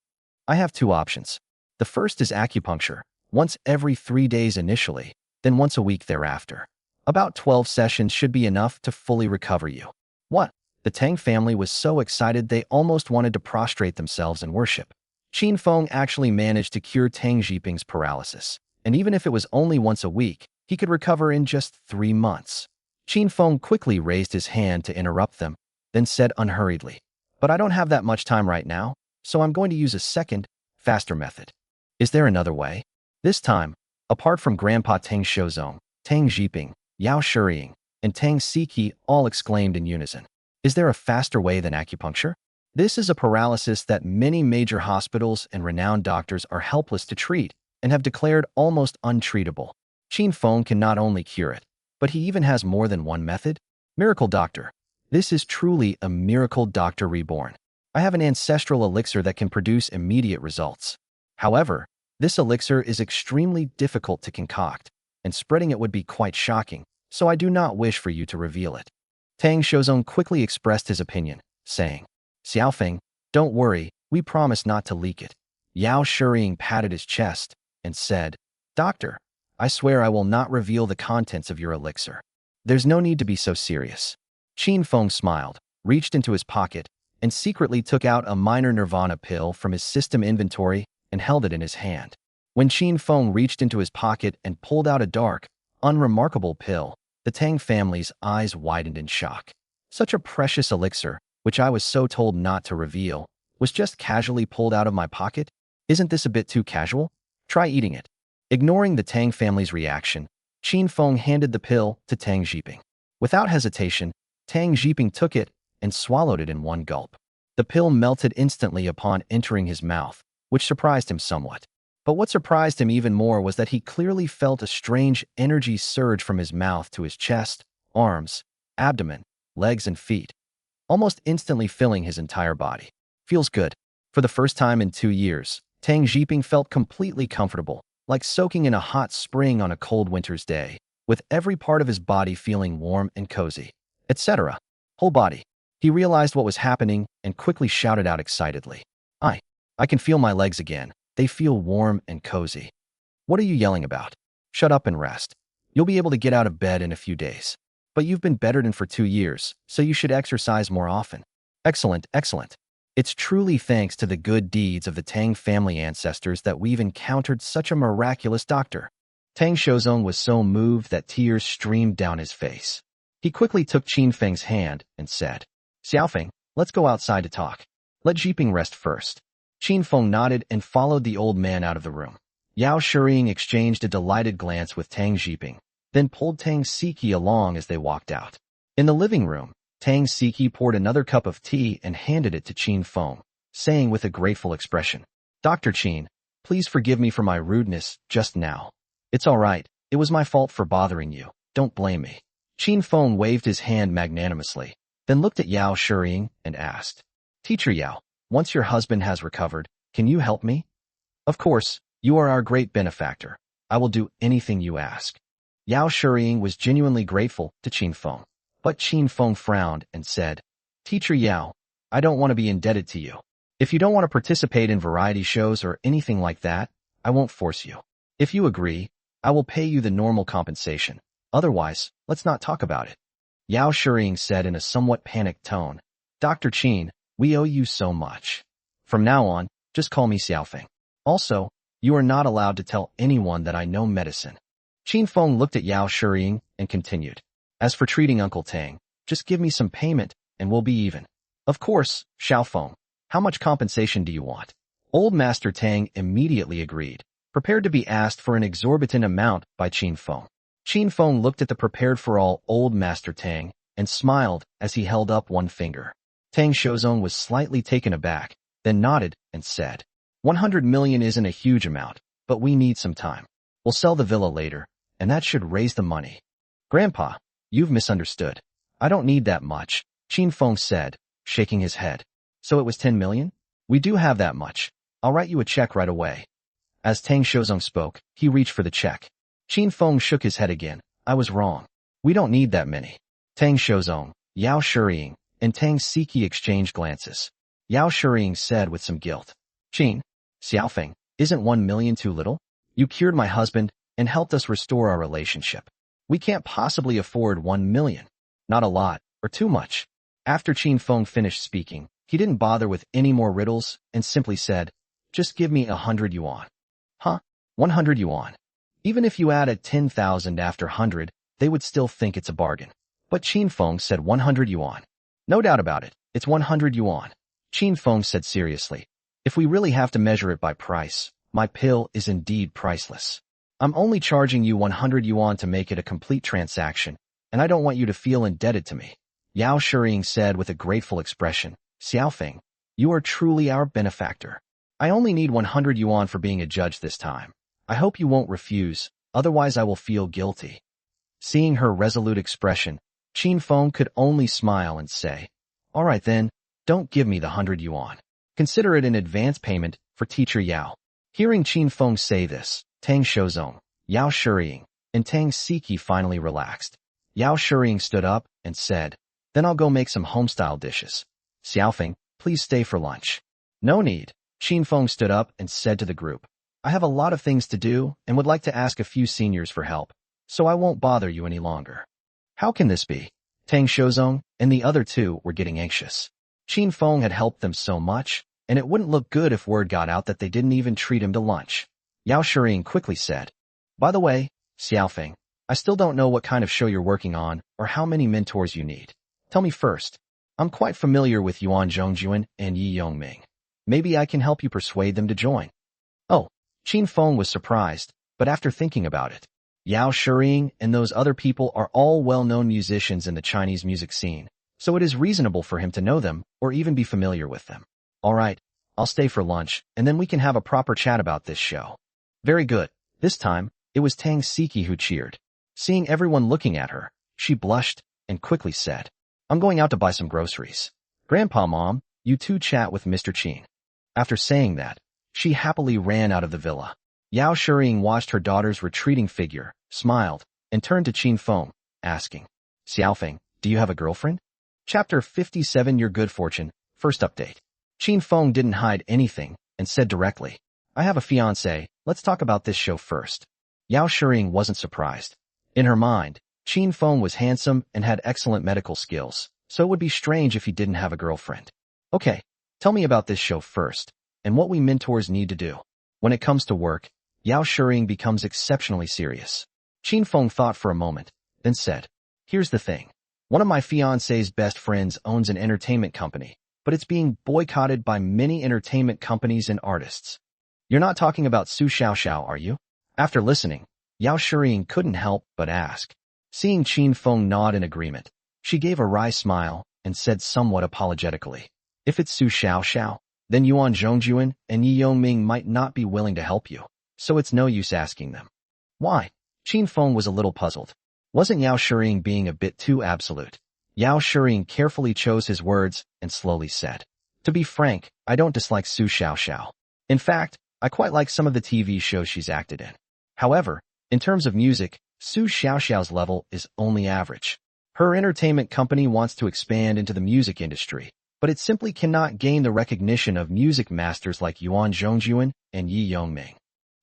I have two options. The first is acupuncture, once every 3 days initially, then once a week thereafter. About 12 sessions should be enough to fully recover you. What? The Tang family was so excited they almost wanted to prostrate themselves in worship. Qin Feng actually managed to cure Tang Zhiping's paralysis, and even if it was only once a week, he could recover in just 3 months. Qin Feng quickly raised his hand to interrupt them, then said unhurriedly, But I don't have that much time right now, so I'm going to use a second, faster method. Is there another way? This time, apart from Grandpa Tang Shozong, Tang Zhiping, Yao Shiying, and Tang Siki all exclaimed in unison, Is there a faster way than acupuncture? This is a paralysis that many major hospitals and renowned doctors are helpless to treat and have declared almost untreatable. Qin Feng can not only cure it, but he even has more than one method. Miracle Doctor. This is truly a miracle doctor reborn. I have an ancestral elixir that can produce immediate results. However, this elixir is extremely difficult to concoct, and spreading it would be quite shocking, so I do not wish for you to reveal it. Tang Shozong quickly expressed his opinion, saying, Xiaofeng, don't worry, we promise not to leak it. Yao Shiying patted his chest and said, Doctor, I swear I will not reveal the contents of your elixir. There's no need to be so serious. Qin Feng smiled, reached into his pocket, and secretly took out a minor nirvana pill from his system inventory and held it in his hand. When Qin Feng reached into his pocket and pulled out a dark, unremarkable pill, the Tang family's eyes widened in shock. Such a precious elixir, which I was so told not to reveal, was just casually pulled out of my pocket? Isn't this a bit too casual? Try eating it. Ignoring the Tang family's reaction, Qin Feng handed the pill to Tang Jiping. Without hesitation, Tang Jiping took it and swallowed it in one gulp. The pill melted instantly upon entering his mouth, which surprised him somewhat. But what surprised him even more was that he clearly felt a strange energy surge from his mouth to his chest, arms, abdomen, legs, and feet, almost instantly filling his entire body. Feels good. For the first time in 2 years, Tang Jiping felt completely comfortable, like soaking in a hot spring on a cold winter's day, with every part of his body feeling warm and cozy, etc. Whole body. He realized what was happening and quickly shouted out excitedly, I can feel my legs again. They feel warm and cozy. What are you yelling about? Shut up and rest. You'll be able to get out of bed in a few days. But you've been bedridden for 2 years, so you should exercise more often. Excellent, excellent. It's truly thanks to the good deeds of the Tang family ancestors that we've encountered such a miraculous doctor. Tang Shozong was so moved that tears streamed down his face. He quickly took Qin Feng's hand and said, Xiaofeng, let's go outside to talk. Let Jiping rest first. Qin Feng nodded and followed the old man out of the room. Yao Shiying exchanged a delighted glance with Tang Jiping, then pulled Tang Siki along as they walked out. In the living room, Tang Siki poured another cup of tea and handed it to Qin Feng, saying with a grateful expression, Dr. Qin, please forgive me for my rudeness just now. It's all right. It was my fault for bothering you. Don't blame me. Qin Feng waved his hand magnanimously, then looked at Yao Shiying and asked, Teacher Yao, once your husband has recovered, can you help me? Of course, you are our great benefactor. I will do anything you ask. Yao Shiying was genuinely grateful to Qin Feng. But Qin Feng frowned and said, Teacher Yao, I don't want to be indebted to you. If you don't want to participate in variety shows or anything like that, I won't force you. If you agree, I will pay you the normal compensation. Otherwise, let's not talk about it. Yao Shiying said in a somewhat panicked tone, Dr. Qin, we owe you so much. From now on, just call me Xiaofeng. Also, you are not allowed to tell anyone that I know medicine. Qin Feng looked at Yao Shiying and continued, As for treating Uncle Tang, just give me some payment and we'll be even. Of course, Xiaofeng. How much compensation do you want? Old Master Tang immediately agreed, prepared to be asked for an exorbitant amount by Qin Feng. Qin Feng looked at the prepared-for-all Old Master Tang and smiled as he held up one finger. Tang Shozong was slightly taken aback, then nodded and said, 100 million isn't a huge amount, but we need some time. We'll sell the villa later, and that should raise the money. Grandpa, you've misunderstood. I don't need that much, Qin Feng said, shaking his head. So it was 10 million? We do have that much. I'll write you a check right away. As Tang Shozong spoke, he reached for the check. Qin Feng shook his head again. I was wrong. We don't need that many. Tang Shozong, Yao Shiying, and Tang Siki exchanged glances. Yao Shiying said with some guilt, Qin, Xiaofeng, isn't 1 million too little? You cured my husband and helped us restore our relationship. We can't possibly afford 1 million. Not a lot, or too much. After Qin Feng finished speaking, he didn't bother with any more riddles and simply said, just give me 100 yuan. Huh? 100 yuan. Even if you add a 10,000 after 100, they would still think it's a bargain. But Qin Feng said 100 yuan. No doubt about it, it's 100 yuan. Qin Feng said seriously, if we really have to measure it by price, my pill is indeed priceless. I'm only charging you 100 yuan to make it a complete transaction, and I don't want you to feel indebted to me. Yao Shiying said with a grateful expression, Xiaofeng, you are truly our benefactor. I only need 100 yuan for being a judge this time. I hope you won't refuse, otherwise I will feel guilty. Seeing her resolute expression, Qin Feng could only smile and say, all right then, don't give me the 100 yuan. Consider it an advance payment for Teacher Yao. Hearing Qin Feng say this, Tang Shozong, Yao Shiying, and Tang Siki finally relaxed. Yao Shiying stood up and said, then I'll go make some homestyle dishes. Xiaofeng, please stay for lunch. No need. Qin Feng stood up and said to the group, I have a lot of things to do and would like to ask a few seniors for help, so I won't bother you any longer. How can this be? Tang Shozong and the other two were getting anxious. Qin Feng had helped them so much, and it wouldn't look good if word got out that they didn't even treat him to lunch. Yao Shiying quickly said, by the way, Xiaofeng, I still don't know what kind of show you're working on or how many mentors you need. Tell me first. I'm quite familiar with Yuan Zhongjuan and Yi Yongming. Maybe I can help you persuade them to join. Oh, Qin Feng was surprised, but after thinking about it, Yao Shiying and those other people are all well-known musicians in the Chinese music scene, so it is reasonable for him to know them or even be familiar with them. All right, I'll stay for lunch, and then we can have a proper chat about this show. Very good. This time, it was Tang Siki who cheered. Seeing everyone looking at her, she blushed and quickly said, I'm going out to buy some groceries. Grandpa, Mom, you two chat with Mr. Qin. After saying that, she happily ran out of the villa. Yao Shiying watched her daughter's retreating figure, smiled, and turned to Qin Feng, asking, Xiaofeng, do you have a girlfriend? Chapter 57 Your Good Fortune, First Update. Qin Feng didn't hide anything and said directly, I have a fiancé, let's talk about this show first. Yao Shiying wasn't surprised. In her mind, Qin Feng was handsome and had excellent medical skills, so it would be strange if he didn't have a girlfriend. Okay, tell me about this show first, and what we mentors need to do. When it comes to work, Yao Shiying becomes exceptionally serious. Qin Feng thought for a moment, then said, Here's the thing. One of my fiancé's best friends owns an entertainment company, but it's being boycotted by many entertainment companies and artists. You're not talking about Xu Lijun, are you? After listening, Yao Shiying couldn't help but ask. Seeing Qin Feng nod in agreement, she gave a wry smile and said somewhat apologetically, If it's Xu Lijun, then Yuan Zhongjuan and Yi Yongming might not be willing to help you, so it's no use asking them. Why? Qin Feng was a little puzzled. Wasn't Yao Shiying being a bit too absolute? Yao Shiying carefully chose his words and slowly said, To be frank, I don't dislike Xu Lijun. In fact, I quite like some of the TV shows she's acted in. However, in terms of music, Xu Lijun's level is only average. Her entertainment company wants to expand into the music industry, but it simply cannot gain the recognition of music masters like Yuan Zhongjuan and Yi Yongming.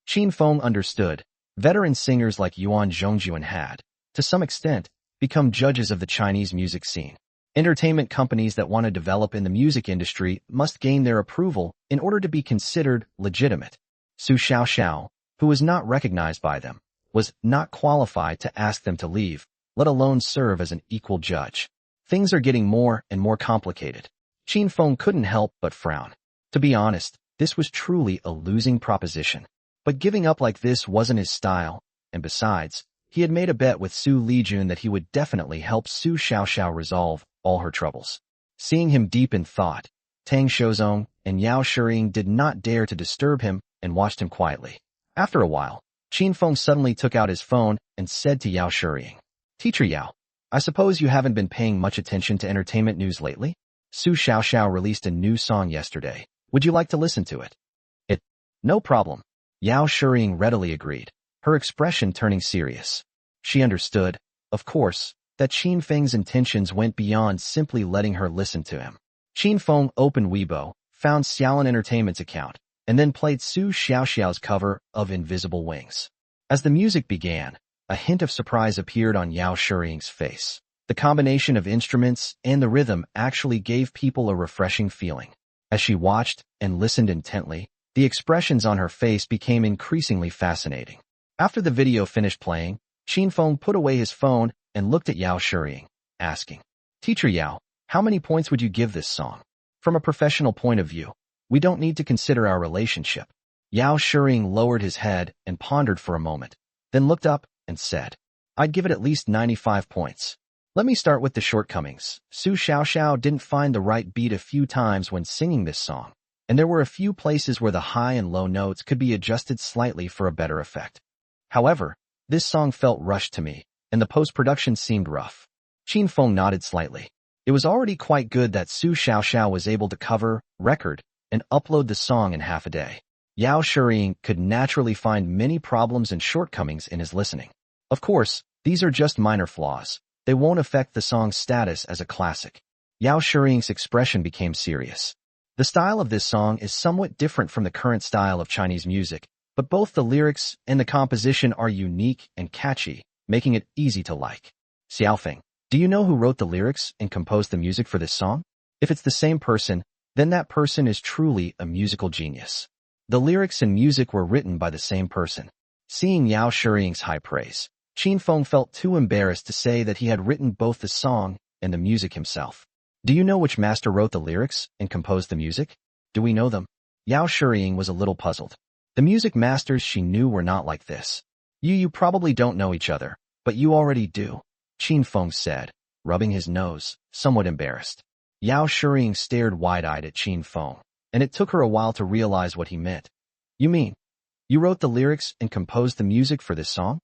Qin Feng understood. Veteran singers like Yuan Zhongjuan had, to some extent, become judges of the Chinese music scene. Entertainment companies that want to develop in the music industry must gain their approval in order to be considered legitimate. Xu Lijun, who was not recognized by them, was not qualified to ask them to leave, let alone serve as an equal judge. Things are getting more and more complicated. Qin Feng couldn't help but frown. To be honest, this was truly a losing proposition. But giving up like this wasn't his style, and besides, he had made a bet with Xu Lijun that he would definitely help Xu Lijun resolve all her troubles. Seeing him deep in thought, Tang Shozong and Yao Shiying did not dare to disturb him and watched him quietly. After a while, Qin Feng suddenly took out his phone and said to Yao Shiying, Teacher Yao, I suppose you haven't been paying much attention to entertainment news lately? Xu Lijun released a new song yesterday. Would you like to listen to it? No problem. Yao Shiying readily agreed, her expression turning serious. She understood, of course, that Qin Feng's intentions went beyond simply letting her listen to him. Qin Feng opened Weibo, found Xiaolin Entertainment's account, and then played Xu Lijun's cover of Invisible Wings. As the music began, a hint of surprise appeared on Yao Shiying's face. The combination of instruments and the rhythm actually gave people a refreshing feeling. As she watched and listened intently, the expressions on her face became increasingly fascinating. After the video finished playing, Qin Feng put away his phone and looked at Yao Shiying, asking, Teacher Yao, how many points would you give this song? From a professional point of view, we don't need to consider our relationship. Yao Shiying lowered his head and pondered for a moment, then looked up and said, I'd give it at least 95 points. Let me start with the shortcomings. Xu Lijun didn't find the right beat a few times when singing this song, and there were a few places where the high and low notes could be adjusted slightly for a better effect. However, this song felt rushed to me, and the post-production seemed rough. Qin Feng nodded slightly. It was already quite good that Xu Lijun was able to cover, record, and upload the song in half a day. Yao Shiying could naturally find many problems and shortcomings in his listening. Of course, these are just minor flaws. They won't affect the song's status as a classic. Yao Shiying's expression became serious. The style of this song is somewhat different from the current style of Chinese music, but both the lyrics and the composition are unique and catchy, making it easy to like. Xiaofeng, do you know who wrote the lyrics and composed the music for this song? If it's the same person, then that person is truly a musical genius. The lyrics and music were written by the same person. Seeing Yao Shiying's high praise, Qin Feng felt too embarrassed to say that he had written both the song and the music himself. Do you know which master wrote the lyrics and composed the music? Do we know them? Yao Shiying was a little puzzled. The music masters she knew were not like this. You probably don't know each other, but you already do, Qin Feng said, rubbing his nose, somewhat embarrassed. Yao Shiying stared wide-eyed at Qin Feng, and it took her a while to realize what he meant. You mean, you wrote the lyrics and composed the music for this song?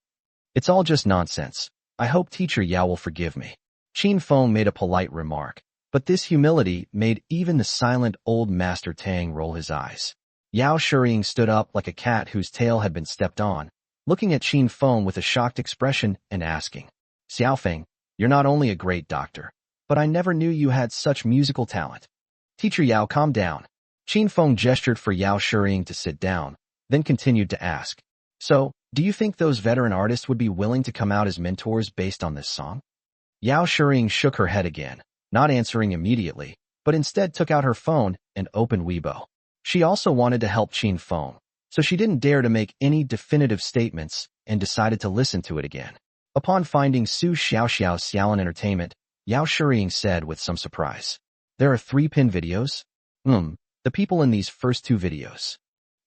It's all just nonsense. I hope Teacher Yao will forgive me. Qin Feng made a polite remark, but this humility made even the silent old Master Tang roll his eyes. Yao Shiying stood up like a cat whose tail had been stepped on, looking at Qin Feng with a shocked expression and asking, Xiao Feng, you're not only a great doctor, but I never knew you had such musical talent. Teacher Yao, calm down. Qin Feng gestured for Yao Shiying to sit down, then continued to ask, so, do you think those veteran artists would be willing to come out as mentors based on this song? Yao Shiying shook her head again, not answering immediately, but instead took out her phone and opened Weibo. She also wanted to help Qin Feng, so she didn't dare to make any definitive statements and decided to listen to it again. Upon finding Su Xiaoxiao's Xiaolan Entertainment, Yao Shiying said with some surprise, there are 3 pin videos? The people in these first 2 videos.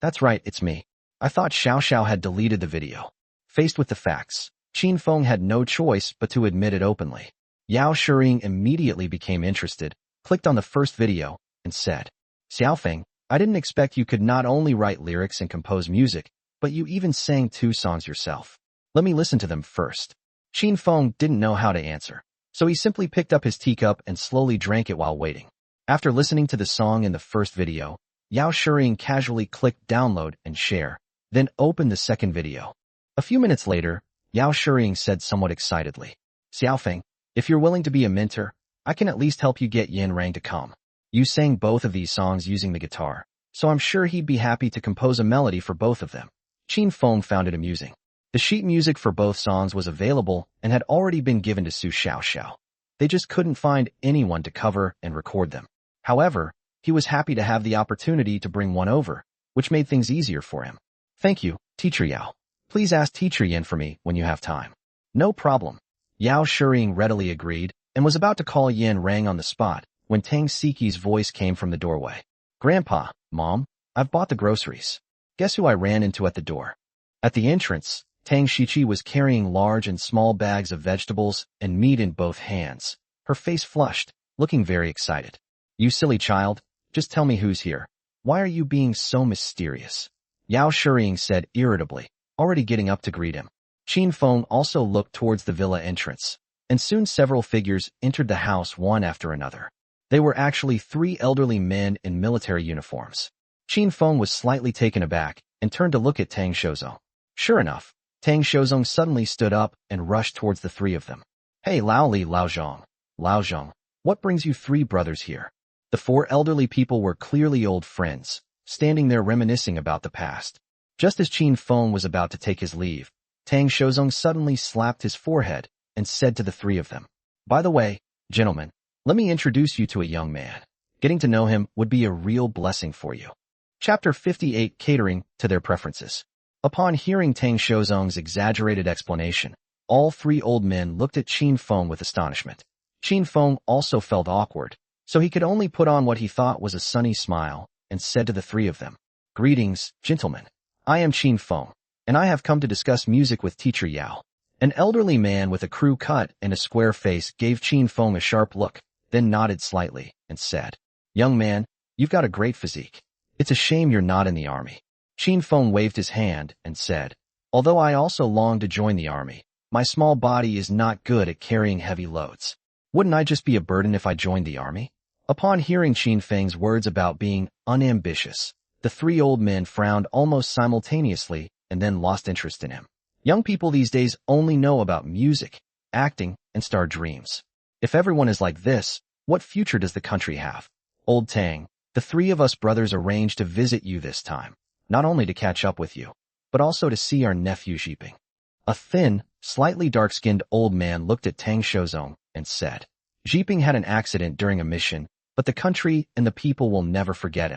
That's right, it's me. I thought Xiao had deleted the video. Faced with the facts, Qin Feng had no choice but to admit it openly. Yao Shiying immediately became interested, clicked on the first video, and said, Xiao Feng, I didn't expect you could not only write lyrics and compose music, but you even sang 2 songs yourself. Let me listen to them first. Qin Feng didn't know how to answer, so he simply picked up his teacup and slowly drank it while waiting. After listening to the song in the first video, Yao Shiying casually clicked download and share, then opened the second video. A few minutes later, Yao Shiying said somewhat excitedly, Xiao Feng, if you're willing to be a mentor, I can at least help you get Yin Rang to come. You sang both of these songs using the guitar, so I'm sure he'd be happy to compose a melody for both of them. Qin Feng found it amusing. The sheet music for both songs was available and had already been given to Su Xiaoxiao. They just couldn't find anyone to cover and record them. However, he was happy to have the opportunity to bring one over, which made things easier for him. Thank you, Teacher Yao. Please ask Teacher Yin for me when you have time. No problem. Yao Shiying readily agreed and was about to call Yin Rang on the spot when Tang Siki's voice came from the doorway. Grandpa, Mom, I've bought the groceries. Guess who I ran into at the door? At the entrance, Tang Shiqi was carrying large and small bags of vegetables and meat in both hands, her face flushed, looking very excited. You silly child, just tell me who's here. Why are you being so mysterious? Yao Shiying said irritably, already getting up to greet him. Qin Feng also looked towards the villa entrance, and soon several figures entered the house one after another. They were actually 3 elderly men in military uniforms. Qin Feng was slightly taken aback and turned to look at Tang Shozong. Sure enough, Tang Shozong suddenly stood up and rushed towards the 3 of them. Hey Lao Li Laozhong, what brings you 3 brothers here? The 4 elderly people were clearly old friends, standing there reminiscing about the past. Just as Qin Feng was about to take his leave, Tang Shozong suddenly slapped his forehead and said to the 3 of them, by the way, gentlemen, let me introduce you to a young man. Getting to know him would be a real blessing for you. Chapter 58, Catering to Their Preferences. Upon hearing Tang Shozong's exaggerated explanation, all 3 old men looked at Qin Feng with astonishment. Qin Feng also felt awkward, so he could only put on what he thought was a sunny smile and said to the 3 of them, Greetings, gentlemen. I am Qin Feng, and I have come to discuss music with Teacher Yao. An elderly man with a crew cut and a square face gave Qin Feng a sharp look, then nodded slightly and said, Young man, you've got a great physique. It's a shame you're not in the army. Qin Feng waved his hand and said, although I also long to join the army, my small body is not good at carrying heavy loads. Wouldn't I just be a burden if I joined the army? Upon hearing Qin Feng's words about being unambitious, the 3 old men frowned almost simultaneously and then lost interest in him. Young people these days only know about music, acting, and star dreams. If everyone is like this, what future does the country have? Old Tang, the 3 of us brothers arranged to visit you this time, not only to catch up with you, but also to see our nephew Xiping. A thin, slightly dark-skinned old man looked at Tang Shozong and said, Xiping had an accident during a mission, but the country and the people will never forget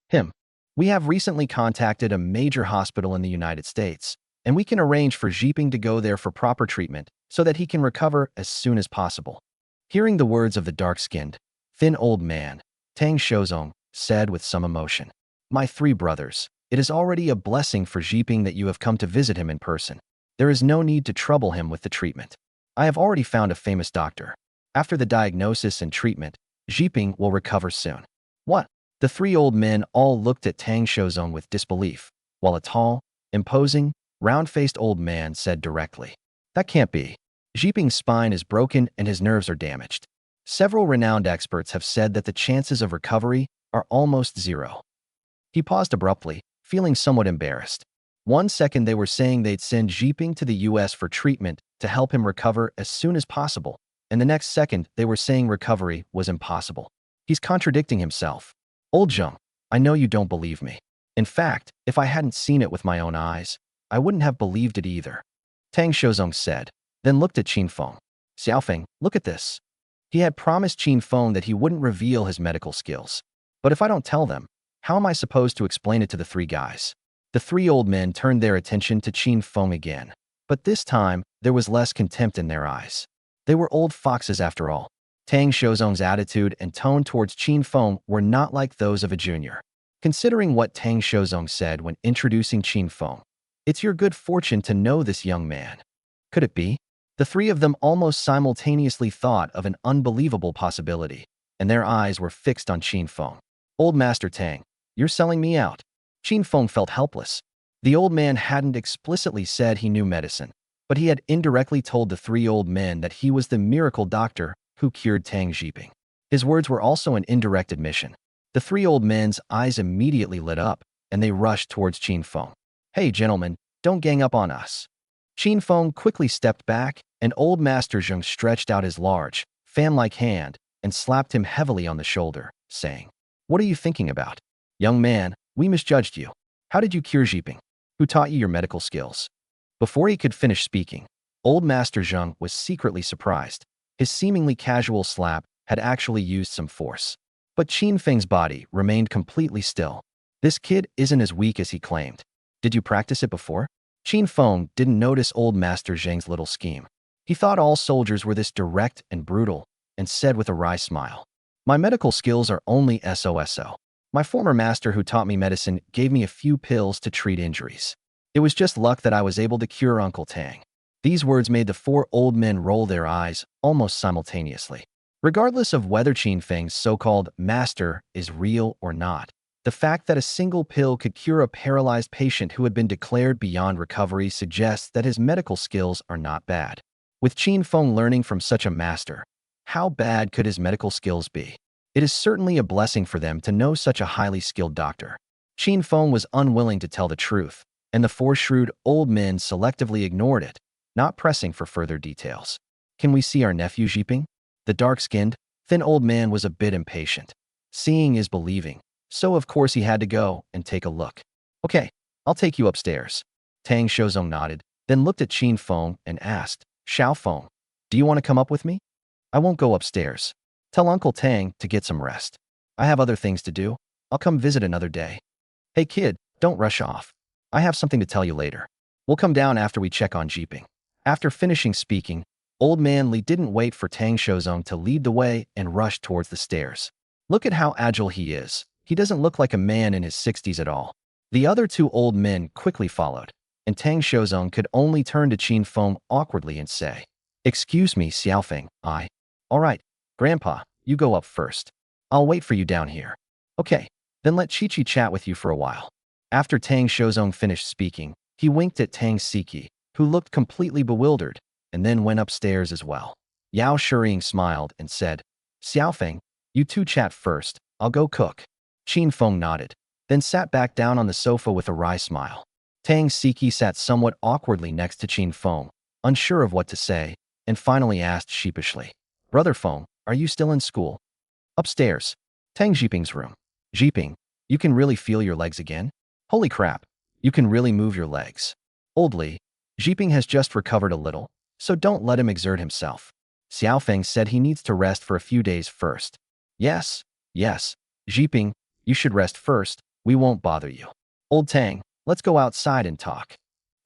him. We have recently contacted a major hospital in the United States, and we can arrange for Xiping to go there for proper treatment so that he can recover as soon as possible. Hearing the words of the dark-skinned, thin old man, Tang Shozong said with some emotion, My 3 brothers, It is already a blessing for Jiping that you have come to visit him in person. There is no need to trouble him with the treatment. I have already found a famous doctor. After the diagnosis and treatment, Jiping will recover soon. What? The three old men all looked at Tang Shozong with disbelief, while a tall, imposing, round-faced old man said directly, "That can't be. Jiping's spine is broken and his nerves are damaged. Several renowned experts have said that the chances of recovery are almost zero." He paused abruptly, feeling somewhat embarrassed. 1 second they were saying they'd send Jiping to the US for treatment to help him recover as soon as possible, and the next second they were saying recovery was impossible. He's contradicting himself. "Old Zheng, I know you don't believe me. In fact, if I hadn't seen it with my own eyes, I wouldn't have believed it either," Tang Shozong said, then looked at Qin Feng. "Xiaofeng, look at this." He had promised Qin Feng that he wouldn't reveal his medical skills. But if I don't tell them, how am I supposed to explain it to the three guys? The three old men turned their attention to Qin Feng again, but this time there was less contempt in their eyes. They were old foxes after all. Tang Shozong's attitude and tone towards Qin Feng were not like those of a junior. Considering what Tang Shozong said when introducing Qin Feng, "It's your good fortune to know this young man." Could it be? The three of them almost simultaneously thought of an unbelievable possibility, and their eyes were fixed on Qin Feng. "Old Master Tang, you're selling me out." Qin Feng felt helpless. The old man hadn't explicitly said he knew medicine, but he had indirectly told the three old men that he was the miracle doctor who cured Tang Jiping. His words were also an indirect admission. The three old men's eyes immediately lit up, and they rushed towards Qin Feng. "Hey, gentlemen, don't gang up on us." Qin Feng quickly stepped back, and old Master Zheng stretched out his large, fan-like hand and slapped him heavily on the shoulder, saying, "What are you thinking about? Young man, we misjudged you. How did you cure Jiping? Who taught you your medical skills?" Before he could finish speaking, old Master Zheng was secretly surprised. His seemingly casual slap had actually used some force. But Qin Feng's body remained completely still. "This kid isn't as weak as he claimed. Did you practice it before?" Qin Feng didn't notice old Master Zheng's little scheme. He thought all soldiers were this direct and brutal, and said with a wry smile, "My medical skills are only so-so. My former master who taught me medicine gave me a few pills to treat injuries. It was just luck that I was able to cure Uncle Tang." These words made the four old men roll their eyes almost simultaneously. Regardless of whether Qin Feng's so-called master is real or not, the fact that a single pill could cure a paralyzed patient who had been declared beyond recovery suggests that his medical skills are not bad. With Qin Feng learning from such a master, how bad could his medical skills be? It is certainly a blessing for them to know such a highly skilled doctor. Qin Feng was unwilling to tell the truth, and the four shrewd old men selectively ignored it, not pressing for further details. "Can we see our nephew Jiping?" The dark-skinned, thin old man was a bit impatient. Seeing is believing, so of course he had to go and take a look. "Okay, I'll take you upstairs." Tang Shozong nodded, then looked at Qin Feng and asked, "Xiao Feng, do you want to come up with me?" "I won't go upstairs. Tell Uncle Tang to get some rest. I have other things to do. I'll come visit another day." "Hey kid, don't rush off. I have something to tell you later. We'll come down after we check on Jiping." After finishing speaking, old man Li didn't wait for Tang Shozong to lead the way and rushed towards the stairs. "Look at how agile he is. He doesn't look like a man in his 60s at all." The other two old men quickly followed, and Tang Shozong could only turn to Qin Feng awkwardly and say, "Excuse me, Xiaofeng, All right, Grandpa, you go up first. I'll wait for you down here." "Okay, then let Chi-Chi chat with you for a while." After Tang Shozong finished speaking, he winked at Tang Siki, who looked completely bewildered, and then went upstairs as well. Yao Shuriying smiled and said, "Xiaofeng, you two chat first. I'll go cook." Qin Feng nodded, then sat back down on the sofa with a wry smile. Tang Siki sat somewhat awkwardly next to Qin Feng, unsure of what to say, and finally asked sheepishly, "Brother Feng, are you still in school?" "Upstairs. Tang Jiping's room." "Jiping, you can really feel your legs again? Holy crap, you can really move your legs." "Old Li, Jiping has just recovered a little, so don't let him exert himself. Xiaofeng said he needs to rest for a few days first." Yes, Jiping, you should rest first. We won't bother you." "Old Tang, let's go outside and talk."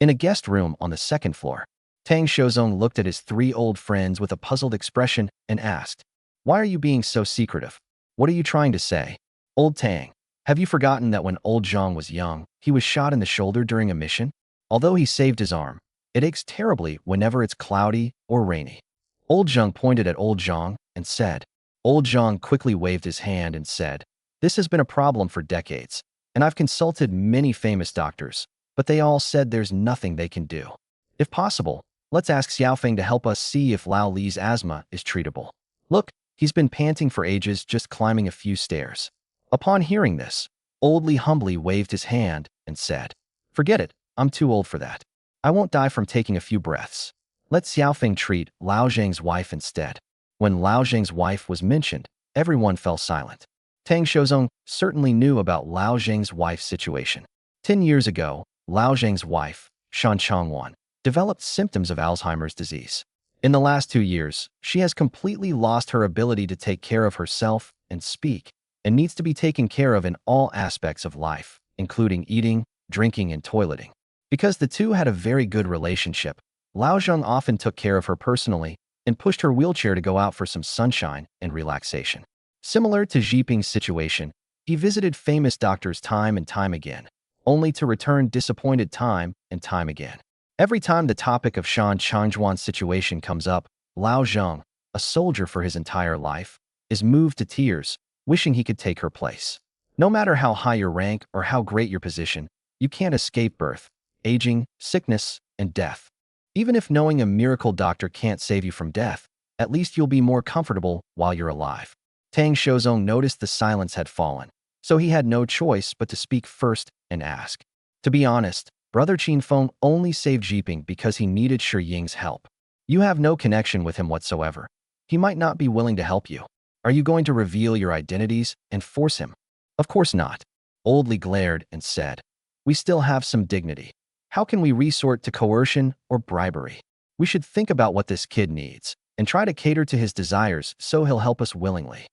In a guest room on the second floor, Tang Shozong looked at his three old friends with a puzzled expression and asked, "Why are you being so secretive? What are you trying to say?" "Old Tang, Have you forgotten that when old Zhang was young, he was shot in the shoulder during a mission? Although he saved his arm, it aches terribly whenever it's cloudy or rainy. Old Zhang pointed at old Zhang and said. Old Zhang quickly waved his hand and said, "This has been a problem for decades, and I've consulted many famous doctors, but they all said there's nothing they can do. If possible, let's ask Xiaofeng to help us see if Lao Li's asthma is treatable. Look, he's been panting for ages just climbing a few stairs." Upon hearing this, Old Li humbly waved his hand and said, "Forget it, I'm too old for that. I won't die from taking a few breaths. Let Xiaofeng treat Lao Zheng's wife instead." When Lao Zheng's wife was mentioned, everyone fell silent. Tang Shozong certainly knew about Lao Zheng's wife's situation. 10 years ago, Lao Zheng's wife, Shan Changwan, developed symptoms of Alzheimer's disease. In the last 2 years, she has completely lost her ability to take care of herself and speak, and needs to be taken care of in all aspects of life, including eating, drinking, and toileting. Because the two had a very good relationship, Lao Zheng often took care of her personally and pushed her wheelchair to go out for some sunshine and relaxation. Similar to Xi Ping's situation, he visited famous doctors time and time again, only to return disappointed time and time again. Every time the topic of Shan Changwan's situation comes up, Lao Zheng, a soldier for his entire life, is moved to tears, wishing he could take her place. No matter how high your rank or how great your position, you can't escape birth, aging, sickness, and death. Even if knowing a miracle doctor can't save you from death, at least you'll be more comfortable while you're alive. Tang Shozong noticed the silence had fallen, so he had no choice but to speak first and ask. To be honest, Brother Qin Feng only saved Jiping because he needed Shi Ying's help. You have no connection with him whatsoever. He might not be willing to help you. Are you going to reveal your identities and force him? Of course not. Old Li glared and said, "We still have some dignity. How can we resort to coercion or bribery? We should think about what this kid needs and try to cater to his desires so he'll help us willingly."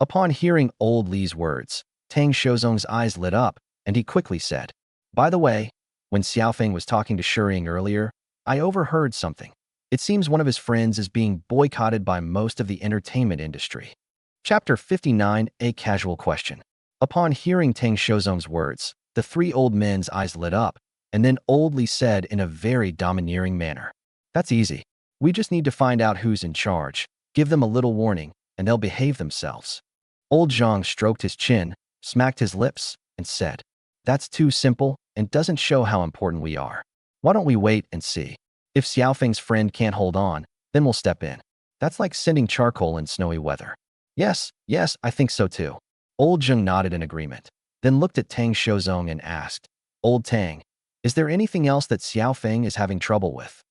Upon hearing Old Li's words, Tang Shozong's eyes lit up and he quickly said, "By the way, when Xiaofeng was talking to Shi Ying earlier, I overheard something. It seems one of his friends is being boycotted by most of the entertainment industry." Chapter 59, A Casual Question. Upon hearing Tang Shozong's words, the three old men's eyes lit up, and then Old Li said in a very domineering manner, "That's easy. We just need to find out who's in charge, give them a little warning, and they'll behave themselves." Old Zhang stroked his chin, smacked his lips, and said, "That's too simple and doesn't show how important we are. Why don't we wait and see? If Xiaofeng's friend can't hold on, then we'll step in. That's like sending charcoal in snowy weather." Yes, I think so too." Old Zheng nodded in agreement, then looked at Tang Shozong and asked, "Old Tang, is there anything else that Xiaofeng is having trouble with?"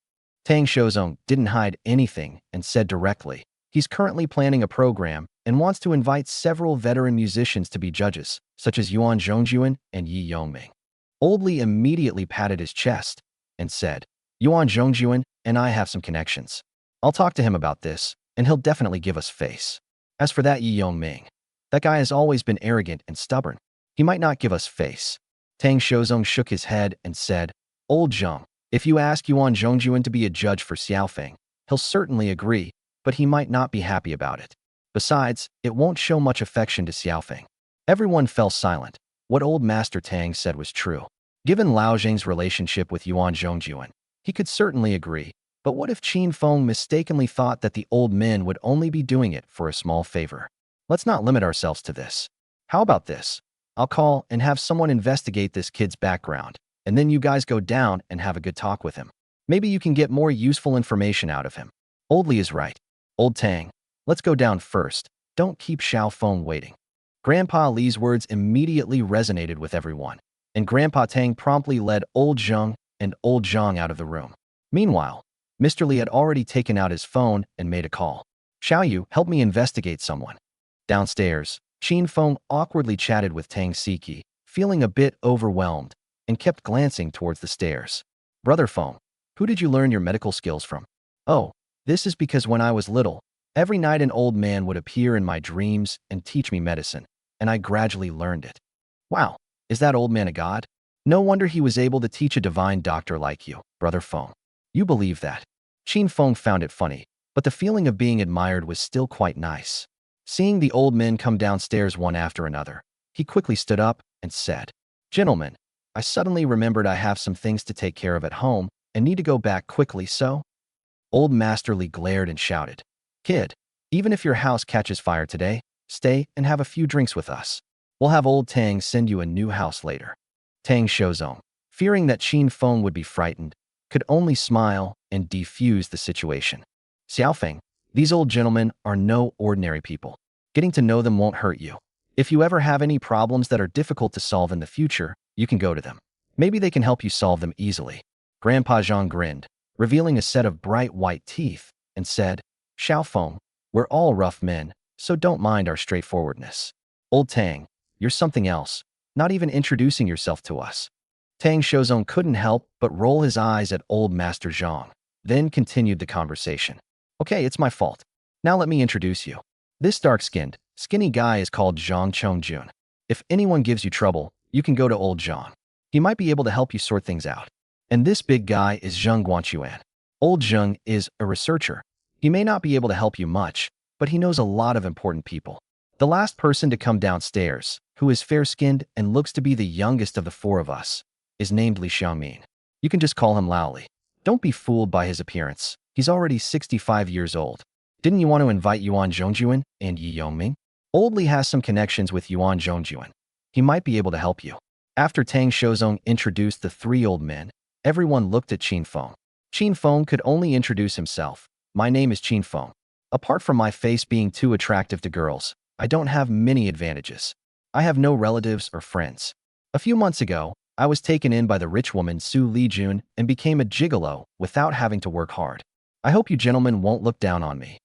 Tang Shozong didn't hide anything and said directly, he's currently planning a program and wants to invite several veteran musicians to be judges, such as Yuan Zhongjuan and Yi Yongming. Old Li immediately patted his chest and said, "Yuan Zhongjuan and I have some connections. I'll talk to him about this, and he'll definitely give us face. As for that Yi Yongming, that guy has always been arrogant and stubborn. He might not give us face." Tang Shozong shook his head and said, "Old Zheng, if you ask Yuan Zhongjuan to be a judge for Xiaofeng, he'll certainly agree, but he might not be happy about it. Besides, it won't show much affection to Xiaofeng." Everyone fell silent. What old Master Tang said was true. Given Lao Zheng's relationship with Yuan Zhongjuan, he could certainly agree, but what if Qin Feng mistakenly thought that the old men would only be doing it for a small favor? Let's not limit ourselves to this. How about this? I'll call and have someone investigate this kid's background, and then you guys go down and have a good talk with him. Maybe you can get more useful information out of him. Old Li is right. Old Tang, let's go down first. Don't keep Xiaofeng waiting." Grandpa Li's words immediately resonated with everyone, and Grandpa Tang promptly led Old Zheng and Old Zhang out of the room. Meanwhile, Mr. Li had already taken out his phone and made a call. "Xiaoyu, help me investigate someone." Downstairs, Qin Feng awkwardly chatted with Tang Siki, feeling a bit overwhelmed, and kept glancing towards the stairs. "Brother Feng, who did you learn your medical skills from?" "Oh, this is because when I was little, every night an old man would appear in my dreams and teach me medicine, and I gradually learned it." "Wow, is that old man a god? No wonder he was able to teach a divine doctor like you, Brother Feng. You believe that?" Qin Feng found it funny, but the feeling of being admired was still quite nice. Seeing the old men come downstairs one after another, He quickly stood up and said, "Gentlemen, I suddenly remembered I have some things to take care of at home and need to go back quickly, so?" Old Masterly glared and shouted, "Kid, even if your house catches fire today, stay and have a few drinks with us. We'll have old Tang send you a new house later." Tang Shozong, fearing that Qin Feng would be frightened, could only smile and defuse the situation. "Xiaofeng, these old gentlemen are no ordinary people. Getting to know them won't hurt you. If you ever have any problems that are difficult to solve in the future, you can go to them. Maybe they can help you solve them easily." Grandpa Zhang grinned, revealing a set of bright white teeth, and said, "Xiaofeng, we're all rough men, so don't mind our straightforwardness. Old Tang, you're something else, not even introducing yourself to us." Tang Shozong couldn't help but roll his eyes at old Master Zhang, then continued the conversation. "Okay, it's my fault. Now let me introduce you. This dark-skinned, skinny guy is called Zhang Chongjun. If anyone gives you trouble, you can go to old Zhang. He might be able to help you sort things out. And this big guy is Zheng Guanchuan. Old Zheng is a researcher. He may not be able to help you much, but he knows a lot of important people. The last person to come downstairs, who is fair-skinned and looks to be the youngest of the four of us, is named Li Xiangmin. You can just call him Lao Li. Don't be fooled by his appearance. He's already 65 years old. Didn't you want to invite Yuan Zhongjuan and Yi Yongming? Old Li has some connections with Yuan Zhongjuan. He might be able to help you." After Tang Shozong introduced the three old men, everyone looked at Qin Feng. Qin Feng could only introduce himself. "My name is Qin Feng. Apart from my face being too attractive to girls, I don't have many advantages. I have no relatives or friends. A few months ago, I was taken in by the rich woman Xu Lijun and became a gigolo without having to work hard. I hope you gentlemen won't look down on me."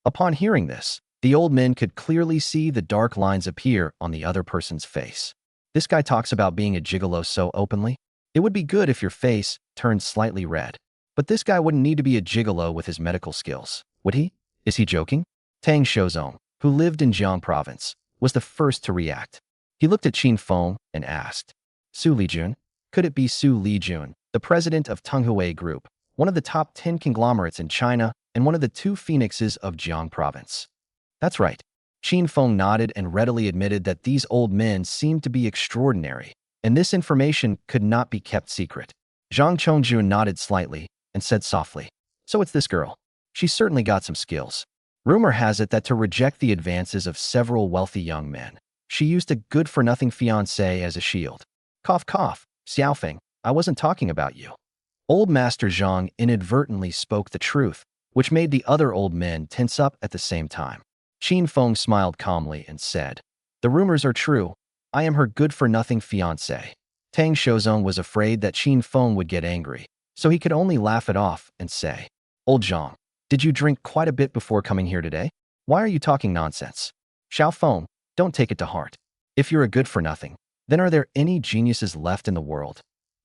Upon hearing this, the old men could clearly see the dark lines appear on the other person's face. This guy talks about being a gigolo so openly. It would be good if your face turned slightly red. But this guy wouldn't need to be a gigolo with his medical skills, would he? Is he joking? Tang Shozong, who lived in Jiang province, was the first to react. He looked at Qin Feng and asked, "Xu Lijun? Could it be Xu Lijun, the president of Tenghui Group, one of the top 10 conglomerates in China and one of the two phoenixes of Jiang province?" "That's right." Qin Feng nodded and readily admitted that these old men seemed to be extraordinary, and this information could not be kept secret. Zhang Chongjun nodded slightly and said softly, "So it's this girl. She's certainly got some skills. Rumor has it that to reject the advances of several wealthy young men, she used a good-for-nothing fiancé as a shield." Cough, cough. "Xiaofeng, I wasn't talking about you." Old Master Zhang inadvertently spoke the truth, which made the other old men tense up at the same time. Qin Feng smiled calmly and said, "The rumors are true. I am her good-for-nothing fiancé." Tang Shozong was afraid that Qin Feng would get angry, so he could only laugh it off and say, "Old Zhang, did you drink quite a bit before coming here today? Why are you talking nonsense? Xiaofeng, don't take it to heart. If you're a good-for-nothing, then are there any geniuses left in the world?"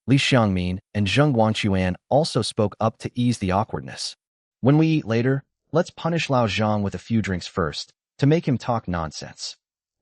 Li Xiangmin and Zheng Guanchuan also spoke up to ease the awkwardness. "When we eat later, let's punish Lao Zhang with a few drinks first, to make him talk nonsense."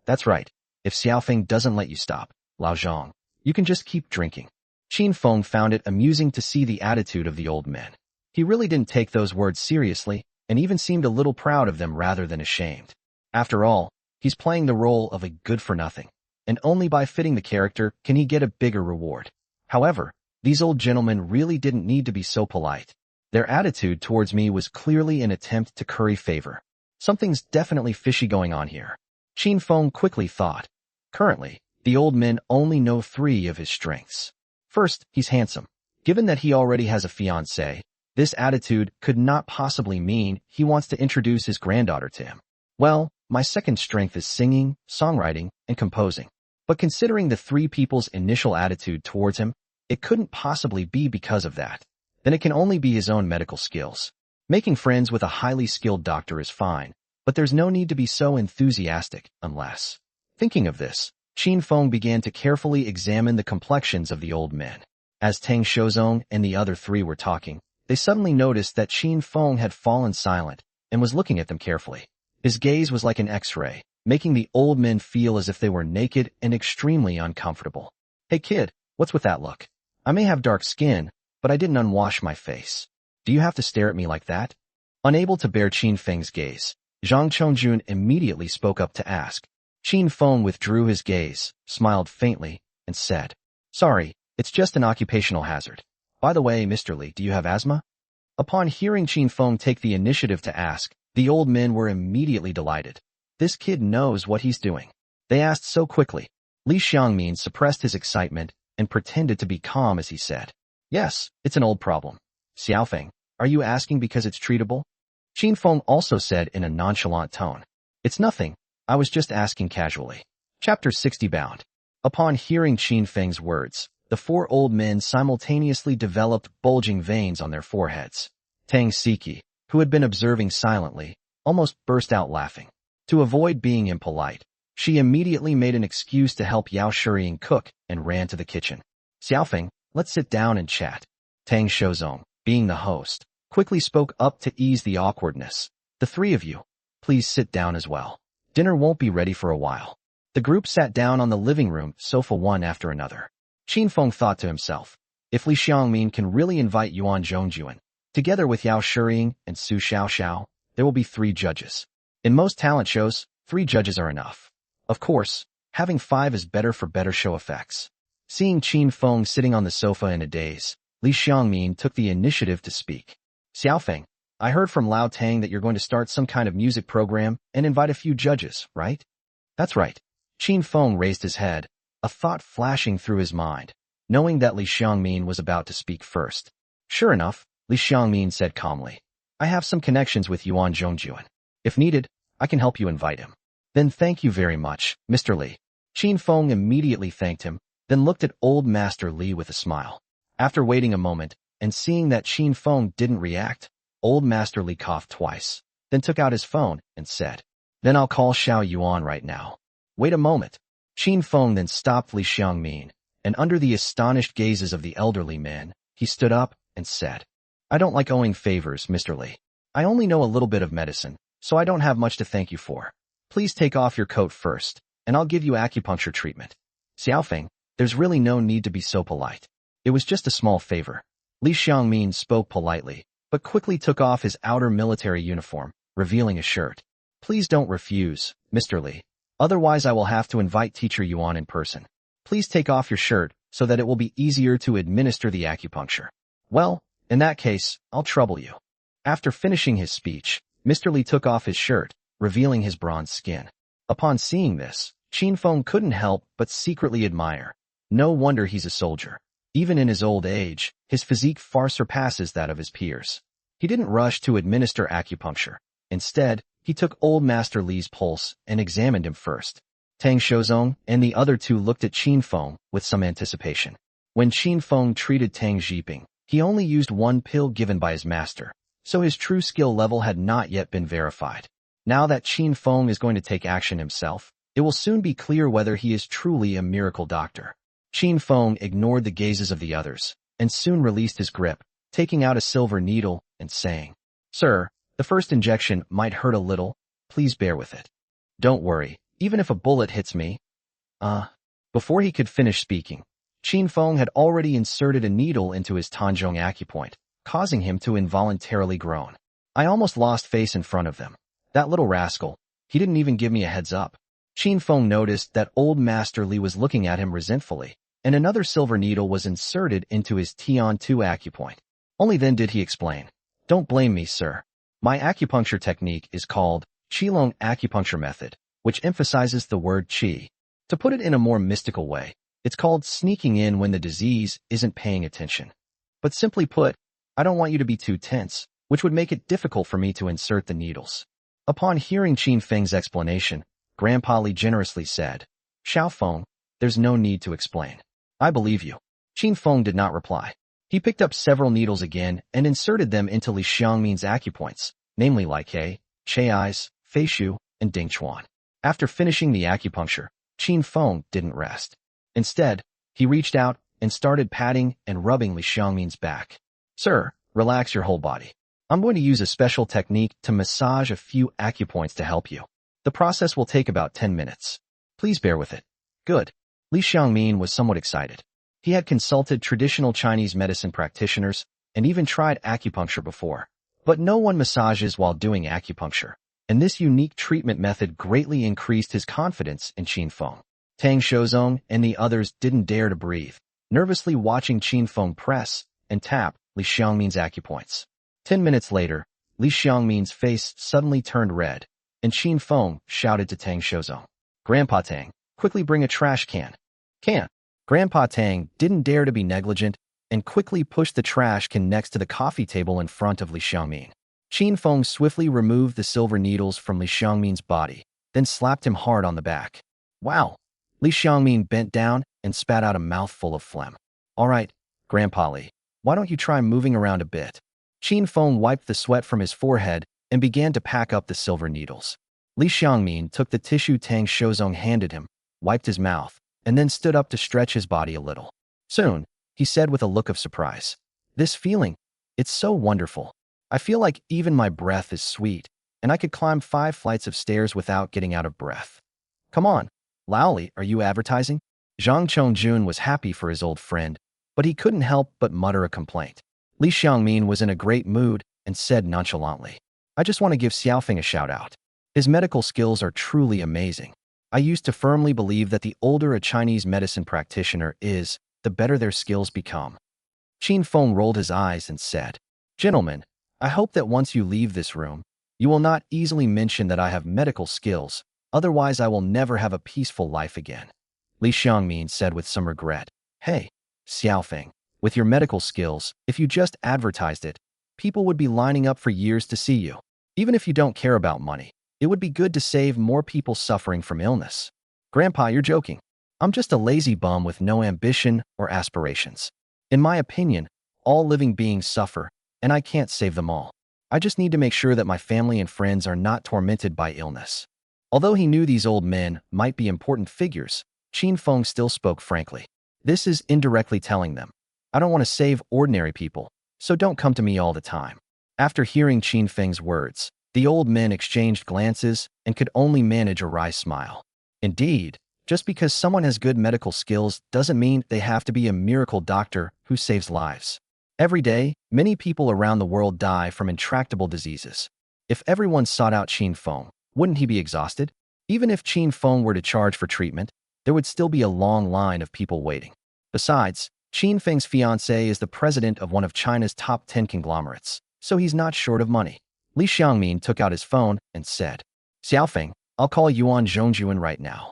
"That's right. If Xiaofeng doesn't let you stop, Lao Zhang, you can just keep drinking." Qin Feng found it amusing to see the attitude of the old men. He really didn't take those words seriously, and even seemed a little proud of them rather than ashamed. After all, he's playing the role of a good-for-nothing, and only by fitting the character can he get a bigger reward. However, these old gentlemen really didn't need to be so polite. Their attitude towards me was clearly an attempt to curry favor. Something's definitely fishy going on here. Qin Feng quickly thought. Currently, the old men only know 3 of his strengths. First, he's handsome. Given that he already has a fiancée, this attitude could not possibly mean he wants to introduce his granddaughter to him. Well, my second strength is singing, songwriting, and composing. But considering the 3 people's initial attitude towards him, it couldn't possibly be because of that. Then it can only be his own medical skills. Making friends with a highly skilled doctor is fine, but there's no need to be so enthusiastic unless. Thinking of this, Qin Feng began to carefully examine the complexions of the old men. As Tang Shozong and the other 3 were talking, they suddenly noticed that Qin Feng had fallen silent and was looking at them carefully. His gaze was like an X-ray, making the old men feel as if they were naked and extremely uncomfortable. "Hey kid, what's with that look? I may have dark skin, but I didn't unwash my face. Do you have to stare at me like that?" Unable to bear Qin Feng's gaze, Zhang Chongjun immediately spoke up to ask, Qin Feng withdrew his gaze, smiled faintly, and said, "Sorry, it's just an occupational hazard. By the way, Mr. Li, do you have asthma?" Upon hearing Qin Feng take the initiative to ask, the old men were immediately delighted. This kid knows what he's doing. They asked so quickly. Li Xiangmin suppressed his excitement and pretended to be calm as he said, "Yes, it's an old problem. Xiaofeng, are you asking because it's treatable?" Qin Feng also said in a nonchalant tone, "It's nothing, I was just asking casually." Chapter 60 Bound. Upon hearing Qin Feng's words, the four old men simultaneously developed bulging veins on their foreheads. Tang Siki, who had been observing silently, almost burst out laughing. To avoid being impolite, she immediately made an excuse to help Yao Shuriying cook and ran to the kitchen. "Xiaofeng, let's sit down and chat." Tang Shozong, being the host, quickly spoke up to ease the awkwardness. "The three of you, please sit down as well. Dinner won't be ready for a while." The group sat down on the living room sofa one after another. Qin Feng thought to himself, if Li Xiangmin can really invite Yuan Zhongjuan, together with Yao Shuriying and Su Xiaoxiao, there will be 3 judges. In most talent shows, 3 judges are enough. Of course, having 5 is better for better show effects. Seeing Qin Feng sitting on the sofa in a daze, Li Xiangmin took the initiative to speak. "Xiaofeng, I heard from Lao Tang that you're going to start some kind of music program and invite a few judges, right?" "That's right." Qin Feng raised his head, a thought flashing through his mind, knowing that Li Xiangmin was about to speak first. "Sure enough," Li Xiangmin said calmly, "I have some connections with Yuan Zhongjuan. If needed, I can help you invite him." "Then thank you very much, Mr. Li." Qin Feng immediately thanked him, then looked at old Master Li with a smile. After waiting a moment, and seeing that Qin Feng didn't react, old Master Li coughed twice, then took out his phone and said, "Then I'll call Xiao Yuan right now." "Wait a moment." Qin Feng then stopped Li Xiangmin, and under the astonished gazes of the elderly men, he stood up and said, "I don't like owing favors, Mr. Li. I only know a little bit of medicine, so I don't have much to thank you for. Please take off your coat first, and I'll give you acupuncture treatment." "Xiaofeng, there's really no need to be so polite. It was just a small favor." Li Xiangmin spoke politely, but quickly took off his outer military uniform, revealing a shirt. "Please don't refuse, Mr. Li. Otherwise I will have to invite Teacher Yuan in person. Please take off your shirt so that it will be easier to administer the acupuncture." "Well, in that case, I'll trouble you." After finishing his speech, Mr. Li took off his shirt, revealing his bronze skin. Upon seeing this, Qin Feng couldn't help but secretly admire. No wonder he's a soldier. Even in his old age, his physique far surpasses that of his peers. He didn't rush to administer acupuncture. Instead, he took old Master Li's pulse and examined him first. Tang Shozong and the other 2 looked at Qin Feng with some anticipation. When Qin Feng treated Tang Zhiping, he only used 1 pill given by his master, so his true skill level had not yet been verified. Now that Qin Feng is going to take action himself, it will soon be clear whether he is truly a miracle doctor. Qin Feng ignored the gazes of the others, and soon released his grip, taking out a silver needle and saying, "Sir, the first injection might hurt a little, please bear with it." "Don't worry, even if a bullet hits me." Before he could finish speaking, Qin Feng had already inserted a needle into his Tanzhong acupoint, causing him to involuntarily groan. I almost lost face in front of them. That little rascal, he didn't even give me a heads up. Qin Feng noticed that old Master Li was looking at him resentfully, and another silver needle was inserted into his Tian-2 acupoint. Only then did he explain, "Don't blame me, sir. My acupuncture technique is called Qilong acupuncture method, which emphasizes the word qi. To put it in a more mystical way, it's called sneaking in when the disease isn't paying attention. But simply put, I don't want you to be too tense, which would make it difficult for me to insert the needles." Upon hearing Qin Feng's explanation, Grandpa Li generously said, "Xiaofeng, there's no need to explain. I believe you." Qin Feng did not reply. He picked up several needles again and inserted them into Li Xiangmin's acupoints, namely Like, Chai's, Feishu, and Dingchuan. After finishing the acupuncture, Qin Feng didn't rest. Instead, he reached out and started patting and rubbing Li Xiangmin's back. "Sir, relax your whole body. I'm going to use a special technique to massage a few acupoints to help you. The process will take about 10 minutes. Please bear with it." "Good." Li Xiangmin was somewhat excited. He had consulted traditional Chinese medicine practitioners and even tried acupuncture before. But no one massages while doing acupuncture. and this unique treatment method greatly increased his confidence in Qin Feng. Tang Shozong and the others didn't dare to breathe, nervously watching Qin Feng press and tap Li Xiangmin's acupoints. 10 minutes later, Li Xiangmin's face suddenly turned red, and Qin Feng shouted to Tang Shozong, "Grandpa Tang, quickly bring a trash can." Grandpa Tang didn't dare to be negligent and quickly pushed the trash can next to the coffee table in front of Li Xiangmin. Qin Feng swiftly removed the silver needles from Li Xiangmin's body, then slapped him hard on the back. "Wow!" Li Xiangmin bent down and spat out a mouthful of phlegm. "All right, Grandpa Li, why don't you try moving around a bit?" Qin Feng wiped the sweat from his forehead and began to pack up the silver needles. Li Xiangmin took the tissue Tang Shozong handed him, wiped his mouth, and then stood up to stretch his body a little. Soon, he said with a look of surprise, "This feeling, it's so wonderful. I feel like even my breath is sweet, and I could climb 5 flights of stairs without getting out of breath." "Come on, Laoli, are you advertising?" Zhang Chongjun was happy for his old friend, but he couldn't help but mutter a complaint. Li Xiangmin was in a great mood and said nonchalantly, "I just want to give Xiaofeng a shout-out. His medical skills are truly amazing. I used to firmly believe that the older a Chinese medicine practitioner is, the better their skills become." Qin Feng rolled his eyes and said, "Gentlemen, I hope that once you leave this room, you will not easily mention that I have medical skills, otherwise I will never have a peaceful life again." Li Xiangmin said with some regret, "Hey, Xiaofeng, with your medical skills, if you just advertised it, people would be lining up for years to see you. Even if you don't care about money, it would be good to save more people suffering from illness." "Grandpa, you're joking. I'm just a lazy bum with no ambition or aspirations. In my opinion, all living beings suffer, and I can't save them all. I just need to make sure that my family and friends are not tormented by illness." Although he knew these old men might be important figures, Qin Feng still spoke frankly. This is indirectly telling them, "I don't want to save ordinary people, so don't come to me all the time." After hearing Qin Feng's words, the old men exchanged glances and could only manage a wry smile. Indeed, just because someone has good medical skills doesn't mean they have to be a miracle doctor who saves lives. Every day, many people around the world die from intractable diseases. If everyone sought out Qin Feng, wouldn't he be exhausted? Even if Qin Feng were to charge for treatment, there would still be a long line of people waiting. Besides, Qin Feng's fiancé is the president of one of China's top 10 conglomerates, so he's not short of money. Li Xiangmin took out his phone and said, "Xiaofeng, I'll call Yuan Zhongjuan right now."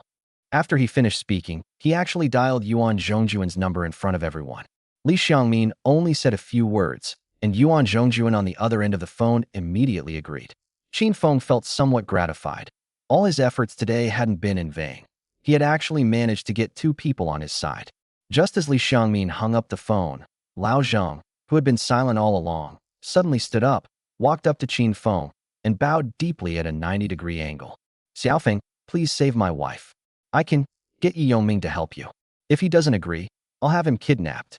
After he finished speaking, he actually dialed Yuan Zhongjuan's number in front of everyone. Li Xiangmin only said a few words, and Yuan Zhongjuan on the other end of the phone immediately agreed. Qin Feng felt somewhat gratified. All his efforts today hadn't been in vain. He had actually managed to get 2 people on his side. Just as Li Xiangmin hung up the phone, Lao Zheng, who had been silent all along, suddenly stood up, walked up to Qin Feng, and bowed deeply at a 90-degree angle. "Xiaofeng, please save my wife. I can get Yi Yongming to help you. If he doesn't agree, I'll have him kidnapped."